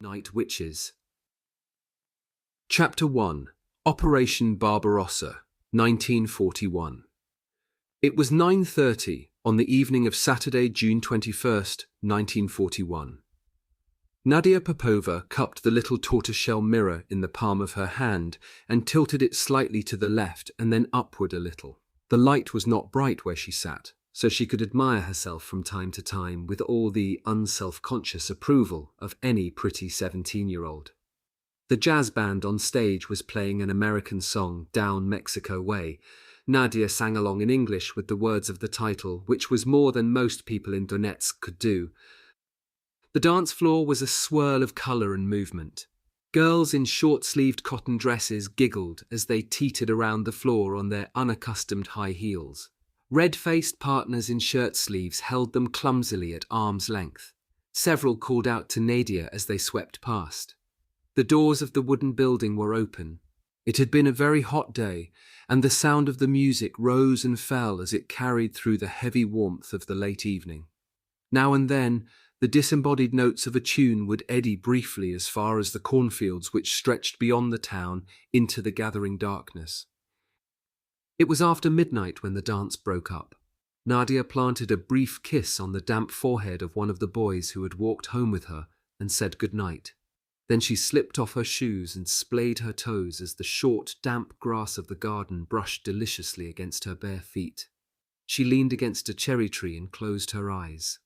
Night Witches. Chapter 1. Operation Barbarossa, 1941. It was 9:30 on the evening of Saturday, June 21st, 1941. Nadia Popova cupped the little tortoiseshell mirror in the palm of her hand and tilted it slightly to the left and then upward a little. The light was not bright where she sat, so she could admire herself from time to time with all the unself-conscious approval of any pretty 17-year-old. The jazz band on stage was playing an American song, Down Mexico Way. Nadia sang along in English with the words of the title, which was more than most people in Donetsk could do. The dance floor was a swirl of colour and movement. Girls in short-sleeved cotton dresses giggled as they teetered around the floor on their unaccustomed high heels. Red-faced partners in shirt sleeves held them clumsily at arm's length. Several called out to Nadia as they swept past. The doors of the wooden building were open. It had been a very hot day, and the sound of the music rose and fell as it carried through the heavy warmth of the late evening. Now and then, the disembodied notes of a tune would eddy briefly as far as the cornfields which stretched beyond the town into the gathering darkness. It was after midnight when the dance broke up. Nadia planted a brief kiss on the damp forehead of one of the boys who had walked home with her and said good night. Then she slipped off her shoes and splayed her toes as the short, damp grass of the garden brushed deliciously against her bare feet. She leaned against a cherry tree and closed her eyes.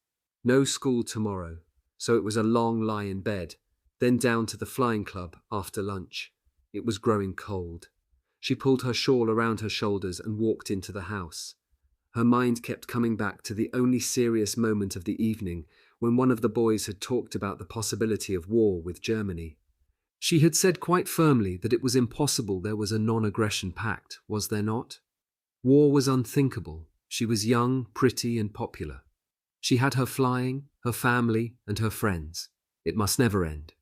No school tomorrow, so it was a long lie in bed, then down to the flying club after lunch. It was growing cold. She pulled her shawl around her shoulders and walked into the house. Her mind kept coming back to the only serious moment of the evening, when one of the boys had talked about the possibility of war with Germany. She had said quite firmly that it was impossible there was a non-aggression pact, was there not? War was unthinkable. She was young, pretty, and popular. She had her flying, her family, and her friends. It must never end.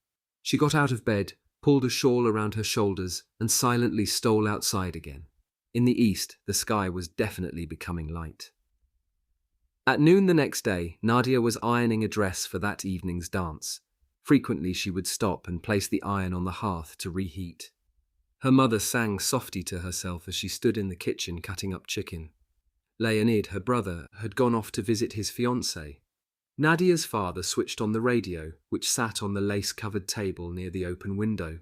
She got out of bed, pulled a shawl around her shoulders, and silently stole outside again. In the east, the sky was definitely becoming light. At noon the next day, Nadia was ironing a dress for that evening's dance. Frequently she would stop and place the iron on the hearth to reheat. Her mother sang softly to herself as she stood in the kitchen cutting up chicken. Leonid, her brother, had gone off to visit his fiancée. Nadia's father switched on the radio, which sat on the lace-covered table near the open window.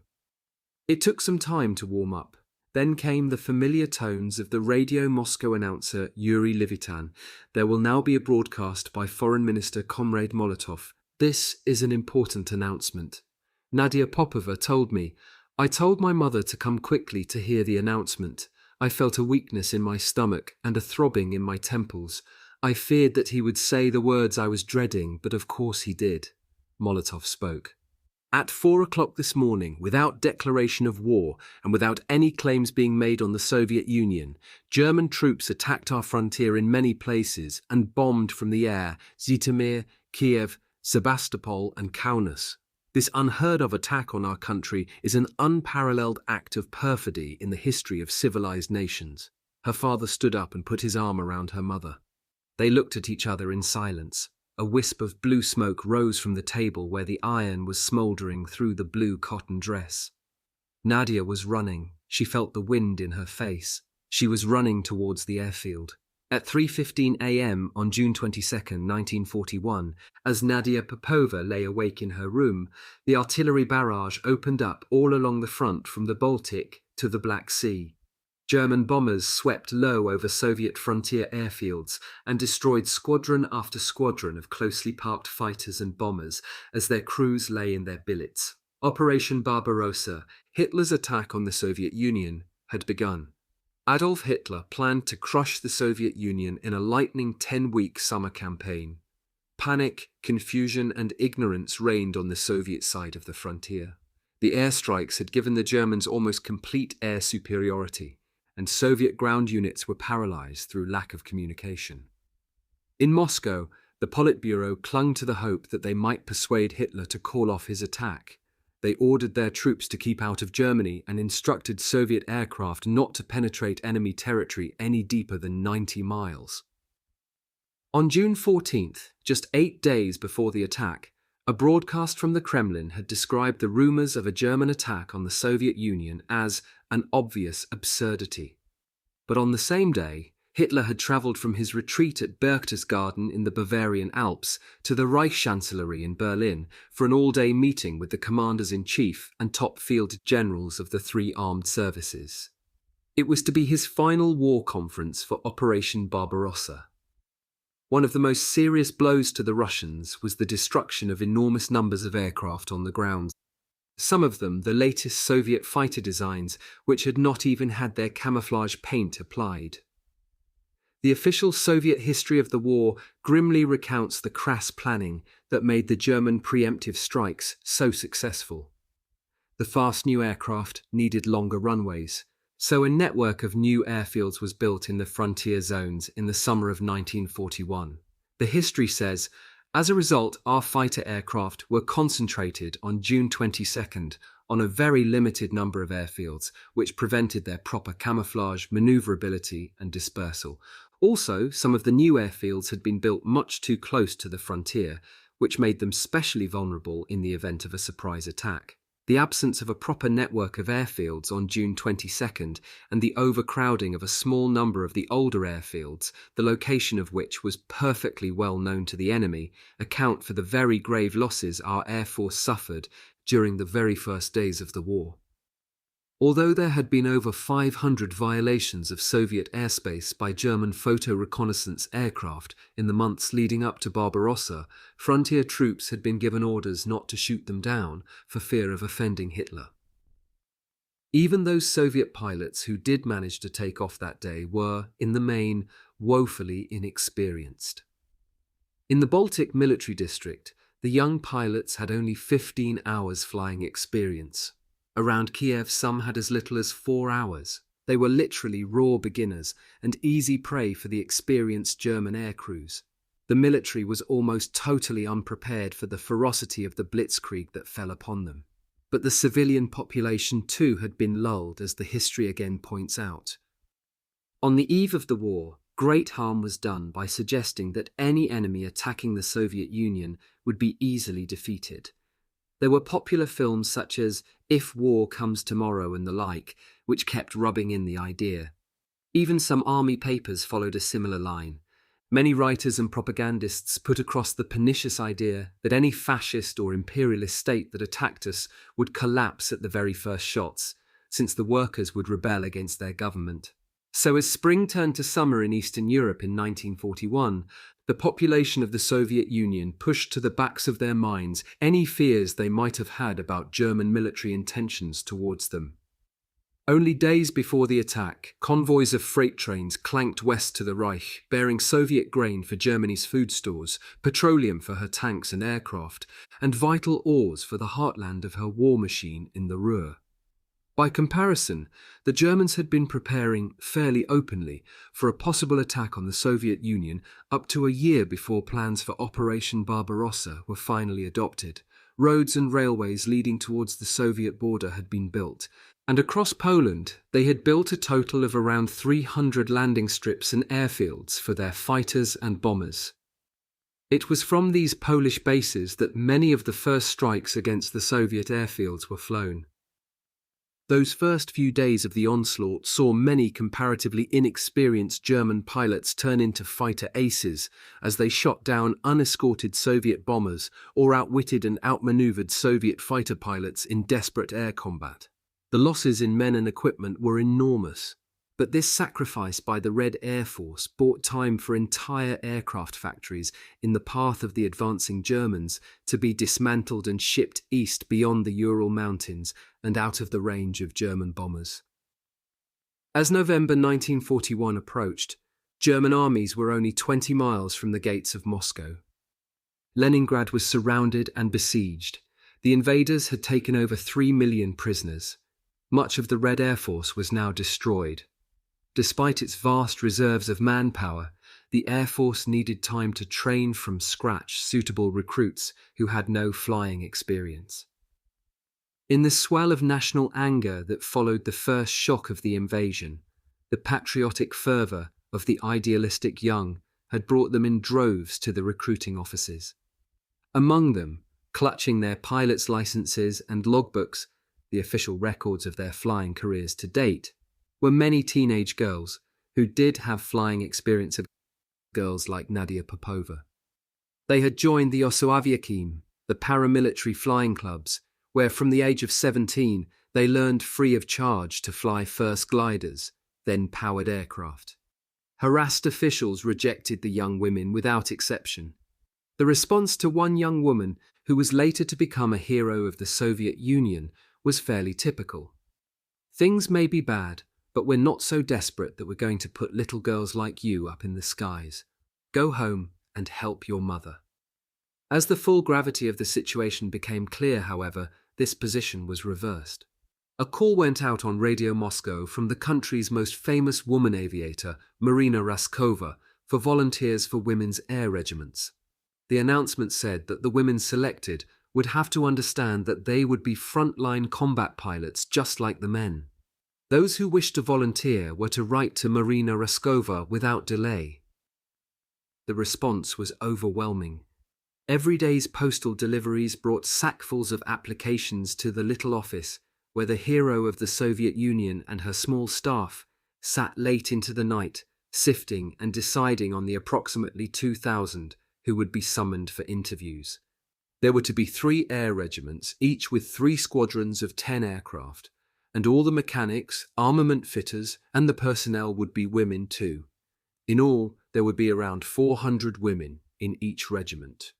It took some time to warm up. Then came the familiar tones of the Radio Moscow announcer Yuri Levitan. There will now be a broadcast by Foreign Minister Comrade Molotov. This is an important announcement. Nadia Popova told me. I told my mother to come quickly to hear the announcement. I felt a weakness in my stomach and a throbbing in my temples. I feared that he would say the words I was dreading, but of course he did. Molotov spoke. At 4 o'clock this morning, without declaration of war and without any claims being made on the Soviet Union, German troops attacked our frontier in many places and bombed from the air Zhytomyr, Kiev, Sebastopol and Kaunas. This unheard-of attack on our country is an unparalleled act of perfidy in the history of civilized nations. Her father stood up and put his arm around her mother. They looked at each other in silence. A wisp of blue smoke rose from the table where the iron was smouldering through the blue cotton dress. Nadia was running. She felt the wind in her face. She was running towards the airfield. At 3:15 a.m. on June 22, 1941, as Nadia Popova lay awake in her room, the artillery barrage opened up all along the front from the Baltic to the Black Sea. German bombers swept low over Soviet frontier airfields and destroyed squadron after squadron of closely parked fighters and bombers as their crews lay in their billets. Operation Barbarossa, Hitler's attack on the Soviet Union, had begun. Adolf Hitler planned to crush the Soviet Union in a lightning 10-week summer campaign. Panic, confusion, and ignorance reigned on the Soviet side of the frontier. The airstrikes had given the Germans almost complete air superiority, and Soviet ground units were paralyzed through lack of communication. In Moscow, the Politburo clung to the hope that they might persuade Hitler to call off his attack. They ordered their troops to keep out of Germany and instructed Soviet aircraft not to penetrate enemy territory any deeper than 90 miles. On June 14th, just 8 days before the attack, A broadcast from the Kremlin had described the rumors of a German attack on the Soviet Union as an obvious absurdity. But on the same day, Hitler had travelled from his retreat at Berchtesgaden in the Bavarian Alps to the Reichschancellery in Berlin for an all-day meeting with the commanders-in-chief and top field generals of the three armed services. It was to be his final war conference for Operation Barbarossa. One of the most serious blows to the Russians was the destruction of enormous numbers of aircraft on the ground. Some of them the latest Soviet fighter designs, which had not even had their camouflage paint applied. The official Soviet history of the war grimly recounts the crass planning that made the German preemptive strikes so successful. The fast new aircraft needed longer runways, so a network of new airfields was built in the frontier zones in the summer of 1941. The history says, as a result, our fighter aircraft were concentrated on June 22nd on a very limited number of airfields, which prevented their proper camouflage, maneuverability, and dispersal. Also, some of the new airfields had been built much too close to the frontier, which made them specially vulnerable in the event of a surprise attack. The absence of a proper network of airfields on June 22nd and the overcrowding of a small number of the older airfields, the location of which was perfectly well known to the enemy, account for the very grave losses our Air Force suffered during the very first days of the war. Although there had been over 500 violations of Soviet airspace by German photo-reconnaissance aircraft in the months leading up to Barbarossa, frontier troops had been given orders not to shoot them down for fear of offending Hitler. Even those Soviet pilots who did manage to take off that day were, in the main, woefully inexperienced. In the Baltic military district, the young pilots had only 15 hours flying experience. Around Kiev, some had as little as 4 hours. They were literally raw beginners and easy prey for the experienced German air crews. The military was almost totally unprepared for the ferocity of the blitzkrieg that fell upon them. But the civilian population too had been lulled, as the history again points out. On the eve of the war, great harm was done by suggesting that any enemy attacking the Soviet Union would be easily defeated. There were popular films such as If War Comes Tomorrow and the like, which kept rubbing in the idea. Even some army papers followed a similar line. Many writers and propagandists put across the pernicious idea that any fascist or imperialist state that attacked us would collapse at the very first shots, since the workers would rebel against their government. So as spring turned to summer in Eastern Europe in 1941, the population of the Soviet Union pushed to the backs of their minds any fears they might have had about German military intentions towards them. Only days before the attack, convoys of freight trains clanked west to the Reich, bearing Soviet grain for Germany's food stores, petroleum for her tanks and aircraft, and vital ores for the heartland of her war machine in the Ruhr. By comparison, the Germans had been preparing fairly openly for a possible attack on the Soviet Union up to a year before plans for Operation Barbarossa were finally adopted. Roads and railways leading towards the Soviet border had been built, and across Poland they had built a total of around 300 landing strips and airfields for their fighters and bombers. It was from these Polish bases that many of the first strikes against the Soviet airfields were flown. Those first few days of the onslaught saw many comparatively inexperienced German pilots turn into fighter aces as they shot down unescorted Soviet bombers or outwitted and outmaneuvered Soviet fighter pilots in desperate air combat. The losses in men and equipment were enormous, but this sacrifice by the Red Air Force bought time for entire aircraft factories in the path of the advancing Germans to be dismantled and shipped east beyond the Ural Mountains and out of the range of German bombers. As November 1941 approached, German armies were only 20 miles from the gates of Moscow. Leningrad was surrounded and besieged. The invaders had taken over 3 million prisoners. Much of the Red Air Force was now destroyed. Despite its vast reserves of manpower, the Air Force needed time to train from scratch suitable recruits who had no flying experience. In the swell of national anger that followed the first shock of the invasion, the patriotic fervour of the idealistic young had brought them in droves to the recruiting offices. Among them clutching their pilot's licenses and logbooks, the official records of their flying careers to date, were many teenage girls who did have flying experience of girls like Nadia Popova. They had joined the Aviation, the paramilitary flying clubs, where from the age of 17 they learned free of charge to fly first gliders, then powered aircraft. Harassed officials rejected the young women without exception. The response to one young woman, who was later to become a hero of the Soviet Union, was fairly typical. "Things may be bad, but we're not so desperate that we're going to put little girls like you up in the skies. Go home and help your mother." As the full gravity of the situation became clear, however, this position was reversed. A call went out on Radio Moscow from the country's most famous woman aviator, Marina Raskova, for volunteers for women's air regiments. The announcement said that the women selected would have to understand that they would be frontline combat pilots just like the men. Those who wished to volunteer were to write to Marina Raskova without delay. The response was overwhelming. Every day's postal deliveries brought sackfuls of applications to the little office, where the hero of the Soviet Union and her small staff sat late into the night, sifting and deciding on the approximately 2,000 who would be summoned for interviews. There were to be 3 air regiments, each with 3 squadrons of 10 aircraft, and all the mechanics, armament fitters, and the personnel would be women too. In all, there would be around 400 women in each regiment.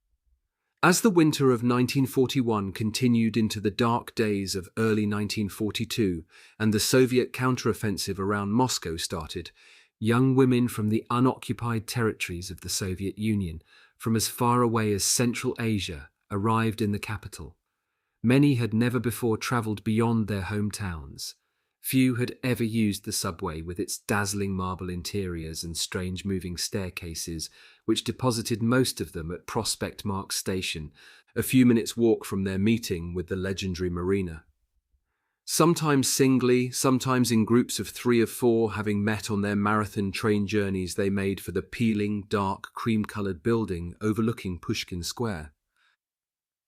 As the winter of 1941 continued into the dark days of early 1942 and the Soviet counteroffensive around Moscow started, young women from the unoccupied territories of the Soviet Union, from as far away as Central Asia, arrived in the capital. Many had never before travelled beyond their hometowns. Few had ever used the subway with its dazzling marble interiors and strange moving staircases, which deposited most of them at Prospect Mark Station, a few minutes' walk from their meeting with the legendary Marina. Sometimes singly, sometimes in groups of 3 or 4, having met on their marathon train journeys they made for the peeling, dark, cream-coloured building overlooking Pushkin Square.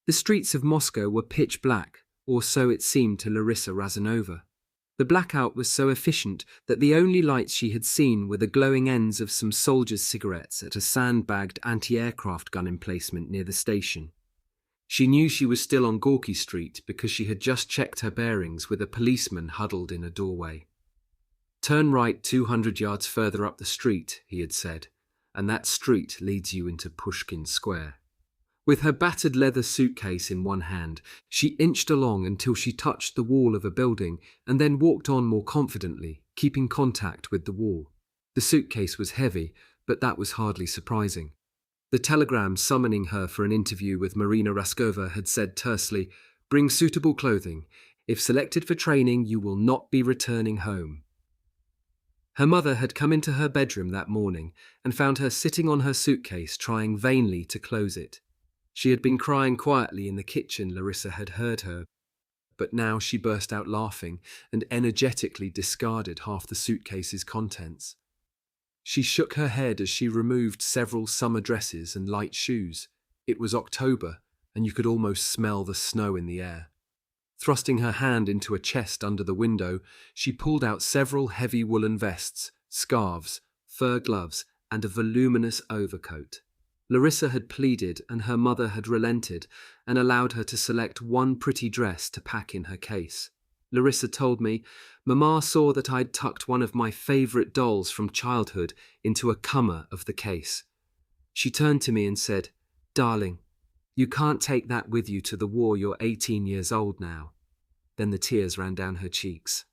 The streets of Moscow were pitch black, or so it seemed to Larissa Razanova. The blackout was so efficient that the only lights she had seen were the glowing ends of some soldiers' cigarettes at a sandbagged anti-aircraft gun emplacement near the station. She knew she was still on Gorky Street because she had just checked her bearings with a policeman huddled in a doorway. "Turn right 200 yards further up the street," he had said, "and that street leads you into Pushkin Square." With her battered leather suitcase in one hand, she inched along until she touched the wall of a building and then walked on more confidently, keeping contact with the wall. The suitcase was heavy, but that was hardly surprising. The telegram summoning her for an interview with Marina Raskova had said tersely, "Bring suitable clothing. If selected for training, you will not be returning home." Her mother had come into her bedroom that morning and found her sitting on her suitcase, trying vainly to close it. She had been crying quietly in the kitchen, Larissa had heard her, but now she burst out laughing and energetically discarded half the suitcase's contents. She shook her head as she removed several summer dresses and light shoes. It was October, and you could almost smell the snow in the air. Thrusting her hand into a chest under the window, she pulled out several heavy woolen vests, scarves, fur gloves, and a voluminous overcoat. Larissa had pleaded and her mother had relented and allowed her to select one pretty dress to pack in her case. Larissa told me, "Mama saw that I'd tucked one of my favourite dolls from childhood into a cummer of the case. She turned to me and said, 'Darling, you can't take that with you to the war. You're 18 years old now.'" Then the tears ran down her cheeks.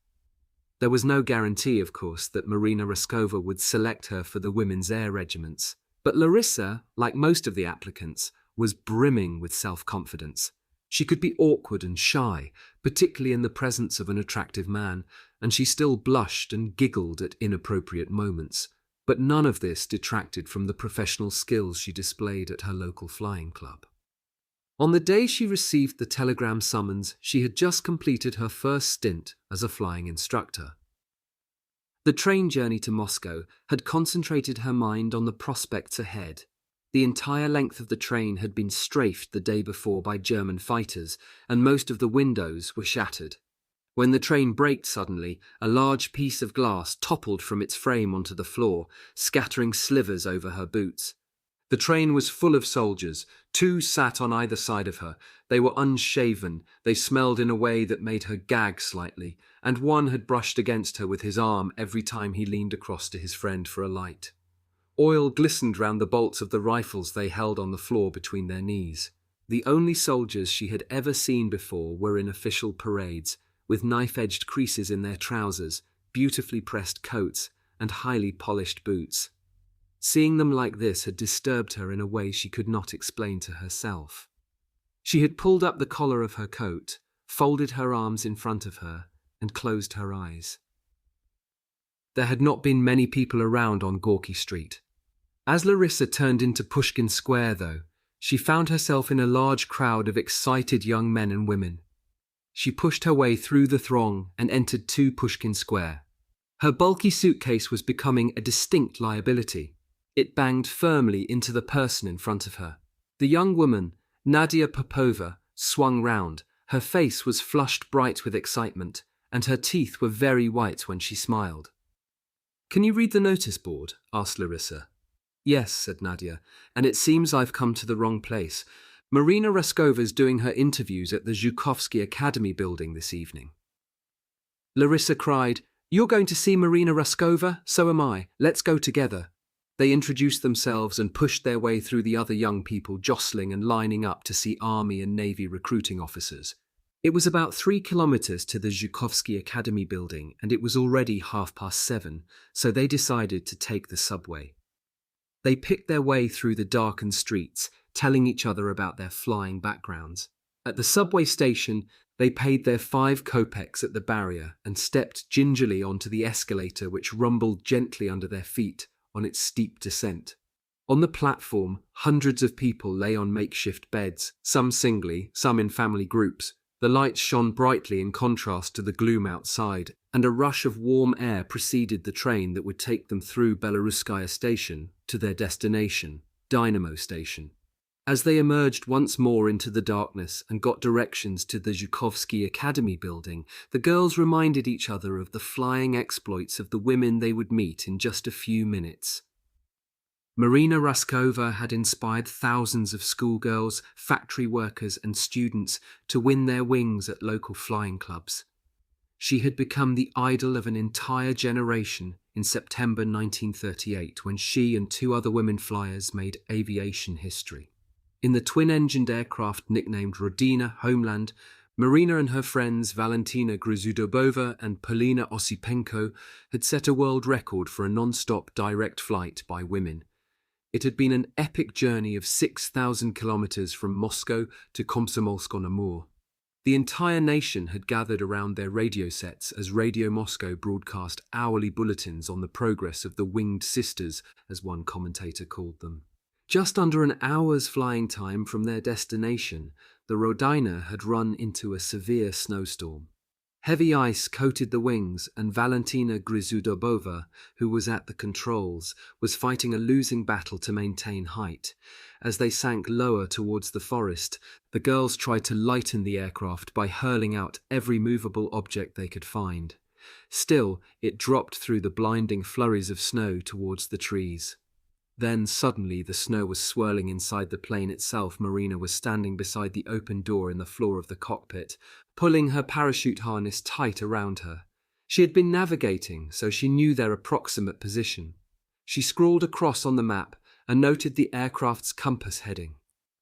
There was no guarantee, of course, that Marina Raskova would select her for the women's air regiments. But Larissa, like most of the applicants, was brimming with self-confidence. She could be awkward and shy, particularly in the presence of an attractive man, and she still blushed and giggled at inappropriate moments. But none of this detracted from the professional skills she displayed at her local flying club. On the day she received the telegram summons, she had just completed her first stint as a flying instructor. The train journey to Moscow had concentrated her mind on the prospects ahead. The entire length of the train had been strafed the day before by German fighters, and most of the windows were shattered. When the train braked suddenly, a large piece of glass toppled from its frame onto the floor, scattering slivers over her boots. The train was full of soldiers. 2 sat on either side of her. They were unshaven, they smelled in a way that made her gag slightly, and one had brushed against her with his arm every time he leaned across to his friend for a light. Oil glistened round the bolts of the rifles they held on the floor between their knees. The only soldiers she had ever seen before were in official parades, with knife-edged creases in their trousers, beautifully pressed coats, and highly polished boots. Seeing them like this had disturbed her in a way she could not explain to herself. She had pulled up the collar of her coat, folded her arms in front of her, and closed her eyes. There had not been many people around on Gorky Street. As Larissa turned into Pushkin Square, though, she found herself in a large crowd of excited young men and women. She pushed her way through the throng and entered 2 Pushkin Square. Her bulky suitcase was becoming a distinct liability. It banged firmly into the person in front of her. The young woman, Nadia Popova, swung round. Her face was flushed bright with excitement, and her teeth were very white when she smiled. "Can you read the notice board?" asked Larissa. "Yes," said Nadia, "and it seems I've come to the wrong place. Marina Raskova's doing her interviews at the Zhukovsky Academy building this evening." Larissa cried, "You're going to see Marina Raskova? So am I. Let's go together." They introduced themselves and pushed their way through the other young people jostling and lining up to see Army and Navy recruiting officers. It was about 3 kilometers to the Zhukovsky Academy building, and it was already 7:30, so they decided to take the subway. They picked their way through the darkened streets, telling each other about their flying backgrounds. At the subway station, they paid their 5 kopecks at the barrier and stepped gingerly onto the escalator which rumbled gently under their feet on its steep descent. On the platform, hundreds of people lay on makeshift beds, some singly, some in family groups. The lights shone brightly in contrast to the gloom outside, and a rush of warm air preceded the train that would take them through Belaruskaya station to their destination, Dynamo Station. As they emerged once more into the darkness and got directions to the Zhukovsky Academy building, the girls reminded each other of the flying exploits of the women they would meet in just a few minutes. Marina Raskova had inspired thousands of schoolgirls, factory workers and students to win their wings at local flying clubs. She had become the idol of an entire generation in September 1938 when she and 2 other women flyers made aviation history. In the twin-engined aircraft nicknamed Rodina, Homeland, Marina and her friends Valentina Gruzudobova and Polina Osipenko had set a world record for a non-stop direct flight by women. It had been an epic journey of 6,000 kilometers from Moscow to Komsomolsk-on-Amur. The entire nation had gathered around their radio sets as Radio Moscow broadcast hourly bulletins on the progress of the Winged Sisters, as one commentator called them. Just under an hour's flying time from their destination, the Rodina had run into a severe snowstorm. Heavy ice coated the wings, and Valentina Gruzudobova, who was at the controls, was fighting a losing battle to maintain height. As they sank lower towards the forest, the girls tried to lighten the aircraft by hurling out every movable object they could find. Still, it dropped through the blinding flurries of snow towards the trees. Then, suddenly, the snow was swirling inside the plane itself. Marina was standing beside the open door in the floor of the cockpit, pulling her parachute harness tight around her. She had been navigating, so she knew their approximate position. She scrawled across on the map and noted the aircraft's compass heading.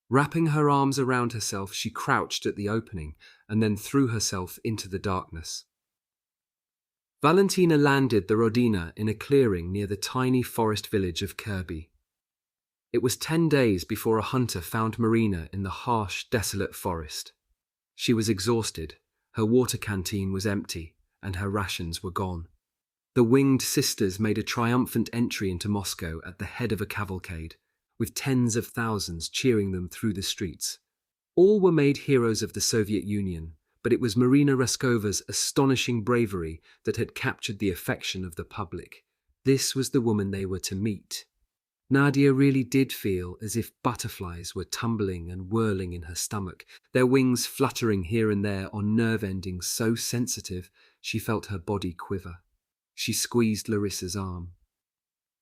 Wrapping her arms around herself, she crouched at the opening and then threw herself into the darkness. Valentina landed the Rodina in a clearing near the tiny forest village of Kirby. It was 10 days before a hunter found Marina in the harsh, desolate forest. She was exhausted, her water canteen was empty, and her rations were gone. The Winged Sisters made a triumphant entry into Moscow at the head of a cavalcade, with tens of thousands cheering them through the streets. All were made heroes of the Soviet Union, but it was Marina Raskova's astonishing bravery that had captured the affection of the public. This was the woman they were to meet. Nadia really did feel as if butterflies were tumbling and whirling in her stomach, their wings fluttering here and there on nerve endings so sensitive she felt her body quiver. She squeezed Larissa's arm.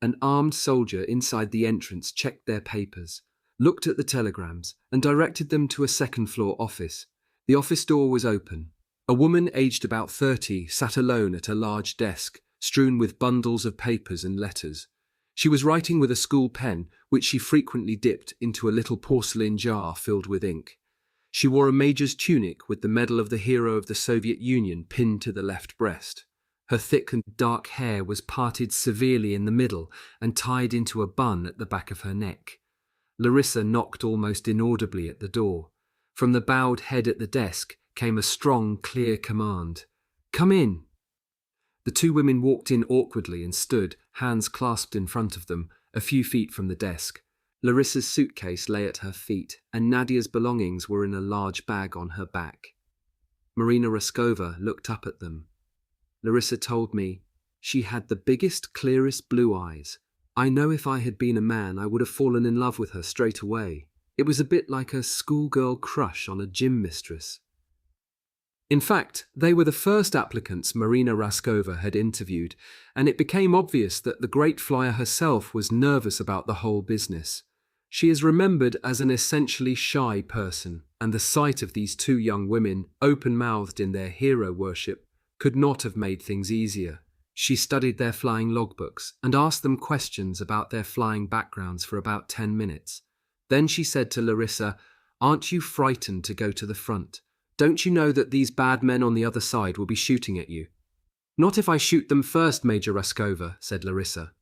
An armed soldier inside the entrance checked their papers, looked at the telegrams, and directed them to a second-floor office. The office door was open. A woman aged about 30 sat alone at a large desk, strewn with bundles of papers and letters. She was writing with a school pen, which she frequently dipped into a little porcelain jar filled with ink. She wore a major's tunic with the medal of the hero of the Soviet Union pinned to the left breast. Her thick and dark hair was parted severely in the middle and tied into a bun at the back of her neck. Larissa knocked almost inaudibly at the door. From the bowed head at the desk came a strong, clear command. "Come in." The two women walked in awkwardly and stood, hands clasped in front of them, a few feet from the desk. Larissa's suitcase lay at her feet, and Nadia's belongings were in a large bag on her back. Marina Raskova looked up at them. Larissa told me she had the biggest, clearest blue eyes. I know if I had been a man, I would have fallen in love with her straight away. It was a bit like a schoolgirl crush on a gym mistress. In fact, they were the first applicants Marina Raskova had interviewed, and it became obvious that the great flyer herself was nervous about the whole business. She is remembered as an essentially shy person, and the sight of these two young women, open-mouthed in their hero worship, could not have made things easier. She studied their flying logbooks and asked them questions about their flying backgrounds for about 10 minutes. Then she said to Larissa, "Aren't you frightened to go to the front? Don't you know that these bad men on the other side will be shooting at you?" "Not if I shoot them first, Major Raskova," said Larissa.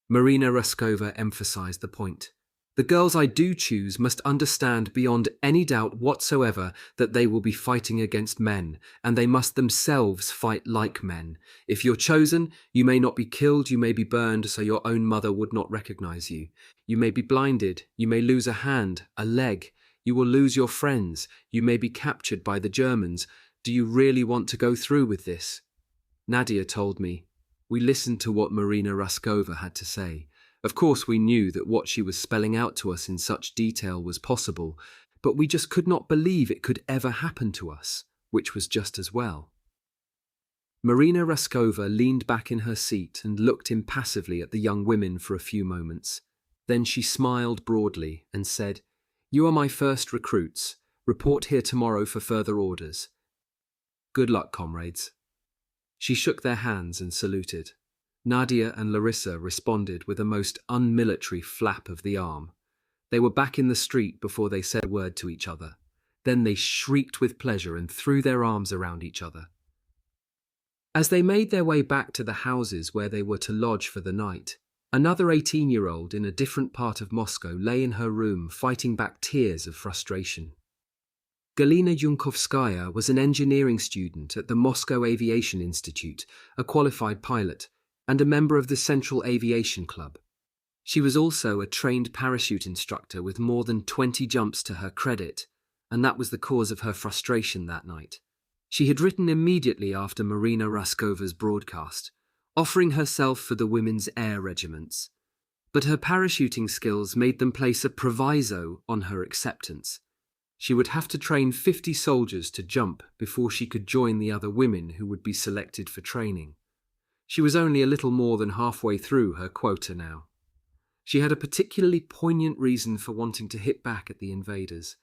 Marina Raskova emphasized the point. "The girls I do choose must understand beyond any doubt whatsoever that they will be fighting against men, and they must themselves fight like men. If you're chosen, you may not be killed, you may be burned so your own mother would not recognize you. You may be blinded, you may lose a hand, a leg. You will lose your friends. You may be captured by the Germans. Do you really want to go through with this?" Nadia told me. We listened to what Marina Raskova had to say. Of course, we knew that what she was spelling out to us in such detail was possible, but we just could not believe it could ever happen to us, which was just as well. Marina Raskova leaned back in her seat and looked impassively at the young women for a few moments. Then she smiled broadly and said, "You are my first recruits. Report here tomorrow for further orders. Good luck, comrades." She shook their hands and saluted. Nadia and Larissa responded with a most unmilitary flap of the arm. They were back in the street before they said a word to each other. Then they shrieked with pleasure and threw their arms around each other. As they made their way back to the houses where they were to lodge for the night, another 18-year-old in a different part of Moscow lay in her room fighting back tears of frustration. Galina Yunkovskaya was an engineering student at the Moscow Aviation Institute, a qualified pilot, and a member of the Central Aviation Club. She was also a trained parachute instructor with more than 20 jumps to her credit, and that was the cause of her frustration that night. She had written immediately after Marina Raskova's broadcast, offering herself for the women's air regiments. But her parachuting skills made them place a proviso on her acceptance. She would have to train 50 soldiers to jump before she could join the other women who would be selected for training. She was only a little more than halfway through her quota now. She had a particularly poignant reason for wanting to hit back at the invaders.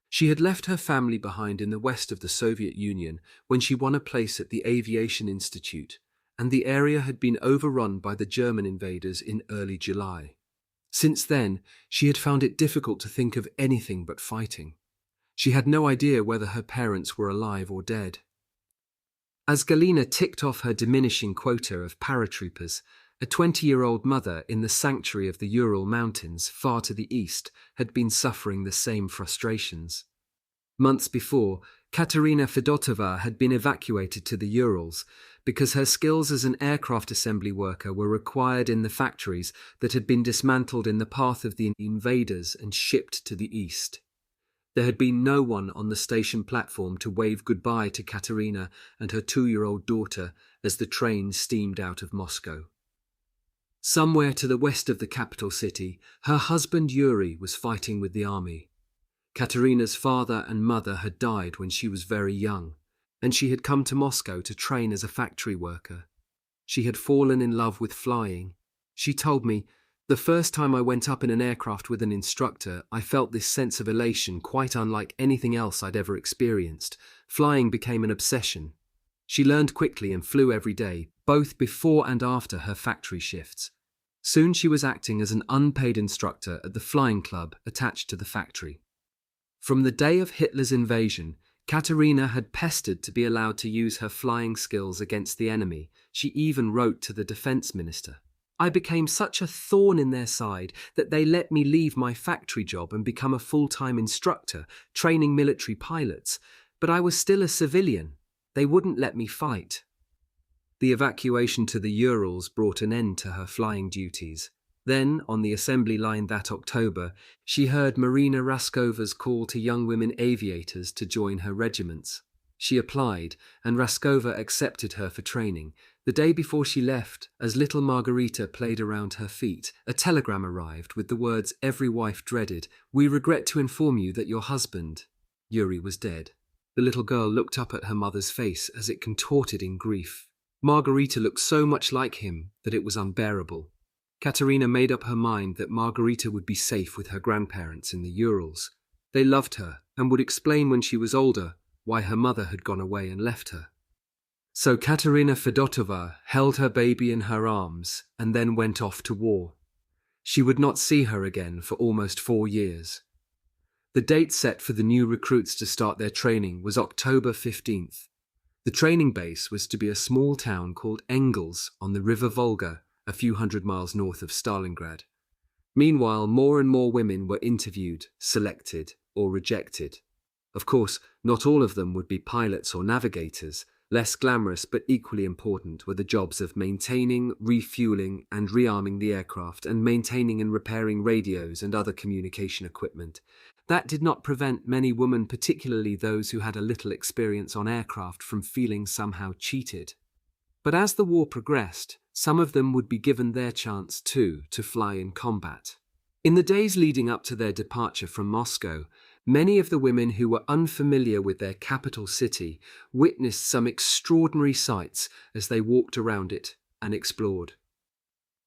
She had left her family behind in the west of the Soviet Union when she won a place at the Aviation Institute, and the area had been overrun by the German invaders in early July. Since then, she had found it difficult to think of anything but fighting. She had no idea whether her parents were alive or dead. As Galina ticked off her diminishing quota of paratroopers, a 20-year-old mother in the sanctuary of the Ural Mountains, far to the east, had been suffering the same frustrations. Months before, Katerina Fedotova had been evacuated to the Urals because her skills as an aircraft assembly worker were required in the factories that had been dismantled in the path of the invaders and shipped to the east. There had been no one on the station platform to wave goodbye to Katerina and her 2-year-old daughter as the train steamed out of Moscow. Somewhere to the west of the capital city, her husband Yuri was fighting with the army. Katerina's father and mother had died when she was very young, and she had come to Moscow to train as a factory worker. She had fallen in love with flying. She told me, "The first time I went up in an aircraft with an instructor, I felt this sense of elation quite unlike anything else I'd ever experienced. Flying became an obsession." She learned quickly and flew every day, both before and after her factory shifts. Soon she was acting as an unpaid instructor at the flying club attached to the factory. From the day of Hitler's invasion, Katerina had pestered to be allowed to use her flying skills against the enemy. She even wrote to the defense minister. "I became such a thorn in their side that they let me leave my factory job and become a full-time instructor, training military pilots. But I was still a civilian. They wouldn't let me fight." The evacuation to the Urals brought an end to her flying duties. Then, on the assembly line that October, she heard Marina Raskova's call to young women aviators to join her regiments. She applied, and Raskova accepted her for training. The day before she left, as little Margarita played around her feet, a telegram arrived with the words every wife dreaded: "We regret to inform you that your husband, Yuri, was dead." The little girl looked up at her mother's face as it contorted in grief. Margarita looked so much like him that it was unbearable. Katerina made up her mind that Margarita would be safe with her grandparents in the Urals. They loved her and would explain when she was older why her mother had gone away and left her. So Katerina Fedotova held her baby in her arms and then went off to war. She would not see her again for almost 4 years. The date set for the new recruits to start their training was October 15th. The training base was to be a small town called Engels on the River Volga, a few hundred miles north of Stalingrad. Meanwhile, more and more women were interviewed, selected, or rejected. Of course, not all of them would be pilots or navigators. Less glamorous but equally important were the jobs of maintaining, refueling, and rearming the aircraft, and maintaining and repairing radios and other communication equipment. That did not prevent many women, particularly those who had a little experience on aircraft, from feeling somehow cheated. But as the war progressed, some of them would be given their chance too to fly in combat. In the days leading up to their departure from Moscow, many of the women who were unfamiliar with their capital city witnessed some extraordinary sights as they walked around it and explored.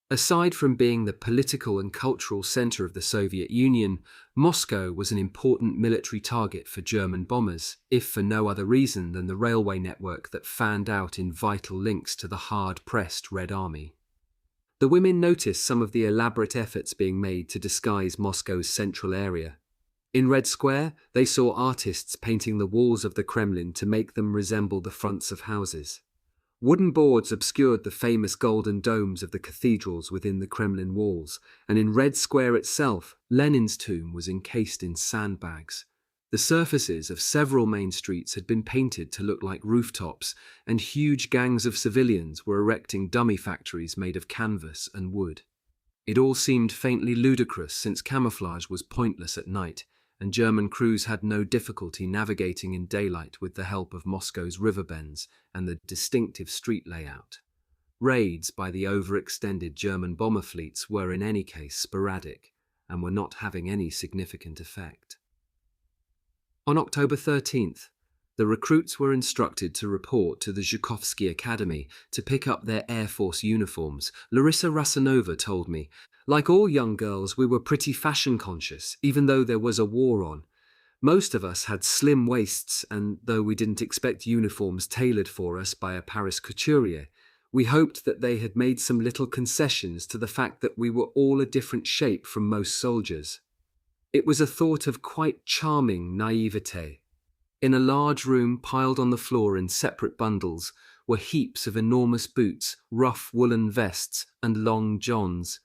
Aside from being the political and cultural center of the Soviet Union, Moscow was an important military target for German bombers, if for no other reason than the railway network that fanned out in vital links to the hard-pressed Red Army. The women noticed some of the elaborate efforts being made to disguise Moscow's central area. In Red Square, they saw artists painting the walls of the Kremlin to make them resemble the fronts of houses. Wooden boards obscured the famous golden domes of the cathedrals within the Kremlin walls, and in Red Square itself, Lenin's tomb was encased in sandbags. The surfaces of several main streets had been painted to look like rooftops, and huge gangs of civilians were erecting dummy factories made of canvas and wood. It all seemed faintly ludicrous since camouflage was pointless at night, and German crews had no difficulty navigating in daylight with the help of Moscow's river bends and the distinctive street layout. Raids by the overextended German bomber fleets were in any case sporadic and were not having any significant effect. On October 13th, the recruits were instructed to report to the Zhukovsky Academy to pick up their Air Force uniforms. Larissa Rasanova told me, "Like all young girls, we were pretty fashion conscious, even though there was a war on. Most of us had slim waists, and though we didn't expect uniforms tailored for us by a Paris couturier, we hoped that they had made some little concessions to the fact that we were all a different shape from most soldiers. It was a thought of quite charming naivete." In a large room piled on the floor in separate bundles were heaps of enormous boots, rough woolen vests, and long johns.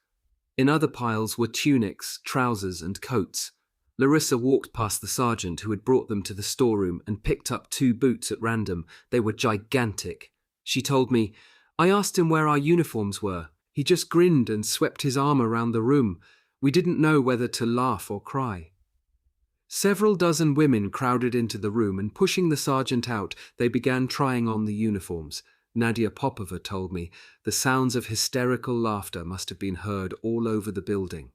In other piles were tunics, trousers, and coats. Larissa walked past the sergeant who had brought them to the storeroom and picked up 2 boots at random. They were gigantic. She told me, "I asked him where our uniforms were. He just grinned and swept his arm around the room. We didn't know whether to laugh or cry." Several dozen women crowded into the room, and pushing the sergeant out, they began trying on the uniforms. Nadia Popova told me. The sounds of hysterical laughter must have been heard all over the building.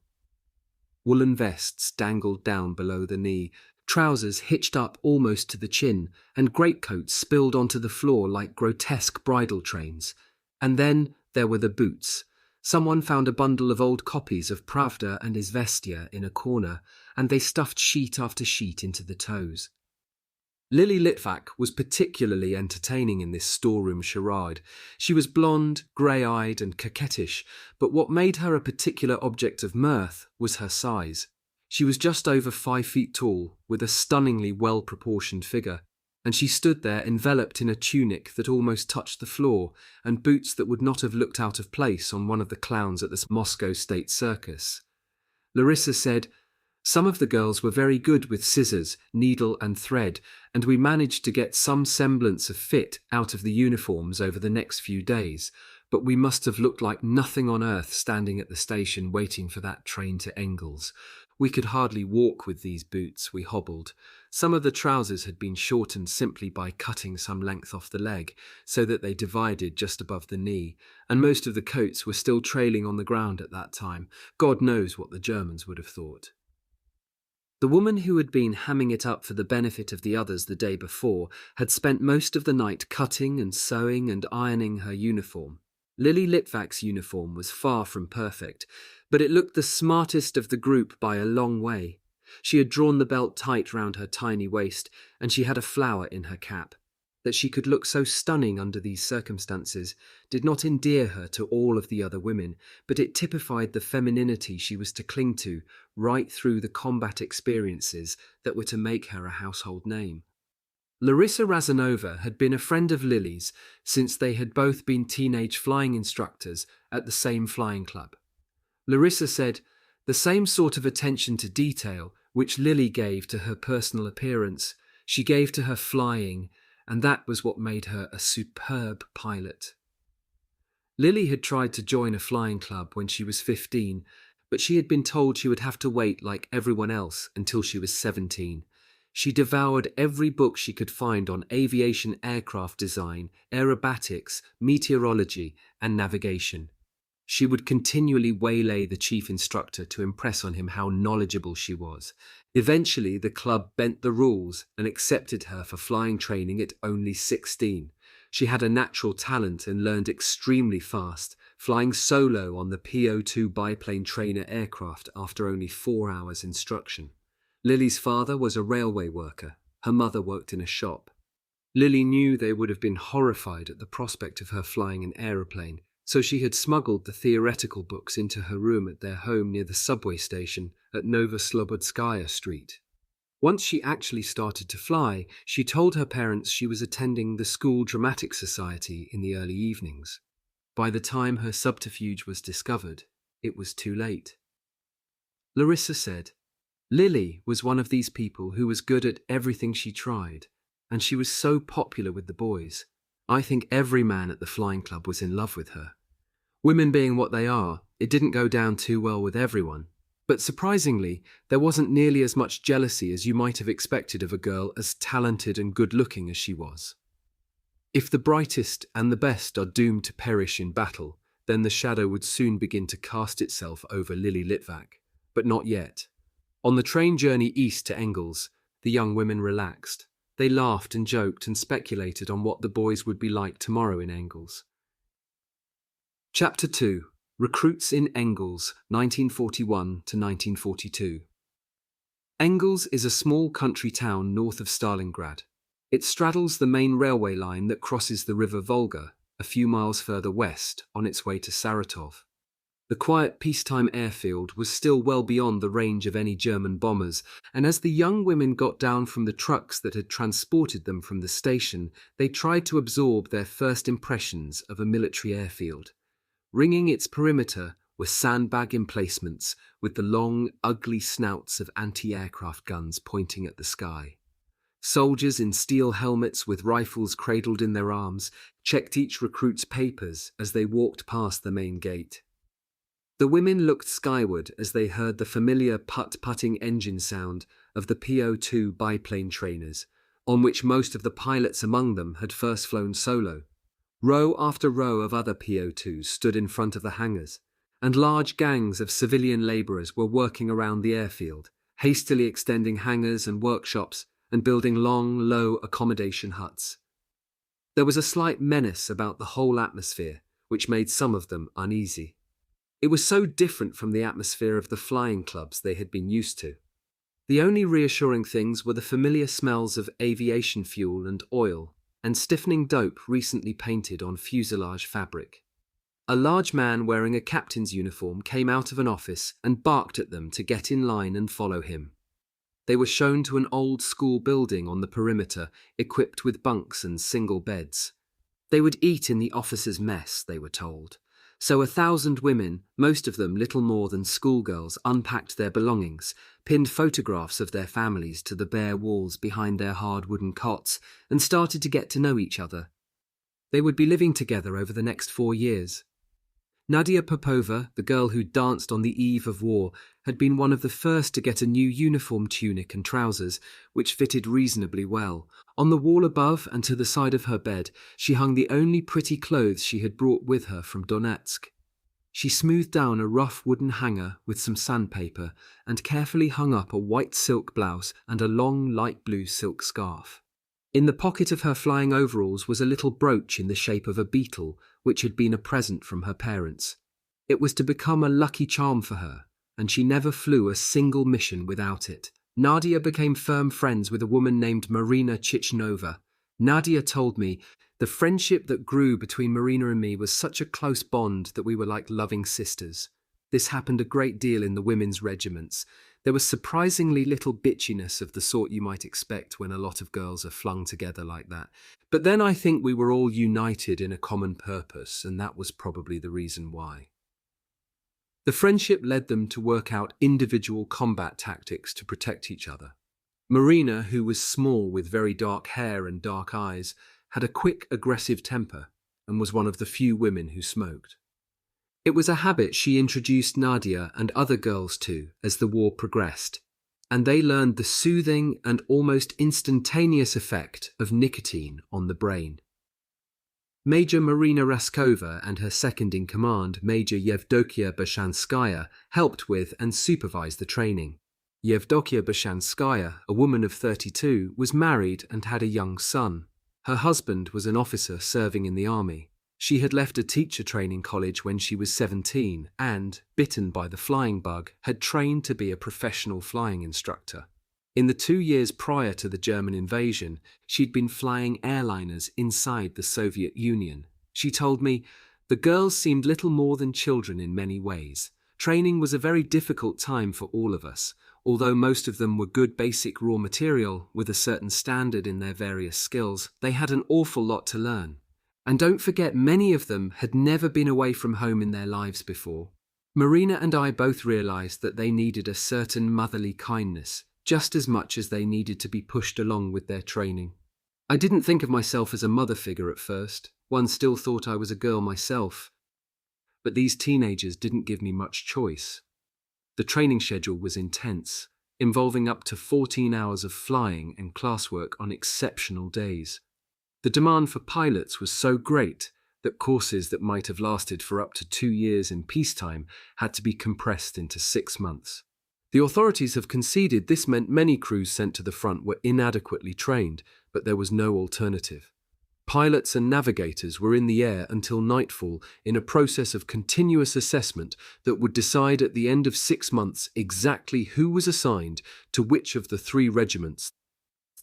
Woolen vests dangled down below the knee, trousers hitched up almost to the chin, and greatcoats spilled onto the floor like grotesque bridal trains. And then there were the boots. Someone found a bundle of old copies of Pravda and Izvestia in a corner, and they stuffed sheet after sheet into the toes. Lily Litvak was particularly entertaining in this storeroom charade. She was blonde, grey-eyed and coquettish, but what made her a particular object of mirth was her size. She was just over 5 feet tall, with a stunningly well-proportioned figure, and she stood there enveloped in a tunic that almost touched the floor, and boots that would not have looked out of place on one of the clowns at the Moscow State Circus. Larissa said, "Some of the girls were very good with scissors, needle and thread, and we managed to get some semblance of fit out of the uniforms over the next few days, but we must have looked like nothing on earth standing at the station waiting for that train to Engels. We could hardly walk with these boots, we hobbled. Some of the trousers had been shortened simply by cutting some length off the leg, so that they divided just above the knee, and most of the coats were still trailing on the ground at that time. God knows what the Germans would have thought." The woman who had been hamming it up for the benefit of the others the day before had spent most of the night cutting and sewing and ironing her uniform. Lily Litvak's uniform was far from perfect, but it looked the smartest of the group by a long way. She had drawn the belt tight round her tiny waist, and she had a flower in her cap. That she could look so stunning under these circumstances did not endear her to all of the other women, but it typified the femininity she was to cling to right through the combat experiences that were to make her a household name. Larissa Razanova had been a friend of Lily's since they had both been teenage flying instructors at the same flying club. Larissa said, "The same sort of attention to detail which Lily gave to her personal appearance, she gave to her flying, and that was what made her a superb pilot." Lily had tried to join a flying club when she was 15, but she had been told she would have to wait like everyone else until she was 17. She devoured every book she could find on aviation aircraft design, aerobatics, meteorology, and navigation. She would continually waylay the chief instructor to impress on him how knowledgeable she was. Eventually, the club bent the rules and accepted her for flying training at only 16. She had a natural talent and learned extremely fast, flying solo on the PO2 biplane trainer aircraft after only 4 hours instruction. Lily's father was a railway worker. Her mother worked in a shop. Lily knew they would have been horrified at the prospect of her flying an aeroplane, so she had smuggled the theoretical books into her room at their home near the subway station at Novoslobodskaya Street. Once she actually started to fly, she told her parents she was attending the school dramatic society in the early evenings. By the time her subterfuge was discovered, it was too late. Larissa said, "Lily was one of these people who was good at everything she tried, and she was so popular with the boys. I think every man at the flying club was in love with her. Women being what they are, it didn't go down too well with everyone. But surprisingly, there wasn't nearly as much jealousy as you might have expected of a girl as talented and good-looking as she was. If the brightest and the best are doomed to perish in battle, then the shadow would soon begin to cast itself over Lily Litvak. But not yet. On the train journey east to Engels, the young women relaxed. They laughed and joked and speculated on what the boys would be like tomorrow in Engels. Chapter 2. Recruits in Engels, 1941 to 1942. Engels is a small country town north of Stalingrad. It straddles the main railway line that crosses the river Volga a few miles further west on its way to Saratov. The quiet peacetime airfield was still well beyond the range of any German bombers, and as the young women got down from the trucks that had transported them from the station, they tried to absorb their first impressions of a military airfield. Ringing its perimeter were sandbag emplacements with the long, ugly snouts of anti-aircraft guns pointing at the sky. Soldiers in steel helmets with rifles cradled in their arms checked each recruit's papers as they walked past the main gate. The women looked skyward as they heard the familiar putt-putting engine sound of the PO2 biplane trainers, on which most of the pilots among them had first flown solo. Row after row of other PO2s stood in front of the hangars, and large gangs of civilian labourers were working around the airfield, hastily extending hangars and workshops and building long, low accommodation huts. There was a slight menace about the whole atmosphere, which made some of them uneasy. It was so different from the atmosphere of the flying clubs they had been used to. The only reassuring things were the familiar smells of aviation fuel and oil, and stiffening dope recently painted on fuselage fabric. A large man wearing a captain's uniform came out of an office and barked at them to get in line and follow him. They were shown to an old school building on the perimeter, equipped with bunks and single beds. They would eat in the officers' mess, they were told. So 1,000 women, most of them little more than schoolgirls, unpacked their belongings, pinned photographs of their families to the bare walls behind their hard wooden cots, and started to get to know each other. They would be living together over the next 4 years. Nadia Popova, the girl who danced on the eve of war, had been one of the first to get a new uniform tunic and trousers, which fitted reasonably well. On the wall above and to the side of her bed, she hung the only pretty clothes she had brought with her from Donetsk. She smoothed down a rough wooden hanger with some sandpaper and carefully hung up a white silk blouse and a long light blue silk scarf. In the pocket of her flying overalls was a little brooch in the shape of a beetle, which had been a present from her parents. It was to become a lucky charm for her, and she never flew a single mission without it. Nadia became firm friends with a woman named Marina Chichnova. Nadia told me, the friendship that grew between Marina and me was such a close bond that we were like loving sisters. This happened a great deal in the women's regiments. There was surprisingly little bitchiness of the sort you might expect when a lot of girls are flung together like that. But then I think we were all united in a common purpose, and that was probably the reason why. The friendship led them to work out individual combat tactics to protect each other. Marina, who was small with very dark hair and dark eyes, had a quick, aggressive temper and was one of the few women who smoked. It was a habit she introduced Nadia and other girls to as the war progressed, and they learned the soothing and almost instantaneous effect of nicotine on the brain. Major Marina Raskova and her second-in-command, Major Yevdokia Bashanskaya, helped with and supervised the training. Yevdokia Bashanskaya, a woman of 32, was married and had a young son. Her husband was an officer serving in the army. She had left a teacher training college when she was 17 and, bitten by the flying bug, had trained to be a professional flying instructor. In the 2 years prior to the German invasion, she'd been flying airliners inside the Soviet Union. She told me, the girls seemed little more than children in many ways. Training was a very difficult time for all of us. Although most of them were good basic raw material with a certain standard in their various skills, they had an awful lot to learn. And don't forget, many of them had never been away from home in their lives before. Marina and I both realized that they needed a certain motherly kindness, just as much as they needed to be pushed along with their training. I didn't think of myself as a mother figure at first. One still thought I was a girl myself. But these teenagers didn't give me much choice. The training schedule was intense, involving up to 14 hours of flying and classwork on exceptional days. The demand for pilots was so great that courses that might have lasted for up to 2 years in peacetime had to be compressed into 6 months. The authorities have conceded this meant many crews sent to the front were inadequately trained, but there was no alternative. Pilots and navigators were in the air until nightfall in a process of continuous assessment that would decide at the end of 6 months exactly who was assigned to which of the 3 regiments: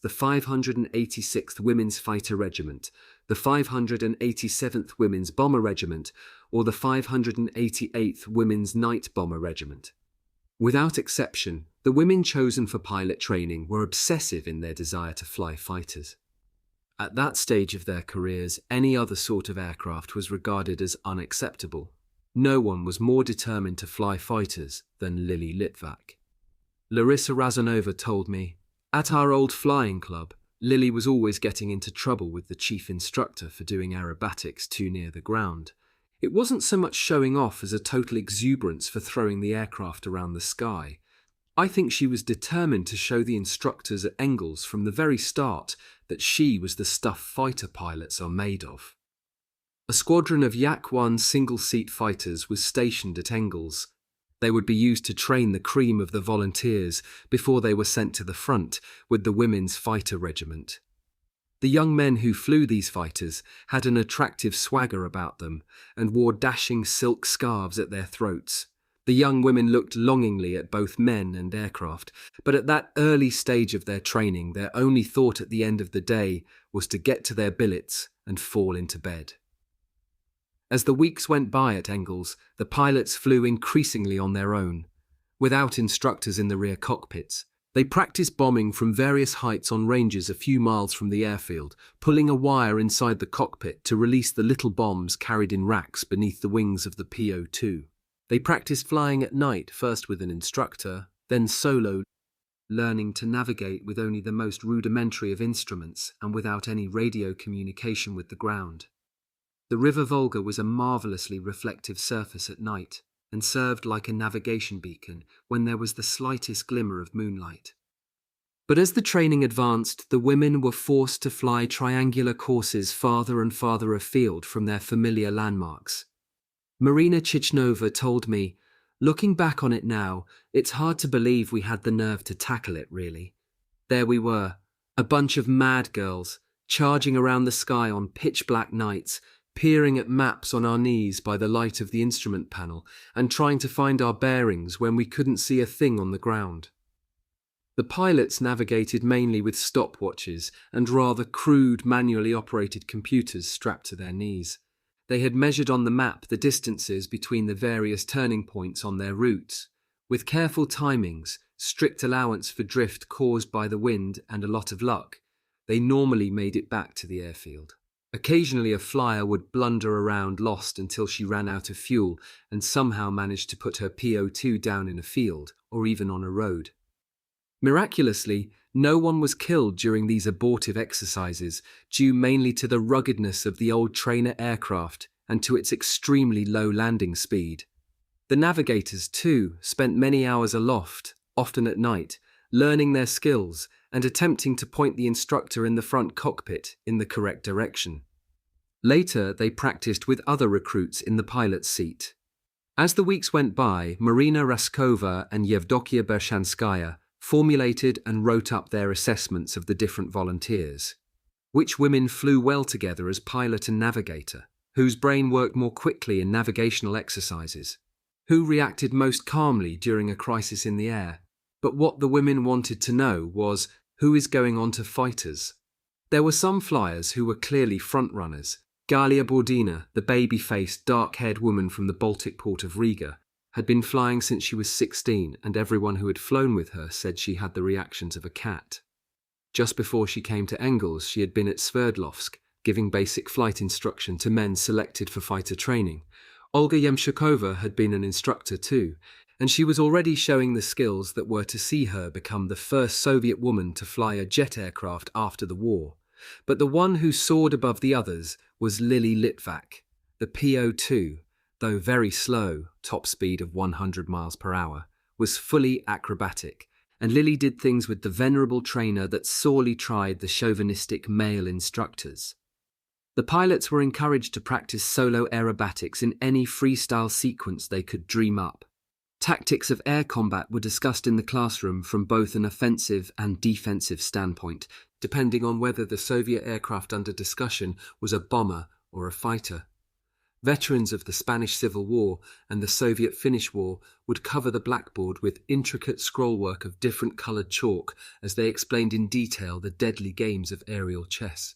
the 586th Women's Fighter Regiment, the 587th Women's Bomber Regiment, or the 588th Women's Night Bomber Regiment. Without exception, the women chosen for pilot training were obsessive in their desire to fly fighters. At that stage of their careers, any other sort of aircraft was regarded as unacceptable. No one was more determined to fly fighters than Lily Litvak. Larissa Razanova told me, at our old flying club, Lily was always getting into trouble with the chief instructor for doing aerobatics too near the ground. It wasn't so much showing off as a total exuberance for throwing the aircraft around the sky. I think she was determined to show the instructors at Engels from the very start that she was the stuff fighter pilots are made of. A squadron of Yak-1 single-seat fighters was stationed at Engels. They would be used to train the cream of the volunteers before they were sent to the front with the Women's Fighter Regiment. The young men who flew these fighters had an attractive swagger about them and wore dashing silk scarves at their throats. The young women looked longingly at both men and aircraft, but at that early stage of their training, their only thought at the end of the day was to get to their billets and fall into bed. As the weeks went by at Engels, the pilots flew increasingly on their own. Without instructors in the rear cockpits, they practiced bombing from various heights on ranges a few miles from the airfield, pulling a wire inside the cockpit to release the little bombs carried in racks beneath the wings of the PO-2. They practiced flying at night, first with an instructor, then solo, learning to navigate with only the most rudimentary of instruments and without any radio communication with the ground. The River Volga was a marvellously reflective surface at night and served like a navigation beacon when there was the slightest glimmer of moonlight. But as the training advanced, the women were forced to fly triangular courses farther and farther afield from their familiar landmarks. Marina Chichnova told me, "Looking back on it now, it's hard to believe we had the nerve to tackle it, really. There we were, a bunch of mad girls, charging around the sky on pitch-black nights, peering at maps on our knees by the light of the instrument panel and trying to find our bearings when we couldn't see a thing on the ground." The pilots navigated mainly with stopwatches and rather crude manually operated computers strapped to their knees. They had measured on the map the distances between the various turning points on their routes. With careful timings, strict allowance for drift caused by the wind, and a lot of luck, they normally made it back to the airfield. Occasionally a flyer would blunder around lost until she ran out of fuel and somehow managed to put her PO-2 down in a field or even on a road. Miraculously, no one was killed during these abortive exercises, due mainly to the ruggedness of the old trainer aircraft and to its extremely low landing speed. The navigators, too, spent many hours aloft, often at night, learning their skills and attempting to point the instructor in the front cockpit in the correct direction. Later, they practiced with other recruits in the pilot's seat. As the weeks went by, Marina Raskova and Yevdokia Bershanskaya formulated and wrote up their assessments of the different volunteers. Which women flew well together as pilot and navigator? Whose brain worked more quickly in navigational exercises? Who reacted most calmly during a crisis in the air? But what the women wanted to know was, who is going on to fighters? There were some flyers who were clearly front-runners. Galia Bordina, the baby-faced, dark-haired woman from the Baltic port of Riga, had been flying since she was 16, and everyone who had flown with her said she had the reactions of a cat. Just before she came to Engels, she had been at Sverdlovsk, giving basic flight instruction to men selected for fighter training. Olga Yemshukova had been an instructor too, and she was already showing the skills that were to see her become the first Soviet woman to fly a jet aircraft after the war. But the one who soared above the others was Lily Litvak. The PO-2, though very slow, top speed of 100 miles per hour, was fully acrobatic, and Lily did things with the venerable trainer that sorely tried the chauvinistic male instructors. The pilots were encouraged to practice solo aerobatics in any freestyle sequence they could dream up. Tactics of air combat were discussed in the classroom from both an offensive and defensive standpoint, depending on whether the Soviet aircraft under discussion was a bomber or a fighter. Veterans of the Spanish Civil War and the Soviet-Finnish War would cover the blackboard with intricate scrollwork of different coloured chalk as they explained in detail the deadly games of aerial chess.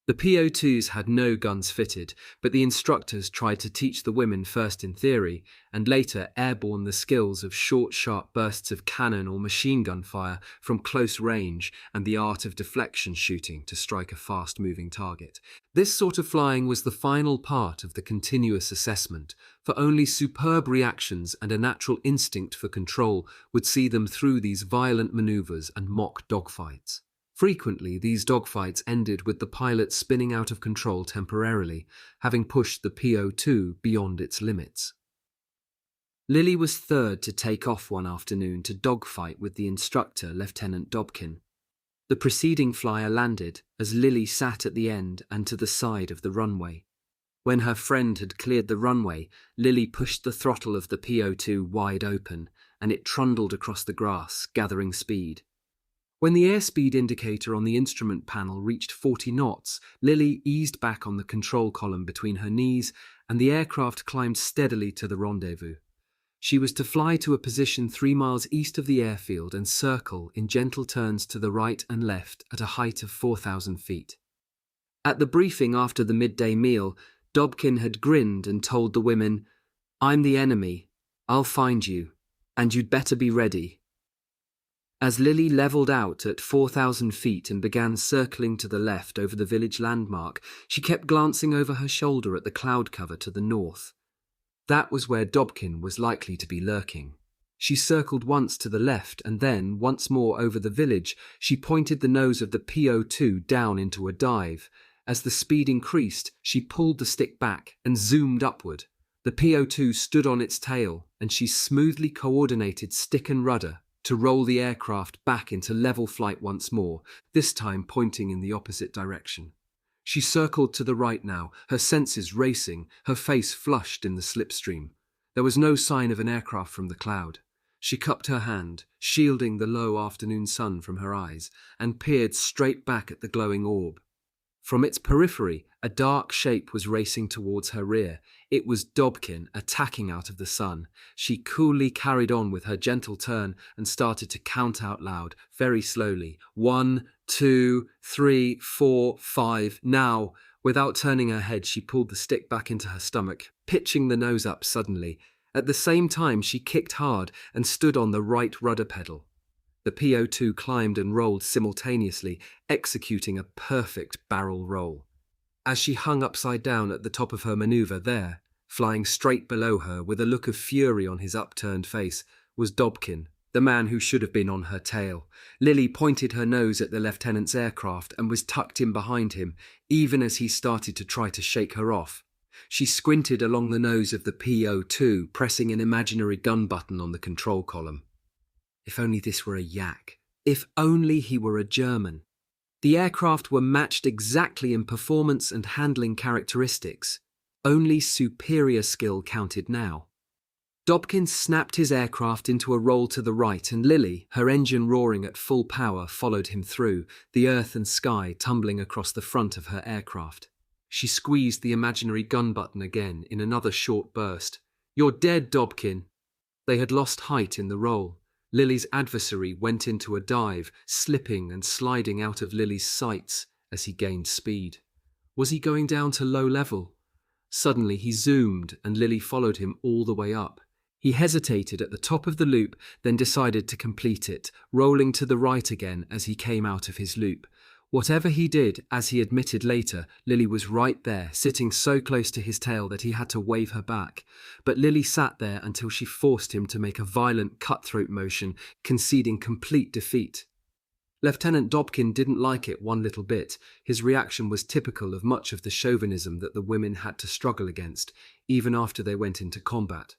The PO-2s had no guns fitted, but the instructors tried to teach the women first in theory, and later airborne the skills of short, sharp bursts of cannon or machine gun fire from close range and the art of deflection shooting to strike a fast-moving target. This sort of flying was the final part of the continuous assessment, for only superb reactions and a natural instinct for control would see them through these violent maneuvers and mock dogfights. Frequently, these dogfights ended with the pilot spinning out of control temporarily, having pushed the PO-2 beyond its limits. Lily was third to take off one afternoon to dogfight with the instructor, Lieutenant Dobkin. The preceding flyer landed as Lily sat at the end and to the side of the runway. When her friend had cleared the runway, Lily pushed the throttle of the PO2 wide open, and it trundled across the grass, gathering speed. When the airspeed indicator on the instrument panel reached 40 knots, Lily eased back on the control column between her knees, and the aircraft climbed steadily to the rendezvous. She was to fly to a position 3 miles east of the airfield and circle in gentle turns to the right and left at a height of 4,000 feet. At the briefing after the midday meal, Dobkin had grinned and told the women, "I'm the enemy. I'll find you, and you'd better be ready." As Lily levelled out at 4,000 feet and began circling to the left over the village landmark, she kept glancing over her shoulder at the cloud cover to the north. That was where Dobkin was likely to be lurking. She circled once to the left and then, once more over the village, she pointed the nose of the PO2 down into a dive. As the speed increased, she pulled the stick back and zoomed upward. The PO2 stood on its tail, and she smoothly coordinated stick and rudder to roll the aircraft back into level flight once more, this time pointing in the opposite direction. She circled to the right now, her senses racing, her face flushed in the slipstream. There was no sign of an aircraft from the cloud. She cupped her hand, shielding the low afternoon sun from her eyes, and peered straight back at the glowing orb. From its periphery, a dark shape was racing towards her rear. It was Dobkin, attacking out of the sun. She coolly carried on with her gentle turn and started to count out loud, very slowly. 1, 2, 3, 4, 5, now. Without turning her head, she pulled the stick back into her stomach, pitching the nose up suddenly. At the same time, she kicked hard and stood on the right rudder pedal. The PO2 climbed and rolled simultaneously, executing a perfect barrel roll. As she hung upside down at the top of her maneuver there, flying straight below her with a look of fury on his upturned face, was Dobkin, the man who should have been on her tail. Lily pointed her nose at the lieutenant's aircraft and was tucked in behind him, even as he started to try to shake her off. She squinted along the nose of the PO2, pressing an imaginary gun button on the control column. If only this were a yak. If only he were a German. The aircraft were matched exactly in performance and handling characteristics. Only superior skill counted now. Dobkin snapped his aircraft into a roll to the right, and Lily, her engine roaring at full power, followed him through, the earth and sky tumbling across the front of her aircraft. She squeezed the imaginary gun button again in another short burst. "You're dead, Dobkin." They had lost height in the roll. Lily's adversary went into a dive, slipping and sliding out of Lily's sights as he gained speed. Was he going down to low level? Suddenly he zoomed, and Lily followed him all the way up. He hesitated at the top of the loop, then decided to complete it, rolling to the right again as he came out of his loop. Whatever he did, as he admitted later, Lily was right there, sitting so close to his tail that he had to wave her back. But Lily sat there until she forced him to make a violent cutthroat motion, conceding complete defeat. Lieutenant Dobkin didn't like it one little bit. His reaction was typical of much of the chauvinism that the women had to struggle against, even after they went into combat.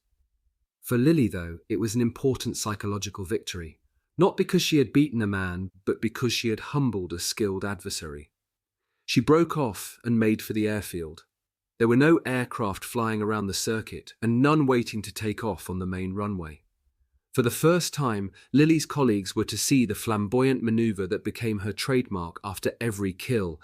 For Lily, though, it was an important psychological victory. Not because she had beaten a man, but because she had humbled a skilled adversary. She broke off and made for the airfield. There were no aircraft flying around the circuit, and none waiting to take off on the main runway. For the first time, Lily's colleagues were to see the flamboyant maneuver that became her trademark after every kill.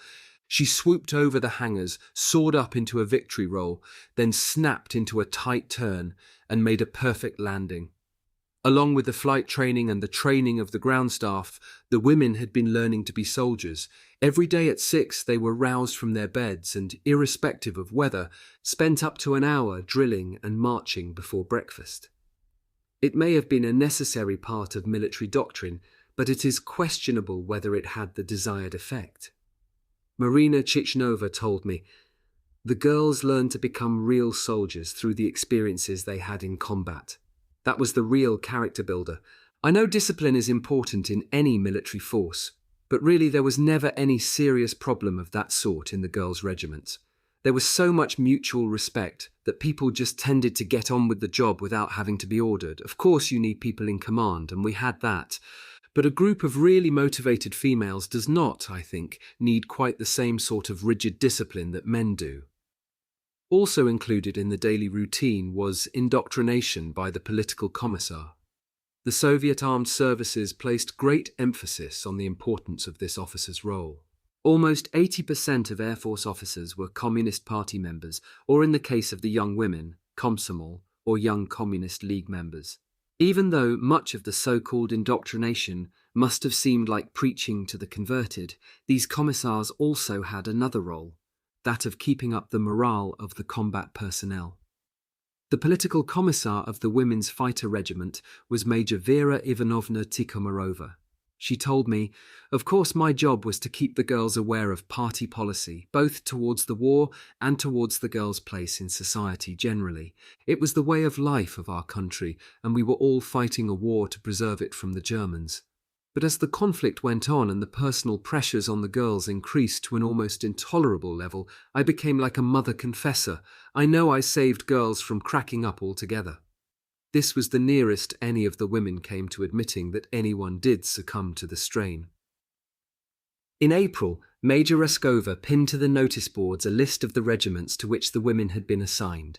She swooped over the hangars, soared up into a victory roll, then snapped into a tight turn and made a perfect landing. Along with the flight training and the training of the ground staff, the women had been learning to be soldiers. Every day at 6 they were roused from their beds and, irrespective of weather, spent up to an hour drilling and marching before breakfast. It may have been a necessary part of military doctrine, but it is questionable whether it had the desired effect. Marina Chichnova told me, "The girls learned to become real soldiers through the experiences they had in combat. That was the real character builder. I know discipline is important in any military force, but really there was never any serious problem of that sort in the girls' regiments. There was so much mutual respect that people just tended to get on with the job without having to be ordered. Of course you need people in command, and we had that. But a group of really motivated females does not, I think, need quite the same sort of rigid discipline that men do." Also included in the daily routine was indoctrination by the political commissar. The Soviet armed services placed great emphasis on the importance of this officer's role. Almost 80% of Air Force officers were Communist Party members, or in the case of the young women, Komsomol, or Young Communist League members. Even though much of the so-called indoctrination must have seemed like preaching to the converted, these commissars also had another role, that of keeping up the morale of the combat personnel. The political commissar of the Women's Fighter Regiment was Major Vera Ivanovna Tikhomarova. She told me, of course my job was to keep the girls aware of party policy, both towards the war and towards the girls' place in society generally. It was the way of life of our country, and we were all fighting a war to preserve it from the Germans. But as the conflict went on and the personal pressures on the girls increased to an almost intolerable level, I became like a mother confessor. I know I saved girls from cracking up altogether. This was the nearest any of the women came to admitting that anyone did succumb to the strain. In April, Major Raskova pinned to the notice boards a list of the regiments to which the women had been assigned.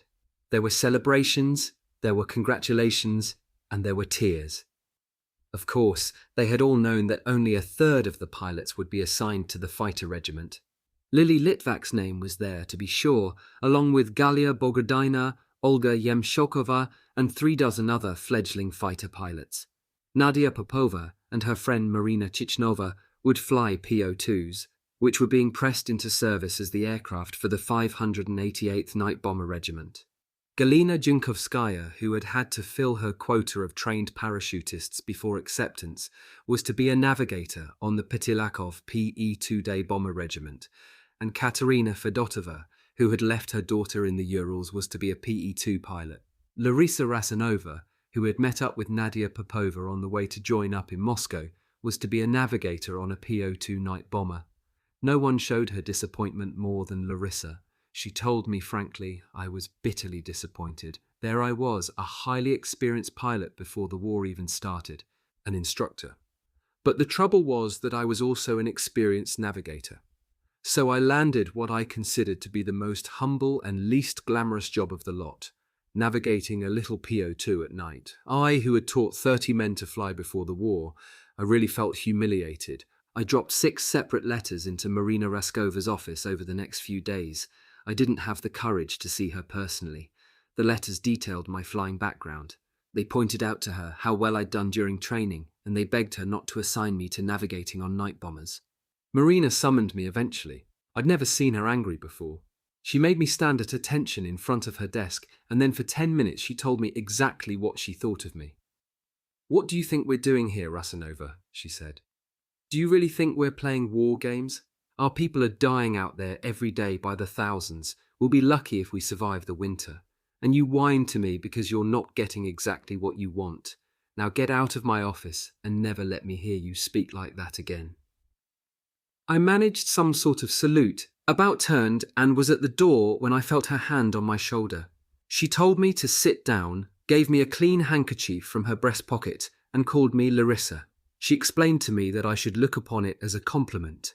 There were celebrations, there were congratulations, and there were tears. Of course, they had all known that only a third of the pilots would be assigned to the fighter regiment. Lily Litvak's name was there, to be sure, along with Galia Bogardina, Olga Yemshokova, and 36 other fledgling fighter pilots. Nadia Popova and her friend Marina Chichnova would fly PO-2s, which were being pressed into service as the aircraft for the 588th Night Bomber Regiment. Galina Junkovskaya, who had had to fill her quota of trained parachutists before acceptance, was to be a navigator on the Pitilakov PE 2-day bomber regiment, and Katerina Fedotova, who had left her daughter in the Urals, was to be a PE-2 pilot. Larisa Rasanova, who had met up with Nadia Popova on the way to join up in Moscow, was to be a navigator on a PO-2 night bomber. No one showed her disappointment more than Larissa. She told me frankly, I was bitterly disappointed. There I was, a highly experienced pilot before the war even started, an instructor. But the trouble was that I was also an experienced navigator. So I landed what I considered to be the most humble and least glamorous job of the lot, navigating a little PO-2 at night. I, who had taught 30 men to fly before the war, I really felt humiliated. I dropped 6 separate letters into Marina Raskova's office over the next few days. I didn't have the courage to see her personally. The letters detailed my flying background. They pointed out to her how well I'd done during training, and they begged her not to assign me to navigating on night bombers. Marina summoned me eventually. I'd never seen her angry before. She made me stand at attention in front of her desk, and then for 10 minutes she told me exactly what she thought of me. "What do you think we're doing here, Rasanova?" she said. "Do you really think we're playing war games? Our people are dying out there every day by the thousands. We'll be lucky if we survive the winter. And you whine to me because you're not getting exactly what you want. Now get out of my office and never let me hear you speak like that again." I managed some sort of salute, about turned, and was at the door when I felt her hand on my shoulder. She told me to sit down, gave me a clean handkerchief from her breast pocket, and called me Larissa. She explained to me that I should look upon it as a compliment.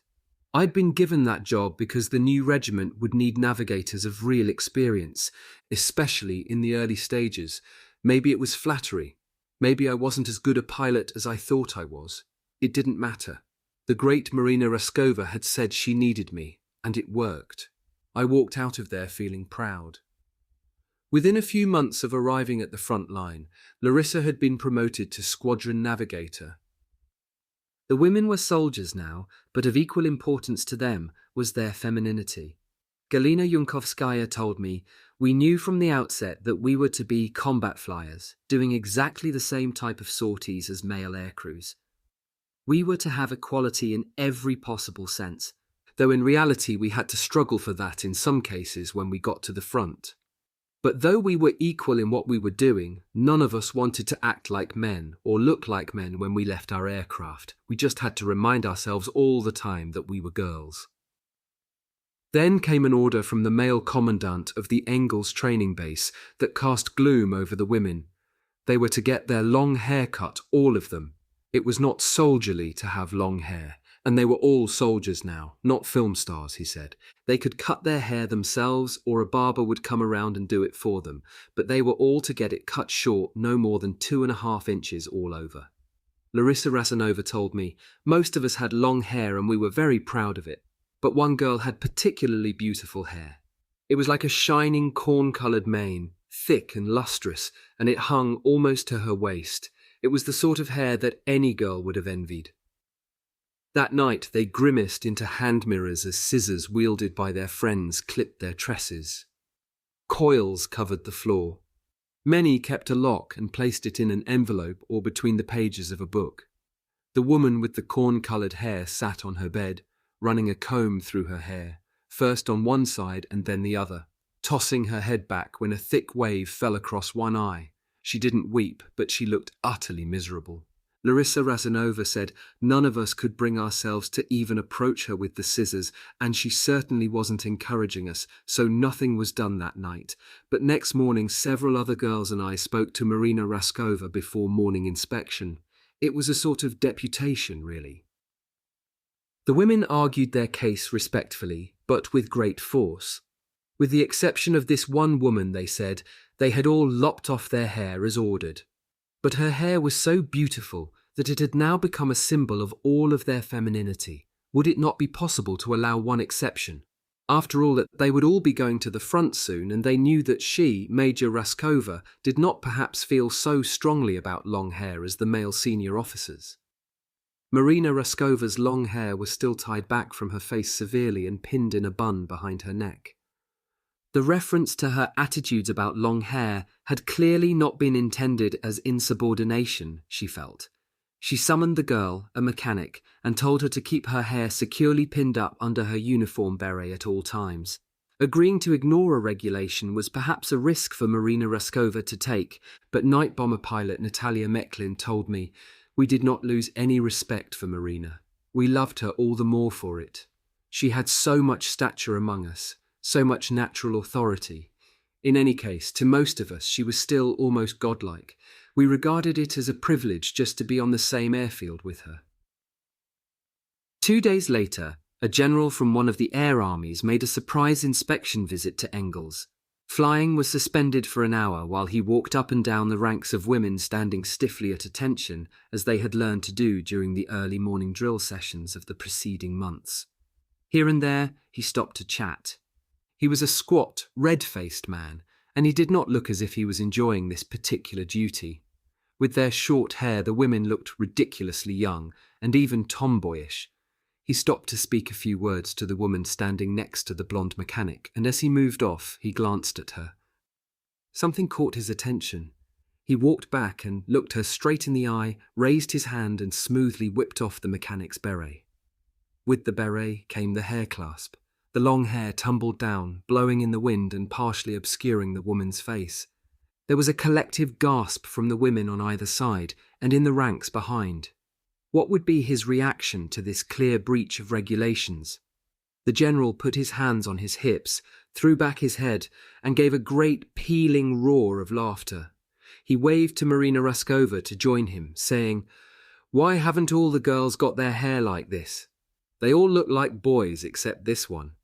I'd been given that job because the new regiment would need navigators of real experience, especially in the early stages. Maybe it was flattery. Maybe I wasn't as good a pilot as I thought I was. It didn't matter. The great Marina Raskova had said she needed me, and it worked. I walked out of there feeling proud. Within a few months of arriving at the front line, Larissa had been promoted to squadron navigator. The women were soldiers now, but of equal importance to them was their femininity. Galina Yunkovskaya told me, "We knew from the outset that we were to be combat flyers, doing exactly the same type of sorties as male aircrews. We were to have equality in every possible sense, though in reality we had to struggle for that in some cases when we got to the front. But though we were equal in what we were doing, none of us wanted to act like men or look like men when we left our aircraft. We just had to remind ourselves all the time that we were girls." Then came an order from the male commandant of the Engels training base that cast gloom over the women. They were to get their long hair cut, all of them. It was not soldierly to have long hair, And they were all soldiers now, not film stars, he said. They could cut their hair themselves or a barber would come around and do it for them, but they were all to get it cut short no more than 2.5 inches all over. Larissa Rasanova told me, most of us had long hair and we were very proud of it, but one girl had particularly beautiful hair. It was like a shining corn-coloured mane, thick and lustrous, and it hung almost to her waist. It was the sort of hair that any girl would have envied. That night they grimaced into hand mirrors as scissors wielded by their friends clipped their tresses. Coils covered the floor. Many kept a lock and placed it in an envelope or between the pages of a book. The woman with the corn-coloured hair sat on her bed, running a comb through her hair, first on one side and then the other, tossing her head back when a thick wave fell across one eye. She didn't weep, but she looked utterly miserable. Larissa Rasanova said none of us could bring ourselves to even approach her with the scissors, and she certainly wasn't encouraging us, so nothing was done that night. But next morning several other girls and I spoke to Marina Raskova before morning inspection. It was a sort of deputation, really. The women argued their case respectfully, but with great force. With the exception of this one woman, they said, they had all lopped off their hair as ordered. But her hair was so beautiful that it had now become a symbol of all of their femininity. Would it not be possible to allow one exception? After all, that they would all be going to the front soon, and they knew that she, Major Raskova, did not perhaps feel so strongly about long hair as the male senior officers. Marina Raskova's long hair was still tied back from her face severely and pinned in a bun behind her neck. The reference to her attitudes about long hair had clearly not been intended as insubordination, she felt. She summoned the girl, a mechanic, and told her to keep her hair securely pinned up under her uniform beret at all times. Agreeing to ignore a regulation was perhaps a risk for Marina Raskova to take, but night bomber pilot Natalia Meklin told me, "We did not lose any respect for Marina. We loved her all the more for it. She had so much stature among us, so much natural authority. In any case, to most of us, she was still almost godlike. We regarded it as a privilege just to be on the same airfield with her." 2 days later, a general from one of the air armies made a surprise inspection visit to Engels. Flying was suspended for an hour while he walked up and down the ranks of women standing stiffly at attention, as they had learned to do during the early morning drill sessions of the preceding months. Here and there, he stopped to chat. He was a squat, red-faced man, and he did not look as if he was enjoying this particular duty. With their short hair, the women looked ridiculously young, and even tomboyish. He stopped to speak a few words to the woman standing next to the blonde mechanic, and as he moved off, he glanced at her. Something caught his attention. He walked back and looked her straight in the eye, raised his hand and smoothly whipped off the mechanic's beret. With the beret came the hair clasp. The long hair tumbled down, blowing in the wind and partially obscuring the woman's face. There was a collective gasp from the women on either side and in the ranks behind. What would be his reaction to this clear breach of regulations? The general put his hands on his hips, threw back his head, and gave a great pealing roar of laughter. He waved to Marina Raskova to join him, saying, "Why haven't all the girls got their hair like this? They all look like boys except this one.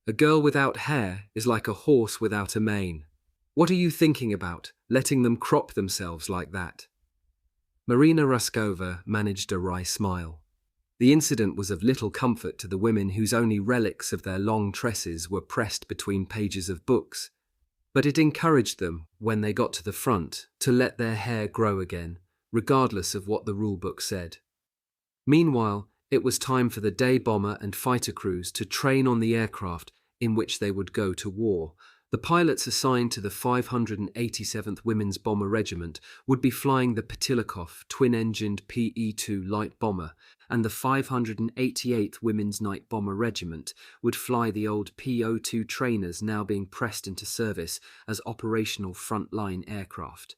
A girl without hair is like a horse without a mane. What are you thinking about, letting them crop themselves like that?" Marina Raskova managed a wry smile. The incident was of little comfort to the women whose only relics of their long tresses were pressed between pages of books, but it encouraged them, when they got to the front, to let their hair grow again, regardless of what the rulebook said. Meanwhile, it was time for the day bomber and fighter crews to train on the aircraft in which they would go to war. The pilots assigned to the 587th Women's Bomber Regiment would be flying the Petilikov twin-engined PE-2 light bomber, and the 588th Women's Night Bomber Regiment would fly the old PO-2 trainers now being pressed into service as operational front-line aircraft.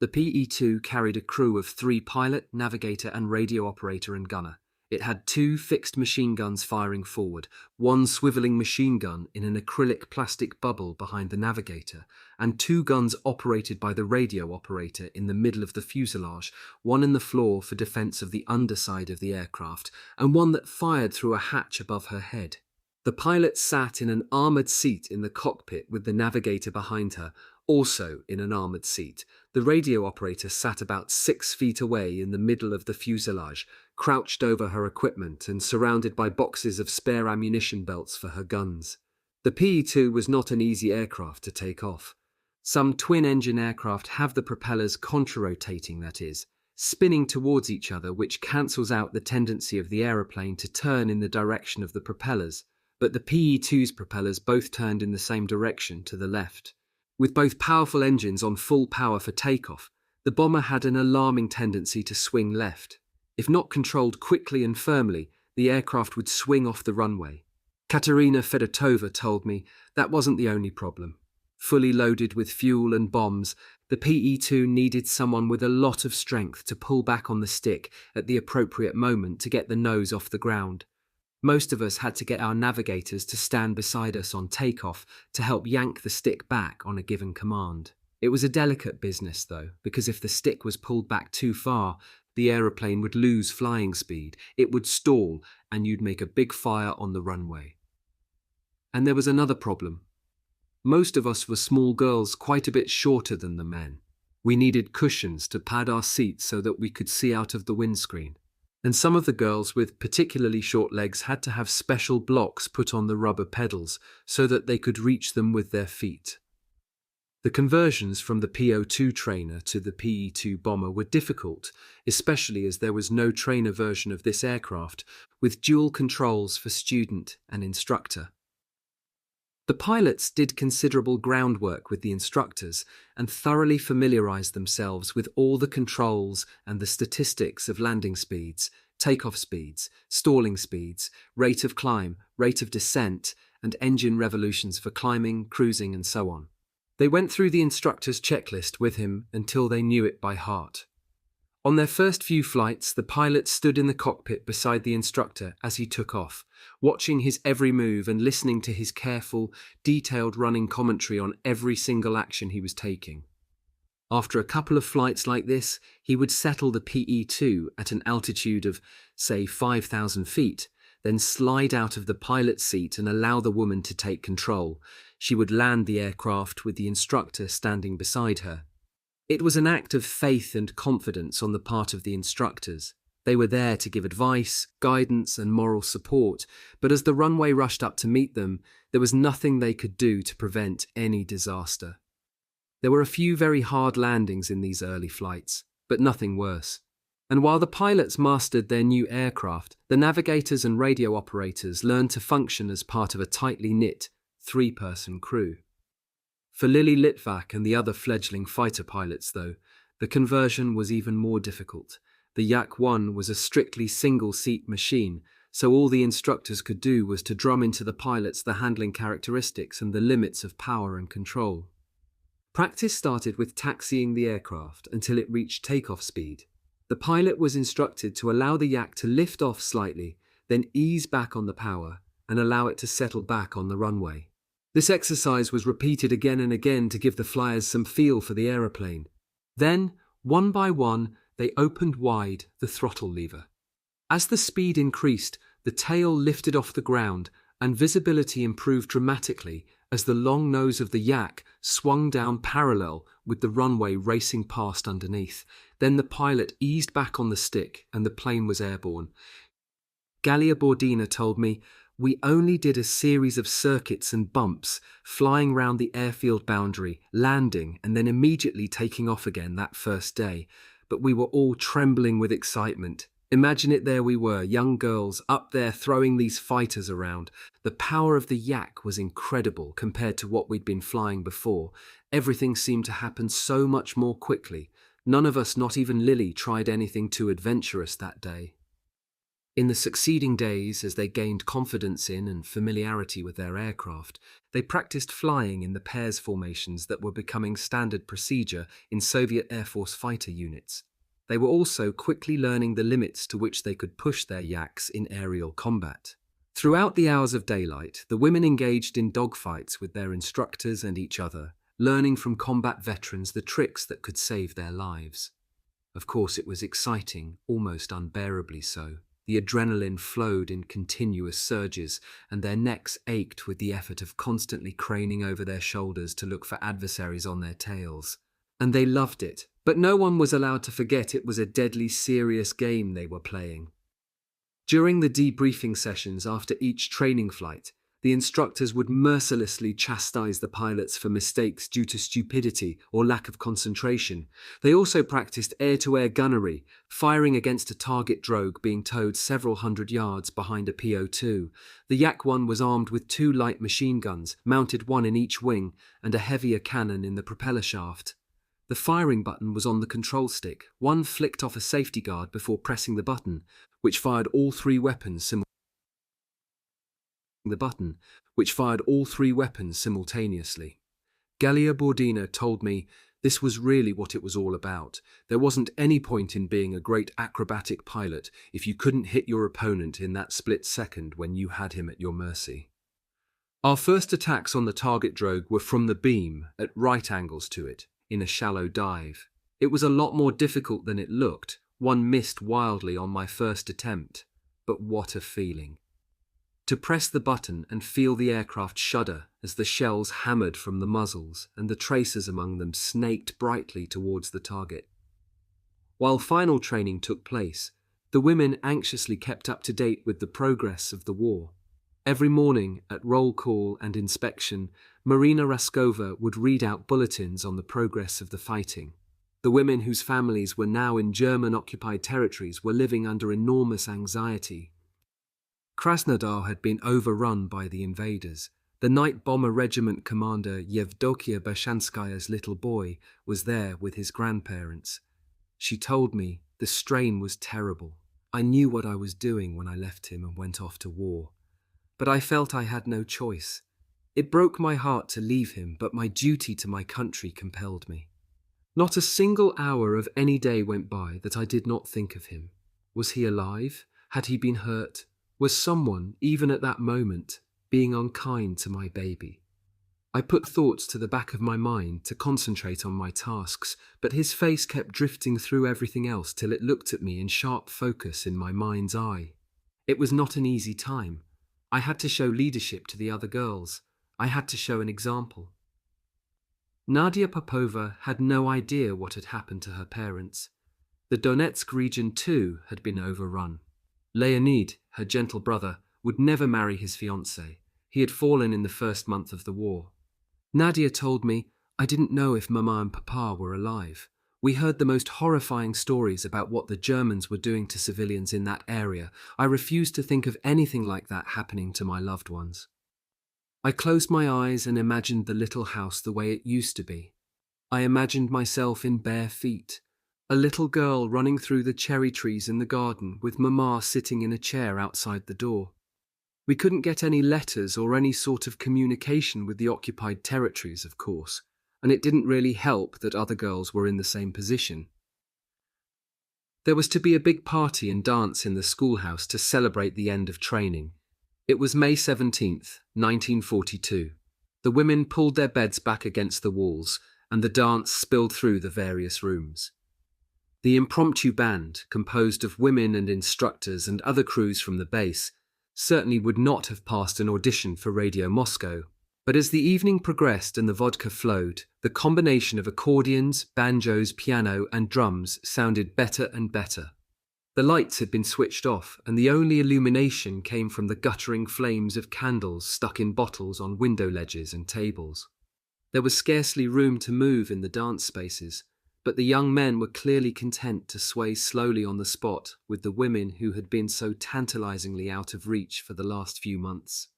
The PE-2 carried a crew of 3 pilot, navigator and radio operator and gunner. It had two fixed machine guns firing forward, one swiveling machine gun in an acrylic plastic bubble behind the navigator, and two guns operated by the radio operator in the middle of the fuselage, one in the floor for defense of the underside of the aircraft, and one that fired through a hatch above her head. The pilot sat in an armoured seat in the cockpit with the navigator behind her, also in an armoured seat. The radio operator sat about 6 feet away in the middle of the fuselage, crouched over her equipment and surrounded by boxes of spare ammunition belts for her guns. The PE-2 was not an easy aircraft to take off. Some twin-engine aircraft have the propellers contra-rotating, that is, spinning towards each other, which cancels out the tendency of the aeroplane to turn in the direction of the propellers, but the PE-2's propellers both turned in the same direction, to the left. With both powerful engines on full power for takeoff, the bomber had an alarming tendency to swing left. If not controlled quickly and firmly, the aircraft would swing off the runway. Katerina Fedotova told me that wasn't the only problem. Fully loaded with fuel and bombs, the PE-2 needed someone with a lot of strength to pull back on the stick at the appropriate moment to get the nose off the ground. Most of us had to get our navigators to stand beside us on takeoff to help yank the stick back on a given command. It was a delicate business, though, because if the stick was pulled back too far, the aeroplane would lose flying speed, it would stall, and you'd make a big fire on the runway. And there was another problem. Most of us were small girls, quite a bit shorter than the men. We needed cushions to pad our seats so that we could see out of the windscreen. And some of the girls with particularly short legs had to have special blocks put on the rubber pedals so that they could reach them with their feet. The conversions from the PO2 trainer to the PE2 bomber were difficult, especially as there was no trainer version of this aircraft, with dual controls for student and instructor. The pilots did considerable groundwork with the instructors and thoroughly familiarized themselves with all the controls and the statistics of landing speeds, takeoff speeds, stalling speeds, rate of climb, rate of descent, and engine revolutions for climbing, cruising, and so on. They went through the instructor's checklist with him until they knew it by heart. On their first few flights, the pilot stood in the cockpit beside the instructor as he took off, watching his every move and listening to his careful, detailed running commentary on every single action he was taking. After a couple of flights like this, he would settle the PE-2 at an altitude of, say, 5,000 feet, then slide out of the pilot's seat and allow the woman to take control. She would land the aircraft with the instructor standing beside her. It was an act of faith and confidence on the part of the instructors. They were there to give advice, guidance, and moral support, but as the runway rushed up to meet them, there was nothing they could do to prevent any disaster. There were a few very hard landings in these early flights, but nothing worse. And while the pilots mastered their new aircraft, the navigators and radio operators learned to function as part of a tightly knit, 3-person crew. For Lily Litvak and the other fledgling fighter pilots, though, the conversion was even more difficult. The Yak-1 was a strictly single-seat machine, so all the instructors could do was to drum into the pilots the handling characteristics and the limits of power and control. Practice started with taxiing the aircraft until it reached takeoff speed. The pilot was instructed to allow the Yak to lift off slightly, then ease back on the power and allow it to settle back on the runway. This exercise was repeated again and again to give the flyers some feel for the aeroplane. Then, one by one, they opened wide the throttle lever. As the speed increased, the tail lifted off the ground and visibility improved dramatically as the long nose of the Yak swung down parallel with the runway racing past underneath. Then the pilot eased back on the stick and the plane was airborne. Galia Bordina told me, "We only did a series of circuits and bumps, flying round the airfield boundary, landing, and then immediately taking off again that first day. But we were all trembling with excitement. Imagine it, there we were, young girls, up there throwing these fighters around. The power of the Yak was incredible compared to what we'd been flying before. Everything seemed to happen so much more quickly. None of us, not even Lily, tried anything too adventurous that day." In the succeeding days, as they gained confidence in and familiarity with their aircraft, they practiced flying in the pairs formations that were becoming standard procedure in Soviet Air Force fighter units. They were also quickly learning the limits to which they could push their yaks in aerial combat. Throughout the hours of daylight, the women engaged in dogfights with their instructors and each other, learning from combat veterans the tricks that could save their lives. Of course, it was exciting, almost unbearably so. The adrenaline flowed in continuous surges, and their necks ached with the effort of constantly craning over their shoulders to look for adversaries on their tails. And they loved it, but no one was allowed to forget it was a deadly serious game they were playing. During the debriefing sessions after each training flight, the instructors would mercilessly chastise the pilots for mistakes due to stupidity or lack of concentration. They also practiced air-to-air gunnery, firing against a target drogue being towed several hundred yards behind a PO-2. The Yak-1 was armed with 2 light machine guns, mounted one in each wing, and a heavier cannon in the propeller shaft. The firing button was on the control stick. One flicked off a safety guard before pressing the button, which fired all 3 weapons simultaneously. Gallia Bordina told me this was really what it was all about. There wasn't any point in being a great acrobatic pilot if you couldn't hit your opponent in that split second when you had him at your mercy. Our first attacks on the target drogue were from the beam, at right angles to it, in a shallow dive. It was a lot more difficult than it looked. One missed wildly on my first attempt. But what a feeling. To press the button and feel the aircraft shudder as the shells hammered from the muzzles and the tracers among them snaked brightly towards the target. While final training took place, the women anxiously kept up to date with the progress of the war. Every morning, at roll call and inspection, Marina Raskova would read out bulletins on the progress of the fighting. The women whose families were now in German-occupied territories were living under enormous anxiety. Krasnodar had been overrun by the invaders. The night bomber regiment commander Yevdokia Bashanskaya's little boy was there with his grandparents. She told me the strain was terrible. I knew what I was doing when I left him and went off to war. But I felt I had no choice. It broke my heart to leave him, but my duty to my country compelled me. Not a single hour of any day went by that I did not think of him. Was he alive? Had he been hurt? Was someone, even at that moment, being unkind to my baby? I put thoughts to the back of my mind to concentrate on my tasks, but his face kept drifting through everything else till it looked at me in sharp focus in my mind's eye. It was not an easy time. I had to show leadership to the other girls. I had to show an example. Nadia Popova had no idea what had happened to her parents. The Donetsk region too had been overrun. Leonid, her gentle brother, would never marry his fiancée. He had fallen in the first month of the war. Nadia told me, I didn't know if Mama and Papa were alive. We heard the most horrifying stories about what the Germans were doing to civilians in that area. I refused to think of anything like that happening to my loved ones. I closed my eyes and imagined the little house the way it used to be. I imagined myself in bare feet, a little girl running through the cherry trees in the garden with Mama sitting in a chair outside the door. We couldn't get any letters or any sort of communication with the occupied territories, of course, and it didn't really help that other girls were in the same position. There was to be a big party and dance in the schoolhouse to celebrate the end of training. It was May 17th, 1942. The women pulled their beds back against the walls, and the dance spilled through the various rooms. The impromptu band, composed of women and instructors and other crews from the base, certainly would not have passed an audition for Radio Moscow. But as the evening progressed and the vodka flowed, the combination of accordions, banjos, piano, and drums sounded better and better. The lights had been switched off, and the only illumination came from the guttering flames of candles stuck in bottles on window ledges and tables. There was scarcely room to move in the dance spaces, but the young men were clearly content to sway slowly on the spot with the women who had been so tantalizingly out of reach for the last few months.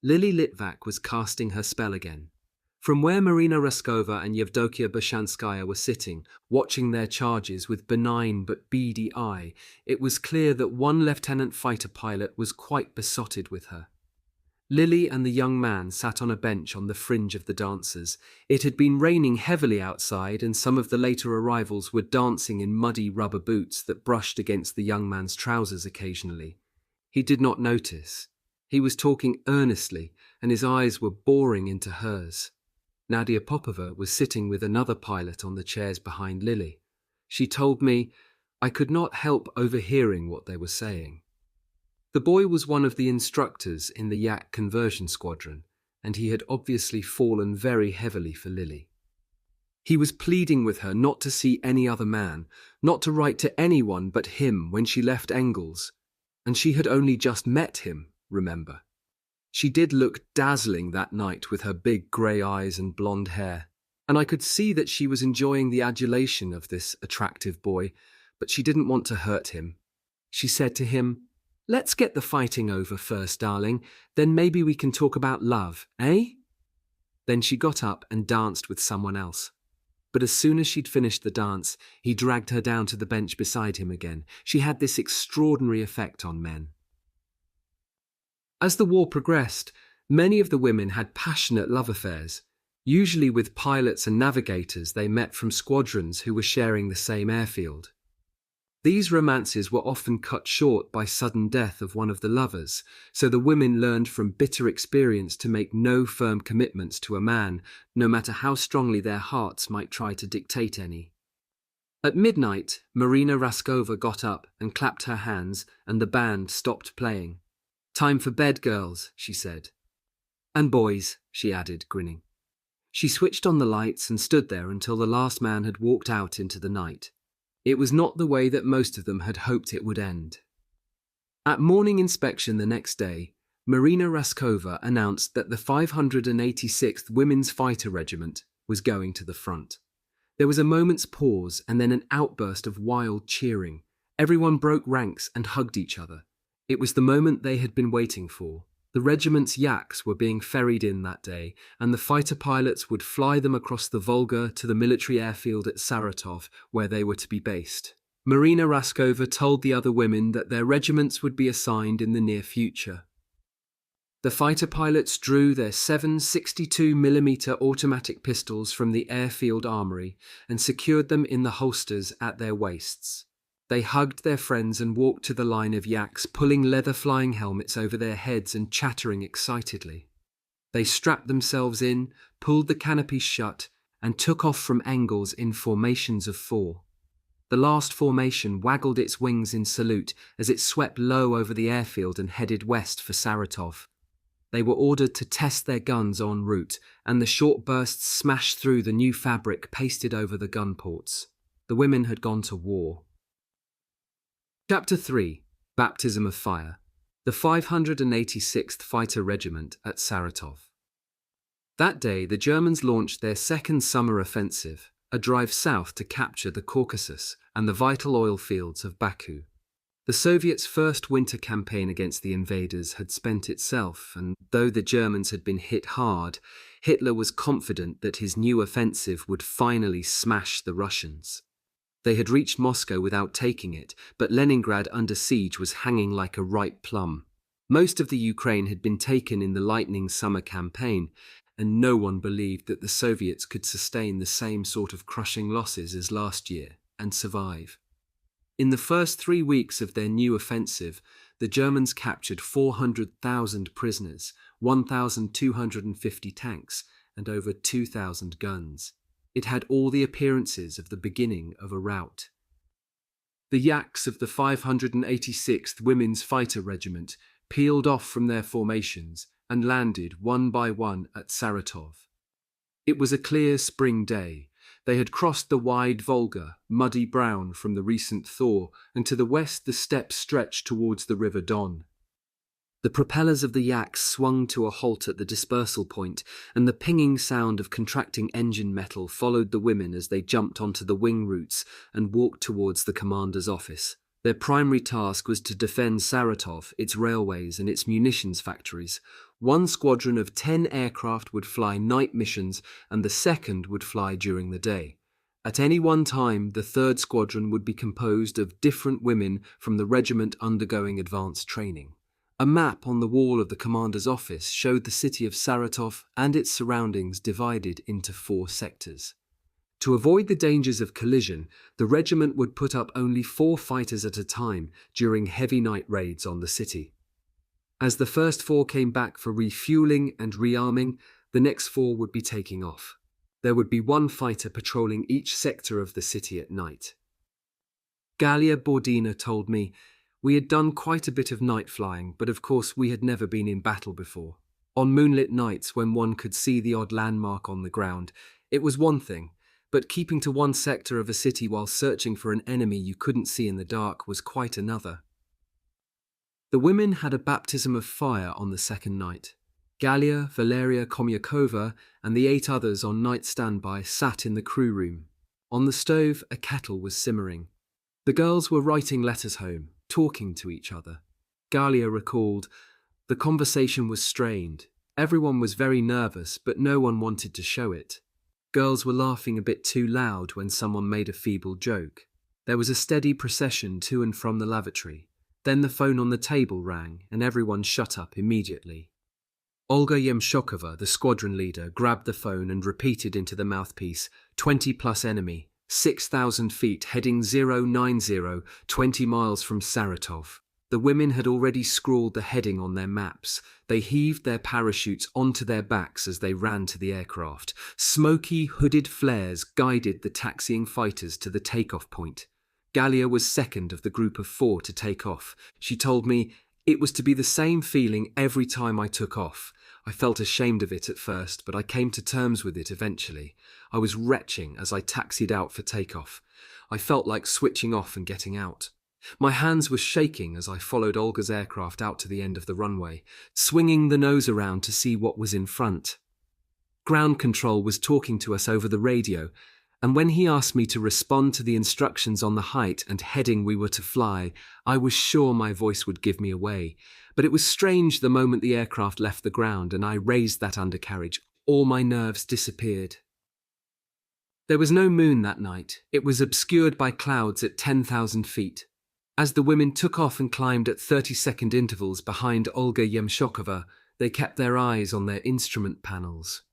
Lily Litvak was casting her spell again. From where Marina Raskova and Yevdokia Bashanskaya were sitting, watching their charges with benign but beady eye, it was clear that one lieutenant fighter pilot was quite besotted with her. Lily and the young man sat on a bench on the fringe of the dancers. It had been raining heavily outside, and some of the later arrivals were dancing in muddy rubber boots that brushed against the young man's trousers occasionally. He did not notice. He was talking earnestly, and his eyes were boring into hers. Nadia Popova was sitting with another pilot on the chairs behind Lily. She told me, I could not help overhearing what they were saying. The boy was one of the instructors in the Yak conversion squadron, and he had obviously fallen very heavily for Lily. He was pleading with her not to see any other man, not to write to anyone but him when she left Engels, and she had only just met him, remember. She did look dazzling that night with her big grey eyes and blonde hair, and I could see that she was enjoying the adulation of this attractive boy, but she didn't want to hurt him. She said to him, Let's get the fighting over first, darling, then maybe we can talk about love, eh? Then she got up and danced with someone else. But as soon as she'd finished the dance, he dragged her down to the bench beside him again. She had this extraordinary effect on men. As the war progressed, many of the women had passionate love affairs, usually with pilots and navigators they met from squadrons who were sharing the same airfield. These romances were often cut short by sudden death of one of the lovers, so the women learned from bitter experience to make no firm commitments to a man, no matter how strongly their hearts might try to dictate any. At midnight, Marina Raskova got up and clapped her hands, and the band stopped playing. Time for bed, girls, she said. And boys, she added, grinning. She switched on the lights and stood there until the last man had walked out into the night. It was not the way that most of them had hoped it would end. At morning inspection the next day, Marina Raskova announced that the 586th Women's Fighter Regiment was going to the front. There was a moment's pause and then an outburst of wild cheering. Everyone broke ranks and hugged each other. It was the moment they had been waiting for. The regiment's Yaks were being ferried in that day, and the fighter pilots would fly them across the Volga to the military airfield at Saratov, where they were to be based. Marina Raskova told the other women that their regiments would be assigned in the near future. The fighter pilots drew their 7 62mm automatic pistols from the airfield armory and secured them in the holsters at their waists. They hugged their friends and walked to the line of Yaks, pulling leather flying helmets over their heads and chattering excitedly. They strapped themselves in, pulled the canopies shut, and took off from Engels in formations of 4. The last formation waggled its wings in salute as it swept low over the airfield and headed west for Saratov. They were ordered to test their guns en route, and the short bursts smashed through the new fabric pasted over the gun ports. The women had gone to war. Chapter 3. Baptism of Fire. The 586th Fighter Regiment at Saratov. That day, the Germans launched their second summer offensive, a drive south to capture the Caucasus and the vital oil fields of Baku. The Soviets' first winter campaign against the invaders had spent itself, and though the Germans had been hit hard, Hitler was confident that his new offensive would finally smash the Russians. They had reached Moscow without taking it, but Leningrad under siege was hanging like a ripe plum. Most of the Ukraine had been taken in the lightning summer campaign, and no one believed that the Soviets could sustain the same sort of crushing losses as last year and survive. In the first 3 weeks of their new offensive, the Germans captured 400,000 prisoners, 1,250 tanks, and over 2,000 guns. It had all the appearances of the beginning of a rout. The Yaks of the 586th Women's Fighter Regiment peeled off from their formations and landed one by one at Saratov. It was a clear spring day. They had crossed the wide Volga, muddy brown from the recent thaw, and to the west the steppes stretched towards the river Don. The propellers of the Yaks swung to a halt at the dispersal point, and the pinging sound of contracting engine metal followed the women as they jumped onto the wing roots and walked towards the commander's office. Their primary task was to defend Saratov, its railways and its munitions factories. One squadron of 10 aircraft would fly night missions, and the second would fly during the day. At any one time, the third squadron would be composed of different women from the regiment undergoing advanced training. A map on the wall of the commander's office showed the city of Saratov and its surroundings divided into 4 sectors. To avoid the dangers of collision, the regiment would put up only 4 fighters at a time during heavy night raids on the city. As the first 4 came back for refueling and rearming, the next 4 would be taking off. There would be 1 fighter patrolling each sector of the city at night. Galia Bordina told me, we had done quite a bit of night flying, but of course we had never been in battle before. On moonlit nights when one could see the odd landmark on the ground, it was one thing, but keeping to 1 sector of a city while searching for an enemy you couldn't see in the dark was quite another. The women had a baptism of fire on the second night. Galia, Valeria Komyakova, and the 8 others on night standby sat in the crew room. On the stove, a kettle was simmering. The girls were writing letters home, talking to each other. Galia recalled, the conversation was strained. Everyone was very nervous, but no one wanted to show it. Girls were laughing a bit too loud when someone made a feeble joke. There was a steady procession to and from the lavatory. Then the phone on the table rang, and everyone shut up immediately. Olga Yemshokova, the squadron leader, grabbed the phone and repeated into the mouthpiece, 20+ enemy, 6,000 feet, heading 090, 20 miles from Saratov. The women had already scrawled the heading on their maps. They heaved their parachutes onto their backs as they ran to the aircraft. Smoky, hooded flares guided the taxiing fighters to the takeoff point. Galia was second of the group of 4 to take off. She told me, it was to be the same feeling every time I took off. I felt ashamed of it at first, but I came to terms with it eventually. I was retching as I taxied out for takeoff. I felt like switching off and getting out. My hands were shaking as I followed Olga's aircraft out to the end of the runway, swinging the nose around to see what was in front. Ground control was talking to us over the radio, and when he asked me to respond to the instructions on the height and heading we were to fly, I was sure my voice would give me away. But it was strange the moment the aircraft left the ground and I raised that undercarriage, all my nerves disappeared. There was no moon that night. It was obscured by clouds at 10,000 feet. As the women took off and climbed at 30-second intervals behind Olga Yemshokova, they kept their eyes on their instrument panels.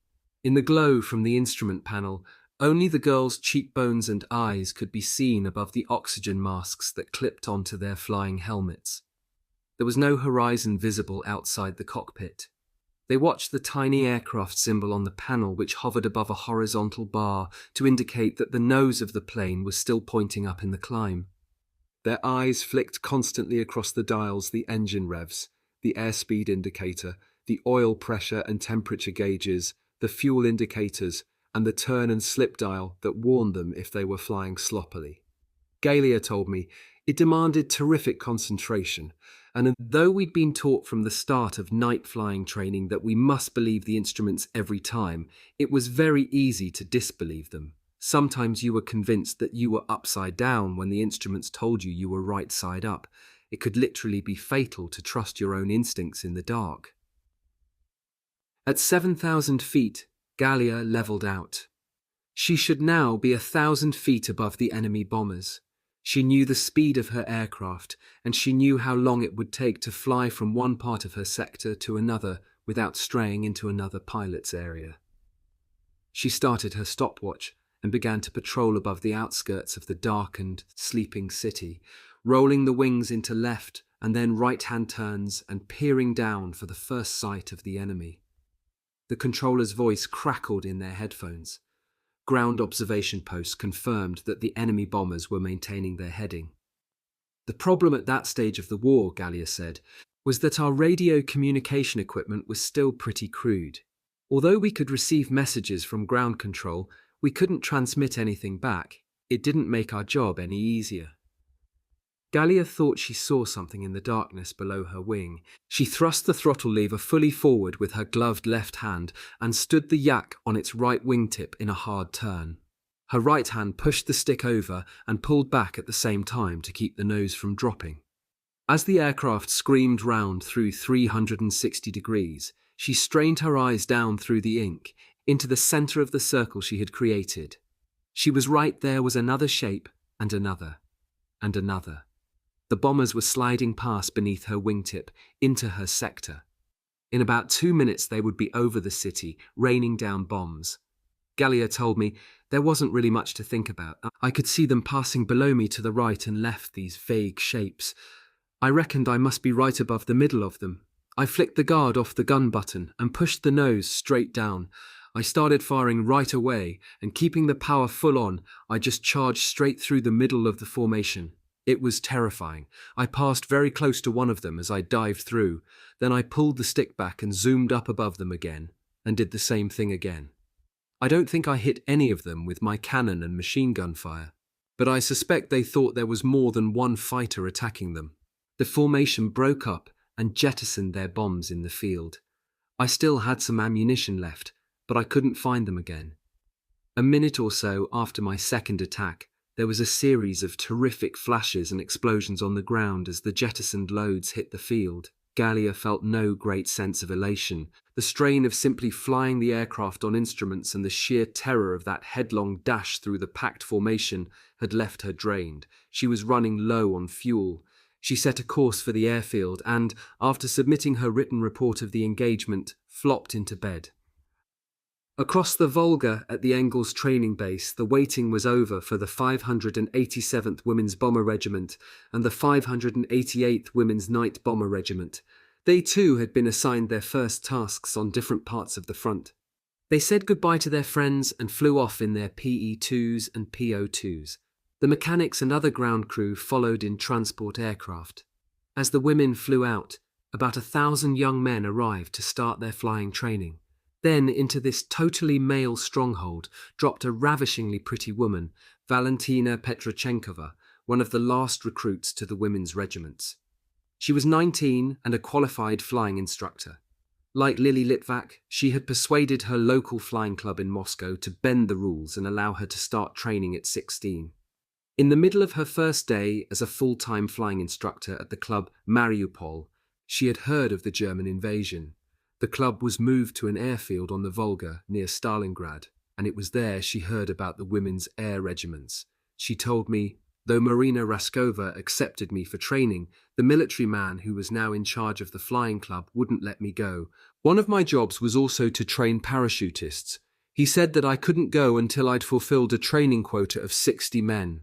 In the glow from the instrument panel, only the girls' cheekbones and eyes could be seen above the oxygen masks that clipped onto their flying helmets. There was no horizon visible outside the cockpit. They watched the tiny aircraft symbol on the panel which hovered above a horizontal bar to indicate that the nose of the plane was still pointing up in the climb. Their eyes flicked constantly across the dials, the engine revs, the airspeed indicator, the oil pressure and temperature gauges, the fuel indicators, and the turn and slip dial that warned them if they were flying sloppily. Galia told me it demanded terrific concentration, and though we'd been taught from the start of night flying training that we must believe the instruments every time, it was very easy to disbelieve them. Sometimes you were convinced that you were upside down when the instruments told you were right side up. It could literally be fatal to trust your own instincts in the dark. At 7,000 feet, Galia leveled out. She should now be 1,000 feet above the enemy bombers. She knew the speed of her aircraft, and she knew how long it would take to fly from one part of her sector to another without straying into another pilot's area. She started her stopwatch and began to patrol above the outskirts of the darkened, sleeping city, rolling the wings into left and then right-hand turns and peering down for the first sight of the enemy. The controller's voice crackled in their headphones. Ground observation posts confirmed that the enemy bombers were maintaining their heading. The problem at that stage of the war, Galia said, was that our radio communication equipment was still pretty crude. Although we could receive messages from ground control, we couldn't transmit anything back. It didn't make our job any easier. Galia thought she saw something in the darkness below her wing. She thrust the throttle lever fully forward with her gloved left hand and stood the yak on its right wingtip in a hard turn. Her right hand pushed the stick over and pulled back at the same time to keep the nose from dropping. As the aircraft screamed round through 360 degrees, she strained her eyes down through the ink, into the centre of the circle she had created. She was right, there was another shape, and another, and another. The bombers were sliding past beneath her wingtip, into her sector. In about 2 minutes they would be over the city, raining down bombs. Gallia told me there wasn't really much to think about. I could see them passing below me to the right and left, these vague shapes. I reckoned I must be right above the middle of them. I flicked the guard off the gun button and pushed the nose straight down. I started firing right away, and keeping the power full on, I just charged straight through the middle of the formation. It was terrifying. I passed very close to one of them as I dived through. Then I pulled the stick back and zoomed up above them again, and did the same thing again. I don't think I hit any of them with my cannon and machine gun fire, but I suspect they thought there was more than one fighter attacking them. The formation broke up and jettisoned their bombs in the field. I still had some ammunition left, but I couldn't find them again. A minute or so after my second attack, there was a series of terrific flashes and explosions on the ground as the jettisoned loads hit the field. Gallia felt no great sense of elation. The strain of simply flying the aircraft on instruments and the sheer terror of that headlong dash through the packed formation had left her drained. She was running low on fuel. She set a course for the airfield and, after submitting her written report of the engagement, flopped into bed. Across the Volga at the Engels training base, the waiting was over for the 587th Women's Bomber Regiment and the 588th Women's Night Bomber Regiment. They too had been assigned their first tasks on different parts of the front. They said goodbye to their friends and flew off in their PE-2s and PO-2s. The mechanics and other ground crew followed in transport aircraft. As the women flew out, about 1,000 young men arrived to start their flying training. Then into this totally male stronghold dropped a ravishingly pretty woman, Valentina Petrochenkova, one of the last recruits to the women's regiments. She was 19 and a qualified flying instructor. Like Lily Litvak, she had persuaded her local flying club in Moscow to bend the rules and allow her to start training at 16. In the middle of her first day as a full-time flying instructor at the club Mariupol, she had heard of the German invasion. The club was moved to an airfield on the Volga near Stalingrad, and it was there she heard about the women's air regiments. She told me, though Marina Raskova accepted me for training, the military man who was now in charge of the flying club wouldn't let me go. One of my jobs was also to train parachutists. He said that I couldn't go until I'd fulfilled a training quota of 60 men.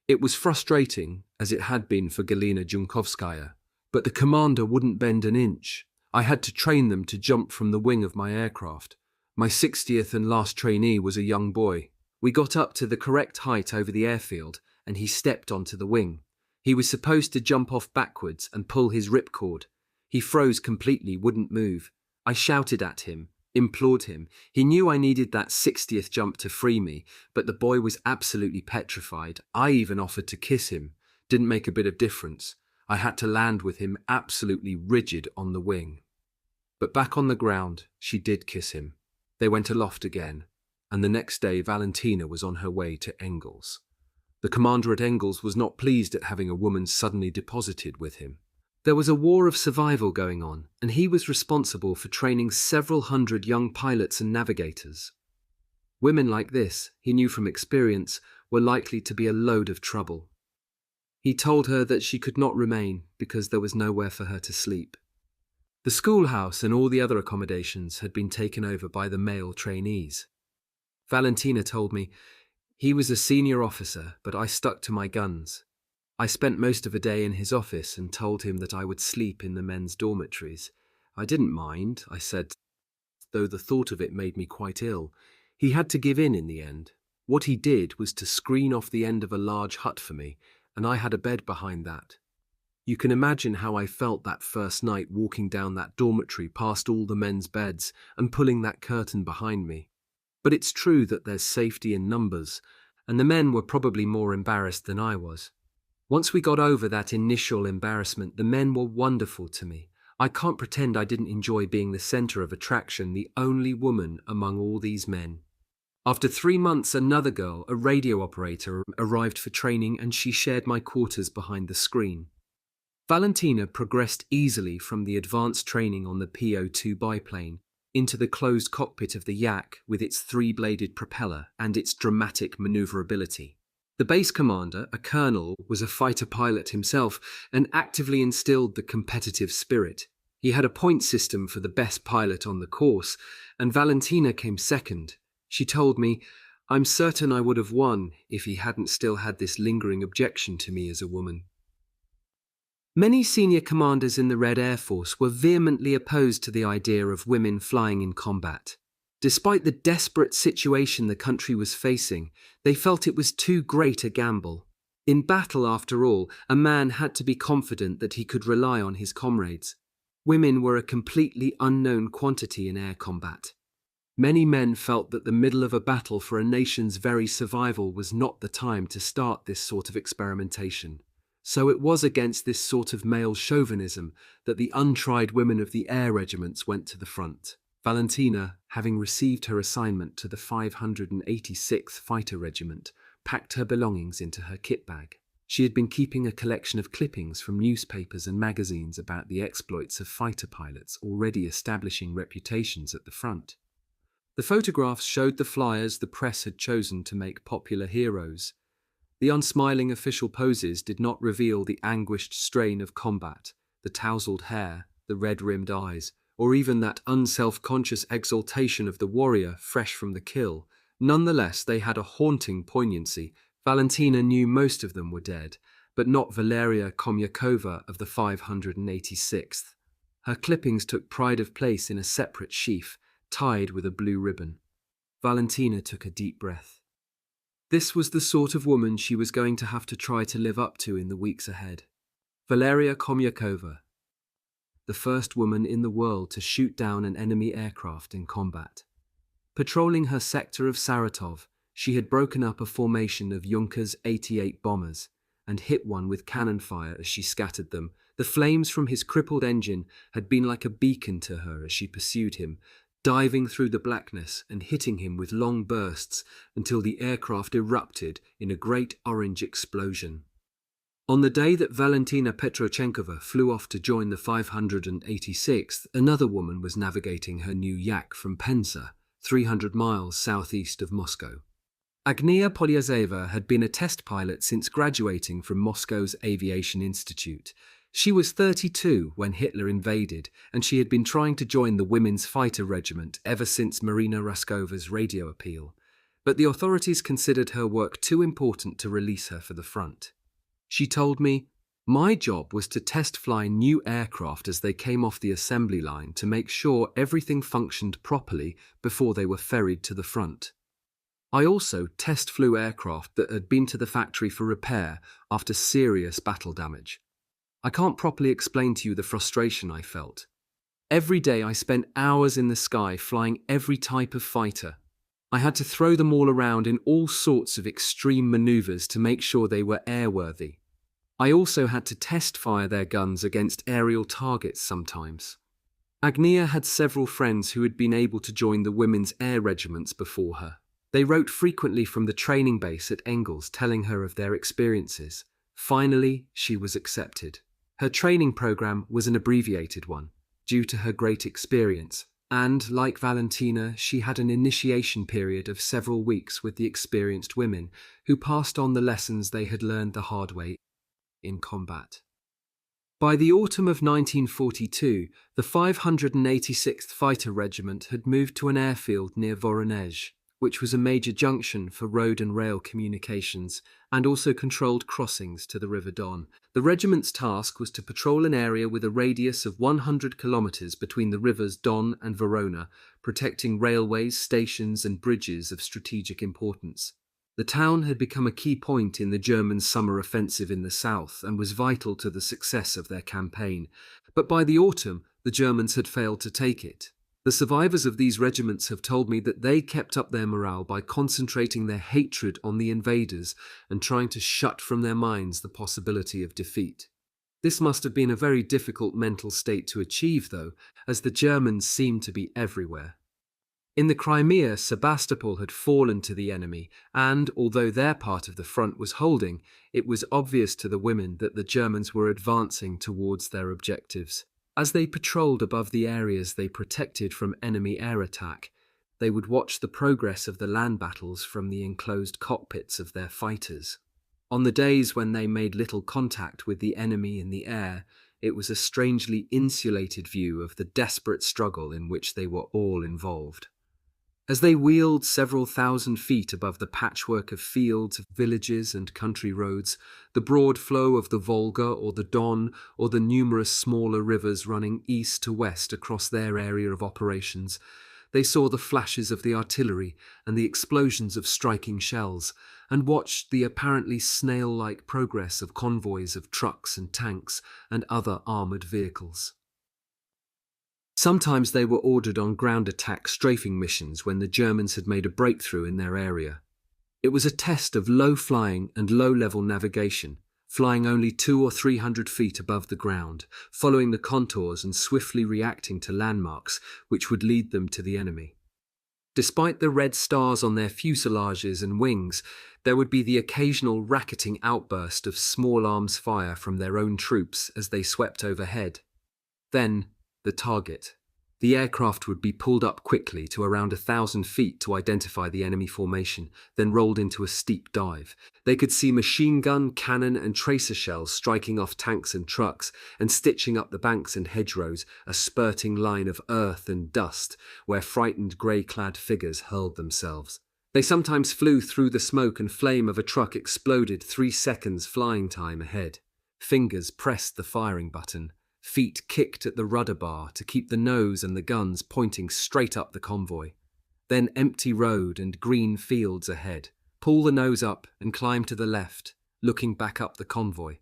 It was frustrating, as it had been for Galina Junkovskaya, but the commander wouldn't bend an inch. I had to train them to jump from the wing of my aircraft. My 60th and last trainee was a young boy. We got up to the correct height over the airfield, and he stepped onto the wing. He was supposed to jump off backwards and pull his ripcord. He froze completely, wouldn't move. I shouted at him, implored him. He knew I needed that 60th jump to free me, but the boy was absolutely petrified. I even offered to kiss him. Didn't make a bit of difference. I had to land with him absolutely rigid on the wing. But back on the ground, she did kiss him. They went aloft again, and the next day Valentina was on her way to Engels. The commander at Engels was not pleased at having a woman suddenly deposited with him. There was a war of survival going on, and he was responsible for training several hundred young pilots and navigators. Women like this, he knew from experience, were likely to be a load of trouble. He told her that she could not remain because there was nowhere for her to sleep. The schoolhouse and all the other accommodations had been taken over by the male trainees. Valentina told me, he was a senior officer, but I stuck to my guns. I spent most of a day in his office and told him that I would sleep in the men's dormitories. I didn't mind, I said, though the thought of it made me quite ill. He had to give in the end. What he did was to screen off the end of a large hut for me, and I had a bed behind that. You can imagine how I felt that first night walking down that dormitory past all the men's beds and pulling that curtain behind me. But it's true that there's safety in numbers, and the men were probably more embarrassed than I was. Once we got over that initial embarrassment, the men were wonderful to me. I can't pretend I didn't enjoy being the centre of attraction, the only woman among all these men. After 3 months, another girl, a radio operator, arrived for training, and she shared my quarters behind the screen. Valentina progressed easily from the advanced training on the PO-2 biplane into the closed cockpit of the Yak with its 3-bladed propeller and its dramatic manoeuvrability. The base commander, a colonel, was a fighter pilot himself and actively instilled the competitive spirit. He had a point system for the best pilot on the course, and Valentina came second. She told me, "I'm certain I would have won if he hadn't still had this lingering objection to me as a woman." Many senior commanders in the Red Air Force were vehemently opposed to the idea of women flying in combat. Despite the desperate situation the country was facing, they felt it was too great a gamble. In battle, after all, a man had to be confident that he could rely on his comrades. Women were a completely unknown quantity in air combat. Many men felt that the middle of a battle for a nation's very survival was not the time to start this sort of experimentation. So it was against this sort of male chauvinism that the untried women of the air regiments went to the front. Valentina, having received her assignment to the 586th Fighter Regiment, packed her belongings into her kit bag. She had been keeping a collection of clippings from newspapers and magazines about the exploits of fighter pilots already establishing reputations at the front. The photographs showed the flyers the press had chosen to make popular heroes. The unsmiling official poses did not reveal the anguished strain of combat, the tousled hair, the red-rimmed eyes, or even that unself-conscious exaltation of the warrior fresh from the kill. Nonetheless, they had a haunting poignancy. Valentina knew most of them were dead, but not Valeria Komyakova of the 586th. Her clippings took pride of place in a separate sheaf, tied with a blue ribbon. Valentina took a deep breath. This was the sort of woman she was going to have to try to live up to in the weeks ahead. Valeria Komyakova, the first woman in the world to shoot down an enemy aircraft in combat. Patrolling her sector of Saratov, she had broken up a formation of Junkers 88 bombers and hit one with cannon fire as she scattered them. The flames from his crippled engine had been like a beacon to her as she pursued him, diving through the blackness and hitting him with long bursts until the aircraft erupted in a great orange explosion. On the day that Valentina Petrochenkova flew off to join the 586th, another woman was navigating her new yak from Panzer, 300 miles southeast of Moscow. Agnieszka Polyazeva had been a test pilot since graduating from Moscow's Aviation Institute. She was 32 when Hitler invaded, and she had been trying to join the Women's Fighter Regiment ever since Marina Raskova's radio appeal. But the authorities considered her work too important to release her for the front. She told me, "My job was to test fly new aircraft as they came off the assembly line to make sure everything functioned properly before they were ferried to the front. I also test flew aircraft that had been to the factory for repair after serious battle damage. I can't properly explain to you the frustration I felt. Every day I spent hours in the sky flying every type of fighter. I had to throw them all around in all sorts of extreme maneuvers to make sure they were airworthy. I also had to test fire their guns against aerial targets sometimes." Agnieszka had several friends who had been able to join the women's air regiments before her. They wrote frequently from the training base at Engels telling her of their experiences. Finally, she was accepted. Her training program was an abbreviated one, due to her great experience, and, like Valentina, she had an initiation period of several weeks with the experienced women who passed on the lessons they had learned the hard way in combat. By the autumn of 1942, the 586th Fighter Regiment had moved to an airfield near Voronezh, which was a major junction for road and rail communications, and also controlled crossings to the River Don. The regiment's task was to patrol an area with a radius of 100 kilometers between the rivers Don and Verona, protecting railways, stations, and bridges of strategic importance. The town had become a key point in the German summer offensive in the south and was vital to the success of their campaign. But by the autumn, the Germans had failed to take it. The survivors of these regiments have told me that they kept up their morale by concentrating their hatred on the invaders and trying to shut from their minds the possibility of defeat. This must have been a very difficult mental state to achieve, though, as the Germans seemed to be everywhere. In the Crimea, Sebastopol had fallen to the enemy, and, although their part of the front was holding, it was obvious to the women that the Germans were advancing towards their objectives. As they patrolled above the areas they protected from enemy air attack, they would watch the progress of the land battles from the enclosed cockpits of their fighters. On the days when they made little contact with the enemy in the air, it was a strangely insulated view of the desperate struggle in which they were all involved. As they wheeled several thousand feet above the patchwork of fields, villages, and country roads, the broad flow of the Volga or the Don, or the numerous smaller rivers running east to west across their area of operations, they saw the flashes of the artillery and the explosions of striking shells, and watched the apparently snail-like progress of convoys of trucks and tanks and other armoured vehicles. Sometimes they were ordered on ground attack strafing missions when the Germans had made a breakthrough in their area. It was a test of low-flying and low-level navigation, flying only 200 or 300 feet above the ground, following the contours and swiftly reacting to landmarks which would lead them to the enemy. Despite the red stars on their fuselages and wings, there would be the occasional racketing outburst of small arms fire from their own troops as they swept overhead. Then, the target. The aircraft would be pulled up quickly to around 1,000 feet to identify the enemy formation, then rolled into a steep dive. They could see machine gun, cannon and tracer shells striking off tanks and trucks and stitching up the banks and hedgerows, a spurting line of earth and dust where frightened grey-clad figures hurled themselves. They sometimes flew through the smoke and flame of a truck exploded 3 seconds flying time ahead. Fingers pressed the firing button. Feet kicked at the rudder bar to keep the nose and the guns pointing straight up the convoy. Then empty road and green fields ahead. Pull the nose up and climb to the left, looking back up the convoy.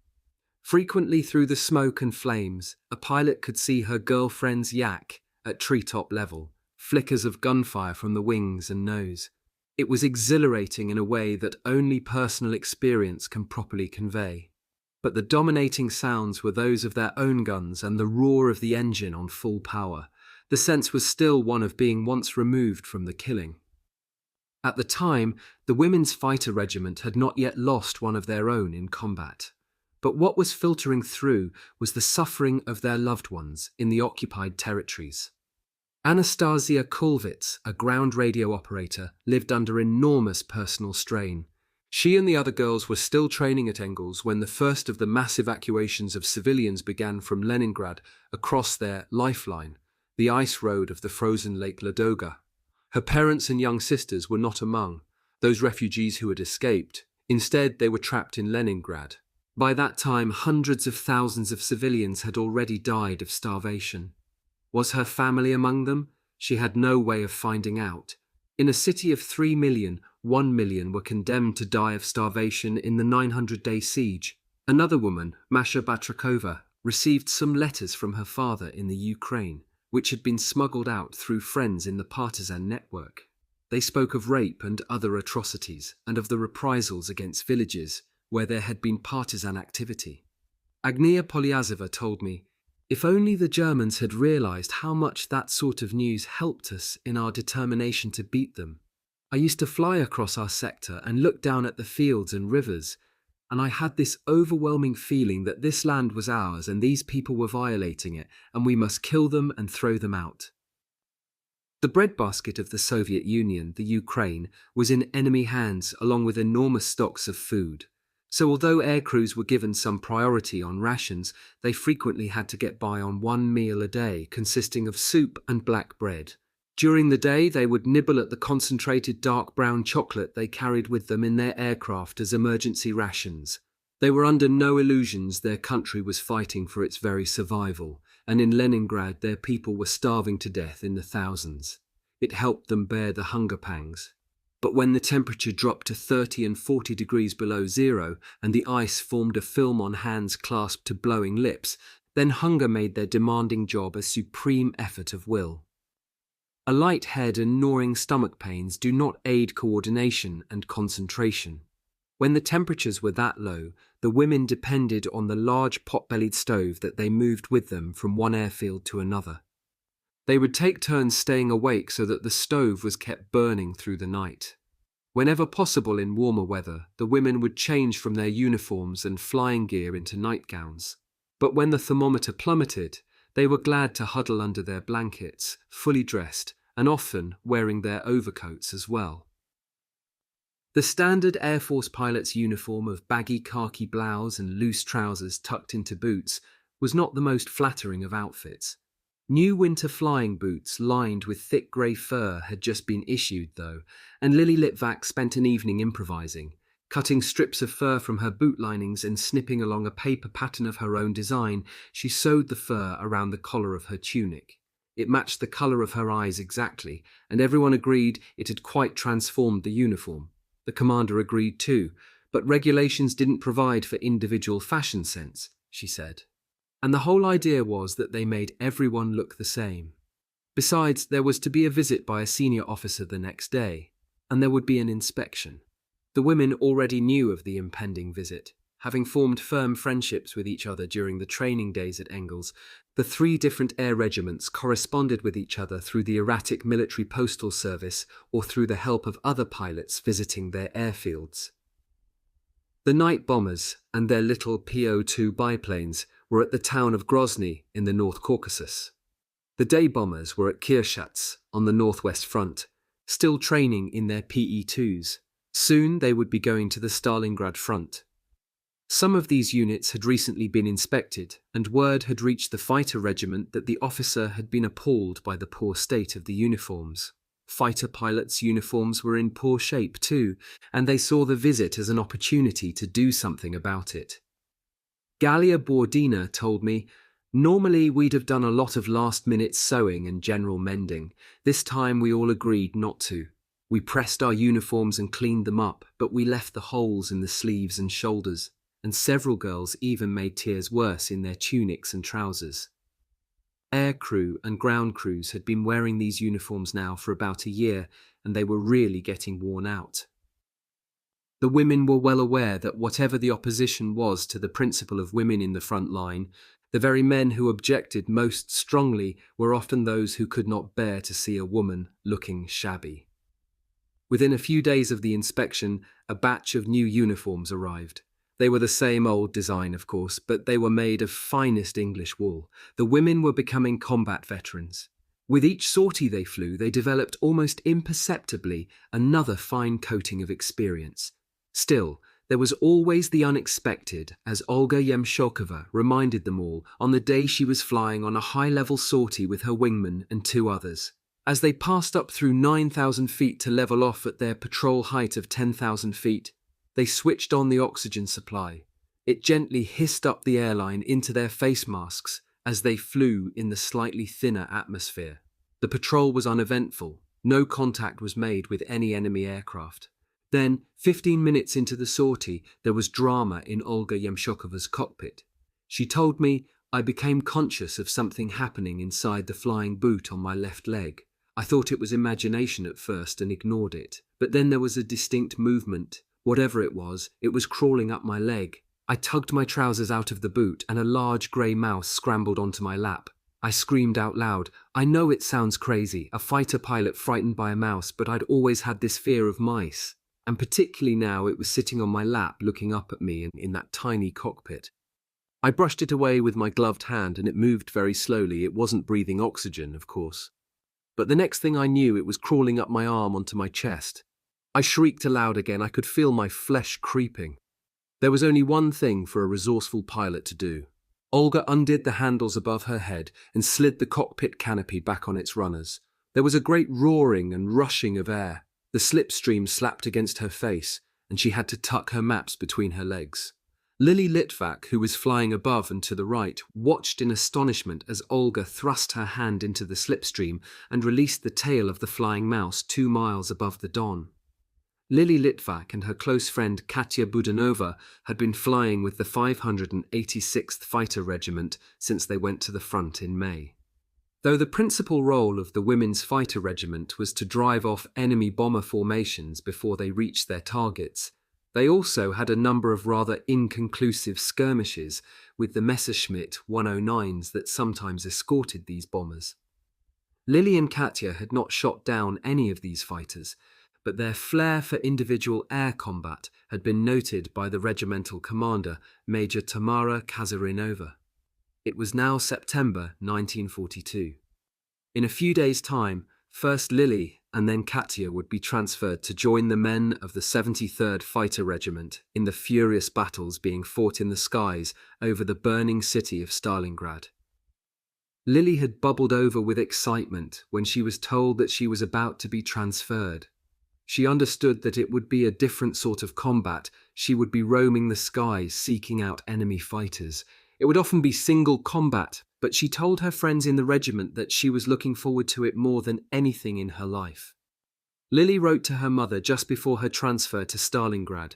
Frequently through the smoke and flames, a pilot could see her girlfriend's yak at treetop level, flickers of gunfire from the wings and nose. It was exhilarating in a way that only personal experience can properly convey. But the dominating sounds were those of their own guns and the roar of the engine on full power. The sense was still one of being once removed from the killing. At the time, the Women's Fighter Regiment had not yet lost one of their own in combat. But what was filtering through was the suffering of their loved ones in the occupied territories. Anastasia Kulvitz, a ground radio operator, lived under enormous personal strain. She and the other girls were still training at Engels when the first of the mass evacuations of civilians began from Leningrad across their lifeline, the ice road of the frozen Lake Ladoga. Her parents and young sisters were not among those refugees who had escaped. Instead, they were trapped in Leningrad. By that time, hundreds of thousands of civilians had already died of starvation. Was her family among them? She had no way of finding out. In a city of 3 million, 1 million were condemned to die of starvation in the 900-day siege. Another woman, Masha Batrakova, received some letters from her father in the Ukraine, which had been smuggled out through friends in the partisan network. They spoke of rape and other atrocities, and of the reprisals against villages where there had been partisan activity. Agnia Polyazova told me, "If only the Germans had realized how much that sort of news helped us in our determination to beat them. I used to fly across our sector and look down at the fields and rivers, and I had this overwhelming feeling that this land was ours and these people were violating it, and we must kill them and throw them out." The breadbasket of the Soviet Union, the Ukraine, was in enemy hands along with enormous stocks of food. So although aircrews were given some priority on rations, they frequently had to get by on one meal a day consisting of soup and black bread. During the day, they would nibble at the concentrated dark brown chocolate they carried with them in their aircraft as emergency rations. They were under no illusions their country was fighting for its very survival, and in Leningrad their people were starving to death in the thousands. It helped them bear the hunger pangs. But when the temperature dropped to 30 and 40 degrees below zero, and the ice formed a film on hands clasped to blowing lips, then hunger made their demanding job a supreme effort of will. A light head and gnawing stomach pains do not aid coordination and concentration. When the temperatures were that low, the women depended on the large pot-bellied stove that they moved with them from one airfield to another. They would take turns staying awake so that the stove was kept burning through the night. Whenever possible in warmer weather, the women would change from their uniforms and flying gear into nightgowns. But when the thermometer plummeted, they were glad to huddle under their blankets, fully dressed, and often wearing their overcoats as well. The standard Air Force pilot's uniform of baggy khaki blouse and loose trousers tucked into boots was not the most flattering of outfits. New winter flying boots lined with thick grey fur had just been issued, though, and Lily Litvak spent an evening improvising, cutting strips of fur from her boot linings and snipping along a paper pattern of her own design. She sewed the fur around the collar of her tunic. It matched the colour of her eyes exactly, and everyone agreed it had quite transformed the uniform. The commander agreed too, but regulations didn't provide for individual fashion sense, she said. And the whole idea was that they made everyone look the same. Besides, there was to be a visit by a senior officer the next day, and there would be an inspection. The women already knew of the impending visit. Having formed firm friendships with each other during the training days at Engels, the 3 different air regiments corresponded with each other through the erratic military postal service or through the help of other pilots visiting their airfields. The night bombers and their little PO-2 biplanes were at the town of Grozny in the North Caucasus. The day bombers were at Kirshats on the northwest front, still training in their PE-2s. Soon they would be going to the Stalingrad front. Some of these units had recently been inspected, and word had reached the fighter regiment that the officer had been appalled by the poor state of the uniforms. Fighter pilots' uniforms were in poor shape too, and they saw the visit as an opportunity to do something about it. Galia Bordina told me, "Normally we'd have done a lot of last-minute sewing and general mending. This time we all agreed not to. We pressed our uniforms and cleaned them up, but we left the holes in the sleeves and shoulders, and several girls even made tears worse in their tunics and trousers." Air crew and ground crews had been wearing these uniforms now for about a year, and they were really getting worn out. The women were well aware that whatever the opposition was to the principle of women in the front line, the very men who objected most strongly were often those who could not bear to see a woman looking shabby. Within a few days of the inspection, a batch of new uniforms arrived. They were the same old design, of course, but they were made of finest English wool. The women were becoming combat veterans. With each sortie they flew, they developed almost imperceptibly another fine coating of experience. Still, there was always the unexpected, as Olga Yemshokova reminded them all on the day she was flying on a high-level sortie with her wingman and 2 others. As they passed up through 9,000 feet to level off at their patrol height of 10,000 feet, they switched on the oxygen supply. It gently hissed up the airline into their face masks as they flew in the slightly thinner atmosphere. The patrol was uneventful. No contact was made with any enemy aircraft. Then, 15 minutes into the sortie, there was drama in Olga Yemshokova's cockpit. She told me, "I became conscious of something happening inside the flying boot on my left leg. I thought it was imagination at first and ignored it. But then there was a distinct movement. Whatever it was crawling up my leg. I tugged my trousers out of the boot and a large grey mouse scrambled onto my lap. I screamed out loud. I know it sounds crazy, a fighter pilot frightened by a mouse, but I'd always had this fear of mice. And particularly now it was sitting on my lap looking up at me in that tiny cockpit. I brushed it away with my gloved hand and it moved very slowly. It wasn't breathing oxygen, of course. But the next thing I knew, it was crawling up my arm onto my chest. I shrieked aloud again. I could feel my flesh creeping. There was only one thing for a resourceful pilot to do. Olga undid the handles above her head and slid the cockpit canopy back on its runners. There was a great roaring and rushing of air. The slipstream slapped against her face, and she had to tuck her maps between her legs. Lily Litvak, who was flying above and to the right, watched in astonishment as Olga thrust her hand into the slipstream and released the tail of the flying mouse 2 miles above the Don. Lily Litvak and her close friend Katya Budanova had been flying with the 586th Fighter Regiment since they went to the front in May. Though the principal role of the Women's Fighter Regiment was to drive off enemy bomber formations before they reached their targets, they also had a number of rather inconclusive skirmishes with the Messerschmitt 109s that sometimes escorted these bombers. Lily and Katya had not shot down any of these fighters, but their flair for individual air combat had been noted by the regimental commander, Major Tamara Kazarinova. It was now September 1942. In a few days' time, first Lily and then Katya would be transferred to join the men of the 73rd Fighter Regiment in the furious battles being fought in the skies over the burning city of Stalingrad. Lily had bubbled over with excitement when she was told that she was about to be transferred. She understood that it would be a different sort of combat. She would be roaming the skies seeking out enemy fighters. It would often be single combat, but she told her friends in the regiment that she was looking forward to it more than anything in her life. Lily wrote to her mother just before her transfer to Stalingrad.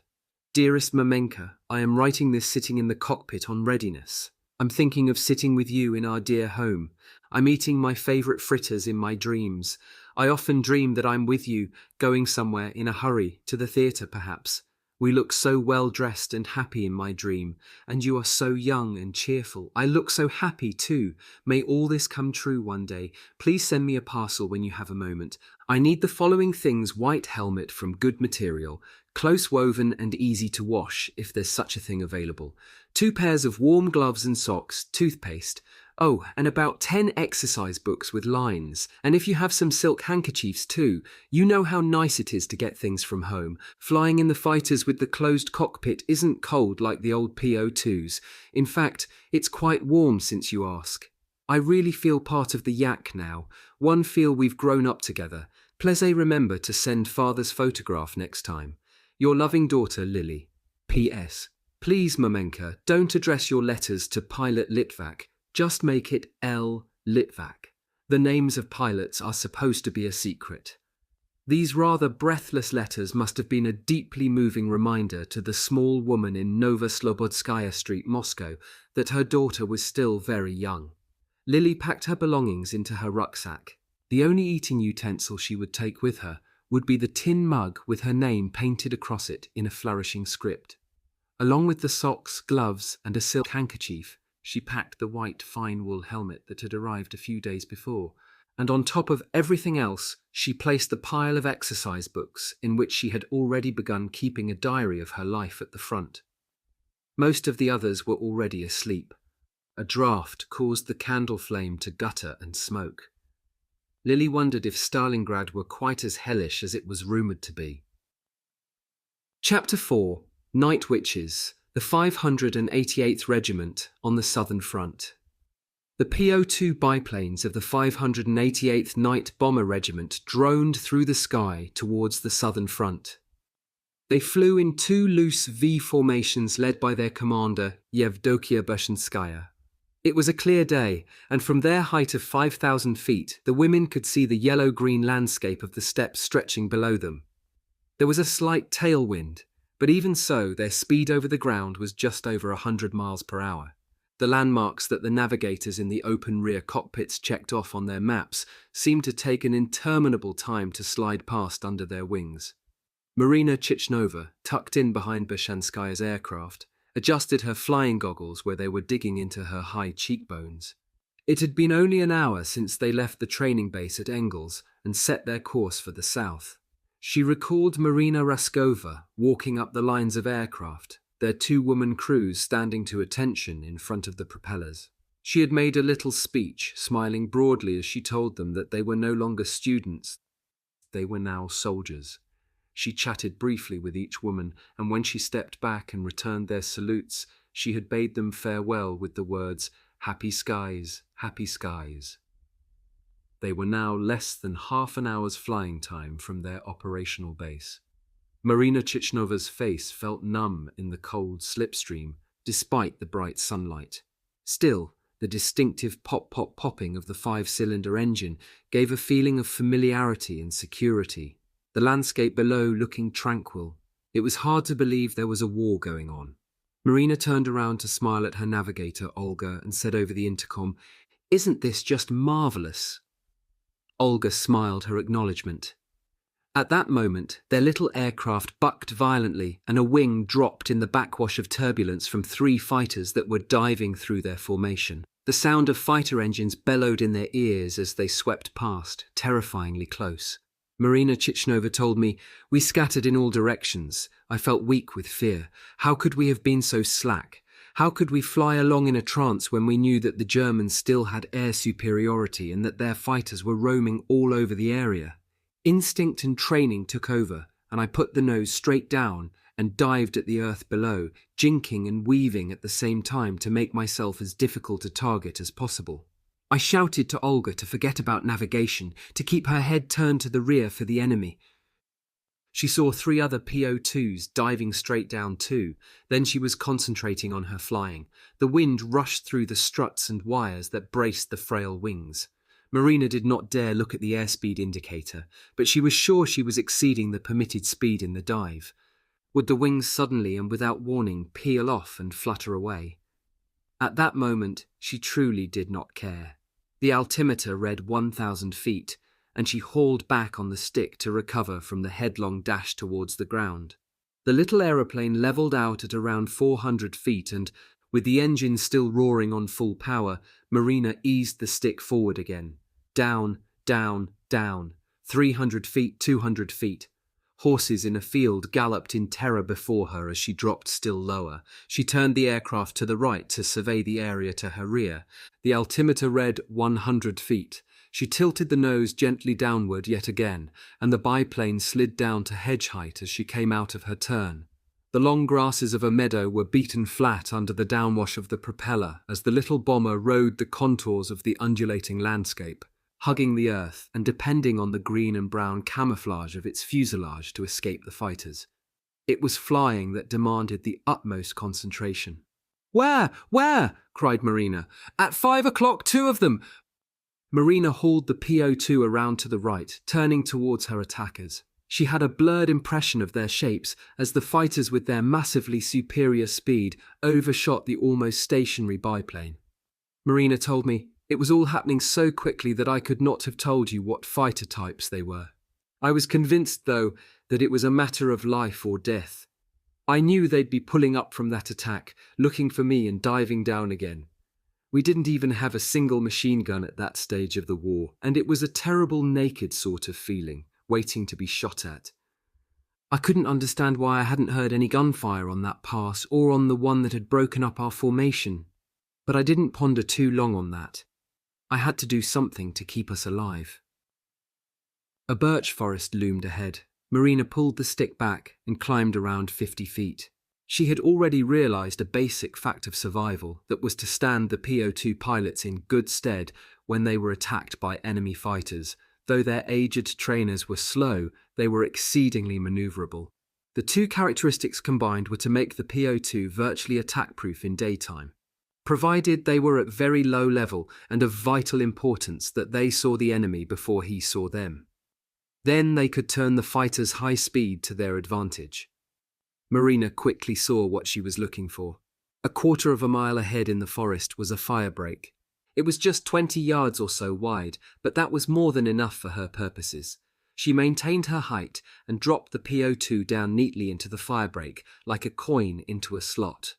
"Dearest Mamenka, I am writing this sitting in the cockpit on readiness. I'm thinking of sitting with you in our dear home. I'm eating my favourite fritters in my dreams. I often dream that I'm with you, going somewhere in a hurry, to the theatre perhaps. We look so well dressed and happy in my dream, and you are so young and cheerful. I look so happy too. May all this come true one day. Please send me a parcel when you have a moment. I need the following things: white helmet from good material, close woven and easy to wash, if there's such a thing available, 2 pairs of warm gloves and socks, toothpaste, oh, and about 10 exercise books with lines, and if you have some silk handkerchiefs too. You know how nice it is to get things from home. Flying in the fighters with the closed cockpit isn't cold like the old PO2s. In fact, it's quite warm since you ask. I really feel part of the yak now. One feel we've grown up together. Please remember to send father's photograph next time. Your loving daughter, Lily. P.S. Please, Mamenka, don't address your letters to Pilot Litvak. Just make it L. Litvak. The names of pilots are supposed to be a secret." These rather breathless letters must have been a deeply moving reminder to the small woman in Novoslobodskaya Street, Moscow, that her daughter was still very young. Lily packed her belongings into her rucksack. The only eating utensil she would take with her would be the tin mug with her name painted across it in a flourishing script. Along with the socks, gloves, and a silk handkerchief, she packed the white fine wool helmet that had arrived a few days before, and on top of everything else, she placed the pile of exercise books in which she had already begun keeping a diary of her life at the front. Most of the others were already asleep. A draught caused the candle flame to gutter and smoke. Lily wondered if Stalingrad were quite as hellish as it was rumoured to be. Chapter 4. Night Witches, the 588th Regiment on the Southern Front. The PO2 biplanes of the 588th Night Bomber Regiment droned through the sky towards the Southern Front. They flew in 2 loose V formations led by their commander, Yevdokia Bushinskaya. It was a clear day, and from their height of 5,000 feet, the women could see the yellow-green landscape of the steppes stretching below them. There was a slight tailwind, but even so, their speed over the ground was just over 100 miles per hour. The landmarks that the navigators in the open rear cockpits checked off on their maps seemed to take an interminable time to slide past under their wings. Marina Chichnova, tucked in behind Bushanskaya's aircraft, adjusted her flying goggles where they were digging into her high cheekbones. It had been only an hour since they left the training base at Engels and set their course for the south. She recalled Marina Raskova walking up the lines of aircraft, their 2-woman crews standing to attention in front of the propellers. She had made a little speech, smiling broadly as she told them that they were no longer students, they were now soldiers. She chatted briefly with each woman, and when she stepped back and returned their salutes, she had bade them farewell with the words, "Happy skies, happy skies." They were now less than half an hour's flying time from their operational base. Marina Chichnova's face felt numb in the cold slipstream, despite the bright sunlight. Still, the distinctive pop-pop-popping of the 5-cylinder engine gave a feeling of familiarity and security, the landscape below looking tranquil. It was hard to believe there was a war going on. Marina turned around to smile at her navigator, Olga, and said over the intercom, "Isn't this just marvellous?" Olga smiled her acknowledgement. At that moment, their little aircraft bucked violently and a wing dropped in the backwash of turbulence from 3 fighters that were diving through their formation. The sound of fighter engines bellowed in their ears as they swept past, terrifyingly close. Marina Chichnova told me, "We scattered in all directions. I felt weak with fear. How could we have been so slack? How could we fly along in a trance when we knew that the Germans still had air superiority and that their fighters were roaming all over the area? Instinct and training took over, and I put the nose straight down and dived at the earth below, jinking and weaving at the same time to make myself as difficult a target as possible. I shouted to Olga to forget about navigation, to keep her head turned to the rear for the enemy. She saw 3 other PO2s diving straight down too. Then she was concentrating on her flying. The wind rushed through the struts and wires that braced the frail wings. Marina did not dare look at the airspeed indicator, but she was sure she was exceeding the permitted speed in the dive. Would the wings suddenly and without warning peel off and flutter away? At that moment, she truly did not care. The altimeter read 1,000 feet, and she hauled back on the stick to recover from the headlong dash towards the ground. The little aeroplane levelled out at around 400 feet and, with the engine still roaring on full power, Marina eased the stick forward again. Down, down, down. 300 feet, 200 feet. Horses in a field galloped in terror before her as she dropped still lower. She turned the aircraft to the right to survey the area to her rear. The altimeter read 100 feet. She tilted the nose gently downward yet again, and the biplane slid down to hedge height as she came out of her turn. The long grasses of a meadow were beaten flat under the downwash of the propeller as the little bomber rode the contours of the undulating landscape, hugging the earth and depending on the green and brown camouflage of its fuselage to escape the fighters. It was flying that demanded the utmost concentration. "Where? Where?" cried Marina. "At 5 o'clock, 2 of them." Marina hauled the PO2 around to the right, turning towards her attackers. She had a blurred impression of their shapes as the fighters with their massively superior speed overshot the almost stationary biplane. Marina told me, "It was all happening so quickly that I could not have told you what fighter types they were. I was convinced, though, that it was a matter of life or death. I knew they'd be pulling up from that attack, looking for me and diving down again. We didn't even have a single machine gun at that stage of the war, and it was a terrible naked sort of feeling, waiting to be shot at. I couldn't understand why I hadn't heard any gunfire on that pass or on the one that had broken up our formation, but I didn't ponder too long on that. I had to do something to keep us alive." A birch forest loomed ahead. Marina pulled the stick back and climbed around 50 feet. She had already realized a basic fact of survival that was to stand the PO2 pilots in good stead when they were attacked by enemy fighters. Though their aged trainers were slow, they were exceedingly maneuverable. The two characteristics combined were to make the PO2 virtually attack-proof in daytime, provided they were at very low level and of vital importance that they saw the enemy before he saw them. Then they could turn the fighters' high speed to their advantage. Marina quickly saw what she was looking for. A quarter of a mile ahead in the forest was a firebreak. It was just 20 yards or so wide, but that was more than enough for her purposes. She maintained her height and dropped the PO2 down neatly into the firebreak, like a coin into a slot.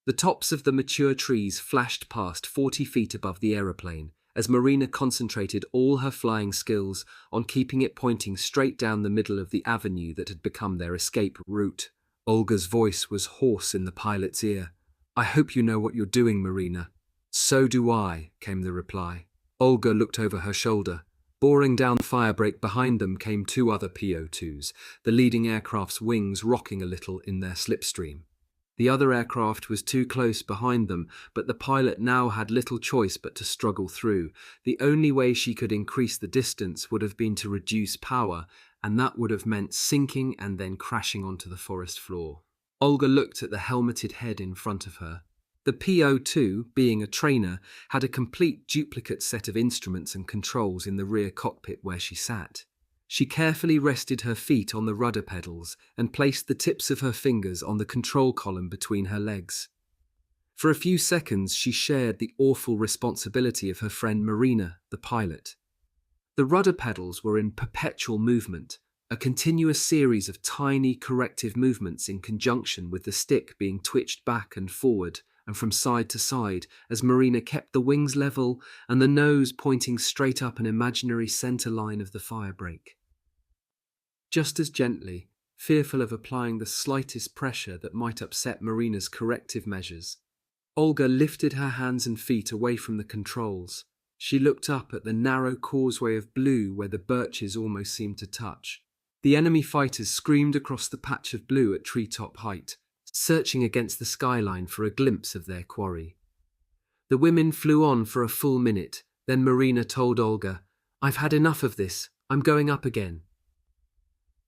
The tops of the mature trees flashed past 40 feet above the aeroplane, as Marina concentrated all her flying skills on keeping it pointing straight down the middle of the avenue that had become their escape route. Olga's voice was hoarse in the pilot's ear. "I hope you know what you're doing, Marina." "So do I," came the reply. Olga looked over her shoulder. Boring down the firebreak behind them came 2 other PO2s, the leading aircraft's wings rocking a little in their slipstream. The other aircraft was too close behind them, but the pilot now had little choice but to struggle through. The only way she could increase the distance would have been to reduce power, and that would have meant sinking and then crashing onto the forest floor. Olga looked at the helmeted head in front of her. The PO2, being a trainer, had a complete duplicate set of instruments and controls in the rear cockpit where she sat. She carefully rested her feet on the rudder pedals and placed the tips of her fingers on the control column between her legs. For a few seconds she shared the awful responsibility of her friend Marina, the pilot. The rudder pedals were in perpetual movement, a continuous series of tiny corrective movements in conjunction with the stick being twitched back and forward and from side to side as Marina kept the wings level and the nose pointing straight up an imaginary centre line of the firebreak. Just as gently, fearful of applying the slightest pressure that might upset Marina's corrective measures, Olga lifted her hands and feet away from the controls, She looked up at the narrow causeway of blue where the birches almost seemed to touch. The enemy fighters screamed across the patch of blue at treetop height, searching against the skyline for a glimpse of their quarry. The women flew on for a full minute, then Marina told Olga, "I've had enough of this, I'm going up again."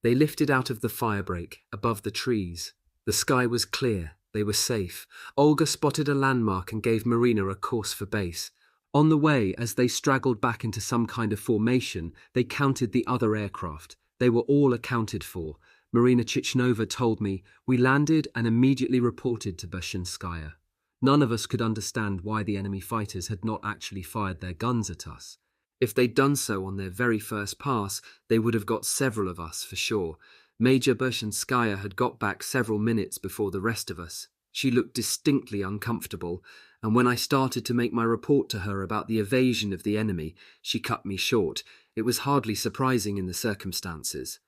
They lifted out of the firebreak, above the trees. The sky was clear, they were safe. Olga spotted a landmark and gave Marina a course for base. On the way, as they straggled back into some kind of formation, they counted the other aircraft. They were all accounted for. Marina Chichnova told me, "We landed and immediately reported to Bershanskaya. None of us could understand why the enemy fighters had not actually fired their guns at us. If they'd done so on their very first pass, they would have got several of us for sure. Major Bershanskaya had got back several minutes before the rest of us. She looked distinctly uncomfortable, and when I started to make my report to her about the evasion of the enemy, she cut me short. It was hardly surprising in the circumstances."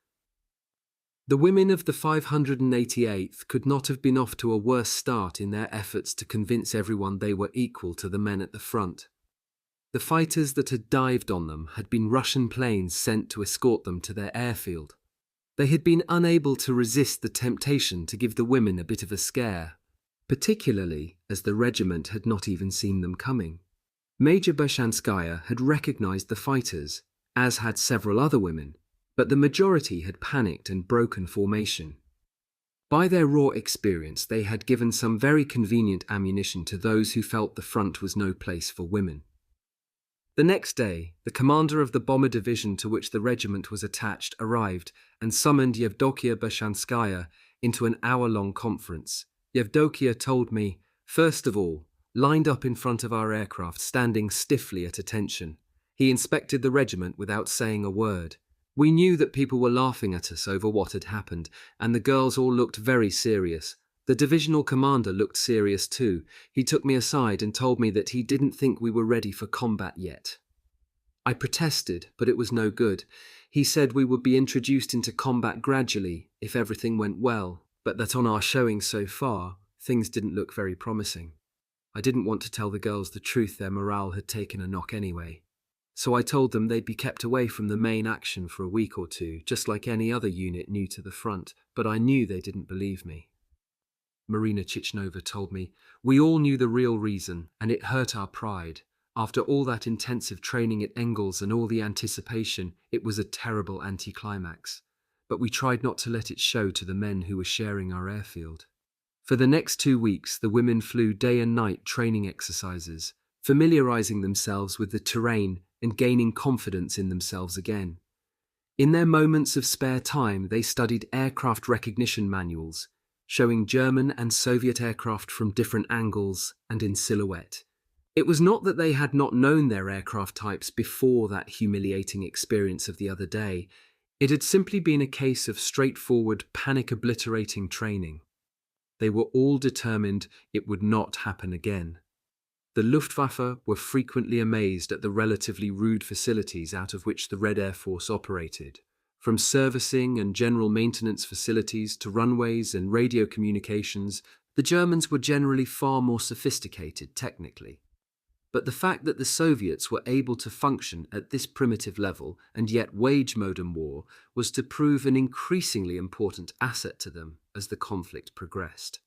The women of the 588th could not have been off to a worse start in their efforts to convince everyone they were equal to the men at the front. The fighters that had dived on them had been Russian planes sent to escort them to their airfield. They had been unable to resist the temptation to give the women a bit of a scare, particularly as the regiment had not even seen them coming. Major Bershanskaya had recognized the fighters, as had several other women, but the majority had panicked and broken formation. By their raw experience, they had given some very convenient ammunition to those who felt the front was no place for women. The next day, the commander of the bomber division to which the regiment was attached arrived and summoned Yevdokia Bershanskaya into an hour-long conference. Yevdokia told me, first of all, lined up in front of our aircraft, standing stiffly at attention. He inspected the regiment without saying a word. We knew that people were laughing at us over what had happened, and the girls all looked very serious. The divisional commander looked serious too. He took me aside and told me that he didn't think we were ready for combat yet. I protested, but it was no good. He said we would be introduced into combat gradually, if everything went well, but that on our showing so far, things didn't look very promising. I didn't want to tell the girls the truth. Their morale had taken a knock anyway. So I told them they'd be kept away from the main action for a week or two, just like any other unit new to the front, but I knew they didn't believe me. Marina Chichnova told me, "We all knew the real reason, and it hurt our pride. After all that intensive training at Engels and all the anticipation, it was a terrible anticlimax. But we tried not to let it show to the men who were sharing our airfield." For the next 2 weeks, the women flew day and night training exercises, familiarizing themselves with the terrain and gaining confidence in themselves again. In their moments of spare time, they studied aircraft recognition manuals, showing German and Soviet aircraft from different angles and in silhouette. It was not that they had not known their aircraft types before that humiliating experience of the other day. It had simply been a case of straightforward, panic-obliterating training. They were all determined it would not happen again. The Luftwaffe were frequently amazed at the relatively rude facilities out of which the Red Air Force operated. From servicing and general maintenance facilities to runways and radio communications, the Germans were generally far more sophisticated technically. But the fact that the Soviets were able to function at this primitive level and yet wage modern war was to prove an increasingly important asset to them as the conflict progressed.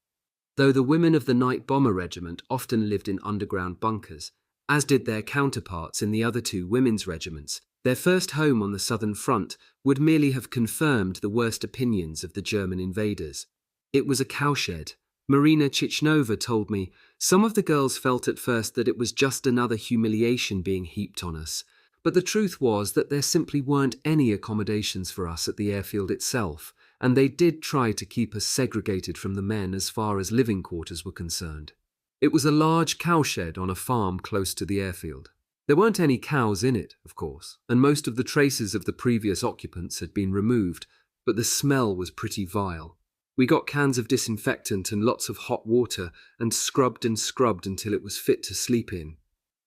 Though the women of the Night Bomber Regiment often lived in underground bunkers, as did their counterparts in the other two women's regiments, their first home on the southern front would merely have confirmed the worst opinions of the German invaders. It was a cowshed. Marina Chichnova told me, "Some of the girls felt at first that it was just another humiliation being heaped on us, but the truth was that there simply weren't any accommodations for us at the airfield itself, and they did try to keep us segregated from the men as far as living quarters were concerned. It was a large cowshed on a farm close to the airfield. There weren't any cows in it, of course, and most of the traces of the previous occupants had been removed, but the smell was pretty vile. We got cans of disinfectant and lots of hot water and scrubbed until it was fit to sleep in,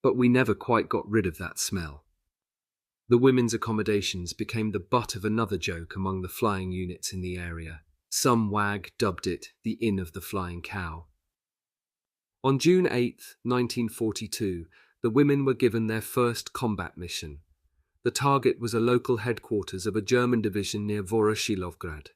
but we never quite got rid of that smell." The women's accommodations became the butt of another joke among the flying units in the area. Some wag dubbed it the Inn of the Flying Cow. On June 8, 1942, the women were given their first combat mission. The target was a local headquarters of a German division near Voroshilovgrad.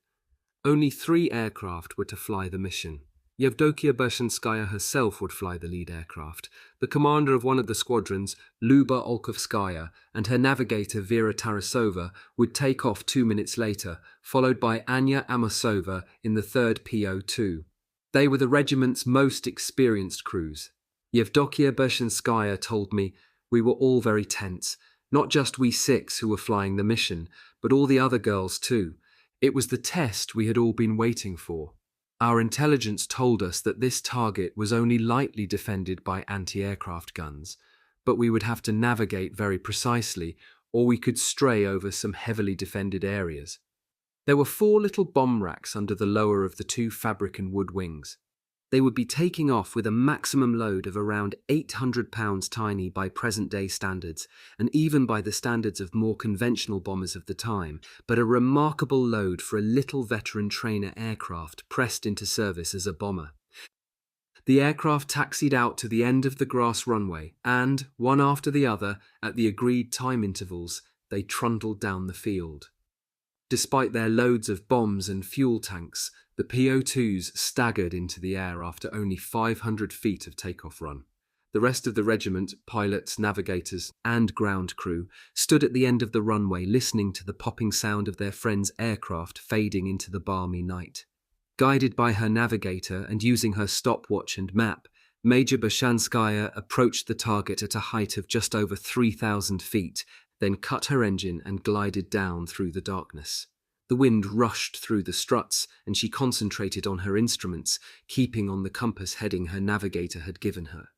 Only 3 aircraft were to fly the mission. Yevdokia Bershanskaya herself would fly the lead aircraft. The commander of one of the squadrons, Luba Olkovskaya, and her navigator Vera Tarasova would take off 2 minutes later, followed by Anya Amosova in the 3rd PO2. They were the regiment's most experienced crews. Yevdokia Bershanskaya told me, "We were all very tense, not just we 6 who were flying the mission, but all the other girls too. It was the test we had all been waiting for. Our intelligence told us that this target was only lightly defended by anti-aircraft guns, but we would have to navigate very precisely, or we could stray over some heavily defended areas." There were 4 little bomb racks under the lower of the 2 fabric and wood wings. They would be taking off with a maximum load of around 800 pounds tiny by present-day standards, and even by the standards of more conventional bombers of the time, but a remarkable load for a little veteran trainer aircraft pressed into service as a bomber. The aircraft taxied out to the end of the grass runway, and, one after the other, at the agreed time intervals, they trundled down the field. Despite their loads of bombs and fuel tanks, the PO2s staggered into the air after only 500 feet of takeoff run. The rest of the regiment, pilots, navigators, and ground crew, stood at the end of the runway listening to the popping sound of their friends' aircraft fading into the balmy night. Guided by her navigator and using her stopwatch and map, Major Bershanskaya approached the target at a height of just over 3,000 feet, then cut her engine and glided down through the darkness. The wind rushed through the struts, and she concentrated on her instruments, keeping on the compass heading her navigator had given her.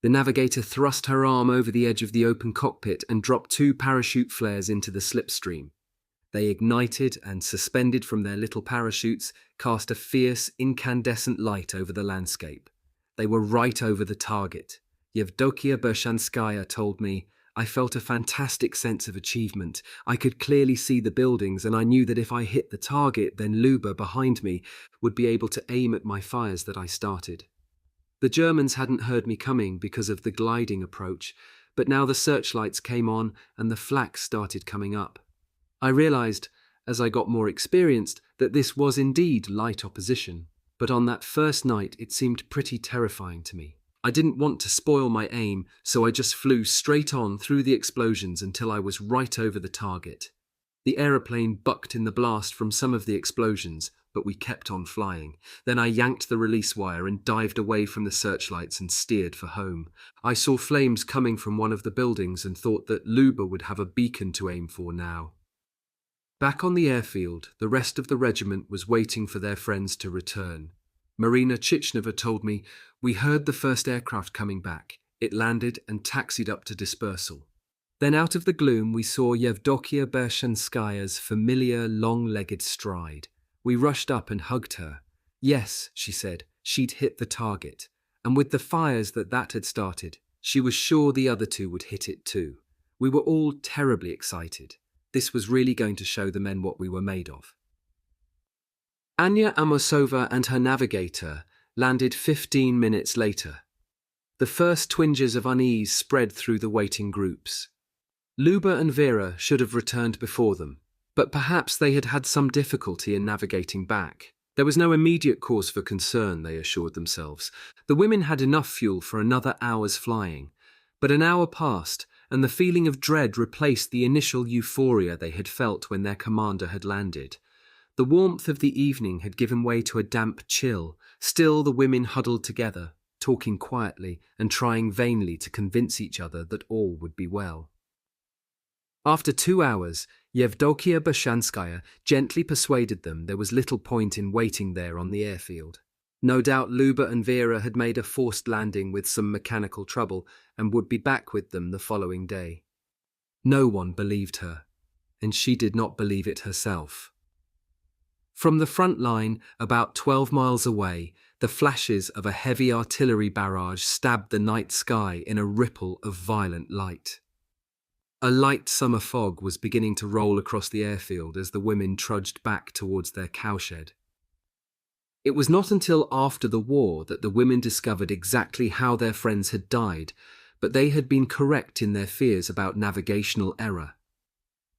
The navigator thrust her arm over the edge of the open cockpit and dropped 2 parachute flares into the slipstream. They ignited and, suspended from their little parachutes, cast a fierce, incandescent light over the landscape. They were right over the target. Yevdokia Bershanskaya told me, "I felt a fantastic sense of achievement. I could clearly see the buildings, and I knew that if I hit the target, then Luba, behind me, would be able to aim at my fires that I started." The Germans hadn't heard me coming because of the gliding approach, but now the searchlights came on and the flak started coming up. I realized, as I got more experienced, that this was indeed light opposition, but on that first night it seemed pretty terrifying to me. I didn't want to spoil my aim, so I just flew straight on through the explosions until I was right over the target. The aeroplane bucked in the blast from some of the explosions, but we kept on flying. Then I yanked the release wire and dived away from the searchlights and steered for home. I saw flames coming from one of the buildings and thought that Luba would have a beacon to aim for now. Back on the airfield, the rest of the regiment was waiting for their friends to return. Marina Chichneva told me, "We heard the first aircraft coming back. It landed and taxied up to dispersal." Then out of the gloom we saw Yevdokia Bershanskaya's familiar long-legged stride. We rushed up and hugged her. Yes, she said, she'd hit the target. And with the fires that had started, she was sure the other 2 would hit it too. We were all terribly excited. This was really going to show the men what we were made of. Anya Amosova and her navigator landed 15 minutes later. The first twinges of unease spread through the waiting groups. Luba and Vera should have returned before them, but perhaps they had had some difficulty in navigating back. There was no immediate cause for concern, they assured themselves. The women had enough fuel for another hour's flying, but an hour passed, and the feeling of dread replaced the initial euphoria they had felt when their commander had landed. The warmth of the evening had given way to a damp chill. Still the women huddled together, talking quietly and trying vainly to convince each other that all would be well. After 2 hours, Yevdokia Bershanskaya gently persuaded them there was little point in waiting there on the airfield. No doubt Luba and Vera had made a forced landing with some mechanical trouble and would be back with them the following day. No one believed her, and she did not believe it herself. From the front line, about 12 miles away, the flashes of a heavy artillery barrage stabbed the night sky in a ripple of violent light. A light summer fog was beginning to roll across the airfield as the women trudged back towards their cowshed. It was not until after the war that the women discovered exactly how their friends had died, but they had been correct in their fears about navigational error.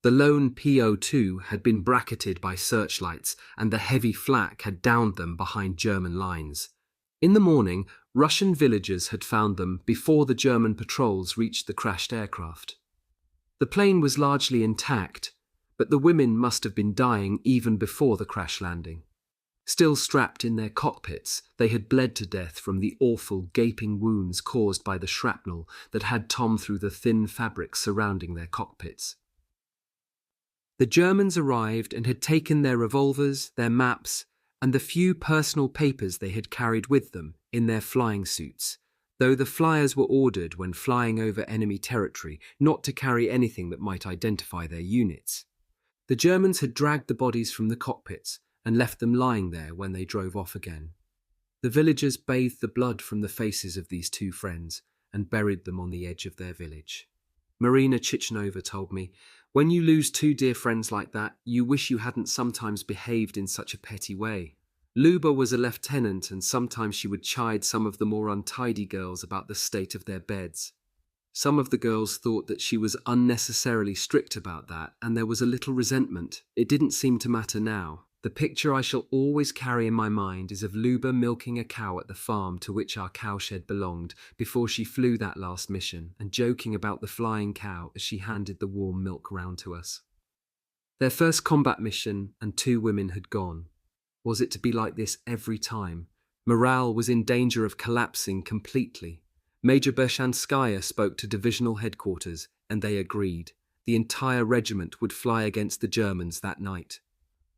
The lone PO2 had been bracketed by searchlights, and the heavy flak had downed them behind German lines. In the morning, Russian villagers had found them before the German patrols reached the crashed aircraft. The plane was largely intact, but the women must have been dying even before the crash landing. Still strapped in their cockpits, they had bled to death from the awful gaping wounds caused by the shrapnel that had torn through the thin fabric surrounding their cockpits. The Germans arrived and had taken their revolvers, their maps, and the few personal papers they had carried with them in their flying suits, though the flyers were ordered when flying over enemy territory not to carry anything that might identify their units. The Germans had dragged the bodies from the cockpits and left them lying there when they drove off again. The villagers bathed the blood from the faces of these two friends and buried them on the edge of their village. Marina Chichnova told me, "When you lose two dear friends like that, you wish you hadn't sometimes behaved in such a petty way." Luba was a lieutenant, and sometimes she would chide some of the more untidy girls about the state of their beds. Some of the girls thought that she was unnecessarily strict about that, and there was a little resentment. It didn't seem to matter now. The picture I shall always carry in my mind is of Luba milking a cow at the farm to which our cowshed belonged before she flew that last mission, and joking about the flying cow as she handed the warm milk round to us. Their first combat mission, and two women had gone. Was it to be like this every time? Morale was in danger of collapsing completely. Major Bershanskaya spoke to divisional headquarters, and they agreed. The entire regiment would fly against the Germans that night.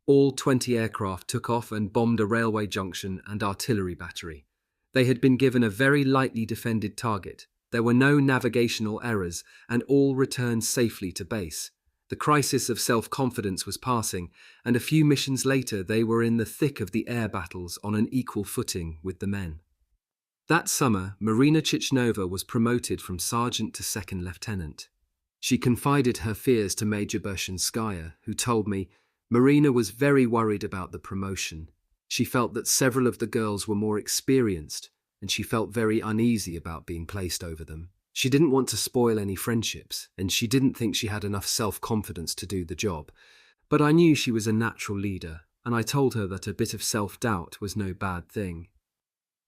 All 20 aircraft took off and bombed a railway junction and artillery battery. They had been given a very lightly defended target. There were no navigational errors, and all returned safely to base. The crisis of self-confidence was passing, and a few missions later they were in the thick of the air battles on an equal footing with the men. That summer, Marina Chichnova was promoted from sergeant to second lieutenant. She confided her fears to Major Bershanskaya, who told me, "Marina was very worried about the promotion. She felt that several of the girls were more experienced, and she felt very uneasy about being placed over them. She didn't want to spoil any friendships, and she didn't think she had enough self-confidence to do the job. But I knew she was a natural leader, and I told her that a bit of self-doubt was no bad thing."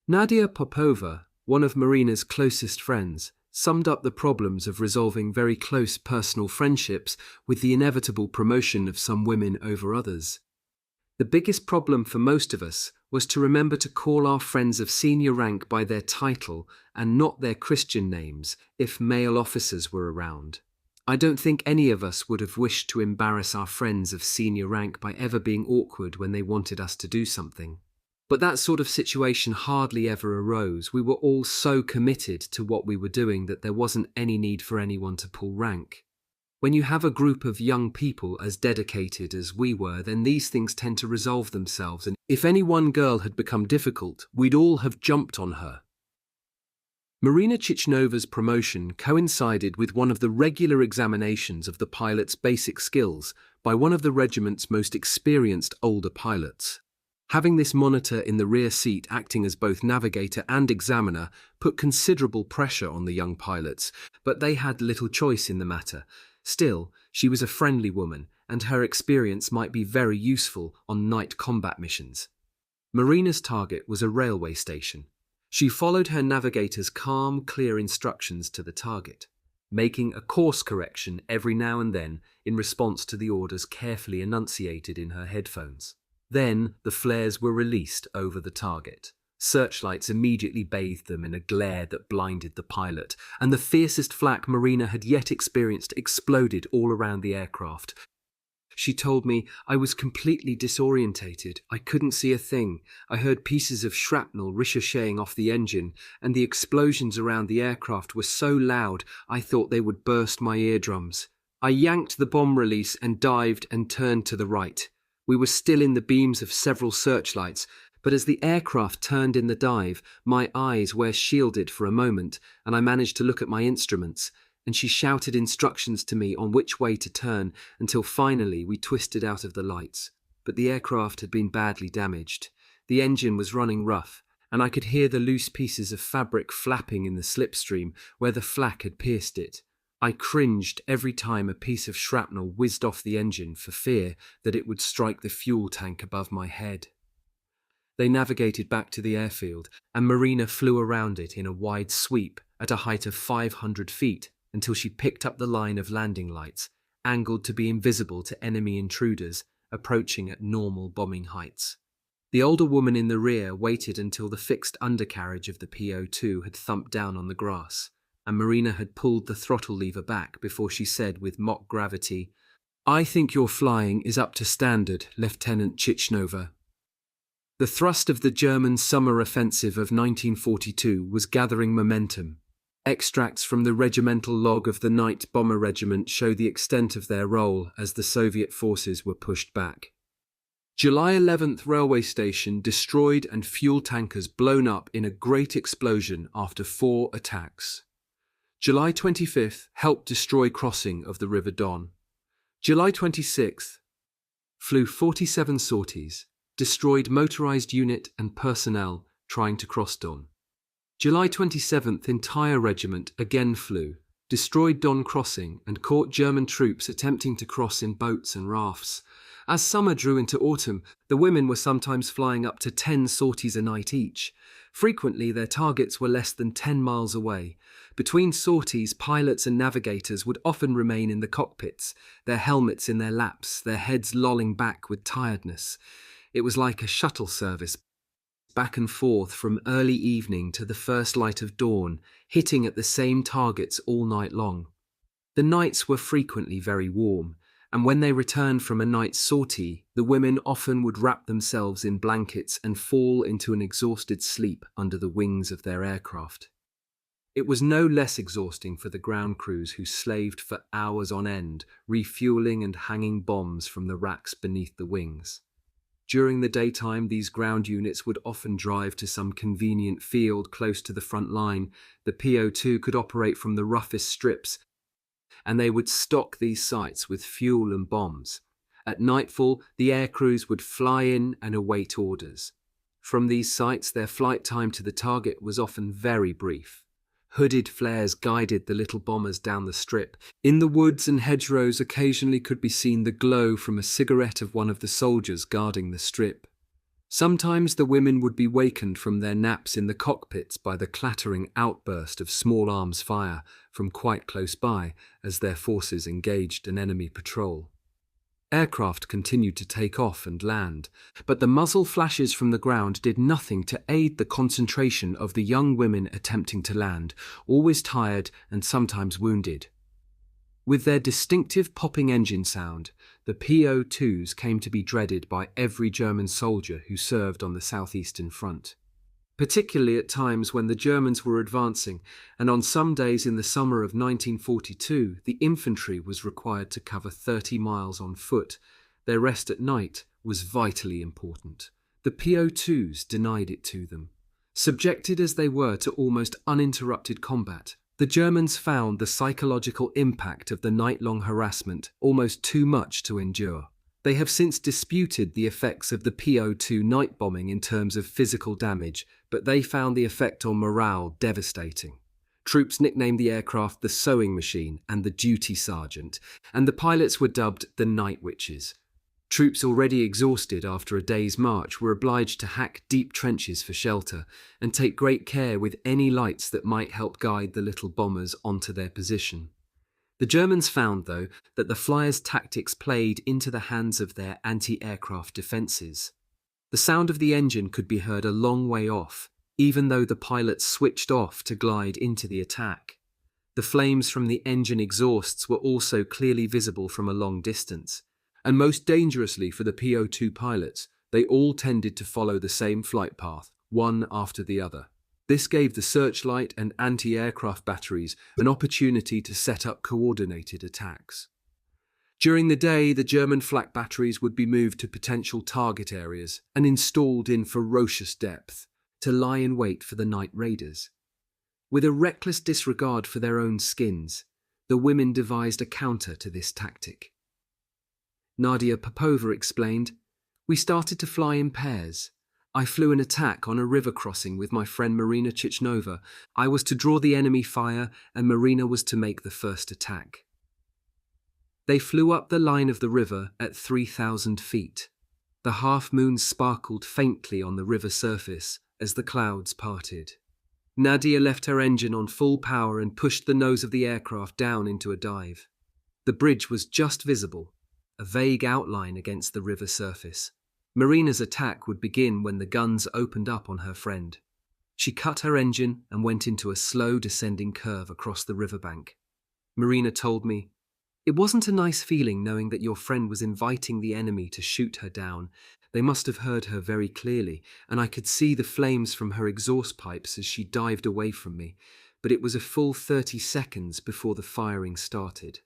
Nadia Popova, one of Marina's closest friends, summed up the problems of resolving very close personal friendships with the inevitable promotion of some women over others. "The biggest problem for most of us was to remember to call our friends of senior rank by their title and not their Christian names if male officers were around. I don't think any of us would have wished to embarrass our friends of senior rank by ever being awkward when they wanted us to do something. But that sort of situation hardly ever arose. We were all so committed to what we were doing that there wasn't any need for anyone to pull rank. When you have a group of young people as dedicated as we were, then these things tend to resolve themselves, and if any one girl had become difficult, we'd all have jumped on her." Marina Chichnova's promotion coincided with one of the regular examinations of the pilot's basic skills by one of the regiment's most experienced older pilots. Having this monitor in the rear seat acting as both navigator and examiner put considerable pressure on the young pilots, but they had little choice in the matter. Still, she was a friendly woman, and her experience might be very useful on night combat missions. Marina's target was a railway station. She followed her navigator's calm, clear instructions to the target, making a course correction every now and then in response to the orders carefully enunciated in her headphones. Then the flares were released over the target. Searchlights immediately bathed them in a glare that blinded the pilot, and the fiercest flak Marina had yet experienced exploded all around the aircraft. She told me, "I was completely disorientated. I couldn't see a thing. I heard pieces of shrapnel ricocheting off the engine, and the explosions around the aircraft were so loud I thought they would burst my eardrums. I yanked the bomb release and dived and turned to the right. We were still in the beams of several searchlights, but as the aircraft turned in the dive, my eyes were shielded for a moment, and I managed to look at my instruments, and she shouted instructions to me on which way to turn until finally we twisted out of the lights. But the aircraft had been badly damaged. The engine was running rough, and I could hear the loose pieces of fabric flapping in the slipstream where the flak had pierced it. I cringed every time a piece of shrapnel whizzed off the engine for fear that it would strike the fuel tank above my head. They navigated back to the airfield, and Marina flew around it in a wide sweep at a height of 500 feet until she picked up the line of landing lights, angled to be invisible to enemy intruders approaching at normal bombing heights. The older woman in the rear waited until the fixed undercarriage of the PO2 had thumped down on the grass, and Marina had pulled the throttle lever back before she said with mock gravity, "I think your flying is up to standard, Lieutenant Chichnova." The thrust of the German summer offensive of 1942 was gathering momentum. Extracts from the regimental log of the Night Bomber Regiment show the extent of their role as the Soviet forces were pushed back. July 11th railway station destroyed and fuel tankers blown up in a great explosion after 4 attacks. July 25th helped destroy crossing of the River Don. July 26th flew 47 sorties, destroyed motorized unit and personnel trying to cross Don. July 27th entire regiment again flew, destroyed Don crossing and caught German troops attempting to cross in boats and rafts. As summer drew into autumn, the women were sometimes flying up to 10 sorties a night each. Frequently, their targets were less than 10 miles away. Between sorties, pilots and navigators would often remain in the cockpits, their helmets in their laps, their heads lolling back with tiredness. It was like a shuttle service, back and forth from early evening to the first light of dawn, hitting at the same targets all night long. The nights were frequently very warm, and when they returned from a night's sortie, the women often would wrap themselves in blankets and fall into an exhausted sleep under the wings of their aircraft. It was no less exhausting for the ground crews who slaved for hours on end, refueling and hanging bombs from the racks beneath the wings. During the daytime, these ground units would often drive to some convenient field close to the front line. The PO2 could operate from the roughest strips, and they would stock these sites with fuel and bombs. At nightfall, the air crews would fly in and await orders. From these sites, their flight time to the target was often very brief. Hooded flares guided the little bombers down the strip. In the woods and hedgerows occasionally could be seen the glow from a cigarette of one of the soldiers guarding the strip. Sometimes the women would be wakened from their naps in the cockpits by the clattering outburst of small arms fire from quite close by as their forces engaged an enemy patrol. Aircraft continued to take off and land, but the muzzle flashes from the ground did nothing to aid the concentration of the young women attempting to land, always tired and sometimes wounded. With their distinctive popping engine sound, the PO2s came to be dreaded by every German soldier who served on the southeastern front. Particularly at times when the Germans were advancing, and on some days in the summer of 1942, the infantry was required to cover 30 miles on foot. Their rest at night was vitally important. The PO2s denied it to them. Subjected as they were to almost uninterrupted combat, the Germans found the psychological impact of the night-long harassment almost too much to endure. They have since disputed the effects of the PO2 night bombing in terms of physical damage, but they found the effect on morale devastating. Troops nicknamed the aircraft the sewing machine and the duty sergeant, and the pilots were dubbed the night witches. Troops already exhausted after a day's march were obliged to hack deep trenches for shelter and take great care with any lights that might help guide the little bombers onto their position. The Germans found, though, that the flyers' tactics played into the hands of their anti-aircraft defences. The sound of the engine could be heard a long way off, even though the pilots switched off to glide into the attack. The flames from the engine exhausts were also clearly visible from a long distance, and most dangerously for the PO2 pilots, they all tended to follow the same flight path, one after the other. This gave the searchlight and anti-aircraft batteries an opportunity to set up coordinated attacks. During the day, the German flak batteries would be moved to potential target areas and installed in ferocious depth to lie in wait for the night raiders. With a reckless disregard for their own skins, the women devised a counter to this tactic. Nadia Popova explained, "We started to fly in pairs. I flew an attack on a river crossing with my friend Marina Chichnova. I was to draw the enemy fire, and Marina was to make the first attack. They flew up the line of the river at 3,000 feet. The half-moon sparkled faintly on the river surface as the clouds parted. Nadia left her engine on full power and pushed the nose of the aircraft down into a dive. The bridge was just visible, a vague outline against the river surface. Marina's attack would begin when the guns opened up on her friend. She cut her engine and went into a slow descending curve across the riverbank. Marina told me, "It wasn't a nice feeling knowing that your friend was inviting the enemy to shoot her down. They must have heard her very clearly, and I could see the flames from her exhaust pipes as she dived away from me, but it was a full 30 seconds before the firing started."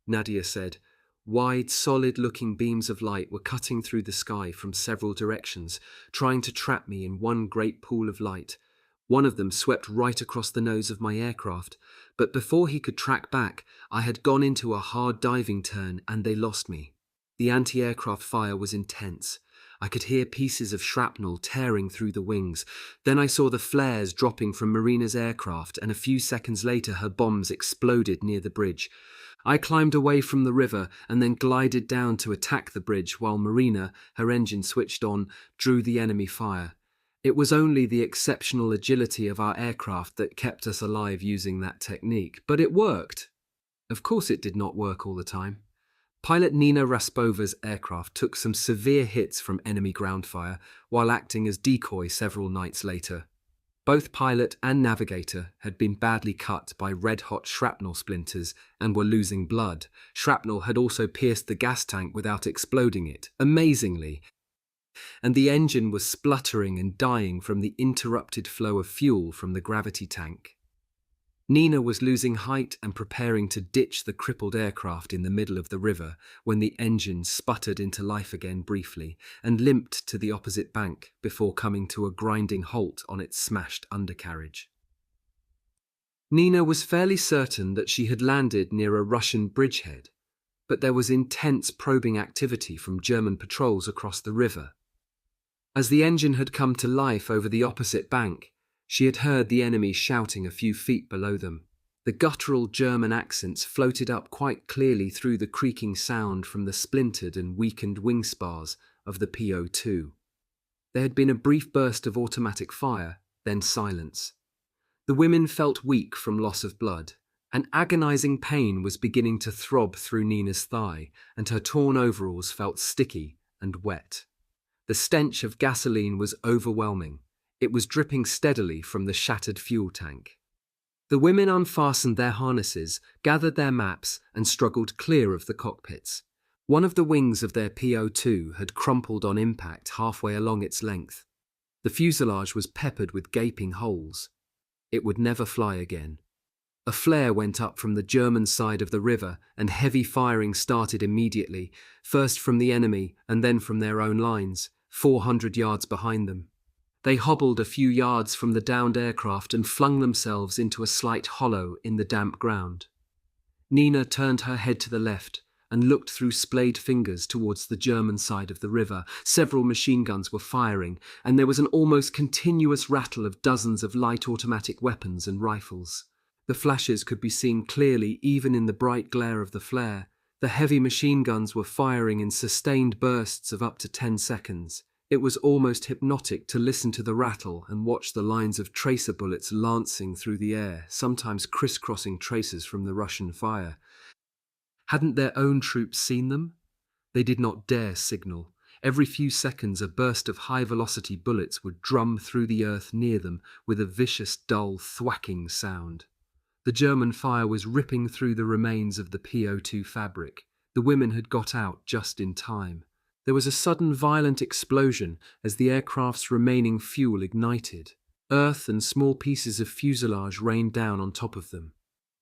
Nadia said, "Wide, solid-looking beams of light were cutting through the sky from several directions, trying to trap me in one great pool of light. One of them swept right across the nose of my aircraft, but before he could track back, I had gone into a hard diving turn and they lost me. The anti-aircraft fire was intense. I could hear pieces of shrapnel tearing through the wings. Then I saw the flares dropping from Marina's aircraft, and a few seconds later her bombs exploded near the bridge. I climbed away from the river and then glided down to attack the bridge while Marina, her engine switched on, drew the enemy fire. It was only the exceptional agility of our aircraft that kept us alive using that technique, but it worked. Of course it did not work all the time. Pilot Nina Raspova's aircraft took some severe hits from enemy ground fire while acting as decoy several nights later. Both pilot and navigator had been badly cut by red-hot shrapnel splinters and were losing blood. Shrapnel had also pierced the gas tank without exploding it, amazingly, and the engine was spluttering and dying from the interrupted flow of fuel from the gravity tank. Nina was losing height and preparing to ditch the crippled aircraft in the middle of the river when the engine sputtered into life again briefly and limped to the opposite bank before coming to a grinding halt on its smashed undercarriage. Nina was fairly certain that she had landed near a Russian bridgehead, but there was intense probing activity from German patrols across the river. As the engine had come to life over the opposite bank, she had heard the enemy shouting a few feet below them. The guttural German accents floated up quite clearly through the creaking sound from the splintered and weakened wing spars of the PO-2. There had been a brief burst of automatic fire, then silence. The women felt weak from loss of blood. An agonizing pain was beginning to throb through Nina's thigh, and her torn overalls felt sticky and wet. The stench of gasoline was overwhelming. It was dripping steadily from the shattered fuel tank. The women unfastened their harnesses, gathered their maps, and struggled clear of the cockpits. One of the wings of their PO-2 had crumpled on impact halfway along its length. The fuselage was peppered with gaping holes. It would never fly again. A flare went up from the German side of the river, and heavy firing started immediately, first from the enemy and then from their own lines, 400 yards behind them. They hobbled a few yards from the downed aircraft and flung themselves into a slight hollow in the damp ground. Nina turned her head to the left and looked through splayed fingers towards the German side of the river. Several machine guns were firing, and there was an almost continuous rattle of dozens of light automatic weapons and rifles. The flashes could be seen clearly even in the bright glare of the flare. The heavy machine guns were firing in sustained bursts of up to 10 seconds. It was almost hypnotic to listen to the rattle and watch the lines of tracer bullets lancing through the air, sometimes crisscrossing tracers from the Russian fire. Hadn't their own troops seen them? They did not dare signal. Every few seconds a burst of high-velocity bullets would drum through the earth near them with a vicious, dull, thwacking sound. The German fire was ripping through the remains of the PO-2 fabric. The women had got out just in time. There was a sudden violent explosion as the aircraft's remaining fuel ignited. Earth and small pieces of fuselage rained down on top of them.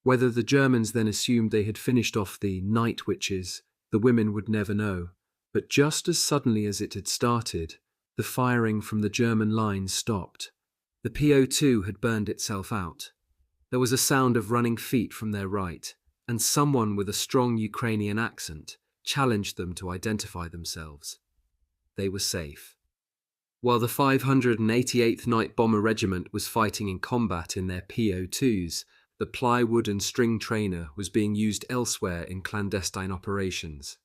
Whether the Germans then assumed they had finished off the night witches, the women would never know. But just as suddenly as it had started, the firing from the German lines stopped. The PO-2 had burned itself out. There was a sound of running feet from their right, and someone with a strong Ukrainian accent challenged them to identify themselves. They were safe. While the 588th Night Bomber Regiment was fighting in combat in their PO2s, the plywood and string trainer was being used elsewhere in clandestine operations.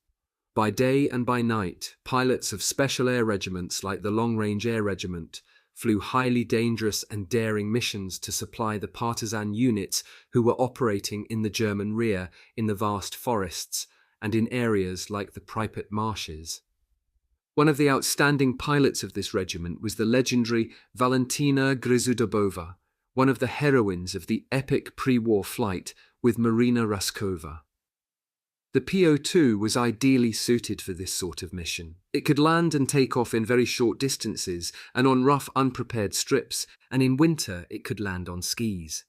By day and by night, pilots of special air regiments like the Long Range Air Regiment flew highly dangerous and daring missions to supply the partisan units who were operating in the German rear in the vast forests and in areas like the Pripyat marshes. One of the outstanding pilots of this regiment was the legendary Valentina Gryzudobova, one of the heroines of the epic pre-war flight with Marina Raskova. The PO2 was ideally suited for this sort of mission. It could land and take off in very short distances and on rough, unprepared strips, and in winter it could land on skis.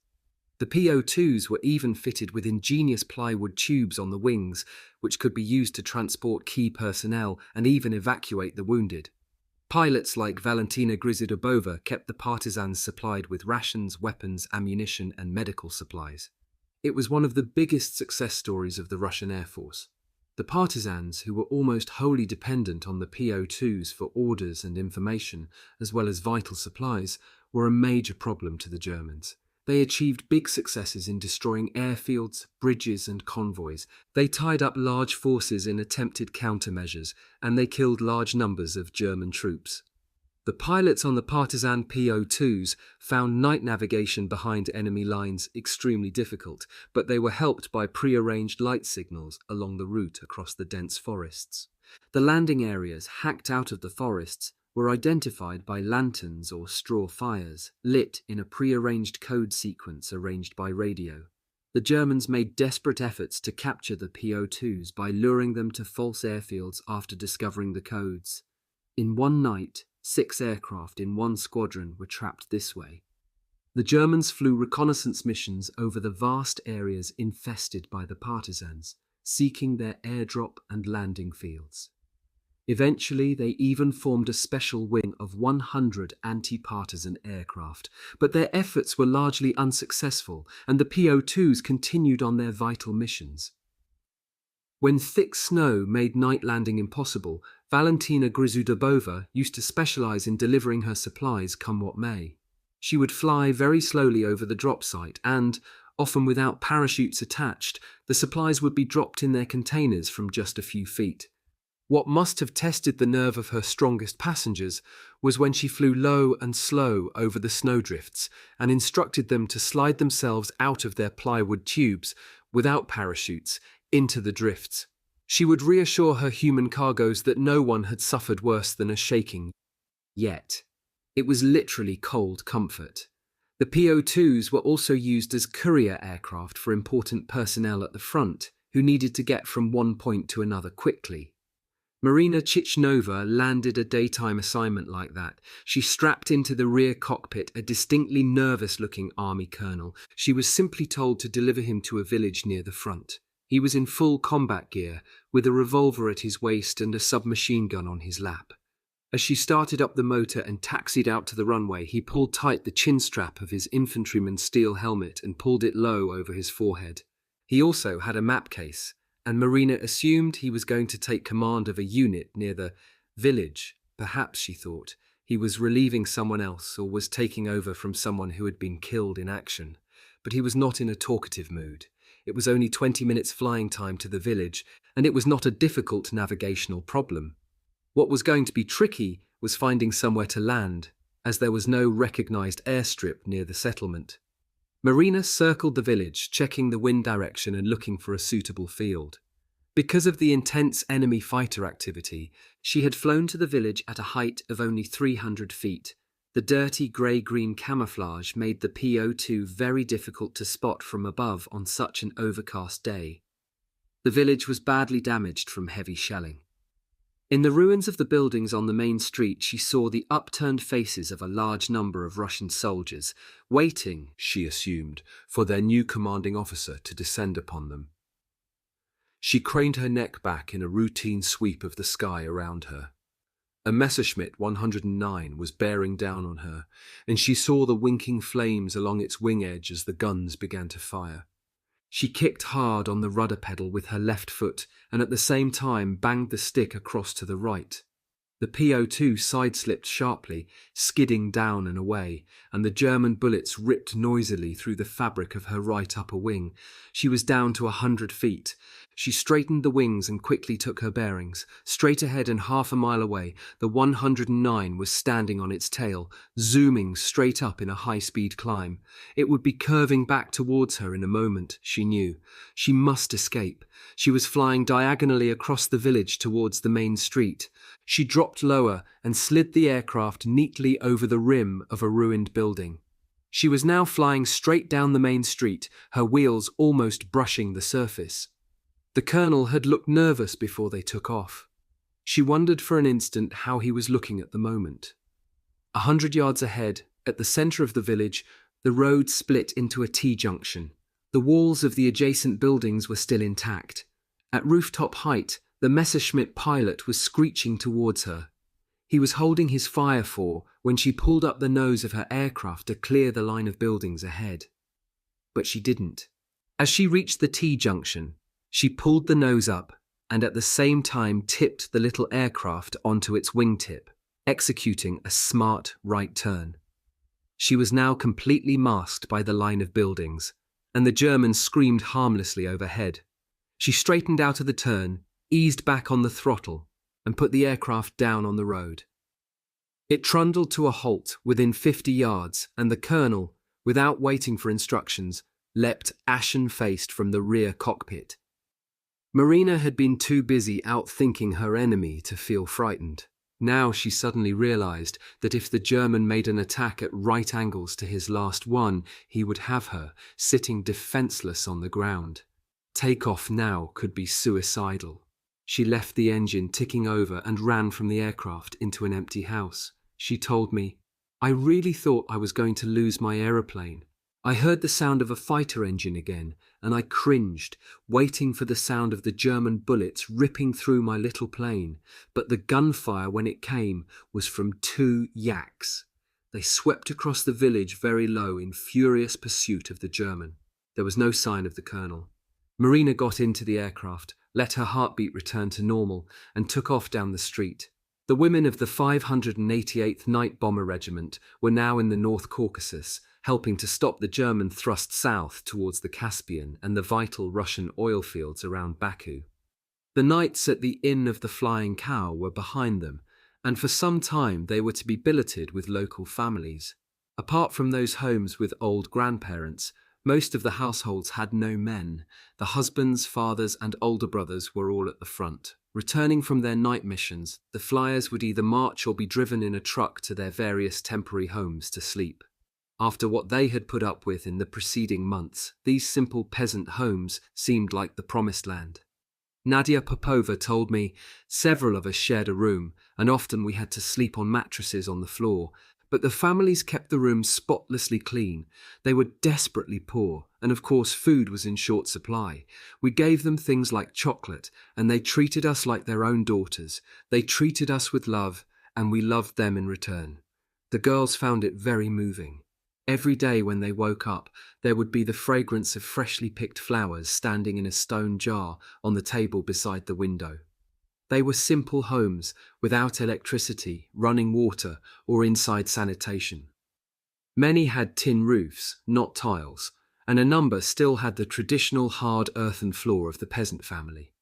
The PO2s were even fitted with ingenious plywood tubes on the wings, which could be used to transport key personnel and even evacuate the wounded. Pilots like Valentina Gryzudobova kept the partisans supplied with rations, weapons, ammunition, and medical supplies. It was one of the biggest success stories of the Russian Air Force. The partisans, who were almost wholly dependent on the PO2s for orders and information, as well as vital supplies, were a major problem to the Germans. They achieved big successes in destroying airfields, bridges, and convoys. They tied up large forces in attempted countermeasures, and they killed large numbers of German troops. The pilots on the partisan PO2s found night navigation behind enemy lines extremely difficult, but they were helped by pre-arranged light signals along the route across the dense forests. The landing areas hacked out of the forests were identified by lanterns or straw fires, lit in a pre-arranged code sequence arranged by radio. The Germans made desperate efforts to capture the PO2s by luring them to false airfields after discovering the codes. In one night, 6 aircraft in one squadron were trapped this way. The Germans flew reconnaissance missions over the vast areas infested by the partisans, seeking their airdrop and landing fields. Eventually, they even formed a special wing of 100 anti-partisan aircraft, but their efforts were largely unsuccessful, and the PO2s continued on their vital missions. When thick snow made night landing impossible, Valentina Gryzudobova used to specialize in delivering her supplies come what may. She would fly very slowly over the drop site and, often without parachutes attached, the supplies would be dropped in their containers from just a few feet. What must have tested the nerve of her strongest passengers was when she flew low and slow over the snowdrifts and instructed them to slide themselves out of their plywood tubes, without parachutes, into the drifts. She would reassure her human cargoes that no one had suffered worse than a shaking. Yet, it was literally cold comfort. The PO2s were also used as courier aircraft for important personnel at the front, who needed to get from one point to another quickly. Marina Chichnova landed a daytime assignment like that. She strapped into the rear cockpit a distinctly nervous-looking army colonel. She was simply told to deliver him to a village near the front. He was in full combat gear, with a revolver at his waist and a submachine gun on his lap. As she started up the motor and taxied out to the runway, he pulled tight the chin strap of his infantryman's steel helmet and pulled it low over his forehead. He also had a map case, and Marina assumed he was going to take command of a unit near the village. Perhaps, she thought, he was relieving someone else or was taking over from someone who had been killed in action. But he was not in a talkative mood. It was only 20 minutes flying time to the village, and it was not a difficult navigational problem. What was going to be tricky was finding somewhere to land, as there was no recognized airstrip near the settlement. Marina circled the village, checking the wind direction and looking for a suitable field. Because of the intense enemy fighter activity, she had flown to the village at a height of only 300 feet. The dirty grey-green camouflage made the PO2 very difficult to spot from above on such an overcast day. The village was badly damaged from heavy shelling. In the ruins of the buildings on the main street, she saw the upturned faces of a large number of Russian soldiers, waiting, she assumed, for their new commanding officer to descend upon them. She craned her neck back in a routine sweep of the sky around her. A Messerschmitt 109 was bearing down on her, and she saw the winking flames along its wing edge as the guns began to fire. She kicked hard on the rudder pedal with her left foot and at the same time banged the stick across to the right. The PO2 side-slipped sharply, skidding down and away, and the German bullets ripped noisily through the fabric of her right upper wing. She was down to 100 feet. She straightened the wings and quickly took her bearings. Straight ahead and half a mile away, the 109 was standing on its tail, zooming straight up in a high-speed climb. It would be curving back towards her in a moment, she knew. She must escape. She was flying diagonally across the village towards the main street. She dropped lower and slid the aircraft neatly over the rim of a ruined building. She was now flying straight down the main street, her wheels almost brushing the surface. The colonel had looked nervous before they took off. She wondered for an instant how he was looking at the moment. 100 yards ahead, at the center of the village, the road split into a T-junction. The walls of the adjacent buildings were still intact. At rooftop height, the Messerschmitt pilot was screeching towards her. He was holding his fire for when she pulled up the nose of her aircraft to clear the line of buildings ahead. But she didn't. As she reached the T-junction, she pulled the nose up and at the same time tipped the little aircraft onto its wingtip, executing a smart right turn. She was now completely masked by the line of buildings, and the Germans screamed harmlessly overhead. She straightened out of the turn, eased back on the throttle, and put the aircraft down on the road. It trundled to a halt within 50 yards, and the colonel, without waiting for instructions, leapt ashen-faced from the rear cockpit. Marina had been too busy outthinking her enemy to feel frightened. Now she suddenly realized that if the German made an attack at right angles to his last one, he would have her, sitting defenseless on the ground. Takeoff now could be suicidal. She left the engine ticking over and ran from the aircraft into an empty house. She told me, "I really thought I was going to lose my aeroplane. I heard the sound of a fighter engine again, and I cringed, waiting for the sound of the German bullets ripping through my little plane. But the gunfire, when it came, was from 2 Yaks. They swept across the village very low in furious pursuit of the German." There was no sign of the colonel. Marina got into the aircraft, let her heartbeat return to normal, and took off down the street. The women of the 588th Night Bomber Regiment were now in the North Caucasus, helping to stop the German thrust south towards the Caspian and the vital Russian oil fields around Baku. The Knights at the Inn of the Flying Cow were behind them, and for some time they were to be billeted with local families. Apart from those homes with old grandparents, most of the households had no men. The husbands, fathers, and older brothers were all at the front. Returning from their night missions, the flyers would either march or be driven in a truck to their various temporary homes to sleep. After what they had put up with in the preceding months, these simple peasant homes seemed like the promised land. Nadia Popova told me several of us shared a room, and often we had to sleep on mattresses on the floor, but the families kept the rooms spotlessly clean. They were desperately poor, and of course food was in short supply. We gave them things like chocolate, and they treated us like their own daughters. They treated us with love, and we loved them in return. The girls found it very moving. Every day when they woke up, there would be the fragrance of freshly picked flowers standing in a stone jar on the table beside the window. They were simple homes, without electricity, running water, or inside sanitation. Many had tin roofs, not tiles, and a number still had the traditional hard earthen floor of the peasant family.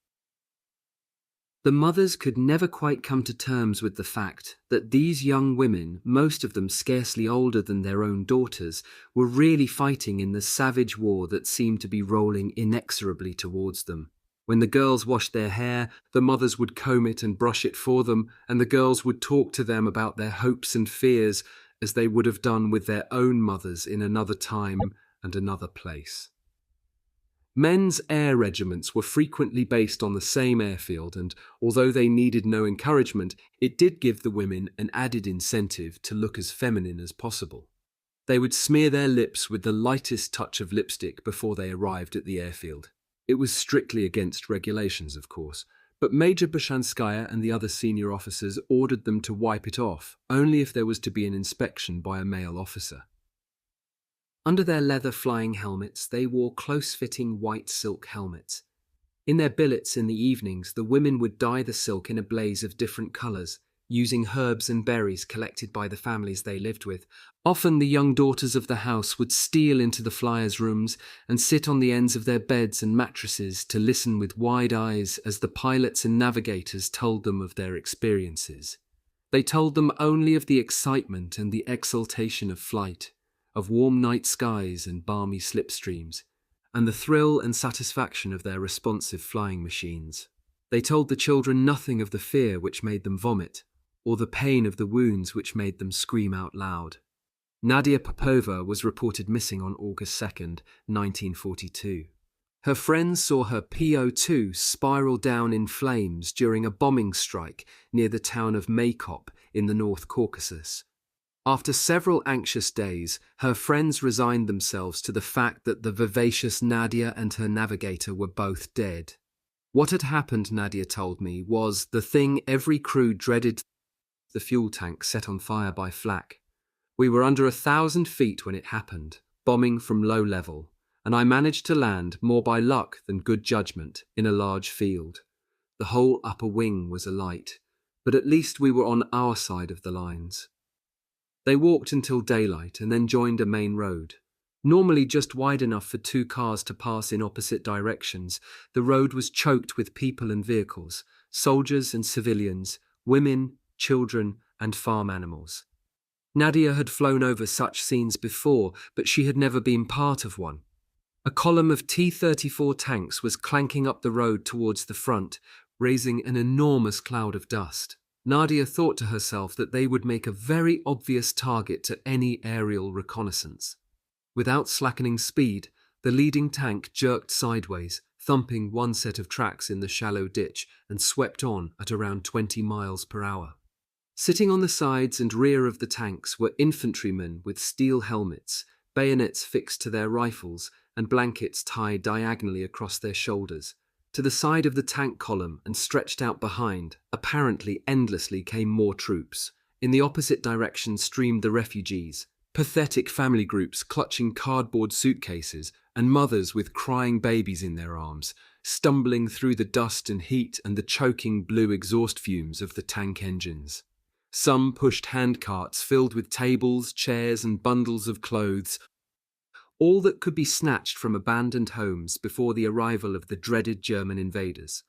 The mothers could never quite come to terms with the fact that these young women, most of them scarcely older than their own daughters, were really fighting in the savage war that seemed to be rolling inexorably towards them. When the girls washed their hair, the mothers would comb it and brush it for them, and the girls would talk to them about their hopes and fears as they would have done with their own mothers in another time and another place. Men's air regiments were frequently based on the same airfield, and although they needed no encouragement, it did give the women an added incentive to look as feminine as possible. They would smear their lips with the lightest touch of lipstick before they arrived at the airfield. It was strictly against regulations, of course, but Major Bashanskaya and the other senior officers ordered them to wipe it off, only if there was to be an inspection by a male officer. Under their leather flying helmets, they wore close-fitting white silk helmets. In their billets in the evenings, the women would dye the silk in a blaze of different colours, using herbs and berries collected by the families they lived with. Often the young daughters of the house would steal into the flyers' rooms and sit on the ends of their beds and mattresses to listen with wide eyes as the pilots and navigators told them of their experiences. They told them only of the excitement and the exultation of flight, of warm night skies and balmy slipstreams, and the thrill and satisfaction of their responsive flying machines. They told the children nothing of the fear which made them vomit, or the pain of the wounds which made them scream out loud. Nadia Popova was reported missing on August 2nd, 1942. Her friends saw her PO2 spiral down in flames during a bombing strike near the town of Maykop in the North Caucasus. After several anxious days, her friends resigned themselves to the fact that the vivacious Nadia and her navigator were both dead. What had happened, Nadia told me, was the thing every crew dreaded: the fuel tank set on fire by flak. We were under 1,000 feet when it happened, bombing from low level, and I managed to land, more by luck than good judgment, in a large field. The whole upper wing was alight, but at least we were on our side of the lines. They walked until daylight and then joined a main road. Normally just wide enough for 2 cars to pass in opposite directions, the road was choked with people and vehicles, soldiers and civilians, women, children, and farm animals. Nadia had flown over such scenes before, but she had never been part of one. A column of T-34 tanks was clanking up the road towards the front, raising an enormous cloud of dust. Nadia thought to herself that they would make a very obvious target to any aerial reconnaissance. Without slackening speed, the leading tank jerked sideways, thumping one set of tracks in the shallow ditch, and swept on at around 20 miles per hour. Sitting on the sides and rear of the tanks were infantrymen with steel helmets, bayonets fixed to their rifles, and blankets tied diagonally across their shoulders. To the side of the tank column and stretched out behind, apparently endlessly, came more troops. In the opposite direction streamed the refugees, pathetic family groups clutching cardboard suitcases and mothers with crying babies in their arms, stumbling through the dust and heat and the choking blue exhaust fumes of the tank engines. Some pushed handcarts filled with tables, chairs, and bundles of clothes, all that could be snatched from abandoned homes before the arrival of the dreaded German invaders.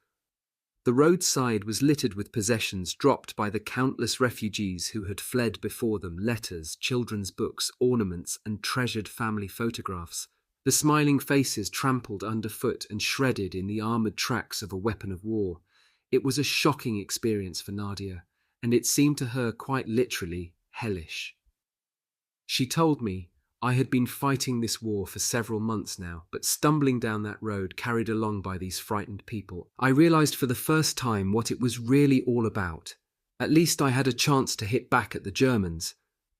The roadside was littered with possessions dropped by the countless refugees who had fled before them: letters, children's books, ornaments, and treasured family photographs. The smiling faces trampled underfoot and shredded in the armoured tracks of a weapon of war. It was a shocking experience for Nadia, and it seemed to her quite literally hellish. She told me, I had been fighting this war for several months now, but stumbling down that road carried along by these frightened people, I realized for the first time what it was really all about. At least I had a chance to hit back at the Germans.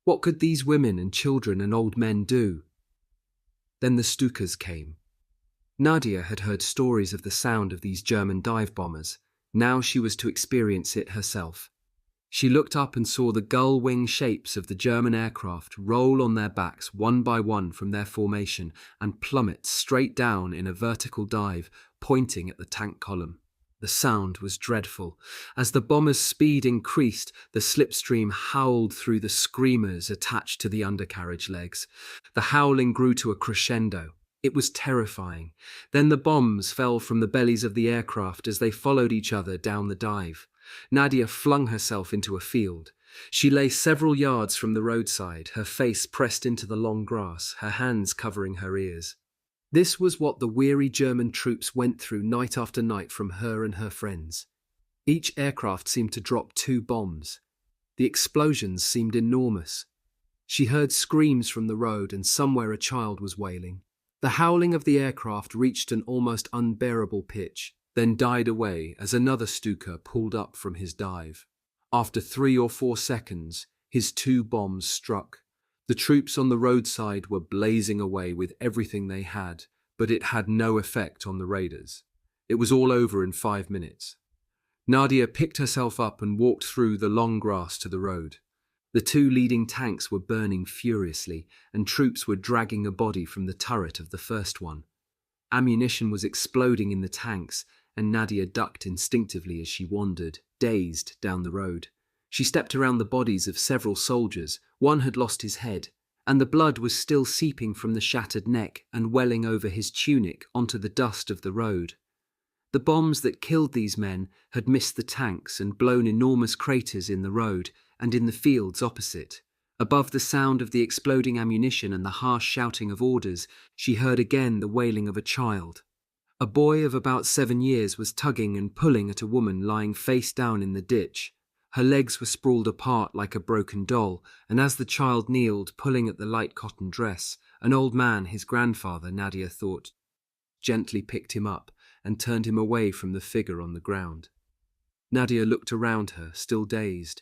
What could these women and children and old men do? Then the Stukas came. Nadia had heard stories of the sound of these German dive bombers. Now she was to experience it herself. She looked up and saw the gull-wing shapes of the German aircraft roll on their backs one by one from their formation and plummet straight down in a vertical dive, pointing at the tank column. The sound was dreadful. As the bomber's speed increased, the slipstream howled through the screamers attached to the undercarriage legs. The howling grew to a crescendo. It was terrifying. Then the bombs fell from the bellies of the aircraft as they followed each other down the dive. Nadia flung herself into a field. She lay several yards from the roadside, her face pressed into the long grass, her hands covering her ears. This was what the weary German troops went through night after night from her and her friends. Each aircraft seemed to drop 2 bombs. The explosions seemed enormous. She heard screams from the road, and somewhere a child was wailing. The howling of the aircraft reached an almost unbearable pitch, then died away as another Stuka pulled up from his dive. After 3 or 4 seconds, his 2 bombs struck. The troops on the roadside were blazing away with everything they had, but it had no effect on the raiders. It was all over in 5 minutes. Nadia picked herself up and walked through the long grass to the road. The 2 leading tanks were burning furiously, and troops were dragging a body from the turret of the first one. Ammunition was exploding in the tanks, and Nadia ducked instinctively as she wandered, dazed, down the road. She stepped around the bodies of several soldiers. One had lost his head, and the blood was still seeping from the shattered neck and welling over his tunic onto the dust of the road. The bombs that killed these men had missed the tanks and blown enormous craters in the road and in the fields opposite. Above the sound of the exploding ammunition and the harsh shouting of orders, she heard again the wailing of a child. A boy of about 7 years was tugging and pulling at a woman lying face down in the ditch. Her legs were sprawled apart like a broken doll, and as the child kneeled, pulling at the light cotton dress, an old man, his grandfather, Nadia thought, gently picked him up and turned him away from the figure on the ground. Nadia looked around her, still dazed.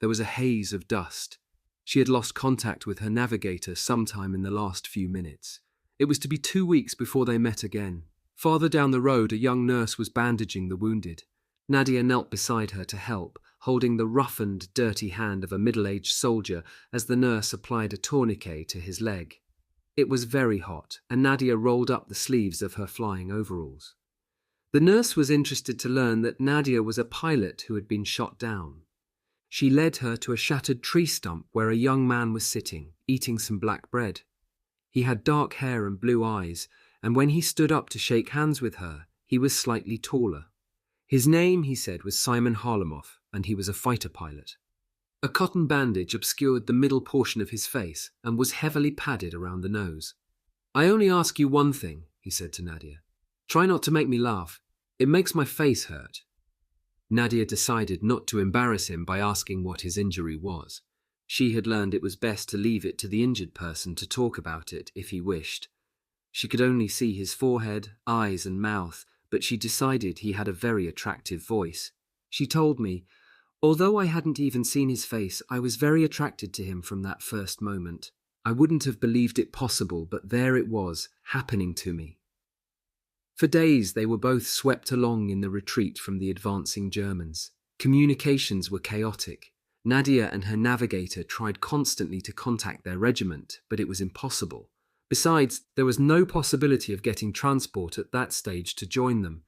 There was a haze of dust. She had lost contact with her navigator sometime in the last few minutes. It was to be 2 weeks before they met again. Farther down the road, a young nurse was bandaging the wounded. Nadia knelt beside her to help, holding the roughened, dirty hand of a middle-aged soldier as the nurse applied a tourniquet to his leg. It was very hot, and Nadia rolled up the sleeves of her flying overalls. The nurse was interested to learn that Nadia was a pilot who had been shot down. She led her to a shattered tree stump where a young man was sitting, eating some black bread. He had dark hair and blue eyes, and when he stood up to shake hands with her, he was slightly taller. His name, he said, was Simon Harlamov, and he was a fighter pilot. A cotton bandage obscured the middle portion of his face and was heavily padded around the nose. "I only ask you one thing," he said to Nadia. "Try not to make me laugh. It makes my face hurt." Nadia decided not to embarrass him by asking what his injury was. She had learned it was best to leave it to the injured person to talk about it if he wished. She could only see his forehead, eyes and mouth, but she decided he had a very attractive voice. She told me, "Although I hadn't even seen his face, I was very attracted to him from that first moment. I wouldn't have believed it possible, but there it was, happening to me." For days they were both swept along in the retreat from the advancing Germans. Communications were chaotic. Nadia and her navigator tried constantly to contact their regiment, but it was impossible. Besides, there was no possibility of getting transport at that stage to join them.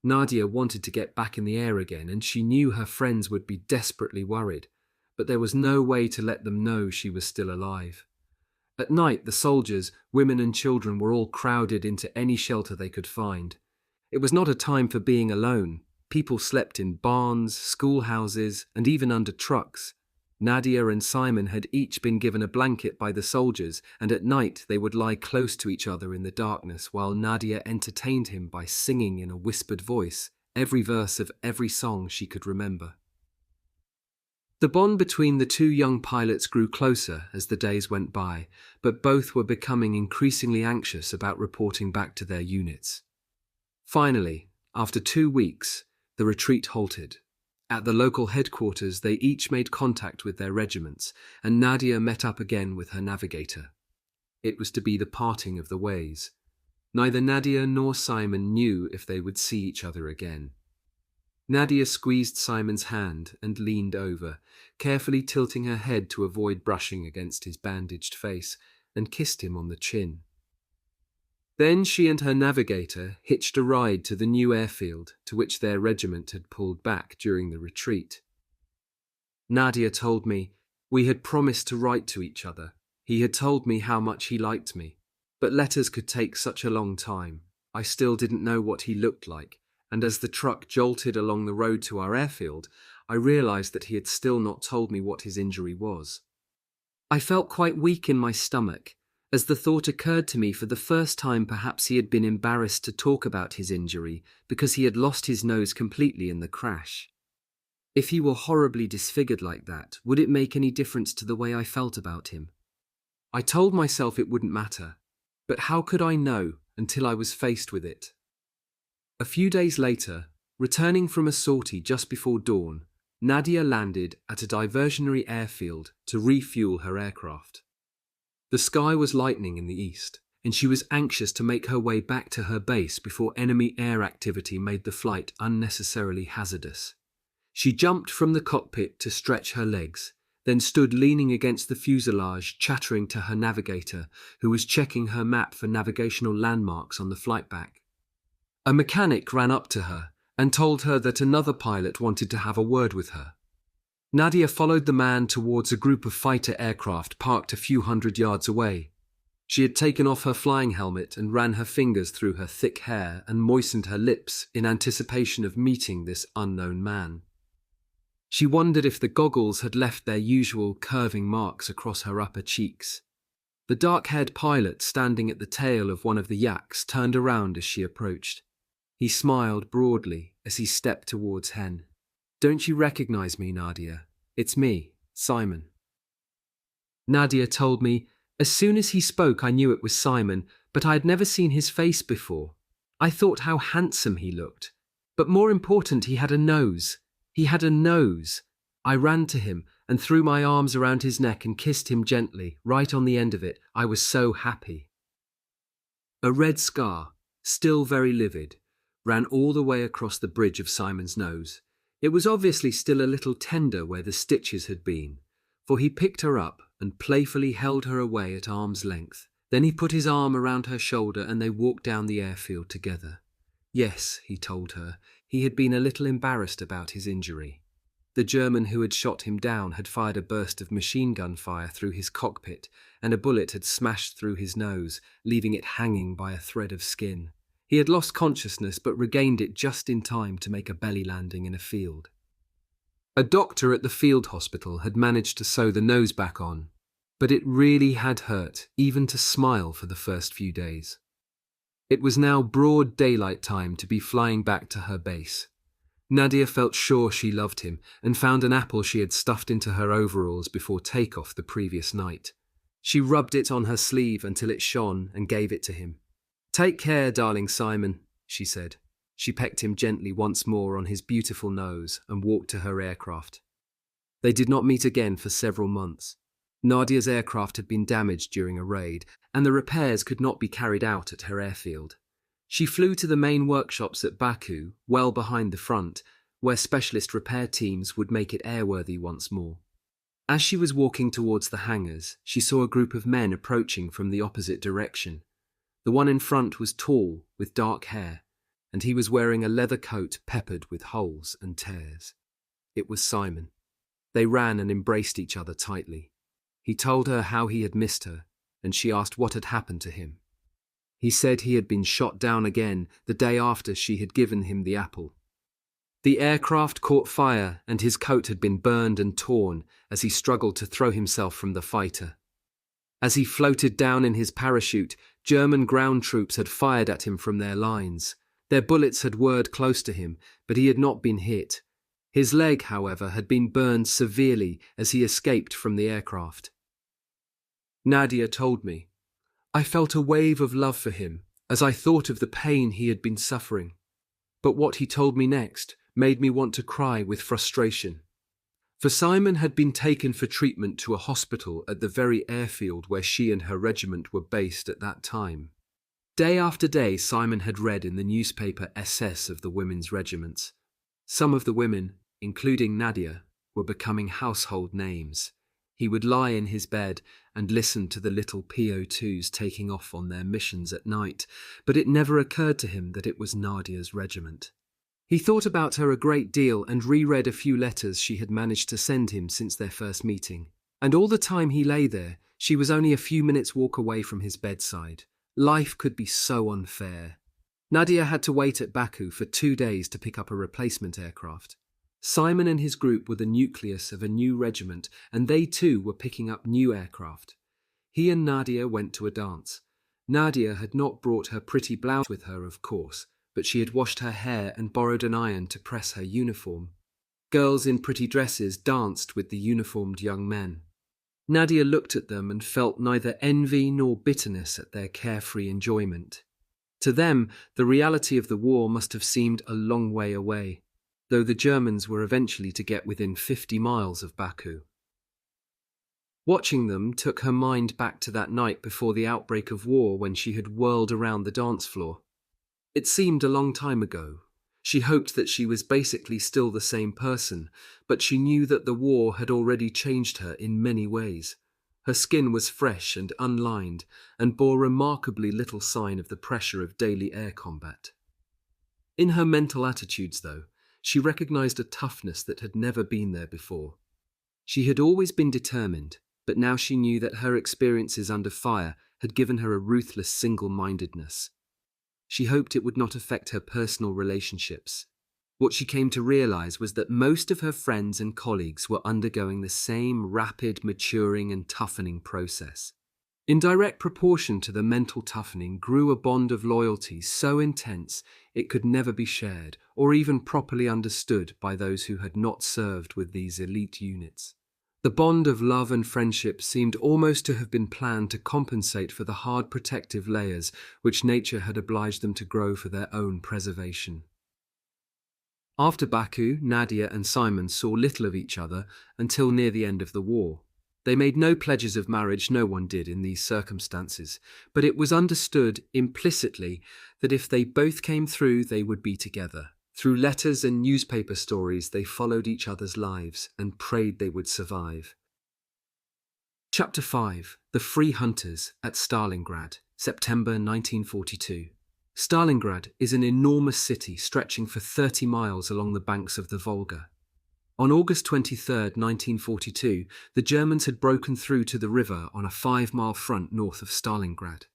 Nadia wanted to get back in the air again, and she knew her friends would be desperately worried, but there was no way to let them know she was still alive. At night, the soldiers, women and children were all crowded into any shelter they could find. It was not a time for being alone. People slept in barns, schoolhouses, and even under trucks. Nadia and Simon had each been given a blanket by the soldiers, and at night they would lie close to each other in the darkness while Nadia entertained him by singing in a whispered voice every verse of every song she could remember. The bond between the two young pilots grew closer as the days went by, but both were becoming increasingly anxious about reporting back to their units. Finally, after 2 weeks, the retreat halted. At the local headquarters, they each made contact with their regiments, and Nadia met up again with her navigator. It was to be the parting of the ways. Neither Nadia nor Simon knew if they would see each other again. Nadia squeezed Simon's hand and leaned over, carefully tilting her head to avoid brushing against his bandaged face, and kissed him on the chin. Then she and her navigator hitched a ride to the new airfield to which their regiment had pulled back during the retreat. Nadia told me, "We had promised to write to each other. He had told me how much he liked me, but letters could take such a long time. I still didn't know what he looked like, and as the truck jolted along the road to our airfield, I realized that he had still not told me what his injury was. I felt quite weak in my stomach, as the thought occurred to me for the first time perhaps he had been embarrassed to talk about his injury because he had lost his nose completely in the crash. If he were horribly disfigured like that, would it make any difference to the way I felt about him? I told myself it wouldn't matter, but how could I know until I was faced with it? A few days later, returning from a sortie just before dawn, Nadia landed at a diversionary airfield to refuel her aircraft. The sky was lightening in the east, and she was anxious to make her way back to her base before enemy air activity made the flight unnecessarily hazardous. She jumped from the cockpit to stretch her legs, then stood leaning against the fuselage, chattering to her navigator, who was checking her map for navigational landmarks on the flight back. A mechanic ran up to her and told her that another pilot wanted to have a word with her. Nadia followed the man towards a group of fighter aircraft parked a few hundred yards away. She had taken off her flying helmet and ran her fingers through her thick hair and moistened her lips in anticipation of meeting this unknown man. She wondered if the goggles had left their usual curving marks across her upper cheeks. The dark-haired pilot standing at the tail of one of the yaks turned around as she approached. He smiled broadly as he stepped towards Hen. "Don't you recognize me, Nadia? It's me, Simon." Nadia told me, "As soon as he spoke I knew it was Simon, but I had never seen his face before. I thought how handsome he looked. But more important, he had a nose. He had a nose." I ran to him and threw my arms around his neck and kissed him gently, right on the end of it. I was so happy. A red scar, still very livid, ran all the way across the bridge of Simon's nose. It was obviously still a little tender where the stitches had been, for he picked her up and playfully held her away at arm's length. Then he put his arm around her shoulder and they walked down the airfield together. Yes, he told her, he had been a little embarrassed about his injury. The German who had shot him down had fired a burst of machine gun fire through his cockpit, and a bullet had smashed through his nose, leaving it hanging by a thread of skin. He had lost consciousness but regained it just in time to make a belly landing in a field. A doctor at the field hospital had managed to sew the nose back on, but it really had hurt even to smile for the first few days. It was now broad daylight time to be flying back to her base. Nadia felt sure she loved him and found an apple she had stuffed into her overalls before takeoff the previous night. She rubbed it on her sleeve until it shone and gave it to him. "Take care, darling Simon," she said. She pecked him gently once more on his beautiful nose and walked to her aircraft. They did not meet again for several months. Nadia's aircraft had been damaged during a raid, and the repairs could not be carried out at her airfield. She flew to the main workshops at Baku, well behind the front, where specialist repair teams would make it airworthy once more. As she was walking towards the hangars, she saw a group of men approaching from the opposite direction. The one in front was tall, with dark hair, and he was wearing a leather coat peppered with holes and tears. It was Simon. They ran and embraced each other tightly. He told her how he had missed her, and she asked what had happened to him. He said he had been shot down again the day after she had given him the apple. The aircraft caught fire and his coat had been burned and torn as he struggled to throw himself from the fighter. As he floated down in his parachute, German ground troops had fired at him from their lines. Their bullets had whirred close to him, but he had not been hit. His leg, however, had been burned severely as he escaped from the aircraft. Nadia told me, "I felt a wave of love for him as I thought of the pain he had been suffering. But what he told me next made me want to cry with frustration." For Simon had been taken for treatment to a hospital at the very airfield where she and her regiment were based at that time. Day after day, Simon had read in the newspaper SS of the women's regiments. Some of the women, including Nadia, were becoming household names. He would lie in his bed and listen to the little PO2s taking off on their missions at night, but it never occurred to him that it was Nadia's regiment. He thought about her a great deal and reread a few letters she had managed to send him since their first meeting. And all the time he lay there, she was only a few minutes' walk away from his bedside. Life could be so unfair. Nadia had to wait at Baku for 2 days to pick up a replacement aircraft. Simon and his group were the nucleus of a new regiment, and they too were picking up new aircraft. He and Nadia went to a dance. Nadia had not brought her pretty blouse with her, of course, but she had washed her hair and borrowed an iron to press her uniform. Girls in pretty dresses danced with the uniformed young men. Nadia looked at them and felt neither envy nor bitterness at their carefree enjoyment. To them, the reality of the war must have seemed a long way away, though the Germans were eventually to get within 50 miles of Baku. Watching them took her mind back to that night before the outbreak of war when she had whirled around the dance floor. It seemed a long time ago. She hoped that she was basically still the same person, but she knew that the war had already changed her in many ways. Her skin was fresh and unlined, and bore remarkably little sign of the pressure of daily air combat. In her mental attitudes, though, she recognized a toughness that had never been there before. She had always been determined, but now she knew that her experiences under fire had given her a ruthless single-mindedness. She hoped it would not affect her personal relationships. What she came to realize was that most of her friends and colleagues were undergoing the same rapid maturing and toughening process. In direct proportion to the mental toughening grew a bond of loyalty so intense it could never be shared or even properly understood by those who had not served with these elite units. The bond of love and friendship seemed almost to have been planned to compensate for the hard protective layers which nature had obliged them to grow for their own preservation. After Baku, Nadia and Simon saw little of each other until near the end of the war. They made no pledges of marriage, no one did in these circumstances, but it was understood implicitly that if they both came through, they would be together. Through letters and newspaper stories, they followed each other's lives and prayed they would survive. Chapter 5. The Free Hunters at Stalingrad, September 1942. Stalingrad is an enormous city stretching for 30 miles along the banks of the Volga. On August 23, 1942, the Germans had broken through to the river on a 5-mile front north of Stalingrad.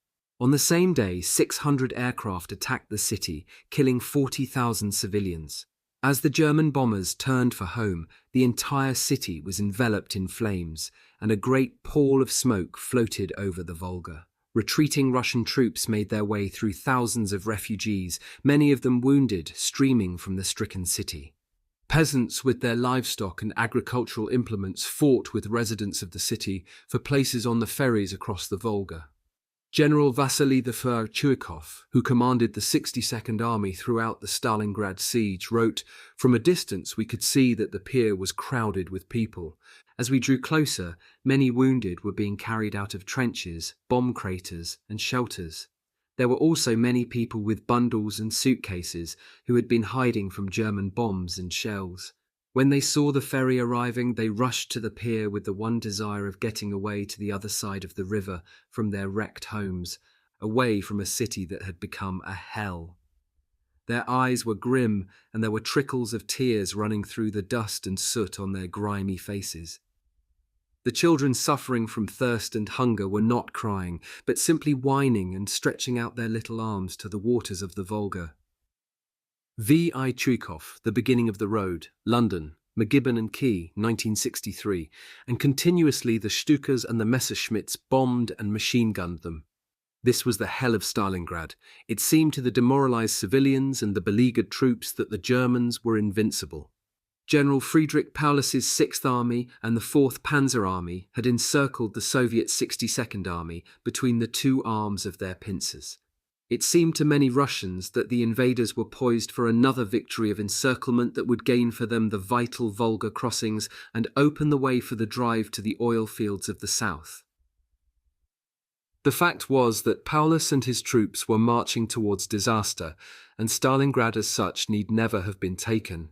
On the same day, 600 aircraft attacked the city, killing 40,000 civilians. As the German bombers turned for home, the entire city was enveloped in flames, and a great pall of smoke floated over the Volga. Retreating Russian troops made their way through thousands of refugees, many of them wounded, streaming from the stricken city. Peasants with their livestock and agricultural implements fought with residents of the city for places on the ferries across the Volga. General Vasily the Chuikov, who commanded the 62nd Army throughout the Stalingrad siege, wrote, "From a distance we could see that the pier was crowded with people. As we drew closer, many wounded were being carried out of trenches, bomb craters, and shelters. There were also many people with bundles and suitcases who had been hiding from German bombs and shells. When they saw the ferry arriving, they rushed to the pier with the one desire of getting away to the other side of the river from their wrecked homes, away from a city that had become a hell. Their eyes were grim, and there were trickles of tears running through the dust and soot on their grimy faces. The children suffering from thirst and hunger were not crying, but simply whining and stretching out their little arms to the waters of the Volga." V.I. Chuikov, The Beginning of the Road, London, McGibbon and Key, 1963, and continuously the Stukas and the Messerschmitts bombed and machine-gunned them. This was the hell of Stalingrad. It seemed to the demoralized civilians and the beleaguered troops that the Germans were invincible. General Friedrich Paulus's 6th Army and the 4th Panzer Army had encircled the Soviet 62nd Army between the two arms of their pincers. It seemed to many Russians that the invaders were poised for another victory of encirclement that would gain for them the vital Volga crossings and open the way for the drive to the oil fields of the south. The fact was that Paulus and his troops were marching towards disaster, and Stalingrad as such need never have been taken.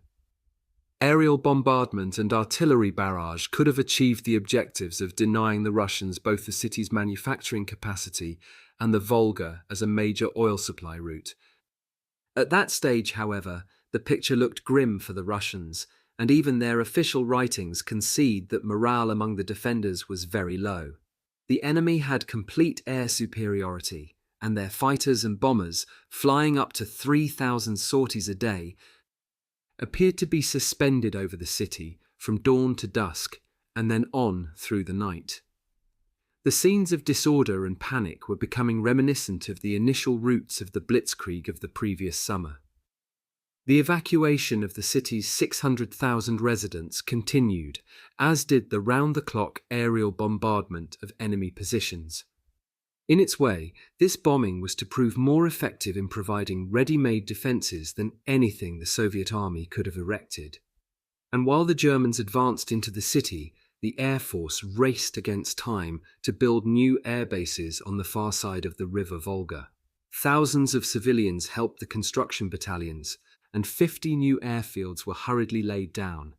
Aerial bombardment and artillery barrage could have achieved the objectives of denying the Russians both the city's manufacturing capacity and the Volga as a major oil supply route. At that stage, however, the picture looked grim for the Russians, and even their official writings concede that morale among the defenders was very low. The enemy had complete air superiority, and their fighters and bombers, flying up to 3,000 sorties a day, appeared to be suspended over the city from dawn to dusk and then on through the night. The scenes of disorder and panic were becoming reminiscent of the initial routes of the Blitzkrieg of the previous summer. The evacuation of the city's 600,000 residents continued, as did the round-the-clock aerial bombardment of enemy positions. In its way, this bombing was to prove more effective in providing ready-made defences than anything the Soviet army could have erected. And while the Germans advanced into the city, the Air Force raced against time to build new air bases on the far side of the River Volga. Thousands of civilians helped the construction battalions, and 50 new airfields were hurriedly laid down,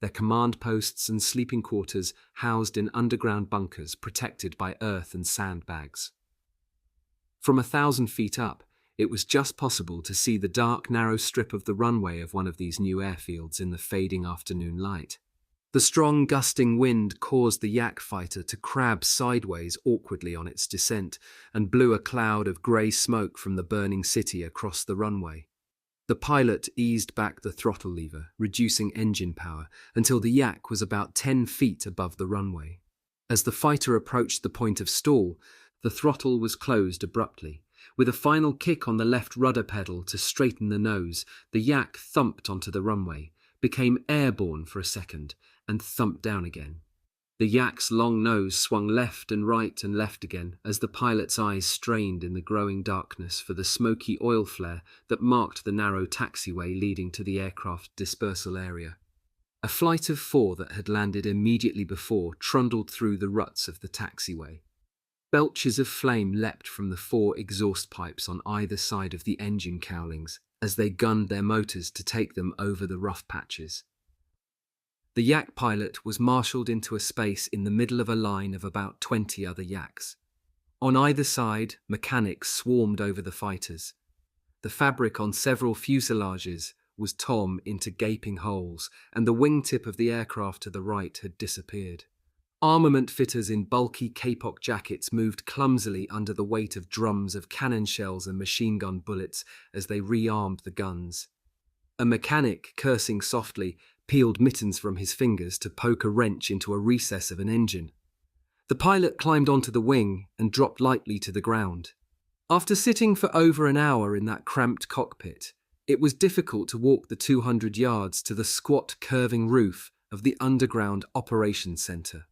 their command posts and sleeping quarters housed in underground bunkers protected by earth and sandbags. From 1,000 feet up, it was just possible to see the dark, narrow strip of the runway of one of these new airfields in the fading afternoon light. The strong, gusting wind caused the yak fighter to crab sideways awkwardly on its descent and blew a cloud of grey smoke from the burning city across the runway. The pilot eased back the throttle lever, reducing engine power, until the yak was about 10 feet above the runway. As the fighter approached the point of stall, the throttle was closed abruptly. With a final kick on the left rudder pedal to straighten the nose, the yak thumped onto the runway, became airborne for a second, and thumped down again. The yak's long nose swung left and left again as the pilot's eyes strained in the growing darkness for the smoky oil flare that marked the narrow taxiway leading to the aircraft dispersal area. A flight of 4 that had landed immediately before trundled through the ruts of the taxiway. Belches of flame leapt from the 4 exhaust pipes on either side of the engine cowlings as they gunned their motors to take them over the rough patches. The yak pilot was marshalled into a space in the middle of a line of about 20 other yaks. On either side, mechanics swarmed over the fighters. The fabric on several fuselages was torn into gaping holes, and the wingtip of the aircraft to the right had disappeared. Armament fitters in bulky kapok jackets moved clumsily under the weight of drums of cannon shells and machine gun bullets as they rearmed the guns. A mechanic, cursing softly, peeled mittens from his fingers to poke a wrench into a recess of an engine. The pilot climbed onto the wing and dropped lightly to the ground. After sitting for over an hour in that cramped cockpit, it was difficult to walk the 200 yards to the squat, curving roof of the underground operations center.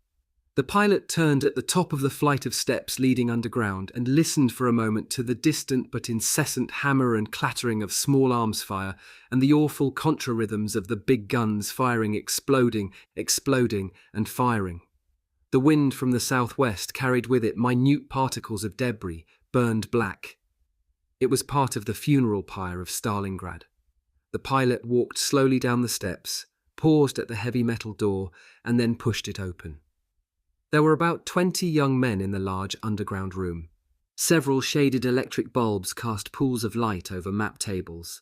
The pilot turned at the top of the flight of steps leading underground and listened for a moment to the distant but incessant hammer and clattering of small arms fire and the awful contra-rhythms of the big guns firing, exploding, and firing. The wind from the southwest carried with it minute particles of debris, burned black. It was part of the funeral pyre of Stalingrad. The pilot walked slowly down the steps, paused at the heavy metal door, and then pushed it open. There were about 20 young men in the large underground room. Several shaded electric bulbs cast pools of light over map tables.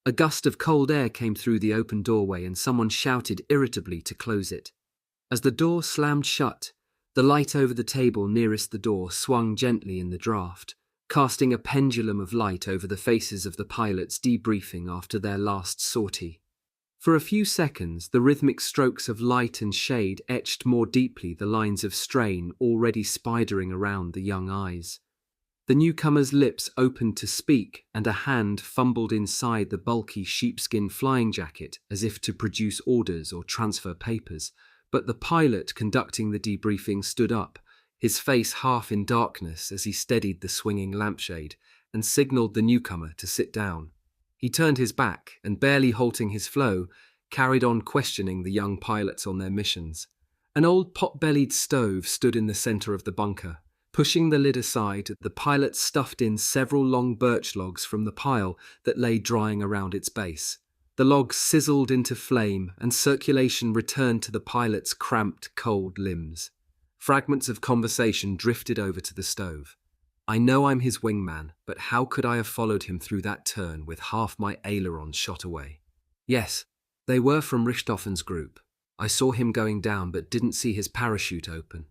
A gust of cold air came through the open doorway and someone shouted irritably to close it. As the door slammed shut, the light over the table nearest the door swung gently in the draft, casting a pendulum of light over the faces of the pilots debriefing after their last sortie. For a few seconds, the rhythmic strokes of light and shade etched more deeply the lines of strain already spidering around the young eyes. The newcomer's lips opened to speak, and a hand fumbled inside the bulky sheepskin flying jacket as if to produce orders or transfer papers, but the pilot conducting the debriefing stood up, his face half in darkness as he steadied the swinging lampshade, and signalled the newcomer to sit down. He turned his back and, barely halting his flow, carried on questioning the young pilots on their missions. An old pot-bellied stove stood in the centre of the bunker. Pushing the lid aside, the pilot stuffed in several long birch logs from the pile that lay drying around its base. The logs sizzled into flame, and circulation returned to the pilot's cramped, cold limbs. Fragments of conversation drifted over to the stove. I know I'm his wingman, but how could I have followed him through that turn with half my ailerons shot away? Yes, they were from Richthofen's group. I saw him going down but didn't see his parachute open.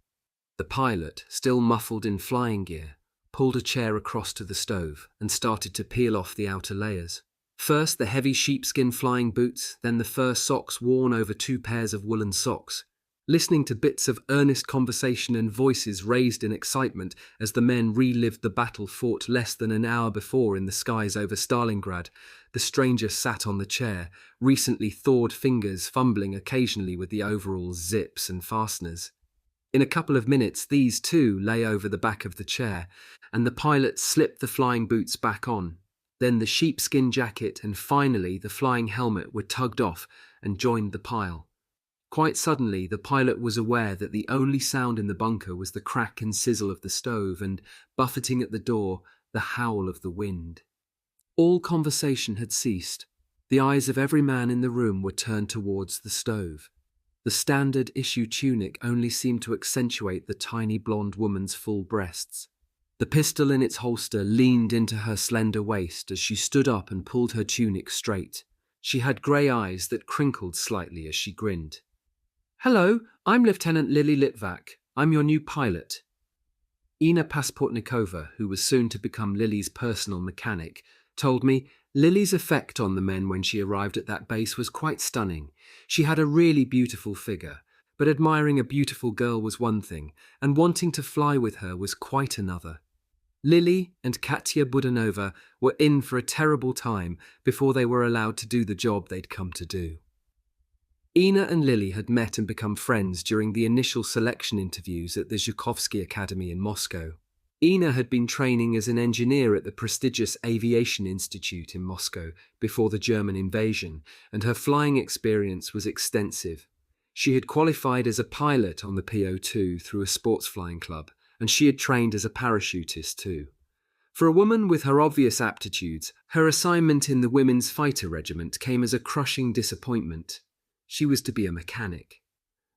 The pilot, still muffled in flying gear, pulled a chair across to the stove and started to peel off the outer layers. First the heavy sheepskin flying boots, then the fur socks worn over 2 pairs of woolen socks. Listening to bits of earnest conversation and voices raised in excitement as the men relived the battle fought less than an hour before in the skies over Stalingrad, the stranger sat on the chair, recently thawed fingers fumbling occasionally with the overall's zips and fasteners. In a couple of minutes these too lay over the back of the chair, and the pilot slipped the flying boots back on. Then the sheepskin jacket and finally the flying helmet were tugged off and joined the pile. Quite suddenly, the pilot was aware that the only sound in the bunker was the crack and sizzle of the stove and, buffeting at the door, the howl of the wind. All conversation had ceased. The eyes of every man in the room were turned towards the stove. The standard issue tunic only seemed to accentuate the tiny blonde woman's full breasts. The pistol in its holster leaned into her slender waist as she stood up and pulled her tunic straight. She had grey eyes that crinkled slightly as she grinned. Hello, I'm Lieutenant Lily Litvak. I'm your new pilot. Ina Pasportnikova, who was soon to become Lily's personal mechanic, told me Lily's effect on the men when she arrived at that base was quite stunning. She had a really beautiful figure, but admiring a beautiful girl was one thing, and wanting to fly with her was quite another. Lily and Katya Budanova were in for a terrible time before they were allowed to do the job they'd come to do. Ina and Lily had met and become friends during the initial selection interviews at the Zhukovsky Academy in Moscow. Ina had been training as an engineer at the prestigious Aviation Institute in Moscow before the German invasion, and her flying experience was extensive. She had qualified as a pilot on the PO2 through a sports flying club, and she had trained as a parachutist too. For a woman with her obvious aptitudes, her assignment in the Women's Fighter Regiment came as a crushing disappointment. She was to be a mechanic.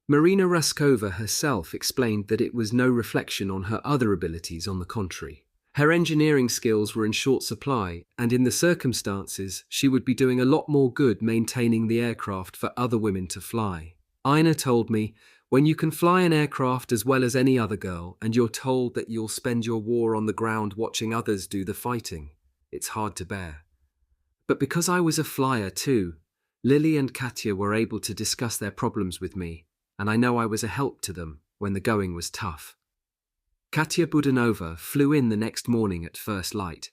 Marina Raskova herself explained that it was no reflection on her other abilities, on the contrary. Her engineering skills were in short supply, and in the circumstances, she would be doing a lot more good maintaining the aircraft for other women to fly. Ina told me, when you can fly an aircraft as well as any other girl, and you're told that you'll spend your war on the ground watching others do the fighting, it's hard to bear. But because I was a flyer too, Lily and Katya were able to discuss their problems with me, and I know I was a help to them when the going was tough. Katya Budanova flew in the next morning at first light.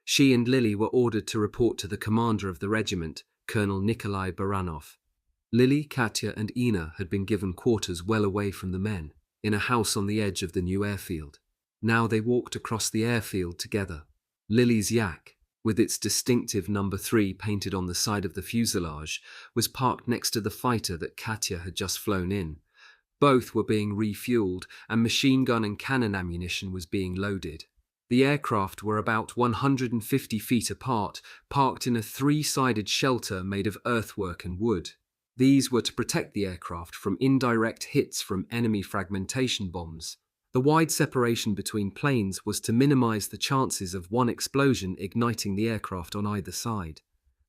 She and Lily were ordered to report to the commander of the regiment, Colonel Nikolai Baranov. Lily, Katya and Ina had been given quarters well away from the men, in a house on the edge of the new airfield. Now they walked across the airfield together. Lily's yak, with its distinctive number 3 painted on the side of the fuselage, was parked next to the fighter that Katya had just flown in. Both were being refueled, and machine gun and cannon ammunition was being loaded. The aircraft were about 150 feet apart, parked in a 3-sided shelter made of earthwork and wood. These were to protect the aircraft from indirect hits from enemy fragmentation bombs. The wide separation between planes was to minimize the chances of one explosion igniting the aircraft on either side.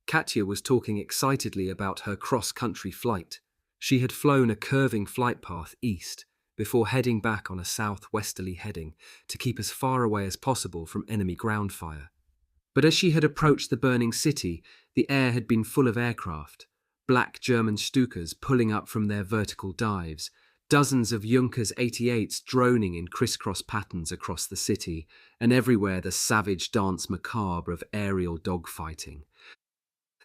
Katya was talking excitedly about her cross-country flight. She had flown a curving flight path east, before heading back on a southwesterly heading to keep as far away as possible from enemy ground fire. But as she had approached the burning city, the air had been full of aircraft, black German Stukas pulling up from their vertical dives, dozens of Junkers 88s droning in crisscross patterns across the city, and everywhere the savage dance macabre of aerial dogfighting.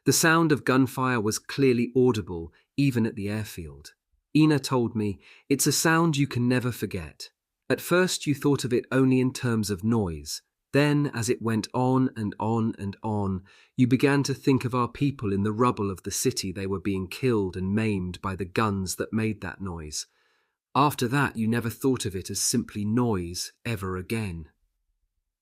The sound of gunfire was clearly audible, even at the airfield. Ina told me, it's a sound you can never forget. At first you thought of it only in terms of noise. Then, as it went on and on and on, you began to think of our people in the rubble of the city they were being killed and maimed by the guns that made that noise. After that, you never thought of it as simply noise ever again.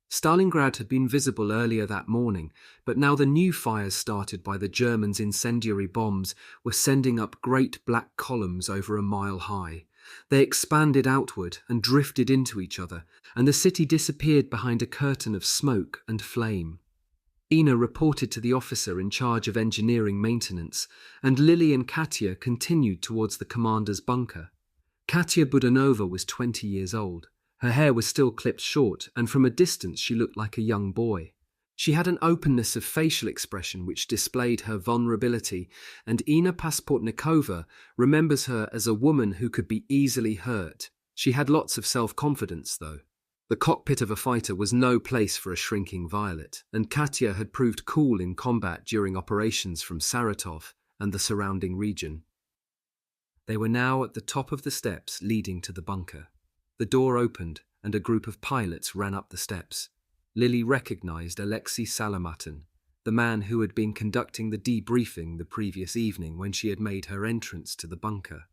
Stalingrad had been visible earlier that morning, but now the new fires started by the Germans' incendiary bombs were sending up great black columns over a mile high. They expanded outward and drifted into each other, and the city disappeared behind a curtain of smoke and flame. Ina reported to the officer in charge of engineering maintenance, and Lily and Katya continued towards the commander's bunker. Katya Budanova was 20 years old. Her hair was still clipped short, and from a distance she looked like a young boy. She had an openness of facial expression which displayed her vulnerability, and Ina Pasportnikova remembers her as a woman who could be easily hurt. She had lots of self-confidence, though. The cockpit of a fighter was no place for a shrinking violet, and Katya had proved cool in combat during operations from Saratov and the surrounding region. They were now at the top of the steps leading to the bunker. The door opened, and a group of pilots ran up the steps. Lily recognized Alexei Salomatin, the man who had been conducting the debriefing the previous evening when she had made her entrance to the bunker.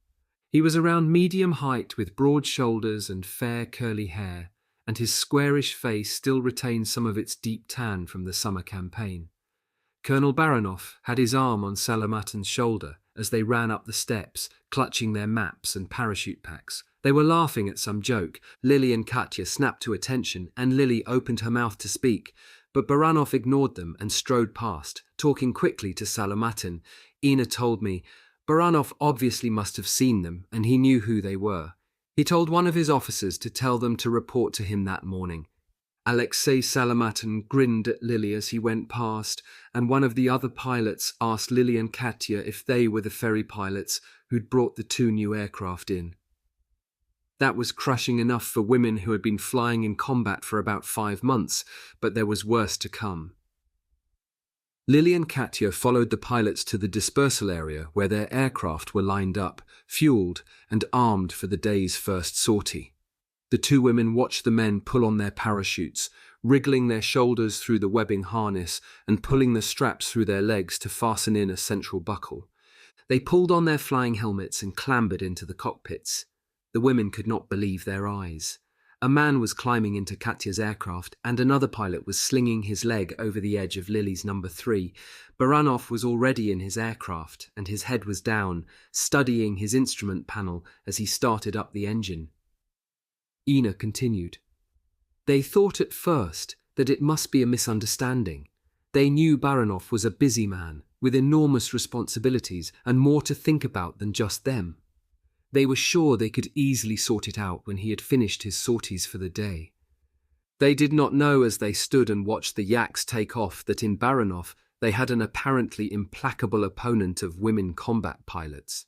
He was around medium height with broad shoulders and fair curly hair, and his squarish face still retained some of its deep tan from the summer campaign. Colonel Baranov had his arm on Salomatin's shoulder as they ran up the steps, clutching their maps and parachute packs. They were laughing at some joke. Lily and Katya snapped to attention, and Lily opened her mouth to speak, but Baranov ignored them and strode past, talking quickly to Salomatin. Ina told me, Baranov obviously must have seen them, and he knew who they were. He told one of his officers to tell them to report to him that morning. Alexei Salamatin grinned at Lily as he went past, and one of the other pilots asked Lily and Katya if they were the ferry pilots who'd brought the two new aircraft in. That was crushing enough for women who had been flying in combat for about 5 months, but there was worse to come. Lily and Katya followed the pilots to the dispersal area where their aircraft were lined up, fueled and armed for the day's first sortie. The two women watched the men pull on their parachutes, wriggling their shoulders through the webbing harness and pulling the straps through their legs to fasten in a central buckle. They pulled on their flying helmets and clambered into the cockpits. The women could not believe their eyes. A man was climbing into Katya's aircraft, and another pilot was slinging his leg over the edge of Lily's number 3. Baranov was already in his aircraft, and his head was down, studying his instrument panel as he started up the engine. Ina continued. They thought at first that it must be a misunderstanding. They knew Baranov was a busy man, with enormous responsibilities and more to think about than just them. They were sure they could easily sort it out when he had finished his sorties for the day. They did not know as they stood and watched the yaks take off that in Baranov they had an apparently implacable opponent of women combat pilots.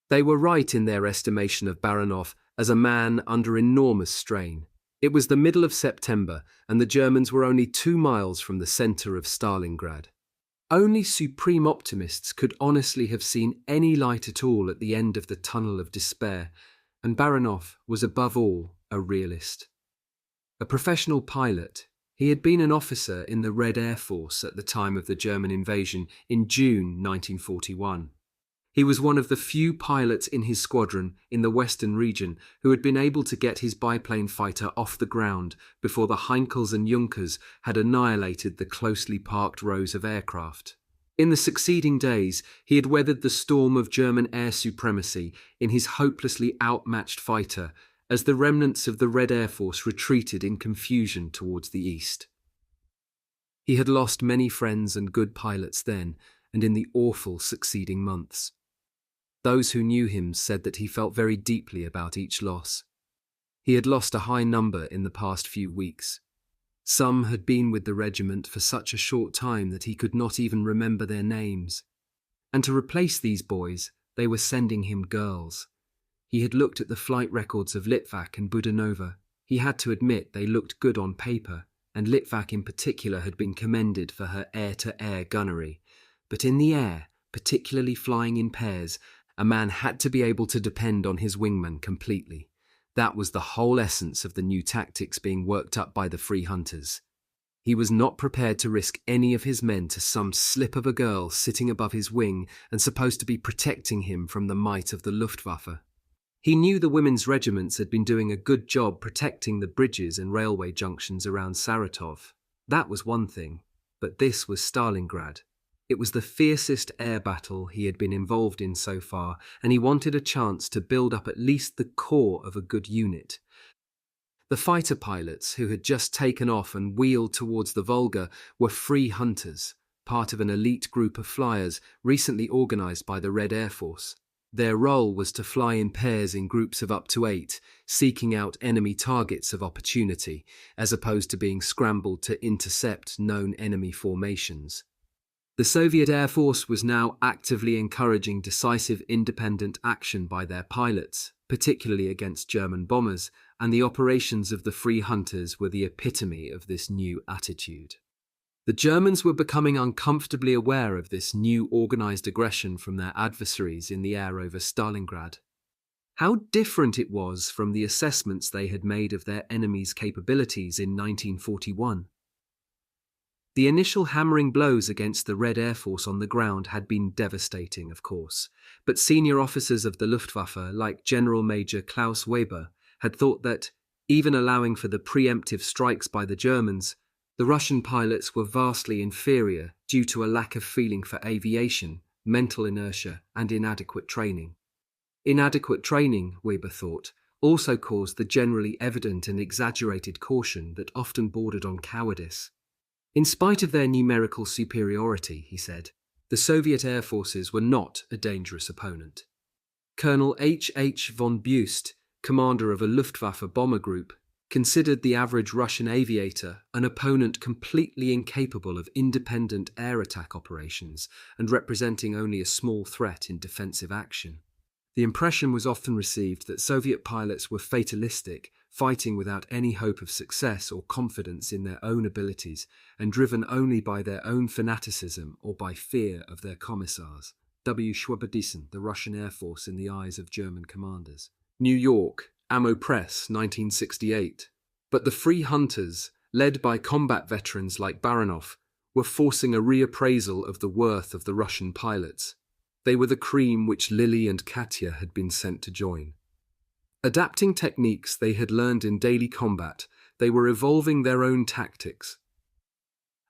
They were right in their estimation of Baranov as a man under enormous strain. It was the middle of September, and the Germans were only 2 miles from the center of Stalingrad. Only supreme optimists could honestly have seen any light at all at the end of the tunnel of despair, and Baranov was above all a realist. A professional pilot, he had been an officer in the Red Air Force at the time of the German invasion in June 1941. He was one of the few pilots in his squadron in the Western region who had been able to get his biplane fighter off the ground before the Heinkels and Junkers had annihilated the closely parked rows of aircraft. In the succeeding days, he had weathered the storm of German air supremacy in his hopelessly outmatched fighter as the remnants of the Red Air Force retreated in confusion towards the east. He had lost many friends and good pilots then, and in the awful succeeding months. Those who knew him said that he felt very deeply about each loss. He had lost a high number in the past few weeks. Some had been with the regiment for such a short time that he could not even remember their names. And to replace these boys, they were sending him girls. He had looked at the flight records of Litvak and Budanova. He had to admit they looked good on paper, and Litvak in particular had been commended for her air-to-air gunnery. But in the air, particularly flying in pairs, a man had to be able to depend on his wingman completely. That was the whole essence of the new tactics being worked up by the free hunters. He was not prepared to risk any of his men to some slip of a girl sitting above his wing and supposed to be protecting him from the might of the Luftwaffe. He knew the women's regiments had been doing a good job protecting the bridges and railway junctions around Saratov. That was one thing, but this was Stalingrad. It was the fiercest air battle he had been involved in so far, and he wanted a chance to build up at least the core of a good unit. The fighter pilots who had just taken off and wheeled towards the Volga were free hunters, part of an elite group of flyers recently organized by the Red Air Force. Their role was to fly in pairs in groups of up to 8, seeking out enemy targets of opportunity, as opposed to being scrambled to intercept known enemy formations. The Soviet Air Force was now actively encouraging decisive independent action by their pilots, particularly against German bombers, and the operations of the free hunters were the epitome of this new attitude. The Germans were becoming uncomfortably aware of this new organized aggression from their adversaries in the air over Stalingrad. How different it was from the assessments they had made of their enemy's capabilities in 1941. The initial hammering blows against the Red Air Force on the ground had been devastating, of course, but senior officers of the Luftwaffe, like General Major Klaus Weber, had thought that, even allowing for the preemptive strikes by the Germans, the Russian pilots were vastly inferior due to a lack of feeling for aviation, mental inertia, and inadequate training. Inadequate training, Weber thought, also caused the generally evident and exaggerated caution that often bordered on cowardice. In spite of their numerical superiority, he said, The Soviet air forces were not a dangerous opponent. Colonel H. von Beust, commander of a Luftwaffe bomber group, considered the average Russian aviator an opponent completely incapable of independent air attack operations and representing only a small threat in defensive action. The impression was often received that Soviet pilots were fatalistic, fighting without any hope of success or confidence in their own abilities, and driven only by their own fanaticism or by fear of their commissars. WWII, the Russian Air Force in the eyes of German commanders. New York, Ammo Press, 1968. But the Free Hunters, led by combat veterans like Baranov, were forcing a reappraisal of the worth of the Russian pilots. They were the cream which Lily and Katya had been sent to join. Adapting techniques they had learned in daily combat, they were evolving their own tactics.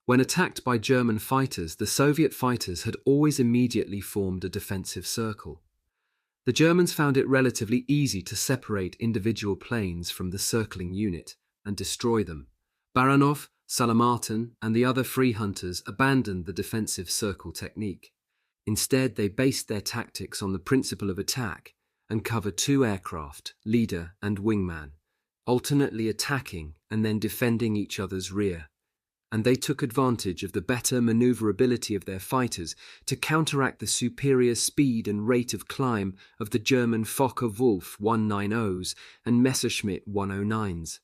When attacked by German fighters, the Soviet fighters had always immediately formed a defensive circle. The Germans found it relatively easy to separate individual planes from the circling unit and destroy them. Baranov, Salamartin, and the other Free Hunters abandoned the defensive circle technique. Instead, they based their tactics on the principle of attack and covered two aircraft, leader and wingman, alternately attacking and then defending each other's rear. And they took advantage of the better maneuverability of their fighters to counteract the superior speed and rate of climb of the German Focke-Wulf 190s and Messerschmitt 109s.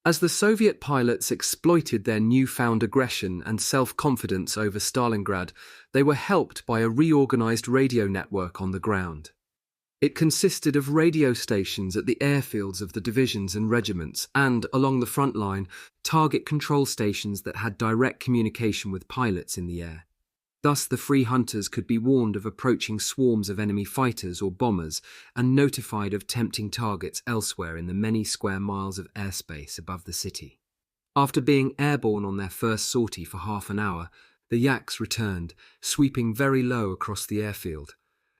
As the Soviet pilots exploited their newfound aggression and self-confidence over Stalingrad, they were helped by a reorganized radio network on the ground. It consisted of radio stations at the airfields of the divisions and regiments and, along the front line, target control stations that had direct communication with pilots in the air. Thus, the Free Hunters could be warned of approaching swarms of enemy fighters or bombers and notified of tempting targets elsewhere in the many square miles of airspace above the city. After being airborne on their first sortie for half an hour, the Yaks returned, sweeping very low across the airfield.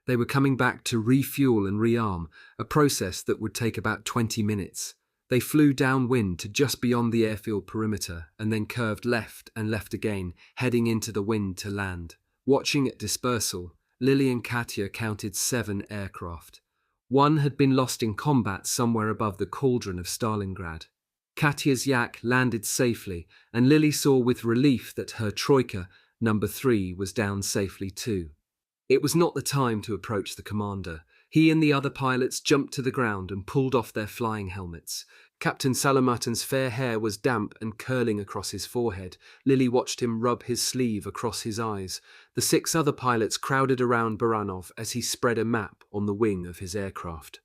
They were coming back to refuel and rearm, a process that would take about 20 minutes. They flew downwind to just beyond the airfield perimeter and then curved left and left again, heading into the wind to land. Watching at dispersal, Lily and Katya counted 7 aircraft. One had been lost in combat somewhere above the cauldron of Stalingrad. Katya's Yak landed safely, and Lily saw with relief that her Troika, number 3, was down safely too. It was not the time to approach the commander. He and the other pilots jumped to the ground and pulled off their flying helmets. Captain Salamartin's fair hair was damp and curling across his forehead. Lily watched him rub his sleeve across his eyes. The 6 other pilots crowded around Baranov as he spread a map on the wing of his aircraft.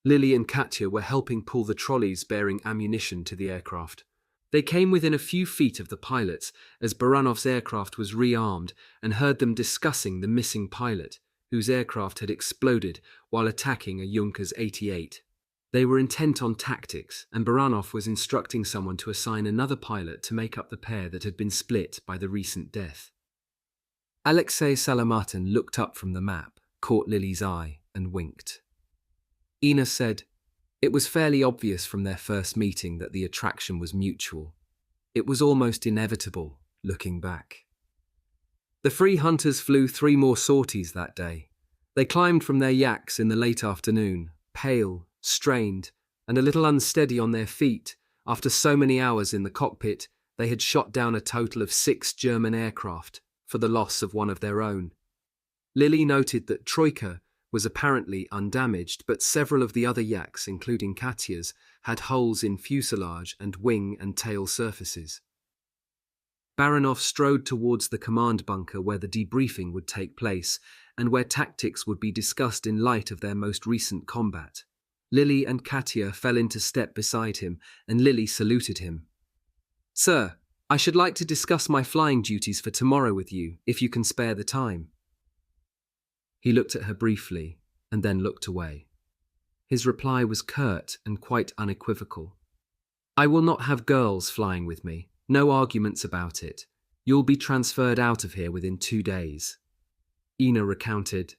Lily and Katya were helping pull the trolleys bearing ammunition to the aircraft. They came within a few feet of the pilots as Baranov's aircraft was rearmed and heard them discussing the missing pilot, whose aircraft had exploded while attacking a Junkers 88. They were intent on tactics, and Baranov was instructing someone to assign another pilot to make up the pair that had been split by the recent death. Alexei Salamartin looked up from the map, caught Lily's eye, and winked. Ina said, "It was fairly obvious from their first meeting that the attraction was mutual. It was almost inevitable, looking back." The Free Hunters flew 3 more sorties that day. They climbed from their Yaks in the late afternoon, pale, strained, and a little unsteady on their feet. After so many hours in the cockpit, they had shot down a total of 6 German aircraft, for the loss of one of their own. Lily noted that Troika was apparently undamaged, but several of the other Yaks, including Katya's, had holes in fuselage and wing and tail surfaces. Baranov strode towards the command bunker where the debriefing would take place and where tactics would be discussed in light of their most recent combat. Lily and Katya fell into step beside him, and Lily saluted him. "Sir, I should like to discuss my flying duties for tomorrow with you, if you can spare the time." He looked at her briefly, and then looked away. His reply was curt and quite unequivocal. "I will not have girls flying with me. No arguments about it. You'll be transferred out of here within 2 days." Ina recounted.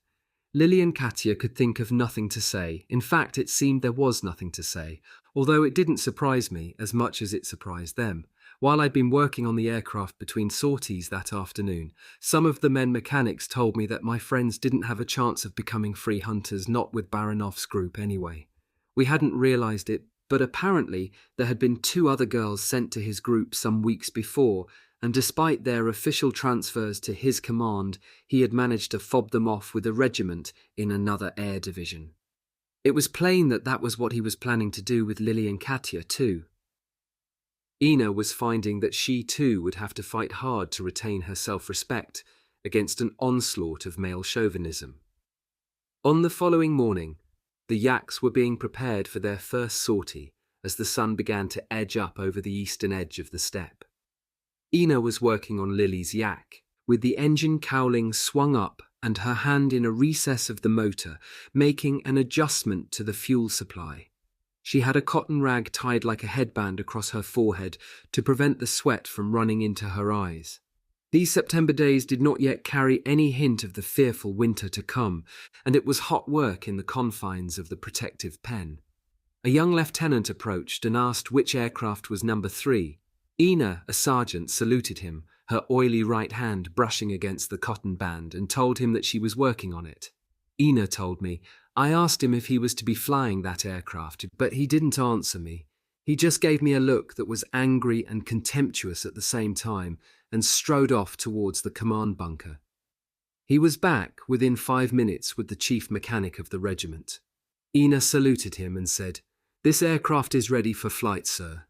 Lily and Katya could think of nothing to say. In fact, it seemed there was nothing to say, although it didn't surprise me as much as it surprised them. While I'd been working on the aircraft between sorties that afternoon, some of the men mechanics told me that my friends didn't have a chance of becoming free hunters, not with Baranov's group anyway. We hadn't realized it, but apparently there had been 2 other girls sent to his group some weeks before, and despite their official transfers to his command, he had managed to fob them off with a regiment in another air division. It was plain that that was what he was planning to do with Lily and Katya too. Ina was finding that she too would have to fight hard to retain her self-respect against an onslaught of male chauvinism. On the following morning, the yaks were being prepared for their first sortie as the sun began to edge up over the eastern edge of the steppe. Ina was working on Lily's yak, with the engine cowling swung up and her hand in a recess of the motor, making an adjustment to the fuel supply. She had a cotton rag tied like a headband across her forehead to prevent the sweat from running into her eyes. These September days did not yet carry any hint of the fearful winter to come, and it was hot work in the confines of the protective pen. A young lieutenant approached and asked which aircraft was number 3. Ina, a sergeant, saluted him, her oily right hand brushing against the cotton band, and told him that she was working on it. Ina told me, I asked him if he was to be flying that aircraft, but he didn't answer me. He just gave me a look that was angry and contemptuous at the same time, and strode off towards the command bunker. He was back within 5 minutes with the chief mechanic of the regiment. Ina saluted him and said, "This aircraft is ready for flight, sir."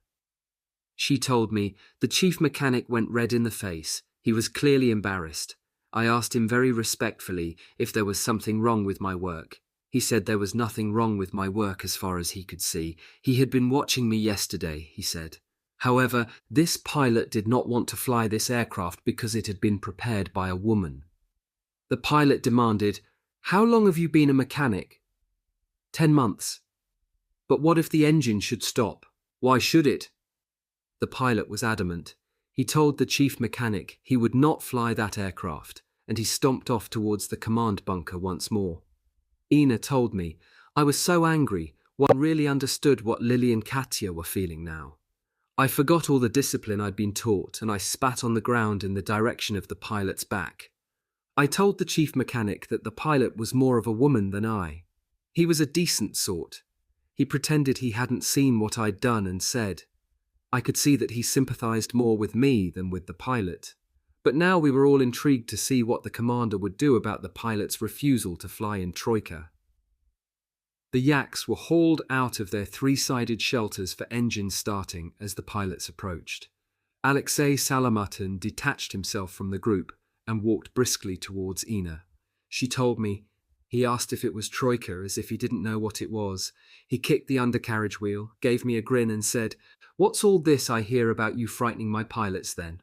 She told me the chief mechanic went red in the face. He was clearly embarrassed. I asked him very respectfully if there was something wrong with my work. He said there was nothing wrong with my work as far as he could see. He had been watching me yesterday, he said. However, this pilot did not want to fly this aircraft because it had been prepared by a woman. The pilot demanded, "How long have you been a mechanic?" 10 months. But what if the engine should stop? Why should it? The pilot was adamant. He told the chief mechanic he would not fly that aircraft, and he stomped off towards the command bunker once more. Ina told me, I was so angry, one really understood what Lily and Katya were feeling now. I forgot all the discipline I'd been taught, and I spat on the ground in the direction of the pilot's back. I told the chief mechanic that the pilot was more of a woman than I. He was a decent sort. He pretended he hadn't seen what I'd done and said. I could see that he sympathized more with me than with the pilot. But now we were all intrigued to see what the commander would do about the pilot's refusal to fly in Troika. The yaks were hauled out of their 3-sided shelters for engine starting as the pilots approached. Alexei Salamatin detached himself from the group and walked briskly towards Ina. She told me, he asked if it was Troika as if he didn't know what it was. He kicked the undercarriage wheel, gave me a grin and said, "What's all this I hear about you frightening my pilots then?"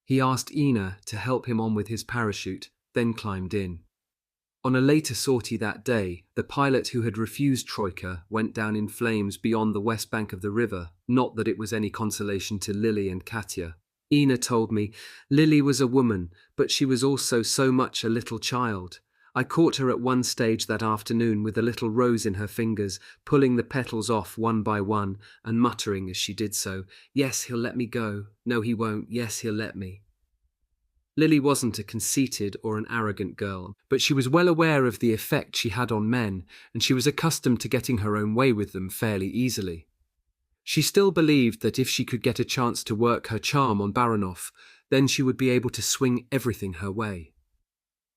He asked Ina to help him on with his parachute, then climbed in. On a later sortie that day, the pilot who had refused Troika went down in flames beyond the west bank of the river, not that it was any consolation to Lily and Katya. Ina told me, Lily was a woman, but she was also so much a little child. I caught her at one stage that afternoon with a little rose in her fingers, pulling the petals off one by one and muttering as she did so, "Yes, he'll let me go. No, he won't. Yes, he'll let me." Lily wasn't a conceited or an arrogant girl, but she was well aware of the effect she had on men, and she was accustomed to getting her own way with them fairly easily. She still believed that if she could get a chance to work her charm on Baranov, then she would be able to swing everything her way.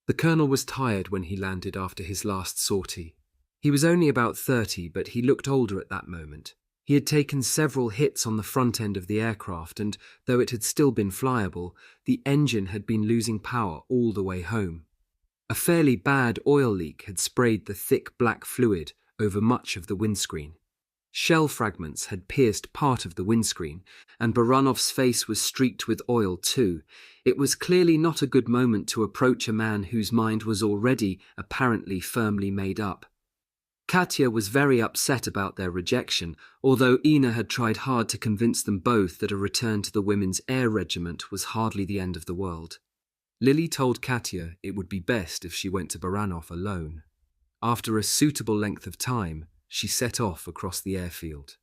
The colonel was tired when he landed after his last sortie. He was only about 30, but he looked older at that moment. He had taken several hits on the front end of the aircraft, and though it had still been flyable, the engine had been losing power all the way home. A fairly bad oil leak had sprayed the thick black fluid over much of the windscreen. Shell fragments had pierced part of the windscreen, and Baranov's face was streaked with oil too. It was clearly not a good moment to approach a man whose mind was already apparently firmly made up. Katya was very upset about their rejection, although Ina had tried hard to convince them both that a return to the Women's Air Regiment was hardly the end of the world. Lily told Katya it would be best if she went to Baranov alone. After a suitable length of time, she set off across the airfield.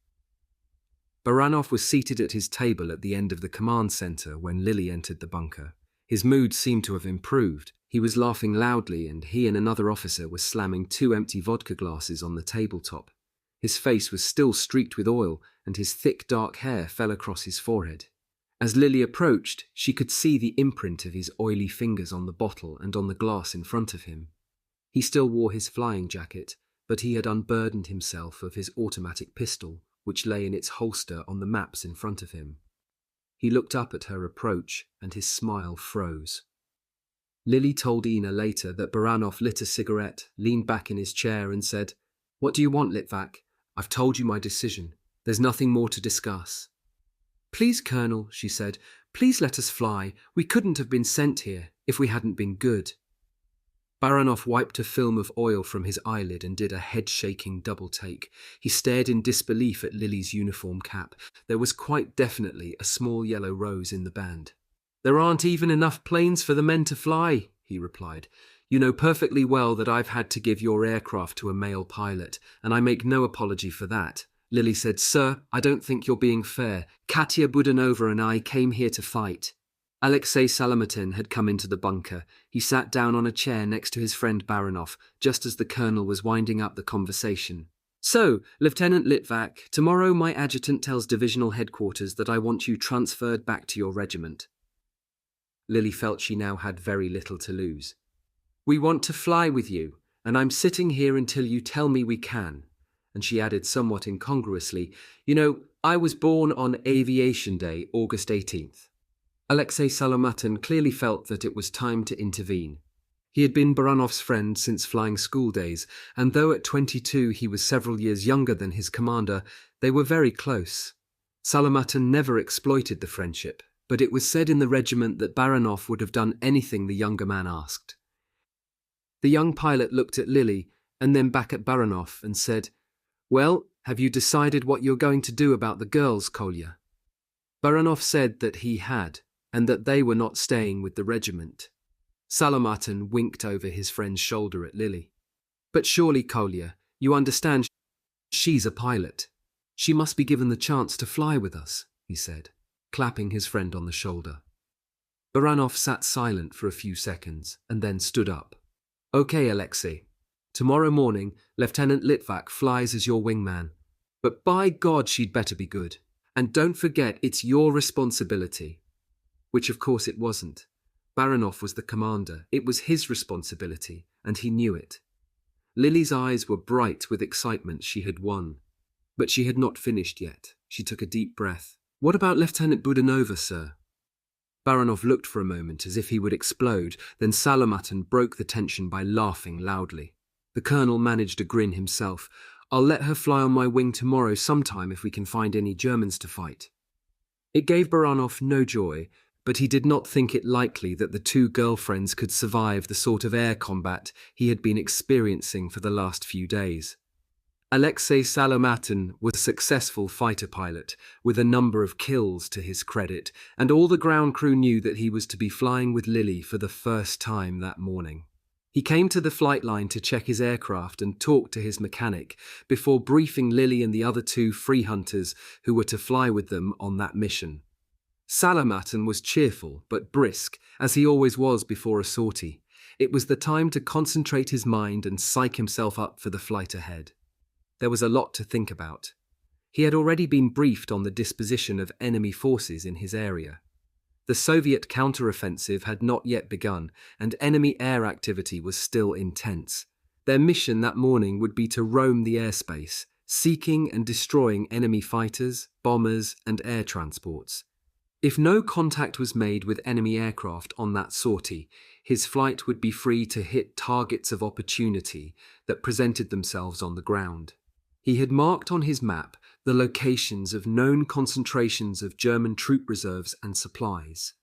Baranov was seated at his table at the end of the command center when Lily entered the bunker. His mood seemed to have improved. He was laughing loudly, and he and another officer were slamming 2 empty vodka glasses on the tabletop. His face was still streaked with oil, and his thick dark hair fell across his forehead. As Lily approached, she could see the imprint of his oily fingers on the bottle and on the glass in front of him. He still wore his flying jacket, but he had unburdened himself of his automatic pistol, which lay in its holster on the maps in front of him. He looked up at her approach, and his smile froze. Lily told Ina later that Baranov lit a cigarette, leaned back in his chair and said, "What do you want, Litvak? I've told you my decision. There's nothing more to discuss." "Please, Colonel," she said, "please let us fly. We couldn't have been sent here if we hadn't been good." Baranov wiped a film of oil from his eyelid and did a head-shaking double take. He stared in disbelief at Lily's uniform cap. There was quite definitely a small yellow rose in the band. "There aren't even enough planes for the men to fly," he replied. "You know perfectly well that I've had to give your aircraft to a male pilot, and I make no apology for that." Lily said, "Sir, I don't think you're being fair. Katya Budanova and I came here to fight." Alexei Salamatin had come into the bunker. He sat down on a chair next to his friend Baranov, just as the colonel was winding up the conversation. "So, Lieutenant Litvak, tomorrow my adjutant tells divisional headquarters that I want you transferred back to your regiment." Lily felt she now had very little to lose. "We want to fly with you, and I'm sitting here until you tell me we can." And she added somewhat incongruously, "You know, I was born on Aviation Day, August 18th. Alexei Salomatin clearly felt that it was time to intervene. He had been Baranov's friend since flying school days, and though at 22 he was several years younger than his commander, they were very close. Salomatin never exploited the friendship, but it was said in the regiment that Baranov would have done anything the younger man asked. The young pilot looked at Lily and then back at Baranov and said, "Well, have you decided what you're going to do about the girls, Kolya?" Baranov said that he had, and that they were not staying with the regiment. Salomatin winked over his friend's shoulder at Lily. "But surely, Kolya, you understand she's a pilot. She must be given the chance to fly with us," he said, clapping his friend on the shoulder. Baranov sat silent for a few seconds and then stood up. "Okay, Alexei. Tomorrow morning, Lieutenant Litvak flies as your wingman. But by God, she'd better be good. And don't forget, it's your responsibility." Which of course it wasn't. Baranov was the commander. It was his responsibility, and he knew it. Lily's eyes were bright with excitement. She had won. But she had not finished yet. She took a deep breath. "What about Lieutenant Budanova, sir?" Baranov looked for a moment as if he would explode, then Salomatin broke the tension by laughing loudly. The colonel managed a grin himself. "I'll let her fly on my wing tomorrow sometime if we can find any Germans to fight." It gave Baranov no joy, but he did not think it likely that the 2 girlfriends could survive the sort of air combat he had been experiencing for the last few days. Alexei Salomatin was a successful fighter pilot, with a number of kills to his credit, and all the ground crew knew that he was to be flying with Lily for the first time that morning. He came to the flight line to check his aircraft and talk to his mechanic before briefing Lily and the other 2 free hunters who were to fly with them on that mission. Salomatin was cheerful but brisk, as he always was before a sortie. It was the time to concentrate his mind and psych himself up for the flight ahead. There was a lot to think about. He had already been briefed on the disposition of enemy forces in his area. The Soviet counteroffensive had not yet begun, and enemy air activity was still intense. Their mission that morning would be to roam the airspace, seeking and destroying enemy fighters, bombers, and air transports. If no contact was made with enemy aircraft on that sortie, his flight would be free to hit targets of opportunity that presented themselves on the ground. He had marked on his map the locations of known concentrations of German troop reserves and supplies.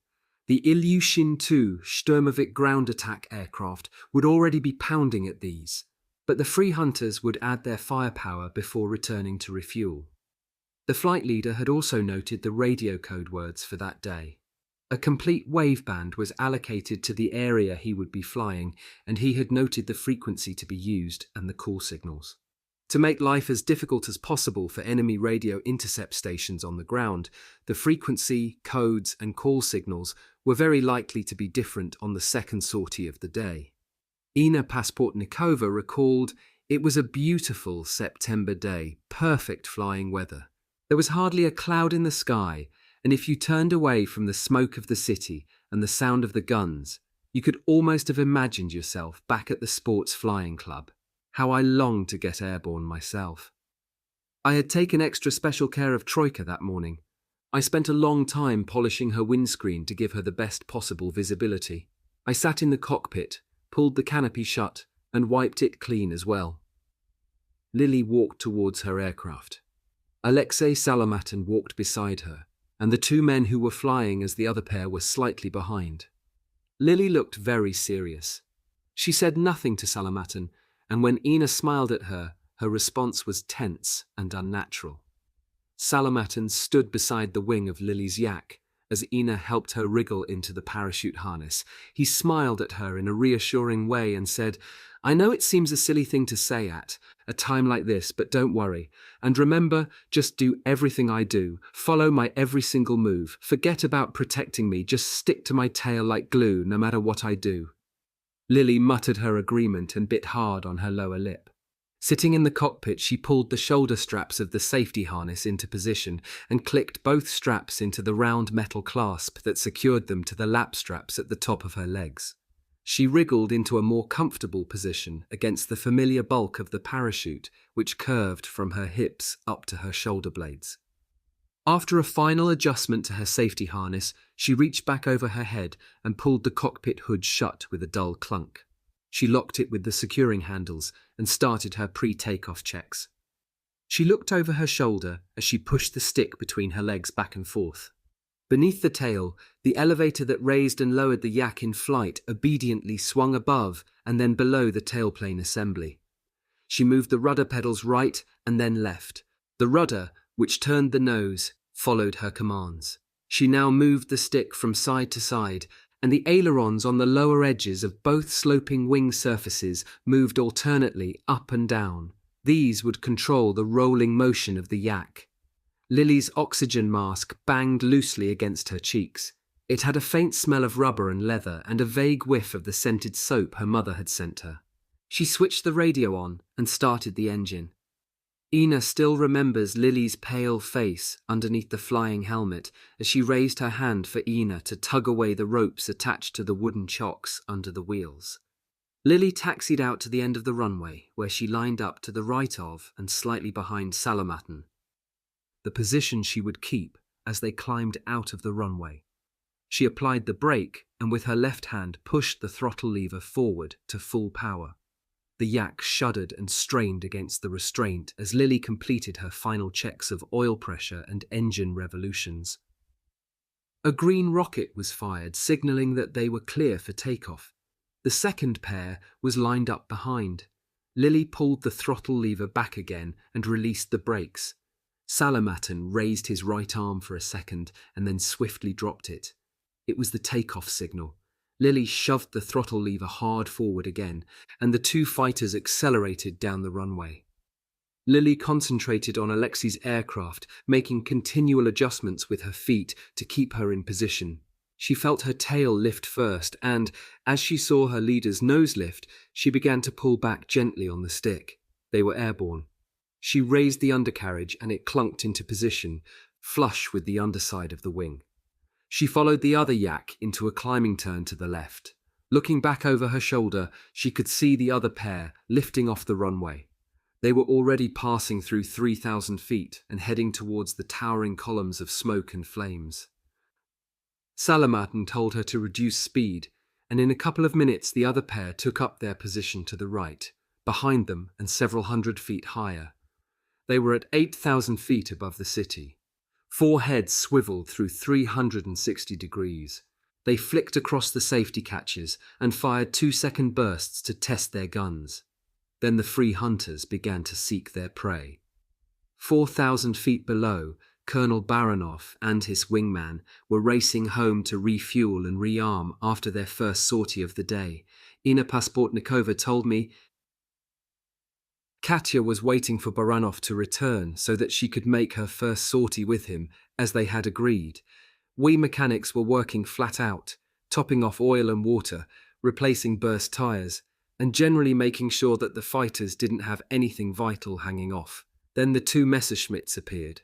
The Ilyushin II Sturmovik ground attack aircraft would already be pounding at these, but the free hunters would add their firepower before returning to refuel. The flight leader had also noted the radio code words for that day. A complete waveband was allocated to the area he would be flying, and he had noted the frequency to be used and the call signals. To make life as difficult as possible for enemy radio intercept stations on the ground, the frequency, codes, and call signals were very likely to be different on the second sortie of the day. Ina Pasportnikova recalled, "It was a beautiful September day, perfect flying weather. There was hardly a cloud in the sky, and if you turned away from the smoke of the city and the sound of the guns, you could almost have imagined yourself back at the sports flying club. How I longed to get airborne myself." I had taken extra special care of Troika that morning. I spent a long time polishing her windscreen to give her the best possible visibility. I sat in the cockpit, pulled the canopy shut, and wiped it clean as well. Lily walked towards her aircraft. Alexei Salomatin walked beside her, and the two men who were flying as the other pair were slightly behind. Lily looked very serious. She said nothing to Salomatin, and when Ina smiled at her, her response was tense and unnatural. Salomatin stood beside the wing of Lily's yak as Ina helped her wriggle into the parachute harness. He smiled at her in a reassuring way and said, "I know it seems a silly thing to say at a time like this, but don't worry. And remember, just do everything I do. Follow my every single move. Forget about protecting me. Just stick to my tail like glue no matter what I do." Lily muttered her agreement and bit hard on her lower lip. Sitting in the cockpit, she pulled the shoulder straps of the safety harness into position and clicked both straps into the round metal clasp that secured them to the lap straps at the top of her legs. She wriggled into a more comfortable position against the familiar bulk of the parachute, which curved from her hips up to her shoulder blades. After a final adjustment to her safety harness, she reached back over her head and pulled the cockpit hood shut with a dull clunk. She locked it with the securing handles and started her pre-takeoff checks. She looked over her shoulder as she pushed the stick between her legs back and forth. Beneath the tail, the elevator that raised and lowered the yak in flight obediently swung above and then below the tailplane assembly. She moved the rudder pedals right and then left. The rudder, which turned the nose, followed her commands. She now moved the stick from side to side, and the ailerons on the lower edges of both sloping wing surfaces moved alternately up and down. These would control the rolling motion of the yak. Lily's oxygen mask banged loosely against her cheeks. It had a faint smell of rubber and leather and a vague whiff of the scented soap her mother had sent her. She switched the radio on and started the engine. Ina still remembers Lily's pale face underneath the flying helmet as she raised her hand for Ina to tug away the ropes attached to the wooden chocks under the wheels. Lily taxied out to the end of the runway, where she lined up to the right of and slightly behind Salomatin, the position she would keep as they climbed out of the runway. She applied the brake and with her left hand pushed the throttle lever forward to full power. The yak shuddered and strained against the restraint as Lily completed her final checks of oil pressure and engine revolutions. A green rocket was fired, signaling that they were clear for takeoff. The second pair was lined up behind. Lily pulled the throttle lever back again and released the brakes. Salomatin raised his right arm for a second and then swiftly dropped it. It was the takeoff signal. Lily shoved the throttle lever hard forward again, and the two fighters accelerated down the runway. Lily concentrated on Alexei's aircraft, making continual adjustments with her feet to keep her in position. She felt her tail lift first, and, as she saw her leader's nose lift, she began to pull back gently on the stick. They were airborne. She raised the undercarriage and it clunked into position, flush with the underside of the wing. She followed the other yak into a climbing turn to the left. Looking back over her shoulder, she could see the other pair lifting off the runway. They were already passing through 3,000 feet and heading towards the towering columns of smoke and flames. Salomatin told her to reduce speed, and in a couple of minutes the other pair took up their position to the right, behind them and several hundred feet higher. They were at 8,000 feet above the city. 4 heads swiveled through 360 degrees. They flicked across the safety catches and fired 2-second bursts to test their guns. Then the free hunters began to seek their prey. 4,000 feet below, Colonel Baranov and his wingman were racing home to refuel and rearm after their first sortie of the day. Ina Pasportnikova told me, Katya was waiting for Baranov to return so that she could make her first sortie with him, as they had agreed. We mechanics were working flat out, topping off oil and water, replacing burst tires, and generally making sure that the fighters didn't have anything vital hanging off. Then the two Messerschmitts appeared.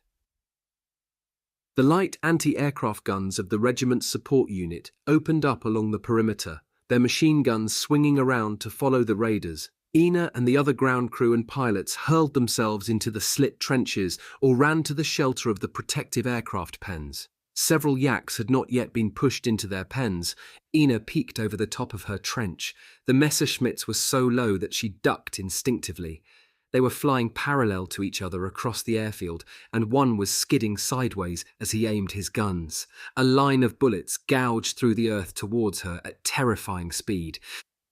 The light anti-aircraft guns of the regiment's support unit opened up along the perimeter, their machine guns swinging around to follow the raiders. Ina and the other ground crew and pilots hurled themselves into the slit trenches or ran to the shelter of the protective aircraft pens. Several yaks had not yet been pushed into their pens. Ina peeked over the top of her trench. The Messerschmitts were so low that she ducked instinctively. They were flying parallel to each other across the airfield, and one was skidding sideways as he aimed his guns. A line of bullets gouged through the earth towards her at terrifying speed.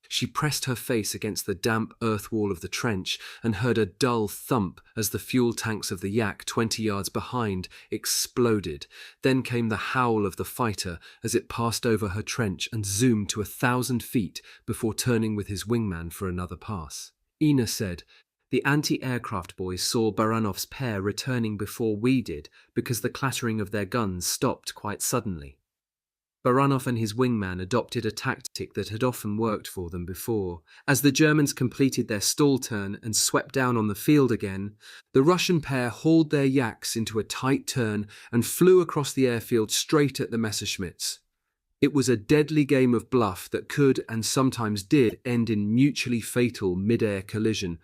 She pressed her face against the damp earth wall of the trench and heard a dull thump as the fuel tanks of the yak 20 yards behind exploded. Then came the howl of the fighter as it passed over her trench and zoomed to 1,000 feet before turning with his wingman for another pass. Ina said, "The anti-aircraft boys saw Baranov's pair returning before we did because the clattering of their guns stopped quite suddenly." Baranov and his wingman adopted a tactic that had often worked for them before. As the Germans completed their stall turn and swept down on the field again, the Russian pair hauled their yaks into a tight turn and flew across the airfield straight at the Messerschmitts. It was a deadly game of bluff that could and sometimes did end in mutually fatal mid-air collision.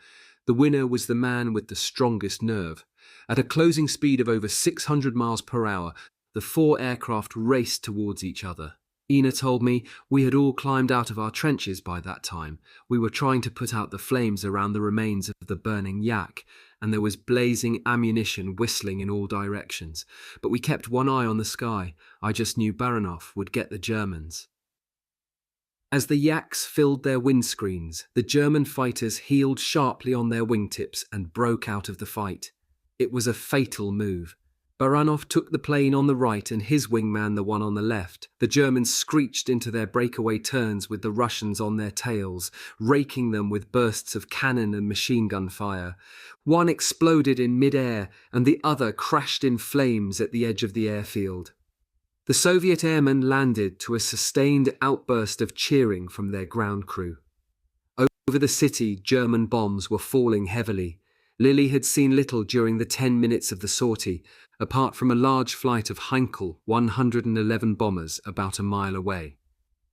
The winner was the man with the strongest nerve. At a closing speed of over 600 miles per hour, the four aircraft raced towards each other. Ina told me we had all climbed out of our trenches by that time. We were trying to put out the flames around the remains of the burning yak, and there was blazing ammunition whistling in all directions. But we kept one eye on the sky. I just knew Baranov would get the Germans. As the yaks filled their windscreens, the German fighters heeled sharply on their wingtips and broke out of the fight. It was a fatal move. Baranov took the plane on the right and his wingman the one on the left. The Germans screeched into their breakaway turns with the Russians on their tails, raking them with bursts of cannon and machine gun fire. One exploded in mid-air and the other crashed in flames at the edge of the airfield. The Soviet airmen landed to a sustained outburst of cheering from their ground crew. Over the city, German bombs were falling heavily. Lily had seen little during the 10 minutes of the sortie, apart from a large flight of Heinkel 111 bombers about a mile away.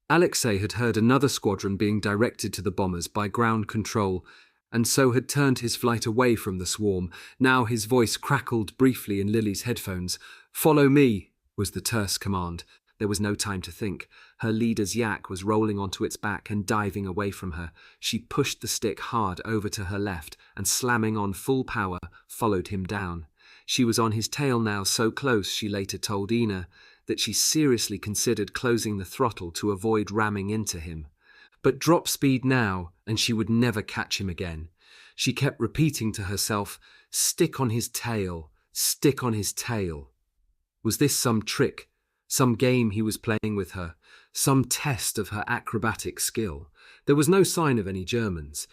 Alexei had heard another squadron being directed to the bombers by ground control, and so had turned his flight away from the swarm. Now his voice crackled briefly in Lily's headphones. "Follow me," was the terse command. There was no time to think. Her leader's yak was rolling onto its back and diving away from her. She pushed the stick hard over to her left and, slamming on full power, followed him down. She was on his tail now, so close, she later told Ina, that she seriously considered closing the throttle to avoid ramming into him. But drop speed now, and she would never catch him again. She kept repeating to herself, "Stick on his tail, stick on his tail." Was this some trick? Some game he was playing with her, some test of her acrobatic skill? There was no sign of any Germans.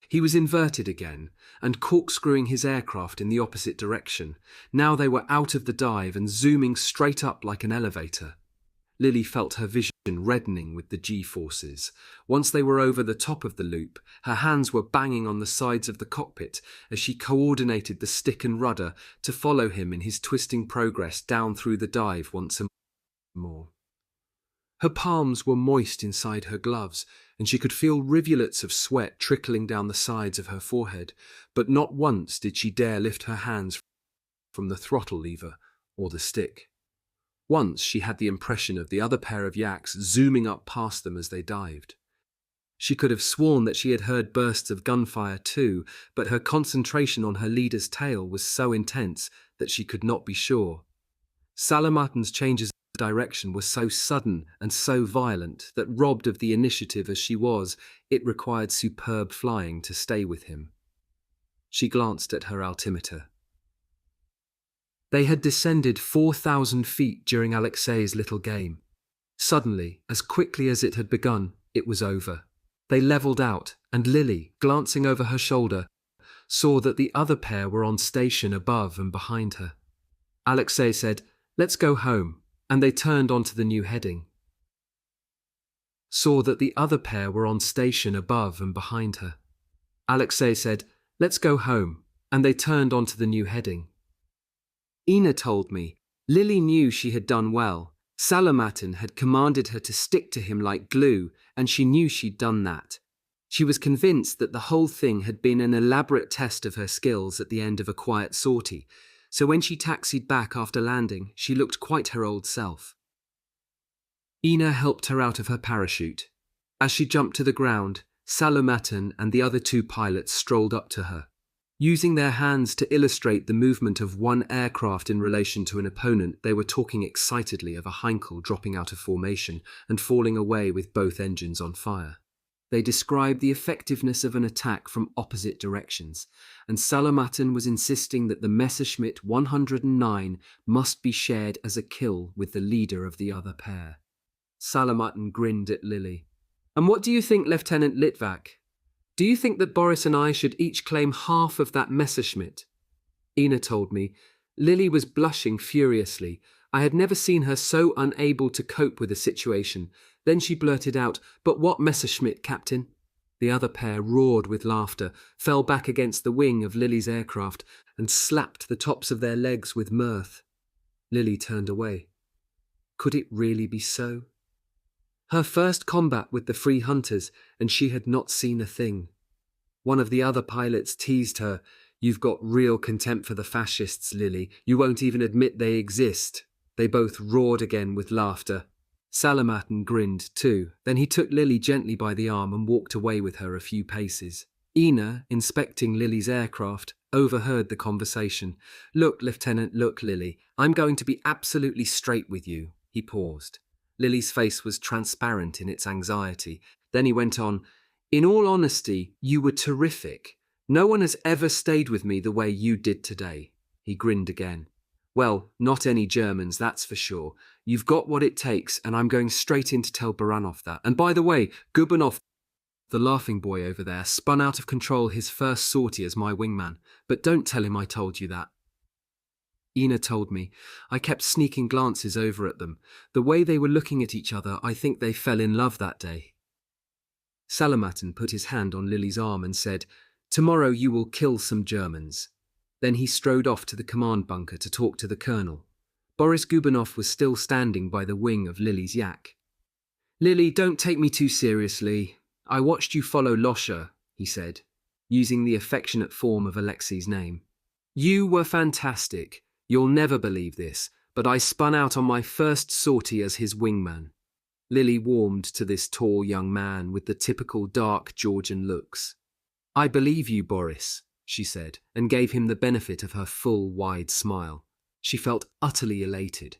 He was inverted again, and corkscrewing his aircraft in the opposite direction. Now they were out of the dive and zooming straight up like an elevator. Lily felt her vision reddening with the G-forces. Once they were over the top of the loop, her hands were banging on the sides of the cockpit as she coordinated the stick and rudder to follow him in his twisting progress down through the dive once more. Her palms were moist inside her gloves, and she could feel rivulets of sweat trickling down the sides of her forehead, but not once did she dare lift her hands from the throttle lever or the stick. Once she had the impression of the other pair of yaks zooming up past them as they dived. She could have sworn that she had heard bursts of gunfire too, but her concentration on her leader's tail was so intense that she could not be sure. Salamartin's changes of direction were so sudden and so violent that, robbed of the initiative as she was, it required superb flying to stay with him. She glanced at her altimeter. They had descended 4,000 feet during Alexei's little game. Suddenly, as quickly as it had begun, it was over. They levelled out, and Lily, glancing over her shoulder, saw that the other pair were on station above and behind her. Alexei said, "Let's go home," and they turned onto the new heading. Saw that the other pair were on station above and behind her. Alexei said, "Let's go home," and they turned onto the new heading. Ina told me, Lily knew she had done well. Salamatin had commanded her to stick to him like glue, and she knew she'd done that. She was convinced that the whole thing had been an elaborate test of her skills at the end of a quiet sortie, so when she taxied back after landing, she looked quite her old self. Ina helped her out of her parachute. As she jumped to the ground, Salamatin and the other two pilots strolled up to her. Using their hands to illustrate the movement of one aircraft in relation to an opponent, they were talking excitedly of a Heinkel dropping out of formation and falling away with both engines on fire. They described the effectiveness of an attack from opposite directions, and Salamatin was insisting that the Messerschmitt 109 must be shared as a kill with the leader of the other pair. Salamatin grinned at Lily. "And what do you think, Lieutenant Litvak? Do you think that Boris and I should each claim half of that Messerschmitt?" Ina told me. Lily was blushing furiously. I had never seen her so unable to cope with a situation. Then she blurted out, "But what Messerschmitt, Captain?" The other pair roared with laughter, fell back against the wing of Lily's aircraft, and slapped the tops of their legs with mirth. Lily turned away. Could it really be so? Her first combat with the Free Hunters, and she had not seen a thing. One of the other pilots teased her, "You've got real contempt for the fascists, Lily. You won't even admit they exist." They both roared again with laughter. Salamatin grinned too. Then he took Lily gently by the arm and walked away with her a few paces. Ina, inspecting Lily's aircraft, overheard the conversation. "Look, Lieutenant, look, Lily. I'm going to be absolutely straight with you." He paused. Lily's face was transparent in its anxiety. Then he went on, "In all honesty, you were terrific. No one has ever stayed with me the way you did today." He grinned again. "Well, not any Germans, that's for sure. You've got what it takes, and I'm going straight in to tell Baranov that. And by the way, Gubanov, the laughing boy over there, spun out of control his first sortie as my wingman. But don't tell him I told you that." Ina told me. I kept sneaking glances over at them. The way they were looking at each other, I think they fell in love that day. Salamatin put his hand on Lily's arm and said, "Tomorrow you will kill some Germans." Then he strode off to the command bunker to talk to the colonel. Boris Gubanov was still standing by the wing of Lily's yak. "Lily, don't take me too seriously. I watched you follow Losha," he said, using the affectionate form of Alexei's name. "You were fantastic. You'll never believe this, but I spun out on my first sortie as his wingman." Lily warmed to this tall young man with the typical dark Georgian looks. "I believe you, Boris," she said, and gave him the benefit of her full, wide smile. She felt utterly elated.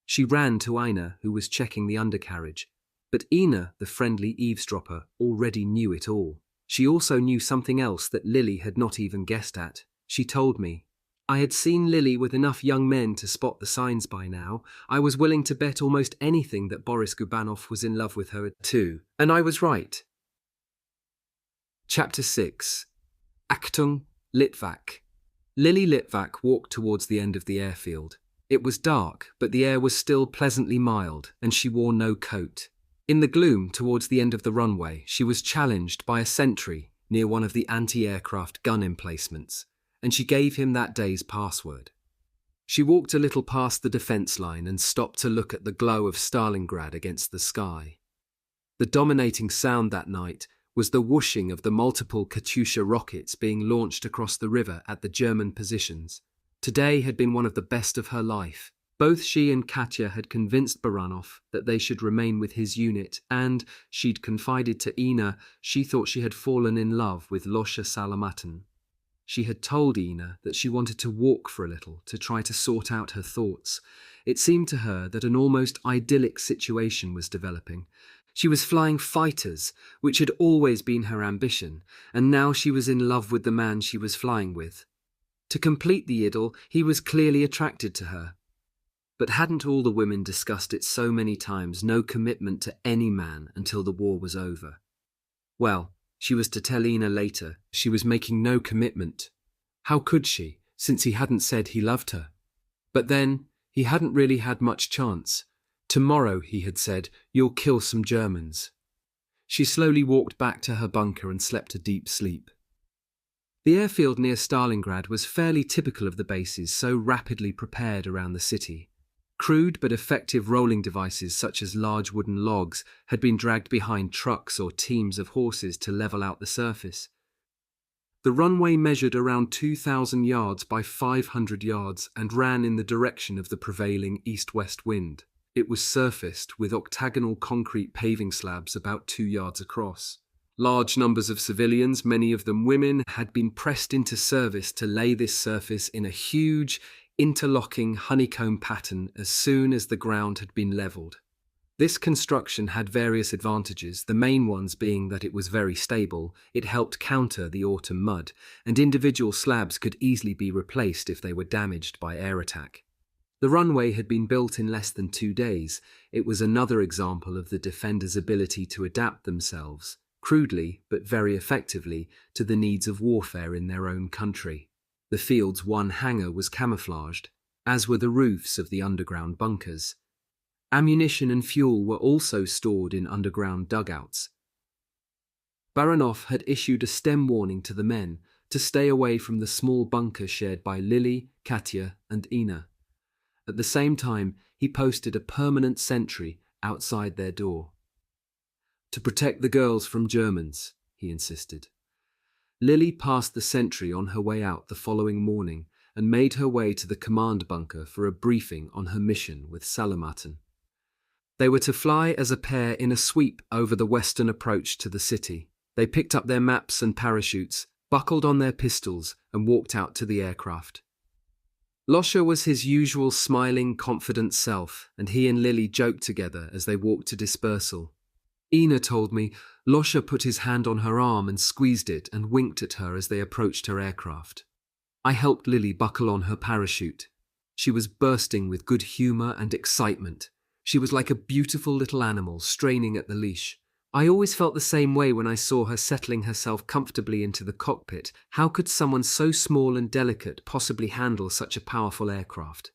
She ran to Ina, who was checking the undercarriage. But Ina, the friendly eavesdropper, already knew it all. She also knew something else that Lily had not even guessed at. She told me, "I had seen Lily with enough young men to spot the signs by now. I was willing to bet almost anything that Boris Gubanov was in love with her too. And I was right." Chapter 6. Achtung, Litvak. Lily Litvak walked towards the end of the airfield. It was dark, but the air was still pleasantly mild, and she wore no coat. In the gloom towards the end of the runway, she was challenged by a sentry near one of the anti-aircraft gun emplacements, and she gave him that day's password. She walked a little past the defense line and stopped to look at the glow of Stalingrad against the sky. The dominating sound that night was the whooshing of the multiple Katyusha rockets being launched across the river at the German positions. Today had been one of the best of her life. Both she and Katya had convinced Baranov that they should remain with his unit, and, she'd confided to Ina, she thought she had fallen in love with Losha Salamatin. She had told Ina that she wanted to walk for a little to try to sort out her thoughts. It seemed to her that an almost idyllic situation was developing. She was flying fighters, which had always been her ambition, and now she was in love with the man she was flying with. To complete the idyll, he was clearly attracted to her. But hadn't all the women discussed it so many times, no commitment to any man until the war was over? Well, She was to tell Ina later. She was making no commitment. How could she, since he hadn't said he loved her? But then, he hadn't really had much chance. Tomorrow, he had said, you'll kill some Germans. She slowly walked back to her bunker and slept a deep sleep. The airfield near Stalingrad was fairly typical of the bases so rapidly prepared around the city. Crude but effective rolling devices such as large wooden logs had been dragged behind trucks or teams of horses to level out the surface. The runway measured around 2,000 yards by 500 yards and ran in the direction of the prevailing east-west wind. It was surfaced with octagonal concrete paving slabs about 2 yards across. Large numbers of civilians, many of them women, had been pressed into service to lay this surface in a huge, interlocking honeycomb pattern as soon as the ground had been levelled. This construction had various advantages, the main ones being that it was very stable, it helped counter the autumn mud, and individual slabs could easily be replaced if they were damaged by air attack. The runway had been built in less than 2 days. It was another example of the defenders' ability to adapt themselves, crudely but very effectively, to the needs of warfare in their own country. The field's one hangar was camouflaged, as were the roofs of the underground bunkers. Ammunition and fuel were also stored in underground dugouts. Baranov had issued a STEM warning to the men to stay away from the small bunker shared by Lily, Katya, and Ina. At the same time, he posted a permanent sentry outside their door. To protect the girls from Germans, he insisted. Lily passed the sentry on her way out the following morning and made her way to the command bunker for a briefing on her mission with Salamatin. They were to fly as a pair in a sweep over the western approach to the city. They picked up their maps and parachutes, buckled on their pistols, and walked out to the aircraft. Losher was his usual smiling, confident self, and he and Lily joked together as they walked to dispersal. Ina told me Losher put his hand on her arm and squeezed it and winked at her as they approached her aircraft. I helped Lily buckle on her parachute. She was bursting with good humour and excitement. She was like a beautiful little animal straining at the leash. I always felt the same way when I saw her settling herself comfortably into the cockpit. How could someone so small and delicate possibly handle such a powerful aircraft?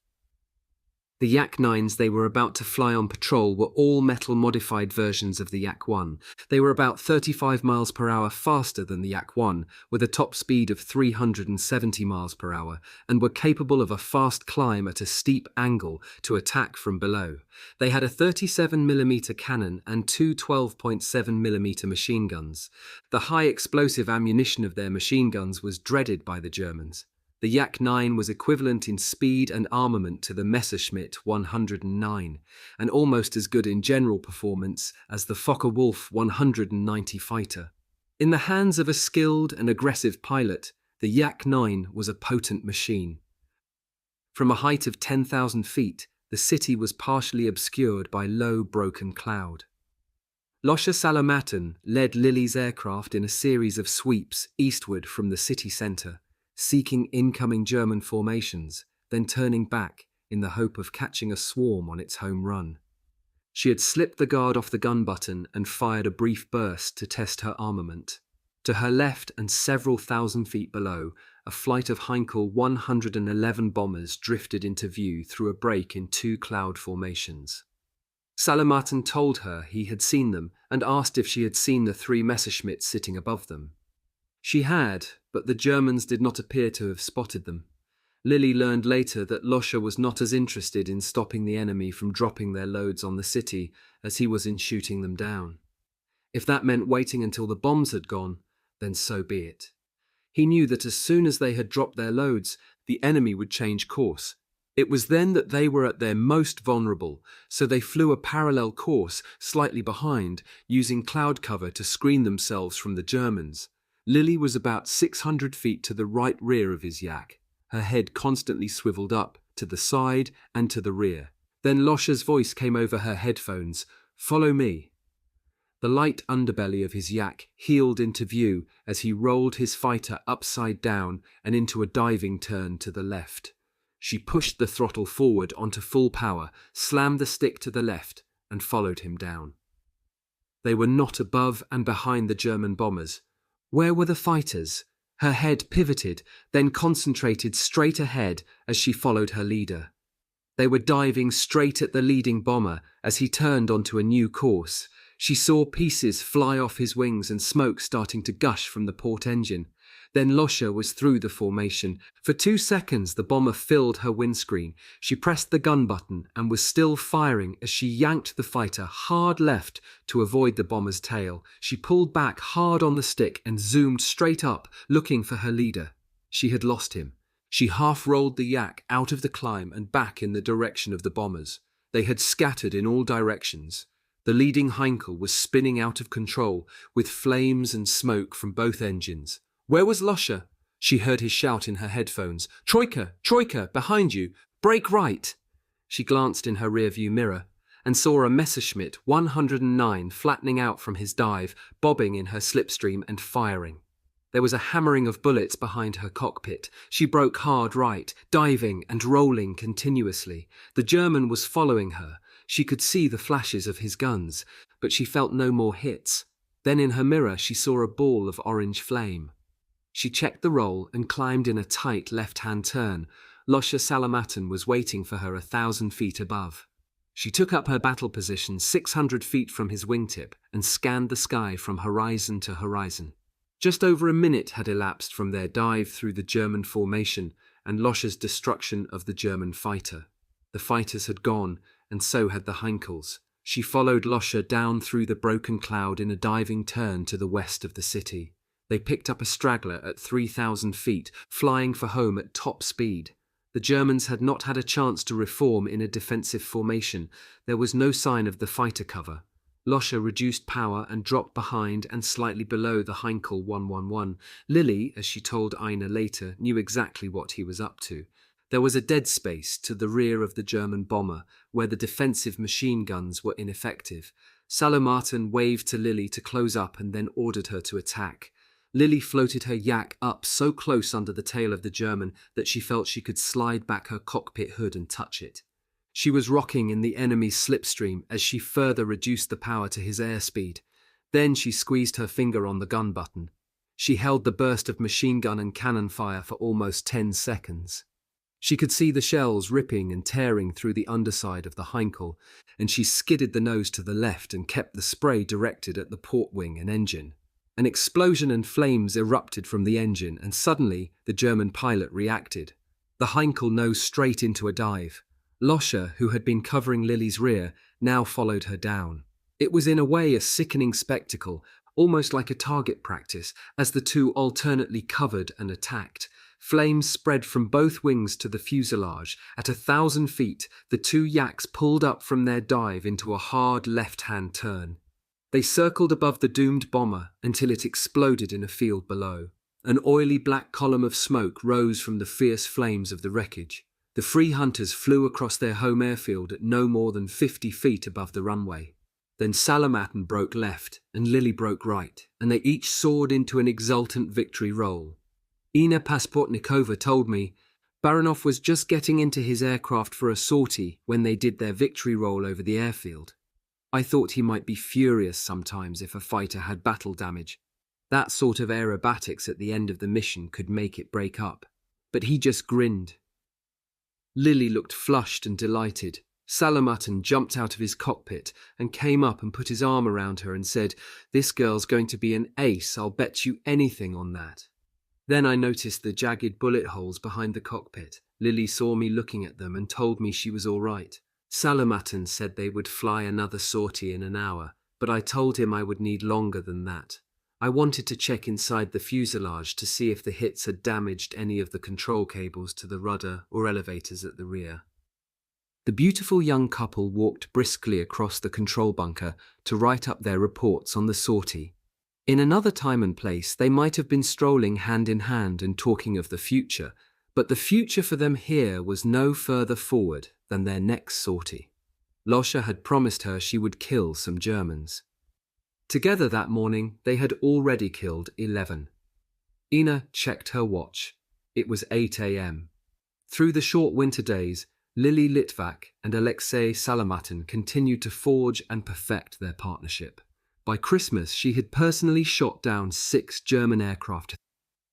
The Yak-9s they were about to fly on patrol were all metal-modified versions of the Yak-1. They were about 35 miles per hour faster than the Yak-1, with a top speed of 370 miles per hour, and were capable of a fast climb at a steep angle to attack from below. They had a 37mm cannon and two 12.7mm machine guns. The high explosive ammunition of their machine guns was dreaded by the Germans. The Yak-9 was equivalent in speed and armament to the Messerschmitt 109, and almost as good in general performance as the Focke-Wulf 190 fighter. In the hands of a skilled and aggressive pilot, the Yak-9 was a potent machine. From a height of 10,000 feet, the city was partially obscured by low, broken cloud. Losher Salamatin led Lily's aircraft in a series of sweeps eastward from the city centre, seeking incoming German formations, then turning back in the hope of catching a swarm on its home run. She had slipped the guard off the gun button and fired a brief burst to test her armament. To her left and several thousand feet below, a flight of Heinkel 111 bombers drifted into view through a break in two cloud formations. Salamatin told her he had seen them and asked if she had seen the 3 Messerschmitts sitting above them. She had, but the Germans did not appear to have spotted them. Lily learned later that Losher was not as interested in stopping the enemy from dropping their loads on the city as he was in shooting them down. If that meant waiting until the bombs had gone, then so be it. He knew that as soon as they had dropped their loads, the enemy would change course. It was then that they were at their most vulnerable, so they flew a parallel course slightly behind, using cloud cover to screen themselves from the Germans. Lily was about 600 feet to the right rear of his Yak, her head constantly swiveled up, to the side and to the rear. Then Losher's voice came over her headphones, "Follow me." The light underbelly of his Yak heeled into view as he rolled his fighter upside down and into a diving turn to the left. She pushed the throttle forward onto full power, slammed the stick to the left, and followed him down. They were not above and behind the German bombers, Where were the fighters? Her head pivoted, then concentrated straight ahead as she followed her leader. They were diving straight at the leading bomber as he turned onto a new course. She saw pieces fly off his wings and smoke starting to gush from the port engine. Then Losha was through the formation. For 2 seconds, the bomber filled her windscreen. She pressed the gun button and was still firing as she yanked the fighter hard left to avoid the bomber's tail. She pulled back hard on the stick and zoomed straight up, looking for her leader. She had lost him. She half-rolled the yak out of the climb and back in the direction of the bombers. They had scattered in all directions. The leading Heinkel was spinning out of control, with flames and smoke from both engines. Where was Losha? She heard his shout in her headphones. Troika! Troika! Behind you! Brake right! She glanced in her rearview mirror and saw a Messerschmitt 109 flattening out from his dive, bobbing in her slipstream and firing. There was a hammering of bullets behind her cockpit. She broke hard right, diving and rolling continuously. The German was following her. She could see the flashes of his guns, but she felt no more hits. Then in her mirror she saw a ball of orange flame. She checked the roll and climbed in a tight left-hand turn. Losha Salamatin was waiting for her 1,000 feet above. She took up her battle position 600 feet from his wingtip and scanned the sky from horizon to horizon. Just over a minute had elapsed from their dive through the German formation and Losha's destruction of the German fighter. The fighters had gone, and so had the Heinkels. She followed Losha down through the broken cloud in a diving turn to the west of the city. They picked up a straggler at 3,000 feet, flying for home at top speed. The Germans had not had a chance to reform in a defensive formation. There was no sign of the fighter cover. Losha reduced power and dropped behind and slightly below the Heinkel 111. Lily, as she told Ina later, knew exactly what he was up to. There was a dead space to the rear of the German bomber, where the defensive machine guns were ineffective. Salamatin waved to Lily to close up and then ordered her to attack. Lily floated her yak up so close under the tail of the German that she felt she could slide back her cockpit hood and touch it. She was rocking in the enemy's slipstream as she further reduced the power to his airspeed. Then she squeezed her finger on the gun button. She held the burst of machine gun and cannon fire for almost 10 seconds. She could see the shells ripping and tearing through the underside of the Heinkel, and she skidded the nose to the left and kept the spray directed at the port wing and engine. An explosion and flames erupted from the engine, and suddenly the German pilot reacted. The Heinkel nosed straight into a dive. Losha, who had been covering Lily's rear, now followed her down. It was in a way a sickening spectacle, almost like a target practice, as the two alternately covered and attacked. Flames spread from both wings to the fuselage. At 1,000 feet, the two yaks pulled up from their dive into a hard left-hand turn. They circled above the doomed bomber until it exploded in a field below. An oily black column of smoke rose from the fierce flames of the wreckage. The free hunters flew across their home airfield at no more than 50 feet above the runway. Then Salamatin broke left and Lily broke right, and they each soared into an exultant victory roll. Ina Pasportnikova told me Baranov was just getting into his aircraft for a sortie when they did their victory roll over the airfield. I thought he might be furious sometimes if a fighter had battle damage. That sort of aerobatics at the end of the mission could make it break up. But he just grinned. Lily looked flushed and delighted. Salamatin jumped out of his cockpit and came up and put his arm around her and said, "This girl's going to be an ace, I'll bet you anything on that." Then I noticed the jagged bullet holes behind the cockpit. Lily saw me looking at them and told me she was all right. Salamatin said they would fly another sortie in an hour, but I told him I would need longer than that. I wanted to check inside the fuselage to see if the hits had damaged any of the control cables to the rudder or elevators at the rear. The beautiful young couple walked briskly across the control bunker to write up their reports on the sortie. In another time and place, they might have been strolling hand in hand and talking of the future, but the future for them here was no further forward than their next sortie. Losha had promised her she would kill some Germans. Together that morning, they had already killed 11. Ina checked her watch. It was 8 a.m. Through the short winter days, Lily Litvak and Alexei Salamatin continued to forge and perfect their partnership. By Christmas, she had personally shot down 6 German aircraft,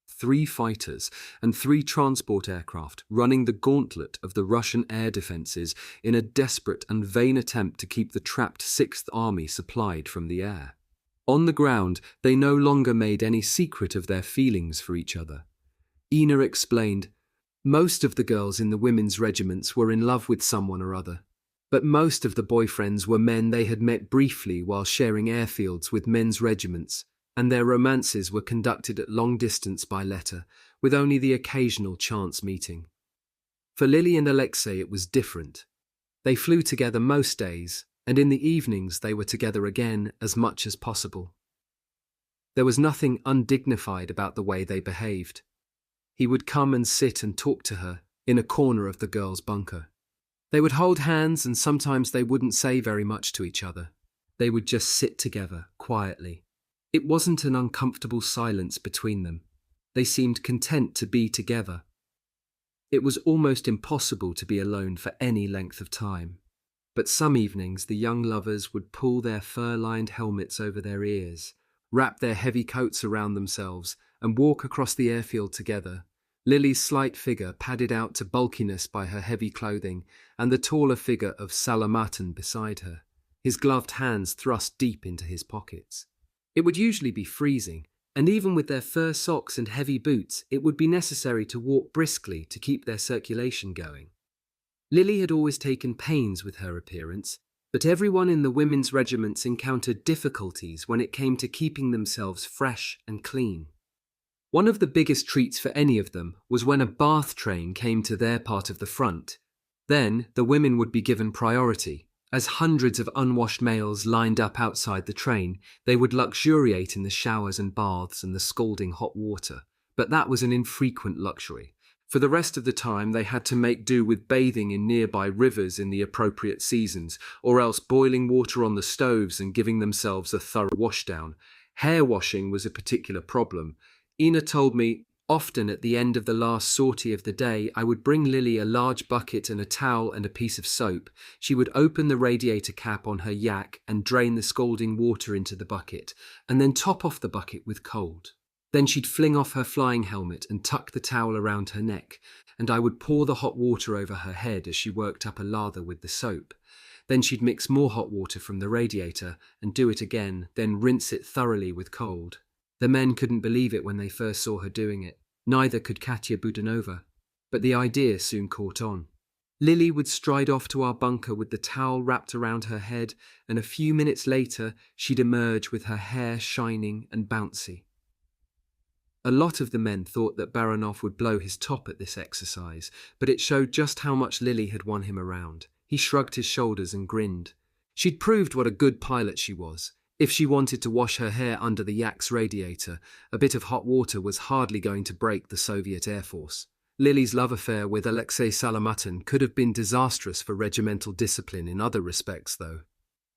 3 fighters, and 3 transport aircraft, running the gauntlet of the Russian air defences in a desperate and vain attempt to keep the trapped 6th Army supplied from the air. On the ground, they no longer made any secret of their feelings for each other. Ina explained, "Most of the girls in the women's regiments were in love with someone or other, but most of the boyfriends were men they had met briefly while sharing airfields with men's regiments, and their romances were conducted at long distance by letter, with only the occasional chance meeting. For Lily and Alexei it was different. They flew together most days, and in the evenings they were together again as much as possible. There was nothing undignified about the way they behaved. He would come and sit and talk to her in a corner of the girls' bunker. They would hold hands, and sometimes they wouldn't say very much to each other. They would just sit together, quietly. It wasn't an uncomfortable silence between them. They seemed content to be together. It was almost impossible to be alone for any length of time. But some evenings the young lovers would pull their fur-lined helmets over their ears, wrap their heavy coats around themselves, and walk across the airfield together. Lily's slight figure padded out to bulkiness by her heavy clothing, and the taller figure of Salamatin beside her, his gloved hands thrust deep into his pockets. It would usually be freezing, and even with their fur socks and heavy boots, it would be necessary to walk briskly to keep their circulation going. Lily had always taken pains with her appearance, but everyone in the women's regiments encountered difficulties when it came to keeping themselves fresh and clean. One of the biggest treats for any of them was when a bath train came to their part of the front. Then the women would be given priority. As hundreds of unwashed males lined up outside the train, they would luxuriate in the showers and baths and the scalding hot water. But that was an infrequent luxury. For the rest of the time, they had to make do with bathing in nearby rivers in the appropriate seasons, or else boiling water on the stoves and giving themselves a thorough washdown. Hair washing was a particular problem. Ina told me, often at the end of the last sortie of the day, I would bring Lily a large bucket and a towel and a piece of soap. She would open the radiator cap on her yak and drain the scalding water into the bucket, and then top off the bucket with cold. Then she'd fling off her flying helmet and tuck the towel around her neck, and I would pour the hot water over her head as she worked up a lather with the soap. Then she'd mix more hot water from the radiator and do it again, then rinse it thoroughly with cold. The men couldn't believe it when they first saw her doing it. Neither could Katya Budanova. But the idea soon caught on. Lily would stride off to our bunker with the towel wrapped around her head, and a few minutes later she'd emerge with her hair shining and bouncy. A lot of the men thought that Baranov would blow his top at this exercise, but it showed just how much Lily had won him around. He shrugged his shoulders and grinned. She'd proved what a good pilot she was. If she wanted to wash her hair under the yak's radiator, a bit of hot water was hardly going to break the Soviet Air Force. Lily's love affair with Alexei Salamatin could have been disastrous for regimental discipline in other respects, though.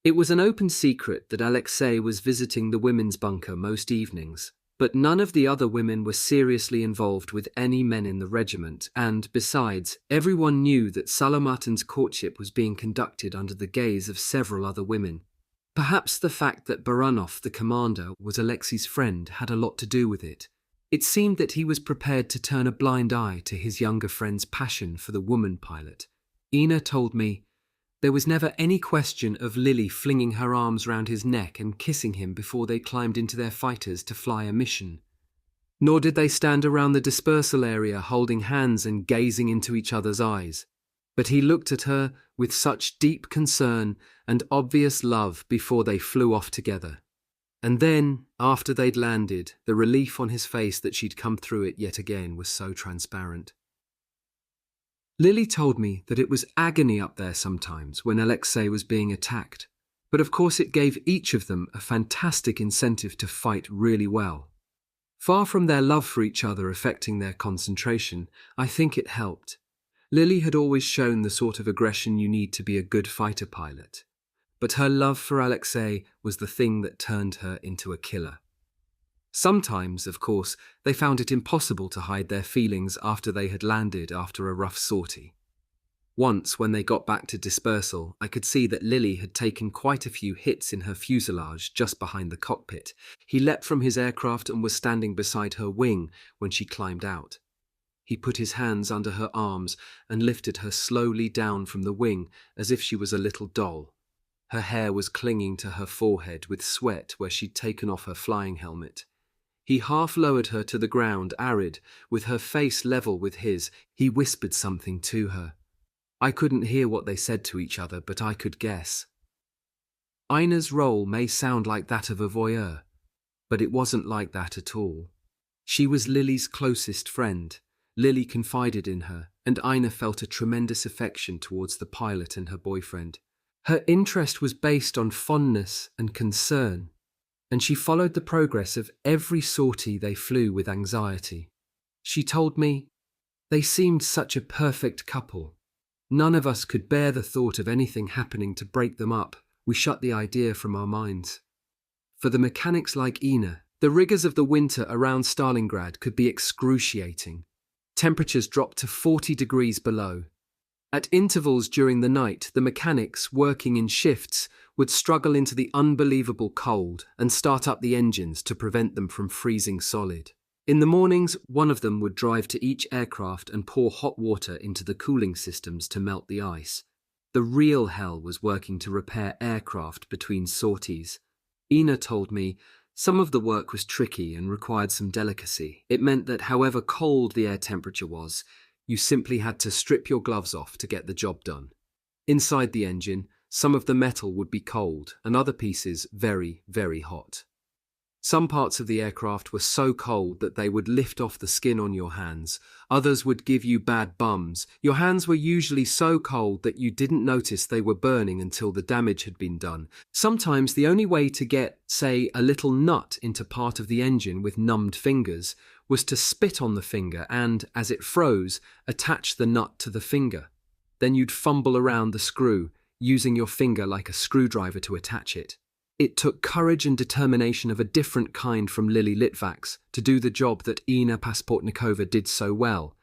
It was an open secret that Alexei was visiting the women's bunker most evenings, but none of the other women were seriously involved with any men in the regiment, and, besides, everyone knew that Salamatin's courtship was being conducted under the gaze of several other women. Perhaps the fact that Baranov, the commander, was Alexei's friend had a lot to do with it. It seemed that he was prepared to turn a blind eye to his younger friend's passion for the woman pilot. Ina told me, there was never any question of Lily flinging her arms round his neck and kissing him before they climbed into their fighters to fly a mission. Nor did they stand around the dispersal area holding hands and gazing into each other's eyes. But he looked at her with such deep concern and obvious love before they flew off together. And then, after they'd landed, the relief on his face that she'd come through it yet again was so transparent. Lily told me that it was agony up there sometimes when Alexei was being attacked, but of course it gave each of them a fantastic incentive to fight really well. Far from their love for each other affecting their concentration, I think it helped. Lily had always shown the sort of aggression you need to be a good fighter pilot, but her love for Alexei was the thing that turned her into a killer. Sometimes, of course, they found it impossible to hide their feelings after they had landed after a rough sortie. Once, when they got back to dispersal, I could see that Lily had taken quite a few hits in her fuselage just behind the cockpit. He leapt from his aircraft and was standing beside her wing when she climbed out. He put his hands under her arms and lifted her slowly down from the wing as if she was a little doll. Her hair was clinging to her forehead with sweat where she'd taken off her flying helmet. He half lowered her to the ground, arid, with her face level with his. He whispered something to her. I couldn't hear what they said to each other, but I could guess. Ina's role may sound like that of a voyeur, but it wasn't like that at all. She was Lily's closest friend. Lily confided in her, and Ina felt a tremendous affection towards the pilot and her boyfriend. Her interest was based on fondness and concern, and she followed the progress of every sortie they flew with anxiety. She told me, they seemed such a perfect couple. None of us could bear the thought of anything happening to break them up. We shut the idea from our minds. For the mechanics like Ina, the rigours of the winter around Stalingrad could be excruciating. Temperatures dropped to 40 degrees below. At intervals during the night, the mechanics, working in shifts, would struggle into the unbelievable cold and start up the engines to prevent them from freezing solid. In the mornings, one of them would drive to each aircraft and pour hot water into the cooling systems to melt the ice. The real hell was working to repair aircraft between sorties. Ina told me some of the work was tricky and required some delicacy. It meant that however cold the air temperature was, you simply had to strip your gloves off to get the job done. Inside the engine, some of the metal would be cold and other pieces very, very hot. Some parts of the aircraft were so cold that they would lift off the skin on your hands. Others would give you bad bums. Your hands were usually so cold that you didn't notice they were burning until the damage had been done. Sometimes the only way to get, say, a little nut into part of the engine with numbed fingers was to spit on the finger and, as it froze, attach the nut to the finger. Then you'd fumble around the screw, using your finger like a screwdriver to attach it. It took courage and determination of a different kind from Lily Litvak's to do the job that Ina Pasportnikova did so well,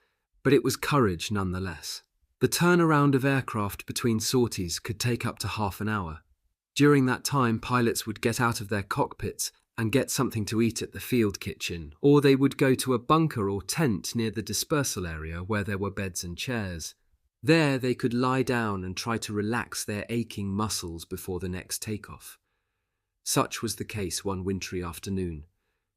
but it was courage nonetheless. The turnaround of aircraft between sorties could take up to half an hour. During that time, pilots would get out of their cockpits and get something to eat at the field kitchen, or they would go to a bunker or tent near the dispersal area where there were beds and chairs. There they could lie down and try to relax their aching muscles before the next takeoff. Such was the case one wintry afternoon.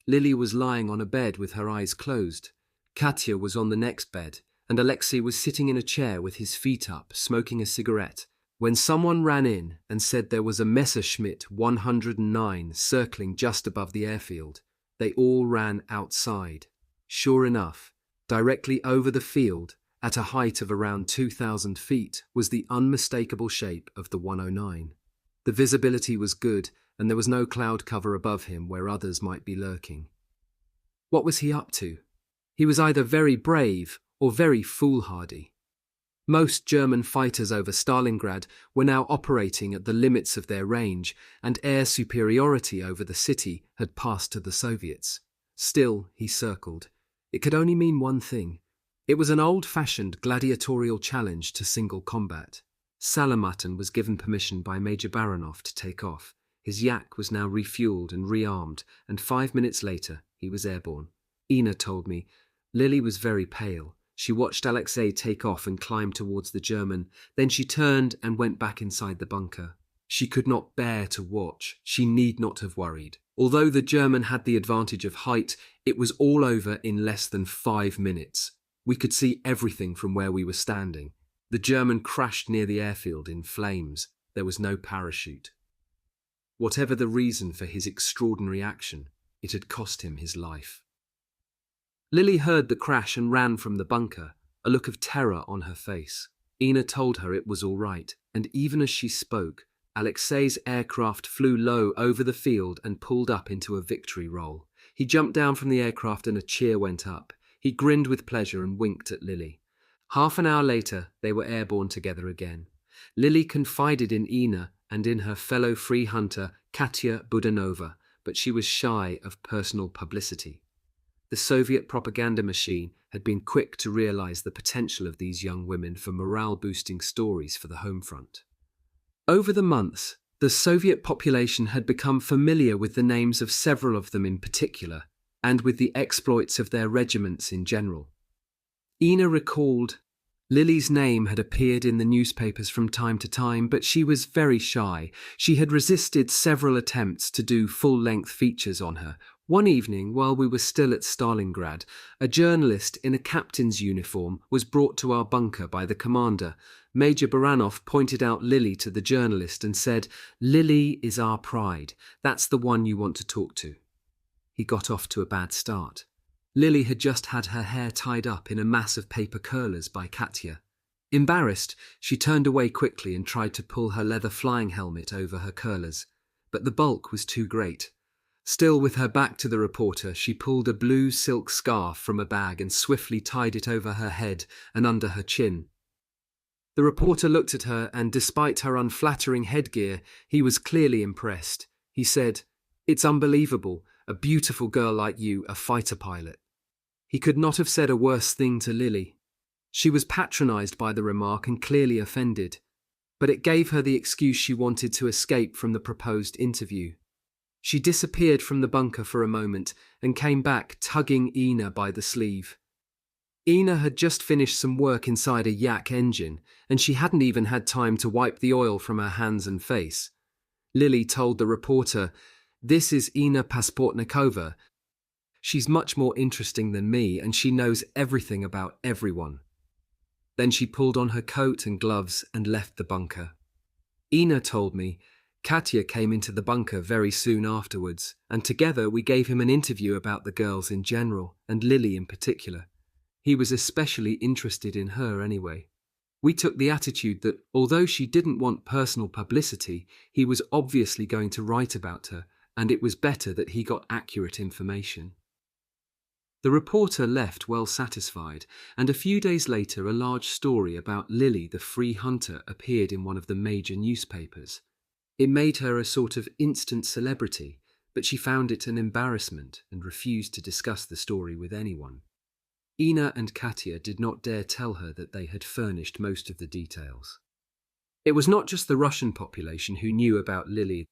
Lily was lying on a bed with her eyes closed. Katya was on the next bed, and Alexei was sitting in a chair with his feet up, smoking a cigarette, when someone ran in and said there was a Messerschmitt 109 circling just above the airfield. They all ran outside. Sure enough, directly over the field, at a height of around 2,000 feet, was the unmistakable shape of the 109. The visibility was good, and there was no cloud cover above him where others might be lurking. What was he up to? He was either very brave or very foolhardy. Most German fighters over Stalingrad were now operating at the limits of their range, and air superiority over the city had passed to the Soviets. Still, he circled. It could only mean one thing. It was an old-fashioned gladiatorial challenge to single combat. Salamatin was given permission by Major Baranov to take off. His yak was now refueled and rearmed, and 5 minutes later he was airborne. Ina told me. Lily was very pale. She watched Alexei take off and climb towards the German. Then she turned and went back inside the bunker. She could not bear to watch. She need not have worried. Although the German had the advantage of height, it was all over in less than 5 minutes. We could see everything from where we were standing. The German crashed near the airfield in flames. There was no parachute. Whatever the reason for his extraordinary action, it had cost him his life. Lily heard the crash and ran from the bunker, a look of terror on her face. Ina told her it was all right, and even as she spoke, Alexei's aircraft flew low over the field and pulled up into a victory roll. He jumped down from the aircraft and a cheer went up. He grinned with pleasure and winked at Lily. Half an hour later, they were airborne together again. Lily confided in Ina and in her fellow free hunter, Katya Budanova, but she was shy of personal publicity. The Soviet propaganda machine had been quick to realize the potential of these young women for morale-boosting stories for the home front. Over the months, the Soviet population had become familiar with the names of several of them in particular, and with the exploits of their regiments in general. Ina recalled, Lily's name had appeared in the newspapers from time to time, but she was very shy. She had resisted several attempts to do full-length features on her. One evening, while we were still at Stalingrad, a journalist in a captain's uniform was brought to our bunker by the commander. Major Baranov pointed out Lily to the journalist and said, "Lily is our pride. That's the one you want to talk to." He got off to a bad start. Lily had just had her hair tied up in a mass of paper curlers by Katya. Embarrassed, she turned away quickly and tried to pull her leather flying helmet over her curlers, but the bulk was too great. Still with her back to the reporter, she pulled a blue silk scarf from a bag and swiftly tied it over her head and under her chin. The reporter looked at her, and despite her unflattering headgear, he was clearly impressed. He said, "It's unbelievable, a beautiful girl like you, a fighter pilot." He could not have said a worse thing to Lily. She was patronized by the remark and clearly offended, but it gave her the excuse she wanted to escape from the proposed interview. She disappeared from the bunker for a moment and came back tugging Ina by the sleeve. Ina had just finished some work inside a yak engine, and she hadn't even had time to wipe the oil from her hands and face. Lily told the reporter, "This is Ina Pasportnikova. She's much more interesting than me, and she knows everything about everyone." Then she pulled on her coat and gloves and left the bunker. Ina told me, Katya came into the bunker very soon afterwards, and together we gave him an interview about the girls in general, and Lily in particular. He was especially interested in her anyway. We took the attitude that, although she didn't want personal publicity, he was obviously going to write about her, and it was better that he got accurate information. The reporter left well satisfied, and a few days later a large story about Lily the free hunter appeared in one of the major newspapers. It made her a sort of instant celebrity, but she found it an embarrassment and refused to discuss the story with anyone. Ina and Katya did not dare tell her that they had furnished most of the details. It was not just the Russian population who knew about Lily.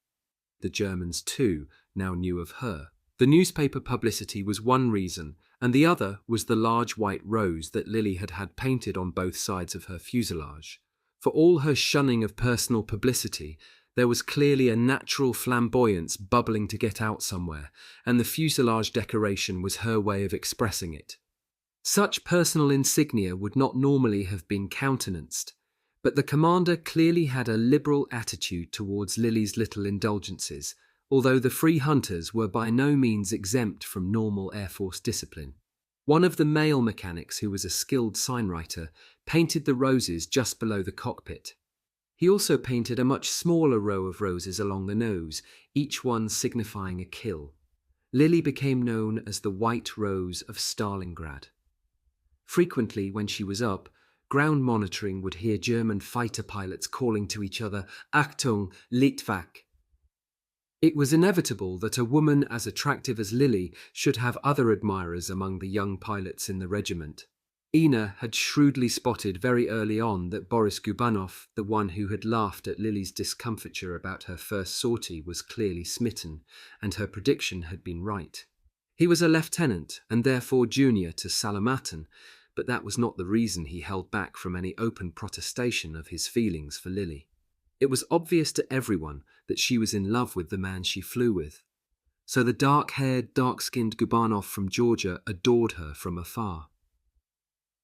The Germans, too, now knew of her. The newspaper publicity was one reason, and the other was the large white rose that Lily had had painted on both sides of her fuselage. For all her shunning of personal publicity, there was clearly a natural flamboyance bubbling to get out somewhere, and the fuselage decoration was her way of expressing it. Such personal insignia would not normally have been countenanced, but the commander clearly had a liberal attitude towards Lily's little indulgences, although the free hunters were by no means exempt from normal Air Force discipline. One of the male mechanics, who was a skilled signwriter, painted the roses just below the cockpit. He also painted a much smaller row of roses along the nose, each one signifying a kill. Lily became known as the White Rose of Stalingrad. Frequently, when she was up, ground monitoring would hear German fighter pilots calling to each other, "Achtung, Litvak." It was inevitable that a woman as attractive as Lily should have other admirers among the young pilots in the regiment. Ina had shrewdly spotted very early on that Boris Gubanov, the one who had laughed at Lily's discomfiture about her first sortie, was clearly smitten, and her prediction had been right. He was a lieutenant, and therefore junior to Salomatin, but that was not the reason he held back from any open protestation of his feelings for Lily. It was obvious to everyone that she was in love with the man she flew with. So the dark-haired, dark-skinned Gubanov from Georgia adored her from afar.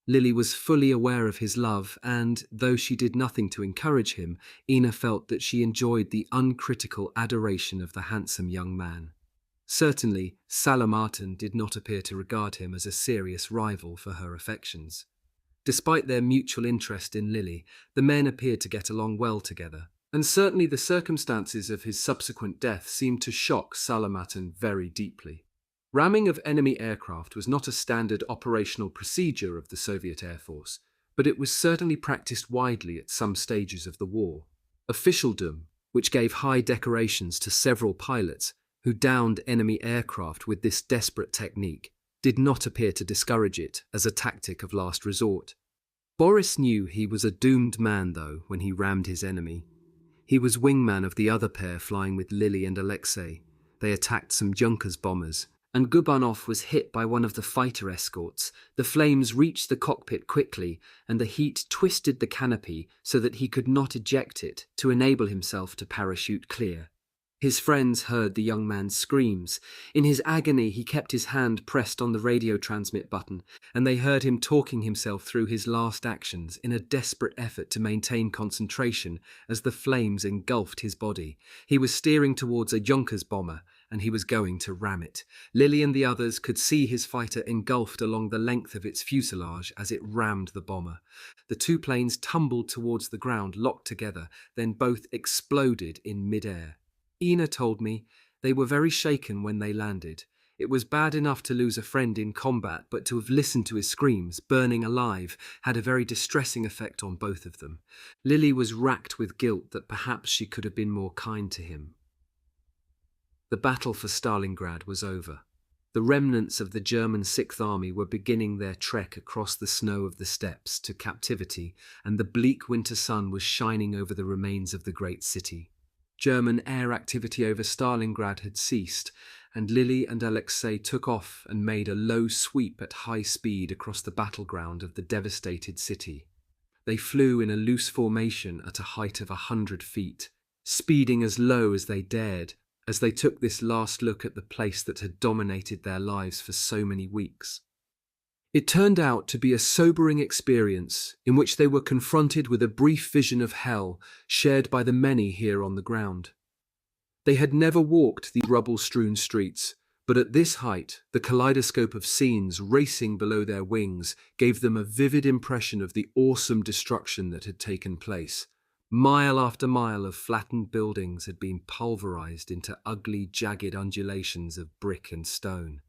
Lily was fully aware of his love, and, though she did nothing to encourage him, Ina felt that she enjoyed the uncritical adoration of the handsome young man. Certainly, Salomatin did not appear to regard him as a serious rival for her affections. Despite their mutual interest in Lily, the men appeared to get along well together, and certainly the circumstances of his subsequent death seemed to shock Salomatin very deeply. Ramming of enemy aircraft was not a standard operational procedure of the Soviet Air Force, but it was certainly practiced widely at some stages of the war. Officialdom, which gave high decorations to several pilots who downed enemy aircraft with this desperate technique, did not appear to discourage it as a tactic of last resort. Boris knew he was a doomed man, though, when he rammed his enemy. He was wingman of the other pair flying with Lily and Alexei. They attacked some Junkers bombers, and Gubanov was hit by one of the fighter escorts. The flames reached the cockpit quickly, and the heat twisted the canopy so that he could not eject it to enable himself to parachute clear. His friends heard the young man's screams. In his agony, he kept his hand pressed on the radio transmit button, and they heard him talking himself through his last actions in a desperate effort to maintain concentration as the flames engulfed his body. He was steering towards a Junkers bomber, and he was going to ram it. Lily and the others could see his fighter engulfed along the length of its fuselage as it rammed the bomber. The two planes tumbled towards the ground, locked together, then both exploded in mid-air. Ina told me they were very shaken when they landed. It was bad enough to lose a friend in combat, but to have listened to his screams, burning alive, had a very distressing effect on both of them. Lily was racked with guilt that perhaps she could have been more kind to him. The battle for Stalingrad was over. The remnants of the German Sixth Army were beginning their trek across the snow of the steppes to captivity, and the bleak winter sun was shining over the remains of the great city. German air activity over Stalingrad had ceased, and Lily and Alexei took off and made a low sweep at high speed across the battleground of the devastated city. They flew in a loose formation at a height of 100 feet, speeding as low as they dared, as they took this last look at the place that had dominated their lives for so many weeks. It turned out to be a sobering experience in which they were confronted with a brief vision of hell shared by the many here on the ground. They had never walked the rubble-strewn streets, but at this height, the kaleidoscope of scenes racing below their wings gave them a vivid impression of the awesome destruction that had taken place. Mile after mile of flattened buildings had been pulverized into ugly, jagged undulations of brick and stone.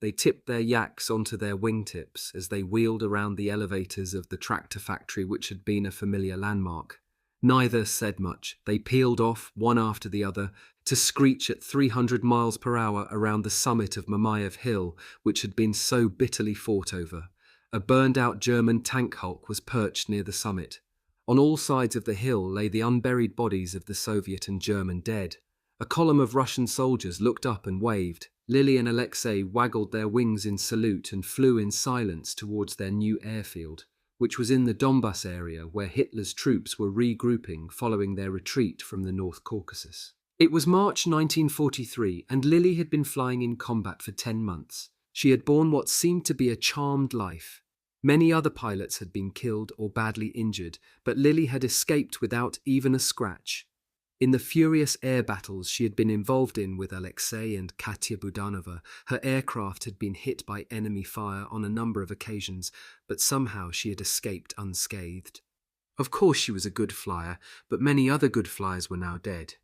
They tipped their yaks onto their wingtips as they wheeled around the elevators of the tractor factory which had been a familiar landmark. Neither said much. They peeled off, one after the other, to screech at 300 miles per hour around the summit of Mamayev Hill, which had been so bitterly fought over. A burned-out German tank hulk was perched near the summit. On all sides of the hill lay the unburied bodies of the Soviet and German dead. A column of Russian soldiers looked up and waved. Lily and Alexei waggled their wings in salute and flew in silence towards their new airfield, which was in the Donbas area where Hitler's troops were regrouping following their retreat from the North Caucasus. It was March 1943, and Lily had been flying in combat for 10 months. She had borne what seemed to be a charmed life. Many other pilots had been killed or badly injured, but Lily had escaped without even a scratch. In the furious air battles she had been involved in with Alexei and Katya Budanova, her aircraft had been hit by enemy fire on a number of occasions, but somehow she had escaped unscathed. Of course she was a good flyer, but many other good flyers were now dead.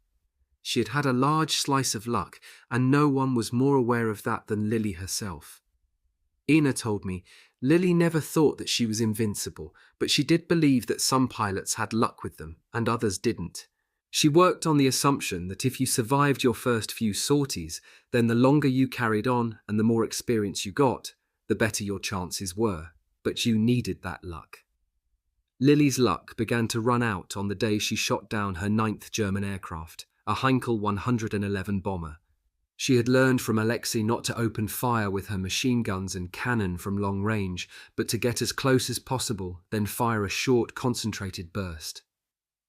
She had had a large slice of luck, and no one was more aware of that than Lily herself. Ina told me Lily never thought that she was invincible, but she did believe that some pilots had luck with them, and others didn't. She worked on the assumption that if you survived your first few sorties, then the longer you carried on and the more experience you got, the better your chances were. But you needed that luck. Lily's luck began to run out on the day she shot down her 9th German aircraft, a Heinkel 111 bomber. She had learned from Alexei not to open fire with her machine guns and cannon from long range, but to get as close as possible, then fire a short, concentrated burst.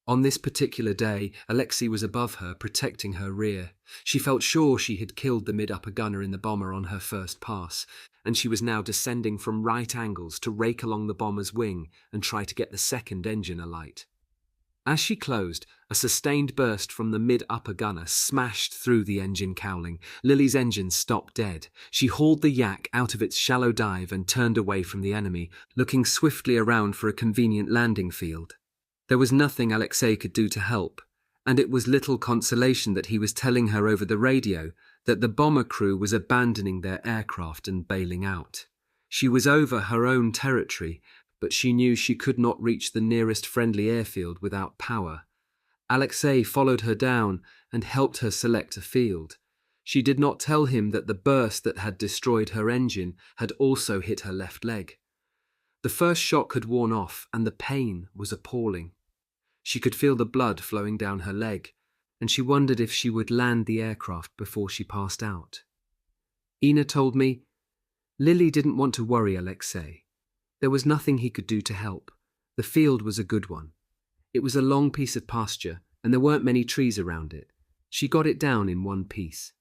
On this particular day, Alexei was above her, protecting her rear. She felt sure she had killed the mid-upper gunner in the bomber on her first pass, and she was now descending from right angles to rake along the bomber's wing and try to get the second engine alight. As she closed, a sustained burst from the mid-upper gunner smashed through the engine cowling. Lily's engine stopped dead. She hauled the yak out of its shallow dive and turned away from the enemy, looking swiftly around for a convenient landing field. There was nothing Alexei could do to help, and it was little consolation that he was telling her over the radio that the bomber crew was abandoning their aircraft and bailing out. She was over her own territory, but she knew she could not reach the nearest friendly airfield without power. Alexei followed her down and helped her select a field. She did not tell him that the burst that had destroyed her engine had also hit her left leg. The first shock had worn off, and the pain was appalling. She could feel the blood flowing down her leg, and she wondered if she would land the aircraft before she passed out. Ina told me, Lily didn't want to worry Alexei. There was nothing he could do to help. The field was a good one. It was a long piece of pasture, and there weren't many trees around it. She got it down in one piece.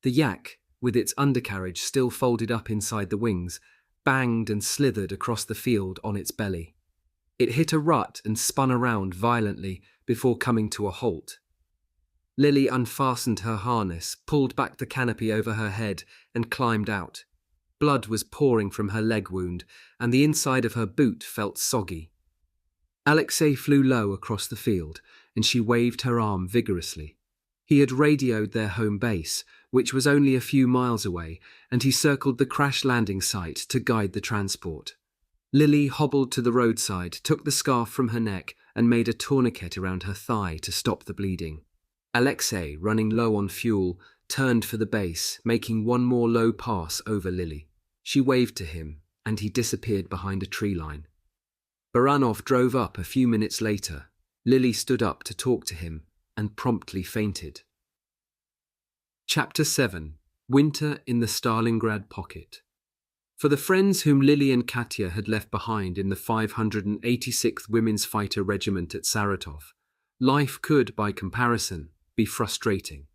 The yak, with its undercarriage still folded up inside the wings, banged and slithered across the field on its belly. It hit a rut and spun around violently before coming to a halt. Lily unfastened her harness, pulled back the canopy over her head, and climbed out. Blood was pouring from her leg wound, and the inside of her boot felt soggy. Alexei flew low across the field, and she waved her arm vigorously. He had radioed their home base, which was only a few miles away, and he circled the crash landing site to guide the transport. Lily hobbled to the roadside, took the scarf from her neck, and made a tourniquet around her thigh to stop the bleeding. Alexei, running low on fuel, turned for the base, making one more low pass over Lily. She waved to him, and he disappeared behind a tree line. Baranov drove up a few minutes later. Lily stood up to talk to him and promptly fainted. Chapter 7. Winter in the Stalingrad Pocket. For the friends whom Lily and Katya had left behind in the 586th Women's Fighter Regiment at Saratov, life could, by comparison, be frustrating.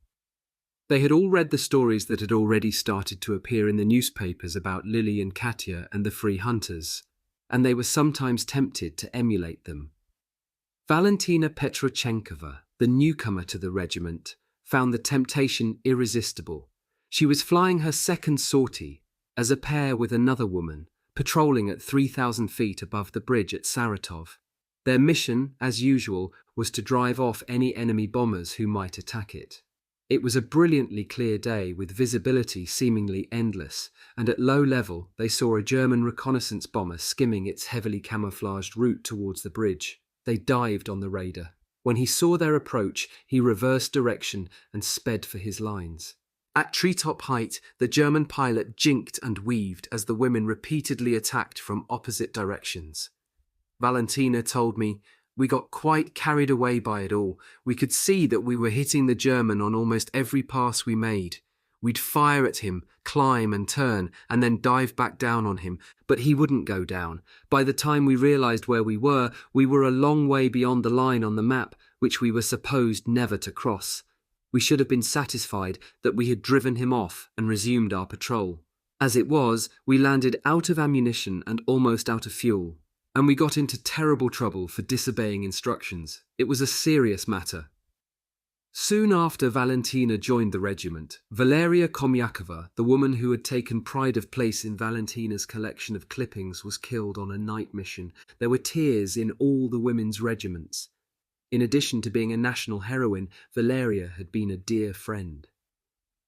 They had all read the stories that had already started to appear in the newspapers about Lily and Katya and the Free Hunters, and they were sometimes tempted to emulate them. Valentina Petrochenkova, the newcomer to the regiment, found the temptation irresistible. She was flying her second sortie as a pair with another woman, patrolling at 3,000 feet above the bridge at Saratov. Their mission, as usual, was to drive off any enemy bombers who might attack it. It was a brilliantly clear day with visibility seemingly endless, and at low level they saw a German reconnaissance bomber skimming its heavily camouflaged route towards the bridge. They dived on the raider. When he saw their approach, he reversed direction and sped for his lines. At treetop height, the German pilot jinked and weaved as the women repeatedly attacked from opposite directions. Valentina told me, "We got quite carried away by it all. We could see that we were hitting the German on almost every pass we made. We'd fire at him, climb and turn, and then dive back down on him, but he wouldn't go down. By the time we realized where we were a long way beyond the line on the map, which we were supposed never to cross. We should have been satisfied that we had driven him off and resumed our patrol. As it was, we landed out of ammunition and almost out of fuel, and we got into terrible trouble for disobeying instructions. It was a serious matter." Soon after Valentina joined the regiment, Valeria Komyakova, the woman who had taken pride of place in Valentina's collection of clippings, was killed on a night mission. There were tears in all the women's regiments. In addition to being a national heroine, Valeria had been a dear friend.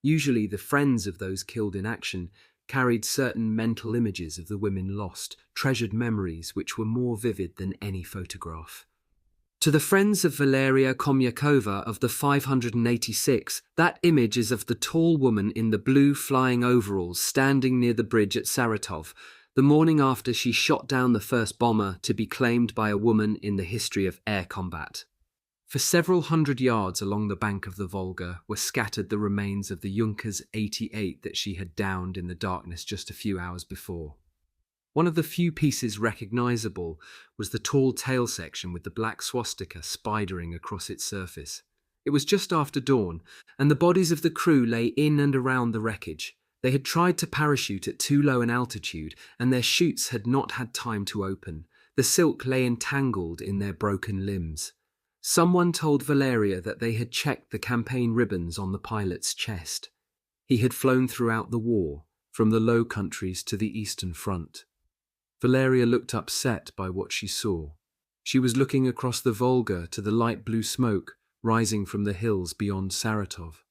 Usually the friends of those killed in action carried certain mental images of the women lost, treasured memories which were more vivid than any photograph. To the friends of Valeria Komyakova of the 586, that image is of the tall woman in the blue flying overalls standing near the bridge at Saratov, the morning after she shot down the first bomber to be claimed by a woman in the history of air combat. For several hundred yards along the bank of the Volga were scattered the remains of the Junkers 88 that she had downed in the darkness just a few hours before. One of the few pieces recognizable was the tall tail section with the black swastika spidering across its surface. It was just after dawn, and the bodies of the crew lay in and around the wreckage. They had tried to parachute at too low an altitude, and their chutes had not had time to open. The silk lay entangled in their broken limbs. Someone told Valeria that they had checked the campaign ribbons on the pilot's chest. He had flown throughout the war, from the Low Countries to the Eastern Front. Valeria looked upset by what she saw. She was looking across the Volga to the light blue smoke rising from the hills beyond Saratov.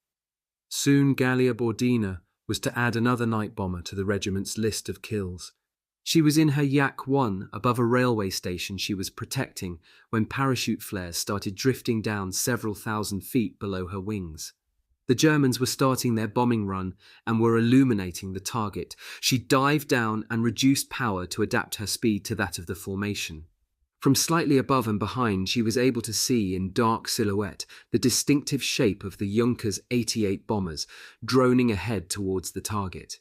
Soon Galia Bordina was to add another night bomber to the regiment's list of kills. She was in her Yak-1 above a railway station she was protecting when parachute flares started drifting down several thousand feet below her wings. The Germans were starting their bombing run and were illuminating the target. She dived down and reduced power to adapt her speed to that of the formation. From slightly above and behind, she was able to see in dark silhouette the distinctive shape of the Junkers 88 bombers droning ahead towards the target.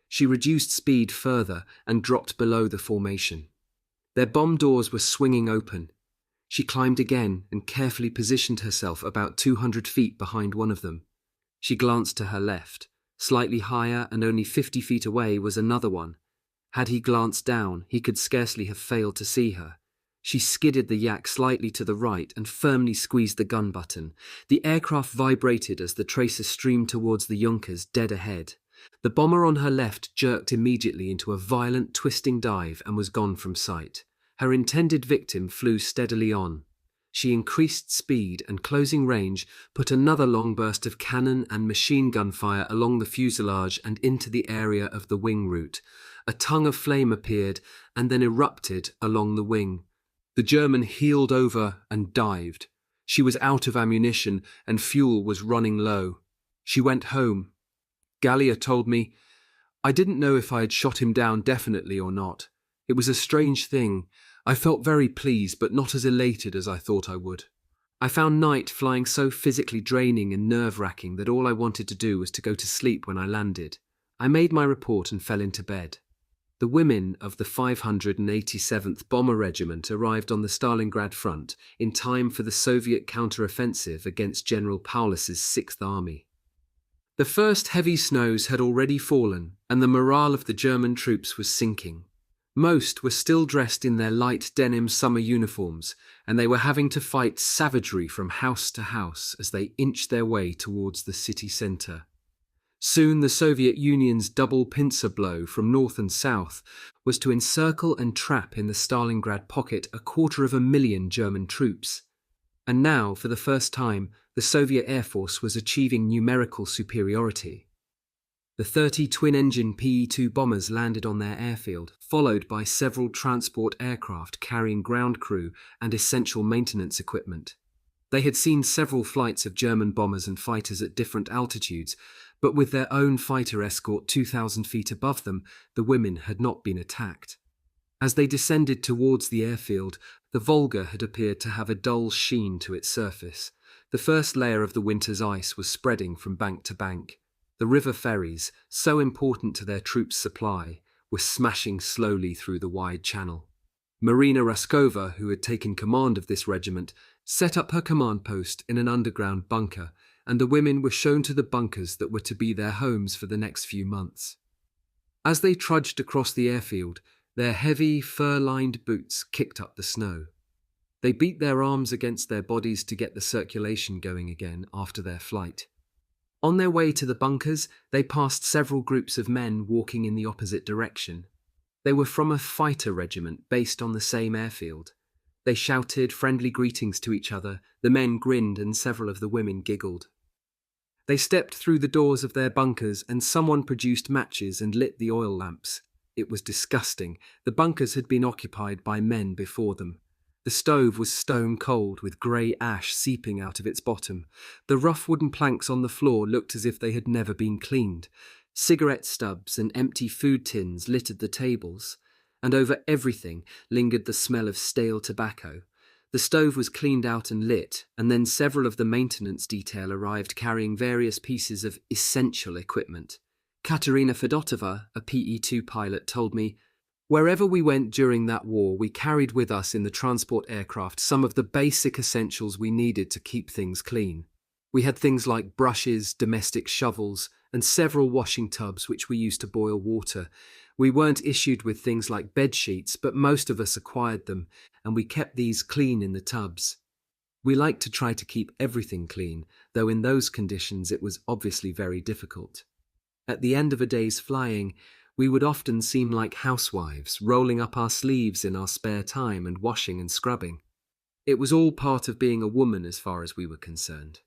She reduced speed further and dropped below the formation. Their bomb doors were swinging open. She climbed again and carefully positioned herself about 200 feet behind one of them. She glanced to her left. Slightly higher and only 50 feet away was another one. Had he glanced down, he could scarcely have failed to see her. She skidded the yak slightly to the right and firmly squeezed the gun button. The aircraft vibrated as the tracer streamed towards the Junkers dead ahead. The bomber on her left jerked immediately into a violent, twisting dive and was gone from sight. Her intended victim flew steadily on. She increased speed and, closing range, put another long burst of cannon and machine gun fire along the fuselage and into the area of the wing root. A tongue of flame appeared and then erupted along the wing. The German heeled over and dived. She was out of ammunition and fuel was running low. She went home. Gallia told me, "I didn't know if I had shot him down definitely or not. It was a strange thing. I felt very pleased but not as elated as I thought I would. I found night flying so physically draining and nerve-wracking that all I wanted to do was to go to sleep when I landed. I made my report and fell into bed." The women of the 587th Bomber Regiment arrived on the Stalingrad front in time for the Soviet counter-offensive against General Paulus's 6th Army. The first heavy snows had already fallen, and the morale of the German troops was sinking. Most were still dressed in their light denim summer uniforms, and they were having to fight savagery from house to house as they inched their way towards the city centre. Soon the Soviet Union's double pincer blow from north and south was to encircle and trap in the Stalingrad pocket 250,000 German troops. And now, for the first time, the Soviet Air Force was achieving numerical superiority. The 30 twin-engine PE-2 bombers landed on their airfield, followed by several transport aircraft carrying ground crew and essential maintenance equipment. They had seen several flights of German bombers and fighters at different altitudes, but with their own fighter escort 2,000 feet above them, the women had not been attacked. As they descended towards the airfield, the Volga had appeared to have a dull sheen to its surface. The first layer of the winter's ice was spreading from bank to bank. The river ferries, so important to their troops' supply, were smashing slowly through the wide channel. Marina Raskova, who had taken command of this regiment, set up her command post in an underground bunker, and the women were shown to the bunkers that were to be their homes for the next few months. As they trudged across the airfield, their heavy, fur-lined boots kicked up the snow. They beat their arms against their bodies to get the circulation going again after their flight. On their way to the bunkers, they passed several groups of men walking in the opposite direction. They were from a fighter regiment based on the same airfield. They shouted friendly greetings to each other, the men grinned and several of the women giggled. They stepped through the doors of their bunkers and someone produced matches and lit the oil lamps. It was disgusting. The bunkers had been occupied by men before them. The stove was stone cold with grey ash seeping out of its bottom. The rough wooden planks on the floor looked as if they had never been cleaned. Cigarette stubs and empty food tins littered the tables, and over everything lingered the smell of stale tobacco. The stove was cleaned out and lit, and then several of the maintenance detail arrived carrying various pieces of essential equipment. Katerina Fedotova, a PE-2 pilot, told me, "Wherever we went during that war, we carried with us in the transport aircraft some of the basic essentials we needed to keep things clean. We had things like brushes, domestic shovels, and several washing tubs which we used to boil water. We weren't issued with things like bed sheets, but most of us acquired them, and we kept these clean in the tubs. We liked to try to keep everything clean, though in those conditions it was obviously very difficult. At the end of a day's flying, we would often seem like housewives, rolling up our sleeves in our spare time and washing and scrubbing. It was all part of being a woman as far as we were concerned."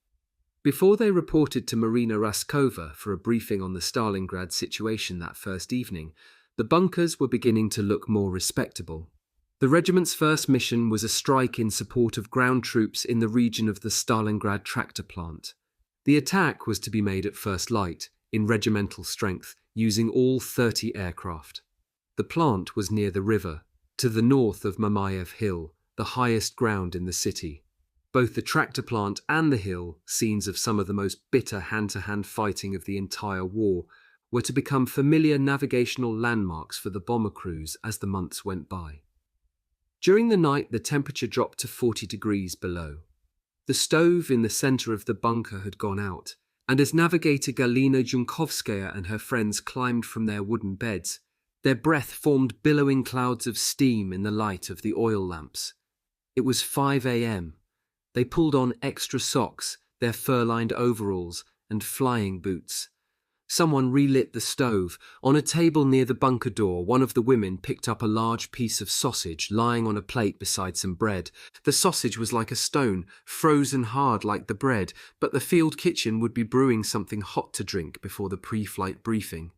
Before they reported to Marina Raskova for a briefing on the Stalingrad situation that first evening, the bunkers were beginning to look more respectable. The regiment's first mission was a strike in support of ground troops in the region of the Stalingrad tractor plant. The attack was to be made at first light, in regimental strength, using all 30 aircraft. The plant was near the river, to the north of Mamayev Hill, the highest ground in the city. Both the tractor plant and the hill, scenes of some of the most bitter hand-to-hand fighting of the entire war, were to become familiar navigational landmarks for the bomber crews as the months went by. During the night, the temperature dropped to 40 degrees below. The stove in the center of the bunker had gone out, and as navigator Galina Junkovskaya and her friends climbed from their wooden beds, their breath formed billowing clouds of steam in the light of the oil lamps. It was 5 a.m. They pulled on extra socks, their fur-lined overalls, and flying boots. Someone relit the stove. On a table near the bunker door, one of the women picked up a large piece of sausage lying on a plate beside some bread. The sausage was like a stone, frozen hard like the bread, but the field kitchen would be brewing something hot to drink before the pre-flight briefing.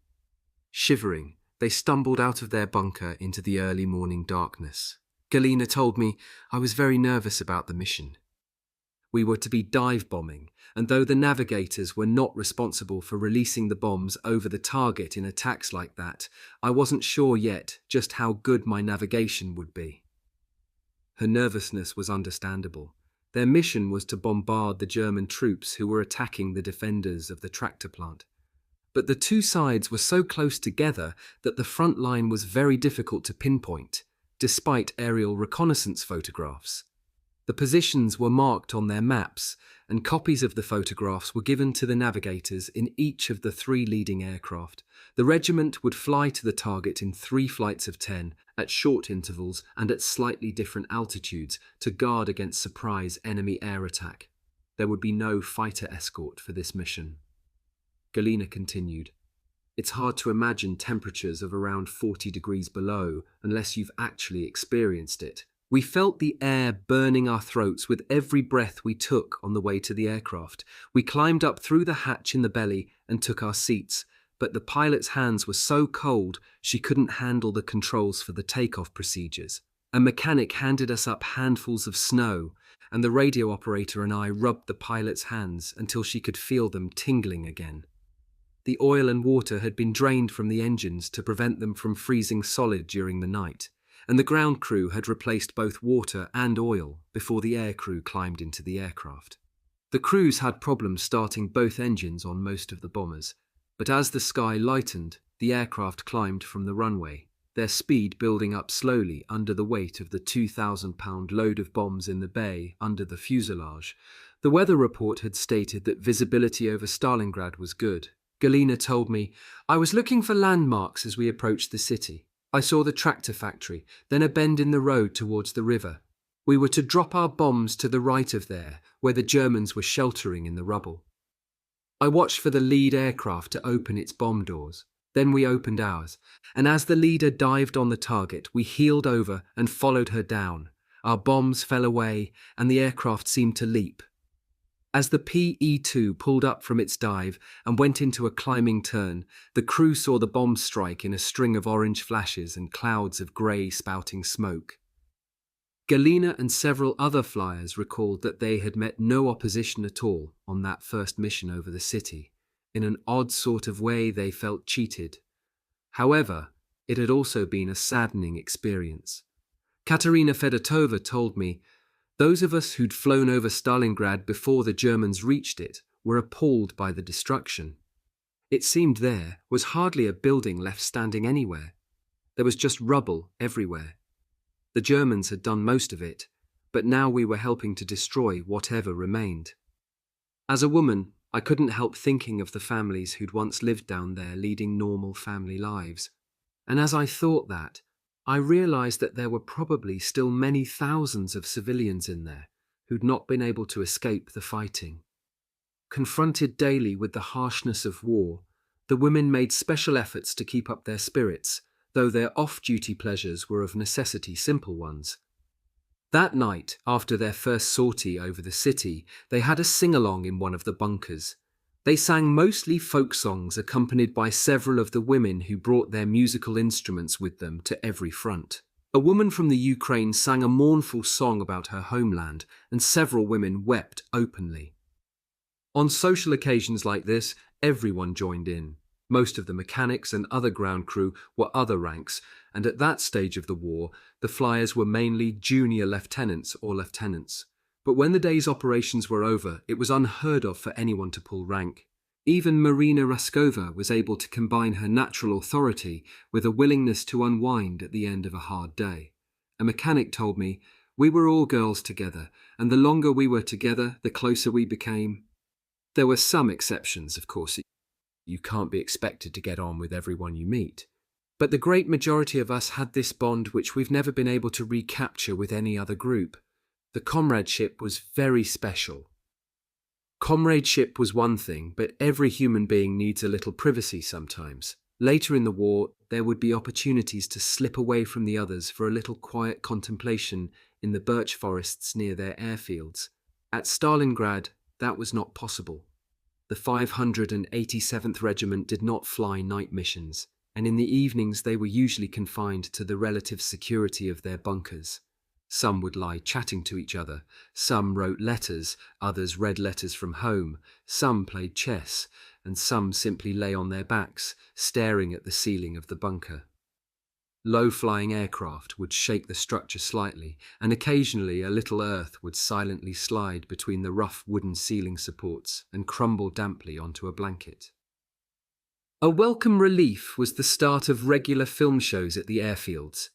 Shivering, they stumbled out of their bunker into the early morning darkness. Galina told me I was very nervous about the mission. We were to be dive bombing, and though the navigators were not responsible for releasing the bombs over the target in attacks like that, I wasn't sure yet just how good my navigation would be. Her nervousness was understandable. Their mission was to bombard the German troops who were attacking the defenders of the tractor plant. But the two sides were so close together that the front line was very difficult to pinpoint, despite aerial reconnaissance photographs. The positions were marked on their maps, and copies of the photographs were given to the navigators in each of the 3 leading aircraft. The regiment would fly to the target in 3 flights of 10, at short intervals and at slightly different altitudes, to guard against surprise enemy air attack. There would be no fighter escort for this mission. Galina continued, "It's hard to imagine temperatures of around 40 degrees below unless you've actually experienced it. We felt the air burning our throats with every breath we took on the way to the aircraft. We climbed up through the hatch in the belly and took our seats, but the pilot's hands were so cold she couldn't handle the controls for the takeoff procedures. A mechanic handed us up handfuls of snow, and the radio operator and I rubbed the pilot's hands until she could feel them tingling again. The oil and water had been drained from the engines to prevent them from freezing solid during the night, and the ground crew had replaced both water and oil before the air crew climbed into the aircraft. The crews had problems starting both engines on most of the bombers, but as the sky lightened, the aircraft climbed from the runway, their speed building up slowly under the weight of the 2,000-pound load of bombs in the bay under the fuselage. The weather report had stated that visibility over Stalingrad was good. Galina told me, "I was looking for landmarks as we approached the city. I saw the tractor factory, then a bend in the road towards the river. We were to drop our bombs to the right of there, where the Germans were sheltering in the rubble. I watched for the lead aircraft to open its bomb doors. Then we opened ours, and as the leader dived on the target, we heeled over and followed her down. Our bombs fell away, and the aircraft seemed to leap. As the PE-2 pulled up from its dive and went into a climbing turn, the crew saw the bomb strike in a string of orange flashes and clouds of grey spouting smoke." Galina and several other flyers recalled that they had met no opposition at all on that first mission over the city. In an odd sort of way, they felt cheated. However, it had also been a saddening experience. Katerina Fedotova told me, "Those of us who'd flown over Stalingrad before the Germans reached it were appalled by the destruction. It seemed there was hardly a building left standing anywhere. There was just rubble everywhere. The Germans had done most of it, but now we were helping to destroy whatever remained." As a woman, I couldn't help thinking of the families who'd once lived down there leading normal family lives. And as I thought that, I realized that there were probably still many thousands of civilians in there who'd not been able to escape the fighting. Confronted daily with the harshness of war, the women made special efforts to keep up their spirits, though their off-duty pleasures were of necessity simple ones. That night, after their first sortie over the city, they had a sing-along in one of the bunkers. They sang mostly folk songs accompanied by several of the women who brought their musical instruments with them to every front. A woman from the Ukraine sang a mournful song about her homeland, and several women wept openly. On social occasions like this, everyone joined in. Most of the mechanics and other ground crew were other ranks, and at that stage of the war, the flyers were mainly junior lieutenants or lieutenants. But when the day's operations were over, it was unheard of for anyone to pull rank. Even Marina Raskova was able to combine her natural authority with a willingness to unwind at the end of a hard day. A mechanic told me, "We were all girls together, and the longer we were together, the closer we became." There were some exceptions, of course. You can't be expected to get on with everyone you meet. But the great majority of us had this bond which we've never been able to recapture with any other group. The comradeship was very special. Comradeship was one thing, but every human being needs a little privacy sometimes. Later in the war, there would be opportunities to slip away from the others for a little quiet contemplation in the birch forests near their airfields. At Stalingrad, that was not possible. The 587th Regiment did not fly night missions, and in the evenings they were usually confined to the relative security of their bunkers. Some would lie chatting to each other, some wrote letters, others read letters from home, some played chess, and some simply lay on their backs, staring at the ceiling of the bunker. Low-flying aircraft would shake the structure slightly, and occasionally a little earth would silently slide between the rough wooden ceiling supports and crumble damply onto a blanket. A welcome relief was the start of regular film shows at the airfields.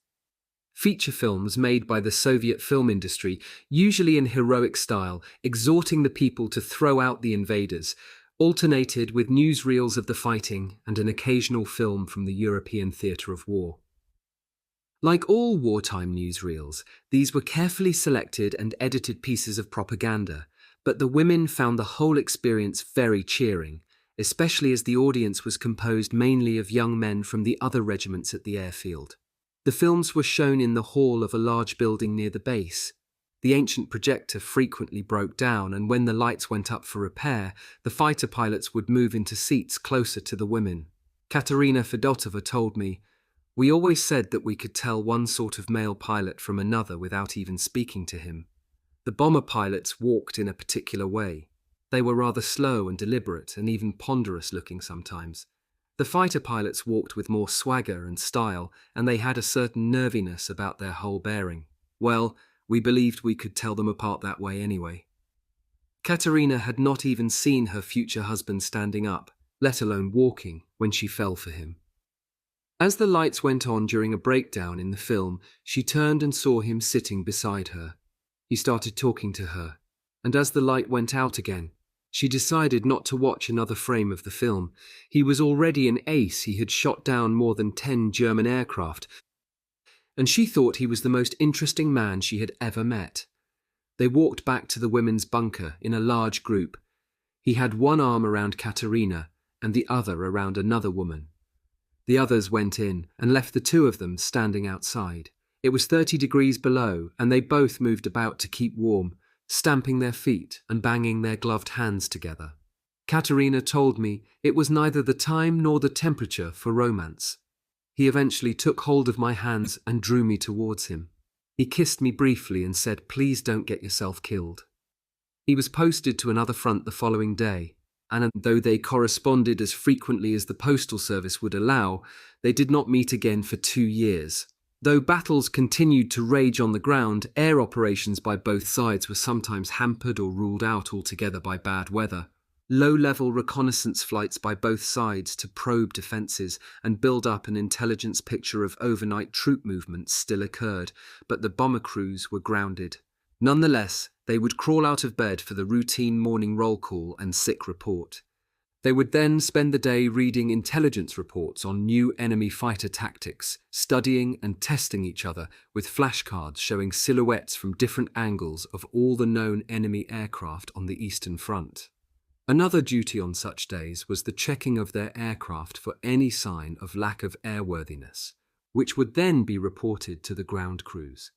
Feature films made by the Soviet film industry, usually in heroic style, exhorting the people to throw out the invaders, alternated with newsreels of the fighting and an occasional film from the European theatre of war. Like all wartime newsreels, these were carefully selected and edited pieces of propaganda, but the women found the whole experience very cheering, especially as the audience was composed mainly of young men from the other regiments at the airfield. The films were shown in the hall of a large building near the base. The ancient projector frequently broke down, and when the lights went up for repair, the fighter pilots would move into seats closer to the women. Katerina Fedotova told me, "We always said that we could tell one sort of male pilot from another without even speaking to him. The bomber pilots walked in a particular way. They were rather slow and deliberate and even ponderous looking sometimes. The fighter pilots walked with more swagger and style, and they had a certain nerviness about their whole bearing. Well, we believed we could tell them apart that way anyway." Katerina had not even seen her future husband standing up, let alone walking, when she fell for him. As the lights went on during a breakdown in the film, she turned and saw him sitting beside her. He started talking to her, and as the light went out again, she decided not to watch another frame of the film. He was already an ace. He had shot down more than 10 German aircraft, and she thought he was the most interesting man she had ever met. They walked back to the women's bunker in a large group. He had one arm around Katerina and the other around another woman. The others went in and left the two of them standing outside. It was 30 degrees below, and they both moved about to keep warm, stamping their feet and banging their gloved hands together. Katerina told me it was neither the time nor the temperature for romance. He eventually took hold of my hands and drew me towards him. He kissed me briefly and said, "Please don't get yourself killed." He was posted to another front the following day, and though they corresponded as frequently as the postal service would allow, they did not meet again for 2 years. Though battles continued to rage on the ground, air operations by both sides were sometimes hampered or ruled out altogether by bad weather. Low-level reconnaissance flights by both sides to probe defences and build up an intelligence picture of overnight troop movements still occurred, but the bomber crews were grounded. Nonetheless, they would crawl out of bed for the routine morning roll call and sick report. They would then spend the day reading intelligence reports on new enemy fighter tactics, studying and testing each other with flashcards showing silhouettes from different angles of all the known enemy aircraft on the Eastern Front. Another duty on such days was the checking of their aircraft for any sign of lack of airworthiness, which would then be reported to the ground crews.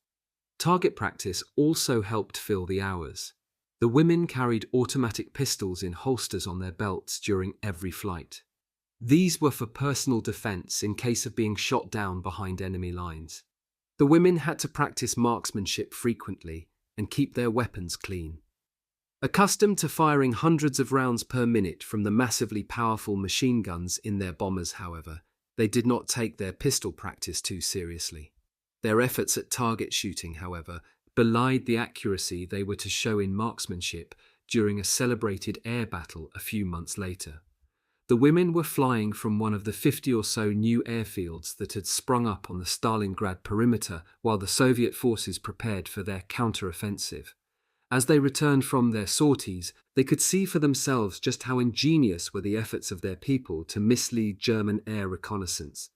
Target practice also helped fill the hours. The women carried automatic pistols in holsters on their belts during every flight. These were for personal defense in case of being shot down behind enemy lines. The women had to practice marksmanship frequently and keep their weapons clean. Accustomed to firing hundreds of rounds per minute from the massively powerful machine guns in their bombers, however, they did not take their pistol practice too seriously. Their efforts at target shooting, however, belied the accuracy they were to show in marksmanship during a celebrated air battle a few months later. The women were flying from one of the 50 or so new airfields that had sprung up on the Stalingrad perimeter while the Soviet forces prepared for their counter-offensive. As they returned from their sorties, they could see for themselves just how ingenious were the efforts of their people to mislead German air reconnaissance.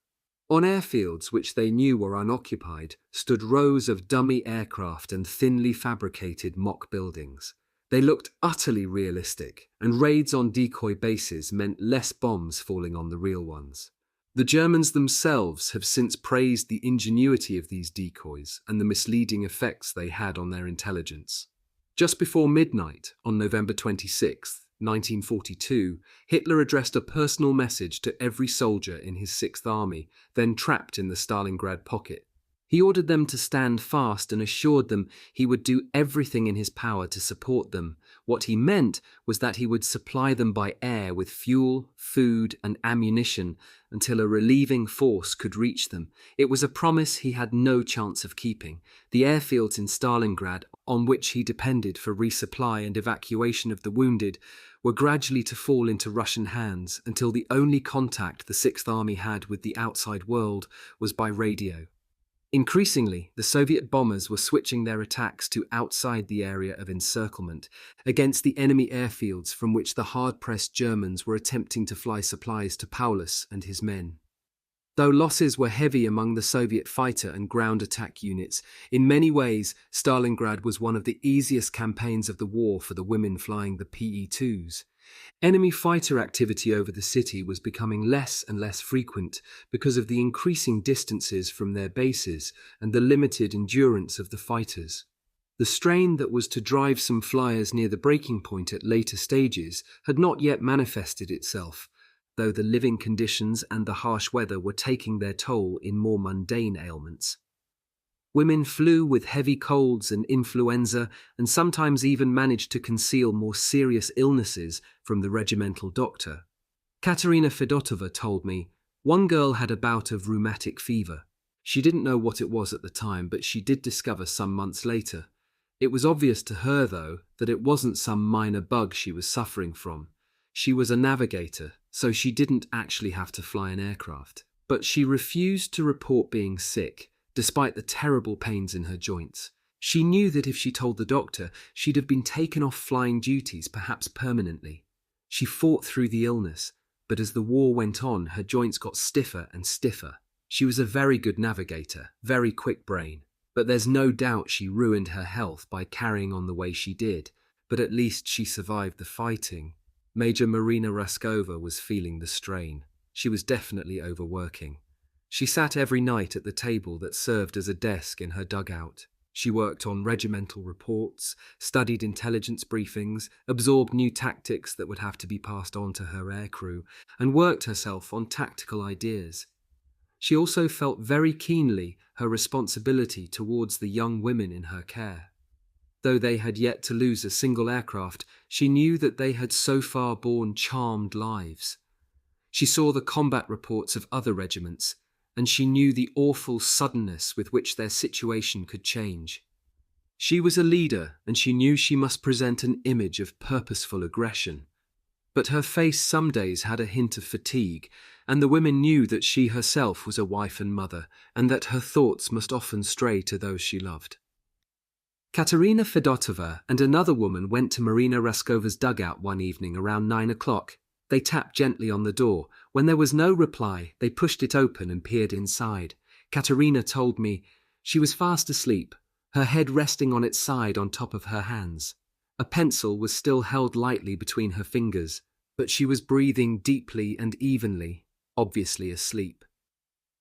On airfields which they knew were unoccupied stood rows of dummy aircraft and thinly fabricated mock buildings. They looked utterly realistic, and raids on decoy bases meant less bombs falling on the real ones. The Germans themselves have since praised the ingenuity of these decoys and the misleading effects they had on their intelligence. Just before midnight, on November 26, 1942, Hitler addressed a personal message to every soldier in his Sixth Army, then trapped in the Stalingrad pocket. He ordered them to stand fast and assured them he would do everything in his power to support them. What he meant was that he would supply them by air with fuel, food, and ammunition until a relieving force could reach them. It was a promise he had no chance of keeping. The airfields in Stalingrad, on which he depended for resupply and evacuation of the wounded, were gradually to fall into Russian hands until the only contact the Sixth Army had with the outside world was by radio. Increasingly, the Soviet bombers were switching their attacks to outside the area of encirclement, against the enemy airfields from which the hard-pressed Germans were attempting to fly supplies to Paulus and his men. Though losses were heavy among the Soviet fighter and ground attack units, in many ways Stalingrad was one of the easiest campaigns of the war for the women flying the PE-2s. Enemy fighter activity over the city was becoming less and less frequent because of the increasing distances from their bases and the limited endurance of the fighters. The strain that was to drive some flyers near the breaking point at later stages had not yet manifested itself, though the living conditions and the harsh weather were taking their toll in more mundane ailments. Women flew with heavy colds and influenza and sometimes even managed to conceal more serious illnesses from the regimental doctor. Katerina Fedotova told me, one girl had a bout of rheumatic fever. She didn't know what it was at the time, but she did discover some months later. It was obvious to her, though, that it wasn't some minor bug she was suffering from. She was a navigator, so she didn't actually have to fly an aircraft. But she refused to report being sick, despite the terrible pains in her joints. She knew that if she told the doctor, she'd have been taken off flying duties, perhaps permanently. She fought through the illness, but as the war went on, her joints got stiffer and stiffer. She was a very good navigator, very quick brain, but there's no doubt she ruined her health by carrying on the way she did, but at least she survived the fighting. Major Marina Raskova was feeling the strain. She was definitely overworking. She sat every night at the table that served as a desk in her dugout. She worked on regimental reports, studied intelligence briefings, absorbed new tactics that would have to be passed on to her aircrew, and worked herself on tactical ideas. She also felt very keenly her responsibility towards the young women in her care. Though they had yet to lose a single aircraft, she knew that they had so far borne charmed lives. She saw the combat reports of other regiments, and she knew the awful suddenness with which their situation could change. She was a leader, and she knew she must present an image of purposeful aggression. But her face some days had a hint of fatigue, and the women knew that she herself was a wife and mother, and that her thoughts must often stray to those she loved. Katerina Fedotova and another woman went to Marina Raskova's dugout one evening around 9 o'clock. They tapped gently on the door. When there was no reply, they pushed it open and peered inside. Katerina told me she was fast asleep, her head resting on its side on top of her hands. A pencil was still held lightly between her fingers, but she was breathing deeply and evenly, obviously asleep.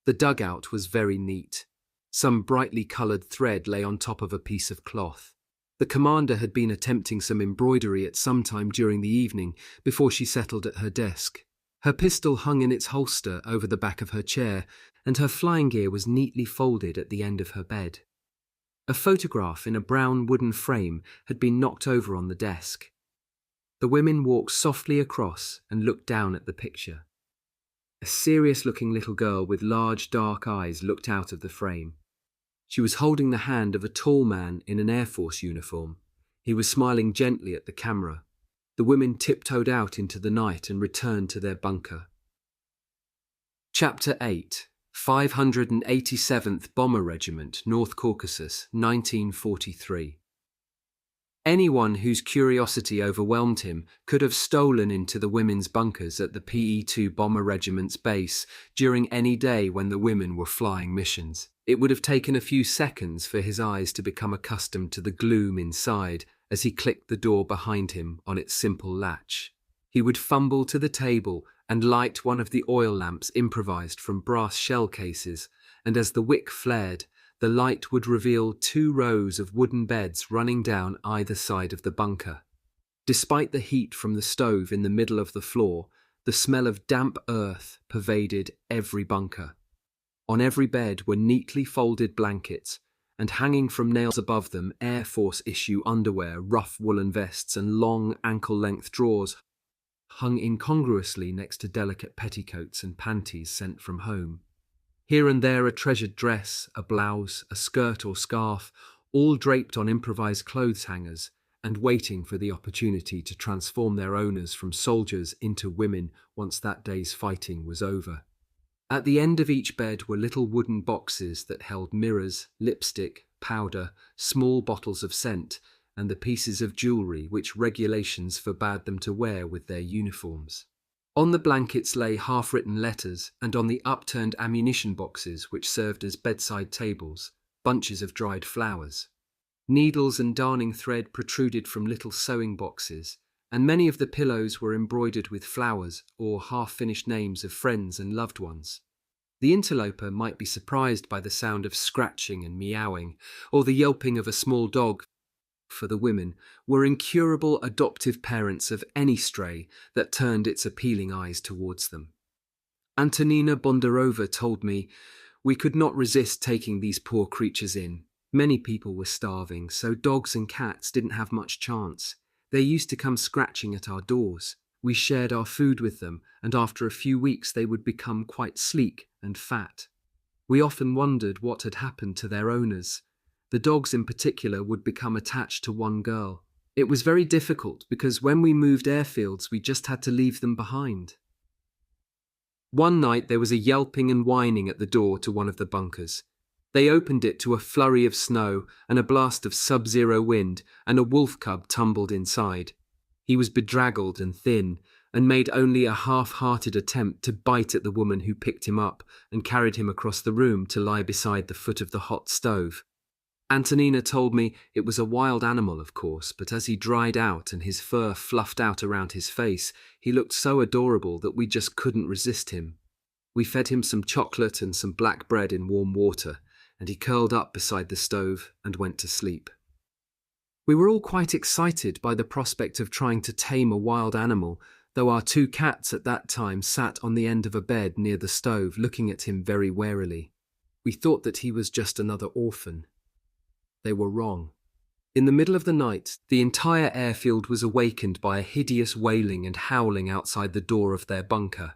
The dugout was very neat. Some brightly coloured thread lay on top of a piece of cloth. The commander had been attempting some embroidery at some time during the evening before she settled at her desk. Her pistol hung in its holster over the back of her chair, and her flying gear was neatly folded at the end of her bed. A photograph in a brown wooden frame had been knocked over on the desk. The women walked softly across and looked down at the picture. A serious-looking little girl with large dark eyes looked out of the frame. She was holding the hand of a tall man in an Air Force uniform. He was smiling gently at the camera. The women tiptoed out into the night and returned to their bunker. Chapter 8. 587th Bomber Regiment, North Caucasus, 1943. Anyone whose curiosity overwhelmed him could have stolen into the women's bunkers at the PE-2 Bomber Regiment's base during any day when the women were flying missions. It would have taken a few seconds for his eyes to become accustomed to the gloom inside as he clicked the door behind him on its simple latch. He would fumble to the table and light one of the oil lamps improvised from brass shell cases, and as the wick flared, the light would reveal 2 rows of wooden beds running down either side of the bunker. Despite the heat from the stove in the middle of the floor, the smell of damp earth pervaded every bunker. On every bed were neatly folded blankets, and hanging from nails above them, Air Force issue underwear, rough woolen vests, and long ankle-length drawers hung incongruously next to delicate petticoats and panties sent from home. Here and there a treasured dress, a blouse, a skirt or scarf, all draped on improvised clothes hangers and waiting for the opportunity to transform their owners from soldiers into women once that day's fighting was over. At the end of each bed were little wooden boxes that held mirrors, lipstick, powder, small bottles of scent, and the pieces of jewellery which regulations forbade them to wear with their uniforms. On the blankets lay half-written letters, and on the upturned ammunition boxes, which served as bedside tables, bunches of dried flowers. Needles and darning thread protruded from little sewing boxes, and many of the pillows were embroidered with flowers or half-finished names of friends and loved ones. The interloper might be surprised by the sound of scratching and meowing, or the yelping of a small dog, for the women were incurable adoptive parents of any stray that turned its appealing eyes towards them. Antonina Bondarova told me, "We could not resist taking these poor creatures in. Many people were starving, so dogs and cats didn't have much chance. They used to come scratching at our doors. We shared our food with them, and after a few weeks they would become quite sleek and fat. We often wondered what had happened to their owners. The dogs in particular would become attached to one girl. It was very difficult because when we moved airfields we just had to leave them behind." One night there was a yelping and whining at the door to one of the bunkers. They opened it to a flurry of snow and a blast of sub-zero wind, and a wolf cub tumbled inside. He was bedraggled and thin, and made only a half-hearted attempt to bite at the woman who picked him up and carried him across the room to lie beside the foot of the hot stove. Antonina told me it was a wild animal, of course, but as he dried out and his fur fluffed out around his face, he looked so adorable that we just couldn't resist him. We fed him some chocolate and some black bread in warm water, and he curled up beside the stove and went to sleep. We were all quite excited by the prospect of trying to tame a wild animal, though our 2 cats at that time sat on the end of a bed near the stove looking at him very warily. We thought that he was just another orphan. They were wrong. In the middle of the night, the entire airfield was awakened by a hideous wailing and howling outside the door of their bunker.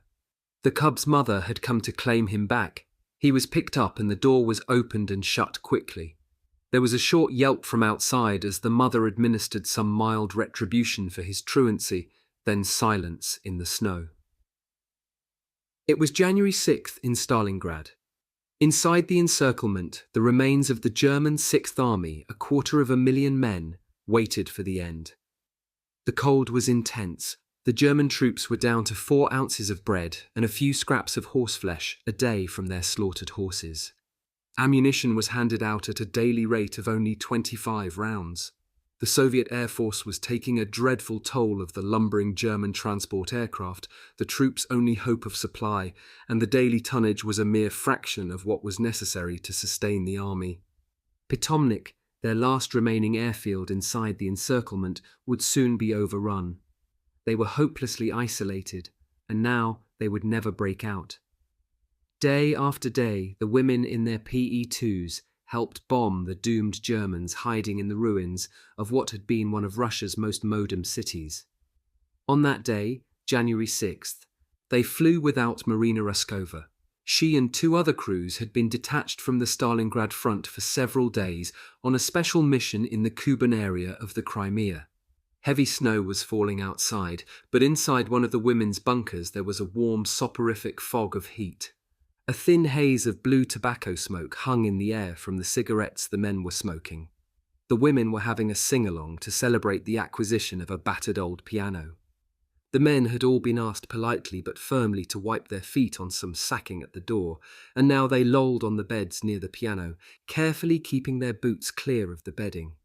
The cub's mother had come to claim him back. He was picked up and the door was opened and shut quickly. There was a short yelp from outside as the mother administered some mild retribution for his truancy, then silence in the snow. It was January 6th in Stalingrad. Inside the encirclement, the remains of the German 6th Army, 250,000 men, waited for the end. The cold was intense. The German troops were down to 4 ounces of bread and a few scraps of horseflesh a day from their slaughtered horses. Ammunition was handed out at a daily rate of only 25 rounds. The Soviet Air Force was taking a dreadful toll of the lumbering German transport aircraft, the troops' only hope of supply, and the daily tonnage was a mere fraction of what was necessary to sustain the army. Pitomnik, their last remaining airfield inside the encirclement, would soon be overrun. They were hopelessly isolated, and now they would never break out. Day after day, the women in their PE-2s helped bomb the doomed Germans hiding in the ruins of what had been one of Russia's most modern cities. On that day, January 6th, they flew without Marina Raskova. She and 2 other crews had been detached from the Stalingrad front for several days on a special mission in the Kuban area of the Crimea. Heavy snow was falling outside, but inside one of the women's bunkers there was a warm, soporific fog of heat. A thin haze of blue tobacco smoke hung in the air from the cigarettes the men were smoking. The women were having a sing-along to celebrate the acquisition of a battered old piano. The men had all been asked politely but firmly to wipe their feet on some sacking at the door, and now they lolled on the beds near the piano, carefully keeping their boots clear of the bedding.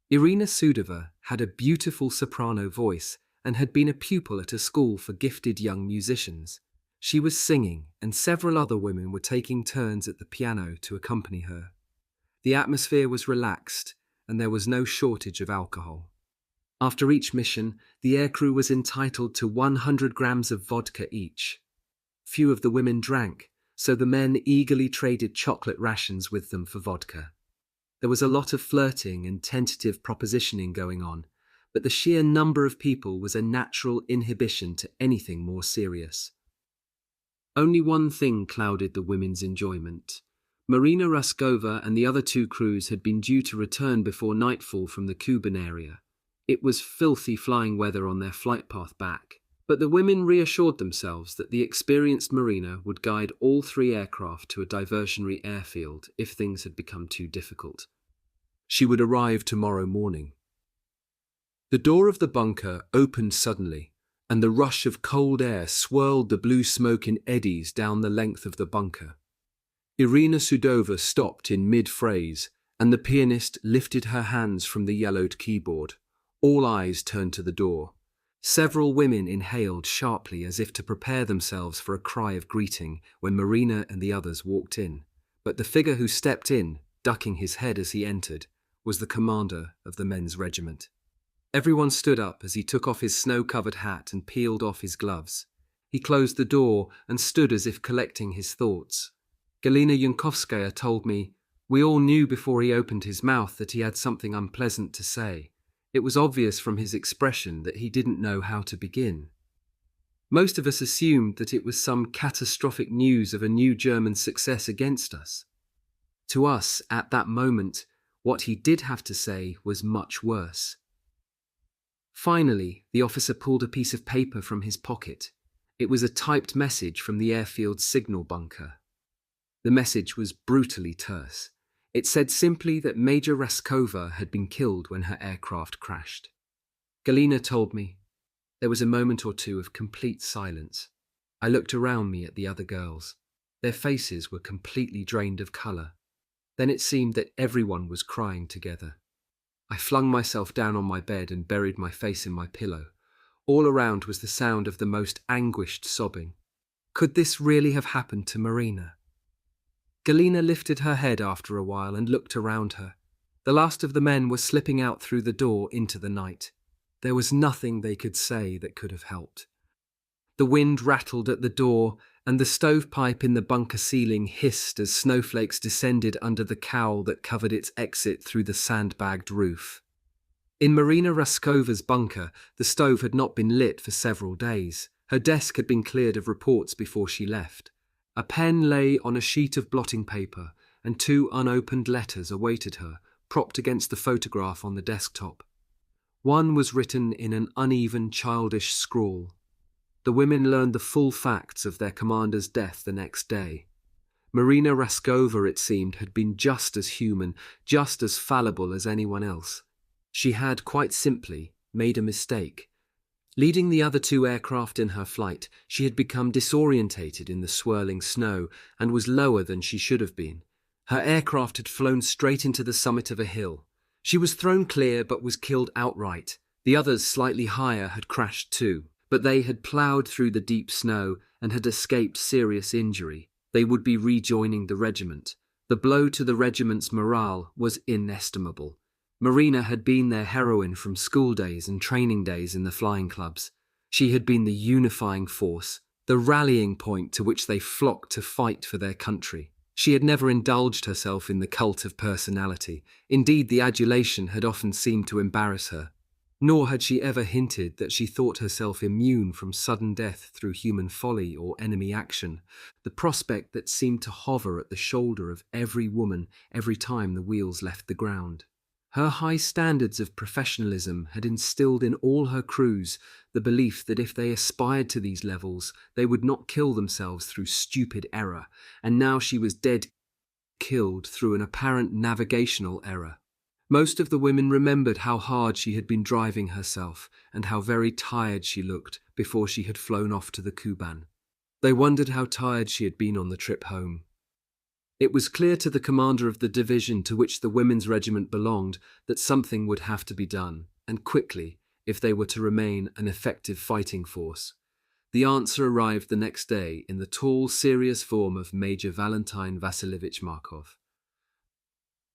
Irina Sudova had a beautiful soprano voice and had been a pupil at a school for gifted young musicians. She was singing, and several other women were taking turns at the piano to accompany her. The atmosphere was relaxed, and there was no shortage of alcohol. After each mission, the aircrew was entitled to 100 grams of vodka each. Few of the women drank, so the men eagerly traded chocolate rations with them for vodka. There was a lot of flirting and tentative propositioning going on, but the sheer number of people was a natural inhibition to anything more serious. Only one thing clouded the women's enjoyment. Marina Raskova and the other 2 crews had been due to return before nightfall from the Kuban area. It was filthy flying weather on their flight path back, but the women reassured themselves that the experienced Marina would guide all 3 aircraft to a diversionary airfield if things had become too difficult. She would arrive tomorrow morning. The door of the bunker opened suddenly, and the rush of cold air swirled the blue smoke in eddies down the length of the bunker. Irina Sudova stopped in mid-phrase, and the pianist lifted her hands from the yellowed keyboard. All eyes turned to the door. Several women inhaled sharply as if to prepare themselves for a cry of greeting when Marina and the others walked in. But the figure who stepped in, ducking his head as he entered, was the commander of the men's regiment. Everyone stood up as he took off his snow-covered hat and peeled off his gloves. He closed the door and stood as if collecting his thoughts. Galina Yunkovskaya told me, "We all knew before he opened his mouth that he had something unpleasant to say. It was obvious from his expression that he didn't know how to begin." Most of us assumed that it was some catastrophic news of a new German success against us. To us, at that moment, what he did have to say was much worse. Finally, the officer pulled a piece of paper from his pocket. It was a typed message from the airfield's signal bunker. The message was brutally terse. It said simply that Major Raskova had been killed when her aircraft crashed. Galina told me. There was a moment or 2 of complete silence. I looked around me at the other girls. Their faces were completely drained of colour. Then it seemed that everyone was crying together. I flung myself down on my bed and buried my face in my pillow. All around was the sound of the most anguished sobbing. Could this really have happened to Marina? Galina lifted her head after a while and looked around her. The last of the men were slipping out through the door into the night. There was nothing they could say that could have helped. The wind rattled at the door, and the stovepipe in the bunker ceiling hissed as snowflakes descended under the cowl that covered its exit through the sandbagged roof. In Marina Raskova's bunker, the stove had not been lit for several days. Her desk had been cleared of reports before she left. A pen lay on a sheet of blotting paper, and 2 unopened letters awaited her, propped against the photograph on the desktop. One was written in an uneven, childish scrawl. The women learned the full facts of their commander's death the next day. Marina Raskova, it seemed, had been just as human, just as fallible as anyone else. She had, quite simply, made a mistake. Leading the other 2 aircraft in her flight, she had become disorientated in the swirling snow and was lower than she should have been. Her aircraft had flown straight into the summit of a hill. She was thrown clear but was killed outright. The others, slightly higher, had crashed too, but they had ploughed through the deep snow and had escaped serious injury. They would be rejoining the regiment. The blow to the regiment's morale was inestimable. Marina had been their heroine from school days and training days in the flying clubs. She had been the unifying force, the rallying point to which they flocked to fight for their country. She had never indulged herself in the cult of personality. Indeed, the adulation had often seemed to embarrass her. Nor had she ever hinted that she thought herself immune from sudden death through human folly or enemy action, the prospect that seemed to hover at the shoulder of every woman every time the wheels left the ground. Her high standards of professionalism had instilled in all her crews the belief that if they aspired to these levels, they would not kill themselves through stupid error, and now she was dead killed through an apparent navigational error. Most of the women remembered how hard she had been driving herself and how very tired she looked before she had flown off to the Kuban. They wondered how tired she had been on the trip home. It was clear to the commander of the division to which the women's regiment belonged that something would have to be done, and quickly, if they were to remain an effective fighting force. The answer arrived the next day in the tall, serious form of Major Valentin Vasilievich Markov.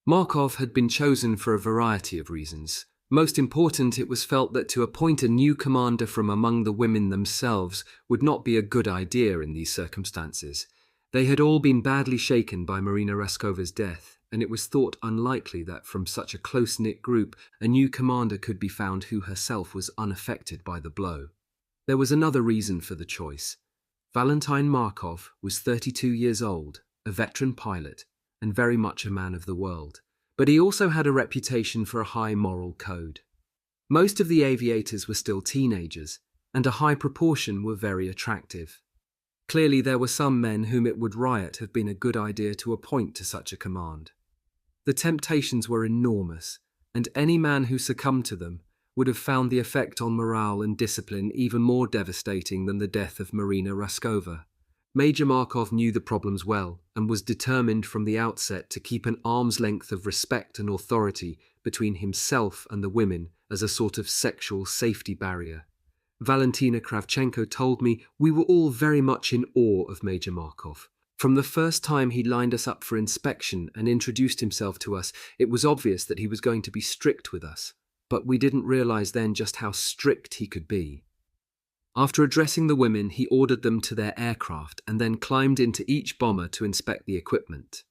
Markov had been chosen for a variety of reasons. Most important, it was felt that to appoint a new commander from among the women themselves would not be a good idea in these circumstances. They had all been badly shaken by Marina Raskova's death, and it was thought unlikely that from such a close-knit group a new commander could be found who herself was unaffected by the blow. There was another reason for the choice. Valentin Markov was 32 years old, a veteran pilot, and very much a man of the world. But he also had a reputation for a high moral code. Most of the aviators were still teenagers, and a high proportion were very attractive. Clearly there were some men whom it would have been a good idea to appoint to such a command. The temptations were enormous, and any man who succumbed to them would have found the effect on morale and discipline even more devastating than the death of Marina Raskova. Major Markov knew the problems well and was determined from the outset to keep an arm's length of respect and authority between himself and the women as a sort of sexual safety barrier. Valentina Kravchenko told me we were all very much in awe of Major Markov. From the first time he lined us up for inspection and introduced himself to us, it was obvious that he was going to be strict with us, but we didn't realize then just how strict he could be. After addressing the women, he ordered them to their aircraft and then climbed into each bomber to inspect the equipment.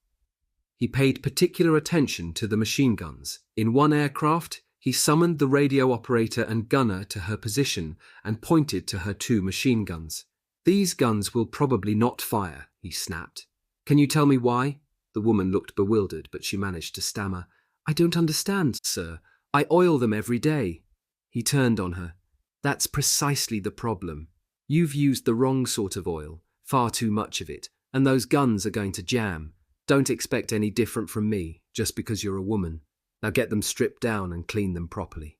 He paid particular attention to the machine guns. In one aircraft, he summoned the radio operator and gunner to her position and pointed to her 2 machine guns. "These guns will probably not fire," he snapped. "Can you tell me why?" The woman looked bewildered, but she managed to stammer. "I don't understand, sir. I oil them every day." He turned on her. "That's precisely the problem. You've used the wrong sort of oil, far too much of it, and those guns are going to jam. Don't expect any different from me, just because you're a woman. Now get them stripped down and clean them properly."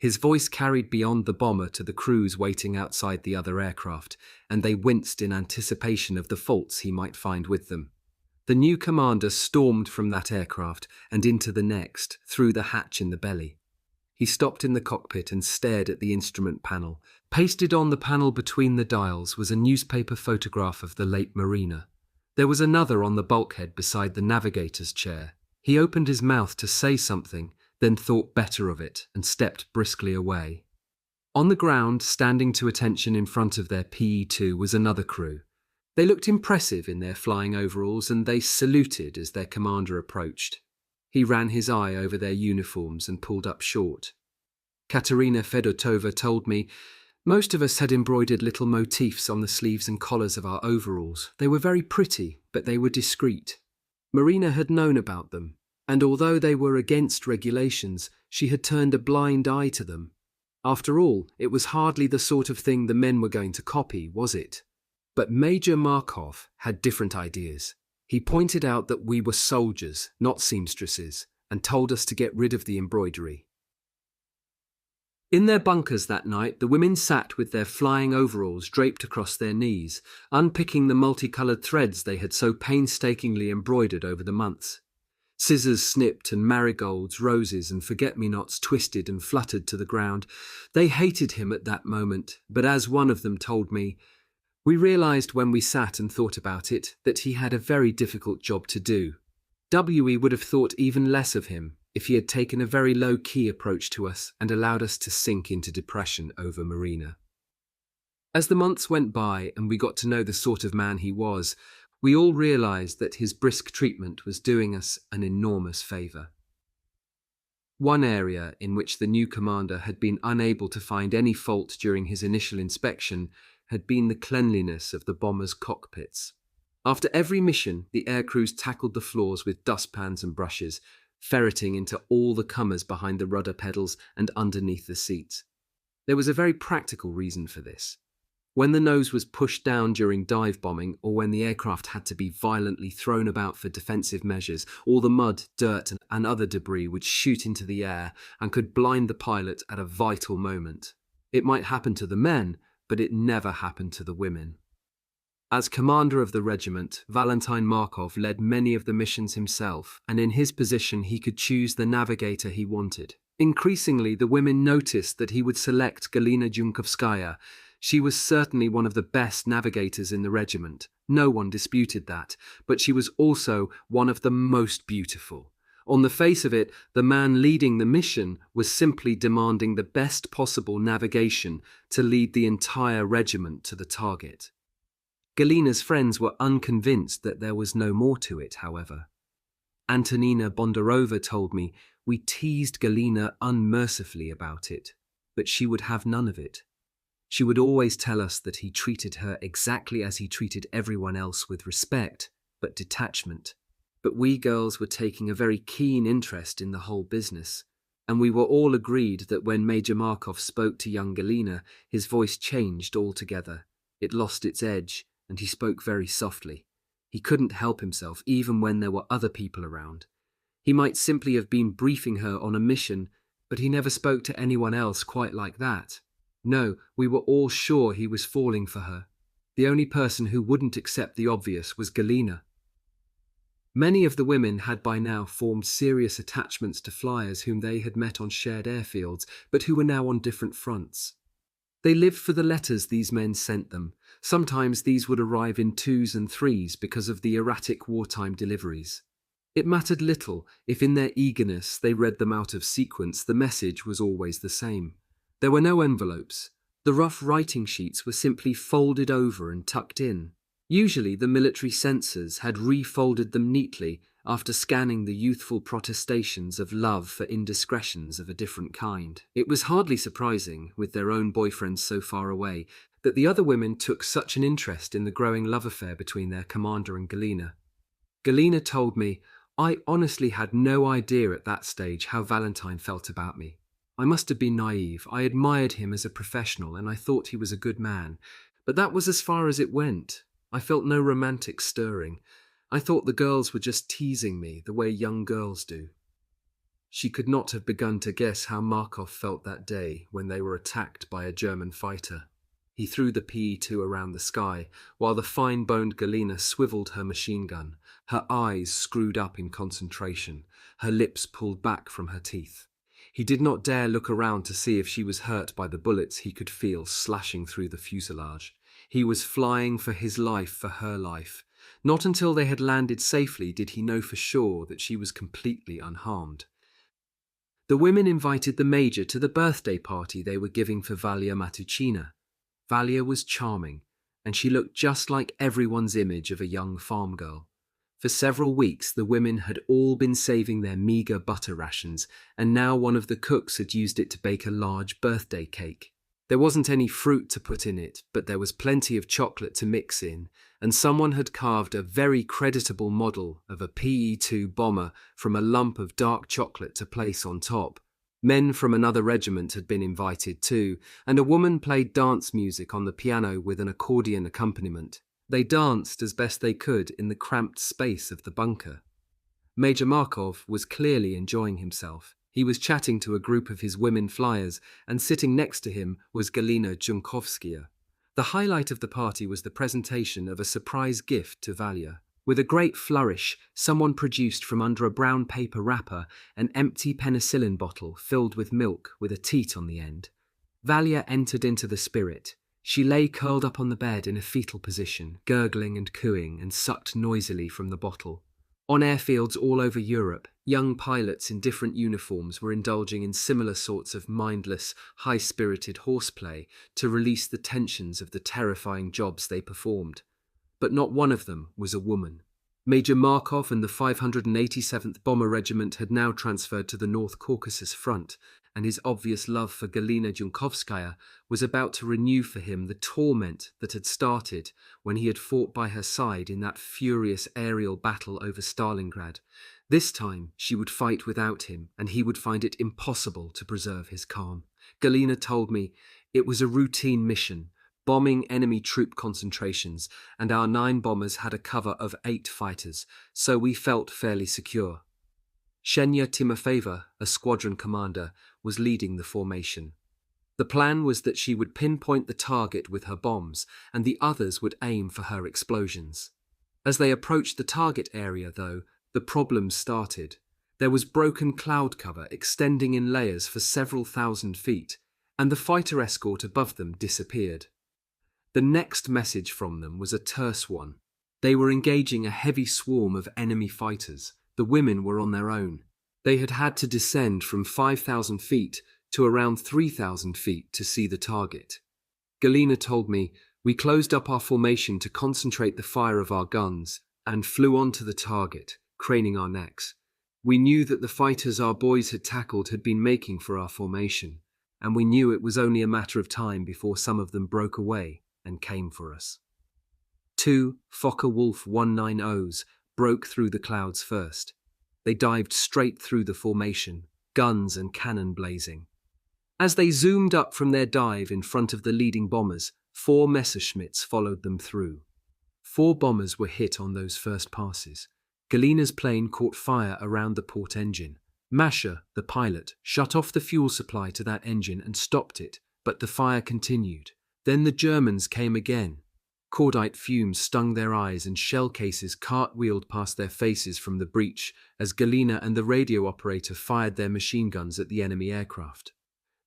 His voice carried beyond the bomber to the crews waiting outside the other aircraft, and they winced in anticipation of the faults he might find with them. The new commander stormed from that aircraft and into the next, through the hatch in the belly. He stopped in the cockpit and stared at the instrument panel. Pasted on the panel between the dials was a newspaper photograph of the late Marina. There was another on the bulkhead beside the navigator's chair. He opened his mouth to say something, then thought better of it and stepped briskly away. On the ground, standing to attention in front of their PE-2, was another crew. They looked impressive in their flying overalls and they saluted as their commander approached. He ran his eye over their uniforms and pulled up short. Katerina Fedotova told me, "Most of us had embroidered little motifs on the sleeves and collars of our overalls. They were very pretty, but they were discreet." Marina had known about them, and although they were against regulations, she had turned a blind eye to them. After all, it was hardly the sort of thing the men were going to copy, was it? But Major Markov had different ideas. He pointed out that we were soldiers, not seamstresses, and told us to get rid of the embroidery. In their bunkers that night, the women sat with their flying overalls draped across their knees, unpicking the multicoloured threads they had so painstakingly embroidered over the months. Scissors snipped and marigolds, roses and forget-me-nots twisted and fluttered to the ground. They hated him at that moment, but as one of them told me, "We realised when we sat and thought about it that he had a very difficult job to do. WE would have thought even less of him if he had taken a very low-key approach to us and allowed us to sink into depression over Marina." As the months went by and we got to know the sort of man he was, we all realised that his brisk treatment was doing us an enormous favour. One area in which the new commander had been unable to find any fault during his initial inspection had been the cleanliness of the bombers' cockpits. After every mission, the air crews tackled the floors with dustpans and brushes, ferreting into all the comers behind the rudder pedals and underneath the seats. There was a very practical reason for this. When the nose was pushed down during dive bombing, or when the aircraft had to be violently thrown about for defensive measures, all the mud, dirt, and other debris would shoot into the air and could blind the pilot at a vital moment. It might happen to the men, but it never happened to the women. As commander of the regiment, Valentin Markov led many of the missions himself, and in his position he could choose the navigator he wanted. Increasingly, the women noticed that he would select Galina Junkovskaya. She was certainly one of the best navigators in the regiment. No one disputed that, but she was also one of the most beautiful. On the face of it, the man leading the mission was simply demanding the best possible navigation to lead the entire regiment to the target. Galina's friends were unconvinced that there was no more to it, however. Antonina Bondarova told me we teased Galina unmercifully about it, but she would have none of it. She would always tell us that he treated her exactly as he treated everyone else, with respect, but detachment. But we girls were taking a very keen interest in the whole business, and we were all agreed that when Major Markov spoke to young Galina, his voice changed altogether. It lost its edge, and he spoke very softly. He couldn't help himself, even when there were other people around. He might simply have been briefing her on a mission, but he never spoke to anyone else quite like that. No, we were all sure he was falling for her. The only person who wouldn't accept the obvious was Galina. Many of the women had by now formed serious attachments to flyers whom they had met on shared airfields, but who were now on different fronts. They lived for the letters these men sent them. Sometimes these would arrive in 2s and 3s because of the erratic wartime deliveries. It mattered little if in their eagerness they read them out of sequence. The message was always the same. There were no envelopes. The rough writing sheets were simply folded over and tucked in. Usually the military censors had refolded them neatly after scanning the youthful protestations of love for indiscretions of a different kind. It was hardly surprising, with their own boyfriends so far away, that the other women took such an interest in the growing love affair between their commander and Galina. Galina told me, I honestly had no idea at that stage how Valentine felt about me. I must have been naive. I admired him as a professional and I thought he was a good man. But that was as far as it went. I felt no romantic stirring. I thought the girls were just teasing me the way young girls do. She could not have begun to guess how Markov felt that day when they were attacked by a German fighter. He threw the PE-2 around the sky, while the fine-boned Galina swiveled her machine gun, her eyes screwed up in concentration, her lips pulled back from her teeth. He did not dare look around to see if she was hurt by the bullets he could feel slashing through the fuselage. He was flying for his life, for her life. Not until they had landed safely did he know for sure that she was completely unharmed. The women invited the major to the birthday party they were giving for Valia Matuchina. Valia was charming, and she looked just like everyone's image of a young farm girl. For several weeks the women had all been saving their meagre butter rations, and now one of the cooks had used it to bake a large birthday cake. There wasn't any fruit to put in it, but there was plenty of chocolate to mix in, and someone had carved a very creditable model of a PE-2 bomber from a lump of dark chocolate to place on top. Men from another regiment had been invited too, and a woman played dance music on the piano with an accordion accompaniment. They danced as best they could in the cramped space of the bunker. Major Markov was clearly enjoying himself. He was chatting to a group of his women flyers, and sitting next to him was Galina Junkovskaya. The highlight of the party was the presentation of a surprise gift to Valia. With a great flourish, someone produced from under a brown paper wrapper an empty penicillin bottle filled with milk with a teat on the end. Valia entered into the spirit. She lay curled up on the bed in a fetal position, gurgling and cooing, and sucked noisily from the bottle. On airfields all over Europe, young pilots in different uniforms were indulging in similar sorts of mindless, high-spirited horseplay to release the tensions of the terrifying jobs they performed. But not one of them was a woman. Major Markov and the 587th Bomber Regiment had now transferred to the North Caucasus front, and his obvious love for Galina Junkovskaya was about to renew for him the torment that had started when he had fought by her side in that furious aerial battle over Stalingrad. This time she would fight without him, and he would find it impossible to preserve his calm. Galina told me it was a routine mission, bombing enemy troop concentrations, and our 9 bombers had a cover of 8 fighters, so we felt fairly secure. Ksenia Timofeeva, a squadron commander, was leading the formation. The plan was that she would pinpoint the target with her bombs, and the others would aim for her explosions. As they approached the target area, though, the problems started. There was broken cloud cover extending in layers for several thousand feet, and the fighter escort above them disappeared. The next message from them was a terse one. They were engaging a heavy swarm of enemy fighters. The women were on their own. They had had to descend from 5,000 feet to around 3,000 feet to see the target. Galina told me, we closed up our formation to concentrate the fire of our guns and flew onto the target, craning our necks. We knew that the fighters our boys had tackled had been making for our formation, and we knew it was only a matter of time before some of them broke away and came for us. 2 Focke-Wulf 190s broke through the clouds first. They dived straight through the formation, guns and cannon blazing. As they zoomed up from their dive in front of the leading bombers, 4 Messerschmitts followed them through. 4 bombers were hit on those first passes. Galina's plane caught fire around the port engine. Masha, the pilot, shut off the fuel supply to that engine and stopped it, but the fire continued. Then the Germans came again. Cordite fumes stung their eyes and shell cases cartwheeled past their faces from the breach as Galina and the radio operator fired their machine guns at the enemy aircraft.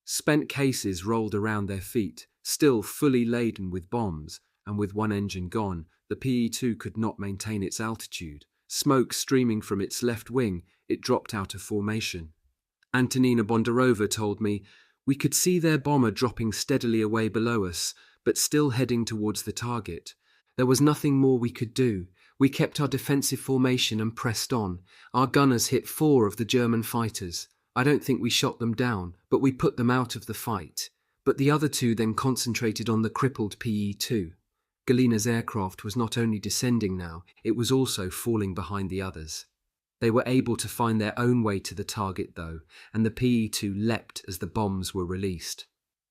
Spent cases rolled around their feet, still fully laden with bombs, and with one engine gone, the PE-2 could not maintain its altitude. Smoke streaming from its left wing, it dropped out of formation. Antonina Bondarova told me, we could see their bomber dropping steadily away below us, but still heading towards the target. There was nothing more we could do. We kept our defensive formation and pressed on. Our gunners hit 4 of the German fighters. I don't think we shot them down, but we put them out of the fight. But the other 2 then concentrated on the crippled PE-2. Galina's aircraft was not only descending now, it was also falling behind the others. They were able to find their own way to the target, though, and the PE-2 leapt as the bombs were released.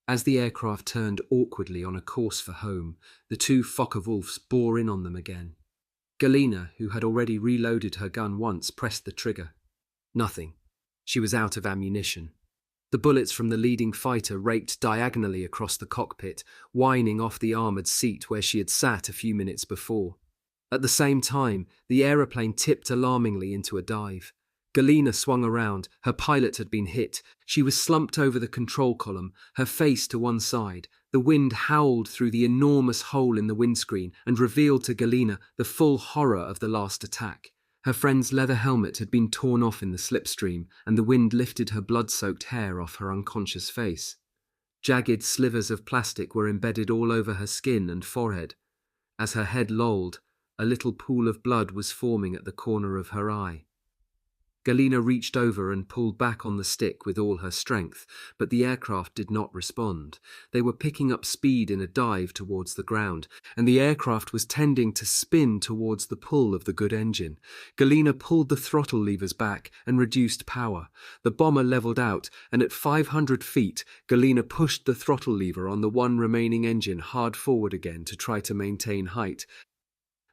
As the aircraft turned awkwardly on a course for home, the 2 Focke-Wulfs bore in on them again. Galina, who had already reloaded her gun once, pressed the trigger. Nothing. She was out of ammunition. The bullets from the leading fighter raked diagonally across the cockpit, whining off the armoured seat where she had sat a few minutes before. At the same time, the aeroplane tipped alarmingly into a dive. Galina swung around. Her pilot had been hit. She was slumped over the control column, her face to one side. The wind howled through the enormous hole in the windscreen and revealed to Galina the full horror of the last attack. Her friend's leather helmet had been torn off in the slipstream, and the wind lifted her blood-soaked hair off her unconscious face. Jagged slivers of plastic were embedded all over her skin and forehead. As her head lolled, a little pool of blood was forming at the corner of her eye. Galina reached over and pulled back on the stick with all her strength, but the aircraft did not respond. They were picking up speed in a dive towards the ground, and the aircraft was tending to spin towards the pull of the good engine. Galina pulled the throttle levers back and reduced power. The bomber leveled out, and at 500 feet, Galina pushed the throttle lever on the one remaining engine hard forward again to try to maintain height.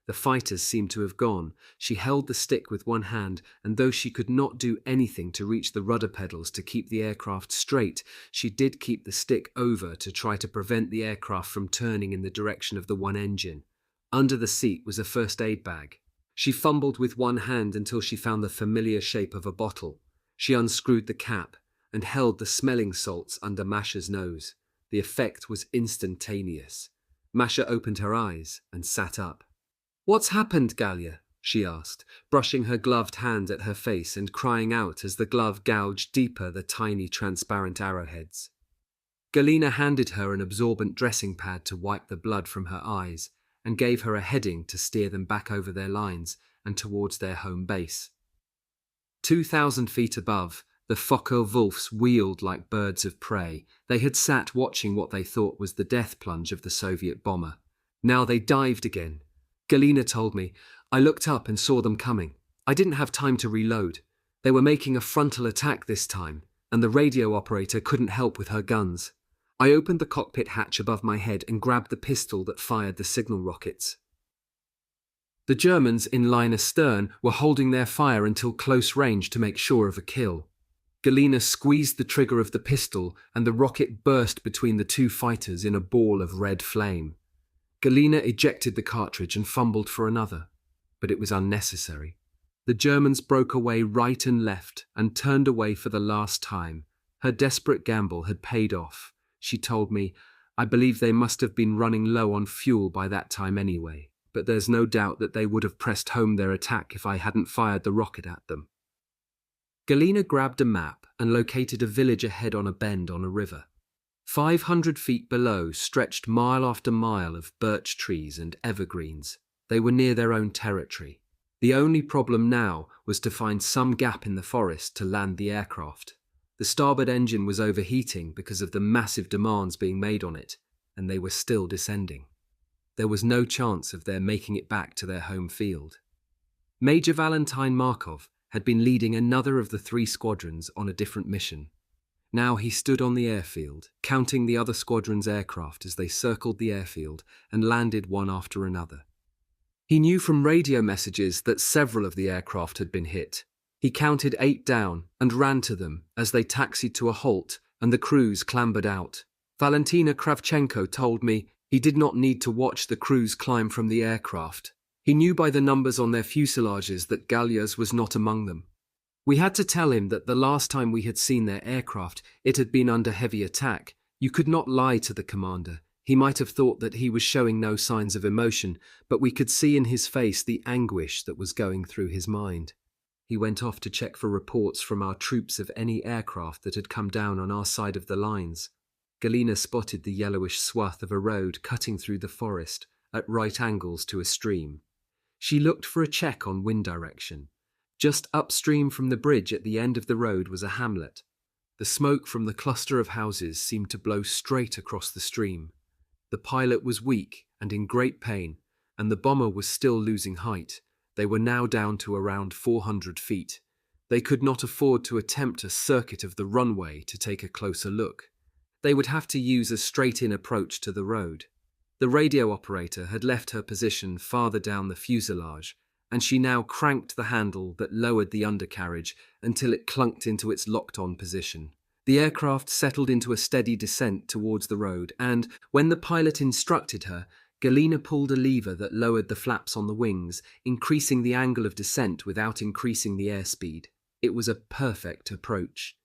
The fighters seemed to have gone. She held the stick with one hand, and though she could not do anything to reach the rudder pedals to keep the aircraft straight, she did keep the stick over to try to prevent the aircraft from turning in the direction of the one engine. Under the seat was a first aid bag. She fumbled with one hand until she found the familiar shape of a bottle. She unscrewed the cap and held the smelling salts under Masha's nose. The effect was instantaneous. Masha opened her eyes and sat up. "What's happened, Galia?" she asked, brushing her gloved hand at her face and crying out as the glove gouged deeper the tiny transparent arrowheads. Galina handed her an absorbent dressing pad to wipe the blood from her eyes and gave her a heading to steer them back over their lines and towards their home base. 2,000 feet above, the Focke-Wulfs wheeled like birds of prey. They had sat watching what they thought was the death plunge of the Soviet bomber. Now they dived again. Galina told me, "I looked up and saw them coming. I didn't have time to reload. They were making a frontal attack this time, and the radio operator couldn't help with her guns. I opened the cockpit hatch above my head and grabbed the pistol that fired the signal rockets." The Germans in line astern were holding their fire until close range to make sure of a kill. Galina squeezed the trigger of the pistol and the rocket burst between the two fighters in a ball of red flame. Galina ejected the cartridge and fumbled for another, but it was unnecessary. The Germans broke away right and left and turned away for the last time. Her desperate gamble had paid off. She told me, "I believe they must have been running low on fuel by that time anyway, but there's no doubt that they would have pressed home their attack if I hadn't fired the rocket at them." Galina grabbed a map and located a village ahead on a bend on a river. 500 feet below stretched mile after mile of birch trees and evergreens. They were near their own territory. The only problem now was to find some gap in the forest to land the aircraft. The starboard engine was overheating because of the massive demands being made on it, and they were still descending. There was no chance of their making it back to their home field. Major Valentin Markov had been leading another of the 3 squadrons on a different mission. Now he stood on the airfield, counting the other squadron's aircraft as they circled the airfield and landed one after another. He knew from radio messages that several of the aircraft had been hit. He counted 8 down and ran to them as they taxied to a halt and the crews clambered out. Valentina Kravchenko told me he did not need to watch the crews climb from the aircraft. He knew by the numbers on their fuselages that Galya's was not among them. We had to tell him that the last time we had seen their aircraft, it had been under heavy attack. You could not lie to the commander. He might have thought that he was showing no signs of emotion, but we could see in his face the anguish that was going through his mind. He went off to check for reports from our troops of any aircraft that had come down on our side of the lines. Galina spotted the yellowish swath of a road cutting through the forest at right angles to a stream. She looked for a check on wind direction. Just upstream from the bridge at the end of the road was a hamlet. The smoke from the cluster of houses seemed to blow straight across the stream. The pilot was weak and in great pain, and the bomber was still losing height. They were now down to around 400 feet. They could not afford to attempt a circuit of the runway to take a closer look. They would have to use a straight-in approach to the road. The radio operator had left her position farther down the fuselage, and she now cranked the handle that lowered the undercarriage until it clunked into its locked-on position. The aircraft settled into a steady descent towards the road, and, when the pilot instructed her, Galina pulled a lever that lowered the flaps on the wings, increasing the angle of descent without increasing the airspeed. It was a perfect approach.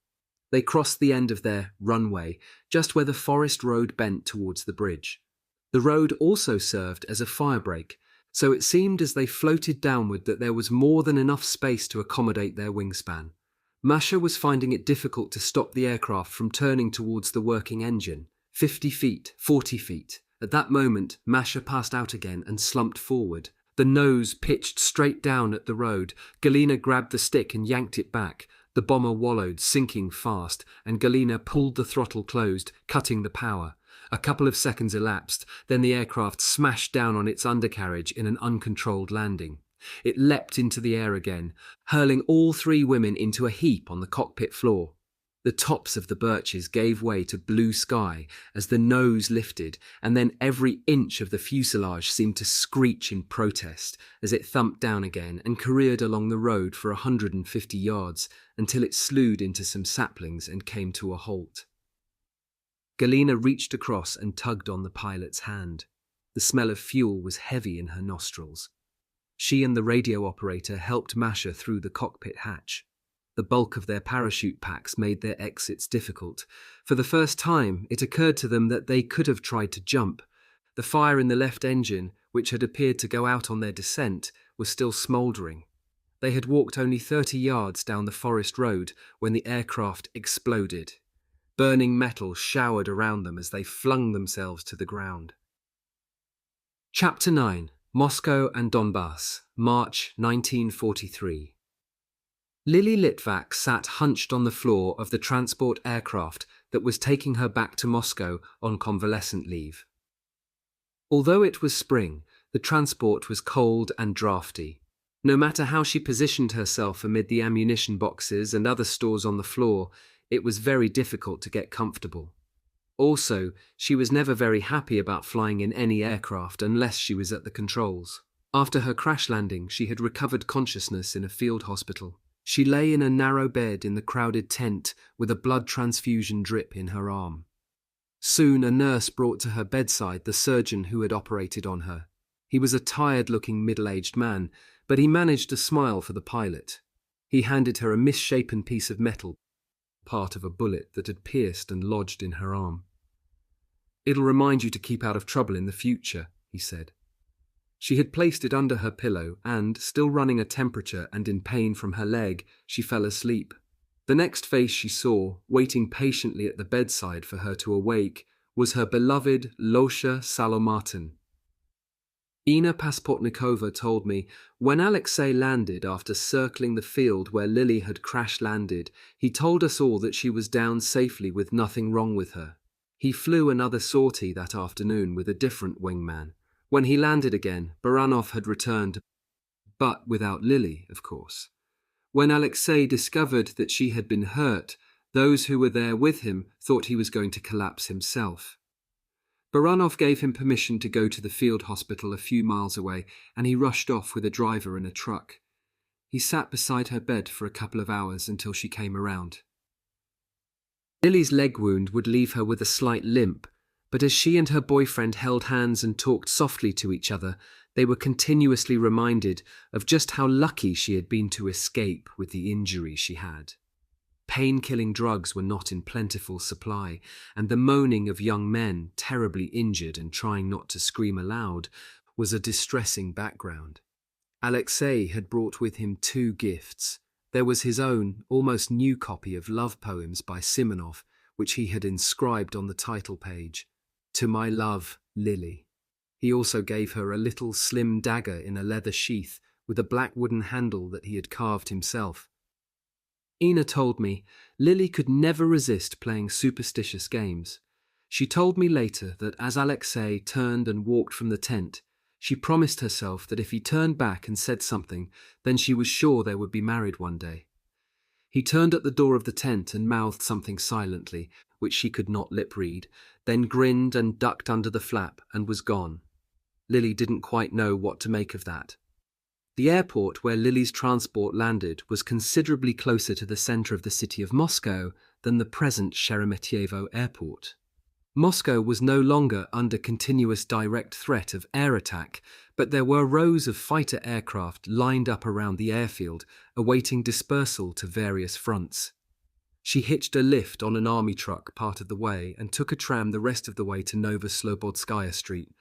They crossed the end of their runway, just where the forest road bent towards the bridge. The road also served as a firebreak, so it seemed as they floated downward that there was more than enough space to accommodate their wingspan. Masha was finding it difficult to stop the aircraft from turning towards the working engine. 50 feet, 40 feet. At that moment, Masha passed out again and slumped forward. The nose pitched straight down at the road. Galina grabbed the stick and yanked it back. The bomber wallowed, sinking fast, and Galina pulled the throttle closed, cutting the power. A couple of seconds elapsed, then the aircraft smashed down on its undercarriage in an uncontrolled landing. It leapt into the air again, hurling all 3 women into a heap on the cockpit floor. The tops of the birches gave way to blue sky as the nose lifted, and then every inch of the fuselage seemed to screech in protest as it thumped down again and careered along the road for 150 yards until it slewed into some saplings and came to a halt. Galina reached across and tugged on the pilot's hand. The smell of fuel was heavy in her nostrils. She and the radio operator helped Masha through the cockpit hatch. The bulk of their parachute packs made their exits difficult. For the first time, it occurred to them that they could have tried to jump. The fire in the left engine, which had appeared to go out on their descent, was still smouldering. They had walked only 30 yards down the forest road when the aircraft exploded. Burning metal showered around them as they flung themselves to the ground. Chapter 9. Moscow and Donbass, March 1943. Lily Litvak sat hunched on the floor of the transport aircraft that was taking her back to Moscow on convalescent leave. Although it was spring, the transport was cold and drafty. No matter how she positioned herself amid the ammunition boxes and other stores on the floor, it was very difficult to get comfortable. Also, she was never very happy about flying in any aircraft unless she was at the controls. After her crash landing, she had recovered consciousness in a field hospital. She lay in a narrow bed in the crowded tent with a blood transfusion drip in her arm. Soon a nurse brought to her bedside the surgeon who had operated on her. He was a tired-looking middle-aged man, but he managed to smile for the pilot. He handed her a misshapen piece of metal, part of a bullet that had pierced and lodged in her arm. "It'll remind you to keep out of trouble in the future," he said. She had placed it under her pillow and, still running a temperature and in pain from her leg, she fell asleep. The next face she saw, waiting patiently at the bedside for her to awake, was her beloved Losha Salomatin. Ina Pasportnikova told me, when Alexei landed after circling the field where Lily had crash-landed, he told us all that she was down safely with nothing wrong with her. He flew another sortie that afternoon with a different wingman. When he landed again, Baranov had returned, but without Lily, of course. When Alexei discovered that she had been hurt, those who were there with him thought he was going to collapse himself. Baranov gave him permission to go to the field hospital a few miles away, and he rushed off with a driver in a truck. He sat beside her bed for a couple of hours until she came around. Lily's leg wound would leave her with a slight limp, but as she and her boyfriend held hands and talked softly to each other, they were continuously reminded of just how lucky she had been to escape with the injury she had. Pain-killing drugs were not in plentiful supply, and the moaning of young men, terribly injured and trying not to scream aloud, was a distressing background. Alexei had brought with him 2 gifts. There was his own, almost new copy of love poems by Simonov, which he had inscribed on the title page, "To my love, Lily." He also gave her a little slim dagger in a leather sheath with a black wooden handle that he had carved himself. Ina told me Lily could never resist playing superstitious games. She told me later that as Alexei turned and walked from the tent, she promised herself that if he turned back and said something, then she was sure they would be married one day. He turned at the door of the tent and mouthed something silently, which she could not lip-read, then grinned and ducked under the flap and was gone. Lily didn't quite know what to make of that. The airport where Lily's transport landed was considerably closer to the center of the city of Moscow than the present Sheremetyevo airport. Moscow was no longer under continuous direct threat of air attack, but there were rows of fighter aircraft lined up around the airfield, awaiting dispersal to various fronts. She hitched a lift on an army truck part of the way and took a tram the rest of the way to Novoslobodskaya Street.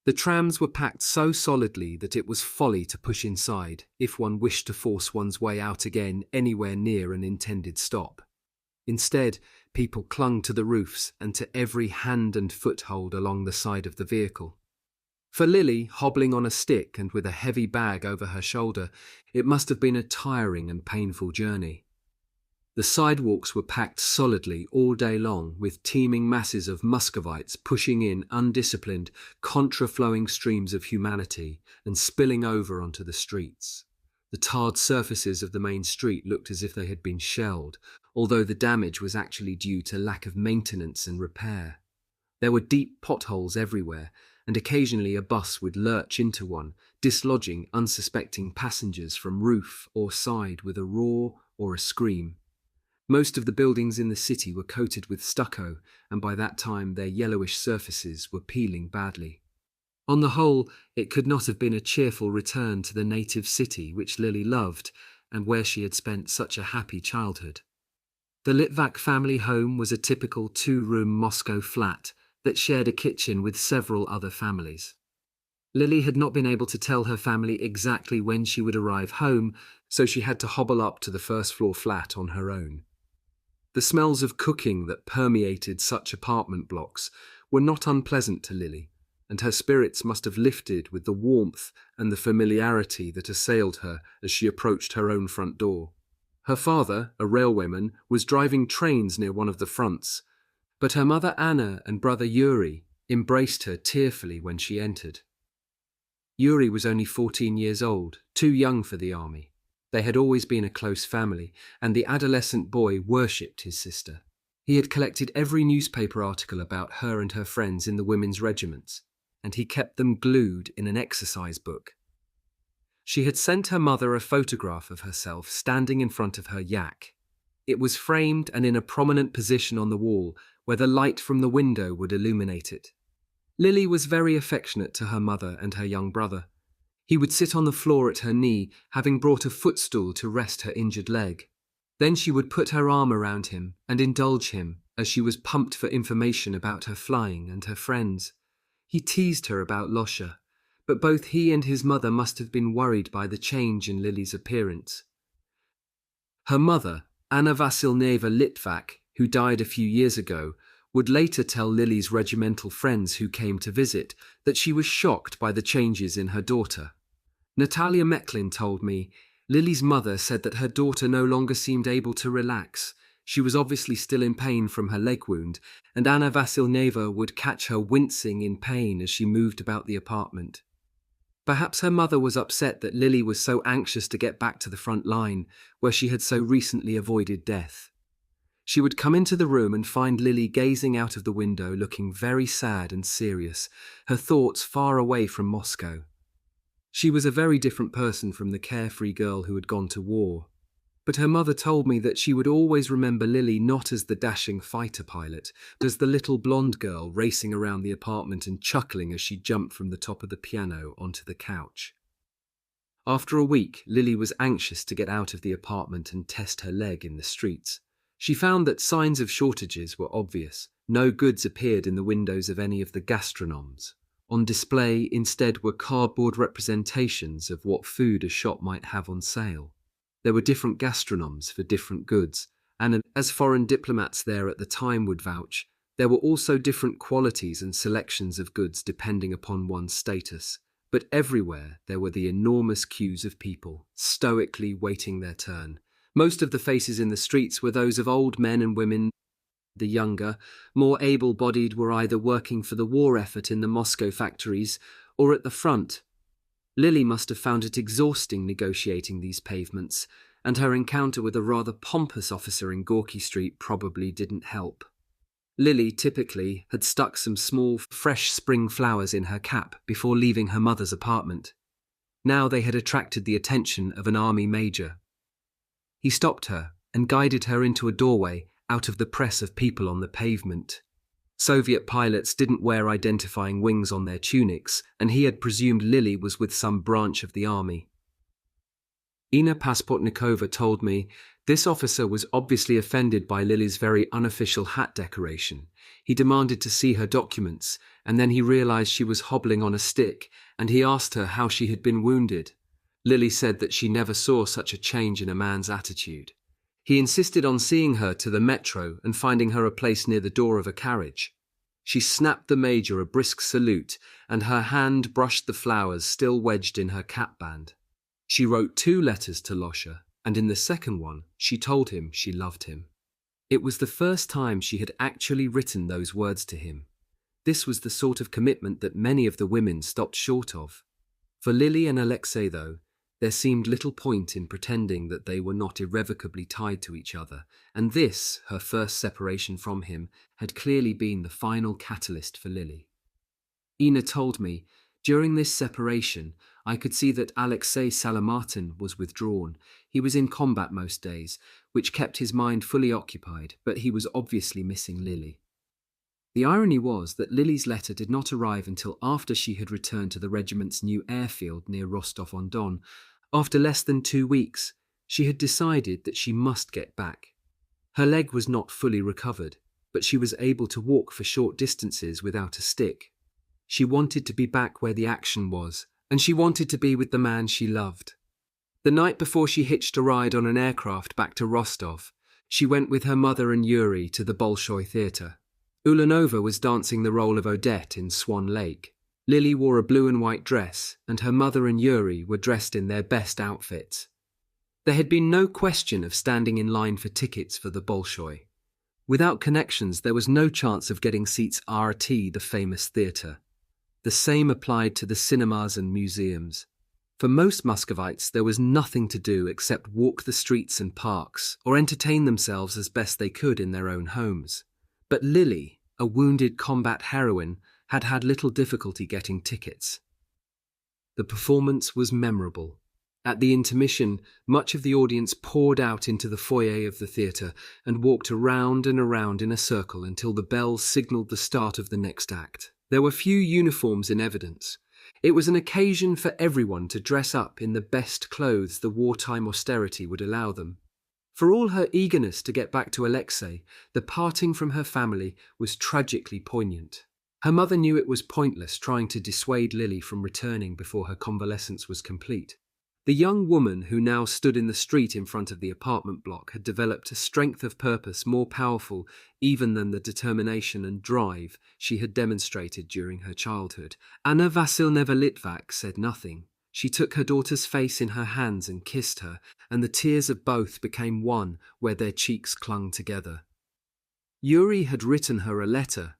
The trams were packed so solidly that it was folly to push inside if one wished to force one's way out again anywhere near an intended stop. Instead, people clung to the roofs and to every hand and foothold along the side of the vehicle. For Lily, hobbling on a stick and with a heavy bag over her shoulder, it must have been a tiring and painful journey. The sidewalks were packed solidly all day long with teeming masses of Muscovites pushing in undisciplined, contra-flowing streams of humanity and spilling over onto the streets. The tarred surfaces of the main street looked as if they had been shelled, although the damage was actually due to lack of maintenance and repair. There were deep potholes everywhere, and occasionally a bus would lurch into one, dislodging unsuspecting passengers from roof or side with a roar or a scream. Most of the buildings in the city were coated with stucco, and by that time their yellowish surfaces were peeling badly. On the whole, it could not have been a cheerful return to the native city which Lily loved, and where she had spent such a happy childhood. The Litvak family home was a typical 2-room Moscow flat that shared a kitchen with several other families. Lily had not been able to tell her family exactly when she would arrive home, so she had to hobble up to the first-floor flat on her own. The smells of cooking that permeated such apartment blocks were not unpleasant to Lily, and her spirits must have lifted with the warmth and the familiarity that assailed her as she approached her own front door. Her father, a railwayman, was driving trains near one of the fronts, but her mother Anna and brother Yuri embraced her tearfully when she entered. Yuri was only 14 years old, too young for the army. They had always been a close family, and the adolescent boy worshipped his sister. He had collected every newspaper article about her and her friends in the women's regiments, and he kept them glued in an exercise book. She had sent her mother a photograph of herself standing in front of her yak. It was framed and in a prominent position on the wall where the light from the window would illuminate it. Lily was very affectionate to her mother and her young brother. He would sit on the floor at her knee, having brought a footstool to rest her injured leg. Then she would put her arm around him and indulge him as she was pumped for information about her flying and her friends. He teased her about Losha, but both he and his mother must have been worried by the change in Lily's appearance. Her mother, Anna Vasilneva Litvak, who died a few years ago, would later tell Lily's regimental friends who came to visit that she was shocked by the changes in her daughter. Natalia Meklin told me, Lily's mother said that her daughter no longer seemed able to relax. She was obviously still in pain from her leg wound, and Anna Vasilneva would catch her wincing in pain as she moved about the apartment. Perhaps her mother was upset that Lily was so anxious to get back to the front line, where she had so recently avoided death. She would come into the room and find Lily gazing out of the window, looking very sad and serious, her thoughts far away from Moscow. She was a very different person from the carefree girl who had gone to war. But her mother told me that she would always remember Lily not as the dashing fighter pilot, but as the little blonde girl racing around the apartment and chuckling as she jumped from the top of the piano onto the couch. After a week, Lily was anxious to get out of the apartment and test her leg in the streets. She found that signs of shortages were obvious. No goods appeared in the windows of any of the gastronomes. On display instead were cardboard representations of what food a shop might have on sale. There were different gastronomes for different goods, and as foreign diplomats there at the time would vouch, there were also different qualities and selections of goods depending upon one's status. But everywhere there were the enormous queues of people, stoically waiting their turn. Most of the faces in the streets were those of old men and women. The younger, more able-bodied were either working for the war effort in the Moscow factories or at the front. Lily must have found it exhausting negotiating these pavements, and her encounter with a rather pompous officer in Gorky Street probably didn't help. Lily, typically, had stuck some small, fresh spring flowers in her cap before leaving her mother's apartment. Now they had attracted the attention of an army major. He stopped her and guided her into a doorway out of the press of people on the pavement. Soviet pilots didn't wear identifying wings on their tunics, and he had presumed Lily was with some branch of the army. Ina Pasportnikova told me this officer was obviously offended by Lily's very unofficial hat decoration. He demanded to see her documents, and then he realized she was hobbling on a stick, and he asked her how she had been wounded. Lily said that she never saw such a change in a man's attitude. He insisted on seeing her to the metro and finding her a place near the door of a carriage. She snapped the major a brisk salute, and her hand brushed the flowers still wedged in her cap band. She wrote 2 letters to Losha, and in the second one, she told him she loved him. It was the first time she had actually written those words to him. This was the sort of commitment that many of the women stopped short of. For Lily and Alexei, though, there seemed little point in pretending that they were not irrevocably tied to each other, and this, her first separation from him, had clearly been the final catalyst for Lily. Ina told me, during this separation, I could see that Alexei Salamartin was withdrawn. He was in combat most days, which kept his mind fully occupied, but he was obviously missing Lily. The irony was that Lily's letter did not arrive until after she had returned to the regiment's new airfield near Rostov-on-Don. After less than 2 weeks, she had decided that she must get back. Her leg was not fully recovered, but she was able to walk for short distances without a stick. She wanted to be back where the action was, and she wanted to be with the man she loved. The night before she hitched a ride on an aircraft back to Rostov, she went with her mother and Yuri to the Bolshoi Theatre. Ulanova was dancing the role of Odette in Swan Lake. Lily wore a blue and white dress, and her mother and Yuri were dressed in their best outfits. There had been no question of standing in line for tickets for the Bolshoi. Without connections, there was no chance of getting seats RT, the famous theatre. The same applied to the cinemas and museums. For most Muscovites, there was nothing to do except walk the streets and parks, or entertain themselves as best they could in their own homes. But Lily, a wounded combat heroine, had had little difficulty getting tickets. The performance was memorable. At the intermission, much of the audience poured out into the foyer of the theatre and walked around and around in a circle until the bell signalled the start of the next act. There were few uniforms in evidence. It was an occasion for everyone to dress up in the best clothes the wartime austerity would allow them. For all her eagerness to get back to Alexei, the parting from her family was tragically poignant. Her mother knew it was pointless trying to dissuade Lily from returning before her convalescence was complete. The young woman who now stood in the street in front of the apartment block had developed a strength of purpose more powerful even than the determination and drive she had demonstrated during her childhood. Anna Vasilneva Litvak said nothing. She took her daughter's face in her hands and kissed her, and the tears of both became one where their cheeks clung together. Yuri had written her a letter.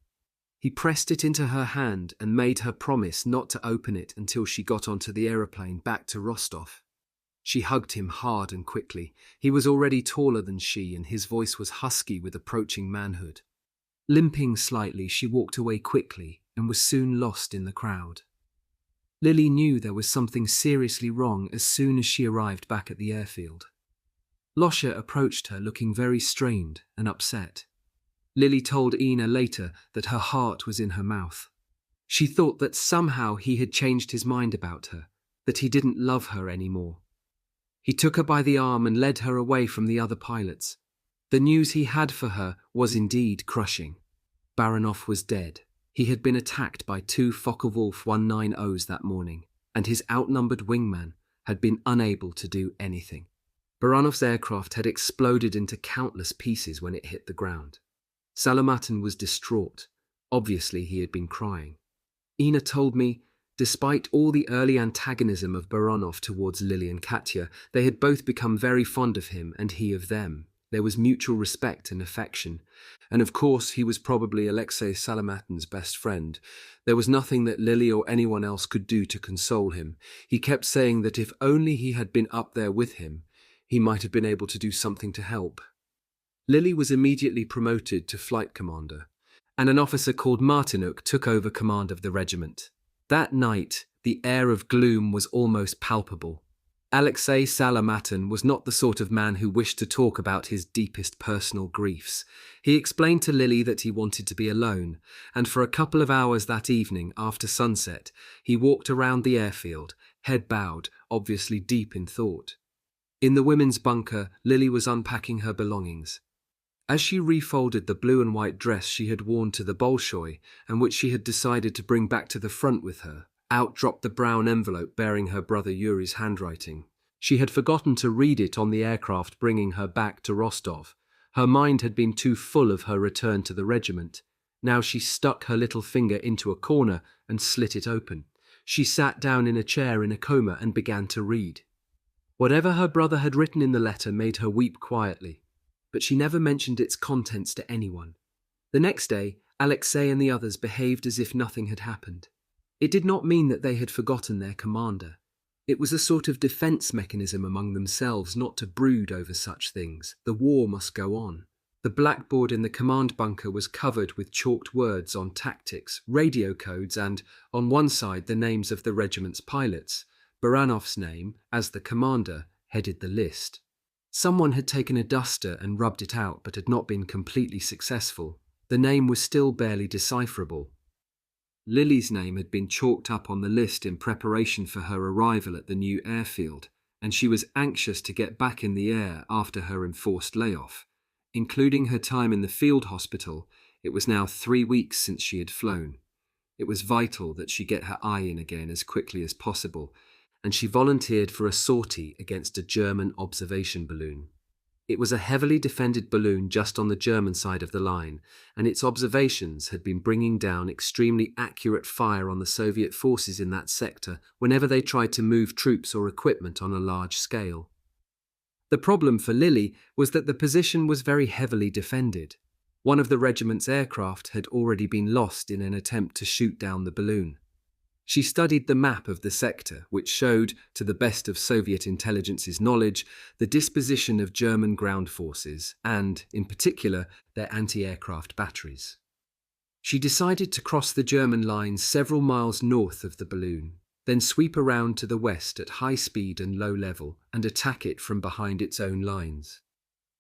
He pressed it into her hand and made her promise not to open it until she got onto the aeroplane back to Rostov. She hugged him hard and quickly. He was already taller than she, and his voice was husky with approaching manhood. Limping slightly, she walked away quickly and was soon lost in the crowd. Lily knew there was something seriously wrong as soon as she arrived back at the airfield. Losha approached her looking very strained and upset. Lily told Ina later that her heart was in her mouth. She thought that somehow he had changed his mind about her, that he didn't love her anymore. He took her by the arm and led her away from the other pilots. The news he had for her was indeed crushing. Baranov was dead. He had been attacked by two Focke-Wulf 190s that morning, and his outnumbered wingman had been unable to do anything. Baranov's aircraft had exploded into countless pieces when it hit the ground. Salomatin was distraught. Obviously, he had been crying. Ina told me, despite all the early antagonism of Baranov towards Lily and Katya, they had both become very fond of him and he of them. There was mutual respect and affection. And of course, he was probably Alexei Salomatin's best friend. There was nothing that Lily or anyone else could do to console him. He kept saying that if only he had been up there with him, he might have been able to do something to help. Lily was immediately promoted to flight commander, and an officer called Martinuk took over command of the regiment. That night, the air of gloom was almost palpable. Alexei Salomatin was not the sort of man who wished to talk about his deepest personal griefs. He explained to Lily that he wanted to be alone, and for a couple of hours that evening, after sunset, he walked around the airfield, head bowed, obviously deep in thought. In the women's bunker, Lily was unpacking her belongings. As she refolded the blue and white dress she had worn to the Bolshoi, and which she had decided to bring back to the front with her, out dropped the brown envelope bearing her brother Yuri's handwriting. She had forgotten to read it on the aircraft bringing her back to Rostov. Her mind had been too full of her return to the regiment. Now she stuck her little finger into a corner and slit it open. She sat down in a chair in a coma and began to read. Whatever her brother had written in the letter made her weep quietly, but she never mentioned its contents to anyone. The next day, Alexei and the others behaved as if nothing had happened. It did not mean that they had forgotten their commander. It was a sort of defense mechanism among themselves not to brood over such things. The war must go on. The blackboard in the command bunker was covered with chalked words on tactics, radio codes, and, on one side, the names of the regiment's pilots. Baranov's name, as the commander, headed the list. Someone had taken a duster and rubbed it out but had not been completely successful. The name was still barely decipherable. Lily's name had been chalked up on the list in preparation for her arrival at the new airfield, and she was anxious to get back in the air after her enforced layoff. Including her time in the field hospital, it was now 3 weeks since she had flown. It was vital that she get her eye in again as quickly as possible, and she volunteered for a sortie against a German observation balloon. It was a heavily defended balloon just on the German side of the line, and its observations had been bringing down extremely accurate fire on the Soviet forces in that sector whenever they tried to move troops or equipment on a large scale. The problem for Lily was that the position was very heavily defended. One of the regiment's aircraft had already been lost in an attempt to shoot down the balloon. She studied the map of the sector, which showed, to the best of Soviet intelligence's knowledge, the disposition of German ground forces and, in particular, their anti-aircraft batteries. She decided to cross the German lines several miles north of the balloon, then sweep around to the west at high speed and low level and attack it from behind its own lines.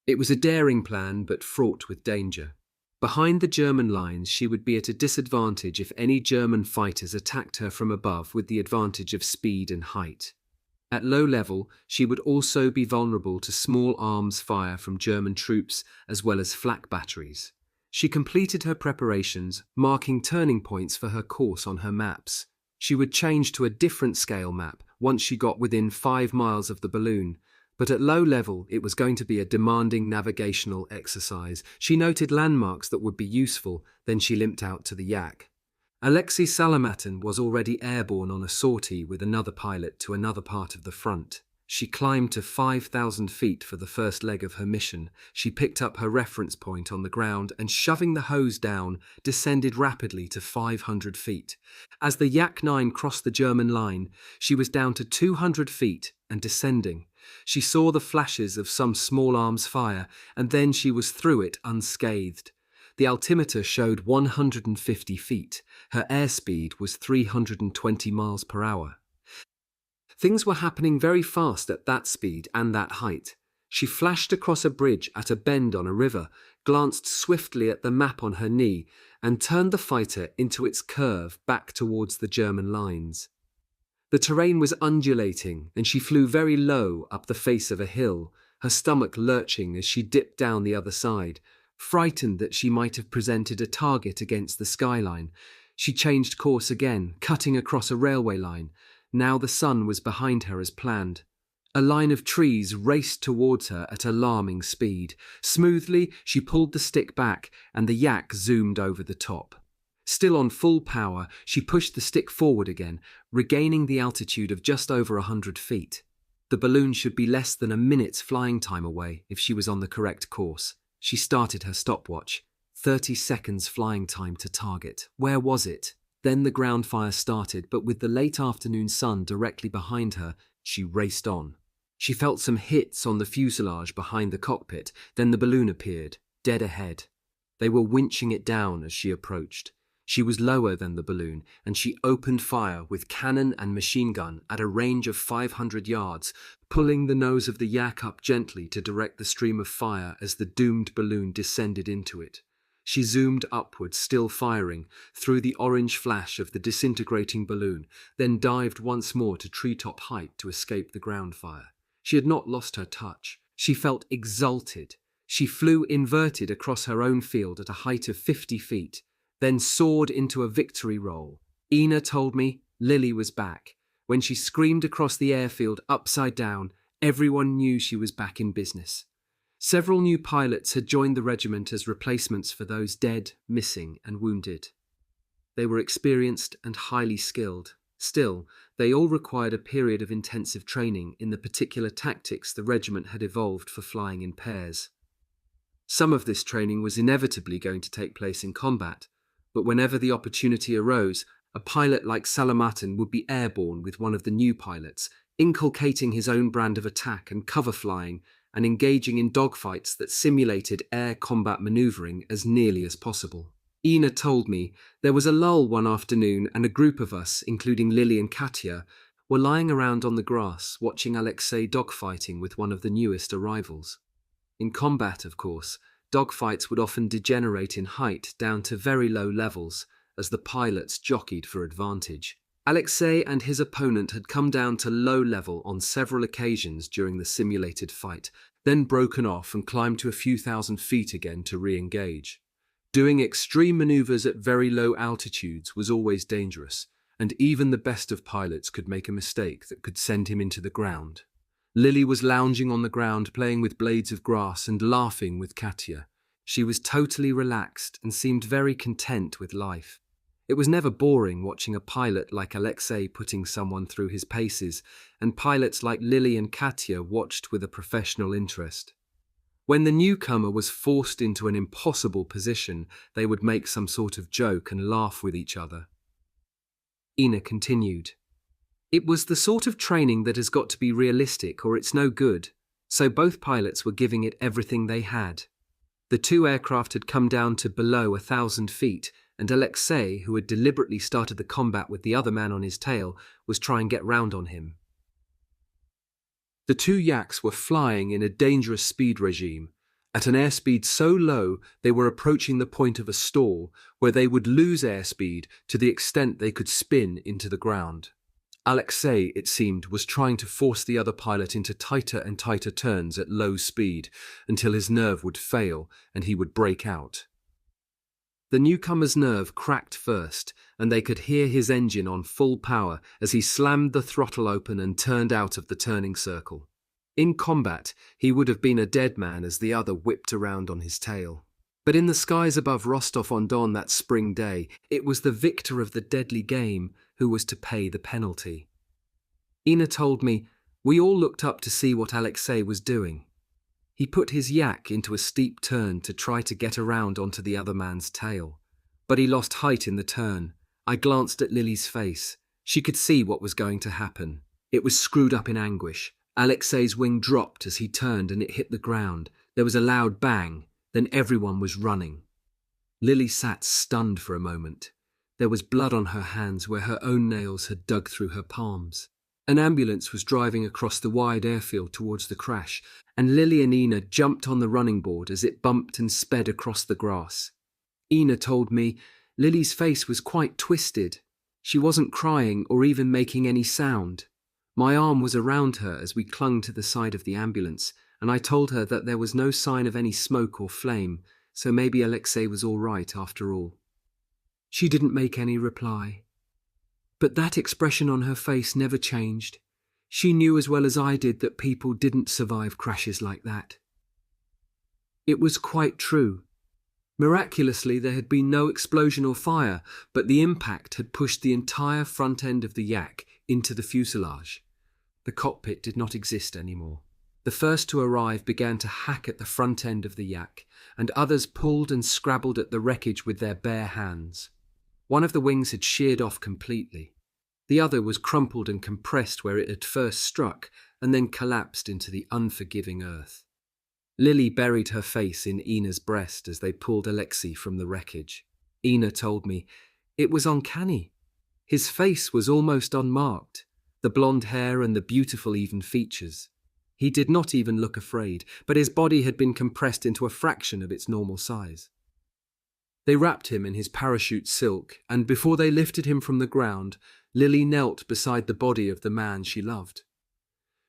It was a daring plan, but fraught with danger. Behind the German lines, she would be at a disadvantage if any German fighters attacked her from above with the advantage of speed and height. At low level, she would also be vulnerable to small arms fire from German troops as well as flak batteries. She completed her preparations, marking turning points for her course on her maps. She would change to a different scale map once she got within 5 miles of the balloon. But at low level, it was going to be a demanding navigational exercise. She noted landmarks that would be useful, then she limped out to the yak. Alexei Salamatin was already airborne on a sortie with another pilot to another part of the front. She climbed to 5,000 feet for the first leg of her mission. She picked up her reference point on the ground and, shoving the hose down, descended rapidly to 500 feet. As the Yak-9 crossed the German line, she was down to 200 feet and descending. She saw the flashes of some small arms fire, and then she was through it unscathed. The altimeter showed 150 feet. Her airspeed was 320 miles per hour. Things were happening very fast at that speed and that height. She flashed across a bridge at a bend on a river, glanced swiftly at the map on her knee, and turned the fighter into its curve back towards the German lines. The terrain was undulating, and she flew very low up the face of a hill, her stomach lurching as she dipped down the other side. Frightened that she might have presented a target against the skyline, she changed course again, cutting across a railway line. Now the sun was behind her as planned. A line of trees raced towards her at alarming speed. Smoothly, she pulled the stick back, and the yak zoomed over the top. Still on full power, she pushed the stick forward again, regaining the altitude of just over 100 feet. The balloon should be less than a minute's flying time away if she was on the correct course. She started her stopwatch. 30 seconds flying time to target. Where was it? Then the ground fire started, but with the late afternoon sun directly behind her, she raced on. She felt some hits on the fuselage behind the cockpit, then the balloon appeared, dead ahead. They were winching it down as she approached. She was lower than the balloon, and she opened fire with cannon and machine gun at a range of 500 yards, pulling the nose of the yak up gently to direct the stream of fire as the doomed balloon descended into it. She zoomed upwards, still firing, through the orange flash of the disintegrating balloon, then dived once more to treetop height to escape the ground fire. She had not lost her touch. She felt exalted. She flew inverted across her own field at a height of 50 feet. Then soared into a victory roll. Ina told me Lily was back. When she screamed across the airfield upside down, everyone knew she was back in business. Several new pilots had joined the regiment as replacements for those dead, missing, and wounded. They were experienced and highly skilled. Still, they all required a period of intensive training in the particular tactics the regiment had evolved for flying in pairs. Some of this training was inevitably going to take place in combat, but whenever the opportunity arose, a pilot like Salamatin would be airborne with one of the new pilots, inculcating his own brand of attack and cover flying, and engaging in dogfights that simulated air combat maneuvering as nearly as possible. Ina told me there was a lull one afternoon, and a group of us, including Lily and Katya, were lying around on the grass watching Alexei dogfighting with one of the newest arrivals. In combat, of course, dogfights would often degenerate in height down to very low levels as the pilots jockeyed for advantage. Alexei and his opponent had come down to low level on several occasions during the simulated fight, then broken off and climbed to a few thousand feet again to re-engage. Doing extreme maneuvers at very low altitudes was always dangerous, and even the best of pilots could make a mistake that could send him into the ground. Lily was lounging on the ground, playing with blades of grass and laughing with Katya. She was totally relaxed and seemed very content with life. It was never boring watching a pilot like Alexei putting someone through his paces, and pilots like Lily and Katya watched with a professional interest. When the newcomer was forced into an impossible position, they would make some sort of joke and laugh with each other. Ina continued. It was the sort of training that has got to be realistic or it's no good, so both pilots were giving it everything they had. The two aircraft had come down to below 1,000 feet, and Alexei, who had deliberately started the combat with the other man on his tail, was trying to get round on him. The two yaks were flying in a dangerous speed regime, at an airspeed so low they were approaching the point of a stall where they would lose airspeed to the extent they could spin into the ground. Alexei, it seemed, was trying to force the other pilot into tighter and tighter turns at low speed until his nerve would fail and he would break out. The newcomer's nerve cracked first, and they could hear his engine on full power as he slammed the throttle open and turned out of the turning circle. In combat, he would have been a dead man as the other whipped around on his tail. But in the skies above Rostov-on-Don that spring day, it was the victor of the deadly game who was to pay the penalty. Ina told me, we all looked up to see what Alexei was doing. He put his yak into a steep turn to try to get around onto the other man's tail. But he lost height in the turn. I glanced at Lily's face. She could see what was going to happen. It was screwed up in anguish. Alexei's wing dropped as he turned and it hit the ground. There was a loud bang. Then everyone was running. Lily sat stunned for a moment. There was blood on her hands where her own nails had dug through her palms. An ambulance was driving across the wide airfield towards the crash, and Lily and Ina jumped on the running board as it bumped and sped across the grass. Ina told me Lily's face was quite twisted. She wasn't crying or even making any sound. My arm was around her as we clung to the side of the ambulance, and I told her that there was no sign of any smoke or flame, so maybe Alexei was all right after all. She didn't make any reply. But that expression on her face never changed. She knew as well as I did that people didn't survive crashes like that. It was quite true. Miraculously, there had been no explosion or fire, but the impact had pushed the entire front end of the yak into the fuselage. The cockpit did not exist anymore. The first to arrive began to hack at the front end of the yak, and others pulled and scrabbled at the wreckage with their bare hands. One of the wings had sheared off completely. The other was crumpled and compressed where it had first struck, and then collapsed into the unforgiving earth. Lily buried her face in Ina's breast as they pulled Alexei from the wreckage. Ina told me, it was uncanny. His face was almost unmarked, the blonde hair and the beautiful even features. He did not even look afraid, but his body had been compressed into a fraction of its normal size. They wrapped him in his parachute silk, and before they lifted him from the ground, Lily knelt beside the body of the man she loved.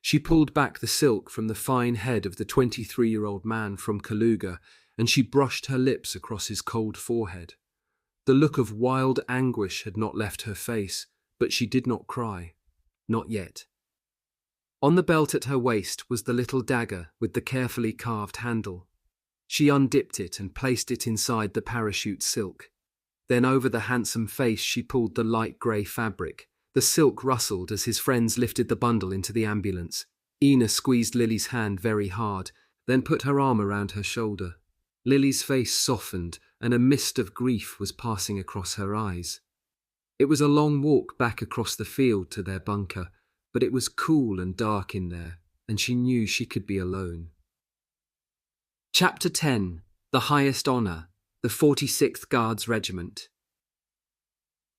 She pulled back the silk from the fine head of the 23-year-old man from Kaluga, and she brushed her lips across his cold forehead. The look of wild anguish had not left her face, but she did not cry. Not yet. On the belt at her waist was the little dagger with the carefully carved handle. She undipped it and placed it inside the parachute silk. Then over the handsome face she pulled the light grey fabric. The silk rustled as his friends lifted the bundle into the ambulance. Ina squeezed Lily's hand very hard, then put her arm around her shoulder. Lily's face softened, and a mist of grief was passing across her eyes. It was a long walk back across the field to their bunker, but it was cool and dark in there, and she knew she could be alone. Chapter 10. The Highest Honour, the 46th Guards Regiment.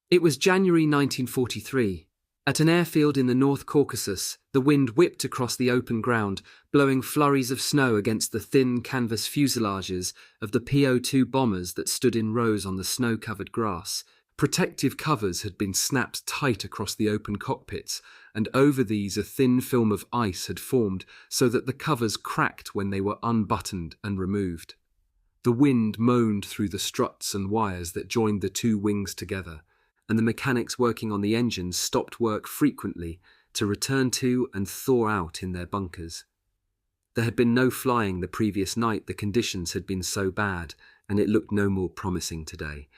It was January 1943. At an airfield in the North Caucasus, the wind whipped across the open ground, blowing flurries of snow against the thin canvas fuselages of the PO-2 bombers that stood in rows on the snow-covered grass. Protective covers had been snapped tight across the open cockpits, and over these a thin film of ice had formed so that the covers cracked when they were unbuttoned and removed. The wind moaned through the struts and wires that joined the two wings together, and the mechanics working on the engines stopped work frequently to return to and thaw out in their bunkers. There had been no flying the previous night, the conditions had been so bad, and it looked no more promising today.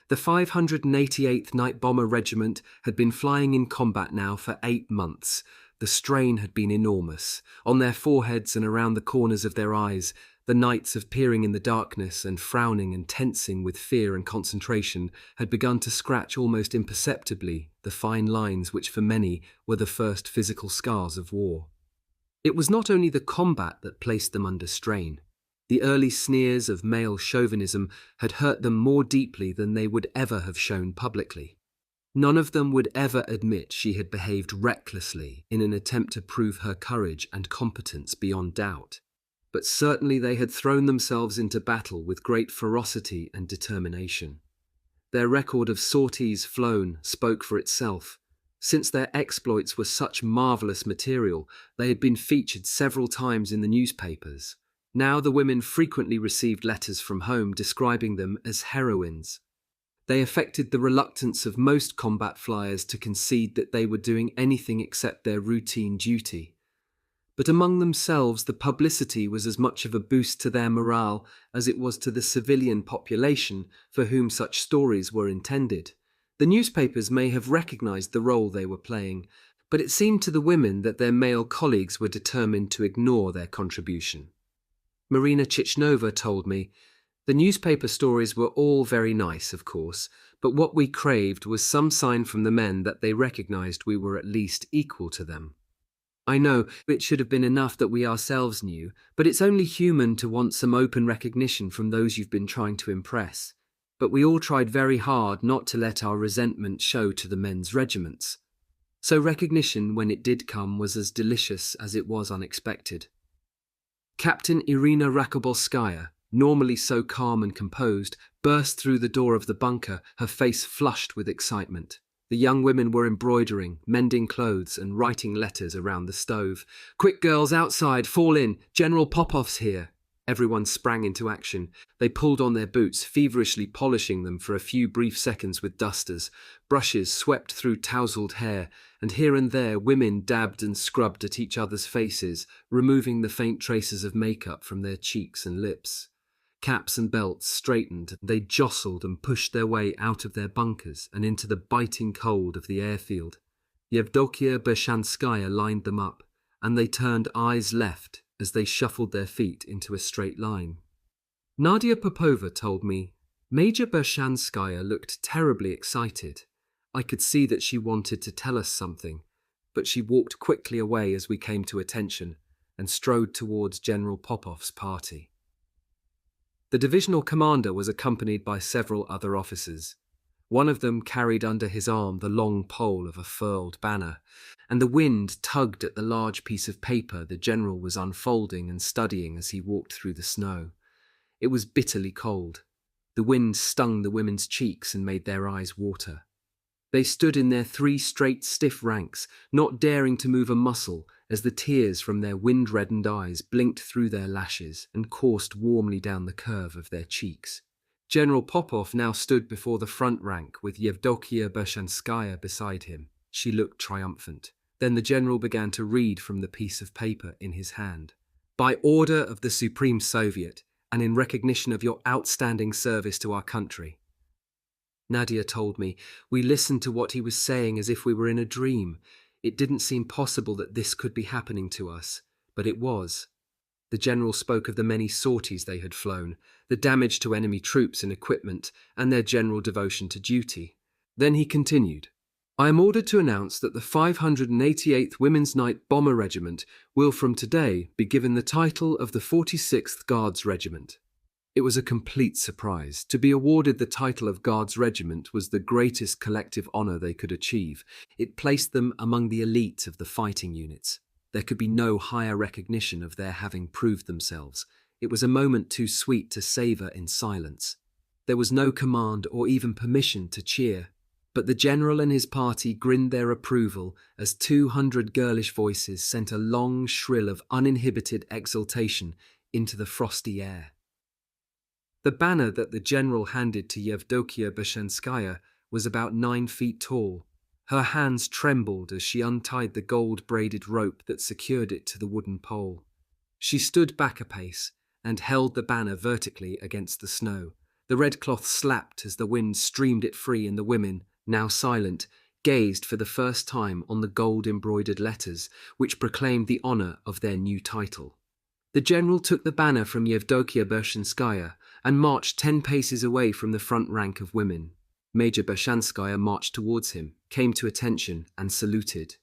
The 588th Night Bomber Regiment had been flying in combat now for 8 months. The strain had been enormous. On their foreheads and around the corners of their eyes, the nights of peering in the darkness and frowning and tensing with fear and concentration had begun to scratch almost imperceptibly the fine lines which for many were the first physical scars of war. It was not only the combat that placed them under strain. The early sneers of male chauvinism had hurt them more deeply than they would ever have shown publicly. None of them would ever admit she had behaved recklessly in an attempt to prove her courage and competence beyond doubt. But certainly they had thrown themselves into battle with great ferocity and determination. Their record of sorties flown spoke for itself. Since their exploits were such marvellous material, they had been featured several times in the newspapers. Now the women frequently received letters from home describing them as heroines. They affected the reluctance of most combat flyers to concede that they were doing anything except their routine duty. But among themselves, the publicity was as much of a boost to their morale as it was to the civilian population for whom such stories were intended. The newspapers may have recognized the role they were playing, but it seemed to the women that their male colleagues were determined to ignore their contribution. Marina Chichnova told me, "The newspaper stories were all very nice, of course, but what we craved was some sign from the men that they recognized we were at least equal to them. I know it should have been enough that we ourselves knew, but it's only human to want some open recognition from those you've been trying to impress. But we all tried very hard not to let our resentment show to the men's regiments. So recognition, when it did come, was as delicious as it was unexpected." Captain Irina Rakobolskaya, normally so calm and composed, burst through the door of the bunker, her face flushed with excitement. The young women were embroidering, mending clothes, and writing letters around the stove. "Quick, girls, outside, fall in, General Popov's here." Everyone sprang into action. They pulled on their boots, feverishly polishing them for a few brief seconds with dusters. Brushes swept through tousled hair, and here and there women dabbed and scrubbed at each other's faces, removing the faint traces of makeup from their cheeks and lips. Caps and belts straightened, they jostled and pushed their way out of their bunkers and into the biting cold of the airfield. Yevdokia Bershanskaya lined them up, and they turned eyes left as they shuffled their feet into a straight line. Nadia Popova told me, "Major Bershanskaya looked terribly excited. I could see that she wanted to tell us something, but she walked quickly away as we came to attention and strode towards General Popov's party." The divisional commander was accompanied by several other officers. One of them carried under his arm the long pole of a furled banner, and the wind tugged at the large piece of paper the general was unfolding and studying as he walked through the snow. It was bitterly cold. The wind stung the women's cheeks and made their eyes water. They stood in their 3 straight stiff ranks, not daring to move a muscle, as the tears from their wind-reddened eyes blinked through their lashes and coursed warmly down the curve of their cheeks. General Popov now stood before the front rank with Yevdokia Bershanskaya beside him. She looked triumphant. Then the general began to read from the piece of paper in his hand. "By order of the Supreme Soviet, and in recognition of your outstanding service to our country." Nadia told me, "We listened to what he was saying as if we were in a dream. It didn't seem possible that this could be happening to us, but it was." The general spoke of the many sorties they had flown, the damage to enemy troops and equipment, and their general devotion to duty. Then he continued, "I am ordered to announce that the 588th Women's Night Bomber Regiment will from today be given the title of the 46th Guards Regiment." It was a complete surprise. To be awarded the title of Guards Regiment was the greatest collective honour they could achieve. It placed them among the elite of the fighting units. There could be no higher recognition of their having proved themselves. It was a moment too sweet to savour in silence. There was no command or even permission to cheer, but the general and his party grinned their approval as 200 girlish voices sent a long shrill of uninhibited exultation into the frosty air. The banner that the general handed to Yevdokia Bershanskaya was about 9 feet tall. Her hands trembled as she untied the gold-braided rope that secured it to the wooden pole. She stood back a pace and held the banner vertically against the snow. The red cloth slapped as the wind streamed it free, and the women, now silent, gazed for the first time on the gold-embroidered letters which proclaimed the honor of their new title. The general took the banner from Yevdokia Bershanskaya and marched 10 paces away from the front rank of women. Major Bershanskaya marched towards him, came to attention, and saluted.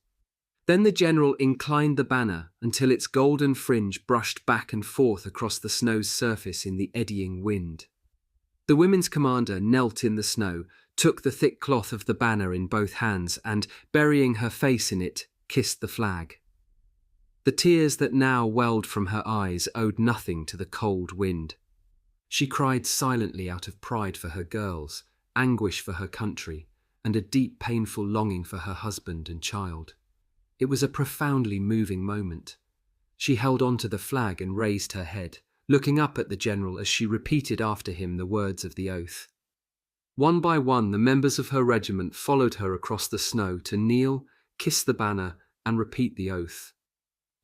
Then the general inclined the banner until its golden fringe brushed back and forth across the snow's surface in the eddying wind. The women's commander knelt in the snow, took the thick cloth of the banner in both hands, and, burying her face in it, kissed the flag. The tears that now welled from her eyes owed nothing to the cold wind. She cried silently out of pride for her girls, anguish for her country, and a deep painful longing for her husband and child. It was a profoundly moving moment. She held on to the flag and raised her head, looking up at the general as she repeated after him the words of the oath. One by one, the members of her regiment followed her across the snow to kneel, kiss the banner, and repeat the oath.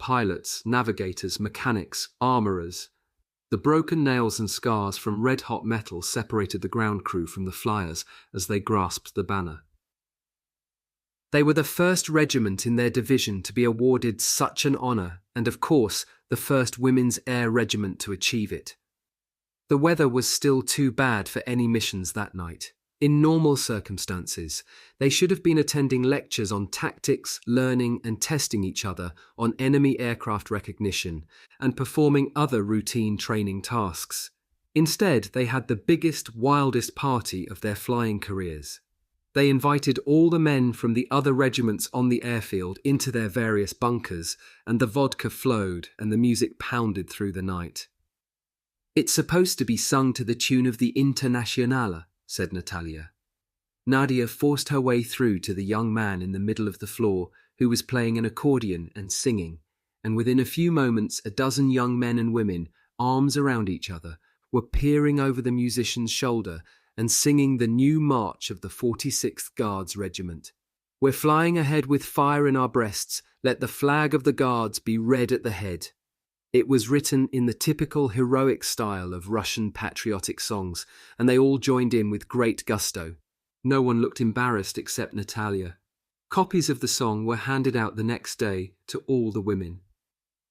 Pilots, navigators, mechanics, armourers. The broken nails and scars from red-hot metal separated the ground crew from the flyers as they grasped the banner. They were the first regiment in their division to be awarded such an honour, and of course, the first women's air regiment to achieve it. The weather was still too bad for any missions that night. In normal circumstances, they should have been attending lectures on tactics, learning and testing each other on enemy aircraft recognition, and performing other routine training tasks. Instead, they had the biggest, wildest party of their flying careers. They invited all the men from the other regiments on the airfield into their various bunkers, and the vodka flowed and the music pounded through the night. "It's supposed to be sung to the tune of the Internationale," said Natalia. Nadia forced her way through to the young man in the middle of the floor who was playing an accordion and singing, and within a few moments a dozen young men and women, arms around each other, were peering over the musician's shoulder and singing the new march of the 46th Guards Regiment. "We're flying ahead with fire in our breasts. Let the flag of the Guards be red at the head." It was written in the typical heroic style of Russian patriotic songs, and they all joined in with great gusto. No one looked embarrassed except Natalia. Copies of the song were handed out the next day to all the women.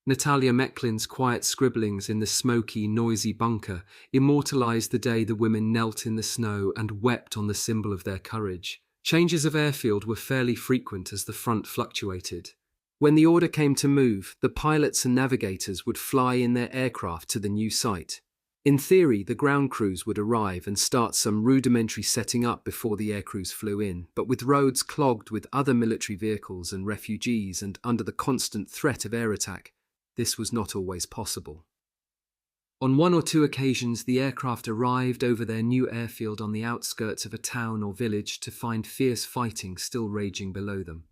Natalia Meklin's quiet scribblings in the smoky, noisy bunker immortalized the day the women knelt in the snow and wept on the symbol of their courage. Changes of airfield were fairly frequent as the front fluctuated. When the order came to move, the pilots and navigators would fly in their aircraft to the new site. In theory, the ground crews would arrive and start some rudimentary setting up before the air crews flew in, but with roads clogged with other military vehicles and refugees and under the constant threat of air attack, this was not always possible. On one or two occasions, the aircraft arrived over their new airfield on the outskirts of a town or village to find fierce fighting still raging below them.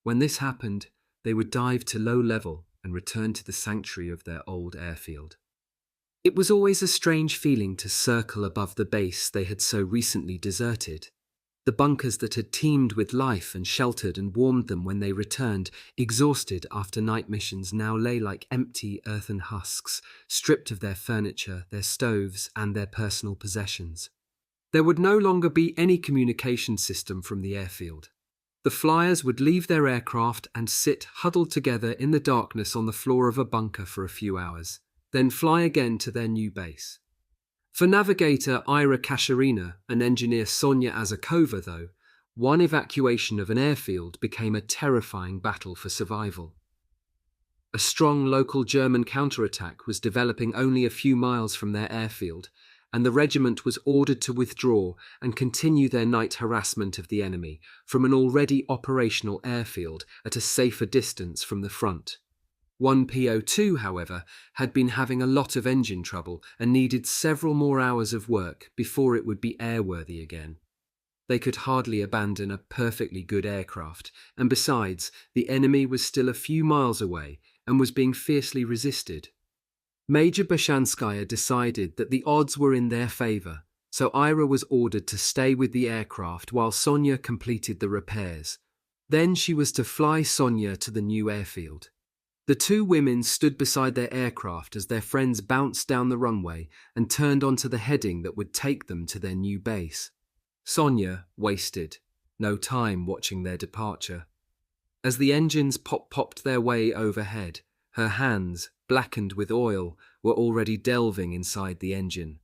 When this happened, they would dive to low level and return to the sanctuary of their old airfield. It was always a strange feeling to circle above the base they had so recently deserted. The bunkers that had teemed with life and sheltered and warmed them when they returned, exhausted after night missions, now lay like empty earthen husks, stripped of their furniture, their stoves, and their personal possessions. There would no longer be any communication system from the airfield. The flyers would leave their aircraft and sit huddled together in the darkness on the floor of a bunker for a few hours, then fly again to their new base. For navigator Ira Kasharina and engineer Sonia Azakova, though, one evacuation of an airfield became a terrifying battle for survival. A strong local German counterattack was developing only a few miles from their airfield, and the regiment was ordered to withdraw and continue their night harassment of the enemy from an already operational airfield at a safer distance from the front. One PO2, however, had been having a lot of engine trouble and needed several more hours of work before it would be airworthy again. They could hardly abandon a perfectly good aircraft, and besides, the enemy was still a few miles away and was being fiercely resisted. Major Bershanskaya decided that the odds were in their favour, so Ira was ordered to stay with the aircraft while Sonia completed the repairs, Then she was to fly Sonia to the new airfield. The two women stood beside their aircraft as their friends bounced down the runway and turned onto the heading that would take them to their new base. Sonia wasted no time watching their departure. As the engines popped their way overhead, her hands, blackened with oil, were already delving inside the engine.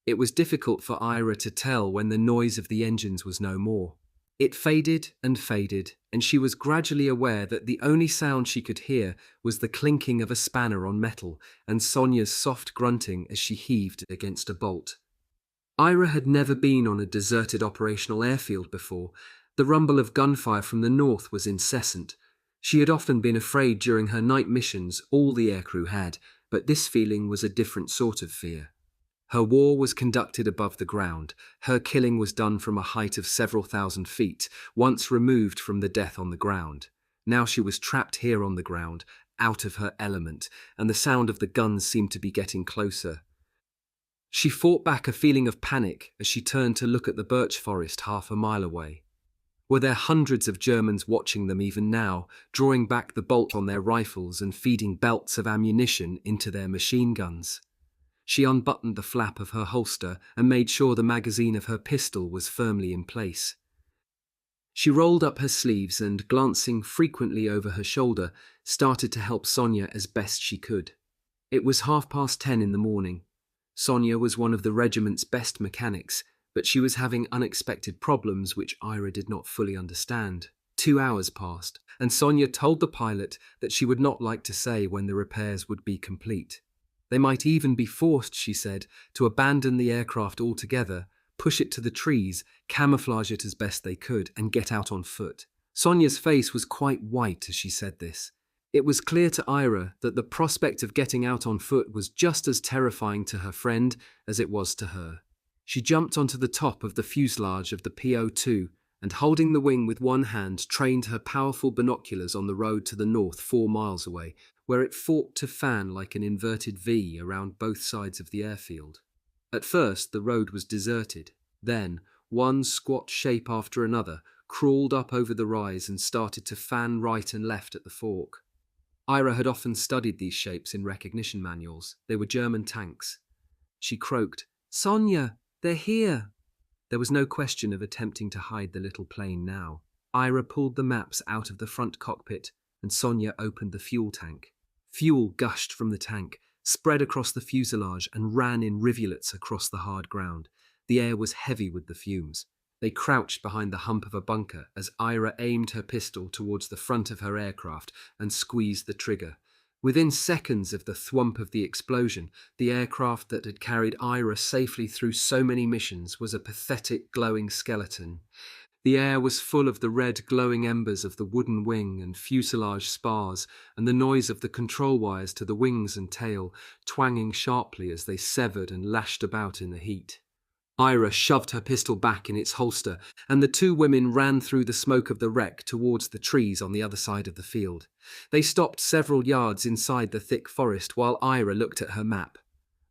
It was difficult for Ira to tell when the noise of the engines was no more. It faded, and she was gradually aware that the only sound she could hear was the clinking of a spanner on metal and Sonia's soft grunting as she heaved against a bolt. Ira had never been on a deserted operational airfield before. The rumble of gunfire from the north was incessant. She had often been afraid during her night missions, all the aircrew had, but this feeling was a different sort of fear. Her war was conducted above the ground. Her killing was done from a height of several thousand feet, once removed from the death on the ground. Now she was trapped here on the ground, out of her element, and the sound of the guns seemed to be getting closer. She fought back a feeling of panic as she turned to look at the birch forest half a mile away. Were there hundreds of Germans watching them even now, drawing back the bolt on their rifles and feeding belts of ammunition into their machine guns? She unbuttoned the flap of her holster and made sure the magazine of her pistol was firmly in place. She rolled up her sleeves and, glancing frequently over her shoulder, started to help Sonia as best she could. It was 10:30 in the morning. Sonia was one of the regiment's best mechanics, but she was having unexpected problems which Ira did not fully understand. 2 hours passed, and Sonia told the pilot that she would not like to say when the repairs would be complete. They might even be forced, she said, to abandon the aircraft altogether, push it to the trees, camouflage it as best they could, and get out on foot. Sonia's face was quite white as she said this. It was clear to Ira that the prospect of getting out on foot was just as terrifying to her friend as it was to her. She jumped onto the top of the fuselage of the PO-2 and, holding the wing with one hand, trained her powerful binoculars on the road to the north 4 miles away, where it forked to fan like an inverted V around both sides of the airfield. At first, the road was deserted. Then, one squat shape after another crawled up over the rise and started to fan right and left at the fork. Ira had often studied these shapes in recognition manuals. They were German tanks. She croaked, "Sonia, they're here!" There was no question of attempting to hide the little plane now. Ira pulled the maps out of the front cockpit, and Sonia opened the fuel tank. Fuel gushed from the tank, spread across the fuselage, and ran in rivulets across the hard ground. The air was heavy with the fumes. They crouched behind the hump of a bunker as Ira aimed her pistol towards the front of her aircraft and squeezed the trigger. Within seconds of the thwump of the explosion, the aircraft that had carried Ira safely through so many missions was a pathetic, glowing skeleton. The air was full of the red glowing embers of the wooden wing and fuselage spars, and the noise of the control wires to the wings and tail, twanging sharply as they severed and lashed about in the heat. Ira shoved her pistol back in its holster, and the two women ran through the smoke of the wreck towards the trees on the other side of the field. They stopped several yards inside the thick forest while Ira looked at her map.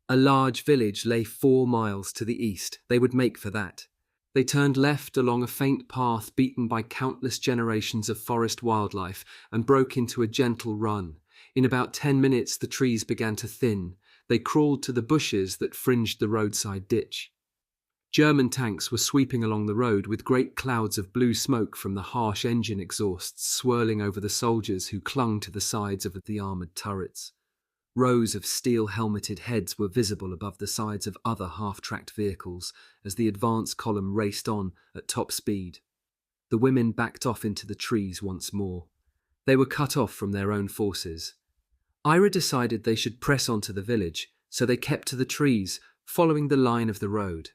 A large village lay 4 miles to the east. They would make for that. They turned left along a faint path beaten by countless generations of forest wildlife and broke into a gentle run. In about 10 minutes the trees began to thin. They crawled to the bushes that fringed the roadside ditch. German tanks were sweeping along the road with great clouds of blue smoke from the harsh engine exhausts swirling over the soldiers who clung to the sides of the armoured turrets. Rows of steel-helmeted heads were visible above the sides of other half-tracked vehicles as the advance column raced on at top speed. The women backed off into the trees once more. They were cut off from their own forces. Ira decided they should press on to the village, so they kept to the trees, following the line of the road.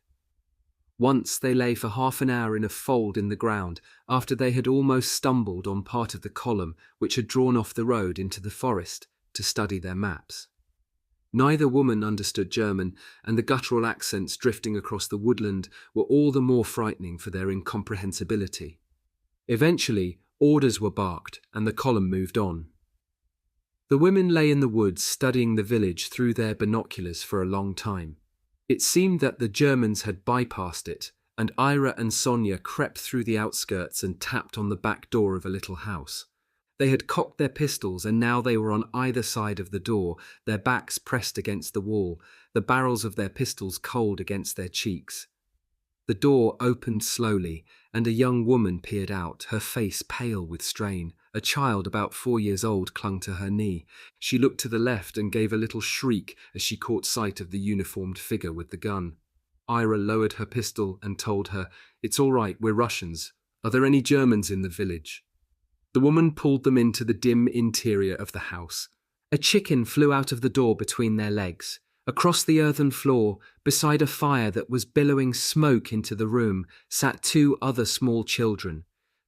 Once they lay for half an hour in a fold in the ground after they had almost stumbled on part of the column which had drawn off the road into the forest to study their maps. Neither woman understood German, and the guttural accents drifting across the woodland were all the more frightening for their incomprehensibility. Eventually, orders were barked, and the column moved on. The women lay in the woods studying the village through their binoculars for a long time. It seemed that the Germans had bypassed it, and Ira and Sonia crept through the outskirts and tapped on the back door of a little house. They had cocked their pistols and now they were on either side of the door, their backs pressed against the wall, the barrels of their pistols cold against their cheeks. The door opened slowly, and a young woman peered out, her face pale with strain. A child about 4 years old clung to her knee. She looked to the left and gave a little shriek as she caught sight of the uniformed figure with the gun. Ira lowered her pistol and told her, "It's all right, we're Russians. Are there any Germans in the village?" The woman pulled them into the dim interior of the house. A chicken flew out of the door between their legs. Across the earthen floor, beside a fire that was billowing smoke into the room, sat 2 other small children.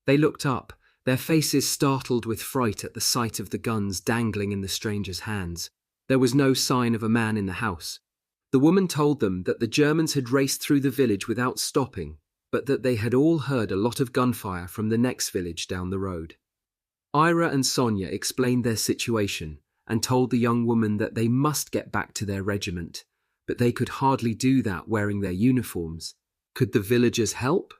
They looked up, their faces startled with fright at the sight of the guns dangling in the stranger's hands. There was no sign of a man in the house. The woman told them that the Germans had raced through the village without stopping, but that they had all heard a lot of gunfire from the next village down the road. Ira and Sonia explained their situation and told the young woman that they must get back to their regiment, but they could hardly do that wearing their uniforms. Could the villagers help?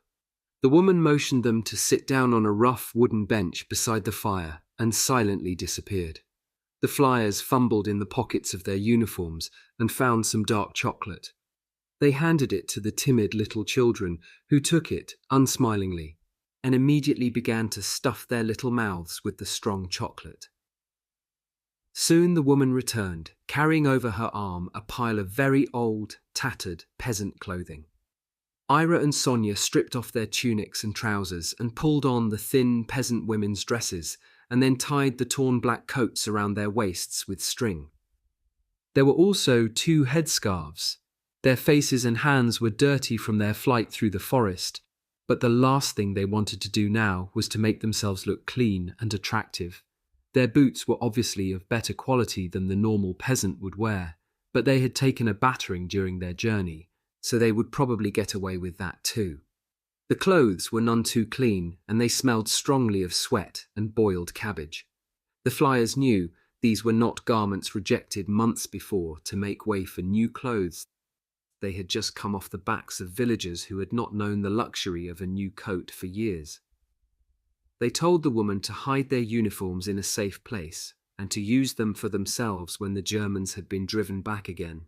The woman motioned them to sit down on a rough wooden bench beside the fire and silently disappeared. The flyers fumbled in the pockets of their uniforms and found some dark chocolate. They handed it to the timid little children, who took it unsmilingly and immediately began to stuff their little mouths with the strong chocolate. Soon the woman returned, carrying over her arm a pile of very old, tattered peasant clothing. Ira and Sonia stripped off their tunics and trousers and pulled on the thin peasant women's dresses, and then tied the torn black coats around their waists with string. There were also 2 headscarves. Their faces and hands were dirty from their flight through the forest, but the last thing they wanted to do now was to make themselves look clean and attractive. Their boots were obviously of better quality than the normal peasant would wear, but they had taken a battering during their journey, so they would probably get away with that too. The clothes were none too clean, and they smelled strongly of sweat and boiled cabbage. The flyers knew these were not garments rejected months before to make way for new clothes. They had just come off the backs of villagers who had not known the luxury of a new coat for years. They told the woman to hide their uniforms in a safe place and to use them for themselves when the Germans had been driven back again.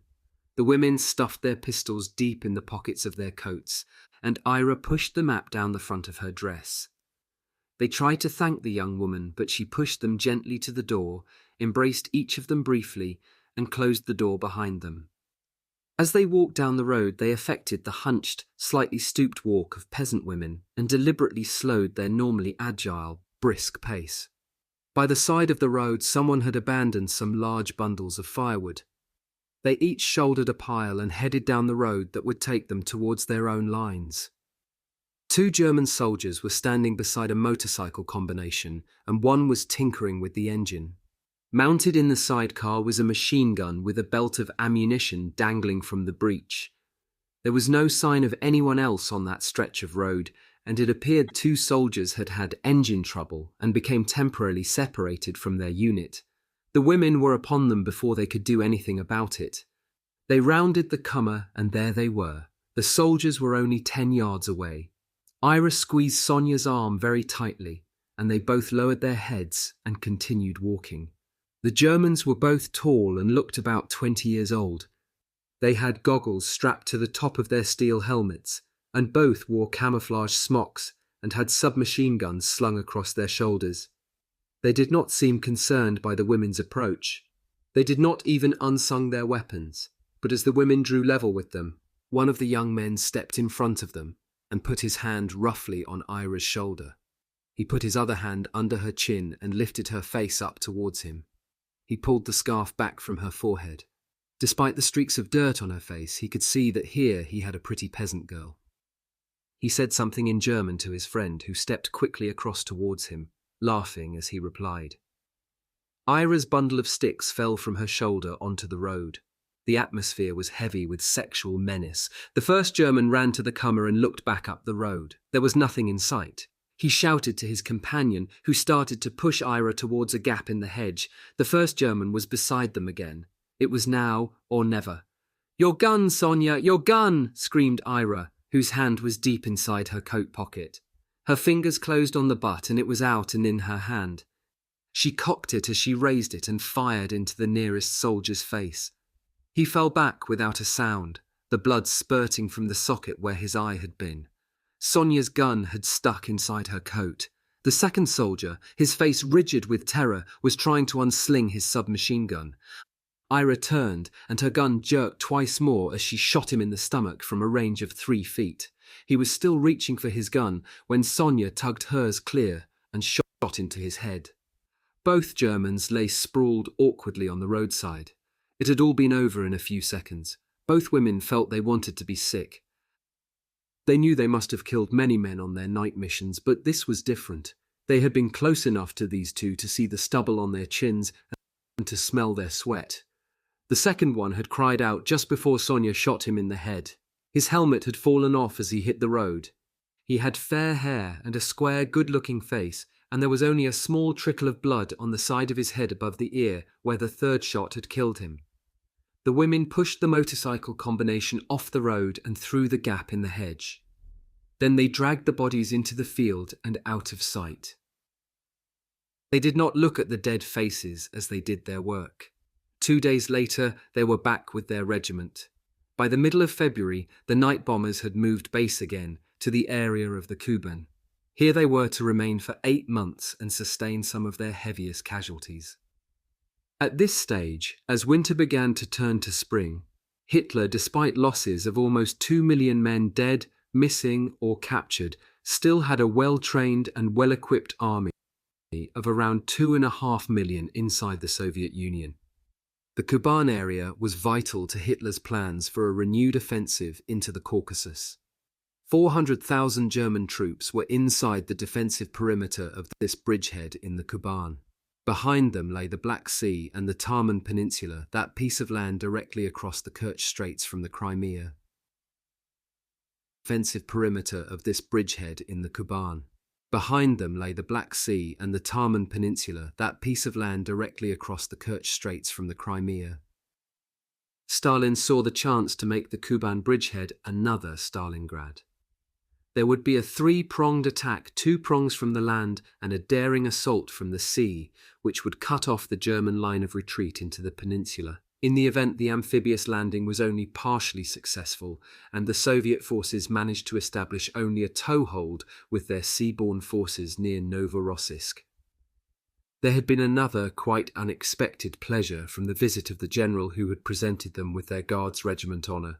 The women stuffed their pistols deep in the pockets of their coats, and Ira pushed the map down the front of her dress. They tried to thank the young woman, but she pushed them gently to the door, embraced each of them briefly, and closed the door behind them. As they walked down the road, they affected the hunched, slightly stooped walk of peasant women and deliberately slowed their normally agile, brisk pace. By the side of the road, someone had abandoned some large bundles of firewood. They each shouldered a pile and headed down the road that would take them towards their own lines. 2 German soldiers were standing beside a motorcycle combination, and one was tinkering with the engine. Mounted in the sidecar was a machine gun with a belt of ammunition dangling from the breech. There was no sign of anyone else on that stretch of road, and it appeared 2 soldiers had had engine trouble and became temporarily separated from their unit. The women were upon them before they could do anything about it. They rounded the comer, and there they were. The soldiers were only 10 yards away. Ira squeezed Sonia's arm very tightly, and they both lowered their heads and continued walking. The Germans were both tall and looked about 20 years old. They had goggles strapped to the top of their steel helmets, and both wore camouflage smocks and had submachine guns slung across their shoulders. They did not seem concerned by the women's approach. They did not even unsung their weapons, but as the women drew level with them, one of the young men stepped in front of them and put his hand roughly on Ira's shoulder. He put his other hand under her chin and lifted her face up towards him. He pulled the scarf back from her forehead. Despite the streaks of dirt on her face, he could see that here he had a pretty peasant girl. He said something in German to his friend, who stepped quickly across towards him, laughing as he replied. Ira's bundle of sticks fell from her shoulder onto the road. The atmosphere was heavy with sexual menace. The first German ran to the comer and looked back up the road. There was nothing in sight. He shouted to his companion, who started to push Ira towards a gap in the hedge. The first German was beside them again. It was now or never. "Your gun, Sonia, your gun!" screamed Ira, whose hand was deep inside her coat pocket. Her fingers closed on the butt and it was out and in her hand. She cocked it as she raised it and fired into the nearest soldier's face. He fell back without a sound, the blood spurting from the socket where his eye had been. Sonia's gun had stuck inside her coat. The second soldier, his face rigid with terror, was trying to unsling his submachine gun. Ira turned, and her gun jerked twice more as she shot him in the stomach from a range of 3 feet. He was still reaching for his gun when Sonia tugged hers clear and shot into his head. Both Germans lay sprawled awkwardly on the roadside. It had all been over in a few seconds. Both women felt they wanted to be sick. They knew they must have killed many men on their night missions, but this was different. They had been close enough to these two to see the stubble on their chins and to smell their sweat. The second one had cried out just before Sonia shot him in the head. His helmet had fallen off as he hit the road. He had fair hair and a square, good-looking face, and there was only a small trickle of blood on the side of his head above the ear where the third shot had killed him. The women pushed the motorcycle combination off the road and through the gap in the hedge. Then they dragged the bodies into the field and out of sight. They did not look at the dead faces as they did their work. 2 days later, they were back with their regiment. By the middle of February, the night bombers had moved base again to the area of the Kuban. Here they were to remain for 8 months and sustain some of their heaviest casualties. At this stage, as winter began to turn to spring, Hitler, despite losses of almost 2 million men dead, missing, or captured, still had a well-trained and well-equipped army of around 2.5 million inside the Soviet Union. The Kuban area was vital to Hitler's plans for a renewed offensive into the Caucasus. 400,000 German troops were inside the defensive perimeter of this bridgehead in the Kuban. Behind them lay the Black Sea and the Taman Peninsula, that piece of land directly across the Kerch Straits from the Crimea. Defensive perimeter of this bridgehead in the Kuban. Behind them lay the Black Sea and the Taman Peninsula, that piece of land directly across the Kerch Straits from the Crimea. Stalin saw the chance to make the Kuban bridgehead another Stalingrad. There would be a 3-pronged attack, 2 prongs from the land and a daring assault from the sea, which would cut off the German line of retreat into the peninsula. In the event the amphibious landing was only partially successful, and the Soviet forces managed to establish only a toehold with their seaborne forces near Novorossiysk. There had been another quite unexpected pleasure from the visit of the general who had presented them with their Guards Regiment honour.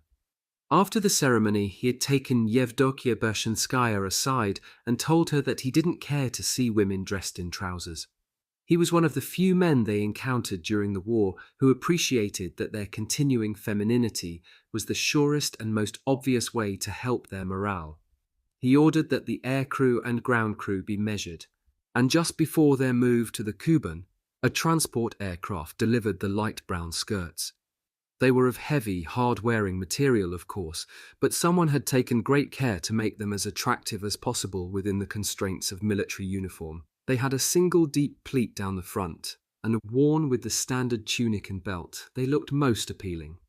After the ceremony, he had taken Yevdokia Bershanskaya aside and told her that he didn't care to see women dressed in trousers. He was one of the few men they encountered during the war who appreciated that their continuing femininity was the surest and most obvious way to help their morale. He ordered that the air crew and ground crew be measured, and just before their move to the Kuban, a transport aircraft delivered the light brown skirts. They were of heavy, hard-wearing material, of course, but someone had taken great care to make them as attractive as possible within the constraints of military uniform. They had a single deep pleat down the front, and worn with the standard tunic and belt, they looked most appealing.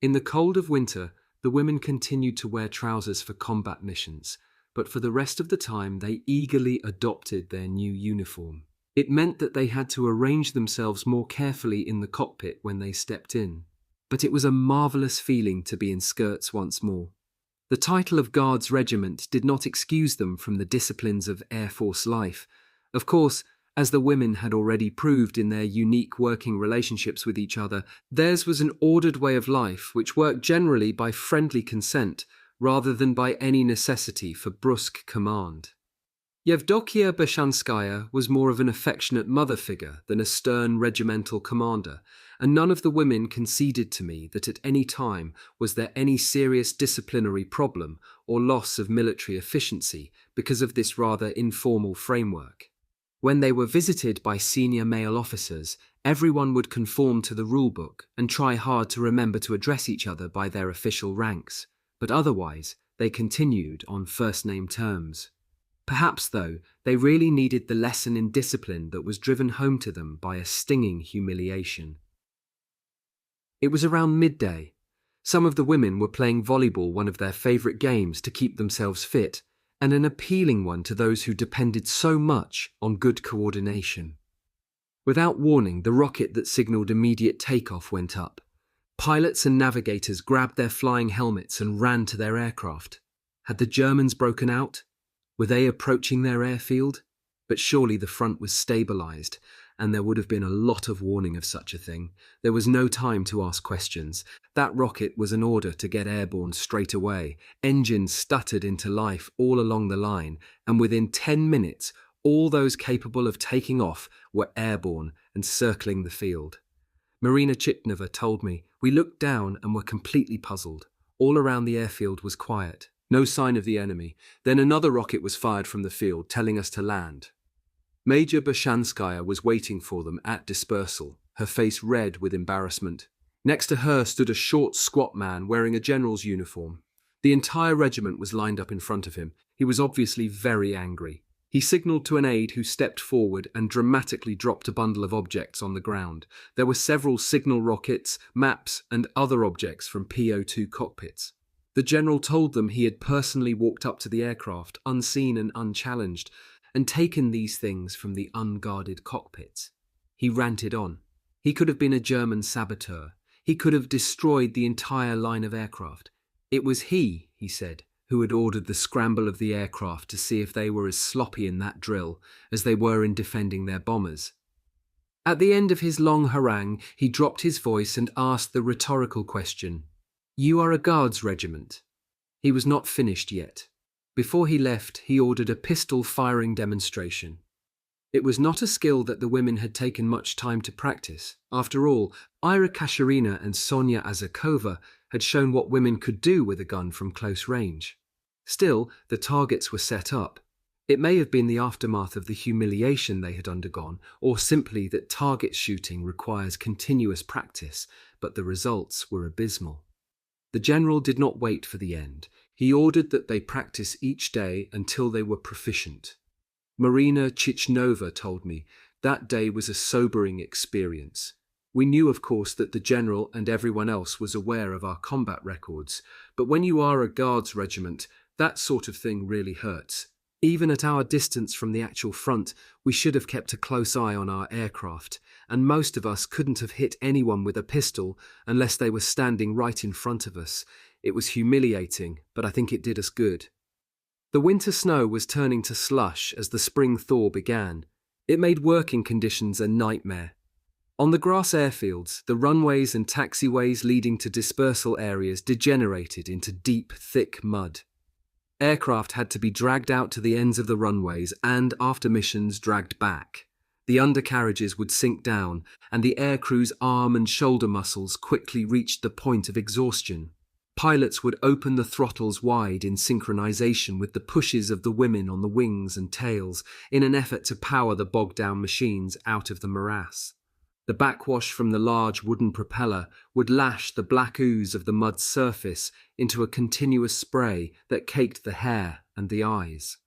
In the cold of winter, the women continued to wear trousers for combat missions, but for the rest of the time they eagerly adopted their new uniform. It meant that they had to arrange themselves more carefully in the cockpit when they stepped in. But it was a marvellous feeling to be in skirts once more. The title of Guards Regiment did not excuse them from the disciplines of Air Force life. Of course, as the women had already proved in their unique working relationships with each other, theirs was an ordered way of life which worked generally by friendly consent rather than by any necessity for brusque command. Yevdokia Bershanskaya was more of an affectionate mother figure than a stern regimental commander, and none of the women conceded to me that at any time was there any serious disciplinary problem or loss of military efficiency because of this rather informal framework. When they were visited by senior male officers, everyone would conform to the rulebook and try hard to remember to address each other by their official ranks, but otherwise they continued on first-name terms. Perhaps, though, they really needed the lesson in discipline that was driven home to them by a stinging humiliation. It was around midday. Some of the women were playing volleyball, one of their favorite games, to keep themselves fit, and an appealing one to those who depended so much on good coordination. Without warning, the rocket that signaled immediate takeoff went up. Pilots and navigators grabbed their flying helmets and ran to their aircraft. Had the Germans broken out? Were they approaching their airfield? But surely the front was stabilized, and there would have been a lot of warning of such a thing. There was no time to ask questions. That rocket was an order to get airborne straight away. Engines stuttered into life all along the line, and within 10 minutes, all those capable of taking off were airborne and circling the field. Marina Chitnova told me, "We looked down and were completely puzzled. All around the airfield was quiet. No sign of the enemy. Then another rocket was fired from the field, telling us to land." Major Bashanskaya was waiting for them at dispersal, her face red with embarrassment. Next to her stood a short, squat man wearing a general's uniform. The entire regiment was lined up in front of him. He was obviously very angry. He signaled to an aide who stepped forward and dramatically dropped a bundle of objects on the ground. There were several signal rockets, maps, and other objects from PO2 cockpits. The general told them he had personally walked up to the aircraft, unseen and unchallenged, and taken these things from the unguarded cockpits. He ranted on. He could have been a German saboteur. He could have destroyed the entire line of aircraft. It was he said, who had ordered the scramble of the aircraft to see if they were as sloppy in that drill as they were in defending their bombers. At the end of his long harangue, he dropped his voice and asked the rhetorical question, "You are a Guards regiment." He was not finished yet. Before he left, he ordered a pistol-firing demonstration. It was not a skill that the women had taken much time to practice. After all, Ira Kasharina and Sonia Azakova had shown what women could do with a gun from close range. Still, the targets were set up. It may have been the aftermath of the humiliation they had undergone, or simply that target shooting requires continuous practice, but the results were abysmal. The general did not wait for the end. He ordered that they practice each day until they were proficient. Marina Chichnova told me that day was a sobering experience. We knew, of course, that the general and everyone else was aware of our combat records, but when you are a Guards regiment, that sort of thing really hurts. Even at our distance from the actual front, we should have kept a close eye on our aircraft, and most of us couldn't have hit anyone with a pistol unless they were standing right in front of us. It was humiliating, but I think it did us good. The winter snow was turning to slush as the spring thaw began. It made working conditions a nightmare. On the grass airfields, the runways and taxiways leading to dispersal areas degenerated into deep, thick mud. Aircraft had to be dragged out to the ends of the runways and, after missions, dragged back. The undercarriages would sink down, and the aircrew's arm and shoulder muscles quickly reached the point of exhaustion. Pilots would open the throttles wide in synchronization with the pushes of the women on the wings and tails in an effort to power the bogged-down machines out of the morass. The backwash from the large wooden propeller would lash the black ooze of the mud's surface into a continuous spray that caked the hair and the eyes.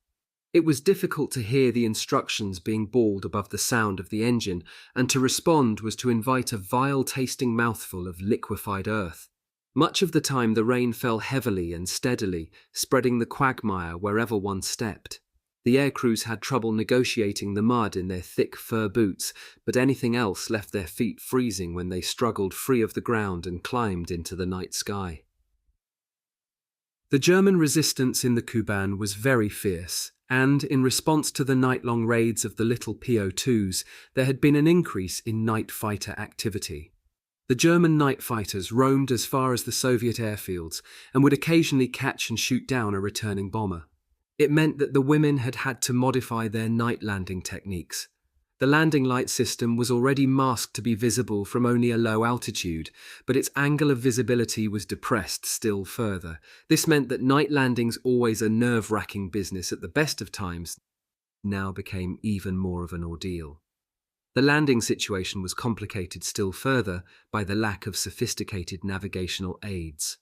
It was difficult to hear the instructions being bawled above the sound of the engine, and to respond was to invite a vile-tasting mouthful of liquefied earth. Much of the time the rain fell heavily and steadily, spreading the quagmire wherever one stepped. The aircrews had trouble negotiating the mud in their thick fur boots, but anything else left their feet freezing when they struggled free of the ground and climbed into the night sky. The German resistance in the Kuban was very fierce, and in response to the night-long raids of the little PO2s, there had been an increase in night fighter activity. The German night fighters roamed as far as the Soviet airfields and would occasionally catch and shoot down a returning bomber. It meant that the women had had to modify their night landing techniques. The landing light system was already masked to be visible from only a low altitude, but its angle of visibility was depressed still further. This meant that night landings, always a nerve-wracking business at the best of times, now became even more of an ordeal. The landing situation was complicated still further by the lack of sophisticated navigational aids.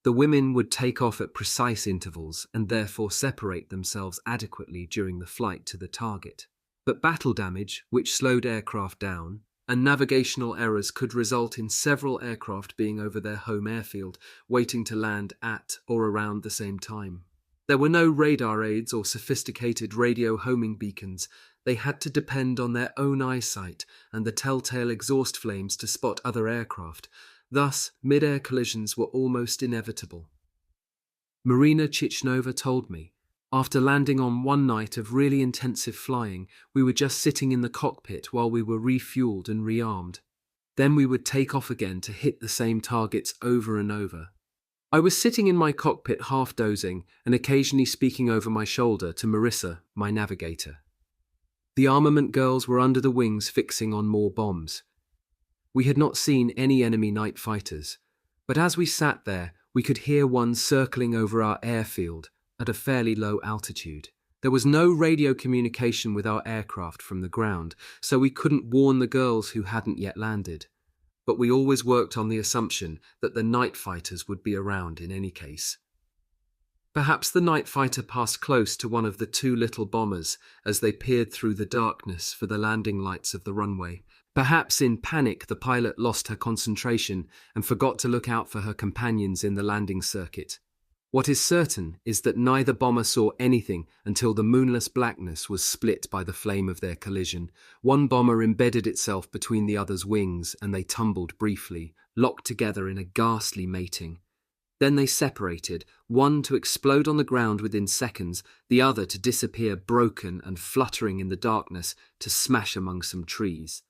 The women would take off at precise intervals and therefore separate themselves adequately during the flight to the target. But battle damage, which slowed aircraft down, and navigational errors could result in several aircraft being over their home airfield, waiting to land at or around the same time. There were no radar aids or sophisticated radio homing beacons. They had to depend on their own eyesight and the telltale exhaust flames to spot other aircraft. Thus, mid-air collisions were almost inevitable. Marina Chichnova told me, after landing on one night of really intensive flying, we were just sitting in the cockpit while we were refueled and rearmed. Then we would take off again to hit the same targets over and over. I was sitting in my cockpit half dozing and occasionally speaking over my shoulder to Marissa, my navigator. The armament girls were under the wings fixing on more bombs. We had not seen any enemy night fighters, but as we sat there, we could hear one circling over our airfield at a fairly low altitude. There was no radio communication with our aircraft from the ground, so we couldn't warn the girls who hadn't yet landed. But we always worked on the assumption that the night fighters would be around in any case. Perhaps the night fighter passed close to one of the two little bombers as they peered through the darkness for the landing lights of the runway. Perhaps in panic the pilot lost her concentration and forgot to look out for her companions in the landing circuit. What is certain is that neither bomber saw anything until the moonless blackness was split by the flame of their collision. One bomber embedded itself between the other's wings and they tumbled briefly, locked together in a ghastly mating. Then they separated, one to explode on the ground within seconds, the other to disappear broken and fluttering in the darkness to smash among some trees.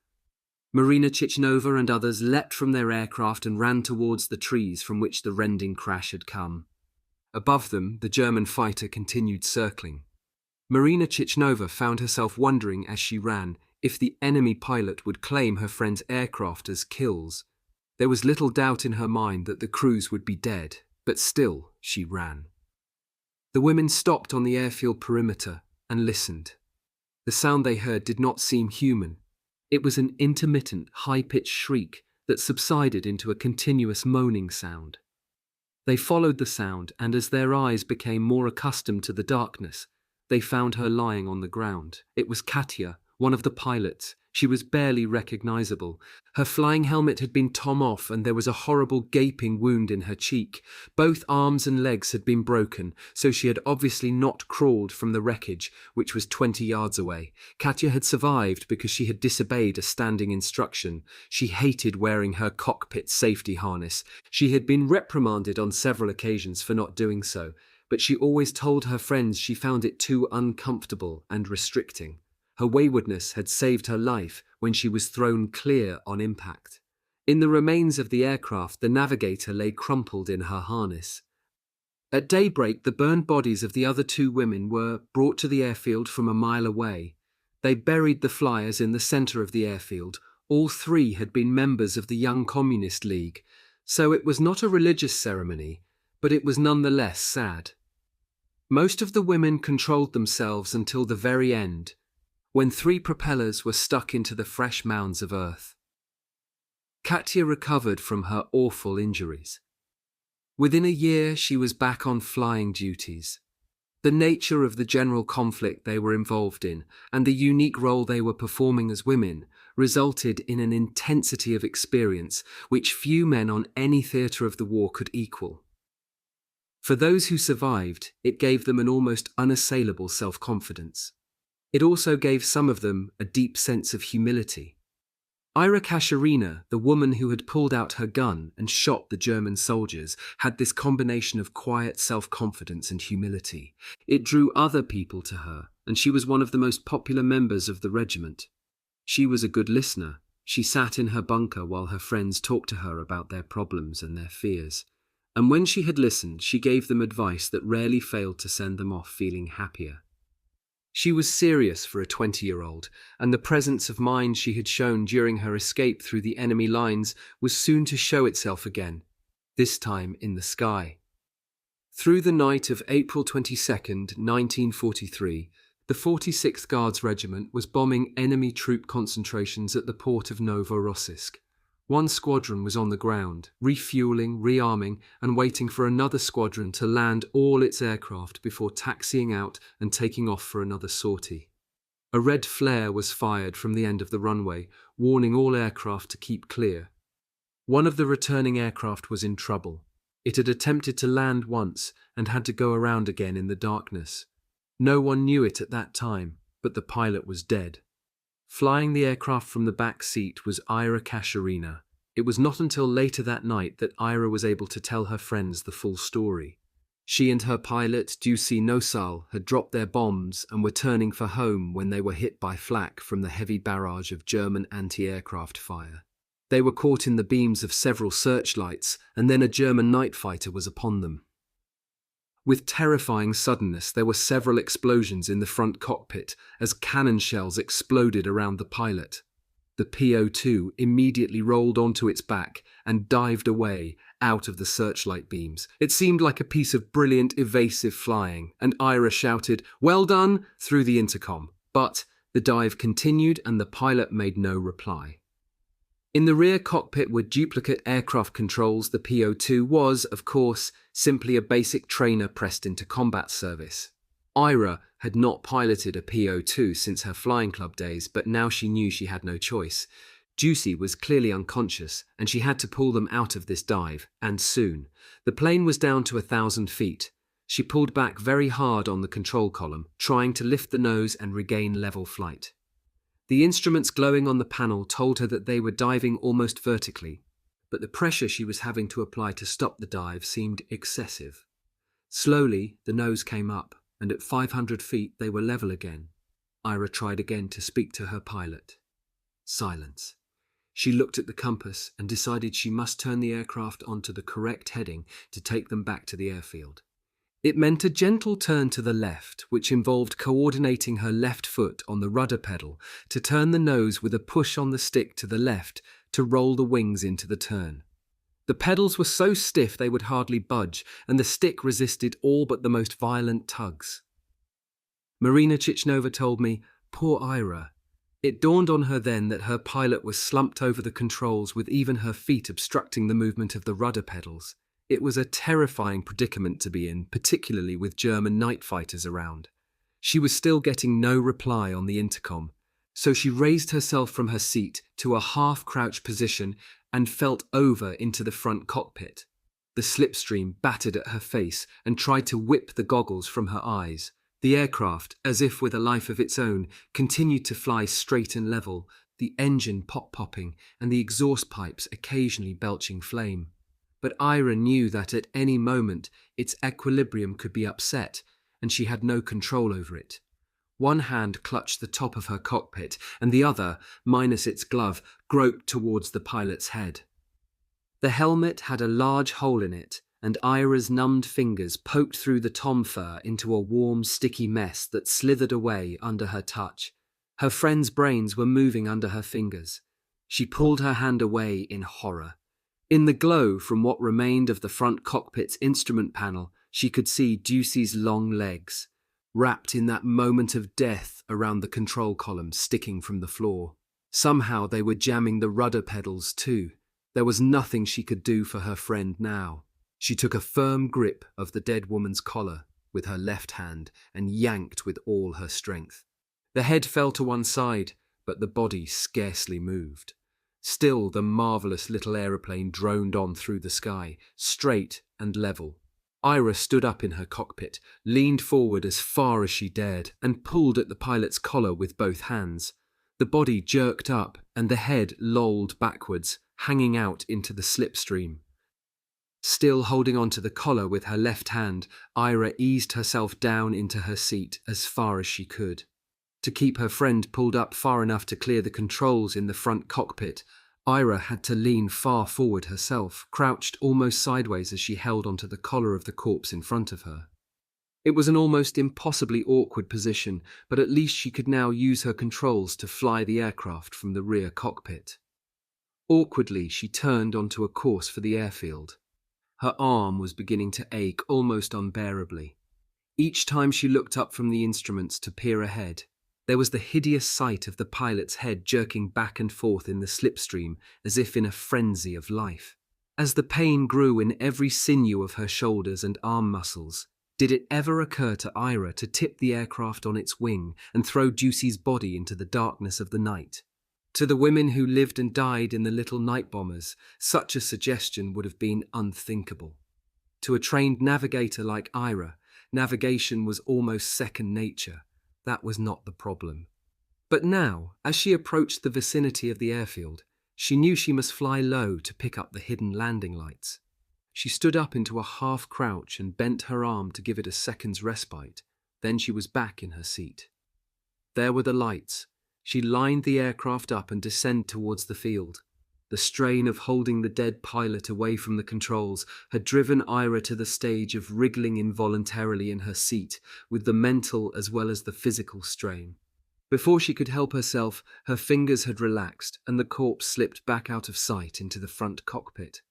Marina Chichnova and others leapt from their aircraft and ran towards the trees from which the rending crash had come. Above them, the German fighter continued circling. Marina Chichnova found herself wondering as she ran if the enemy pilot would claim her friend's aircraft as kills. There was little doubt in her mind that the crews would be dead, but still she ran. The women stopped on the airfield perimeter and listened. The sound they heard did not seem human. It was an intermittent, high-pitched shriek that subsided into a continuous moaning sound. They followed the sound, and as their eyes became more accustomed to the darkness, they found her lying on the ground. It was Katya, one of the pilots. She was barely recognizable. Her flying helmet had been torn off and there was a horrible gaping wound in her cheek. Both arms and legs had been broken, so she had obviously not crawled from the wreckage, which was 20 yards away. Katya had survived because she had disobeyed a standing instruction. She hated wearing her cockpit safety harness. She had been reprimanded on several occasions for not doing so, but she always told her friends she found it too uncomfortable and restricting. Her waywardness had saved her life when she was thrown clear on impact. In the remains of the aircraft, the navigator lay crumpled in her harness. At daybreak, the burned bodies of the other two women were brought to the airfield from a mile away. They buried the flyers in the center of the airfield. All three had been members of the Young Communist League, so it was not a religious ceremony, but it was nonetheless sad. Most of the women controlled themselves until the very end, when 3 propellers were stuck into the fresh mounds of earth. Katya recovered from her awful injuries. Within a year, she was back on flying duties. The nature of the general conflict they were involved in and the unique role they were performing as women resulted in an intensity of experience which few men on any theatre of the war could equal. For those who survived, it gave them an almost unassailable self-confidence. It also gave some of them a deep sense of humility. Ira Kasharina, the woman who had pulled out her gun and shot the German soldiers, had this combination of quiet self-confidence and humility. It drew other people to her, and she was one of the most popular members of the regiment. She was a good listener. She sat in her bunker while her friends talked to her about their problems and their fears. And when she had listened, she gave them advice that rarely failed to send them off feeling happier. She was serious for a 20-year-old, and the presence of mind she had shown during her escape through the enemy lines was soon to show itself again, this time in the sky. Through the night of April 22, 1943, the 46th Guards Regiment was bombing enemy troop concentrations at the port of Novorossiysk. One squadron was on the ground, refueling, rearming, and waiting for another squadron to land all its aircraft before taxiing out and taking off for another sortie. A red flare was fired from the end of the runway, warning all aircraft to keep clear. One of the returning aircraft was in trouble. It had attempted to land once and had to go around again in the darkness. No one knew it at that time, but the pilot was dead. Flying the aircraft from the back seat was Ira Kasharina. It was not until later that night that Ira was able to tell her friends the full story. She and her pilot, Dusi Nosal, had dropped their bombs and were turning for home when they were hit by flak from the heavy barrage of German anti-aircraft fire. They were caught in the beams of several searchlights, and then a German night fighter was upon them. With terrifying suddenness, there were several explosions in the front cockpit as cannon shells exploded around the pilot. The PO-2 immediately rolled onto its back and dived away out of the searchlight beams. It seemed like a piece of brilliant evasive flying, and Ira shouted, "Well done," through the intercom. But the dive continued and the pilot made no reply. In the rear cockpit were duplicate aircraft controls. The PO-2 was, of course, simply a basic trainer pressed into combat service. Ira had not piloted a PO-2 since her flying club days, but now she knew she had no choice. Dusi was clearly unconscious, and she had to pull them out of this dive, and soon. The plane was down to 1,000 feet. She pulled back very hard on the control column, trying to lift the nose and regain level flight. The instruments glowing on the panel told her that they were diving almost vertically, but the pressure she was having to apply to stop the dive seemed excessive. Slowly, the nose came up, and at 500 feet they were level again. Ira tried again to speak to her pilot. Silence. She looked at the compass and decided she must turn the aircraft onto the correct heading to take them back to the airfield. It meant a gentle turn to the left, which involved coordinating her left foot on the rudder pedal to turn the nose with a push on the stick to the left to roll the wings into the turn. The pedals were so stiff they would hardly budge, and the stick resisted all but the most violent tugs. Marina Chichnova told me, "Poor Ira." It dawned on her then that her pilot was slumped over the controls with even her feet obstructing the movement of the rudder pedals. It was a terrifying predicament to be in, particularly with German night fighters around. She was still getting no reply on the intercom, so she raised herself from her seat to a half-crouch position and felt over into the front cockpit. The slipstream battered at her face and tried to whip the goggles from her eyes. The aircraft, as if with a life of its own, continued to fly straight and level, the engine pop-popping and the exhaust pipes occasionally belching flame. But Ira knew that at any moment its equilibrium could be upset, and she had no control over it. One hand clutched the top of her cockpit, and the other, minus its glove, groped towards the pilot's head. The helmet had a large hole in it, and Ira's numbed fingers poked through the tom fur into a warm, sticky mess that slithered away under her touch. Her friend's brains were moving under her fingers. She pulled her hand away in horror. In the glow from what remained of the front cockpit's instrument panel, she could see Dusi's long legs, wrapped in that moment of death around the control column sticking from the floor. Somehow they were jamming the rudder pedals too. There was nothing she could do for her friend now. She took a firm grip of the dead woman's collar with her left hand and yanked with all her strength. The head fell to one side, but the body scarcely moved. Still, the marvellous little aeroplane droned on through the sky, straight and level. Ira stood up in her cockpit, leaned forward as far as she dared, and pulled at the pilot's collar with both hands. The body jerked up, and the head lolled backwards, hanging out into the slipstream. Still holding on to the collar with her left hand, Ira eased herself down into her seat as far as she could. To keep her friend pulled up far enough to clear the controls in the front cockpit, Ira had to lean far forward herself, crouched almost sideways as she held onto the collar of the corpse in front of her. It was an almost impossibly awkward position, but at least she could now use her controls to fly the aircraft from the rear cockpit. Awkwardly, she turned onto a course for the airfield. Her arm was beginning to ache almost unbearably. Each time she looked up from the instruments to peer ahead, there was the hideous sight of the pilot's head jerking back and forth in the slipstream as if in a frenzy of life. As the pain grew in every sinew of her shoulders and arm muscles, Did it ever occur to Ira to tip the aircraft on its wing and throw Ducey's body into the darkness of the night? To the women who lived and died in the little night bombers, such a suggestion would have been unthinkable. To a trained navigator like Ira, navigation was almost second nature. That was not the problem. But now, as she approached the vicinity of the airfield, she knew she must fly low to pick up the hidden landing lights. She stood up into a half crouch and bent her arm to give it a second's respite. Then she was back in her seat. There were the lights. She lined the aircraft up and descended towards the field. The strain of holding the dead pilot away from the controls had driven Ira to the stage of wriggling involuntarily in her seat, with the mental as well as the physical strain. Before she could help herself, her fingers had relaxed and the corpse slipped back out of sight into the front cockpit.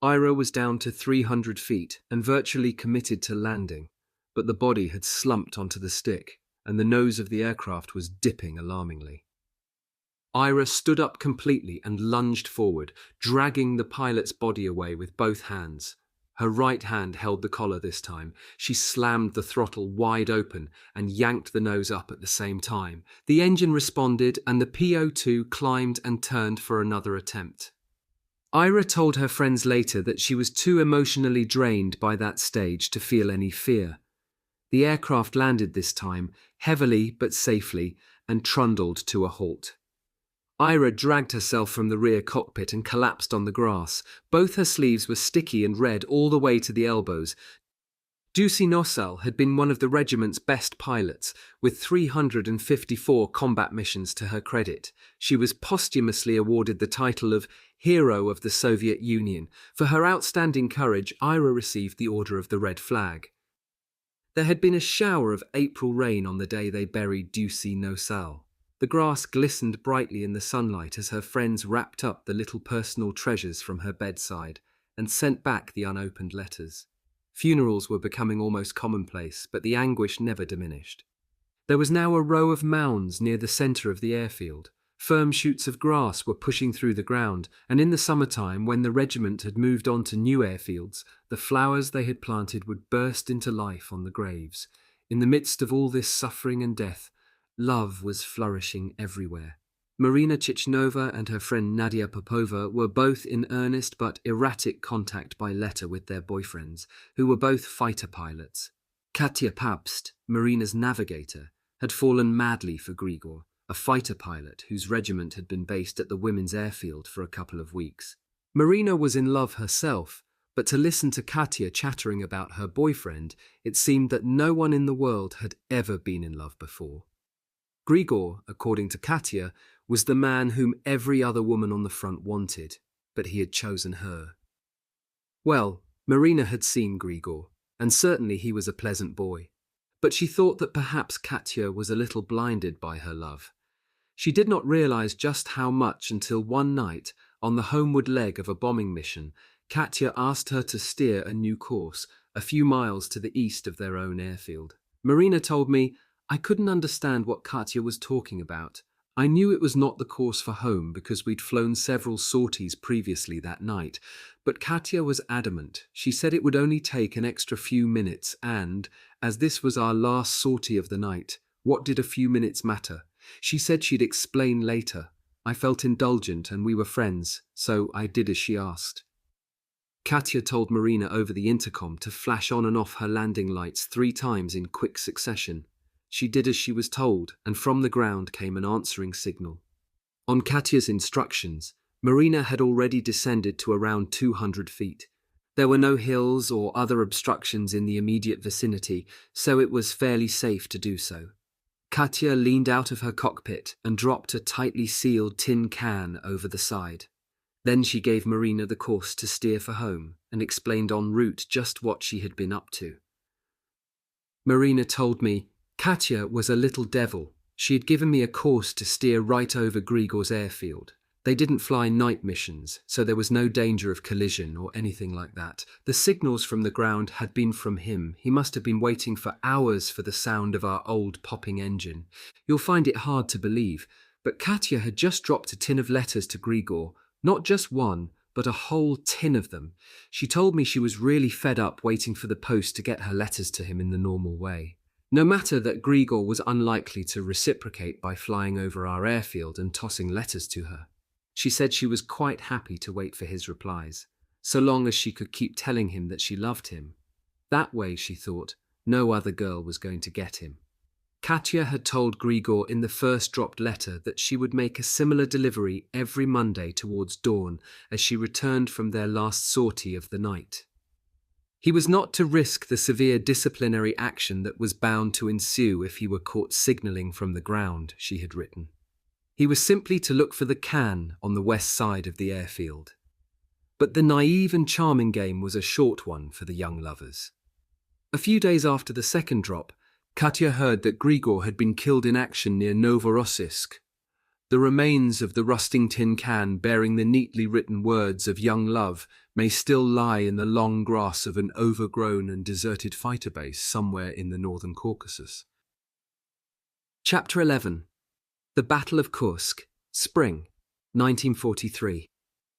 Ira was down to 300 feet and virtually committed to landing, but the body had slumped onto the stick, and the nose of the aircraft was dipping alarmingly. Ira stood up completely and lunged forward, dragging the pilot's body away with both hands. Her right hand held the collar this time. She slammed the throttle wide open and yanked the nose up at the same time. The engine responded and the PO2 climbed and turned for another attempt. Ira told her friends later that she was too emotionally drained by that stage to feel any fear. The aircraft landed this time, heavily but safely, and trundled to a halt. Ira dragged herself from the rear cockpit and collapsed on the grass. Both her sleeves were sticky and red all the way to the elbows. Ducey Nosal had been one of the regiment's best pilots, with 354 combat missions to her credit. She was posthumously awarded the title of Hero of the Soviet Union. For her outstanding courage, Ira received the Order of the Red Flag. There had been a shower of April rain on the day they buried Ducey Nosal. The grass glistened brightly in the sunlight as her friends wrapped up the little personal treasures from her bedside and sent back the unopened letters. Funerals were becoming almost commonplace, but the anguish never diminished. There was now a row of mounds near the centre of the airfield. Firm shoots of grass were pushing through the ground, and in the summertime, when the regiment had moved on to new airfields, the flowers they had planted would burst into life on the graves. In the midst of all this suffering and death, love was flourishing everywhere. Marina Chichnova and her friend Nadia Popova were both in earnest but erratic contact by letter with their boyfriends, who were both fighter pilots. Katya Pabst, Marina's navigator, had fallen madly for Grigor, a fighter pilot whose regiment had been based at the women's airfield for a couple of weeks. Marina was in love herself, but to listen to Katya chattering about her boyfriend, it seemed that no one in the world had ever been in love before. Grigor, according to Katya, was the man whom every other woman on the front wanted, but he had chosen her. Well, Marina had seen Grigor, and certainly he was a pleasant boy, but she thought that perhaps Katya was a little blinded by her love. She did not realize just how much until one night, on the homeward leg of a bombing mission, Katya asked her to steer a new course, a few miles to the east of their own airfield. Marina told me, "I couldn't understand what Katya was talking about. I knew it was not the course for home because we'd flown several sorties previously that night, but Katya was adamant. She said it would only take an extra few minutes and, as this was our last sortie of the night, what did a few minutes matter? She said she'd explain later. I felt indulgent and we were friends, so I did as she asked." Katya told Marina over the intercom to flash on and off her landing lights 3 times in quick succession. She did as she was told, and from the ground came an answering signal. On Katya's instructions, Marina had already descended to around 200 feet. There were no hills or other obstructions in the immediate vicinity, so it was fairly safe to do so. Katya leaned out of her cockpit and dropped a tightly sealed tin can over the side. Then she gave Marina the course to steer for home and explained en route just what she had been up to. Marina told me, "Katya was a little devil. She had given me a course to steer right over Grigor's airfield. They didn't fly night missions, so there was no danger of collision or anything like that. The signals from the ground had been from him. He must have been waiting for hours for the sound of our old popping engine. You'll find it hard to believe, but Katya had just dropped a tin of letters to Grigor, not just one, but a whole tin of them. She told me she was really fed up waiting for the post to get her letters to him in the normal way. No matter that Grigor was unlikely to reciprocate by flying over our airfield and tossing letters to her. She said she was quite happy to wait for his replies, so long as she could keep telling him that she loved him. That way, she thought, no other girl was going to get him. Katya had told Grigor in the first dropped letter that she would make a similar delivery every Monday towards dawn as she returned from their last sortie of the night. He was not to risk the severe disciplinary action that was bound to ensue if he were caught signalling from the ground, she had written. He was simply to look for the can on the west side of the airfield. But the naive and charming game was a short one for the young lovers. A few days after the second drop, Katya heard that Grigor had been killed in action near Novorossiysk. The remains of the rusting tin can bearing the neatly written words of young love may still lie in the long grass of an overgrown and deserted fighter base somewhere in the northern Caucasus. Chapter 11. The Battle of Kursk, Spring, 1943.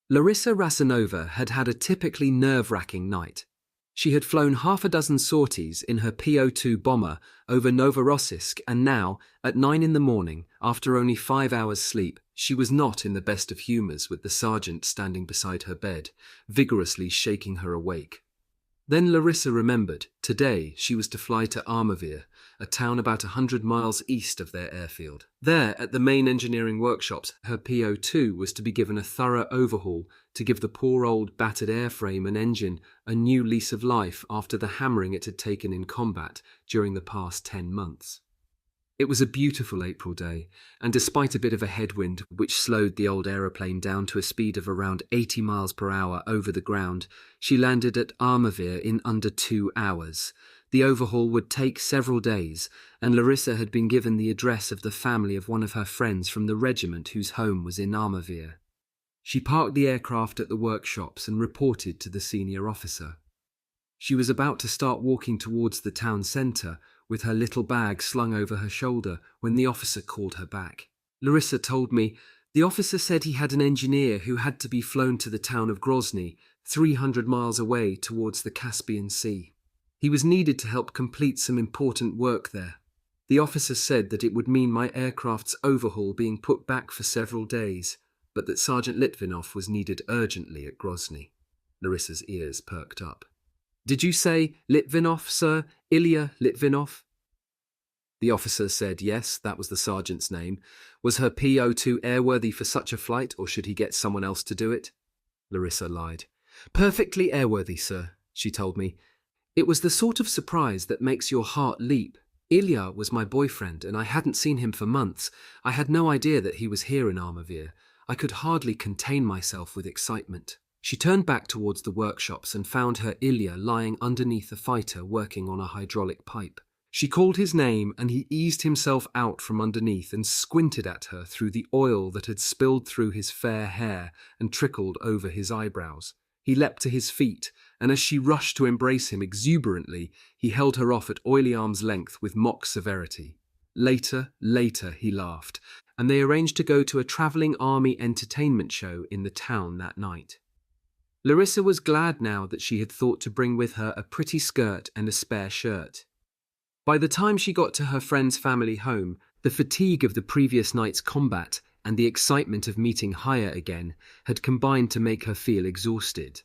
Larissa Rasanova had had a typically nerve-wracking night. She had flown half a dozen sorties in her PO-2 bomber over Novorossiysk, and now, at 9 in the morning, after only 5 hours' sleep, she was not in the best of humours with the sergeant standing beside her bed, vigorously shaking her awake. Then Larissa remembered, today she was to fly to Armavir, a town about 100 miles east of their airfield. There, at the main engineering workshops, her PO-2 was to be given a thorough overhaul to give the poor old battered airframe and engine a new lease of life after the hammering it had taken in combat during the past 10 months. It was a beautiful April day, and despite a bit of a headwind which slowed the old aeroplane down to a speed of around 80 miles per hour over the ground, she landed at Armavir in under 2 hours. The overhaul would take several days, and Larissa had been given the address of the family of one of her friends from the regiment whose home was in Armavir. She parked the aircraft at the workshops and reported to the senior officer. She was about to start walking towards the town centre, with her little bag slung over her shoulder, when the officer called her back. Larissa told me, the officer said he had an engineer who had to be flown to the town of Grozny, 300 miles away towards the Caspian Sea. He was needed to help complete some important work there. The officer said that it would mean my aircraft's overhaul being put back for several days, but that Sergeant Litvinov was needed urgently at Grozny. Larissa's ears perked up. Did you say Litvinov, sir? Ilya Litvinov? The officer said yes, that was the sergeant's name. Was her PO-2 airworthy for such a flight, or should he get someone else to do it? Larissa lied. Perfectly airworthy, sir, she told me. It was the sort of surprise that makes your heart leap. Ilya was my boyfriend, and I hadn't seen him for months. I had no idea that he was here in Armavir. I could hardly contain myself with excitement. She turned back towards the workshops and found her Ilya lying underneath a fighter working on a hydraulic pipe. She called his name, and he eased himself out from underneath and squinted at her through the oil that had spilled through his fair hair and trickled over his eyebrows. He leapt to his feet, and as she rushed to embrace him exuberantly, he held her off at oily arm's length with mock severity. Later, he laughed, and they arranged to go to a travelling army entertainment show in the town that night. Larissa was glad now that she had thought to bring with her a pretty skirt and a spare shirt. By the time she got to her friend's family home, the fatigue of the previous night's combat and the excitement of meeting Haya again had combined to make her feel exhausted.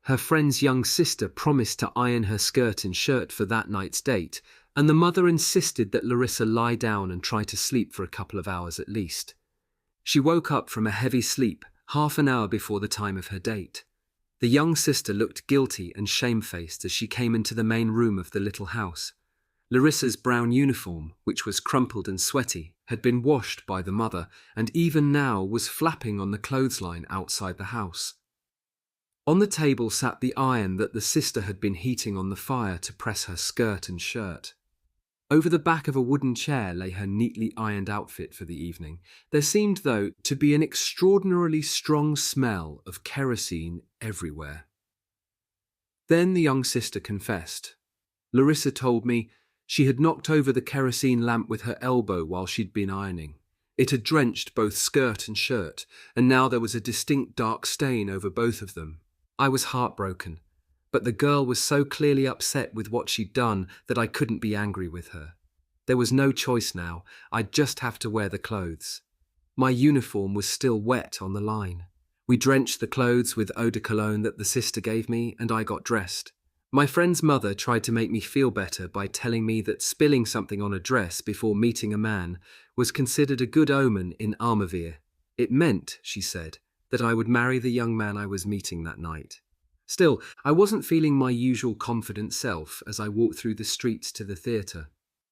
Her friend's young sister promised to iron her skirt and shirt for that night's date, and the mother insisted that Larissa lie down and try to sleep for a couple of hours at least. She woke up from a heavy sleep half an hour before the time of her date. The young sister looked guilty and shamefaced as she came into the main room of the little house. Larissa's brown uniform, which was crumpled and sweaty, had been washed by the mother, and even now was flapping on the clothesline outside the house. On the table sat the iron that the sister had been heating on the fire to press her skirt and shirt. Over the back of a wooden chair lay her neatly ironed outfit for the evening. There seemed, though, to be an extraordinarily strong smell of kerosene everywhere. Then the young sister confessed. Larissa told me she had knocked over the kerosene lamp with her elbow while she'd been ironing. It had drenched both skirt and shirt, and now there was a distinct dark stain over both of them. I was heartbroken, but the girl was so clearly upset with what she'd done that I couldn't be angry with her. There was no choice now, I'd just have to wear the clothes. My uniform was still wet on the line. We drenched the clothes with eau de cologne that the sister gave me, and I got dressed. My friend's mother tried to make me feel better by telling me that spilling something on a dress before meeting a man was considered a good omen in Armavir. It meant, she said, that I would marry the young man I was meeting that night. Still, I wasn't feeling my usual confident self as I walked through the streets to the theatre.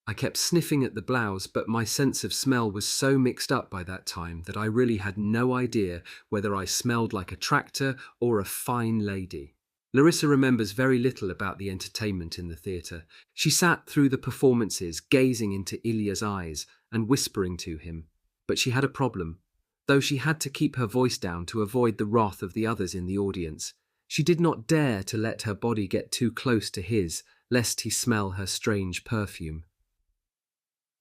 I kept sniffing at the blouse, but my sense of smell was so mixed up by that time that I really had no idea whether I smelled like a tractor or a fine lady. Larissa remembers very little about the entertainment in the theatre. She sat through the performances, gazing into Ilya's eyes and whispering to him. But she had a problem. Though she had to keep her voice down to avoid the wrath of the others in the audience, she did not dare to let her body get too close to his, lest he smell her strange perfume.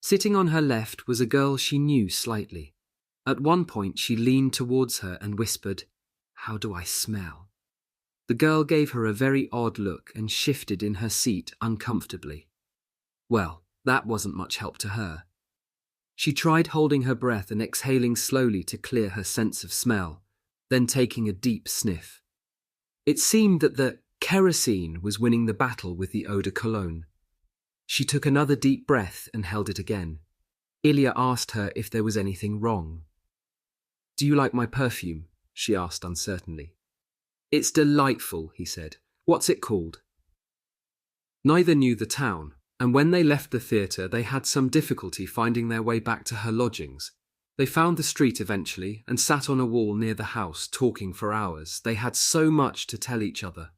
Sitting on her left was a girl she knew slightly. At one point she leaned towards her and whispered, "How do I smell?" The girl gave her a very odd look and shifted in her seat uncomfortably. Well, that wasn't much help to her. She tried holding her breath and exhaling slowly to clear her sense of smell, then taking a deep sniff. It seemed that the kerosene was winning the battle with the eau de cologne. She took another deep breath and held it again. Ilya asked her if there was anything wrong. "Do you like my perfume?" she asked uncertainly. "It's delightful," he said. "What's it called?" Neither knew the town, and when they left the theatre they had some difficulty finding their way back to her lodgings. They found the street eventually and sat on a wall near the house talking for hours. They had so much to tell each other.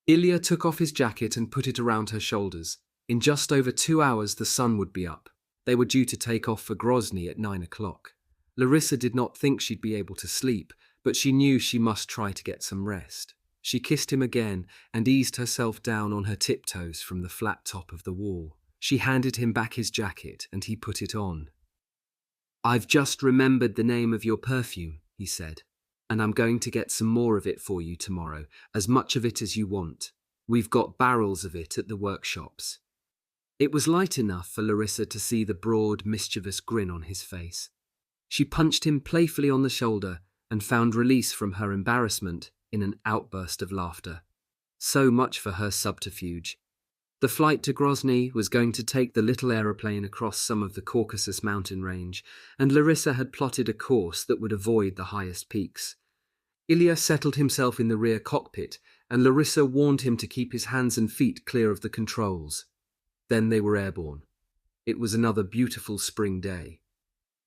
Ilya took off his jacket and put it around her shoulders. In just over 2 hours the sun would be up. They were due to take off for Grozny at 9 o'clock. Larissa did not think she'd be able to sleep, but she knew she must try to get some rest. She kissed him again and eased herself down on her tiptoes from the flat top of the wall. She handed him back his jacket and he put it on. "I've just remembered the name of your perfume," he said, "and I'm going to get some more of it for you tomorrow, as much of it as you want. We've got barrels of it at the workshops." It was light enough for Larissa to see the broad, mischievous grin on his face. She punched him playfully on the shoulder and found release from her embarrassment in an outburst of laughter. So much for her subterfuge. The flight to Grozny was going to take the little aeroplane across some of the Caucasus mountain range, and Larissa had plotted a course that would avoid the highest peaks. Ilya settled himself in the rear cockpit, and Larissa warned him to keep his hands and feet clear of the controls. Then they were airborne. It was another beautiful spring day.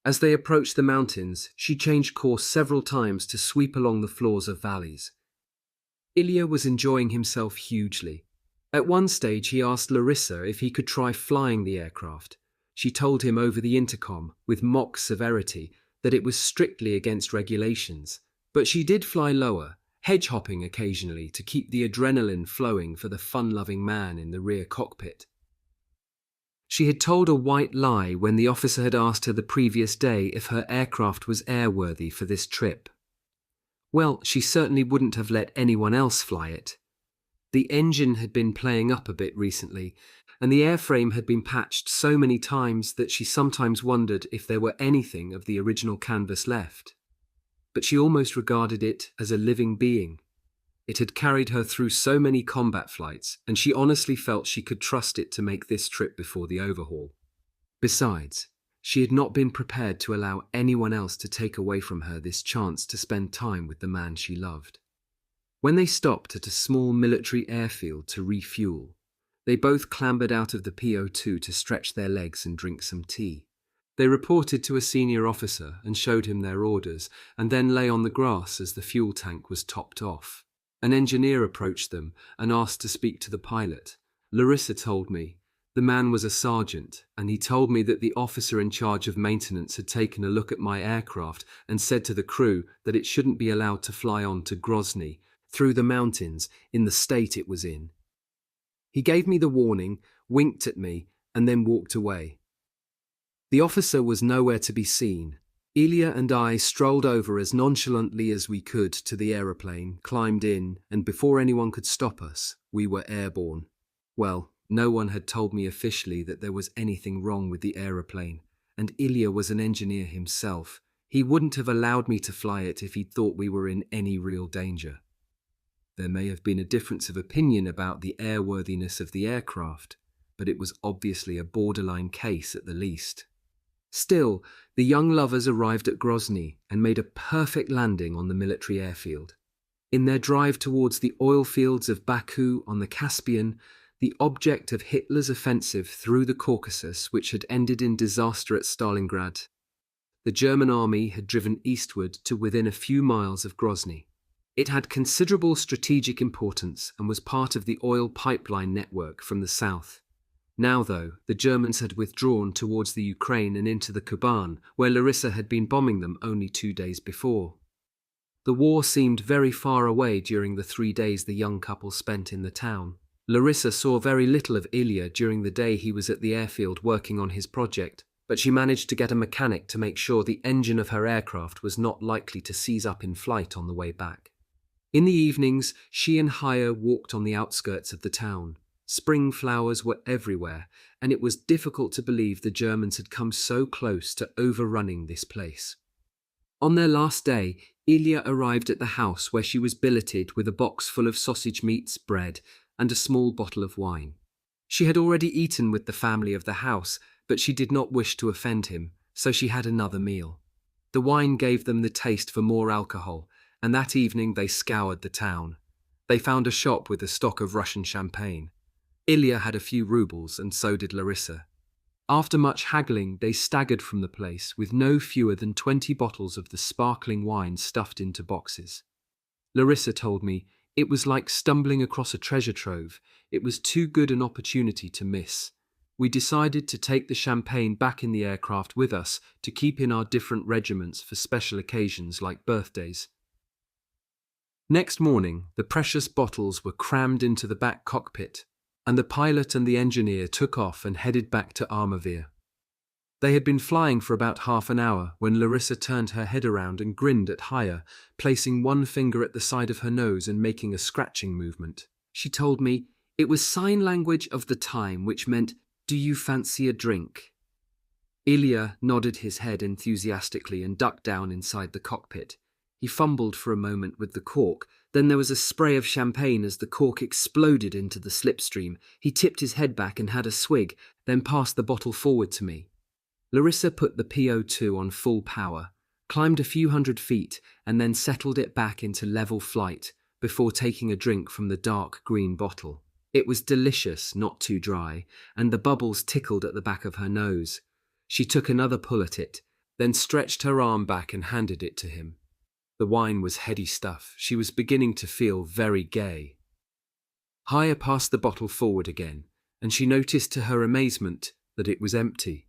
As they approached the mountains, she changed course several times to sweep along the floors of valleys. Ilya was enjoying himself hugely. At one stage he asked Larissa if he could try flying the aircraft. She told him over the intercom, with mock severity, that it was strictly against regulations, but she did fly lower, hedge-hopping occasionally to keep the adrenaline flowing for the fun-loving man in the rear cockpit. She had told a white lie when the officer had asked her the previous day if her aircraft was airworthy for this trip. Well, she certainly wouldn't have let anyone else fly it. The engine had been playing up a bit recently, and the airframe had been patched so many times that she sometimes wondered if there were anything of the original canvas left. But she almost regarded it as a living being. It had carried her through so many combat flights, and she honestly felt she could trust it to make this trip before the overhaul. Besides, she had not been prepared to allow anyone else to take away from her this chance to spend time with the man she loved. When they stopped at a small military airfield to refuel, they both clambered out of the PO2 to stretch their legs and drink some tea. They reported to a senior officer and showed him their orders, and then lay on the grass as the fuel tank was topped off. An engineer approached them and asked to speak to the pilot. Larissa told me. The man was a sergeant, and he told me that the officer in charge of maintenance had taken a look at my aircraft and said to the crew that it shouldn't be allowed to fly on to Grozny, through the mountains, in the state it was in. He gave me the warning, winked at me, and then walked away. The officer was nowhere to be seen, Ilya and I strolled over as nonchalantly as we could to the aeroplane, climbed in, and before anyone could stop us, we were airborne. Well, no one had told me officially that there was anything wrong with the aeroplane, and Ilya was an engineer himself. He wouldn't have allowed me to fly it if he'd thought we were in any real danger. There may have been a difference of opinion about the airworthiness of the aircraft, but it was obviously a borderline case at the least. Still, the young lovers arrived at Grozny and made a perfect landing on the military airfield. In their drive towards the oil fields of Baku on the Caspian, the object of Hitler's offensive through the Caucasus, which had ended in disaster at Stalingrad, the German army had driven eastward to within a few miles of Grozny. It had considerable strategic importance and was part of the oil pipeline network from the south. Now, though, the Germans had withdrawn towards the Ukraine and into the Kuban, where Larissa had been bombing them only 2 days before. The war seemed very far away during the 3 days the young couple spent in the town. Larissa saw very little of Ilya during the day he was at the airfield working on his project, but she managed to get a mechanic to make sure the engine of her aircraft was not likely to seize up in flight on the way back. In the evenings, she and Haya walked on the outskirts of the town. Spring flowers were everywhere, and it was difficult to believe the Germans had come so close to overrunning this place. On their last day, Ilya arrived at the house where she was billeted with a box full of sausage meats, bread, and a small bottle of wine. She had already eaten with the family of the house, but she did not wish to offend him, so she had another meal. The wine gave them the taste for more alcohol, and that evening they scoured the town. They found a shop with a stock of Russian champagne. Ilya had a few rubles, and so did Larissa. After much haggling, they staggered from the place with no fewer than 20 bottles of the sparkling wine stuffed into boxes. Larissa told me, it was like stumbling across a treasure trove. It was too good an opportunity to miss. We decided to take the champagne back in the aircraft with us to keep in our different regiments for special occasions like birthdays. Next morning, the precious bottles were crammed into the back cockpit, and the pilot and the engineer took off and headed back to Armavir. They had been flying for about half an hour when Larissa turned her head around and grinned at Haya, placing one finger at the side of her nose and making a scratching movement. She told me it was sign language of the time, which meant, "Do you fancy a drink?" Ilya nodded his head enthusiastically and ducked down inside the cockpit. He fumbled for a moment with the cork. Then there was a spray of champagne as the cork exploded into the slipstream. He tipped his head back and had a swig, then passed the bottle forward to me. Larissa put the PO2 on full power, climbed a few hundred feet, and then settled it back into level flight before taking a drink from the dark green bottle. It was delicious, not too dry, and the bubbles tickled at the back of her nose. She took another pull at it, then stretched her arm back and handed it to him. The wine was heady stuff. She was beginning to feel very gay. Haya passed the bottle forward again, and she noticed to her amazement that it was empty.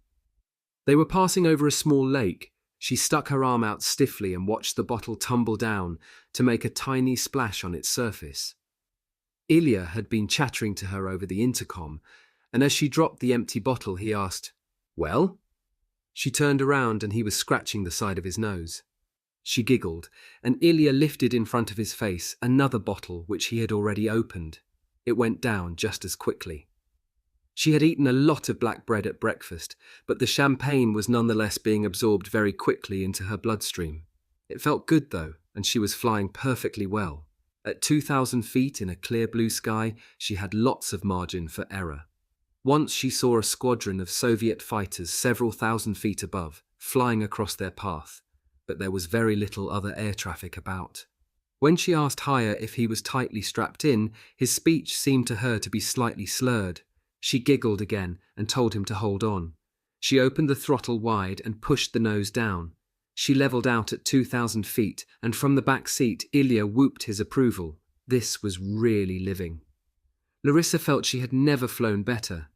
They were passing over a small lake. She stuck her arm out stiffly and watched the bottle tumble down to make a tiny splash on its surface. Ilya had been chattering to her over the intercom, and as she dropped the empty bottle, he asked, "Well?" She turned around and he was scratching the side of his nose. She giggled, and Ilya lifted in front of his face another bottle which he had already opened. It went down just as quickly. She had eaten a lot of black bread at breakfast, but the champagne was nonetheless being absorbed very quickly into her bloodstream. It felt good, though, and she was flying perfectly well. At 2,000 feet in a clear blue sky, she had lots of margin for error. Once she saw a squadron of Soviet fighters several thousand feet above, flying across their path, but there was very little other air traffic about. When she asked Haya if he was tightly strapped in, his speech seemed to her to be slightly slurred. She giggled again and told him to hold on. She opened the throttle wide and pushed the nose down. She leveled out at 2,000 feet, and from the back seat, Ilya whooped his approval. This was really living. Larissa felt she had never flown better.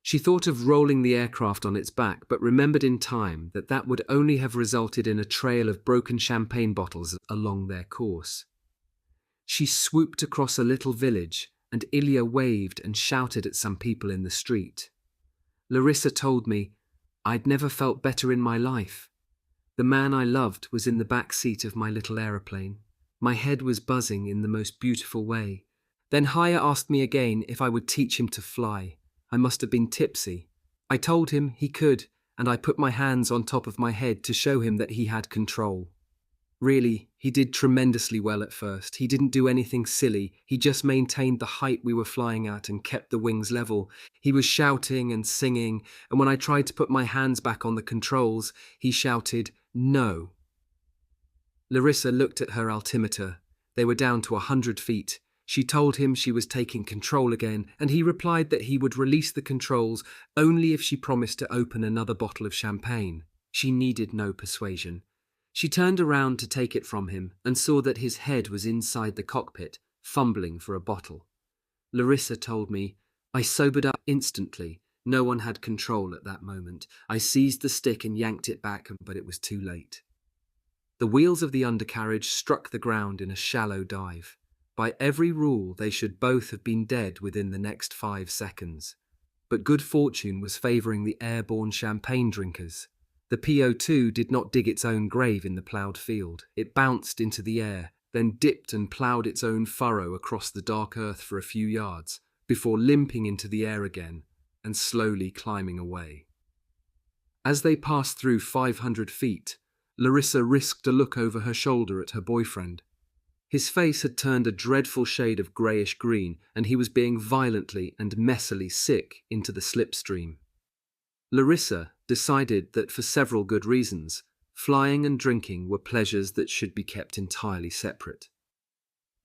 She thought of rolling the aircraft on its back, but remembered in time that that would only have resulted in a trail of broken champagne bottles along their course. She swooped across a little village, and Ilya waved and shouted at some people in the street. Larissa told me, "I'd never felt better in my life." The man I loved was in the back seat of my little aeroplane. My head was buzzing in the most beautiful way. Then Haya asked me again if I would teach him to fly. I must have been tipsy. I told him he could, and I put my hands on top of my head to show him that he had control. Really, he did tremendously well at first. He didn't do anything silly. He just maintained the height we were flying at and kept the wings level. He was shouting and singing, and when I tried to put my hands back on the controls, he shouted, "No." Larissa looked at her altimeter. They were down to 100 feet. She told him she was taking control again, and he replied that he would release the controls only if she promised to open another bottle of champagne. She needed no persuasion. She turned around to take it from him and saw that his head was inside the cockpit, fumbling for a bottle. Larissa told me, "I sobered up instantly. No one had control at that moment. I seized the stick and yanked it back, but it was too late." The wheels of the undercarriage struck the ground in a shallow dive. By every rule, they should both have been dead within the next 5 seconds. But good fortune was favouring the airborne champagne drinkers. The PO2 did not dig its own grave in the ploughed field. It bounced into the air, then dipped and ploughed its own furrow across the dark earth for a few yards, before limping into the air again and slowly climbing away. As they passed through 500 feet, Larissa risked a look over her shoulder at her boyfriend. His face had turned a dreadful shade of greyish-green, and he was being violently and messily sick into the slipstream. Larissa decided that for several good reasons, flying and drinking were pleasures that should be kept entirely separate.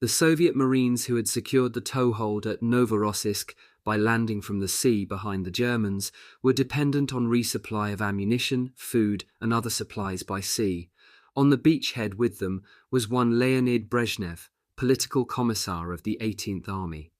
The Soviet Marines who had secured the toehold at Novorossiysk by landing from the sea behind the Germans were dependent on resupply of ammunition, food, and other supplies by sea. On the beachhead with them was one Leonid Brezhnev, political commissar of the 18th Army.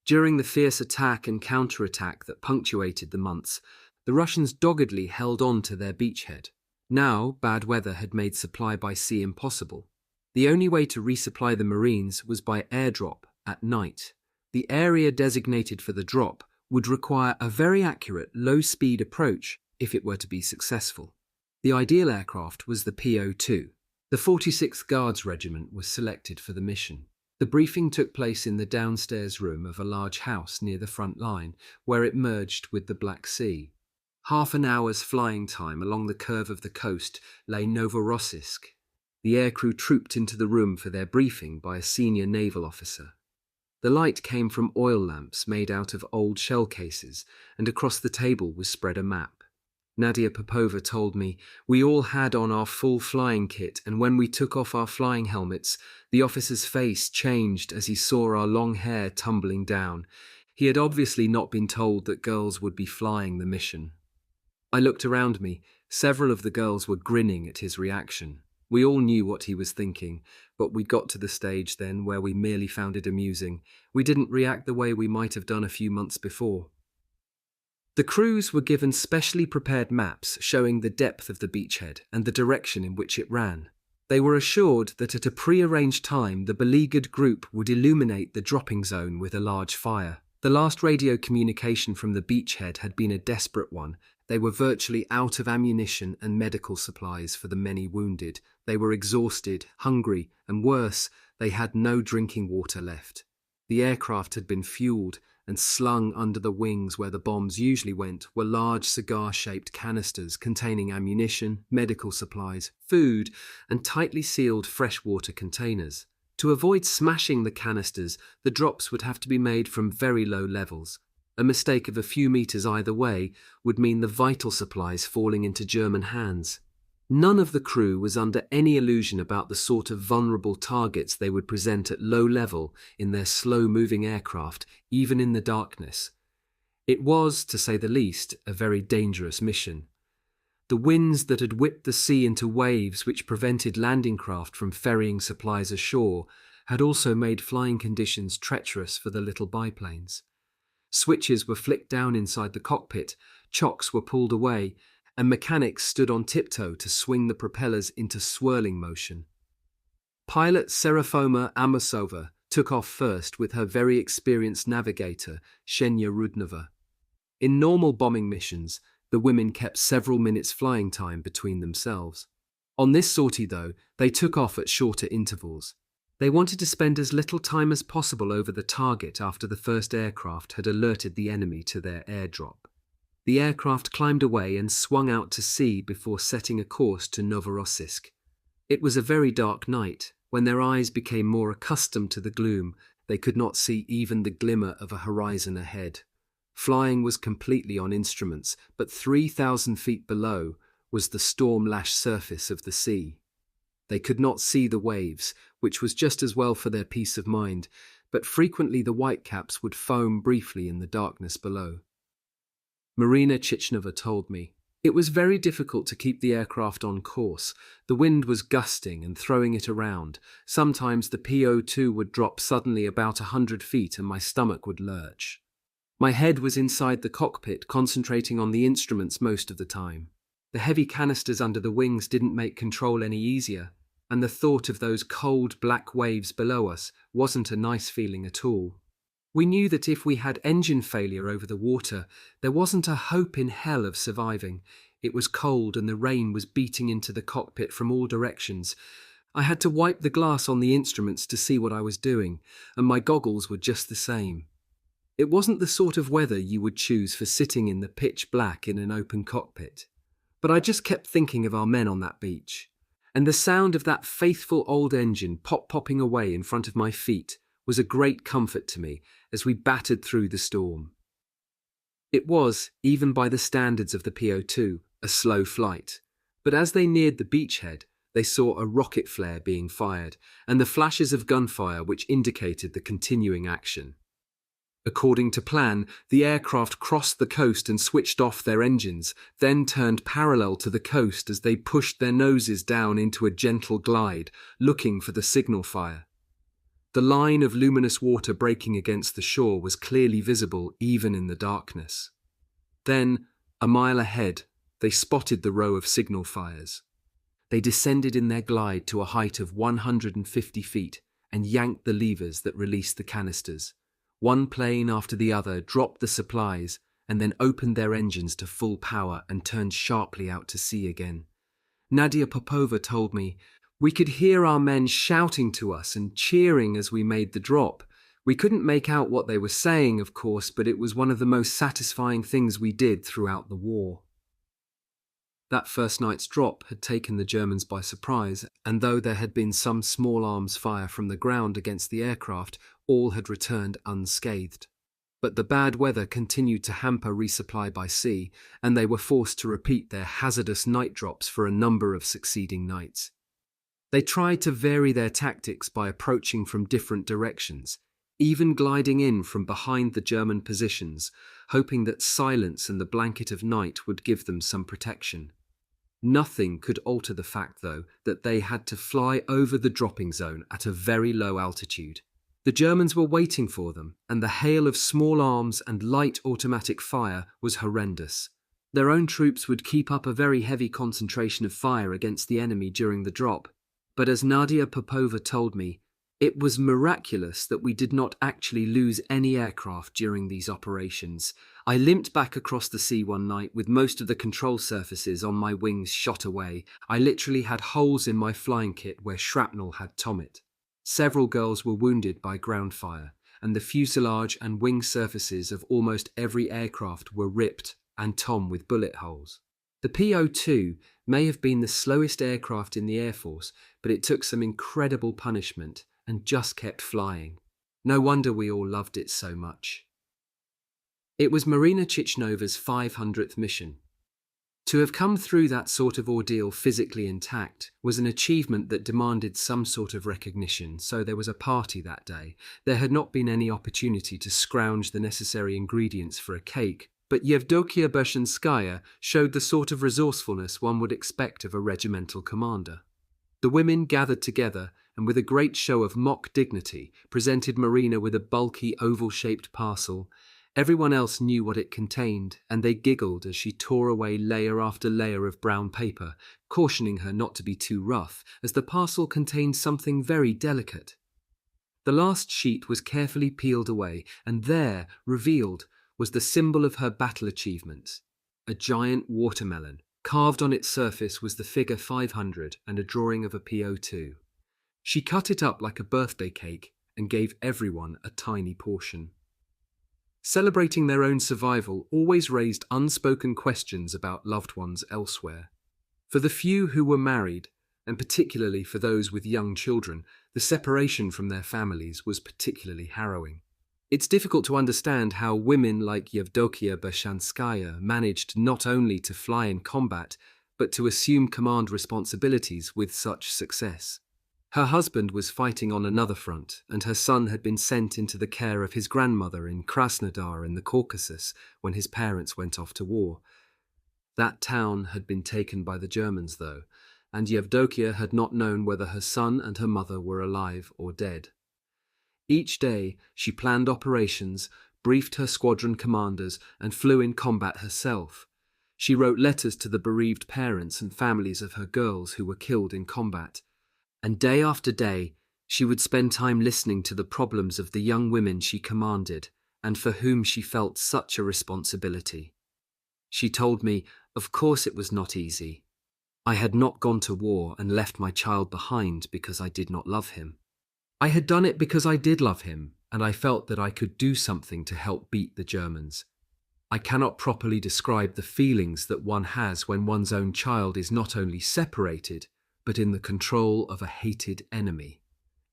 During the fierce attack and counterattack that punctuated the months, the Russians doggedly held on to their beachhead. Now, bad weather had made supply by sea impossible. The only way to resupply the Marines was by airdrop at night. The area designated for the drop would require a very accurate, low-speed approach if it were to be successful. The ideal aircraft was the PO2. The 46th Guards Regiment was selected for the mission. The briefing took place in the downstairs room of a large house near the front line, where it merged with the Black Sea. Half an hour's flying time along the curve of the coast lay Novorossiysk. The aircrew trooped into the room for their briefing by a senior naval officer. The light came from oil lamps made out of old shell cases, and across the table was spread a map. Nadia Popova told me, "We all had on our full flying kit, and when we took off our flying helmets, the officer's face changed as he saw our long hair tumbling down. He had obviously not been told that girls would be flying the mission." I looked around me. Several of the girls were grinning at his reaction. We all knew what he was thinking, but we got to the stage then where we merely found it amusing. We didn't react the way we might have done a few months before. The crews were given specially prepared maps showing the depth of the beachhead and the direction in which it ran. They were assured that at a pre-arranged time the beleaguered group would illuminate the dropping zone with a large fire. The last radio communication from the beachhead had been a desperate one. They were virtually out of ammunition and medical supplies for the many wounded. They were exhausted, hungry, and worse, they had no drinking water left. The aircraft had been fueled, and slung under the wings where the bombs usually went were large cigar-shaped canisters containing ammunition, medical supplies, food, and tightly sealed freshwater containers. To avoid smashing the canisters, the drops would have to be made from very low levels. A mistake of a few meters either way would mean the vital supplies falling into German hands. None of the crew was under any illusion about the sort of vulnerable targets they would present at low level in their slow-moving aircraft, even in the darkness. It was, to say the least, a very dangerous mission. The winds that had whipped the sea into waves which prevented landing craft from ferrying supplies ashore had also made flying conditions treacherous for the little biplanes. Switches were flicked down inside the cockpit, chocks were pulled away, and mechanics stood on tiptoe to swing the propellers into swirling motion. Pilot Serafoma Amosova took off first with her very experienced navigator, Ksenia Rudnova. In normal bombing missions, the women kept several minutes flying time between themselves. On this sortie, though, they took off at shorter intervals. They wanted to spend as little time as possible over the target after the first aircraft had alerted the enemy to their airdrop. The aircraft climbed away and swung out to sea before setting a course to Novorossiysk. It was a very dark night. When their eyes became more accustomed to the gloom, they could not see even the glimmer of a horizon ahead. Flying was completely on instruments, but 3,000 feet below was the storm-lashed surface of the sea. They could not see the waves, which was just as well for their peace of mind, but frequently the whitecaps would foam briefly in the darkness below. Marina Chichnova told me, "It was very difficult to keep the aircraft on course. The wind was gusting and throwing it around. Sometimes the PO2 would drop suddenly about 100 feet and my stomach would lurch. My head was inside the cockpit, concentrating on the instruments most of the time. The heavy canisters under the wings didn't make control any easier, and the thought of those cold black waves below us wasn't a nice feeling at all. We knew that if we had engine failure over the water, there wasn't a hope in hell of surviving. It was cold and the rain was beating into the cockpit from all directions. I had to wipe the glass on the instruments to see what I was doing, and my goggles were just the same. It wasn't the sort of weather you would choose for sitting in the pitch black in an open cockpit. But I just kept thinking of our men on that beach, and the sound of that faithful old engine popping away in front of my feet was a great comfort to me as we battered through the storm. It was, even by the standards of the PO2, a slow flight, but as they neared the beachhead, they saw a rocket flare being fired and the flashes of gunfire which indicated the continuing action. According to plan, the aircraft crossed the coast and switched off their engines, then turned parallel to the coast as they pushed their noses down into a gentle glide, looking for the signal fire. The line of luminous water breaking against the shore was clearly visible even in the darkness. Then, a mile ahead, they spotted the row of signal fires. They descended in their glide to a height of 150 feet and yanked the levers that released the canisters. One plane after the other dropped the supplies and then opened their engines to full power and turned sharply out to sea again. Nadia Popova told me, "We could hear our men shouting to us and cheering as we made the drop. We couldn't make out what they were saying, of course, but it was one of the most satisfying things we did throughout the war." That first night's drop had taken the Germans by surprise, and though there had been some small arms fire from the ground against the aircraft, all had returned unscathed. But the bad weather continued to hamper resupply by sea, and they were forced to repeat their hazardous night drops for a number of succeeding nights. They tried to vary their tactics by approaching from different directions, even gliding in from behind the German positions, hoping that silence and the blanket of night would give them some protection. Nothing could alter the fact, though, that they had to fly over the dropping zone at a very low altitude. The Germans were waiting for them, and the hail of small arms and light automatic fire was horrendous. Their own troops would keep up a very heavy concentration of fire against the enemy during the drop, but as Nadia Popova told me, it was miraculous that we did not actually lose any aircraft during these operations. I limped back across the sea one night with most of the control surfaces on my wings shot away. I literally had holes in my flying kit where shrapnel had torn it. Several girls were wounded by ground fire, and the fuselage and wing surfaces of almost every aircraft were ripped and torn with bullet holes. The PO2 may have been the slowest aircraft in the Air Force, but it took some incredible punishment and just kept flying. No wonder we all loved it so much. It was Marina Chichnova's 500th mission. To have come through that sort of ordeal physically intact was an achievement that demanded some sort of recognition, so there was a party that day. There had not been any opportunity to scrounge the necessary ingredients for a cake, but Yevdokia Bershanskaya showed the sort of resourcefulness one would expect of a regimental commander. The women gathered together and with a great show of mock dignity presented Marina with a bulky oval-shaped parcel. Everyone else knew what it contained, and they giggled as she tore away layer after layer of brown paper, cautioning her not to be too rough, as the parcel contained something very delicate. The last sheet was carefully peeled away, and there, revealed, was the symbol of her battle achievements, a giant watermelon, Carved on its surface was the figure 500 and a drawing of a PO2. She cut it up like a birthday cake and gave everyone a tiny portion. Celebrating their own survival always raised unspoken questions about loved ones elsewhere. For the few who were married, and particularly for those with young children, the separation from their families was particularly harrowing. It's difficult to understand how women like Yevdokia Bershanskaya managed not only to fly in combat, but to assume command responsibilities with such success. Her husband was fighting on another front, and her son had been sent into the care of his grandmother in Krasnodar in the Caucasus when his parents went off to war. That town had been taken by the Germans, though, and Yevdokia had not known whether her son and her mother were alive or dead. Each day she planned operations, briefed her squadron commanders, and flew in combat herself. She wrote letters to the bereaved parents and families of her girls who were killed in combat. And day after day, she would spend time listening to the problems of the young women she commanded and for whom she felt such a responsibility. She told me, of course it was not easy. I had not gone to war and left my child behind because I did not love him. I had done it because I did love him, and I felt that I could do something to help beat the Germans. I cannot properly describe the feelings that one has when one's own child is not only separated, but in the control of a hated enemy.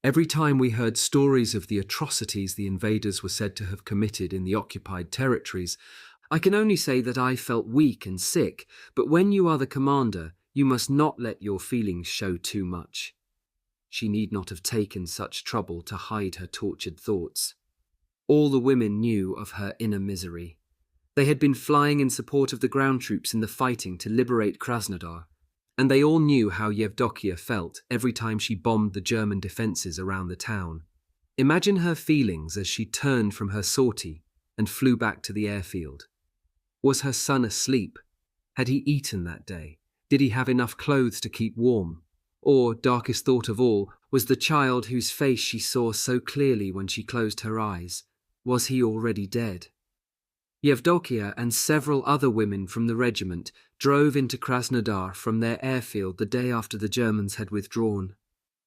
Every time we heard stories of the atrocities the invaders were said to have committed in the occupied territories, I can only say that I felt weak and sick, but when you are the commander, you must not let your feelings show too much. She need not have taken such trouble to hide her tortured thoughts. All the women knew of her inner misery. They had been flying in support of the ground troops in the fighting to liberate Krasnodar, and they all knew how Yevdokia felt every time she bombed the German defences around the town. Imagine her feelings as she turned from her sortie and flew back to the airfield. Was her son asleep? Had he eaten that day? Did he have enough clothes to keep warm? Or, darkest thought of all, was the child whose face she saw so clearly when she closed her eyes, was he already dead? Yevdokia and several other women from the regiment drove into Krasnodar from their airfield the day after the Germans had withdrawn.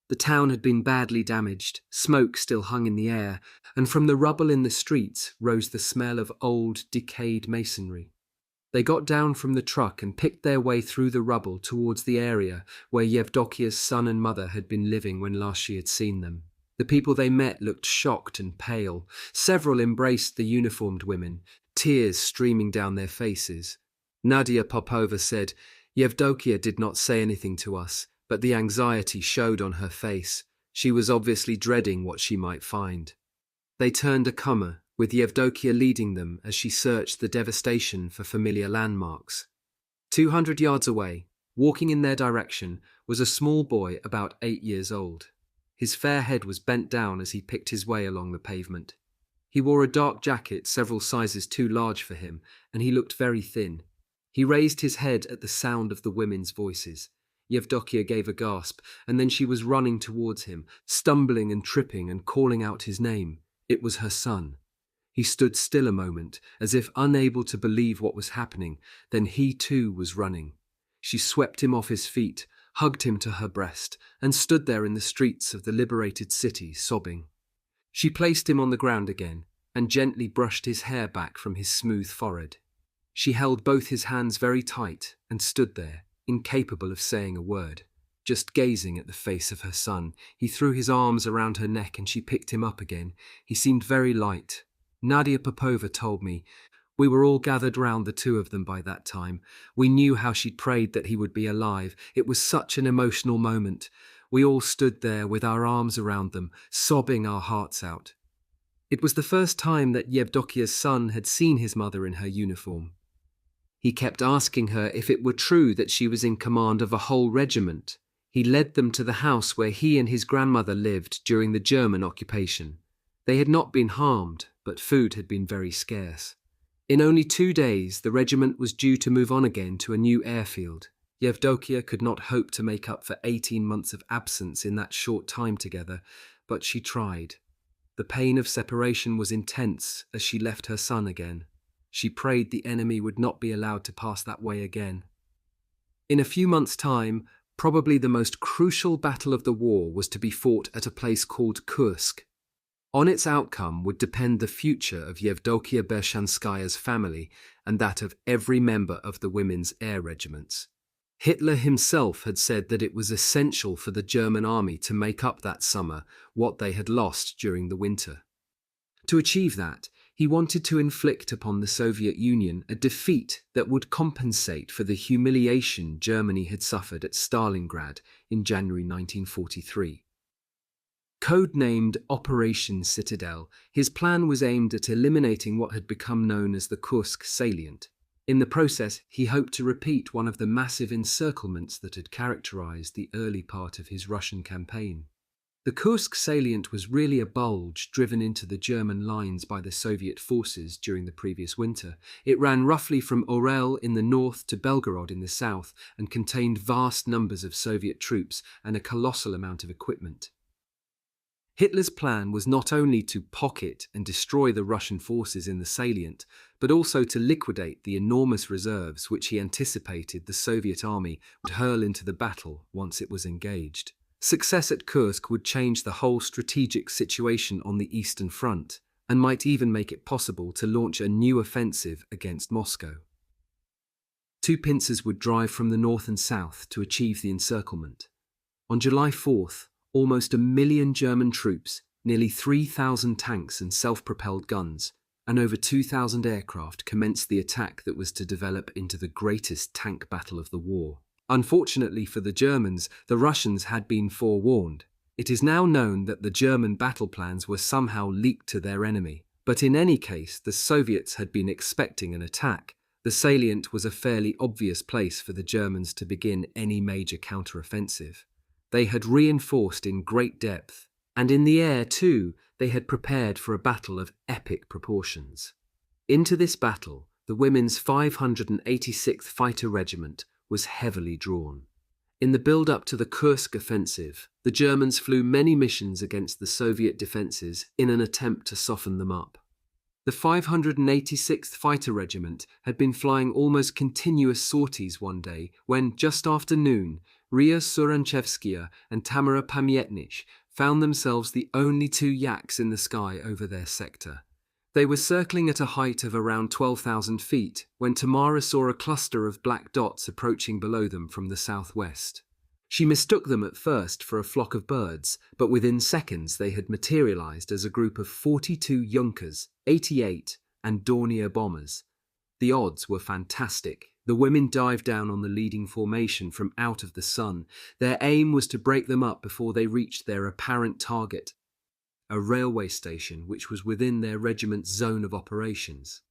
The town had been badly damaged, smoke still hung in the air, and from the rubble in the streets rose the smell of old, decayed masonry. They got down from the truck and picked their way through the rubble towards the area where Yevdokia's son and mother had been living when last she had seen them. The people they met looked shocked and pale. Several embraced the uniformed women, tears streaming down their faces. Nadia Popova said, "Yevdokia did not say anything to us, but the anxiety showed on her face. She was obviously dreading what she might find." They turned a comer, with Yevdokia leading them as she searched the devastation for familiar landmarks. 200 yards away, walking in their direction, was a small boy about 8 years old. His fair head was bent down as he picked his way along the pavement. He wore a dark jacket several sizes too large for him, and he looked very thin. He raised his head at the sound of the women's voices. Yevdokia gave a gasp, and then she was running towards him, stumbling and tripping and calling out his name. It was her son. He stood still a moment, as if unable to believe what was happening. Then he too was running. She swept him off his feet, hugged him to her breast, and stood there in the streets of the liberated city, sobbing. She placed him on the ground again, and gently brushed his hair back from his smooth forehead. She held both his hands very tight and stood there, incapable of saying a word, just gazing at the face of her son. He threw his arms around her neck and she picked him up again. He seemed very light. Nadia Popova told me, "We were all gathered round the two of them by that time. We knew how she'd prayed that he would be alive. It was such an emotional moment. We all stood there with our arms around them, sobbing our hearts out." It was the first time that Yevdokia's son had seen his mother in her uniform. He kept asking her if it were true that she was in command of a whole regiment. He led them to the house where he and his grandmother lived during the German occupation. They had not been harmed, but food had been very scarce. In only 2 days, the regiment was due to move on again to a new airfield. Yevdokia could not hope to make up for 18 months of absence in that short time together, but she tried. The pain of separation was intense as she left her son again. She prayed the enemy would not be allowed to pass that way again. In a few months' time, probably the most crucial battle of the war was to be fought at a place called Kursk. On its outcome would depend the future of Yevdokia Bershanskaya's family and that of every member of the women's air regiments. Hitler himself had said that it was essential for the German army to make up that summer what they had lost during the winter. To achieve that, he wanted to inflict upon the Soviet Union a defeat that would compensate for the humiliation Germany had suffered at Stalingrad in January 1943. Codenamed Operation Citadel, his plan was aimed at eliminating what had become known as the Kursk salient. In the process, he hoped to repeat one of the massive encirclements that had characterized the early part of his Russian campaign. The Kursk salient was really a bulge driven into the German lines by the Soviet forces during the previous winter. It ran roughly from Orel in the north to Belgorod in the south and contained vast numbers of Soviet troops and a colossal amount of equipment. Hitler's plan was not only to pocket and destroy the Russian forces in the salient, but also to liquidate the enormous reserves which he anticipated the Soviet army would hurl into the battle once it was engaged. Success at Kursk would change the whole strategic situation on the Eastern Front, and might even make it possible to launch a new offensive against Moscow. Two pincers would drive from the north and south to achieve the encirclement. On July 4th, almost 1 million German troops, nearly 3,000 tanks and self-propelled guns, and over 2,000 aircraft commenced the attack that was to develop into the greatest tank battle of the war. Unfortunately for the Germans, the Russians had been forewarned. It is now known that the German battle plans were somehow leaked to their enemy, but in any case, the Soviets had been expecting an attack. The salient was a fairly obvious place for the Germans to begin any major counter-offensive. They had reinforced in great depth, and in the air too, they had prepared for a battle of epic proportions. Into this battle, the women's 586th Fighter Regiment was heavily drawn. In the build-up to the Kursk offensive, the Germans flew many missions against the Soviet defences in an attempt to soften them up. The 586th Fighter Regiment had been flying almost continuous sorties one day when, just after noon, Ria Suranchevskaya and Tamara Pamietnich found themselves the only two yaks in the sky over their sector. They were circling at a height of around 12,000 feet when Tamara saw a cluster of black dots approaching below them from the southwest. She mistook them at first for a flock of birds, but within seconds they had materialized as a group of 42 Junkers, 88, and Dornier bombers. The odds were fantastic. The women dived down on the leading formation from out of the sun. Their aim was to break them up before they reached their apparent target, a railway station which was within their regiment's zone of operations.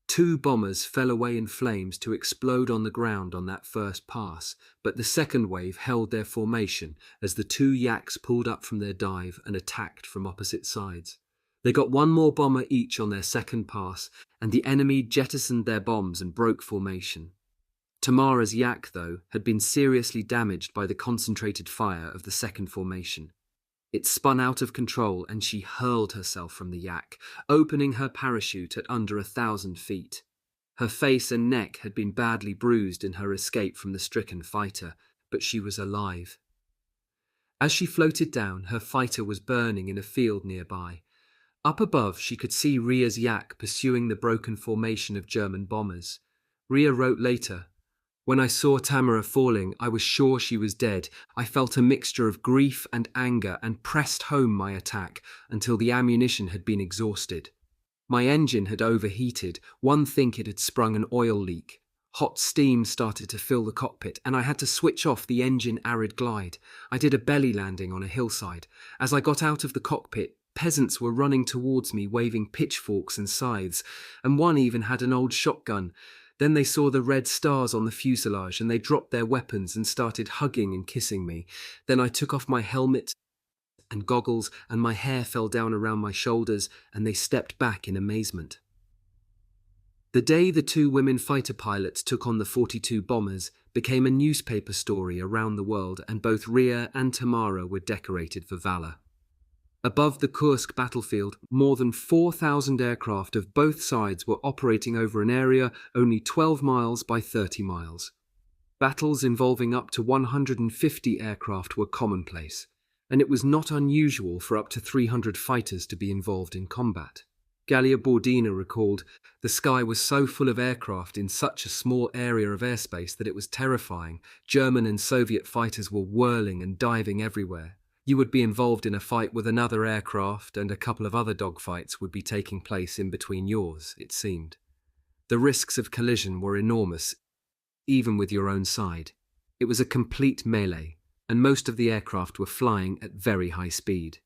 2 bombers fell away in flames to explode on the ground on that first pass, but the second wave held their formation as the 2 yaks pulled up from their dive and attacked from opposite sides. They got 1 more bomber each on their second pass, and the enemy jettisoned their bombs and broke formation. Tamara's yak, though, had been seriously damaged by the concentrated fire of the second formation. It spun out of control and she hurled herself from the yak, opening her parachute at under 1,000 feet. Her face and neck had been badly bruised in her escape from the stricken fighter, but she was alive. As she floated down, her fighter was burning in a field nearby. Up above, she could see Ria's yak pursuing the broken formation of German bombers. Ria wrote later, "When I saw Tamara falling, I was sure she was dead. I felt a mixture of grief and anger and pressed home my attack until the ammunition had been exhausted. My engine had overheated. One think it had sprung an oil leak. Hot steam started to fill the cockpit, and I had to switch off the engine arid glide. I did a belly landing on a hillside. As I got out of the cockpit, peasants were running towards me waving pitchforks and scythes, and one even had an old shotgun. Then they saw the red stars on the fuselage and they dropped their weapons and started hugging and kissing me. Then I took off my helmet and goggles and my hair fell down around my shoulders and they stepped back in amazement." The day the 2 women fighter pilots took on the 42 bombers became a newspaper story around the world, and both Ria and Tamara were decorated for valor. Above the Kursk battlefield, more than 4,000 aircraft of both sides were operating over an area only 12 miles by 30 miles. Battles involving up to 150 aircraft were commonplace, and it was not unusual for up to 300 fighters to be involved in combat. Gallia Bordina recalled, "The sky was so full of aircraft in such a small area of airspace that it was terrifying. German and Soviet fighters were whirling and diving everywhere. You would be involved in a fight with another aircraft, and a couple of other dogfights would be taking place in between yours, it seemed. The risks of collision were enormous, even with your own side. It was a complete melee, and most of the aircraft were flying at very high speed.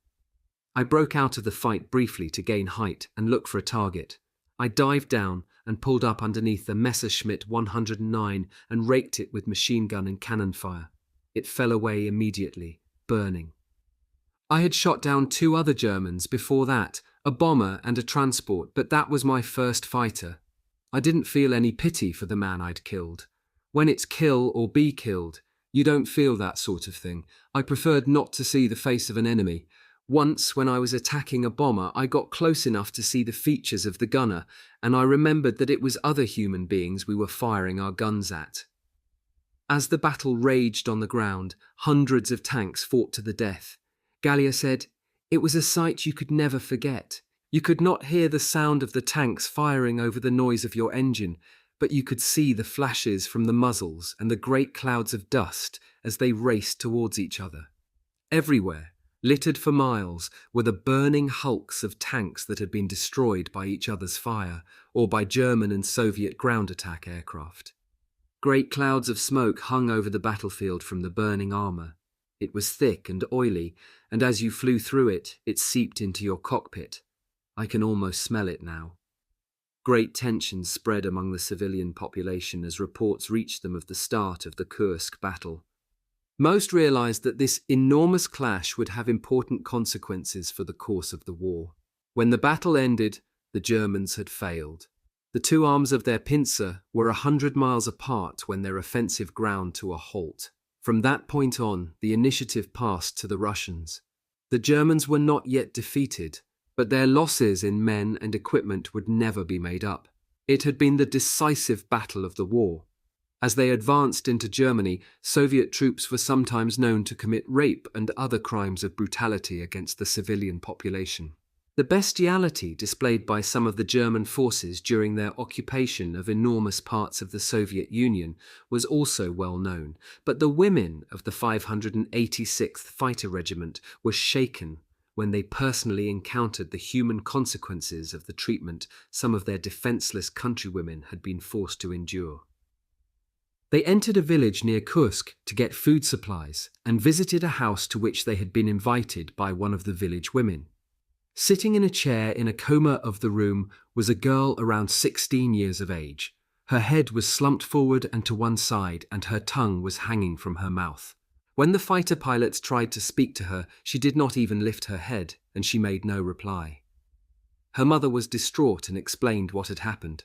I broke out of the fight briefly to gain height and look for a target. I dived down and pulled up underneath the Messerschmitt 109 and raked it with machine gun and cannon fire. It fell away immediately, burning. I had shot down 2 other Germans before that, a bomber and a transport, but that was my first fighter. I didn't feel any pity for the man I'd killed. When it's kill or be killed, you don't feel that sort of thing. I preferred not to see the face of an enemy. Once, when I was attacking a bomber, I got close enough to see the features of the gunner, and I remembered that it was other human beings we were firing our guns at." As the battle raged on the ground, hundreds of tanks fought to the death. Gallia said, "It was a sight you could never forget. You could not hear the sound of the tanks firing over the noise of your engine, but you could see the flashes from the muzzles and the great clouds of dust as they raced towards each other. Everywhere, littered for miles, were the burning hulks of tanks that had been destroyed by each other's fire or by German and Soviet ground attack aircraft. Great clouds of smoke hung over the battlefield from the burning armor. It was thick and oily, and as you flew through it, it seeped into your cockpit. I can almost smell it now." Great tensions spread among the civilian population as reports reached them of the start of the Kursk battle. Most realized that this enormous clash would have important consequences for the course of the war. When the battle ended, the Germans had failed. The 2 arms of their Panzer were 100 miles apart when their offensive ground to a halt. From that point on, the initiative passed to the Russians. The Germans were not yet defeated, but their losses in men and equipment would never be made up. It had been the decisive battle of the war. As they advanced into Germany, Soviet troops were sometimes known to commit rape and other crimes of brutality against the civilian population. The bestiality displayed by some of the German forces during their occupation of enormous parts of the Soviet Union was also well known, but the women of the 586th Fighter Regiment were shaken when they personally encountered the human consequences of the treatment some of their defenseless countrywomen had been forced to endure. They entered a village near Kursk to get food supplies and visited a house to which they had been invited by one of the village women. Sitting in a chair in a corner of the room was a girl around 16 years of age. Her head was slumped forward and to one side, and her tongue was hanging from her mouth. When the fighter pilots tried to speak to her, she did not even lift her head, and she made no reply. Her mother was distraught and explained what had happened.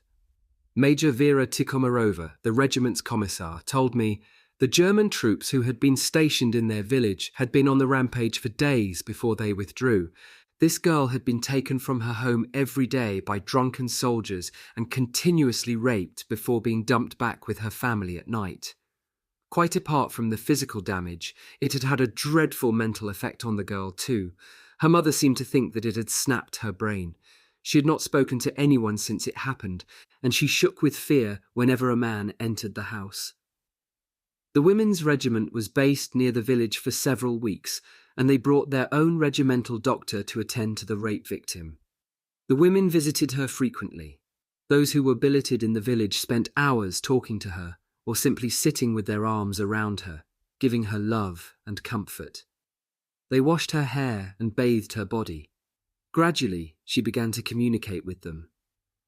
Major Vera Tikhomarova, the regiment's commissar, told me the German troops who had been stationed in their village had been on the rampage for days before they withdrew. This girl had been taken from her home every day by drunken soldiers and continuously raped before being dumped back with her family at night. Quite apart from the physical damage, it had had a dreadful mental effect on the girl too. Her mother seemed to think that it had snapped her brain. She had not spoken to anyone since it happened, and she shook with fear whenever a man entered the house. The women's regiment was based near the village for several weeks, and they brought their own regimental doctor to attend to the rape victim. The women visited her frequently. Those who were billeted in the village spent hours talking to her, or simply sitting with their arms around her, giving her love and comfort. They washed her hair and bathed her body. Gradually, she began to communicate with them.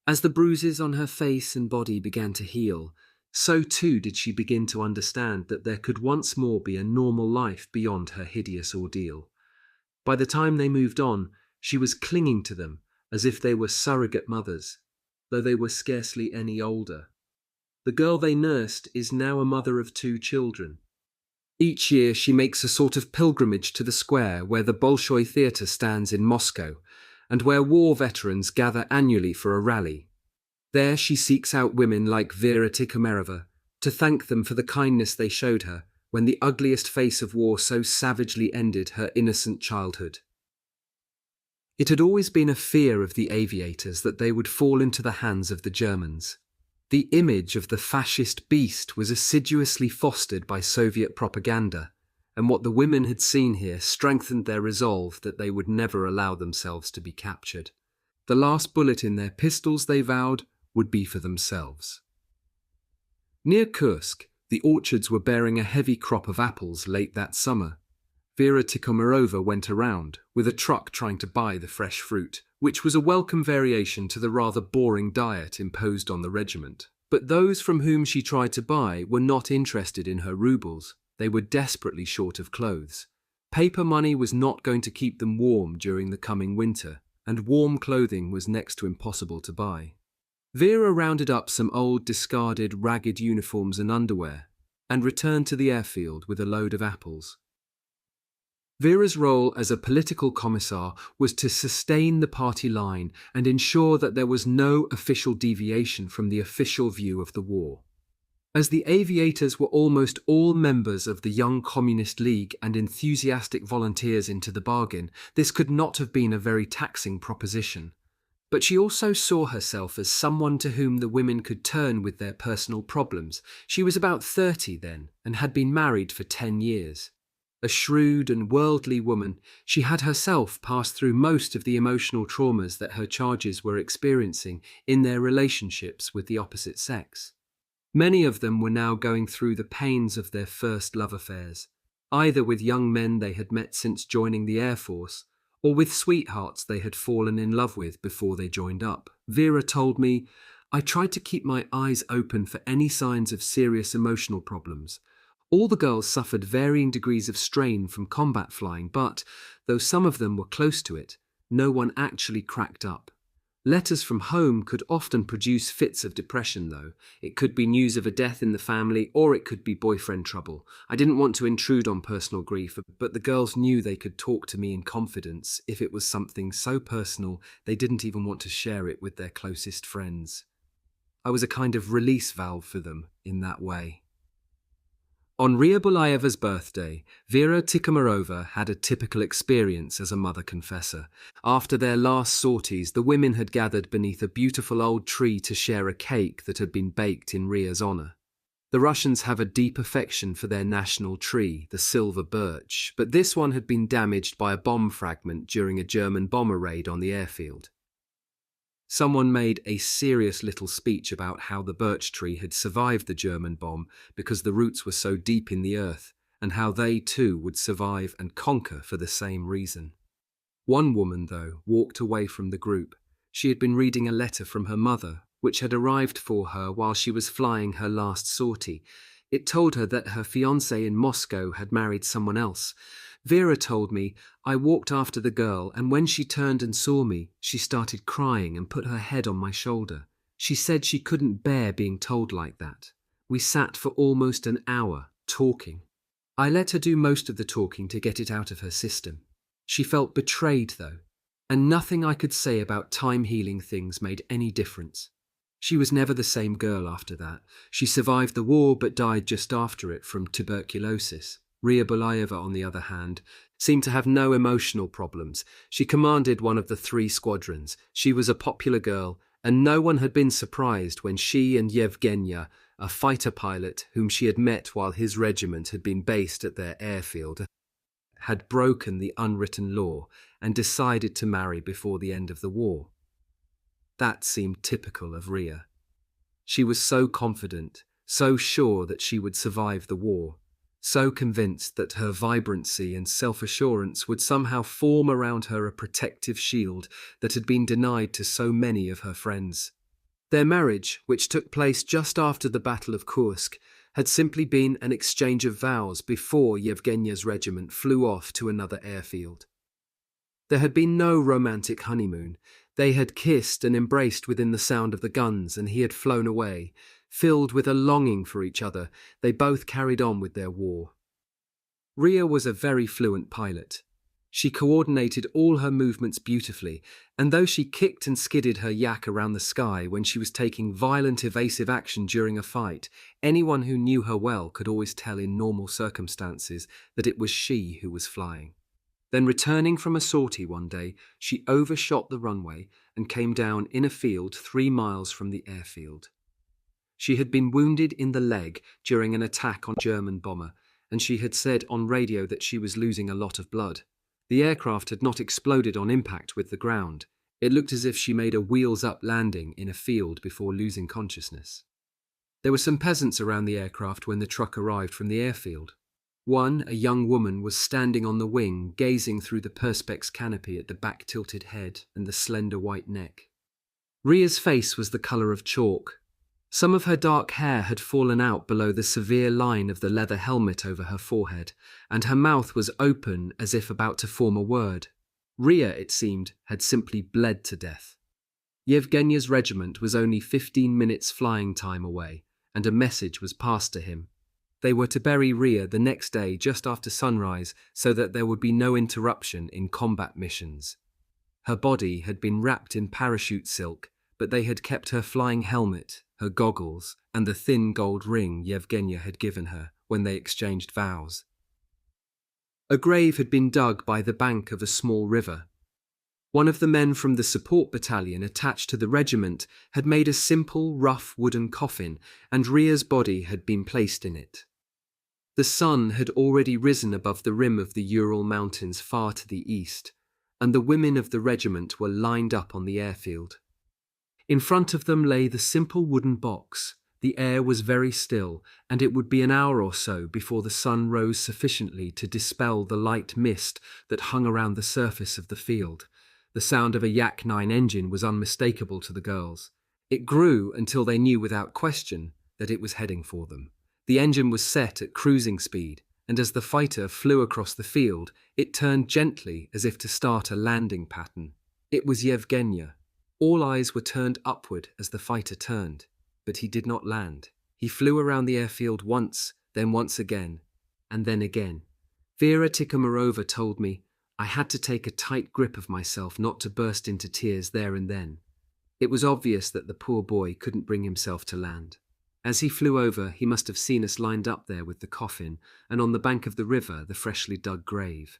As the bruises on her face and body began to heal, so too did she begin to understand that there could once more be a normal life beyond her hideous ordeal. By the time they moved on, she was clinging to them as if they were surrogate mothers, though they were scarcely any older. The girl they nursed is now a mother of 2 children. Each year she makes a sort of pilgrimage to the square where the Bolshoi Theatre stands in Moscow, and where war veterans gather annually for a rally. There she seeks out women like Vera Tikhomarova, to thank them for the kindness they showed her when the ugliest face of war so savagely ended her innocent childhood. It had always been a fear of the aviators that they would fall into the hands of the Germans. The image of the fascist beast was assiduously fostered by Soviet propaganda, and what the women had seen here strengthened their resolve that they would never allow themselves to be captured. The last bullet in their pistols, they vowed, would be for themselves. Near Kursk, the orchards were bearing a heavy crop of apples late that summer. Vera Tikhomirova went around, with a truck trying to buy the fresh fruit, which was a welcome variation to the rather boring diet imposed on the regiment. But those from whom she tried to buy were not interested in her rubles. They were desperately short of clothes. Paper money was not going to keep them warm during the coming winter, and warm clothing was next to impossible to buy. Vera rounded up some old, discarded, ragged uniforms and underwear, and returned to the airfield with a load of apples. Vera's role as a political commissar was to sustain the party line and ensure that there was no official deviation from the official view of the war. As the aviators were almost all members of the Young Communist League and enthusiastic volunteers into the bargain, this could not have been a very taxing proposition. But she also saw herself as someone to whom the women could turn with their personal problems. She was about 30 then and had been married for 10 years. A shrewd and worldly woman, she had herself passed through most of the emotional traumas that her charges were experiencing in their relationships with the opposite sex. Many of them were now going through the pains of their first love affairs, either with young men they had met since joining the Air Force, or with sweethearts they had fallen in love with before they joined up. Vera told me, "I tried to keep my eyes open for any signs of serious emotional problems. All the girls suffered varying degrees of strain from combat flying, but, though some of them were close to it, no one actually cracked up. Letters from home could often produce fits of depression, though. It could be news of a death in the family, or it could be boyfriend trouble. I didn't want to intrude on personal grief, but the girls knew they could talk to me in confidence if it was something so personal they didn't even want to share it with their closest friends. I was a kind of release valve for them in that way." On Ria Bulayeva's birthday, Vera Tikhomirova had a typical experience as a mother confessor. After their last sorties, the women had gathered beneath a beautiful old tree to share a cake that had been baked in Ria's honor. The Russians have a deep affection for their national tree, the silver birch, but this one had been damaged by a bomb fragment during a German bomber raid on the airfield. Someone made a serious little speech about how the birch tree had survived the German bomb because the roots were so deep in the earth, and how they too would survive and conquer for the same reason. One woman, though, walked away from the group. She had been reading a letter from her mother, which had arrived for her while she was flying her last sortie. It told her that her fiancé in Moscow had married someone else. Vera told me, "I walked after the girl, and when she turned and saw me, she started crying and put her head on my shoulder. She said she couldn't bear being told like that. We sat for almost an hour, talking. I let her do most of the talking to get it out of her system. She felt betrayed, though, and nothing I could say about time-healing things made any difference. She was never the same girl after that. She survived the war but died just after it from tuberculosis. Ria Bulayeva, on the other hand, seemed to have no emotional problems. She commanded one of the 3 squadrons. She was a popular girl, and no one had been surprised when she and Yevgenia, a fighter pilot whom she had met while his regiment had been based at their airfield, had broken the unwritten law and decided to marry before the end of the war. That seemed typical of Ria. She was so confident, so sure that she would survive the war, so convinced that her vibrancy and self-assurance would somehow form around her a protective shield that had been denied to so many of her friends. Their marriage, which took place just after the Battle of Kursk, had simply been an exchange of vows before Yevgenia's regiment flew off to another airfield. There had been no romantic honeymoon. They had kissed and embraced within the sound of the guns, and he had flown away. Filled with a longing for each other, they both carried on with their war. Ria was a very fluent pilot. She coordinated all her movements beautifully, and though she kicked and skidded her yak around the sky when she was taking violent evasive action during a fight, anyone who knew her well could always tell in normal circumstances that it was she who was flying. Then, returning from a sortie one day, she overshot the runway and came down in a field 3 miles from the airfield. She had been wounded in the leg during an attack on a German bomber, and she had said on radio that she was losing a lot of blood. The aircraft had not exploded on impact with the ground. It looked as if she made a wheels-up landing in a field before losing consciousness. There were some peasants around the aircraft when the truck arrived from the airfield. One, a young woman, was standing on the wing, gazing through the perspex canopy at the back-tilted head and the slender white neck. Ria's face was the colour of chalk. Some of her dark hair had fallen out below the severe line of the leather helmet over her forehead, and her mouth was open as if about to form a word. Ria, it seemed, had simply bled to death. Yevgenya's regiment was only 15 minutes flying time away, and a message was passed to him. They were to bury Ria the next day just after sunrise so that there would be no interruption in combat missions. Her body had been wrapped in parachute silk, but they had kept her flying helmet, her goggles, and the thin gold ring Yevgenya had given her when they exchanged vows. A grave had been dug by the bank of a small river. One of the men from the support battalion attached to the regiment had made a simple, rough wooden coffin, and Ria's body had been placed in it. The sun had already risen above the rim of the Ural Mountains far to the east, and the women of the regiment were lined up on the airfield. In front of them lay the simple wooden box. The air was very still, and it would be an hour or so before the sun rose sufficiently to dispel the light mist that hung around the surface of the field. The sound of a Yak-9 engine was unmistakable to the girls. It grew until they knew without question that it was heading for them. The engine was set at cruising speed, and as the fighter flew across the field, it turned gently as if to start a landing pattern. It was Yevgenya. All eyes were turned upward as the fighter turned, but he did not land. He flew around the airfield once, then once again, and then again. Vera Tikhomarova told me I had to take a tight grip of myself not to burst into tears there and then. It was obvious that the poor boy couldn't bring himself to land. As he flew over, he must have seen us lined up there with the coffin, and on the bank of the river, the freshly dug grave.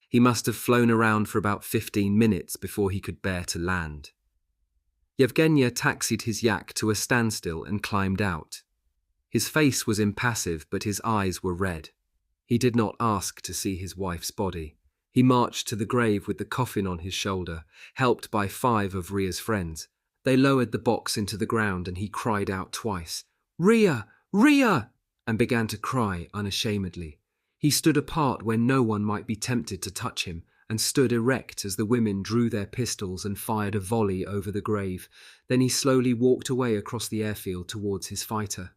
He must have flown around for about 15 minutes before he could bear to land. Yevgenya taxied his yak to a standstill and climbed out. His face was impassive, but his eyes were red. He did not ask to see his wife's body. He marched to the grave with the coffin on his shoulder, helped by 5 of Ria's friends. They lowered the box into the ground and he cried out twice, "Ria! Ria!" and began to cry unashamedly. He stood apart where no one might be tempted to touch him, and stood erect as the women drew their pistols and fired a volley over the grave. Then he slowly walked away across the airfield towards his fighter.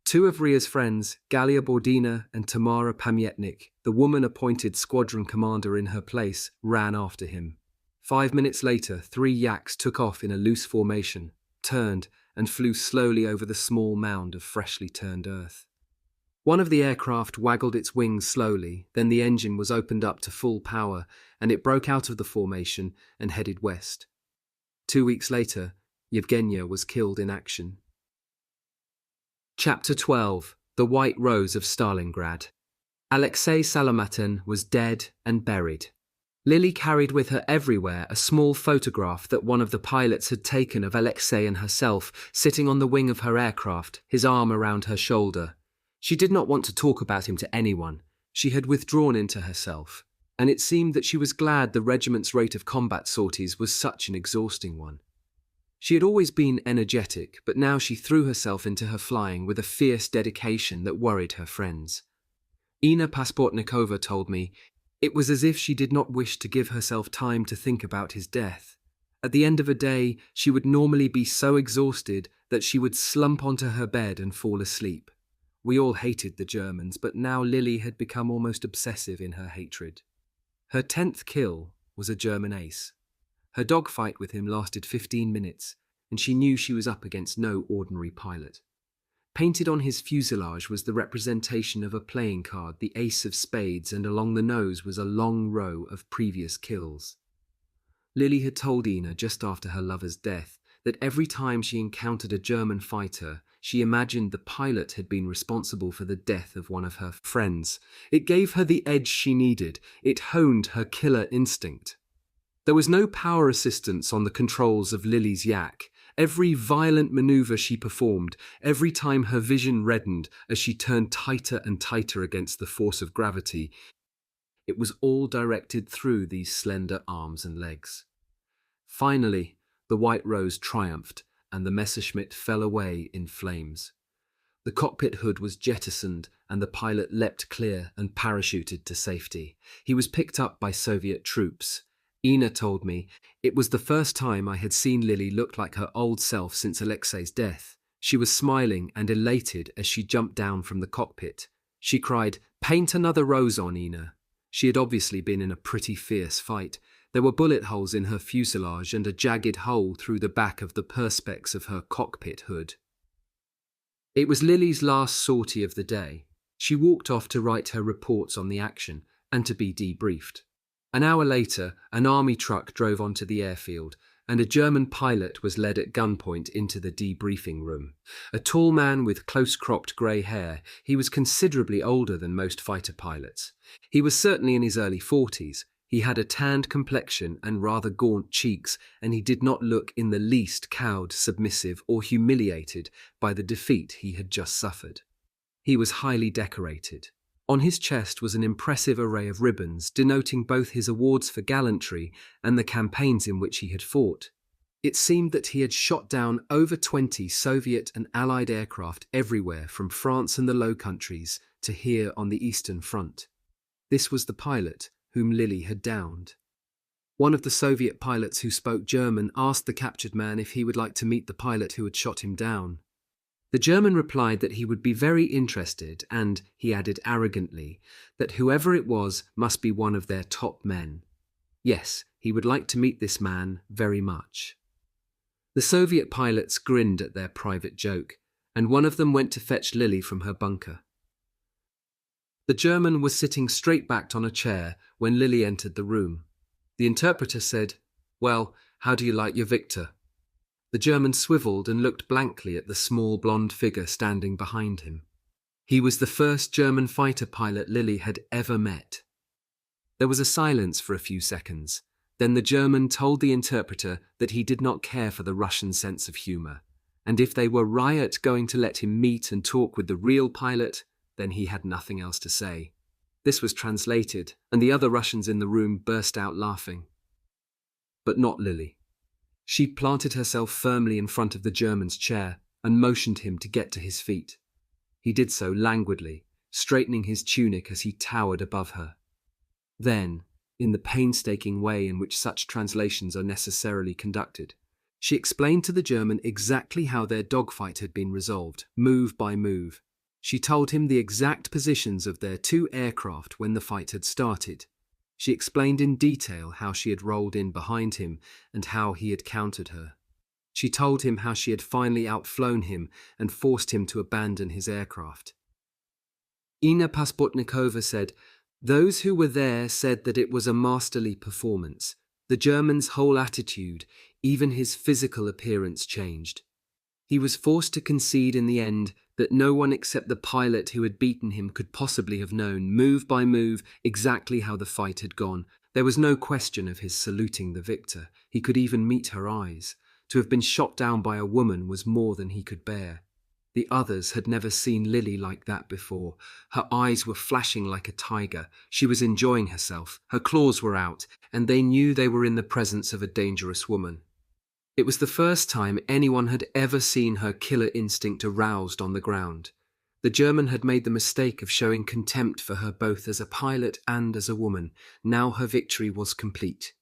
2 of Ria's friends, Galia Bordina and Tamara Pamietnik, the woman appointed squadron commander in her place, ran after him. 5 minutes later, 3 yaks took off in a loose formation, turned, and flew slowly over the small mound of freshly turned earth. One of the aircraft waggled its wings slowly, then the engine was opened up to full power, and it broke out of the formation and headed west. 2 weeks later, Yevgenya was killed in action. Chapter 12. The White Rose of Stalingrad. Alexei Salomatin was dead and buried. Lily carried with her everywhere a small photograph that one of the pilots had taken of Alexei and herself sitting on the wing of her aircraft, his arm around her shoulder. She did not want to talk about him to anyone. She had withdrawn into herself, and it seemed that she was glad the regiment's rate of combat sorties was such an exhausting one. She had always been energetic, but now she threw herself into her flying with a fierce dedication that worried her friends. Ina Pasportnikova told me it was as if she did not wish to give herself time to think about his death. At the end of a day, she would normally be so exhausted that she would slump onto her bed and fall asleep. We all hated the Germans, but now Lily had become almost obsessive in her hatred. Her 10th kill was a German ace. Her dogfight with him lasted 15 minutes, and she knew she was up against no ordinary pilot. Painted on his fuselage was the representation of a playing card, the ace of spades, and along the nose was a long row of previous kills. Lily had told Ina just after her lover's death that every time she encountered a German fighter, she imagined the pilot had been responsible for the death of one of her friends. It gave her the edge she needed. It honed her killer instinct. There was no power assistance on the controls of Lily's yak. Every violent maneuver she performed, every time her vision reddened as she turned tighter and tighter against the force of gravity, it was all directed through these slender arms and legs. Finally, the White Rose triumphed, and the Messerschmitt fell away in flames. The cockpit hood was jettisoned, and the pilot leapt clear and parachuted to safety. He was picked up by Soviet troops. Ina told me it was the first time I had seen Lily look like her old self since Alexei's death. She was smiling and elated as she jumped down from the cockpit. She cried, "Paint another rose on, Ina." She had obviously been in a pretty fierce fight. There were bullet holes in her fuselage and a jagged hole through the back of the perspex of her cockpit hood. It was Lily's last sortie of the day. She walked off to write her reports on the action and to be debriefed. An hour later, an army truck drove onto the airfield, and a German pilot was led at gunpoint into the debriefing room. A tall man with close-cropped grey hair, he was considerably older than most fighter pilots. He was certainly in his early 40s. He had a tanned complexion and rather gaunt cheeks, and he did not look in the least cowed, submissive, or humiliated by the defeat he had just suffered. He was highly decorated. On his chest was an impressive array of ribbons, denoting both his awards for gallantry and the campaigns in which he had fought. It seemed that he had shot down over 20 Soviet and Allied aircraft everywhere from France and the Low Countries to here on the Eastern Front. This was the pilot whom Lily had downed. One of the Soviet pilots who spoke German asked the captured man if he would like to meet the pilot who had shot him down. The German replied that he would be very interested, and, he added arrogantly, that whoever it was must be one of their top men. Yes, he would like to meet this man very much. The Soviet pilots grinned at their private joke, and one of them went to fetch Lily from her bunker. The German was sitting straight-backed on a chair when Lily entered the room. The interpreter said, "Well, how do you like your Victor?" The German swiveled and looked blankly at the small blonde figure standing behind him. He was the first German fighter pilot Lily had ever met. There was a silence for a few seconds. Then the German told the interpreter that he did not care for the Russian sense of humor, and if they were riot going to let him meet and talk with the real pilot, then he had nothing else to say. This was translated, and the other Russians in the room burst out laughing. But not Lily. She planted herself firmly in front of the German's chair and motioned him to get to his feet. He did so languidly, straightening his tunic as he towered above her. Then, in the painstaking way in which such translations are necessarily conducted, she explained to the German exactly how their dogfight had been resolved, move by move. She told him the exact positions of their two aircraft when the fight had started. She explained in detail how she had rolled in behind him and how he had countered her. She told him how she had finally outflown him and forced him to abandon his aircraft. Ina Paspotnikova said, "Those who were there said that it was a masterly performance. The German's whole attitude, even his physical appearance, changed. He was forced to concede in the end that no one except the pilot who had beaten him could possibly have known, move by move, exactly how the fight had gone. There was no question of his saluting the victor. He could even meet her eyes. To have been shot down by a woman was more than he could bear. The others had never seen Lily like that before. Her eyes were flashing like a tiger. She was enjoying herself. Her claws were out, and they knew they were in the presence of a dangerous woman. It was the first time anyone had ever seen her killer instinct aroused on the ground. The German had made the mistake of showing contempt for her both as a pilot and as a woman. Now her victory was complete.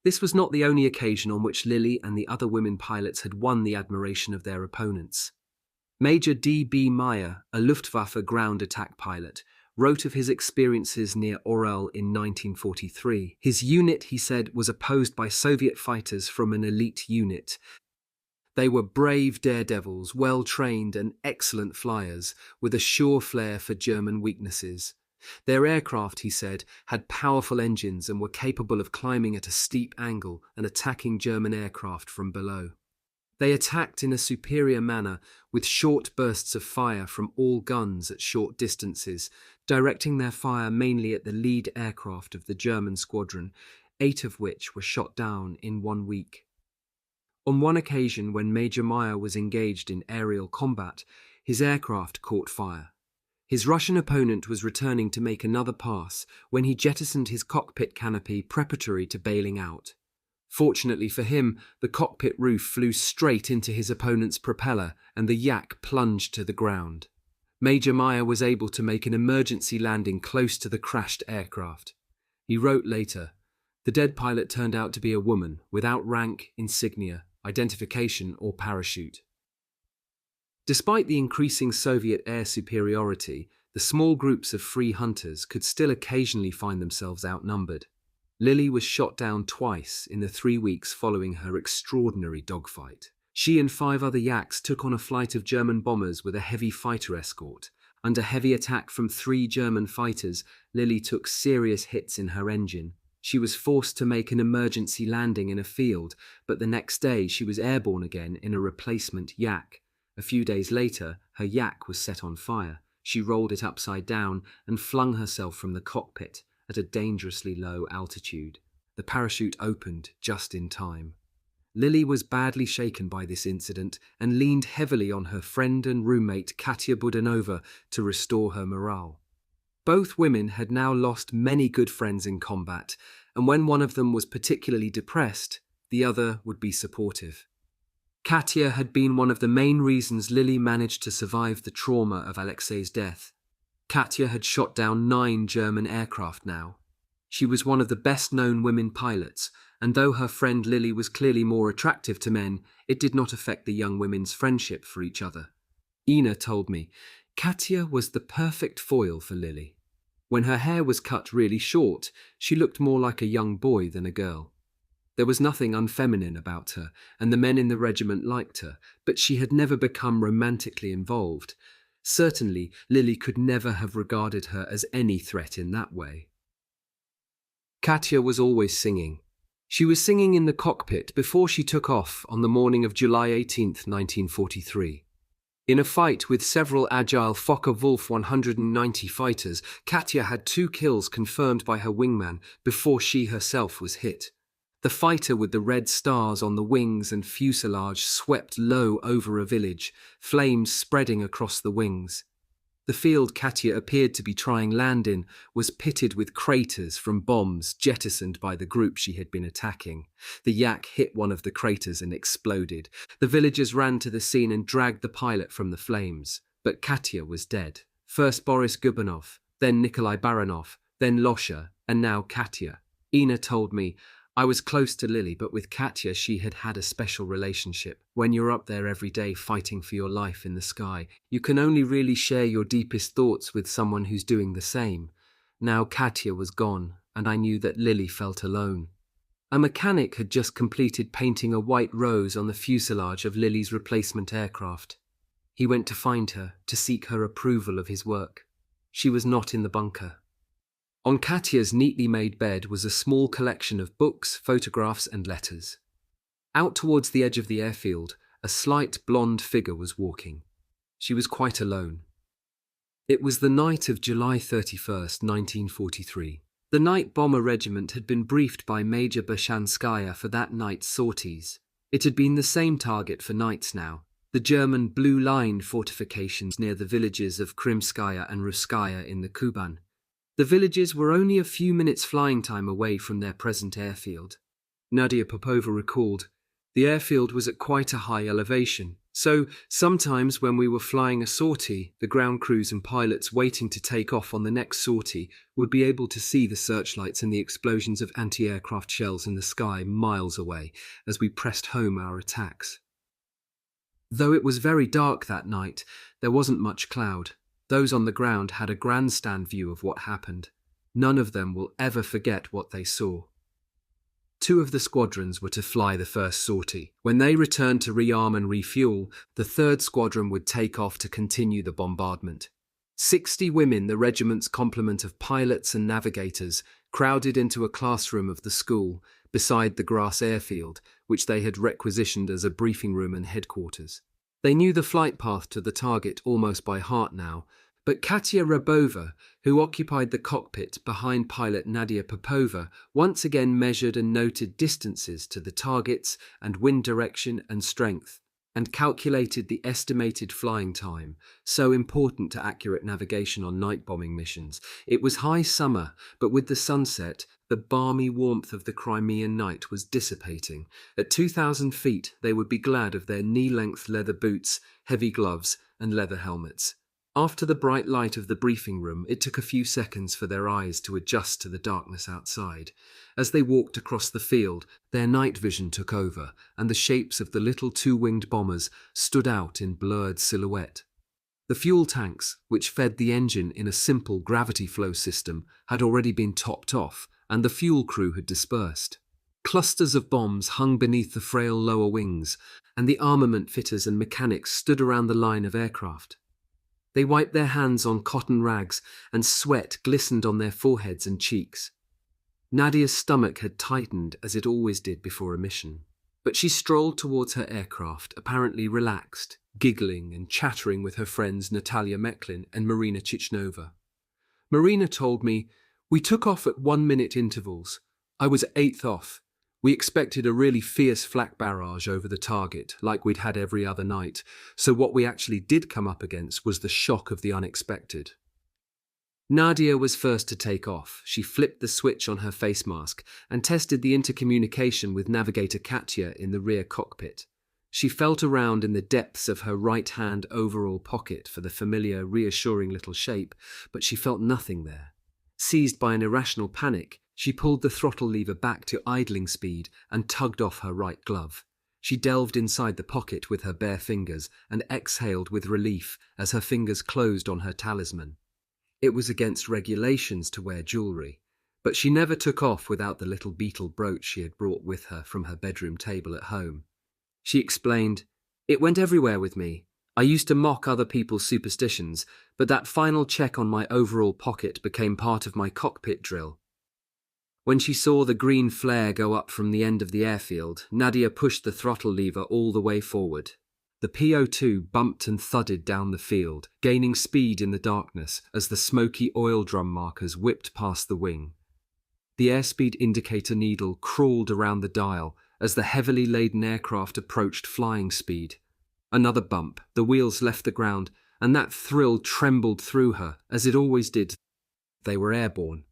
This was not the only occasion on which Lily and the other women pilots had won the admiration of their opponents. Major D.B. Meyer, a Luftwaffe ground attack pilot, wrote of his experiences near Orel in 1943. His unit, he said, was opposed by Soviet fighters from an elite unit. They were brave daredevils, well-trained and excellent flyers, with a sure flair for German weaknesses. Their aircraft, he said, had powerful engines and were capable of climbing at a steep angle and attacking German aircraft from below. They attacked in a superior manner, with short bursts of fire from all guns at short distances, directing their fire mainly at the lead aircraft of the German squadron, 8 of which were shot down in 1 week. On one occasion, when Major Meyer was engaged in aerial combat, his aircraft caught fire. His Russian opponent was returning to make another pass when he jettisoned his cockpit canopy preparatory to bailing out. Fortunately for him, the cockpit roof flew straight into his opponent's propeller and the yak plunged to the ground. Major Meyer was able to make an emergency landing close to the crashed aircraft. He wrote later, "The dead pilot turned out to be a woman, without rank, insignia, identification or parachute." Despite the increasing Soviet air superiority, the small groups of free hunters could still occasionally find themselves outnumbered. Lily was shot down twice in the 3 weeks following her extraordinary dogfight. She and 5 other yaks took on a flight of German bombers with a heavy fighter escort. Under heavy attack from 3 German fighters, Lily took serious hits in her engine. She was forced to make an emergency landing in a field, but the next day she was airborne again in a replacement yak. A few days later, her yak was set on fire. She rolled it upside down and flung herself from the cockpit at a dangerously low altitude. The parachute opened just in time. Lily was badly shaken by this incident and leaned heavily on her friend and roommate Katya Budanova to restore her morale. Both women had now lost many good friends in combat, and when one of them was particularly depressed, the other would be supportive. Katya had been one of the main reasons Lily managed to survive the trauma of Alexei's death. Katya had shot down 9 German aircraft now. She was one of the best-known women pilots, and though her friend Lily was clearly more attractive to men, it did not affect the young women's friendship for each other. Ina told me, Katya was the perfect foil for Lily. When her hair was cut really short, she looked more like a young boy than a girl. There was nothing unfeminine about her, and the men in the regiment liked her, but she had never become romantically involved. Certainly, Lily could never have regarded her as any threat in that way. Katya was always singing. She was singing in the cockpit before she took off on the morning of July 18, 1943. In a fight with several agile Focke-Wulf 190 fighters, Katya had 2 kills confirmed by her wingman before she herself was hit. The fighter with the red stars on the wings and fuselage swept low over a village, flames spreading across the wings. The field Katya appeared to be trying land in was pitted with craters from bombs jettisoned by the group she had been attacking. The yak hit one of the craters and exploded. The villagers ran to the scene and dragged the pilot from the flames. But Katya was dead. First Boris Gubanov, then Nikolai Baranov, then Losha, and now Katya. Ina told me, I was close to Lily, but with Katya she had had a special relationship. When you're up there every day fighting for your life in the sky, you can only really share your deepest thoughts with someone who's doing the same. Now Katya was gone, and I knew that Lily felt alone. A mechanic had just completed painting a white rose on the fuselage of Lily's replacement aircraft. He went to find her, to seek her approval of his work. She was not in the bunker. On Katya's neatly made bed was a small collection of books, photographs and letters. Out towards the edge of the airfield, a slight blonde figure was walking. She was quite alone. It was the night of July 31st, 1943. The night bomber regiment had been briefed by Major Bashanskaya for that night's sorties. It had been the same target for nights now, the German Blue Line fortifications near the villages of Krimskaya and Ruskaya in the Kuban. The villages were only a few minutes flying time away from their present airfield. Nadia Popova recalled, the airfield was at quite a high elevation, so sometimes when we were flying a sortie, the ground crews and pilots waiting to take off on the next sortie would be able to see the searchlights and the explosions of anti-aircraft shells in the sky miles away as we pressed home our attacks. Though it was very dark that night, there wasn't much cloud. Those on the ground had a grandstand view of what happened. None of them will ever forget what they saw. Two of the squadrons were to fly the first sortie. When they returned to rearm and refuel, the third squadron would take off to continue the bombardment. 60 women, the regiment's complement of pilots and navigators, crowded into a classroom of the school beside the grass airfield, which they had requisitioned as a briefing room and headquarters. They knew the flight path to the target almost by heart now, but Katya Rabova, who occupied the cockpit behind pilot Nadia Popova, once again measured and noted distances to the targets and wind direction and strength, and calculated the estimated flying time, so important to accurate navigation on night bombing missions. It was high summer, but with the sunset, the balmy warmth of the Crimean night was dissipating. At 2,000 feet, they would be glad of their knee-length leather boots, heavy gloves, and leather helmets. After the bright light of the briefing room, it took a few seconds for their eyes to adjust to the darkness outside. As they walked across the field, their night vision took over, and the shapes of the little two-winged bombers stood out in blurred silhouette. The fuel tanks, which fed the engine in a simple gravity flow system, had already been topped off, and the fuel crew had dispersed. Clusters of bombs hung beneath the frail lower wings, and the armament fitters and mechanics stood around the line of aircraft. They wiped their hands on cotton rags, and sweat glistened on their foreheads and cheeks. Nadia's stomach had tightened as it always did before a mission, but she strolled towards her aircraft, apparently relaxed, giggling and chattering with her friends Natalia Meklin and Marina Chichnova. Marina told me, "We took off at 1-minute intervals. I was 8th off. We expected a really fierce flak barrage over the target, like we'd had every other night, so what we actually did come up against was the shock of the unexpected." Nadia was first to take off. She flipped the switch on her face mask and tested the intercommunication with navigator Katya in the rear cockpit. She felt around in the depths of her right-hand overall pocket for the familiar, reassuring little shape, but she felt nothing there. Seized by an irrational panic, she pulled the throttle lever back to idling speed and tugged off her right glove. She delved inside the pocket with her bare fingers and exhaled with relief as her fingers closed on her talisman. It was against regulations to wear jewellery, but she never took off without the little beetle brooch she had brought with her from her bedroom table at home. She explained, "It went everywhere with me. I used to mock other people's superstitions, but that final check on my overall pocket became part of my cockpit drill." When she saw the green flare go up from the end of the airfield, Nadia pushed the throttle lever all the way forward. The PO2 bumped and thudded down the field, gaining speed in the darkness as the smoky oil drum markers whipped past the wing. The airspeed indicator needle crawled around the dial as the heavily laden aircraft approached flying speed. Another bump, the wheels left the ground, and that thrill trembled through her, as it always did. They were airborne.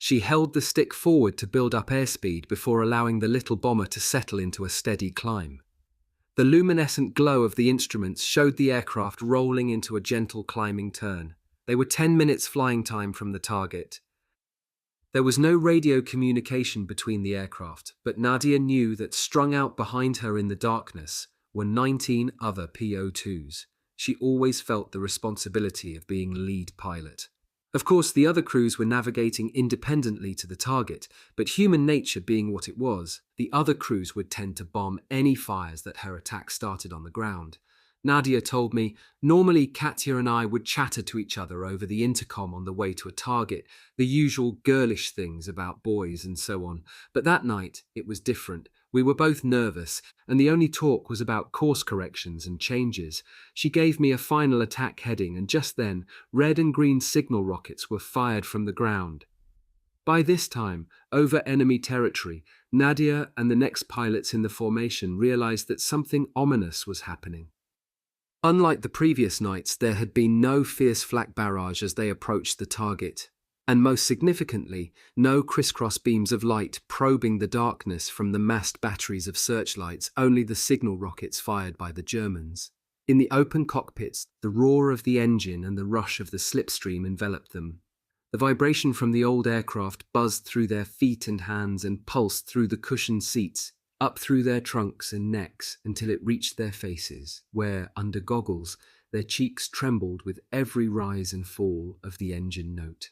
She held the stick forward to build up airspeed before allowing the little bomber to settle into a steady climb. The luminescent glow of the instruments showed the aircraft rolling into a gentle climbing turn. They were 10 minutes flying time from the target. There was no radio communication between the aircraft, but Nadia knew that strung out behind her in the darkness were 19 other PO2s. She always felt the responsibility of being lead pilot. Of course, the other crews were navigating independently to the target, but human nature being what it was, the other crews would tend to bomb any fires that her attack started on the ground. Nadia told me, normally Katya and I would chatter to each other over the intercom on the way to a target, the usual girlish things about boys and so on, but that night it was different. We were both nervous, and the only talk was about course corrections and changes. She gave me a final attack heading, and just then, red and green signal rockets were fired from the ground. By this time, over enemy territory, Nadia and the next pilots in the formation realized that something ominous was happening. Unlike the previous nights, there had been no fierce flak barrage as they approached the target. And most significantly, no crisscross beams of light probing the darkness from the massed batteries of searchlights, only the signal rockets fired by the Germans. In the open cockpits, the roar of the engine and the rush of the slipstream enveloped them. The vibration from the old aircraft buzzed through their feet and hands and pulsed through the cushioned seats, up through their trunks and necks until it reached their faces, where, under goggles, their cheeks trembled with every rise and fall of the engine note.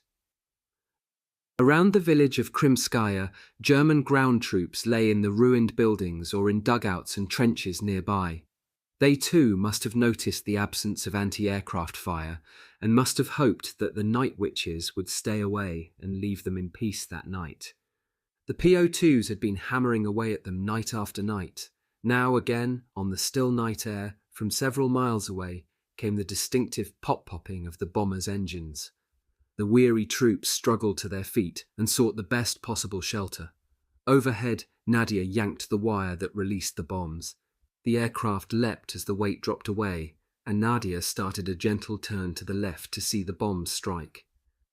Around the village of Krimskaya, German ground troops lay in the ruined buildings or in dugouts and trenches nearby. They too must have noticed the absence of anti-aircraft fire and must have hoped that the night witches would stay away and leave them in peace that night. The PO2s had been hammering away at them night after night. Now again, on the still night air, from several miles away, came the distinctive pop-popping of the bombers' engines. The weary troops struggled to their feet and sought the best possible shelter. Overhead, Nadia yanked the wire that released the bombs. The aircraft leapt as the weight dropped away, and Nadia started a gentle turn to the left to see the bombs strike.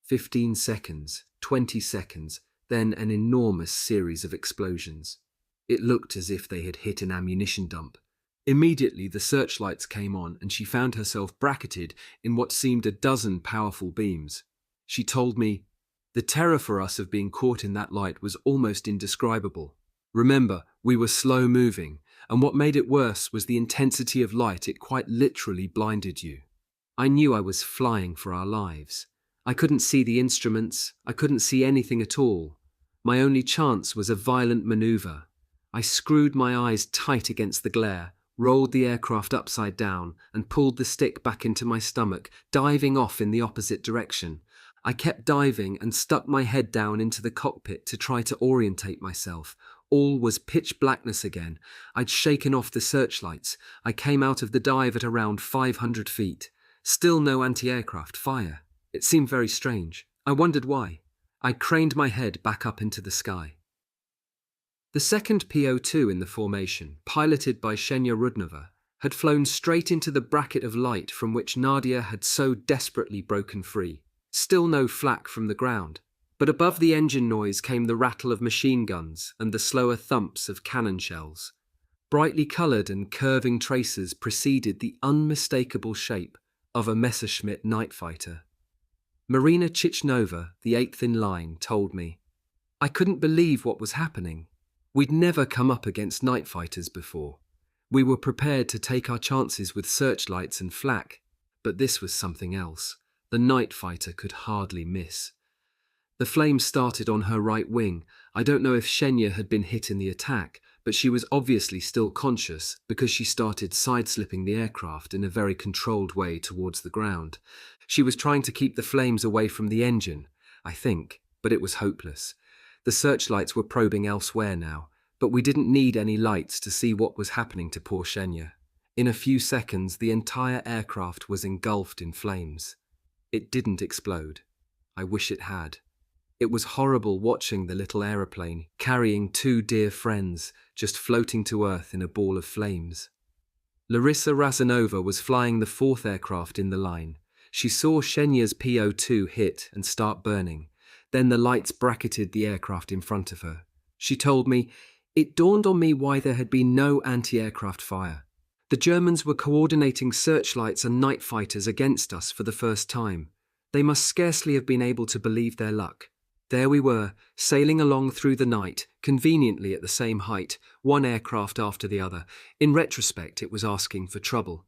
15 seconds, 20 seconds, then an enormous series of explosions. It looked as if they had hit an ammunition dump. Immediately the searchlights came on and she found herself bracketed in what seemed a dozen powerful beams. She told me, "The terror for us of being caught in that light was almost indescribable. Remember, we were slow moving, and what made it worse was the intensity of light. It quite literally blinded you. I knew I was flying for our lives. I couldn't see the instruments, I couldn't see anything at all. My only chance was a violent maneuver. I screwed my eyes tight against the glare, rolled the aircraft upside down, and pulled the stick back into my stomach, diving off in the opposite direction. I kept diving and stuck my head down into the cockpit to try to orientate myself. All was pitch blackness again. I'd shaken off the searchlights. I came out of the dive at around 500 feet. Still no anti-aircraft fire. It seemed very strange. I wondered why. I craned my head back up into the sky. The second PO2 in the formation, piloted by Ksenia Rudnova, had flown straight into the bracket of light from which Nadia had so desperately broken free. Still no flak from the ground, but above the engine noise came the rattle of machine guns and the slower thumps of cannon shells. Brightly coloured and curving tracers preceded the unmistakable shape of a Messerschmitt night fighter. Marina Chichnova, the eighth in line, told me, "I couldn't believe what was happening. We'd never come up against night fighters before. We were prepared to take our chances with searchlights and flak, but this was something else. The night fighter could hardly miss." The flame started on her right wing. I don't know if Ksenia had been hit in the attack, but she was obviously still conscious because she started side-slipping the aircraft in a very controlled way towards the ground. She was trying to keep the flames away from the engine, I think, but it was hopeless. The searchlights were probing elsewhere now, but we didn't need any lights to see what was happening to poor Ksenia. In a few seconds, the entire aircraft was engulfed in flames. It didn't explode. I wish it had. It was horrible watching the little aeroplane, carrying two dear friends, just floating to earth in a ball of flames. Larissa Razanova was flying the fourth aircraft in the line. She saw Ksenia's PO2 hit and start burning. Then the lights bracketed the aircraft in front of her. She told me, "It dawned on me why there had been no anti-aircraft fire. The Germans were coordinating searchlights and night fighters against us for the first time. They must scarcely have been able to believe their luck. There we were, sailing along through the night, conveniently at the same height, one aircraft after the other. In retrospect, it was asking for trouble."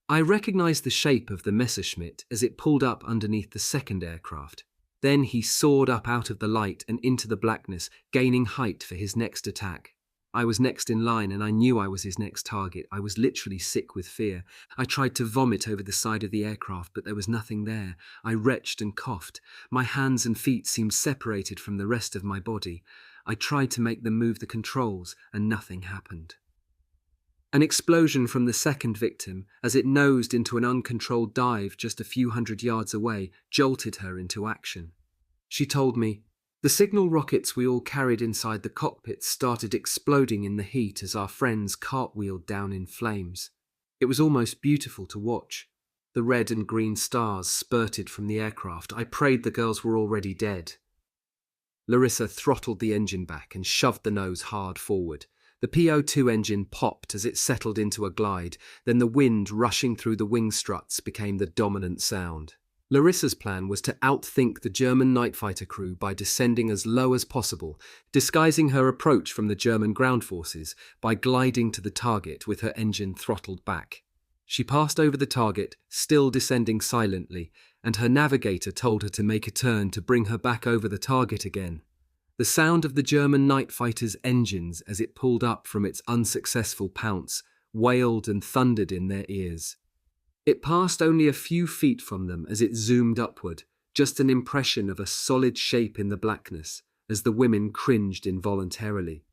I recognized the shape of the Messerschmitt as it pulled up underneath the second aircraft. Then he soared up out of the light and into the blackness, gaining height for his next attack. I was next in line and I knew I was his next target. I was literally sick with fear. I tried to vomit over the side of the aircraft, but there was nothing there. I retched and coughed. My hands and feet seemed separated from the rest of my body. I tried to make them move the controls, and nothing happened. An explosion from the second victim, as it nosed into an uncontrolled dive just a few hundred yards away, jolted her into action. She told me, "The signal rockets we all carried inside the cockpit started exploding in the heat as our friends cartwheeled down in flames. It was almost beautiful to watch. The red and green stars spurted from the aircraft. I prayed the girls were already dead." Larissa throttled the engine back and shoved the nose hard forward. The PO2 engine popped as it settled into a glide, then the wind rushing through the wing struts became the dominant sound. Larissa's plan was to outthink the German night fighter crew by descending as low as possible, disguising her approach from the German ground forces by gliding to the target with her engine throttled back. She passed over the target, still descending silently, and her navigator told her to make a turn to bring her back over the target again. The sound of the German night fighter's engines as it pulled up from its unsuccessful pounce wailed and thundered in their ears. It passed only a few feet from them as it zoomed upward, just an impression of a solid shape in the blackness, as the women cringed involuntarily.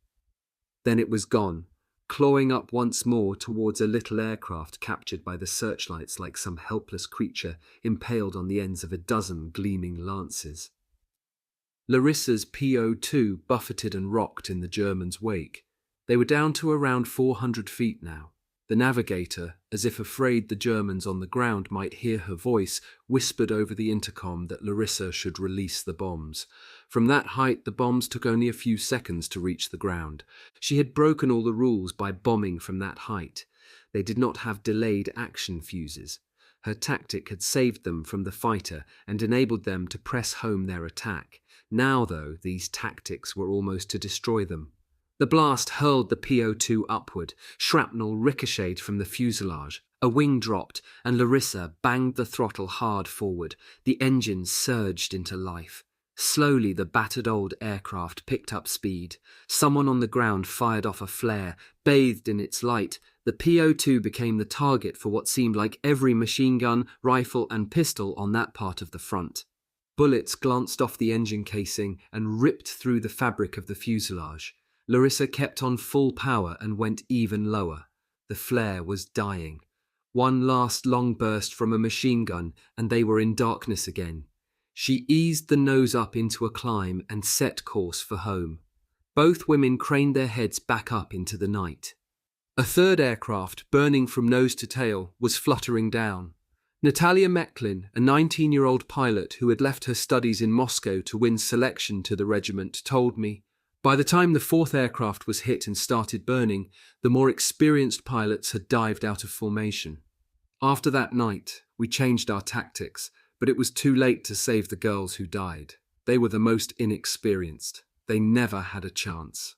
Then it was gone, clawing up once more towards a little aircraft captured by the searchlights like some helpless creature impaled on the ends of a dozen gleaming lances. Larissa's PO-2 buffeted and rocked in the Germans' wake. They were down to around 400 feet now. The navigator, as if afraid the Germans on the ground might hear her voice, whispered over the intercom that Larissa should release the bombs. From that height, the bombs took only a few seconds to reach the ground. She had broken all the rules by bombing from that height. They did not have delayed action fuses. Her tactic had saved them from the fighter and enabled them to press home their attack. Now, though, these tactics were almost to destroy them. The blast hurled the PO-2 upward, shrapnel ricocheted from the fuselage, a wing dropped, and Larissa banged the throttle hard forward. The engines surged into life. Slowly the battered old aircraft picked up speed. Someone on the ground fired off a flare. Bathed in its light, the PO-2 became the target for what seemed like every machine gun, rifle and pistol on that part of the front. Bullets glanced off the engine casing and ripped through the fabric of the fuselage. Larissa kept on full power and went even lower. The flare was dying. One last long burst from a machine gun, and they were in darkness again. She eased the nose up into a climb and set course for home. Both women craned their heads back up into the night. A third aircraft, burning from nose to tail, was fluttering down. Natalia Meklin, a 19-year-old pilot who had left her studies in Moscow to win selection to the regiment, told me, by the time the fourth aircraft was hit and started burning, the more experienced pilots had dived out of formation. After that night, we changed our tactics, but it was too late to save the girls who died. They were the most inexperienced. They never had a chance.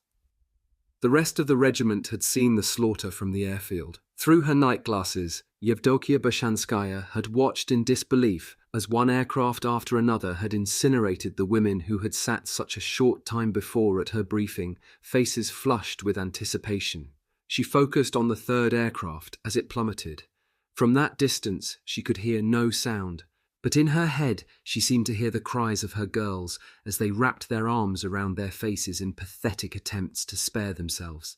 The rest of the regiment had seen the slaughter from the airfield. Through her night glasses, Yevdokia Bashanskaya had watched in disbelief as one aircraft after another had incinerated the women who had sat such a short time before at her briefing, faces flushed with anticipation. She focused on the third aircraft as it plummeted. From that distance, she could hear no sound, but in her head she seemed to hear the cries of her girls as they wrapped their arms around their faces in pathetic attempts to spare themselves.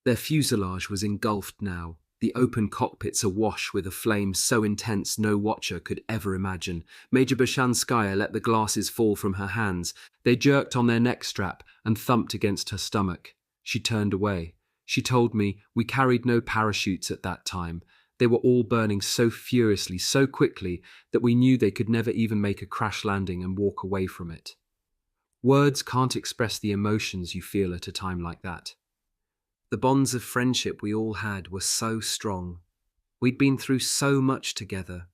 Their fuselage was engulfed now, the open cockpits awash with a flame so intense no watcher could ever imagine. Major Bashanskaya let the glasses fall from her hands. They jerked on their neck strap and thumped against her stomach. She turned away. She told me we carried no parachutes at that time. They were all burning so furiously, so quickly, that we knew they could never even make a crash landing and walk away from it. Words can't express the emotions you feel at a time like that. The bonds of friendship we all had were so strong. We'd been through so much together.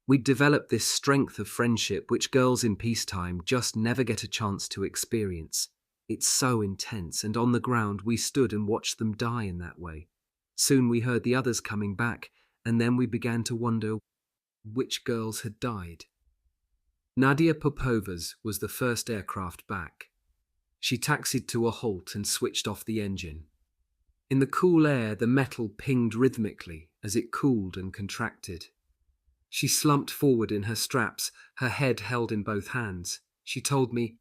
We'd developed this strength of friendship which girls in peacetime just never get a chance to experience. It's so intense, and on the ground we stood and watched them die in that way. Soon we heard the others coming back, and then we began to wonder which girls had died. Nadia Popova's was the first aircraft back. She taxied to a halt and switched off the engine. In the cool air, the metal pinged rhythmically as it cooled and contracted. She slumped forward in her straps, her head held in both hands. She told me,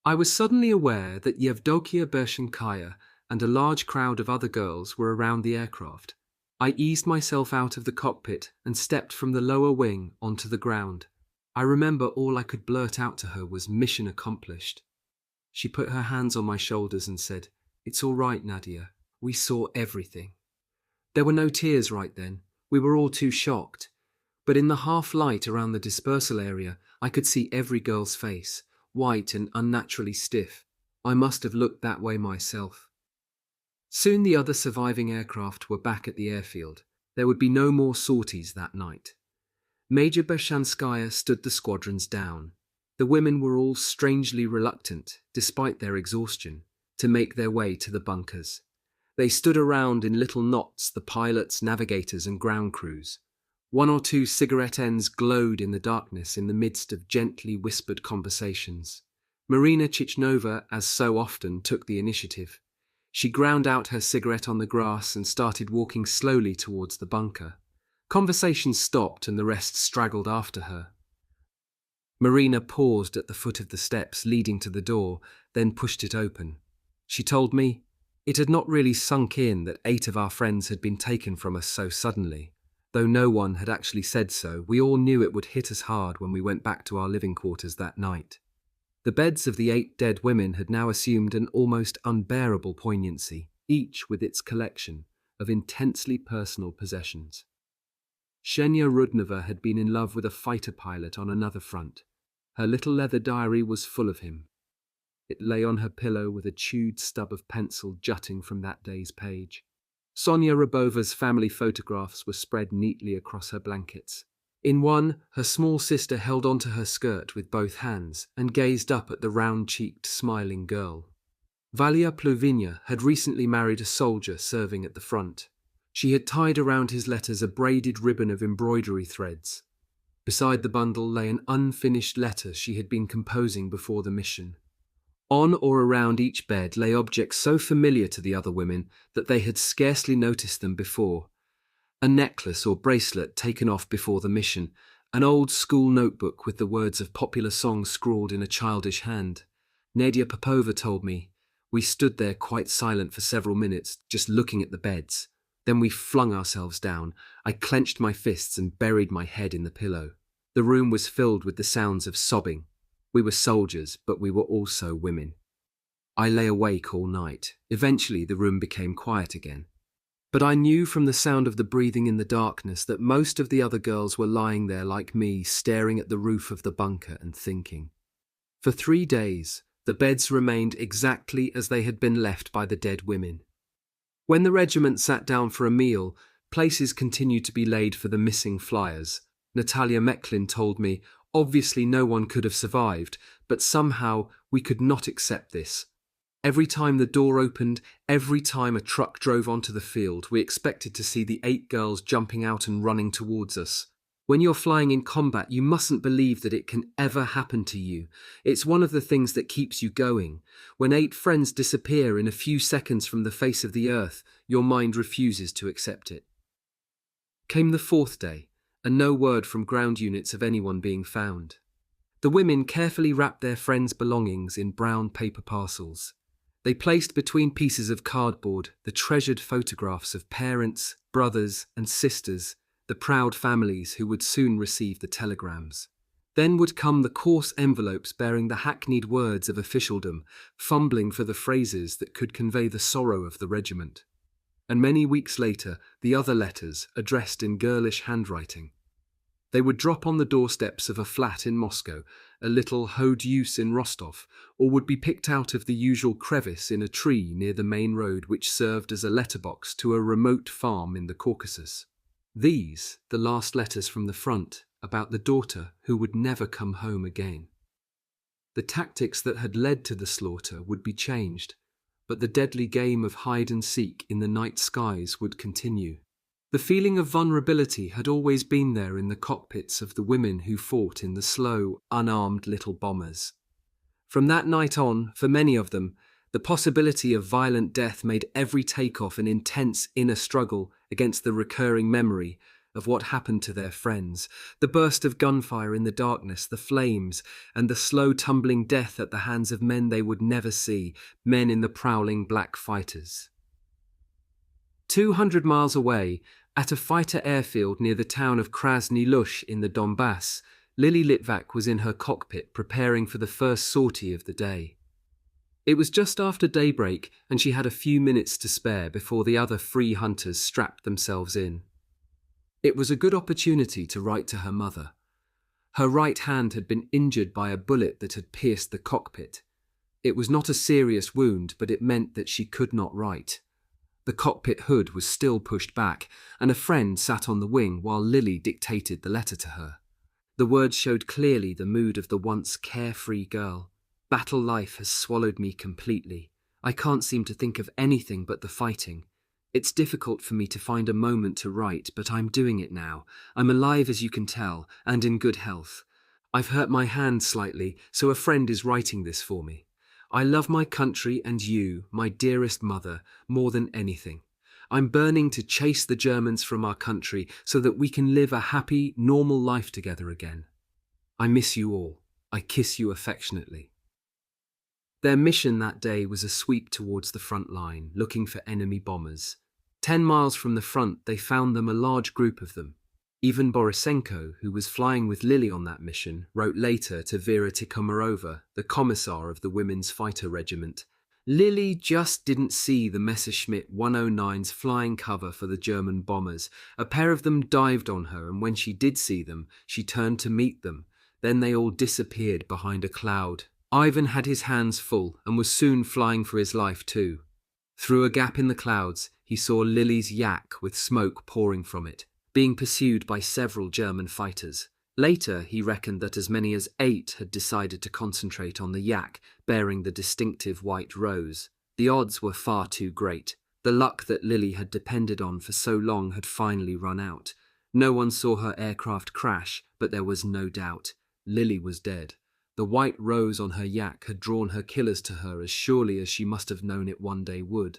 I was suddenly aware that Yevdokia Bershenkaya and a large crowd of other girls were around the aircraft. I eased myself out of the cockpit and stepped from the lower wing onto the ground. I remember all I could blurt out to her was mission accomplished. She put her hands on my shoulders and said, It's all right, Nadia. We saw everything. There were no tears right then. We were all too shocked. But in the half light around the dispersal area, I could see every girl's face, white and unnaturally stiff. I must have looked that way myself. Soon the other surviving aircraft were back at the airfield. There would be no more sorties that night. Major Bershanskaya stood the squadrons down. The women were all strangely reluctant, despite their exhaustion, to make their way to the bunkers. They stood around in little knots, the pilots, navigators, and ground crews. One or two cigarette ends glowed in the darkness in the midst of gently whispered conversations. Marina Chichnova, as so often, took the initiative. She ground out her cigarette on the grass and started walking slowly towards the bunker. Conversation stopped and the rest straggled after her. Marina paused at the foot of the steps leading to the door, then pushed it open. She told me it had not really sunk in that 8 of our friends had been taken from us so suddenly. Though no one had actually said so, we all knew it would hit us hard when we went back to our living quarters that night. The beds of the 8 dead women had now assumed an almost unbearable poignancy, each with its collection of intensely personal possessions. Ksenia Rudnova had been in love with a fighter pilot on another front. Her little leather diary was full of him. It lay on her pillow with a chewed stub of pencil jutting from that day's page. Sonia Rabova's family photographs were spread neatly across her blankets. In one, her small sister held onto her skirt with both hands and gazed up at the round-cheeked, smiling girl. Valia Pluvinia had recently married a soldier serving at the front. She had tied around his letters a braided ribbon of embroidery threads. Beside the bundle lay an unfinished letter she had been composing before the mission. On or around each bed lay objects so familiar to the other women that they had scarcely noticed them before. A necklace or bracelet taken off before the mission, an old school notebook with the words of popular songs scrawled in a childish hand. Nadia Popova told me, "We stood there quite silent for several minutes, just looking at the beds. Then we flung ourselves down. I clenched my fists and buried my head in the pillow. The room was filled with the sounds of sobbing. We were soldiers, but we were also women. I lay awake all night. Eventually the room became quiet again. But I knew from the sound of the breathing in the darkness that most of the other girls were lying there like me, staring at the roof of the bunker and thinking. For 3 days, the beds remained exactly as they had been left by the dead women. When the regiment sat down for a meal, places continued to be laid for the missing flyers. Natalia Meklin told me, obviously no one could have survived, but somehow we could not accept this. Every time the door opened, every time a truck drove onto the field, we expected to see the 8 girls jumping out and running towards us. When you're flying in combat, you mustn't believe that it can ever happen to you. It's one of the things that keeps you going. When 8 friends disappear in a few seconds from the face of the earth, your mind refuses to accept it. Came the 4th day, and no word from ground units of anyone being found. The women carefully wrapped their friends' belongings in brown paper parcels. They placed between pieces of cardboard the treasured photographs of parents, brothers, and sisters, the proud families who would soon receive the telegrams. Then would come the coarse envelopes bearing the hackneyed words of officialdom, fumbling for the phrases that could convey the sorrow of the regiment. And many weeks later, the other letters, addressed in girlish handwriting. They would drop on the doorsteps of a flat in Moscow, a little haut-deuce in Rostov, or would be picked out of the usual crevice in a tree near the main road which served as a letterbox to a remote farm in the Caucasus. These, the last letters from the front, about the daughter who would never come home again. The tactics that had led to the slaughter would be changed, but the deadly game of hide-and-seek in the night skies would continue. The feeling of vulnerability had always been there in the cockpits of the women who fought in the slow, unarmed little bombers. From that night on, for many of them, the possibility of violent death made every takeoff an intense inner struggle against the recurring memory of what happened to their friends, the burst of gunfire in the darkness, the flames, and the slow tumbling death at the hands of men they would never see, men in the prowling black fighters. 200 miles away, at a fighter airfield near the town of Krasny Lush in the Donbass, Lily Litvak was in her cockpit preparing for the first sortie of the day. It was just after daybreak and she had a few minutes to spare before the other free hunters strapped themselves in. It was a good opportunity to write to her mother. Her right hand had been injured by a bullet that had pierced the cockpit. It was not a serious wound, but it meant that she could not write. The cockpit hood was still pushed back, and a friend sat on the wing while Lily dictated the letter to her. The words showed clearly the mood of the once carefree girl. Battle life has swallowed me completely. I can't seem to think of anything but the fighting. It's difficult for me to find a moment to write, but I'm doing it now. I'm alive, as you can tell, and in good health. I've hurt my hand slightly, so a friend is writing this for me. I love my country and you, my dearest mother, more than anything. I'm burning to chase the Germans from our country so that we can live a happy, normal life together again. I miss you all. I kiss you affectionately. Their mission that day was a sweep towards the front line, looking for enemy bombers. 10 miles from the front, they found them, a large group of them. Even Borisenko, who was flying with Lily on that mission, wrote later to Vera Tikhomarova, the commissar of the Women's Fighter Regiment. Lily just didn't see the Messerschmitt 109's flying cover for the German bombers. A pair of them dived on her, and when she did see them, she turned to meet them. Then they all disappeared behind a cloud. Ivan had his hands full and was soon flying for his life too. Through a gap in the clouds, he saw Lily's yak with smoke pouring from it, being pursued by several German fighters. Later, he reckoned that as many as 8 had decided to concentrate on the yak, bearing the distinctive white rose. The odds were far too great. The luck that Lily had depended on for so long had finally run out. No one saw her aircraft crash, but there was no doubt. Lily was dead. The white rose on her yak had drawn her killers to her as surely as she must have known it one day would.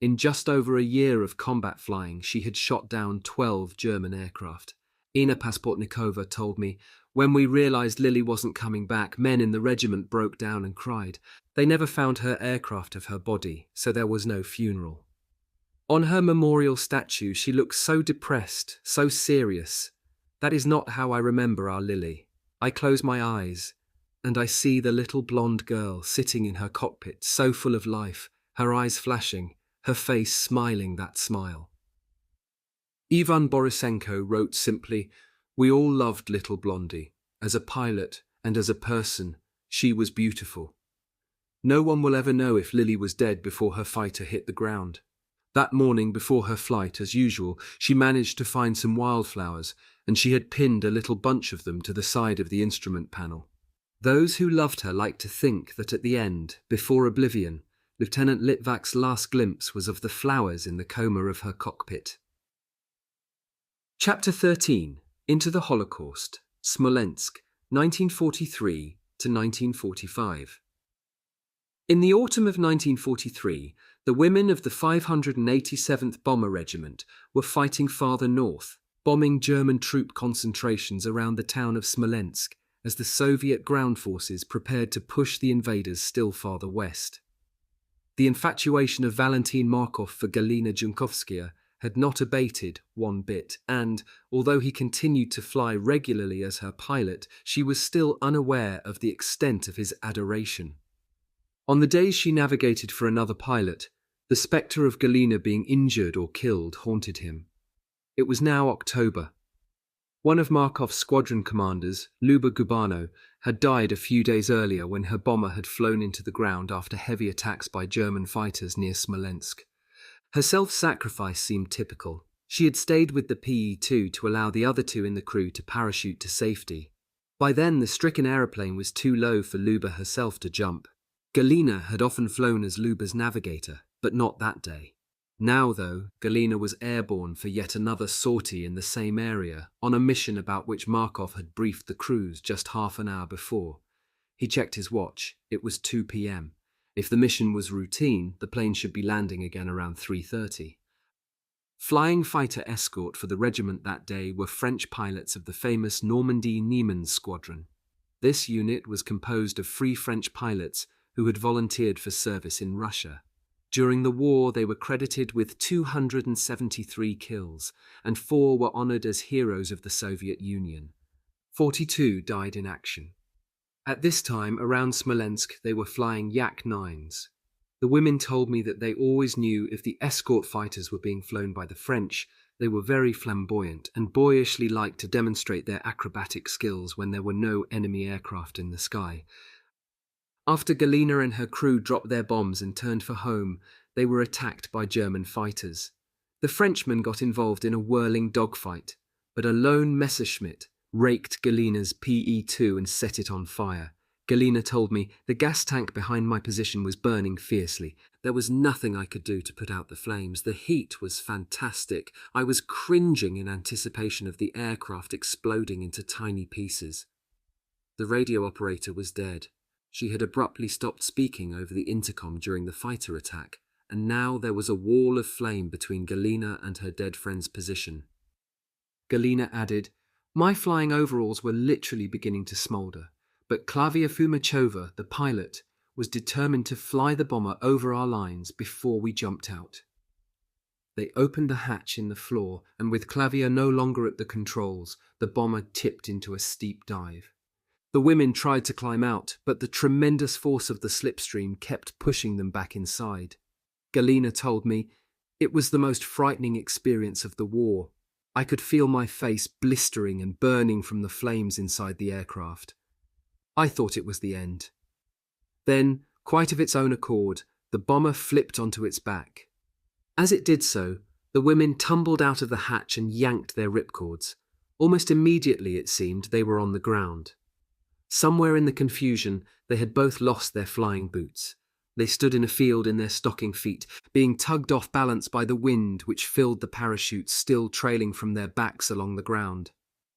In just over a year of combat flying, she had shot down 12 German aircraft. Ina Pasportnikova told me, when we realized Lily wasn't coming back, men in the regiment broke down and cried. They never found her aircraft of her body, so there was no funeral. On her memorial statue, she looked so depressed, so serious. That is not how I remember our Lily. I close my eyes, and I see the little blonde girl sitting in her cockpit, so full of life, her eyes flashing, her face smiling that smile. Ivan Borisenko wrote simply, "We all loved little Blondie. As a pilot and as a person, she was beautiful. No one will ever know if Lily was dead before her fighter hit the ground. That morning before her flight, as usual, she managed to find some wildflowers, and she had pinned a little bunch of them to the side of the instrument panel. Those who loved her liked to think that at the end, before oblivion, Lieutenant Litvak's last glimpse was of the flowers in the coma of her cockpit." Chapter 13. Into the Holocaust. Smolensk, 1943 to 1945. In the autumn of 1943, the women of the 587th Bomber Regiment were fighting farther north, bombing German troop concentrations around the town of Smolensk as the Soviet ground forces prepared to push the invaders still farther west. The infatuation of Valentin Markov for Galina Junkovskaya had not abated one bit, and, although he continued to fly regularly as her pilot, she was still unaware of the extent of his adoration. On the days she navigated for another pilot, the spectre of Galina being injured or killed haunted him. It was now October. One of Markov's squadron commanders, Luba Gubano, had died a few days earlier when her bomber had flown into the ground after heavy attacks by German fighters near Smolensk. Her self-sacrifice seemed typical. She had stayed with the PE-2 to allow the other 2 in the crew to parachute to safety. By then, the stricken aeroplane was too low for Luba herself to jump. Galina had often flown as Luba's navigator, but not that day. Now, though, Galina was airborne for yet another sortie in the same area, on a mission about which Markov had briefed the crews just half an hour before. He checked his watch. It was 2 p.m. If the mission was routine, the plane should be landing again around 3:30. Flying fighter escort for the regiment that day were French pilots of the famous Normandy Niemann Squadron. This unit was composed of free French pilots who had volunteered for service in Russia. During the war, they were credited with 273 kills, and 4 were honored as heroes of the Soviet Union. 42 died in action. At this time, around Smolensk, they were flying Yak-9s. The women told me that they always knew if the escort fighters were being flown by the French, they were very flamboyant and boyishly liked to demonstrate their acrobatic skills when there were no enemy aircraft in the sky. After Galina and her crew dropped their bombs and turned for home, they were attacked by German fighters. The Frenchmen got involved in a whirling dogfight, but a lone Messerschmitt raked Galina's PE-2 and set it on fire, Galina told me the gas tank behind my position was burning fiercely. There was nothing I could do to put out the flames. The heat was fantastic. I was cringing in anticipation of the aircraft exploding into tiny pieces. The radio operator was dead. She had abruptly stopped speaking over the intercom during the fighter attack, and now there was a wall of flame between Galina and her dead friend's position. Galina added, "My flying overalls were literally beginning to smoulder, but Klavia Fumachova, the pilot, was determined to fly the bomber over our lines before we jumped out." They opened the hatch in the floor, and with Klavia no longer at the controls, the bomber tipped into a steep dive. The women tried to climb out, but the tremendous force of the slipstream kept pushing them back inside. Galina told me, "It was the most frightening experience of the war. I could feel my face blistering and burning from the flames inside the aircraft. I thought it was the end." Then, quite of its own accord, the bomber flipped onto its back. As it did so, the women tumbled out of the hatch and yanked their ripcords. Almost immediately, it seemed, they were on the ground. Somewhere in the confusion, they had both lost their flying boots. They stood in a field in their stocking feet, being tugged off balance by the wind which filled the parachutes still trailing from their backs along the ground.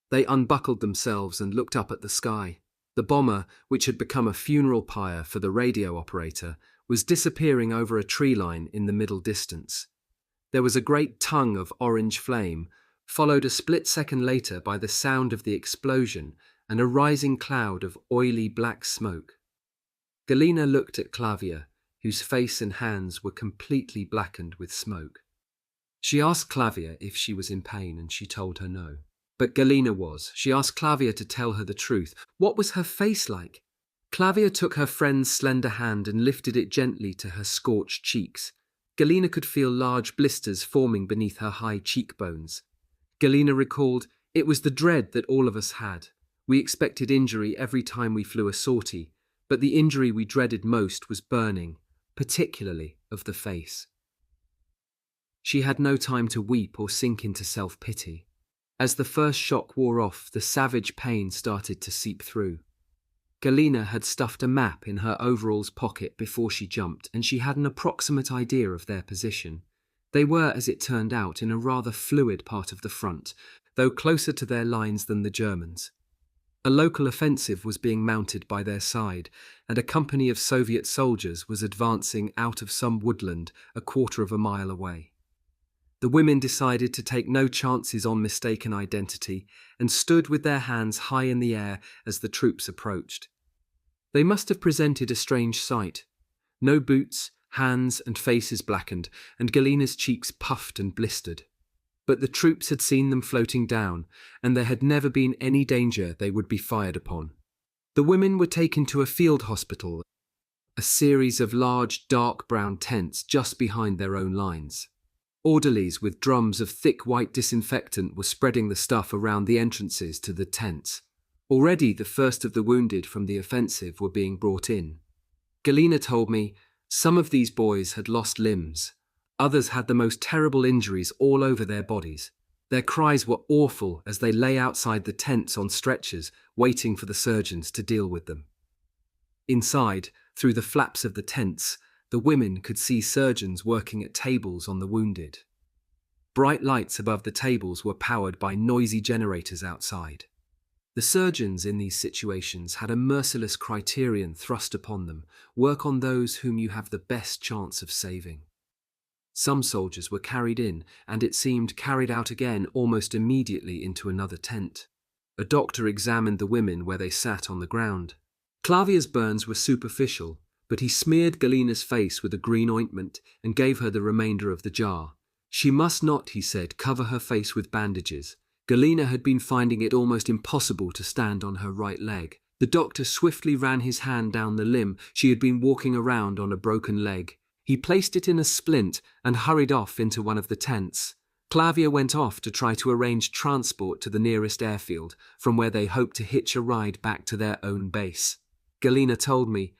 They unbuckled themselves and looked up at the sky. The bomber, which had become a funeral pyre for the radio operator, was disappearing over a tree line in the middle distance. There was a great tongue of orange flame, followed a split second later by the sound of the explosion and a rising cloud of oily black smoke. Galina looked at Klavia, whose face and hands were completely blackened with smoke. She asked Klavia if she was in pain, and she told her no. But Galina was. She asked Klavia to tell her the truth. What was her face like? Klavia took her friend's slender hand and lifted it gently to her scorched cheeks. Galina could feel large blisters forming beneath her high cheekbones. Galina recalled, "It was the dread that all of us had. We expected injury every time we flew a sortie, but the injury we dreaded most was burning, particularly of the face." She had no time to weep or sink into self-pity. As the first shock wore off, the savage pain started to seep through. Galina had stuffed a map in her overalls pocket before she jumped, and she had an approximate idea of their position. They were, as it turned out, in a rather fluid part of the front, though closer to their lines than the Germans. A local offensive was being mounted by their side, and a company of Soviet soldiers was advancing out of some woodland a quarter of a mile away. The women decided to take no chances on mistaken identity and stood with their hands high in the air as the troops approached. They must have presented a strange sight. No boots, hands and faces blackened, and Galina's cheeks puffed and blistered. But the troops had seen them floating down, and there had never been any danger they would be fired upon. The women were taken to a field hospital, a series of large dark brown tents just behind their own lines. Orderlies with drums of thick white disinfectant were spreading the stuff around the entrances to the tents. Already the first of the wounded from the offensive were being brought in. Galina told me some of these boys had lost limbs. Others had the most terrible injuries all over their bodies. Their cries were awful as they lay outside the tents on stretchers, waiting for the surgeons to deal with them. Inside, through the flaps of the tents, the women could see surgeons working at tables on the wounded. Bright lights above the tables were powered by noisy generators outside. The surgeons in these situations had a merciless criterion thrust upon them: work on those whom you have the best chance of saving. Some soldiers were carried in, and it seemed carried out again almost immediately into another tent. A doctor examined the women where they sat on the ground. Klavia's burns were superficial, but he smeared Galina's face with a green ointment and gave her the remainder of the jar. She must not, he said, cover her face with bandages. Galina had been finding it almost impossible to stand on her right leg. The doctor swiftly ran his hand down the limb she had been walking around on a broken leg. He placed it in a splint and hurried off into one of the tents. Klavia went off to try to arrange transport to the nearest airfield, from where they hoped to hitch a ride back to their own base. Galina told me,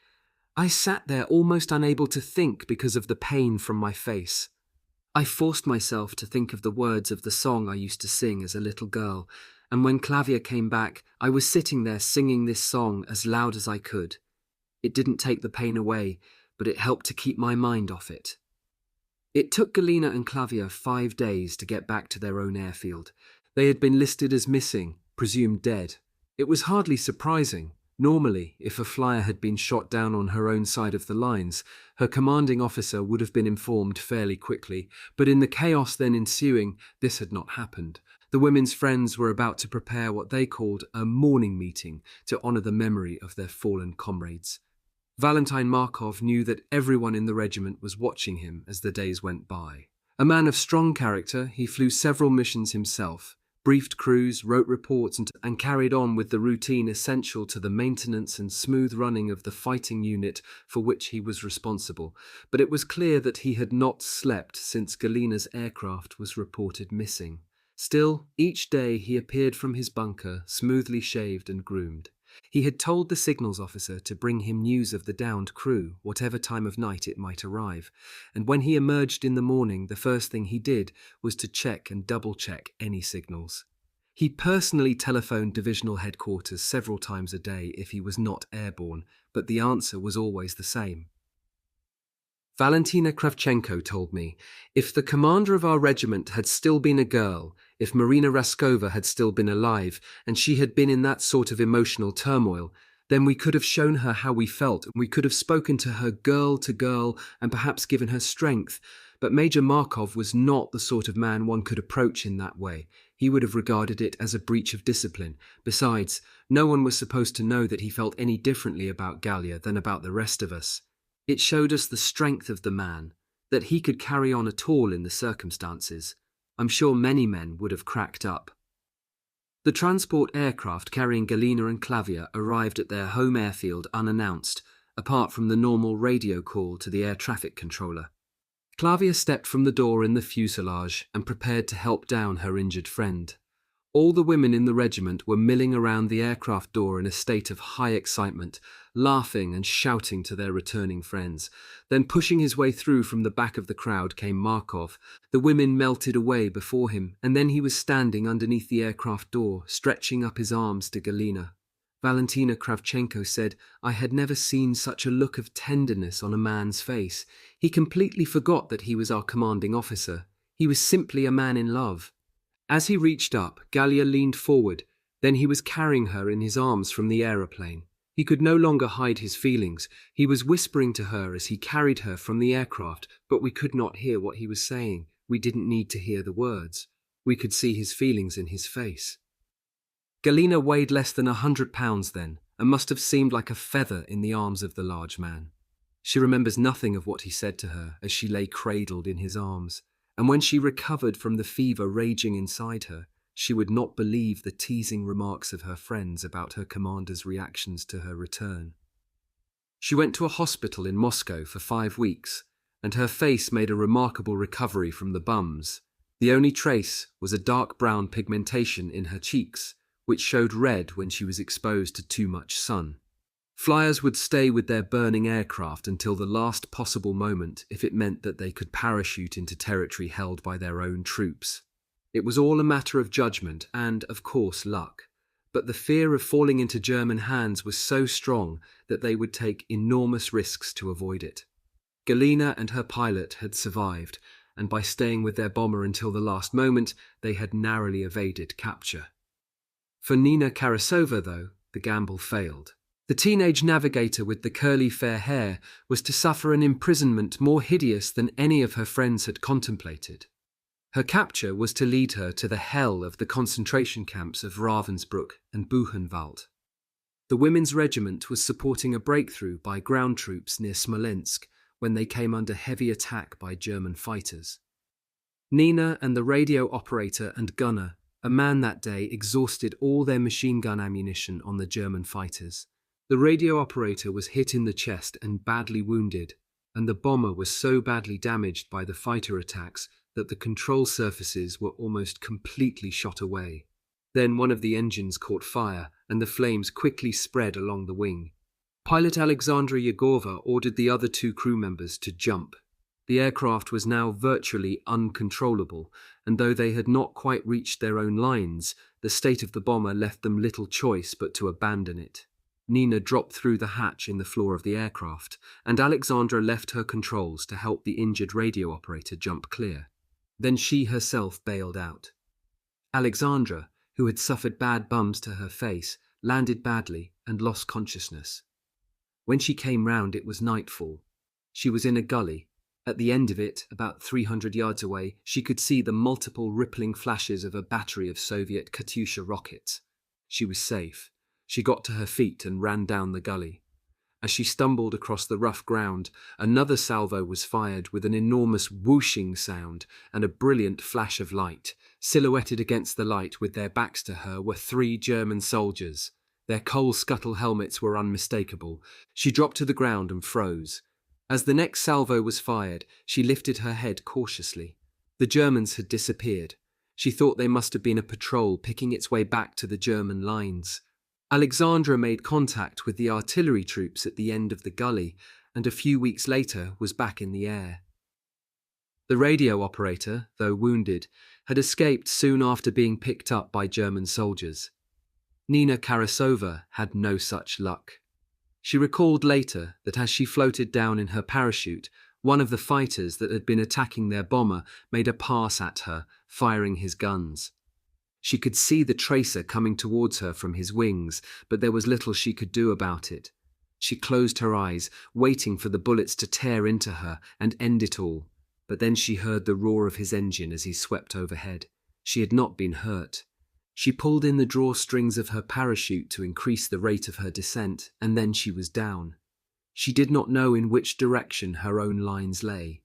"I sat there almost unable to think because of the pain from my face. I forced myself to think of the words of the song I used to sing as a little girl, and when Klavier came back, I was sitting there singing this song as loud as I could. It didn't take the pain away, but it helped to keep my mind off it. It took Galina and Klavier 5 days to get back to their own airfield. They had been listed as missing, presumed dead. It was hardly surprising. Normally, if a flyer had been shot down on her own side of the lines, her commanding officer would have been informed fairly quickly, but in the chaos then ensuing, this had not happened. The women's friends were about to prepare what they called a mourning meeting to honor the memory of their fallen comrades. Valentin Markov knew that everyone in the regiment was watching him as the days went by. A man of strong character, he flew several missions himself, briefed crews, wrote reports, and carried on with the routine essential to the maintenance and smooth running of the fighting unit for which he was responsible. But it was clear that he had not slept since Galina's aircraft was reported missing. Still, each day he appeared from his bunker, smoothly shaved and groomed. He had told the signals officer to bring him news of the downed crew, whatever time of night it might arrive, and when he emerged in the morning, the first thing he did was to check and double-check any signals. He personally telephoned divisional headquarters several times a day if he was not airborne, but the answer was always the same. Valentina Kravchenko told me, if the commander of our regiment had still been a girl, if Marina Raskova had still been alive, and she had been in that sort of emotional turmoil, then we could have shown her how we felt, and we could have spoken to her girl to girl and perhaps given her strength. But Major Markov was not the sort of man one could approach in that way. He would have regarded it as a breach of discipline. Besides, no one was supposed to know that he felt any differently about Gallia than about the rest of us. It showed us the strength of the man, that he could carry on at all in the circumstances. I'm sure many men would have cracked up. The transport aircraft carrying Galina and Klavier arrived at their home airfield unannounced, apart from the normal radio call to the air traffic controller. Klavier stepped from the door in the fuselage and prepared to help down her injured friend. All the women in the regiment were milling around the aircraft door in a state of high excitement, laughing and shouting to their returning friends. Then pushing his way through from the back of the crowd came Markov. The women melted away before him, and then he was standing underneath the aircraft door, stretching up his arms to Galina. Valentina Kravchenko said, I had never seen such a look of tenderness on a man's face. He completely forgot that he was our commanding officer. He was simply a man in love. As he reached up, Gallia leaned forward. Then he was carrying her in his arms from the aeroplane. He could no longer hide his feelings. He was whispering to her as he carried her from the aircraft, but we could not hear what he was saying. We didn't need to hear the words. We could see his feelings in his face. Galina weighed less than 100 pounds then, and must have seemed like a feather in the arms of the large man. She remembers nothing of what he said to her as she lay cradled in his arms. And when she recovered from the fever raging inside her, she would not believe the teasing remarks of her friends about her commander's reactions to her return. She went to a hospital in Moscow for 5 weeks, and her face made a remarkable recovery from the bums. The only trace was a dark brown pigmentation in her cheeks, which showed red when she was exposed to too much sun. Flyers would stay with their burning aircraft until the last possible moment if it meant that they could parachute into territory held by their own troops. It was all a matter of judgment and, of course, luck. But the fear of falling into German hands was so strong that they would take enormous risks to avoid it. Galina and her pilot had survived, and by staying with their bomber until the last moment, they had narrowly evaded capture. For Nina Karasova, though, the gamble failed. The teenage navigator with the curly fair hair was to suffer an imprisonment more hideous than any of her friends had contemplated. Her capture was to lead her to the hell of the concentration camps of Ravensbrück and Buchenwald. The women's regiment was supporting a breakthrough by ground troops near Smolensk when they came under heavy attack by German fighters. Nina and the radio operator and gunner, a man that day, exhausted all their machine gun ammunition on the German fighters. The radio operator was hit in the chest and badly wounded, and the bomber was so badly damaged by the fighter attacks that the control surfaces were almost completely shot away. Then one of the engines caught fire, and the flames quickly spread along the wing. Pilot Alexandra Yegorova ordered the other 2 crew members to jump. The aircraft was now virtually uncontrollable, and though they had not quite reached their own lines, the state of the bomber left them little choice but to abandon it. Nina dropped through the hatch in the floor of the aircraft, and Alexandra left her controls to help the injured radio operator jump clear. Then she herself bailed out. Alexandra, who had suffered bad bumps to her face, landed badly and lost consciousness. When she came round, it was nightfall. She was in a gully. At the end of it, about 300 yards away, she could see the multiple rippling flashes of a battery of Soviet Katyusha rockets. She was safe. She got to her feet and ran down the gully. As she stumbled across the rough ground, another salvo was fired with an enormous whooshing sound and a brilliant flash of light. Silhouetted against the light with their backs to her were 3 German soldiers. Their coal scuttle helmets were unmistakable. She dropped to the ground and froze. As the next salvo was fired, she lifted her head cautiously. The Germans had disappeared. She thought they must have been a patrol picking its way back to the German lines. Alexandra made contact with the artillery troops at the end of the gully, and a few weeks later was back in the air. The radio operator, though wounded, had escaped soon after being picked up by German soldiers. Nina Karasova had no such luck. She recalled later that as she floated down in her parachute, one of the fighters that had been attacking their bomber made a pass at her, firing his guns. She could see the tracer coming towards her from his wings, but there was little she could do about it. She closed her eyes, waiting for the bullets to tear into her and end it all, but then she heard the roar of his engine as he swept overhead. She had not been hurt. She pulled in the drawstrings of her parachute to increase the rate of her descent, and then she was down. She did not know in which direction her own lines lay.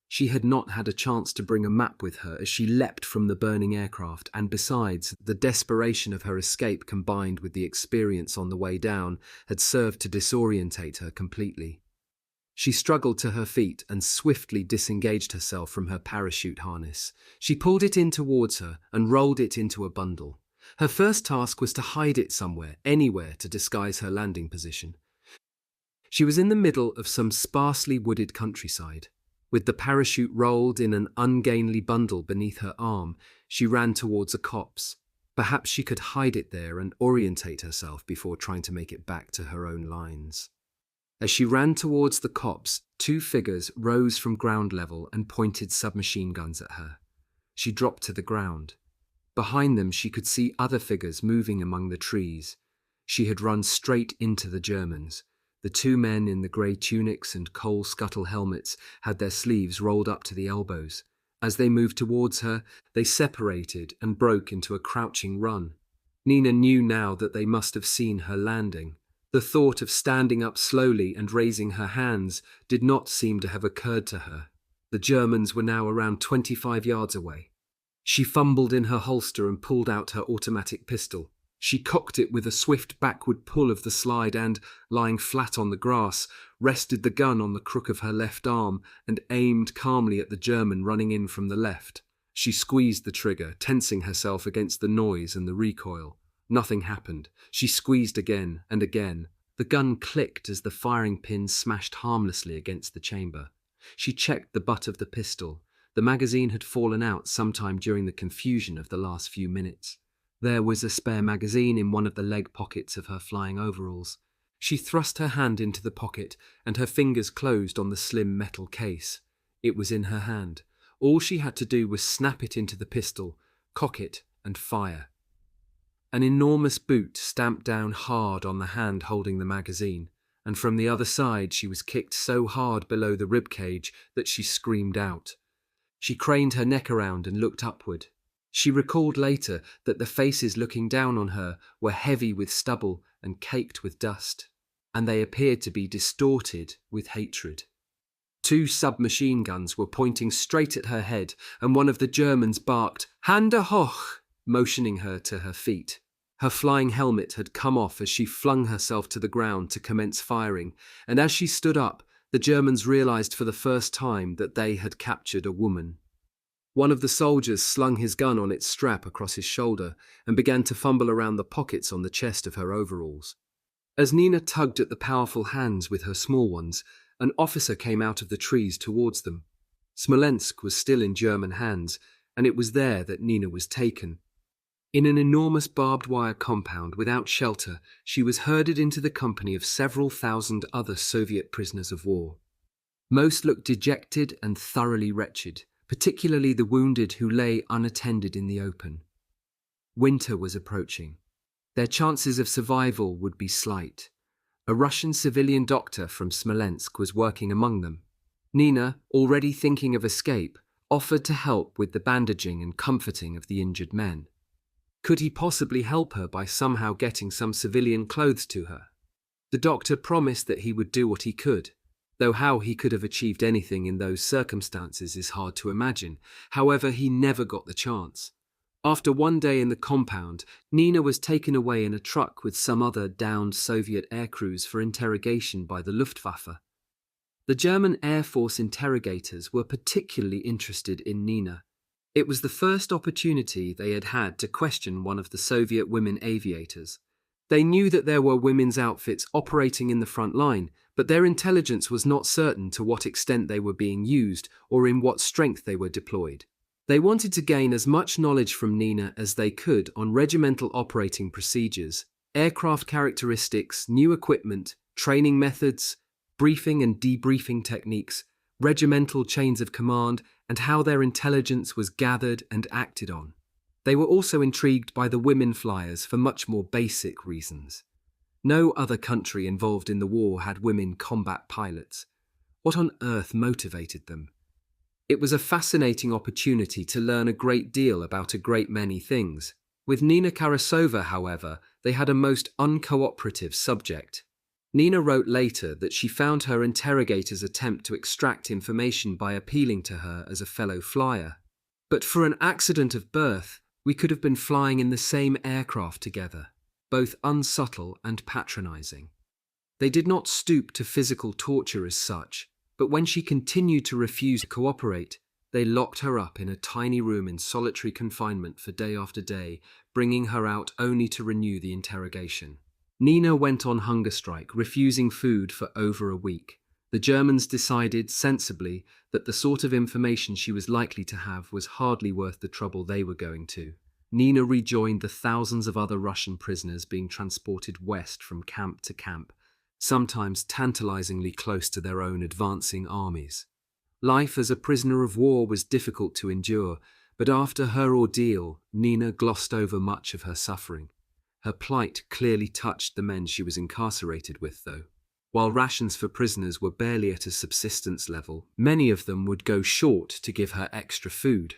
She had not had a chance to bring a map with her as she leapt from the burning aircraft, and besides, the desperation of her escape combined with the experience on the way down had served to disorientate her completely. She struggled to her feet and swiftly disengaged herself from her parachute harness. She pulled it in towards her and rolled it into a bundle. Her first task was to hide it somewhere, anywhere to disguise her landing position. She was in the middle of some sparsely wooded countryside. With the parachute rolled in an ungainly bundle beneath her arm, she ran towards a copse. Perhaps she could hide it there and orientate herself before trying to make it back to her own lines. As she ran towards the copse, 2 figures rose from ground level and pointed submachine guns at her. She dropped to the ground. Behind them she could see other figures moving among the trees. She had run straight into the Germans. The 2 men in the grey tunics and coal scuttle helmets had their sleeves rolled up to the elbows. As they moved towards her, they separated and broke into a crouching run. Nina knew now that they must have seen her landing. The thought of standing up slowly and raising her hands did not seem to have occurred to her. The Germans were now around 25 yards away. She fumbled in her holster and pulled out her automatic pistol. She cocked it with a swift backward pull of the slide and, lying flat on the grass, rested the gun on the crook of her left arm and aimed calmly at the German running in from the left. She squeezed the trigger, tensing herself against the noise and the recoil. Nothing happened. She squeezed again and again. The gun clicked as the firing pin smashed harmlessly against the chamber. She checked the butt of the pistol. The magazine had fallen out sometime during the confusion of the last few minutes. There was a spare magazine in one of the leg pockets of her flying overalls. She thrust her hand into the pocket, and her fingers closed on the slim metal case. It was in her hand. All she had to do was snap it into the pistol, cock it, and fire. An enormous boot stamped down hard on the hand holding the magazine, and from the other side she was kicked so hard below the ribcage that she screamed out. She craned her neck around and looked upward. She recalled later that the faces looking down on her were heavy with stubble and caked with dust, and they appeared to be distorted with hatred. 2 submachine guns were pointing straight at her head, and one of the Germans barked, "Hände hoch," motioning her to her feet. Her flying helmet had come off as she flung herself to the ground to commence firing, and as she stood up, the Germans realized for the first time that they had captured a woman. One of the soldiers slung his gun on its strap across his shoulder and began to fumble around the pockets on the chest of her overalls. As Nina tugged at the powerful hands with her small ones, an officer came out of the trees towards them. Smolensk was still in German hands, and it was there that Nina was taken. In an enormous barbed wire compound without shelter, she was herded into the company of several thousand other Soviet prisoners of war. Most looked dejected and thoroughly wretched, particularly the wounded who lay unattended in the open. Winter was approaching. Their chances of survival would be slight. A Russian civilian doctor from Smolensk was working among them. Nina, already thinking of escape, offered to help with the bandaging and comforting of the injured men. Could he possibly help her by somehow getting some civilian clothes to her? The doctor promised that he would do what he could, though how he could have achieved anything in those circumstances is hard to imagine. However, he never got the chance. After one day in the compound, Nina was taken away in a truck with some other downed Soviet aircrews for interrogation by the Luftwaffe. The German Air Force interrogators were particularly interested in Nina. It was the first opportunity they had had to question one of the Soviet women aviators. They knew that there were women's outfits operating in the front line, but their intelligence was not certain to what extent they were being used or in what strength they were deployed. They wanted to gain as much knowledge from Nina as they could on regimental operating procedures, aircraft characteristics, new equipment, training methods, briefing and debriefing techniques, regimental chains of command, and how their intelligence was gathered and acted on. They were also intrigued by the women flyers for much more basic reasons. No other country involved in the war had women combat pilots. What on earth motivated them? It was a fascinating opportunity to learn a great deal about a great many things. With Nina Karasova, however, they had a most uncooperative subject. Nina wrote later that she found her interrogators' attempt to extract information by appealing to her as a fellow flyer. But for an accident of birth, we could have been flying in the same aircraft together, both unsubtle and patronizing. They did not stoop to physical torture as such, but when she continued to refuse to cooperate, they locked her up in a tiny room in solitary confinement for day after day, bringing her out only to renew the interrogation. Nina went on hunger strike, refusing food for over a week. The Germans decided, sensibly, that the sort of information she was likely to have was hardly worth the trouble they were going to. Nina rejoined the thousands of other Russian prisoners being transported west from camp to camp, sometimes tantalizingly close to their own advancing armies. Life as a prisoner of war was difficult to endure, but after her ordeal, Nina glossed over much of her suffering. Her plight clearly touched the men she was incarcerated with, though. While rations for prisoners were barely at a subsistence level, many of them would go short to give her extra food.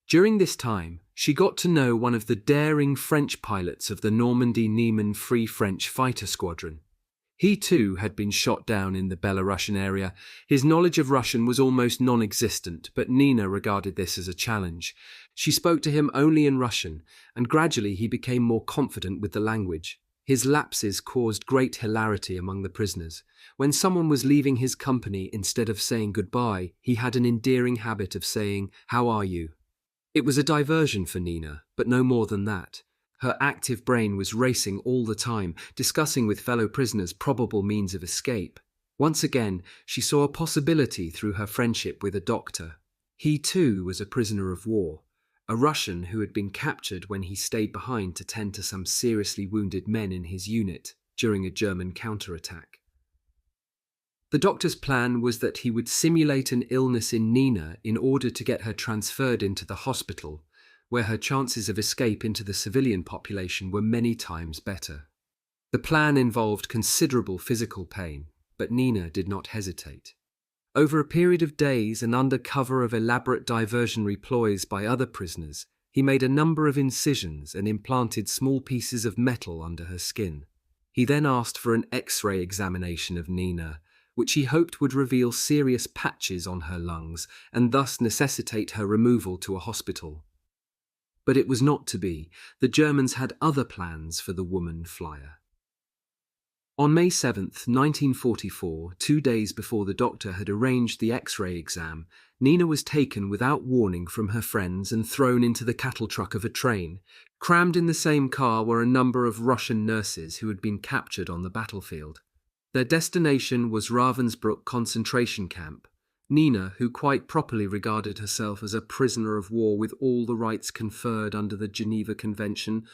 During this time, she got to know one of the daring French pilots of the Normandy-Niemen Free French Fighter Squadron. He too had been shot down in the Belarusian area. His knowledge of Russian was almost non-existent, but Nina regarded this as a challenge. She spoke to him only in Russian, and gradually he became more confident with the language. His lapses caused great hilarity among the prisoners. When someone was leaving his company, instead of saying goodbye, he had an endearing habit of saying, "How are you?" It was a diversion for Nina, but no more than that. Her active brain was racing all the time, discussing with fellow prisoners probable means of escape. Once again, she saw a possibility through her friendship with a doctor. He too was a prisoner of war, a Russian who had been captured when he stayed behind to tend to some seriously wounded men in his unit during a German counterattack. The doctor's plan was that he would simulate an illness in Nina in order to get her transferred into the hospital, where her chances of escape into the civilian population were many times better. The plan involved considerable physical pain, but Nina did not hesitate. Over a period of days and under cover of elaborate diversionary ploys by other prisoners, he made a number of incisions and implanted small pieces of metal under her skin. He then asked for an X-ray examination of Nina, which he hoped would reveal serious patches on her lungs and thus necessitate her removal to a hospital. But it was not to be. The Germans had other plans for the woman flyer. On May 7th, 1944, 2 days before the doctor had arranged the X-ray exam, Nina was taken without warning from her friends and thrown into the cattle truck of a train. Crammed in the same car were a number of Russian nurses who had been captured on the battlefield. Their destination was Ravensbrück concentration camp. Nina, who quite properly regarded herself as a prisoner of war with all the rights conferred under the Geneva Convention,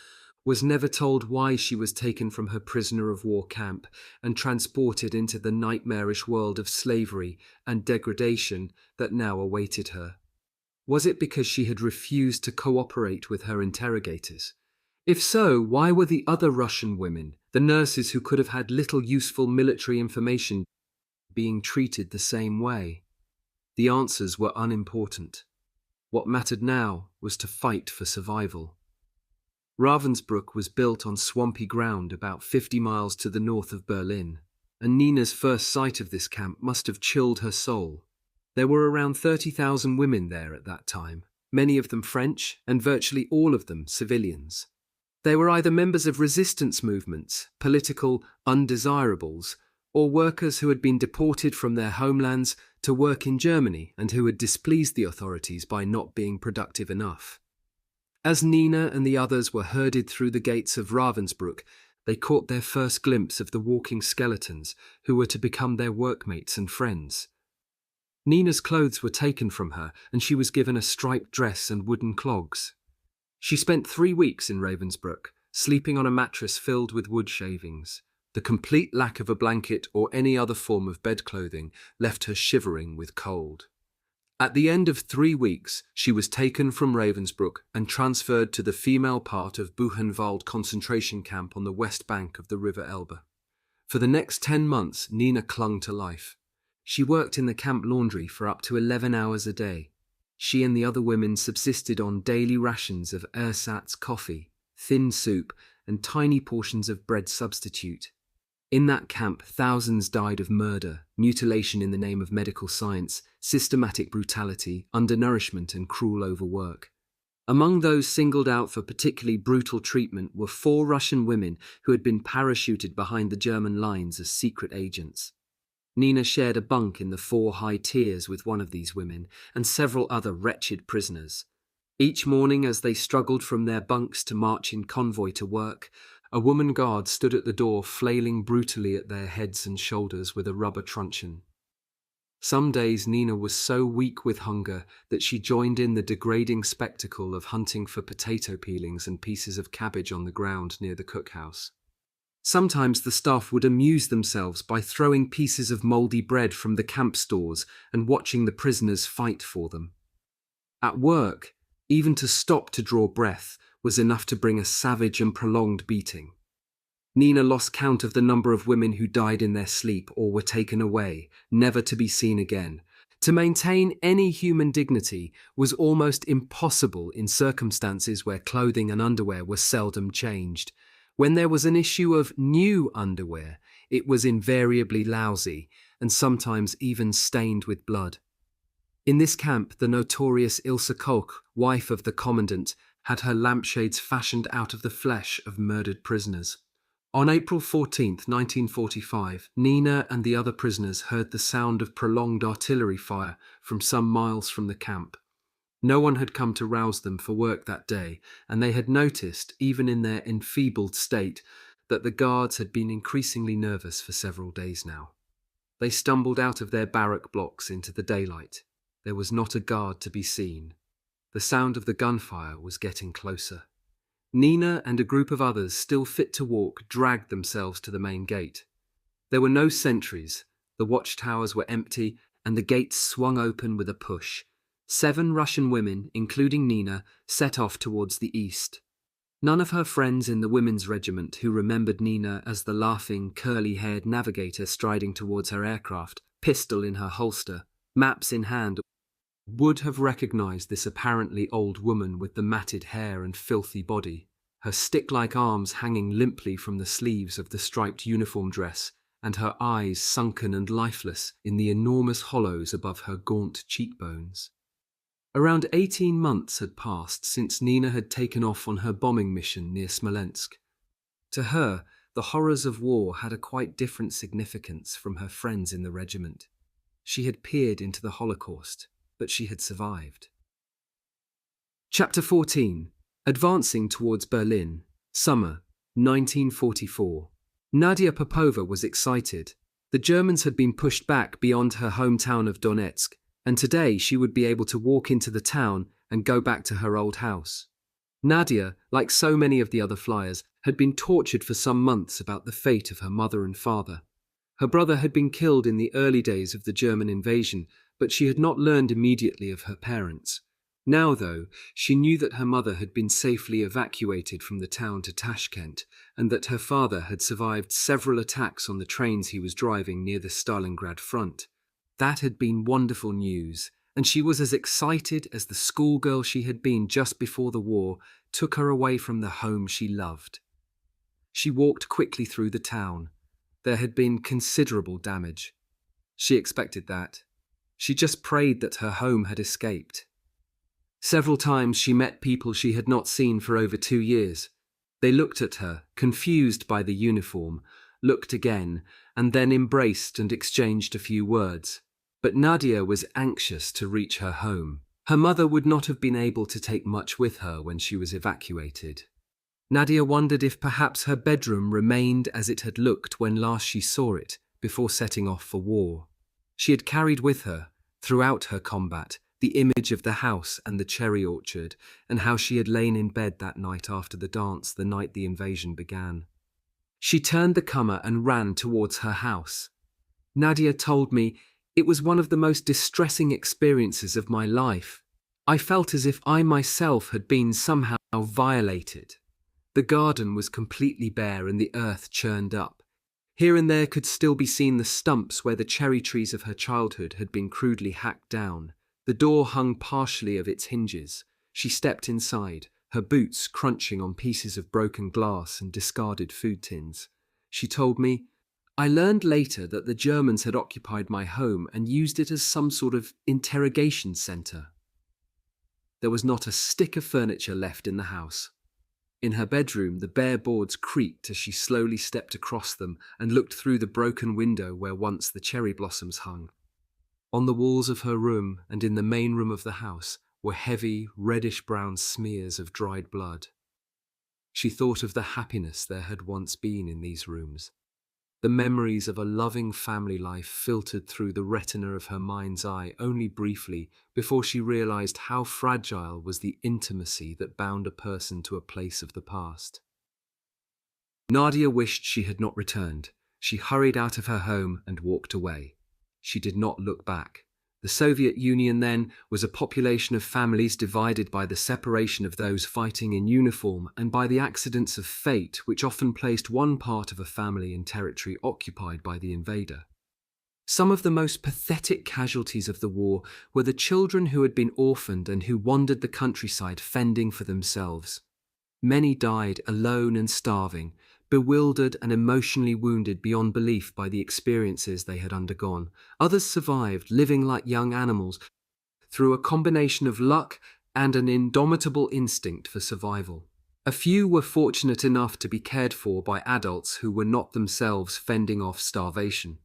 was never told why she was taken from her prisoner of war camp and transported into the nightmarish world of slavery and degradation that now awaited her. Was it because she had refused to cooperate with her interrogators? If so, why were the other Russian women, the nurses who could have had little useful military information, being treated the same way? The answers were unimportant. What mattered now was to fight for survival. Ravensbrück was built on swampy ground about 50 miles to the north of Berlin, and Nina's first sight of this camp must have chilled her soul. There were around 30,000 women there at that time, many of them French and virtually all of them civilians. They were either members of resistance movements, political undesirables, or workers who had been deported from their homelands to work in Germany and who had displeased the authorities by not being productive enough. As Nina and the others were herded through the gates of Ravensbrück, they caught their first glimpse of the walking skeletons who were to become their workmates and friends. Nina's clothes were taken from her and she was given a striped dress and wooden clogs. She spent 3 weeks in Ravensbrück, sleeping on a mattress filled with wood shavings. The complete lack of a blanket or any other form of bed clothing left her shivering with cold. At the end of 3 weeks, she was taken from Ravensbrück and transferred to the female part of Buchenwald concentration camp on the west bank of the River Elbe. For the next 10 months, Nina clung to life. She worked in the camp laundry for up to 11 hours a day. She and the other women subsisted on daily rations of ersatz coffee, thin soup, and tiny portions of bread substitute. In that camp, thousands died of murder, mutilation in the name of medical science, systematic brutality, undernourishment, and cruel overwork. Among those singled out for particularly brutal treatment were 4 Russian women who had been parachuted behind the German lines as secret agents. Nina shared a bunk in the 4 high tiers with one of these women and several other wretched prisoners. Each morning, as they struggled from their bunks to march in convoy to work, a woman guard stood at the door flailing brutally at their heads and shoulders with a rubber truncheon. Some days Nina was so weak with hunger that she joined in the degrading spectacle of hunting for potato peelings and pieces of cabbage on the ground near the cookhouse. Sometimes the staff would amuse themselves by throwing pieces of mouldy bread from the camp stores and watching the prisoners fight for them. At work, even to stop to draw breath was enough to bring a savage and prolonged beating. Nina lost count of the number of women who died in their sleep or were taken away, never to be seen again. To maintain any human dignity was almost impossible in circumstances where clothing and underwear were seldom changed. When there was an issue of new underwear, it was invariably lousy and sometimes even stained with blood. In this camp, the notorious Ilse Koch, wife of the commandant, had her lampshades fashioned out of the flesh of murdered prisoners. On April 14, 1945, Nina and the other prisoners heard the sound of prolonged artillery fire from some miles from the camp. No one had come to rouse them for work that day, and they had noticed, even in their enfeebled state, that the guards had been increasingly nervous for several days now. They stumbled out of their barrack blocks into the daylight. There was not a guard to be seen. The sound of the gunfire was getting closer. Nina and a group of others still fit to walk dragged themselves to the main gate. There were no sentries, the watchtowers were empty, and the gates swung open with a push. 7 Russian women, including Nina, set off towards the east. None of her friends in the women's regiment, who remembered Nina as the laughing, curly-haired navigator striding towards her aircraft, pistol in her holster, maps in hand, would have recognized this apparently old woman with the matted hair and filthy body, her stick-like arms hanging limply from the sleeves of the striped uniform dress, and her eyes sunken and lifeless in the enormous hollows above her gaunt cheekbones. Around 18 months had passed since Nina had taken off on her bombing mission near Smolensk. To her, the horrors of war had a quite different significance from her friends in the regiment. She had peered into the Holocaust, but she had survived. Chapter 14. Advancing towards Berlin. Summer, 1944. Nadia Popova was excited. The Germans had been pushed back beyond her hometown of Donetsk, and today she would be able to walk into the town and go back to her old house. Nadia, like so many of the other flyers, had been tortured for some months about the fate of her mother and father. Her brother had been killed in the early days of the German invasion, but she had not learned immediately of her parents. Now, though, she knew that her mother had been safely evacuated from the town to Tashkent, and that her father had survived several attacks on the trains he was driving near the Stalingrad front. That had been wonderful news, and she was as excited as the schoolgirl she had been just before the war took her away from the home she loved. She walked quickly through the town. There had been considerable damage. She expected that. She just prayed that her home had escaped. Several times she met people she had not seen for over 2 years. They looked at her, confused by the uniform, looked again, and then embraced and exchanged a few words. But Nadia was anxious to reach her home. Her mother would not have been able to take much with her when she was evacuated. Nadia wondered if perhaps her bedroom remained as it had looked when last she saw it, before setting off for war. She had carried with her, throughout her combat, the image of the house and the cherry orchard, and how she had lain in bed that night after the dance the night the invasion began. She turned the comer and ran towards her house. Nadia told me, "It was one of the most distressing experiences of my life. I felt as if I myself had been somehow violated. The garden was completely bare and the earth churned up. Here and there could still be seen the stumps where the cherry trees of her childhood had been crudely hacked down. The door hung partially of its hinges. She stepped inside, her boots crunching on pieces of broken glass and discarded food tins. She told me, "I learned later that the Germans had occupied my home and used it as some sort of interrogation center." There was not a stick of furniture left in the house. In her bedroom, the bare boards creaked as she slowly stepped across them and looked through the broken window where once the cherry blossoms hung. On the walls of her room and in the main room of the house were heavy, reddish-brown smears of dried blood. She thought of the happiness there had once been in these rooms. The memories of a loving family life filtered through the retina of her mind's eye only briefly before she realized how fragile was the intimacy that bound a person to a place of the past. Nadia wished she had not returned. She hurried out of her home and walked away. She did not look back. The Soviet Union then was a population of families divided by the separation of those fighting in uniform and by the accidents of fate which often placed one part of a family in territory occupied by the invader. Some of the most pathetic casualties of the war were the children who had been orphaned and who wandered the countryside fending for themselves. Many died alone and starving, bewildered and emotionally wounded beyond belief by the experiences they had undergone. Others survived, living like young animals, through a combination of luck and an indomitable instinct for survival. A few were fortunate enough to be cared for by adults who were not themselves fending off starvation.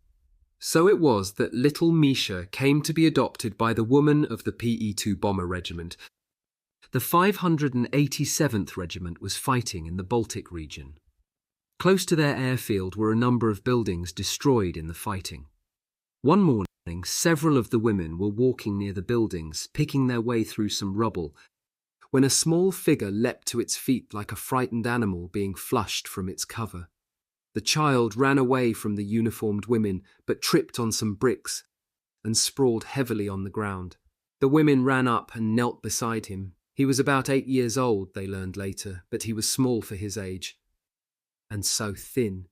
So it was that little Misha came to be adopted by the woman of the PE2 Bomber Regiment. The 587th Regiment was fighting in the Baltic region. Close to their airfield were a number of buildings destroyed in the fighting. One morning, several of the women were walking near the buildings, picking their way through some rubble, when a small figure leapt to its feet like a frightened animal being flushed from its cover. The child ran away from the uniformed women, but tripped on some bricks and sprawled heavily on the ground. The women ran up and knelt beside him. He was about 8 years old, they learned later, but he was small for his age. And so thin.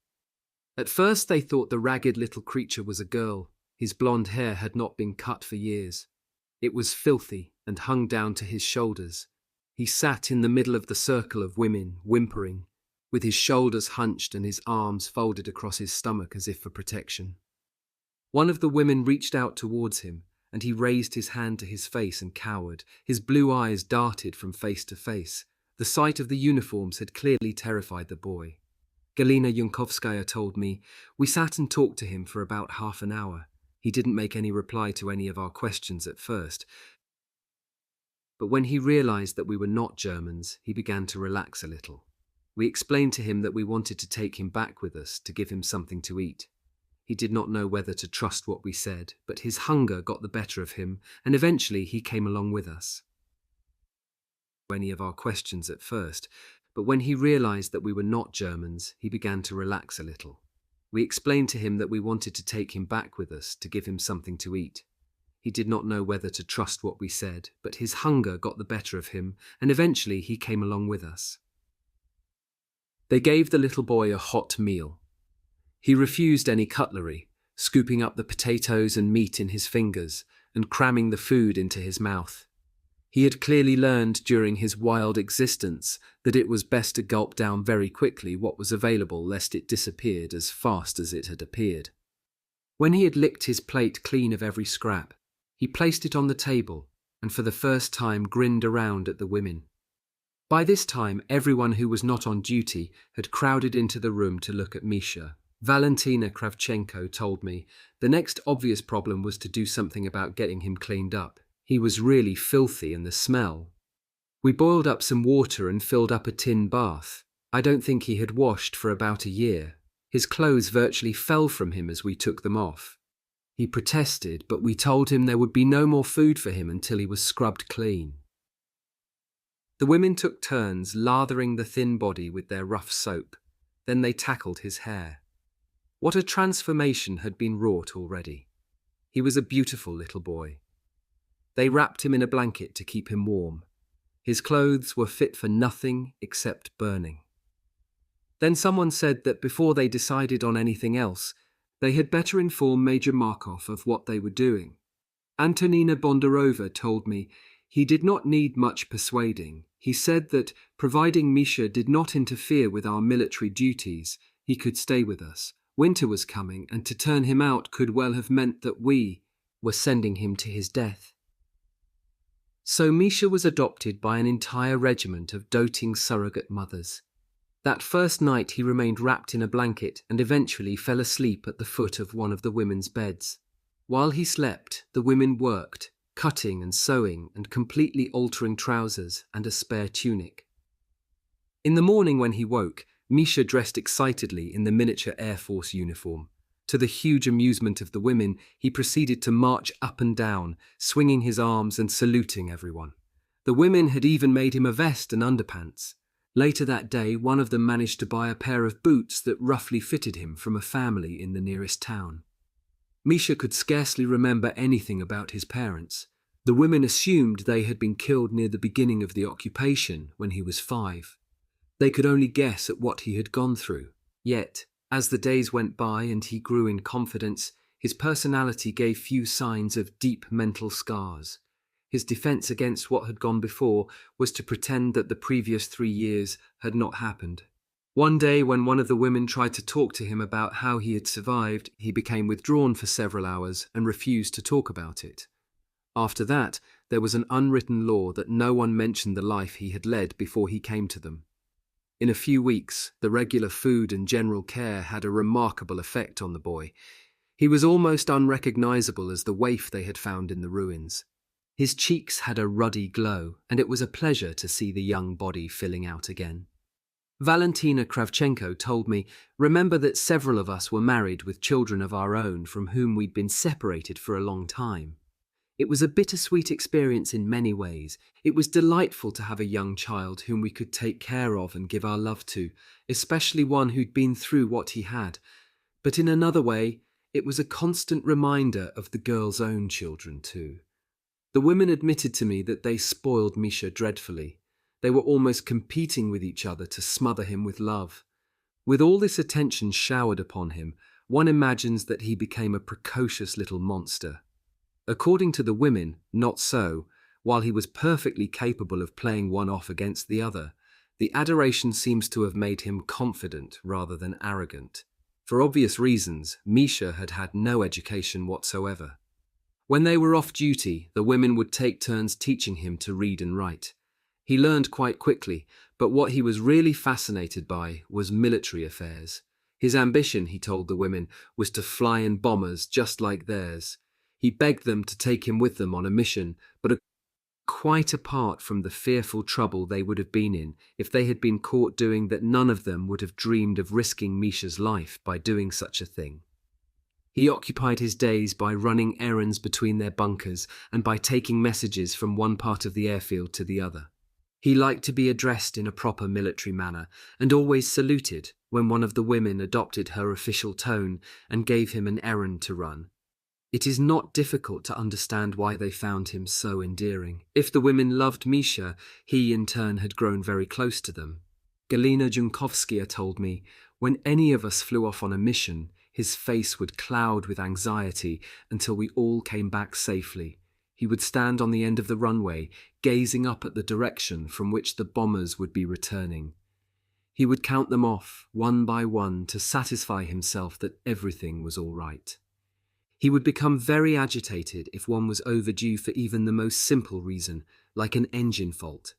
At first they thought the ragged little creature was a girl. His blonde hair had not been cut for years. It was filthy and hung down to his shoulders. He sat in the middle of the circle of women, whimpering, with his shoulders hunched and his arms folded across his stomach as if for protection. One of the women reached out towards him, and he raised his hand to his face and cowered. His blue eyes darted from face to face. The sight of the uniforms had clearly terrified the boy. Galina Yunkovskaya told me, "We sat and talked to him for about half an hour. He didn't make any reply to any of our questions at first. But when he realized that we were not Germans, he began to relax a little. We explained to him that we wanted to take him back with us to give him something to eat. He did not know whether to trust what we said, but his hunger got the better of him, and eventually he came along with us. Any of our questions at first, but when he realized that we were not Germans, he began to relax a little. We explained to him that we wanted to take him back with us to give him something to eat. He did not know whether to trust what we said, but his hunger got the better of him, and eventually he came along with us. They gave the little boy a hot meal. He refused any cutlery, scooping up the potatoes and meat in his fingers and cramming the food into his mouth. He had clearly learned during his wild existence that it was best to gulp down very quickly what was available lest it disappeared as fast as it had appeared. When he had licked his plate clean of every scrap, he placed it on the table and for the first time grinned around at the women. By this time, everyone who was not on duty had crowded into the room to look at Misha. Valentina Kravchenko told me the next obvious problem was to do something about getting him cleaned up. He was really filthy, and the smell. We boiled up some water and filled up a tin bath. I don't think he had washed for about a year. His clothes virtually fell from him as we took them off. He protested, but we told him there would be no more food for him until he was scrubbed clean. The women took turns lathering the thin body with their rough soap. Then they tackled his hair. What a transformation had been wrought already. He was a beautiful little boy. They wrapped him in a blanket to keep him warm. His clothes were fit for nothing except burning. Then someone said that before they decided on anything else, they had better inform Major Markov of what they were doing. Antonina Bondarova told me he did not need much persuading. He said that, providing Misha did not interfere with our military duties, he could stay with us. Winter was coming, and to turn him out could well have meant that we were sending him to his death. So Misha was adopted by an entire regiment of doting surrogate mothers. That first night he remained wrapped in a blanket and eventually fell asleep at the foot of one of the women's beds. While he slept, the women worked, cutting and sewing and completely altering trousers and a spare tunic. In the morning when he woke, Misha dressed excitedly in the miniature Air Force uniform. To the huge amusement of the women, he proceeded to march up and down, swinging his arms and saluting everyone. The women had even made him a vest and underpants. Later that day, one of them managed to buy a pair of boots that roughly fitted him from a family in the nearest town. Misha could scarcely remember anything about his parents. The women assumed they had been killed near the beginning of the occupation when he was 5. They could only guess at what he had gone through. Yet, as the days went by and he grew in confidence, his personality gave few signs of deep mental scars. His defense against what had gone before was to pretend that the previous 3 years had not happened. One day, when one of the women tried to talk to him about how he had survived, he became withdrawn for several hours and refused to talk about it. After that, there was an unwritten law that no one mentioned the life he had led before he came to them. In a few weeks, the regular food and general care had a remarkable effect on the boy. He was almost unrecognizable as the waif they had found in the ruins. His cheeks had a ruddy glow, and it was a pleasure to see the young body filling out again. Valentina Kravchenko told me, remember that several of us were married with children of our own from whom we'd been separated for a long time. It was a bittersweet experience in many ways. It was delightful to have a young child whom we could take care of and give our love to, especially one who'd been through what he had. But in another way, it was a constant reminder of the girl's own children too. The women admitted to me that they spoiled Misha dreadfully. They were almost competing with each other to smother him with love. With all this attention showered upon him, one imagines that he became a precocious little monster. According to the women, not so. While he was perfectly capable of playing one off against the other, the adoration seems to have made him confident rather than arrogant. For obvious reasons, Misha had had no education whatsoever. When they were off duty, the women would take turns teaching him to read and write. He learned quite quickly, but what he was really fascinated by was military affairs. His ambition, he told the women, was to fly in bombers just like theirs. He begged them to take him with them on a mission, but quite apart from the fearful trouble they would have been in if they had been caught doing that, none of them would have dreamed of risking Misha's life by doing such a thing. He occupied his days by running errands between their bunkers and by taking messages from one part of the airfield to the other. He liked to be addressed in a proper military manner and always saluted when one of the women adopted her official tone and gave him an errand to run. It is not difficult to understand why they found him so endearing. If the women loved Misha, he in turn had grown very close to them. Galina Junkovskaya told me, when any of us flew off on a mission, his face would cloud with anxiety until we all came back safely. He would stand on the end of the runway, gazing up at the direction from which the bombers would be returning. He would count them off, one by one, to satisfy himself that everything was all right. He would become very agitated if one was overdue for even the most simple reason, like an engine fault.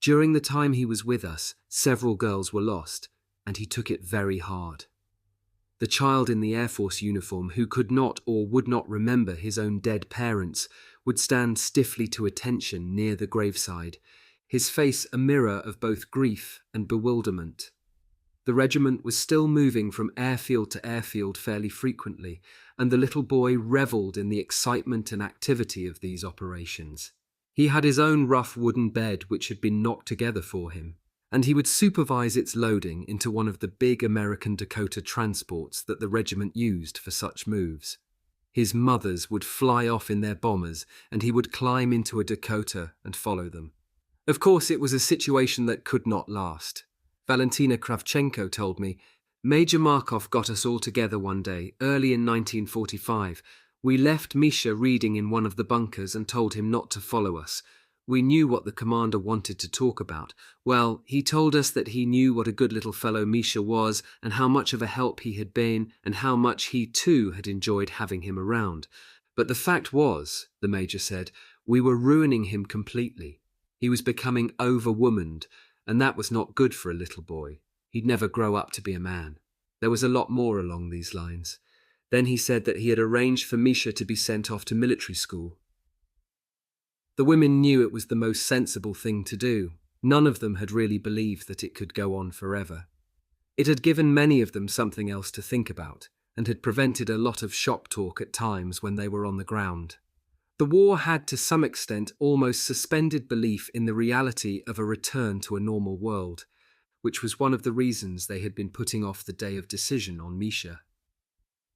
During the time he was with us, several girls were lost, and he took it very hard. The child in the Air Force uniform who could not or would not remember his own dead parents would stand stiffly to attention near the graveside, his face a mirror of both grief and bewilderment. The regiment was still moving from airfield to airfield fairly frequently, and the little boy revelled in the excitement and activity of these operations. He had his own rough wooden bed which had been knocked together for him, and he would supervise its loading into one of the big American Dakota transports that the regiment used for such moves. His mothers would fly off in their bombers, and he would climb into a Dakota and follow them. Of course, it was a situation that could not last. Valentina Kravchenko told me, Major Markov got us all together one day, early in 1945. We left Misha reading in one of the bunkers and told him not to follow us. We knew what the commander wanted to talk about. Well, he told us that he knew what a good little fellow Misha was and how much of a help he had been and how much he too had enjoyed having him around. But the fact was, the major said, we were ruining him completely. He was becoming overwomaned, and that was not good for a little boy. He'd never grow up to be a man. There was a lot more along these lines. Then he said that he had arranged for Misha to be sent off to military school. The women knew it was the most sensible thing to do. None of them had really believed that it could go on forever. It had given many of them something else to think about, and had prevented a lot of shop talk at times when they were on the ground. The war had to some extent almost suspended belief in the reality of a return to a normal world, which was one of the reasons they had been putting off the day of decision on Misha.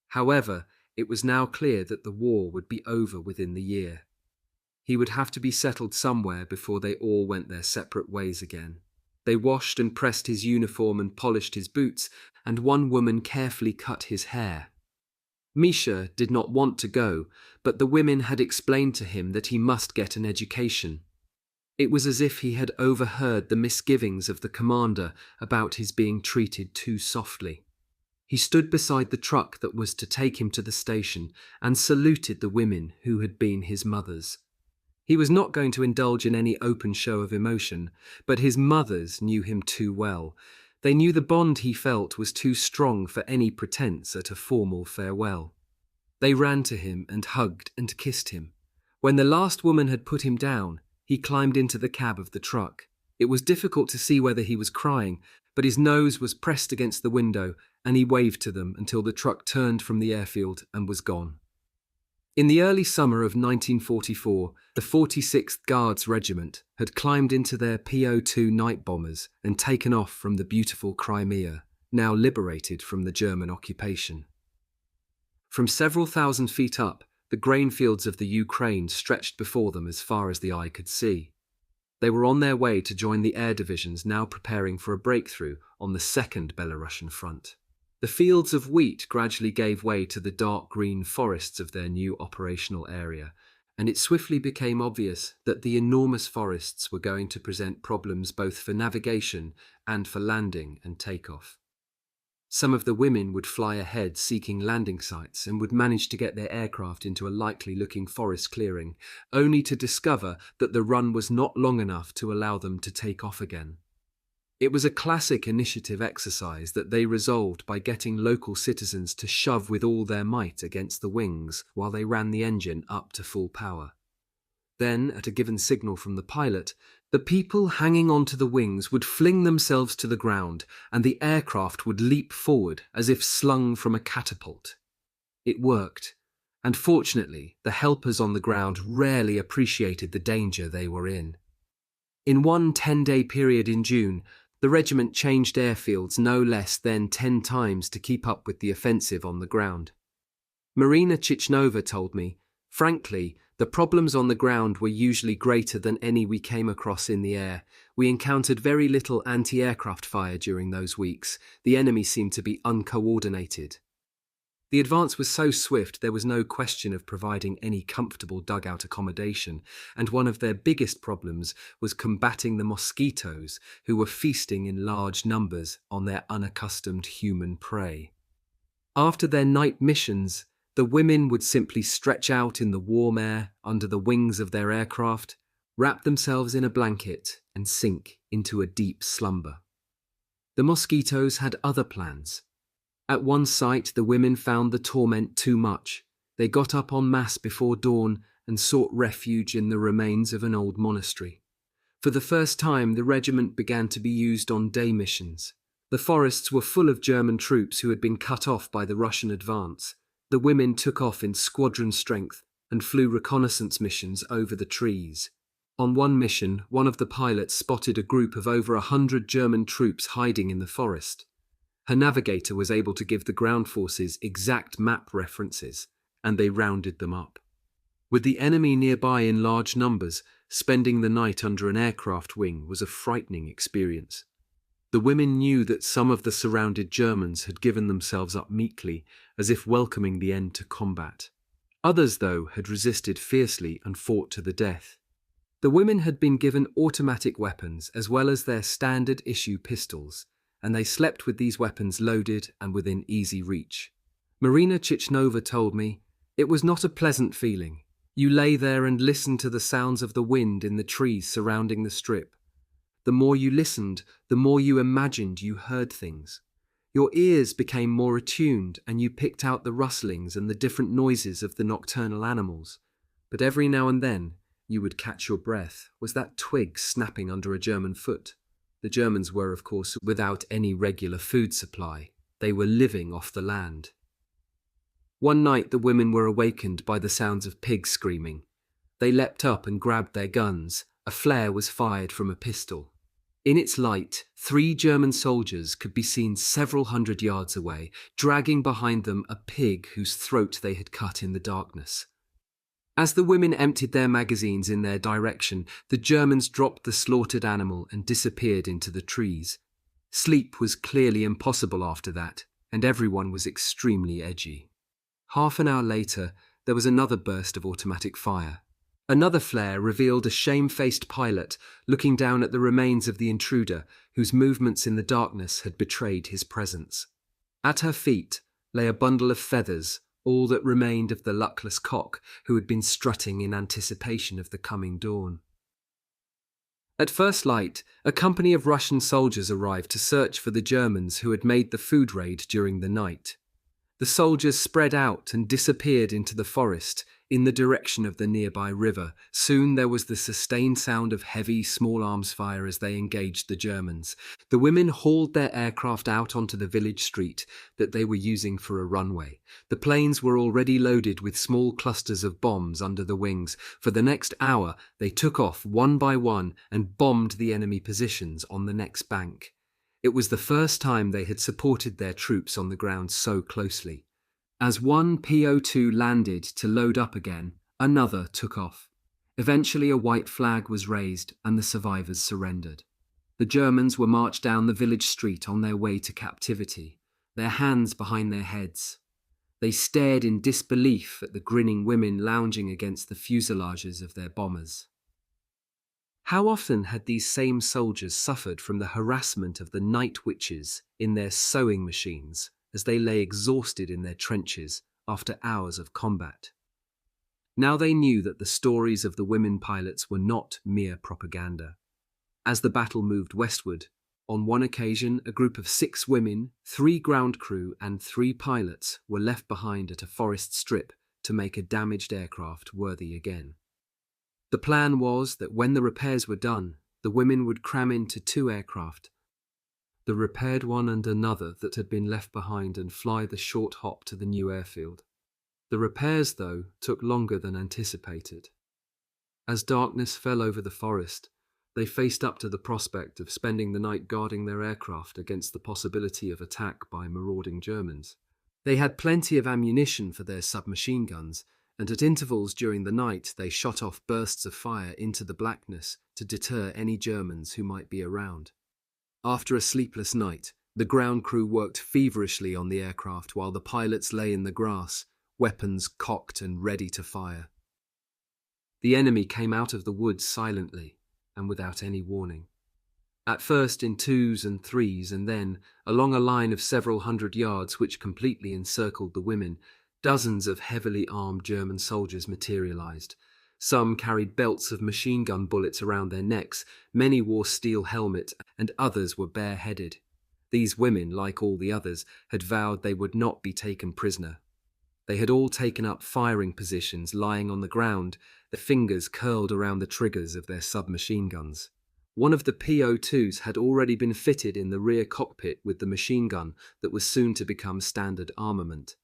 However, it was now clear that the war would be over within the year. He would have to be settled somewhere before they all went their separate ways again. They washed and pressed his uniform and polished his boots, and one woman carefully cut his hair. Misha did not want to go, but the women had explained to him that he must get an education. It was as if he had overheard the misgivings of the commander about his being treated too softly. He stood beside the truck that was to take him to the station and saluted the women who had been his mothers. He was not going to indulge in any open show of emotion, but his mothers knew him too well. They knew the bond he felt was too strong for any pretense at a formal farewell. They ran to him and hugged and kissed him. When the last woman had put him down, he climbed into the cab of the truck. It was difficult to see whether he was crying, but his nose was pressed against the window, and he waved to them until the truck turned from the airfield and was gone. In the early summer of 1944, the 46th Guards Regiment had climbed into their PO-2 night bombers and taken off from the beautiful Crimea, now liberated from the German occupation. From several thousand feet up, the grain fields of the Ukraine stretched before them as far as the eye could see. They were on their way to join the air divisions now preparing for a breakthrough on the Second Belarusian front. The fields of wheat gradually gave way to the dark green forests of their new operational area, and it swiftly became obvious that the enormous forests were going to present problems both for navigation and for landing and takeoff. Some of the women would fly ahead seeking landing sites and would manage to get their aircraft into a likely-looking forest clearing, only to discover that the run was not long enough to allow them to take off again. It was a classic initiative exercise that they resolved by getting local citizens to shove with all their might against the wings while they ran the engine up to full power. Then, at a given signal from the pilot, the people hanging onto the wings would fling themselves to the ground and the aircraft would leap forward as if slung from a catapult. It worked, and fortunately, the helpers on the ground rarely appreciated the danger they were in. In one 10-day period in June, the regiment changed airfields no less than 10 times to keep up with the offensive on the ground. Marina Chichnova told me, frankly, the problems on the ground were usually greater than any we came across in the air. We encountered very little anti-aircraft fire during those weeks. The enemy seemed to be uncoordinated. The advance was so swift there was no question of providing any comfortable dugout accommodation, and one of their biggest problems was combating the mosquitoes who were feasting in large numbers on their unaccustomed human prey. After their night missions, the women would simply stretch out in the warm air under the wings of their aircraft, wrap themselves in a blanket, and sink into a deep slumber. The mosquitoes had other plans. At one site, the women found the torment too much. They got up en masse before dawn and sought refuge in the remains of an old monastery. For the first time, the regiment began to be used on day missions. The forests were full of German troops who had been cut off by the Russian advance. The women took off in squadron strength and flew reconnaissance missions over the trees. On one mission, one of the pilots spotted a group of over 100 German troops hiding in the forest. Her navigator was able to give the ground forces exact map references, and they rounded them up. With the enemy nearby in large numbers, spending the night under an aircraft wing was a frightening experience. The women knew that some of the surrounded Germans had given themselves up meekly, as if welcoming the end to combat. Others, though, had resisted fiercely and fought to the death. The women had been given automatic weapons as well as their standard-issue pistols, and they slept with these weapons loaded and within easy reach. Marina Chichnova told me, "It was not a pleasant feeling. You lay there and listened to the sounds of the wind in the trees surrounding the strip. The more you listened, the more you imagined you heard things. Your ears became more attuned and you picked out the rustlings and the different noises of the nocturnal animals. But every now and then, you would catch your breath. Was that twig snapping under a German foot?" The Germans were, of course, without any regular food supply. They were living off the land. One night the women were awakened by the sounds of pigs screaming. They leapt up and grabbed their guns. A flare was fired from a pistol. In its light, 3 German soldiers could be seen several hundred yards away, dragging behind them a pig whose throat they had cut in the darkness. As the women emptied their magazines in their direction, the Germans dropped the slaughtered animal and disappeared into the trees. Sleep was clearly impossible after that, and everyone was extremely edgy. Half an hour later, there was another burst of automatic fire. Another flare revealed a shamefaced pilot looking down at the remains of the intruder, whose movements in the darkness had betrayed his presence. At her feet lay a bundle of feathers, all that remained of the luckless cock who had been strutting in anticipation of the coming dawn. At first light, a company of Russian soldiers arrived to search for the Germans who had made the food raid during the night. The soldiers spread out and disappeared into the forest in the direction of the nearby river. Soon there was the sustained sound of heavy small arms fire as they engaged the Germans. The women hauled their aircraft out onto the village street that they were using for a runway. The planes were already loaded with small clusters of bombs under the wings. For the next hour, they took off one by one and bombed the enemy positions on the next bank. It was the first time they had supported their troops on the ground so closely. As one PO2 landed to load up again, another took off. Eventually a white flag was raised and the survivors surrendered. The Germans were marched down the village street on their way to captivity, their hands behind their heads. They stared in disbelief at the grinning women lounging against the fuselages of their bombers. How often had these same soldiers suffered from the harassment of the night witches in their sewing machines as they lay exhausted in their trenches after hours of combat? Now they knew that the stories of the women pilots were not mere propaganda. As the battle moved westward, on one occasion a group of 6 women, 3 ground crew and 3 pilots were left behind at a forest strip to make a damaged aircraft worthy again. The plan was that when the repairs were done, the women would cram into 2 aircraft, the repaired one and another that had been left behind, and fly the short hop to the new airfield. The repairs, though, took longer than anticipated. As darkness fell over the forest, they faced up to the prospect of spending the night guarding their aircraft against the possibility of attack by marauding Germans. They had plenty of ammunition for their submachine guns, and at intervals during the night they shot off bursts of fire into the blackness to deter any Germans who might be around. After a sleepless night, the ground crew worked feverishly on the aircraft while the pilots lay in the grass, weapons cocked and ready to fire. The enemy came out of the woods silently and without any warning. At first in twos and threes, and then, along a line of several hundred yards which completely encircled the women, dozens of heavily armed German soldiers materialized. Some carried belts of machine gun bullets around their necks, many wore steel helmets, and others were bareheaded. These women, like all the others, had vowed they would not be taken prisoner. They had all taken up firing positions lying on the ground, their fingers curled around the triggers of their submachine guns. One of the PO2s had already been fitted in the rear cockpit with the machine gun that was soon to become standard armament.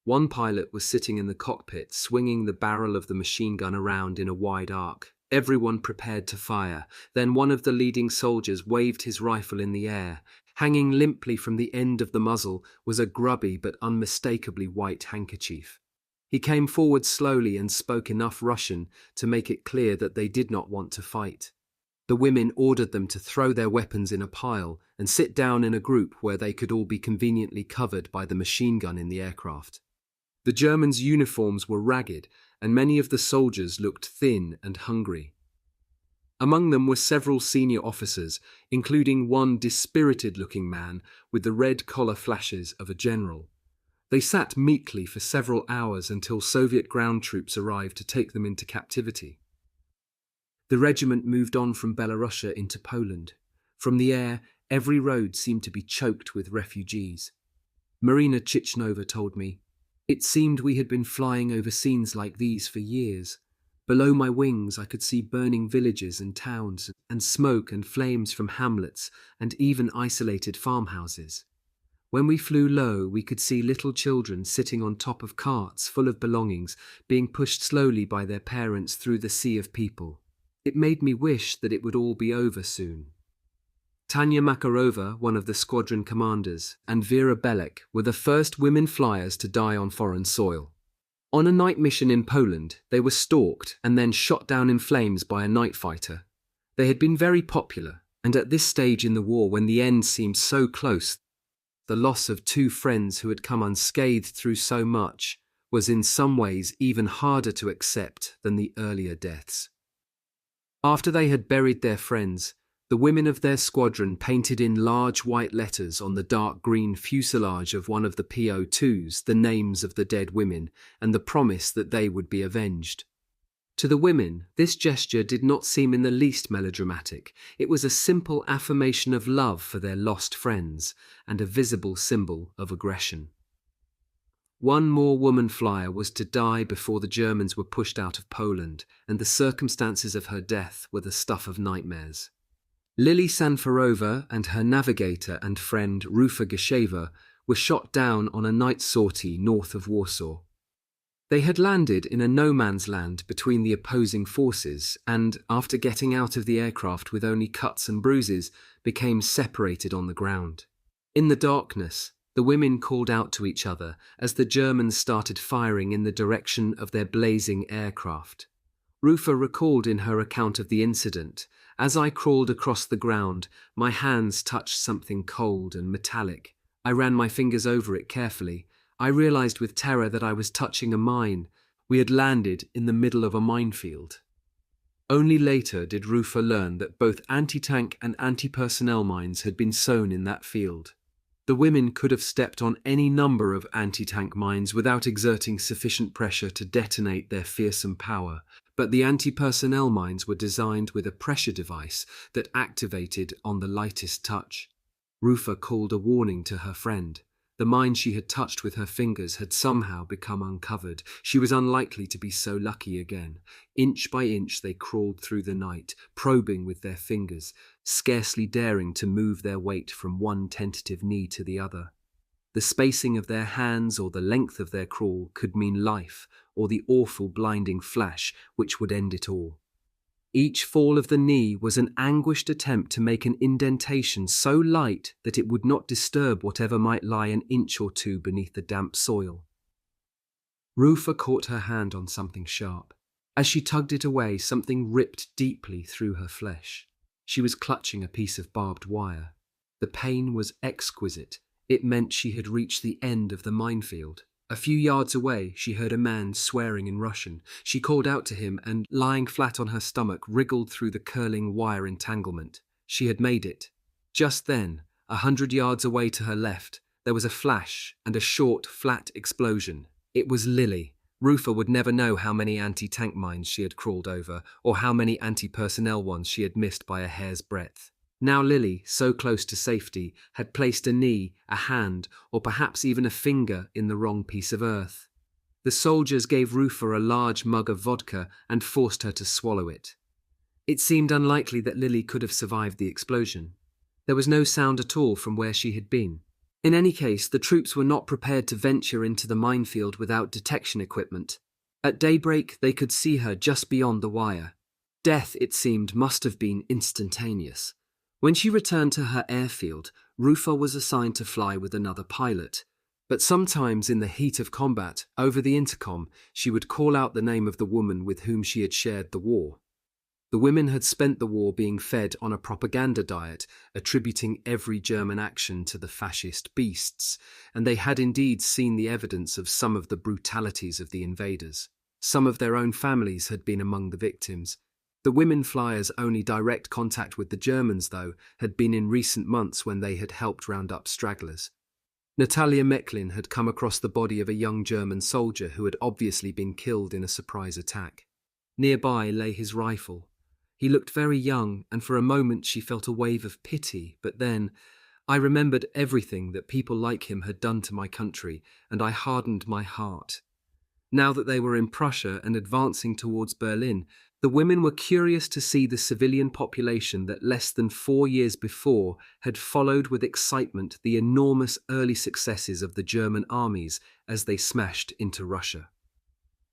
One pilot was sitting in the cockpit, swinging the barrel of the machine gun around in a wide arc. Everyone prepared to fire. Then one of the leading soldiers waved his rifle in the air. Hanging limply from the end of the muzzle was a grubby but unmistakably white handkerchief. He came forward slowly and spoke enough Russian to make it clear that they did not want to fight. The women ordered them to throw their weapons in a pile and sit down in a group where they could all be conveniently covered by the machine gun in the aircraft. The Germans' uniforms were ragged, and many of the soldiers looked thin and hungry. Among them were several senior officers, including one dispirited-looking man with the red collar flashes of a general. They sat meekly for several hours until Soviet ground troops arrived to take them into captivity. The regiment moved on from Belorussia into Poland. From the air, every road seemed to be choked with refugees. Marina Chichnova told me, "It seemed we had been flying over scenes like these for years. Below my wings I could see burning villages and towns, and smoke and flames from hamlets, and even isolated farmhouses. When we flew low, we could see little children sitting on top of carts full of belongings, being pushed slowly by their parents through the sea of people. It made me wish that it would all be over soon." Tanya Makarova, one of the squadron commanders, and Vera Belek were the first women flyers to die on foreign soil. On a night mission in Poland, they were stalked and then shot down in flames by a night fighter. They had been very popular, and at this stage in the war, when the end seemed so close, the loss of two friends who had come unscathed through so much was in some ways even harder to accept than the earlier deaths. After they had buried their friends, the women of their squadron painted in large white letters on the dark green fuselage of one of the PO2s the names of the dead women and the promise that they would be avenged. To the women, this gesture did not seem in the least melodramatic. It was a simple affirmation of love for their lost friends and a visible symbol of aggression. One more woman flyer was to die before the Germans were pushed out of Poland, and the circumstances of her death were the stuff of nightmares. Lily Sanfarova and her navigator and friend Rufa Gasheva were shot down on a night sortie north of Warsaw. They had landed in a no-man's land between the opposing forces and, after getting out of the aircraft with only cuts and bruises, became separated on the ground. In the darkness, the women called out to each other as the Germans started firing in the direction of their blazing aircraft. Rufa recalled in her account of the incident, "As I crawled across the ground, my hands touched something cold and metallic. I ran my fingers over it carefully. I realized with terror that I was touching a mine. We had landed in the middle of a minefield." Only later did Rufa learn that both anti-tank and anti-personnel mines had been sown in that field. The women could have stepped on any number of anti-tank mines without exerting sufficient pressure to detonate their fearsome power, but the anti-personnel mines were designed with a pressure device that activated on the lightest touch. Rufa called a warning to her friend. The mine she had touched with her fingers had somehow become uncovered. She was unlikely to be so lucky again. Inch by inch they crawled through the night, probing with their fingers, scarcely daring to move their weight from one tentative knee to the other. The spacing of their hands or the length of their crawl could mean life or the awful blinding flash which would end it all. Each fall of the knee was an anguished attempt to make an indentation so light that it would not disturb whatever might lie an inch or two beneath the damp soil. Rufa caught her hand on something sharp. As she tugged it away, something ripped deeply through her flesh. She was clutching a piece of barbed wire. The pain was exquisite. It meant she had reached the end of the minefield. A few yards away, she heard a man swearing in Russian. She called out to him and, lying flat on her stomach, wriggled through the curling wire entanglement. She had made it. Just then, 100 yards away to her left, there was a flash and a short, flat explosion. It was Lily. Rufa would never know how many anti-tank mines she had crawled over, or how many anti-personnel ones she had missed by a hair's breadth. Now Lily, so close to safety, had placed a knee, a hand, or perhaps even a finger in the wrong piece of earth. The soldiers gave Rufa a large mug of vodka and forced her to swallow it. It seemed unlikely that Lily could have survived the explosion. There was no sound at all from where she had been. In any case, the troops were not prepared to venture into the minefield without detection equipment. At daybreak, they could see her just beyond the wire. Death, it seemed, must have been instantaneous. When she returned to her airfield, Rufa was assigned to fly with another pilot. But sometimes in the heat of combat, over the intercom, she would call out the name of the woman with whom she had shared the war. The women had spent the war being fed on a propaganda diet, attributing every German action to the fascist beasts, and they had indeed seen the evidence of some of the brutalities of the invaders. Some of their own families had been among the victims. The women flyers' only direct contact with the Germans, though, had been in recent months when they had helped round up stragglers. Natalia Mecklin had come across the body of a young German soldier who had obviously been killed in a surprise attack. Nearby lay his rifle. He looked very young, and for a moment she felt a wave of pity, but then I remembered everything that people like him had done to my country, and I hardened my heart. Now that they were in Prussia and advancing towards Berlin, the women were curious to see the civilian population that less than 4 years before had followed with excitement the enormous early successes of the German armies as they smashed into Russia.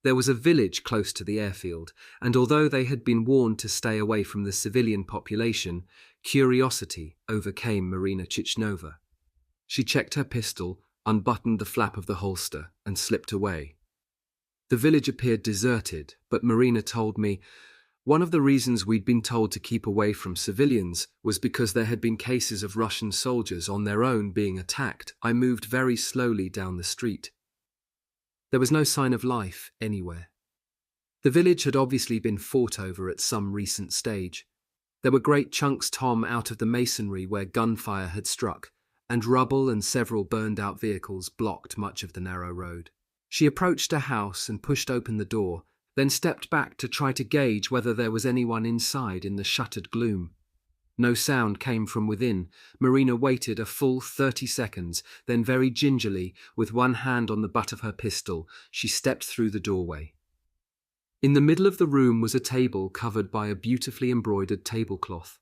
There was a village close to the airfield, and although they had been warned to stay away from the civilian population, curiosity overcame Marina Chichnova. She checked her pistol, unbuttoned the flap of the holster, and slipped away. The village appeared deserted, but Marina told me one of the reasons we'd been told to keep away from civilians was because there had been cases of Russian soldiers on their own being attacked. I moved very slowly down the street. There was no sign of life anywhere. The village had obviously been fought over at some recent stage. There were great chunks torn out of the masonry where gunfire had struck, and rubble and several burned-out vehicles blocked much of the narrow road. She approached a house and pushed open the door, then stepped back to try to gauge whether there was anyone inside in the shuttered gloom. No sound came from within. Marina waited a full 30 seconds, then very gingerly, with one hand on the butt of her pistol, she stepped through the doorway. In the middle of the room was a table covered by a beautifully embroidered tablecloth.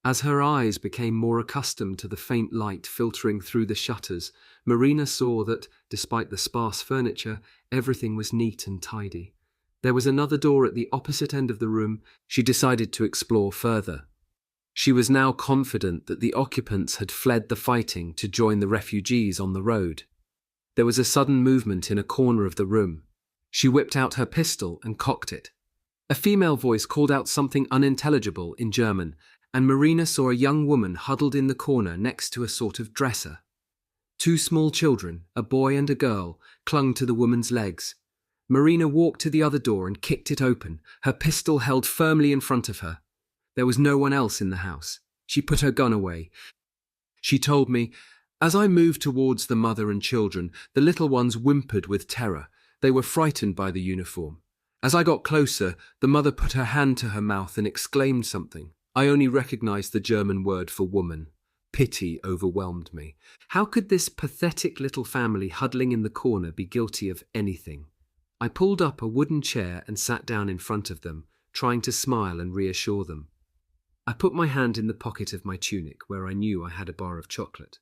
As her eyes became more accustomed to the faint light filtering through the shutters, Marina saw that, despite the sparse furniture, everything was neat and tidy. There was another door at the opposite end of the room. She decided to explore further. She was now confident that the occupants had fled the fighting to join the refugees on the road. There was a sudden movement in a corner of the room. She whipped out her pistol and cocked it. A female voice called out something unintelligible in German, and Marina saw a young woman huddled in the corner next to a sort of dresser. 2 small children, a boy and a girl, clung to the woman's legs. Marina walked to the other door and kicked it open, her pistol held firmly in front of her. There was no one else in the house. She put her gun away. She told me, as I moved towards the mother and children, the little ones whimpered with terror. They were frightened by the uniform. As I got closer, the mother put her hand to her mouth and exclaimed something. I only recognized the German word for woman. Pity overwhelmed me. How could this pathetic little family huddling in the corner be guilty of anything? I pulled up a wooden chair and sat down in front of them, trying to smile and reassure them. I put my hand in the pocket of my tunic where I knew I had a bar of chocolate.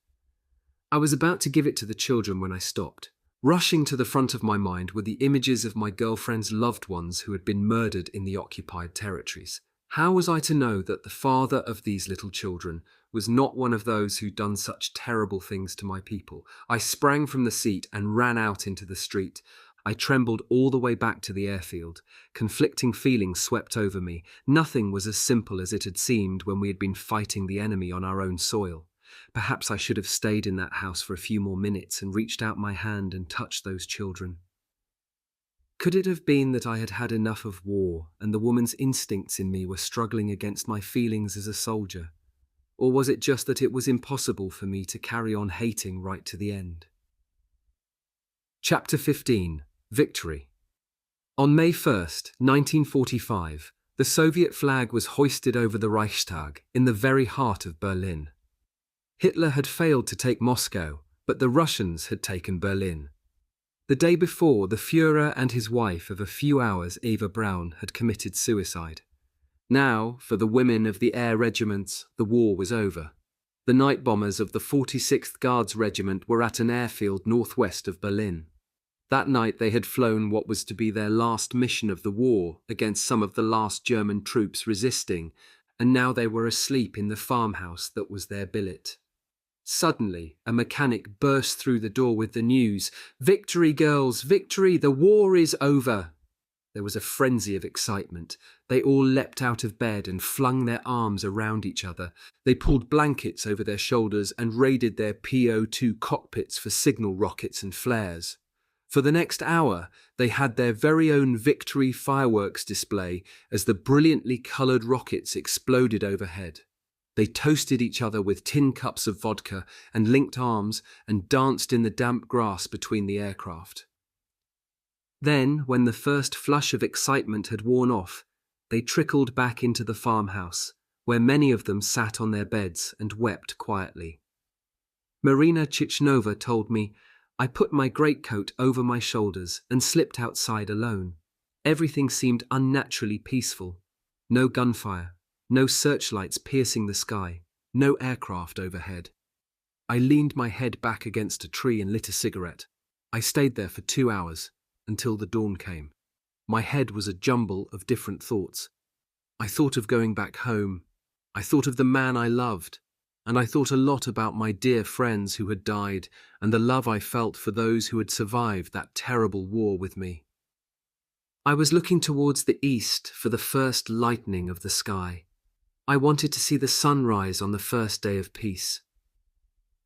I was about to give it to the children when I stopped. Rushing to the front of my mind were the images of my girlfriend's loved ones who had been murdered in the occupied territories. How was I to know that the father of these little children was not one of those who'd done such terrible things to my people? I sprang from the seat and ran out into the street. I trembled all the way back to the airfield. Conflicting feelings swept over me. Nothing was as simple as it had seemed when we had been fighting the enemy on our own soil. Perhaps I should have stayed in that house for a few more minutes and reached out my hand and touched those children. Could it have been that I had had enough of war and the woman's instincts in me were struggling against my feelings as a soldier? Or was it just that it was impossible for me to carry on hating right to the end? Chapter 15. Victory. On May 1st, 1945, the Soviet flag was hoisted over the Reichstag in the very heart of Berlin. Hitler had failed to take Moscow, but the Russians had taken Berlin. The day before, the Führer and his wife of a few hours, Eva Braun, had committed suicide. Now, for the women of the air regiments, the war was over. The night bombers of the 46th Guards Regiment were at an airfield northwest of Berlin. That night they had flown what was to be their last mission of the war against some of the last German troops resisting, and now they were asleep in the farmhouse that was their billet. Suddenly, a mechanic burst through the door with the news, "Victory, girls, victory, the war is over!" There was a frenzy of excitement. They all leapt out of bed and flung their arms around each other. They pulled blankets over their shoulders and raided their PO2 cockpits for signal rockets and flares. For the next hour, they had their very own victory fireworks display as the brilliantly coloured rockets exploded overhead. They toasted each other with tin cups of vodka and linked arms and danced in the damp grass between the aircraft. Then, when the first flush of excitement had worn off, they trickled back into the farmhouse, where many of them sat on their beds and wept quietly. Marina Chichnova told me, "I put my greatcoat over my shoulders and slipped outside alone. Everything seemed unnaturally peaceful. No gunfire, no searchlights piercing the sky, no aircraft overhead. I leaned my head back against a tree and lit a cigarette. I stayed there for 2 hours, until the dawn came. My head was a jumble of different thoughts. I thought of going back home. I thought of the man I loved. And I thought a lot about my dear friends who had died and the love I felt for those who had survived that terrible war with me. I was looking towards the east for the first lightening of the sky. I wanted to see the sunrise on the first day of peace.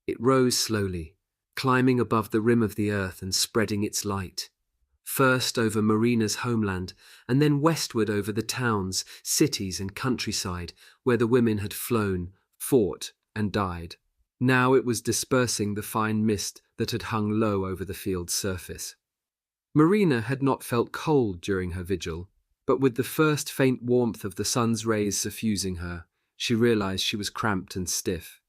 It rose slowly, climbing above the rim of the earth and spreading its light. First over Marina's homeland, and then westward over the towns, cities and countryside where the women had flown, fought and died. Now it was dispersing the fine mist that had hung low over the field's surface. Marina had not felt cold during her vigil, but with the first faint warmth of the sun's rays suffusing her, she realized she was cramped and stiff.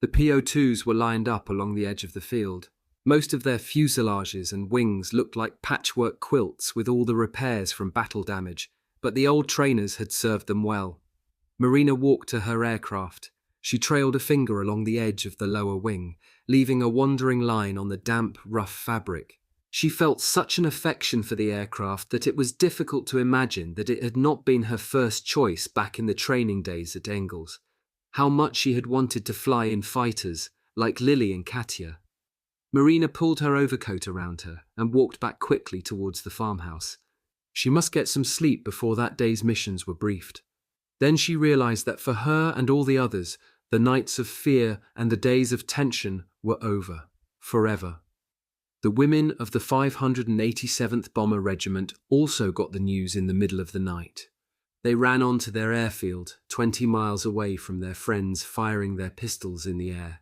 The PO2s were lined up along the edge of the field. Most of their fuselages and wings looked like patchwork quilts with all the repairs from battle damage, but the old trainers had served them well. Marina walked to her aircraft. She trailed a finger along the edge of the lower wing, leaving a wandering line on the damp, rough fabric. She felt such an affection for the aircraft that it was difficult to imagine that it had not been her first choice back in the training days at Engels. How much she had wanted to fly in fighters, like Lily and Katya. Marina pulled her overcoat around her and walked back quickly towards the farmhouse. She must get some sleep before that day's missions were briefed. Then she realized that for her and all the others, the nights of fear and the days of tension were over, forever. The women of the 587th Bomber Regiment also got the news in the middle of the night. They ran on to their airfield, 20 miles away from their friends firing their pistols in the air.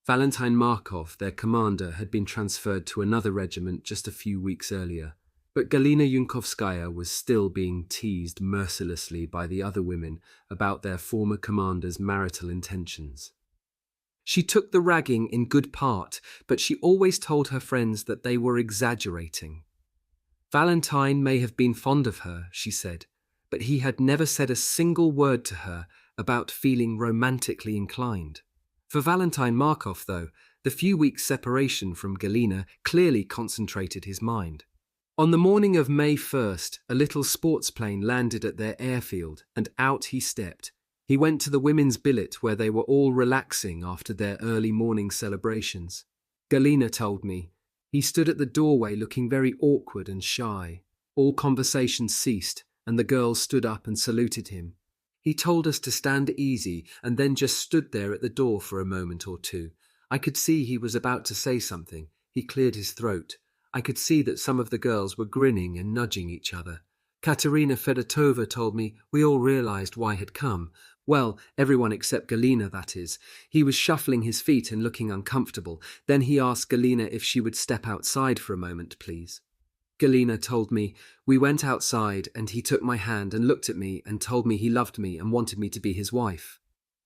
Valentin Markov, their commander, had been transferred to another regiment just a few weeks earlier, but Galina Yunkovskaya was still being teased mercilessly by the other women about their former commander's marital intentions. She took the ragging in good part, but she always told her friends that they were exaggerating. Valentine may have been fond of her, she said, but he had never said a single word to her about feeling romantically inclined. For Valentin Markov, though, The few weeks' separation from Galina clearly concentrated his mind. On the morning of May 1st, a little sports plane landed at their airfield, and out he stepped. He went to the women's billet where they were all relaxing after their early morning celebrations. Galina told me. He stood at the doorway looking very awkward and shy. All conversation ceased, and the girls stood up and saluted him. He told us to stand easy and then just stood there at the door for a moment or two. I could see he was about to say something. He cleared his throat. I could see that some of the girls were grinning and nudging each other. Katerina Fedotova told me we all realized why had come. Well, everyone except Galina, that is. He was shuffling his feet and looking uncomfortable. Then he asked Galina if she would step outside for a moment, please. Galina told me. We went outside and he took my hand and looked at me and told me he loved me and wanted me to be his wife.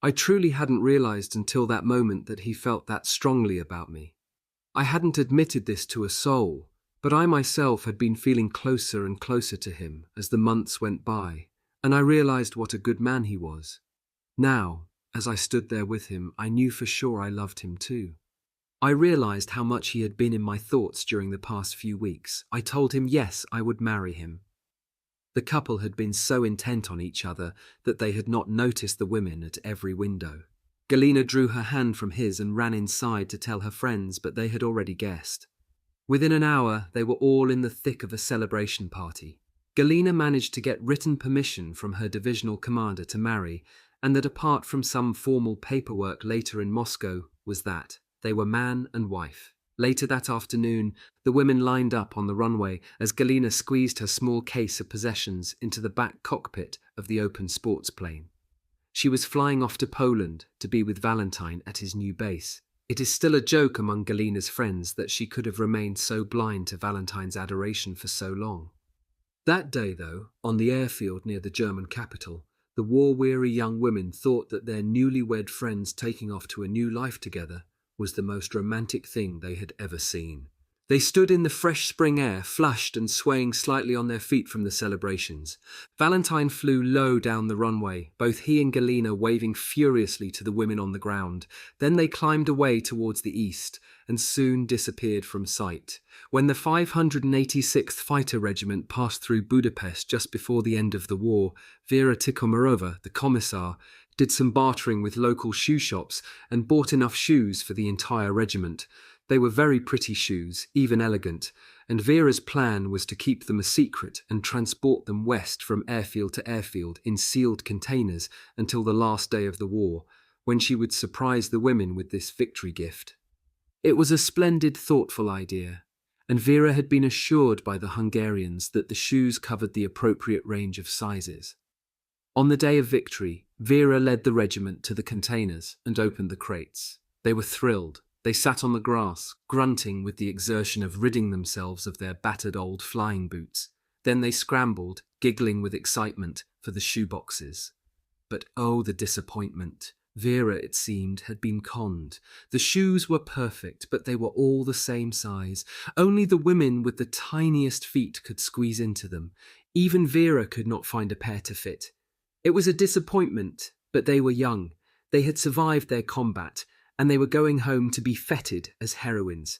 I truly hadn't realized until that moment that he felt that strongly about me. I hadn't admitted this to a soul, but I myself had been feeling closer and closer to him as the months went by, and I realized what a good man he was. Now, as I stood there with him, I knew for sure I loved him too. I realized how much he had been in my thoughts during the past few weeks. I told him yes, I would marry him. The couple had been so intent on each other that they had not noticed the women at every window. Galina drew her hand from his and ran inside to tell her friends, but they had already guessed. Within an hour, they were all in the thick of a celebration party. Galina managed to get written permission from her divisional commander to marry, and that apart from some formal paperwork later in Moscow, was that they were man and wife. Later that afternoon, the women lined up on the runway as Galina squeezed her small case of possessions into the back cockpit of the open sports plane. She was flying off to Poland to be with Valentine at his new base. It is still a joke among Galina's friends that she could have remained so blind to Valentine's adoration for so long. That day, though, on the airfield near the German capital, the war-weary young women thought that their newlywed friends taking off to a new life together was the most romantic thing they had ever seen. They stood in the fresh spring air, flushed and swaying slightly on their feet from the celebrations. Valentine flew low down the runway, both he and Galina waving furiously to the women on the ground. Then they climbed away towards the east and soon disappeared from sight. When the 586th Fighter Regiment passed through Budapest just before the end of the war, Vera Tikomarova, the commissar, did some bartering with local shoe shops and bought enough shoes for the entire regiment. They were very pretty shoes, even elegant, and Vera's plan was to keep them a secret and transport them west from airfield to airfield in sealed containers until the last day of the war, when she would surprise the women with this victory gift. It was a splendid, thoughtful idea, and Vera had been assured by the Hungarians that the shoes covered the appropriate range of sizes. On the day of victory, Vera led the regiment to the containers and opened the crates. They were thrilled. They sat on the grass, grunting with the exertion of ridding themselves of their battered old flying boots. Then they scrambled, giggling with excitement, for the shoeboxes. But oh, the disappointment. Vera, it seemed, had been conned. The shoes were perfect, but they were all the same size. Only the women with the tiniest feet could squeeze into them. Even Vera could not find a pair to fit. It was a disappointment, but they were young. They had survived their combat, and they were going home to be feted as heroines.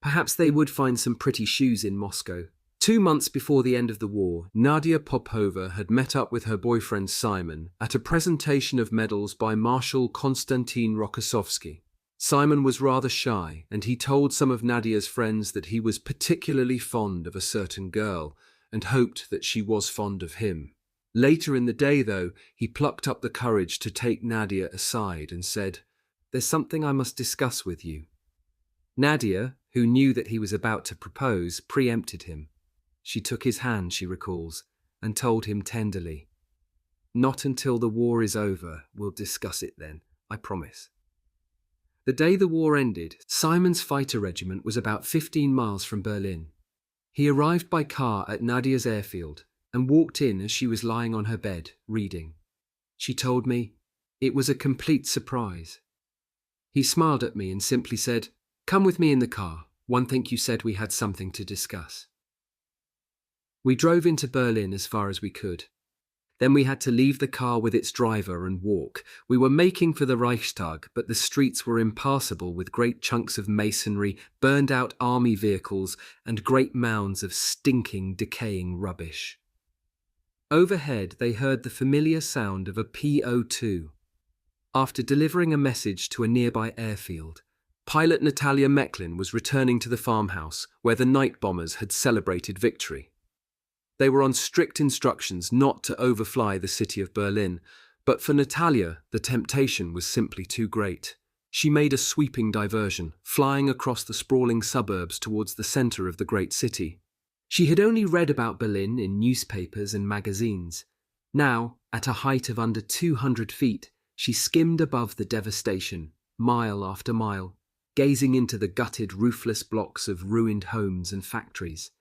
Perhaps they would find some pretty shoes in Moscow. 2 months before the end of the war, Nadia Popova had met up with her boyfriend Simon at a presentation of medals by Marshal Konstantin Rokossovsky. Simon was rather shy, and he told some of Nadia's friends that he was particularly fond of a certain girl and hoped that she was fond of him. Later in the day, though, he plucked up the courage to take Nadia aside and said, "There's something I must discuss with you." Nadia, who knew that he was about to propose, preempted him. She took his hand, she recalls, and told him tenderly, "Not until the war is over. We'll discuss it then, I promise." The day the war ended, Simon's fighter regiment was about 15 miles from Berlin. He arrived by car at Nadia's airfield and walked in as she was lying on her bed, reading. She told me, "It was a complete surprise." He smiled at me and simply said, "Come with me in the car. One think you said we had something to discuss." We drove into Berlin as far as we could. Then we had to leave the car with its driver and walk. We were making for the Reichstag, but the streets were impassable with great chunks of masonry, burned-out army vehicles, and great mounds of stinking, decaying rubbish. Overhead, they heard the familiar sound of a PO2. After delivering a message to a nearby airfield, pilot Natalia Mecklin was returning to the farmhouse where the night bombers had celebrated victory. They were on strict instructions not to overfly the city of Berlin, but for Natalia, the temptation was simply too great. She made a sweeping diversion, flying across the sprawling suburbs towards the center of the great city. She had only read about Berlin in newspapers and magazines. Now, at a height of under 200 feet, she skimmed above the devastation, mile after mile, gazing into the gutted, roofless blocks of ruined homes and factories.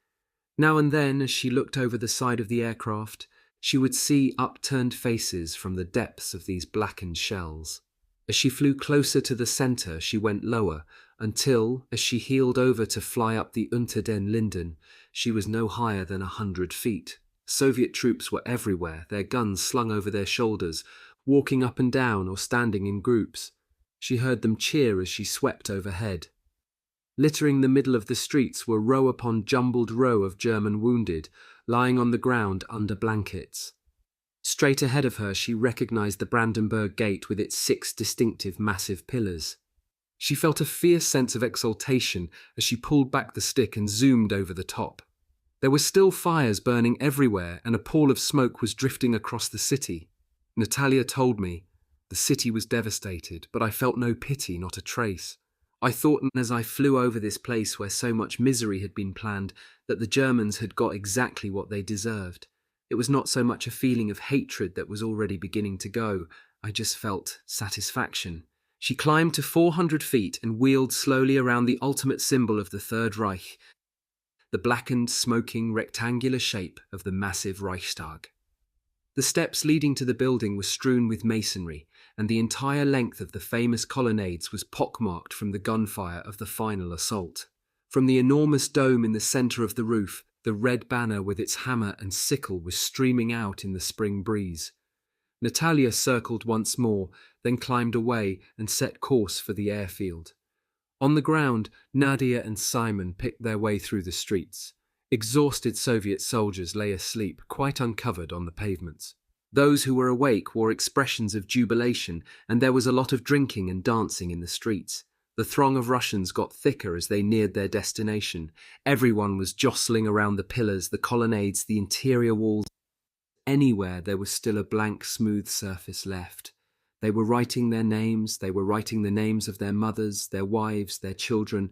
Now and then, as she looked over the side of the aircraft, she would see upturned faces from the depths of these blackened shells. As she flew closer to the center, she went lower, until, as she heeled over to fly up the Unter den Linden, she was no higher than 100 feet. Soviet troops were everywhere, their guns slung over their shoulders, walking up and down or standing in groups. She heard them cheer as she swept overhead. Littering the middle of the streets were row upon jumbled row of German wounded, lying on the ground under blankets. Straight ahead of her she recognized the Brandenburg Gate with its 6 distinctive massive pillars. She felt a fierce sense of exultation as she pulled back the stick and zoomed over the top. There were still fires burning everywhere and a pall of smoke was drifting across the city. Natalia told me, the city was devastated, but I felt no pity, not a trace. I thought as I flew over this place where so much misery had been planned that the Germans had got exactly what they deserved. It was not so much a feeling of hatred that was already beginning to go. I just felt satisfaction. She climbed to 400 feet and wheeled slowly around the ultimate symbol of the Third Reich, the blackened, smoking, rectangular shape of the massive Reichstag. The steps leading to the building were strewn with masonry, and the entire length of the famous colonnades was pockmarked from the gunfire of the final assault. From the enormous dome in the center of the roof, the red banner with its hammer and sickle was streaming out in the spring breeze. Natalia circled once more, then climbed away and set course for the airfield. On the ground, Nadia and Simon picked their way through the streets. Exhausted Soviet soldiers lay asleep, quite uncovered on the pavements. Those who were awake wore expressions of jubilation, and there was a lot of drinking and dancing in the streets. The throng of Russians got thicker as they neared their destination. Everyone was jostling around the pillars, the colonnades, the interior walls. Anywhere there was still a blank, smooth surface left. They were writing their names, they were writing the names of their mothers, their wives, their children.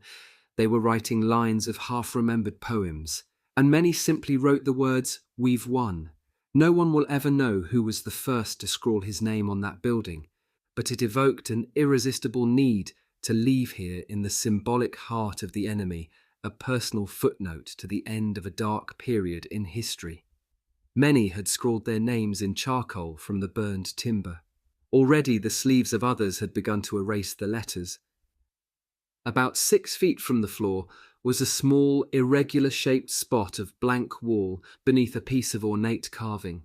They were writing lines of half-remembered poems. And many simply wrote the words, "We've won." No one will ever know who was the first to scrawl his name on that building, but it evoked an irresistible need to leave here in the symbolic heart of the enemy a personal footnote to the end of a dark period in history. Many had scrawled their names in charcoal from the burned timber. Already the sleeves of others had begun to erase the letters. About 6 feet from the floor was a small, irregular-shaped spot of blank wall beneath a piece of ornate carving.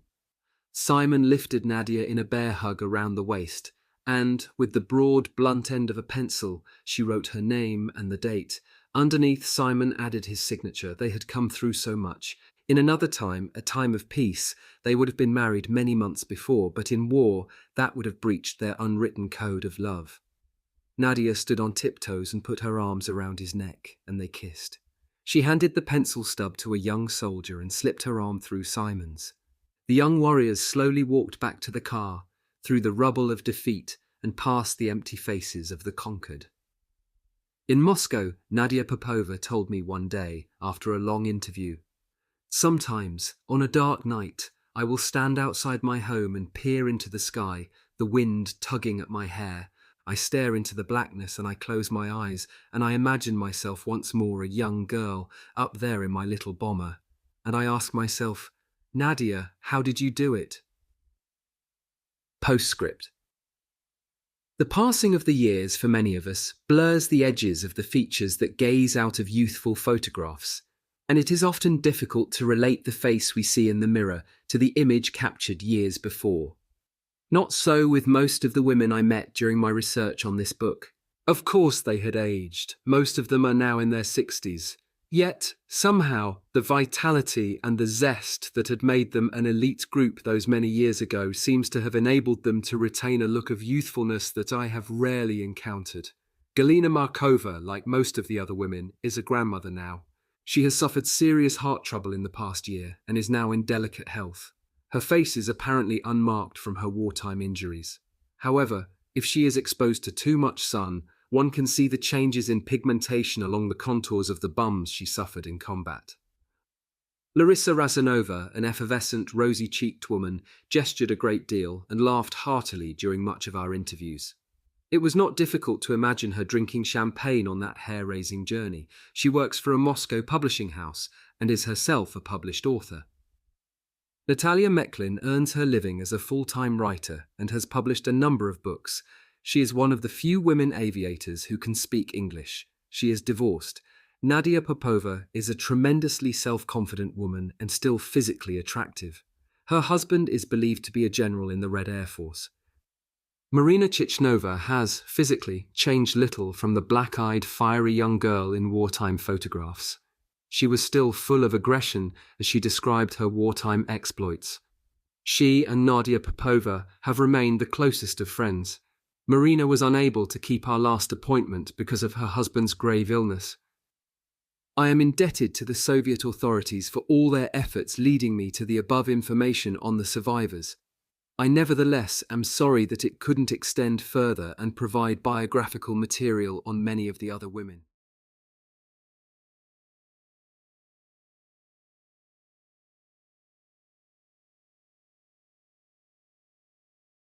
Simon lifted Nadia in a bear hug around the waist, and, with the broad, blunt end of a pencil, she wrote her name and the date. Underneath, Simon added his signature. They had come through so much. In another time, a time of peace, they would have been married many months before, but in war, that would have breached their unwritten code of love. Nadia stood on tiptoes and put her arms around his neck, and they kissed. She handed the pencil stub to a young soldier and slipped her arm through Simon's. The young warriors slowly walked back to the car, through the rubble of defeat and past the empty faces of the conquered. In Moscow, Nadia Popova told me one day, after a long interview, "Sometimes, on a dark night, I will stand outside my home and peer into the sky, the wind tugging at my hair. I stare into the blackness and I close my eyes, and I imagine myself once more a young girl, up there in my little bomber. And I ask myself, Nadia, how did you do it?" Postscript. The passing of the years, for many of us, blurs the edges of the features that gaze out of youthful photographs. And it is often difficult to relate the face we see in the mirror to the image captured years before. Not so with most of the women I met during my research on this book. Of course they had aged, most of them are now in their 60s. Yet, somehow, the vitality and the zest that had made them an elite group those many years ago seems to have enabled them to retain a look of youthfulness that I have rarely encountered. Galina Markova, like most of the other women, is a grandmother now. She has suffered serious heart trouble in the past year and is now in delicate health. Her face is apparently unmarked from her wartime injuries. However, if she is exposed to too much sun, one can see the changes in pigmentation along the contours of the bumps she suffered in combat. Larissa Razanova, an effervescent, rosy-cheeked woman, gestured a great deal and laughed heartily during much of our interviews. It was not difficult to imagine her drinking champagne on that hair-raising journey. She works for a Moscow publishing house and is herself a published author. Natalia Meklin earns her living as a full-time writer and has published a number of books. She is one of the few women aviators who can speak English. She is divorced. Nadia Popova is a tremendously self-confident woman and still physically attractive. Her husband is believed to be a general in the Red Air Force. Marina Chichnova has, physically, changed little from the black-eyed, fiery young girl in wartime photographs. She was still full of aggression as she described her wartime exploits. She and Nadia Popova have remained the closest of friends. Marina was unable to keep our last appointment because of her husband's grave illness. I am indebted to the Soviet authorities for all their efforts leading me to the above information on the survivors. I nevertheless am sorry that it couldn't extend further and provide biographical material on many of the other women.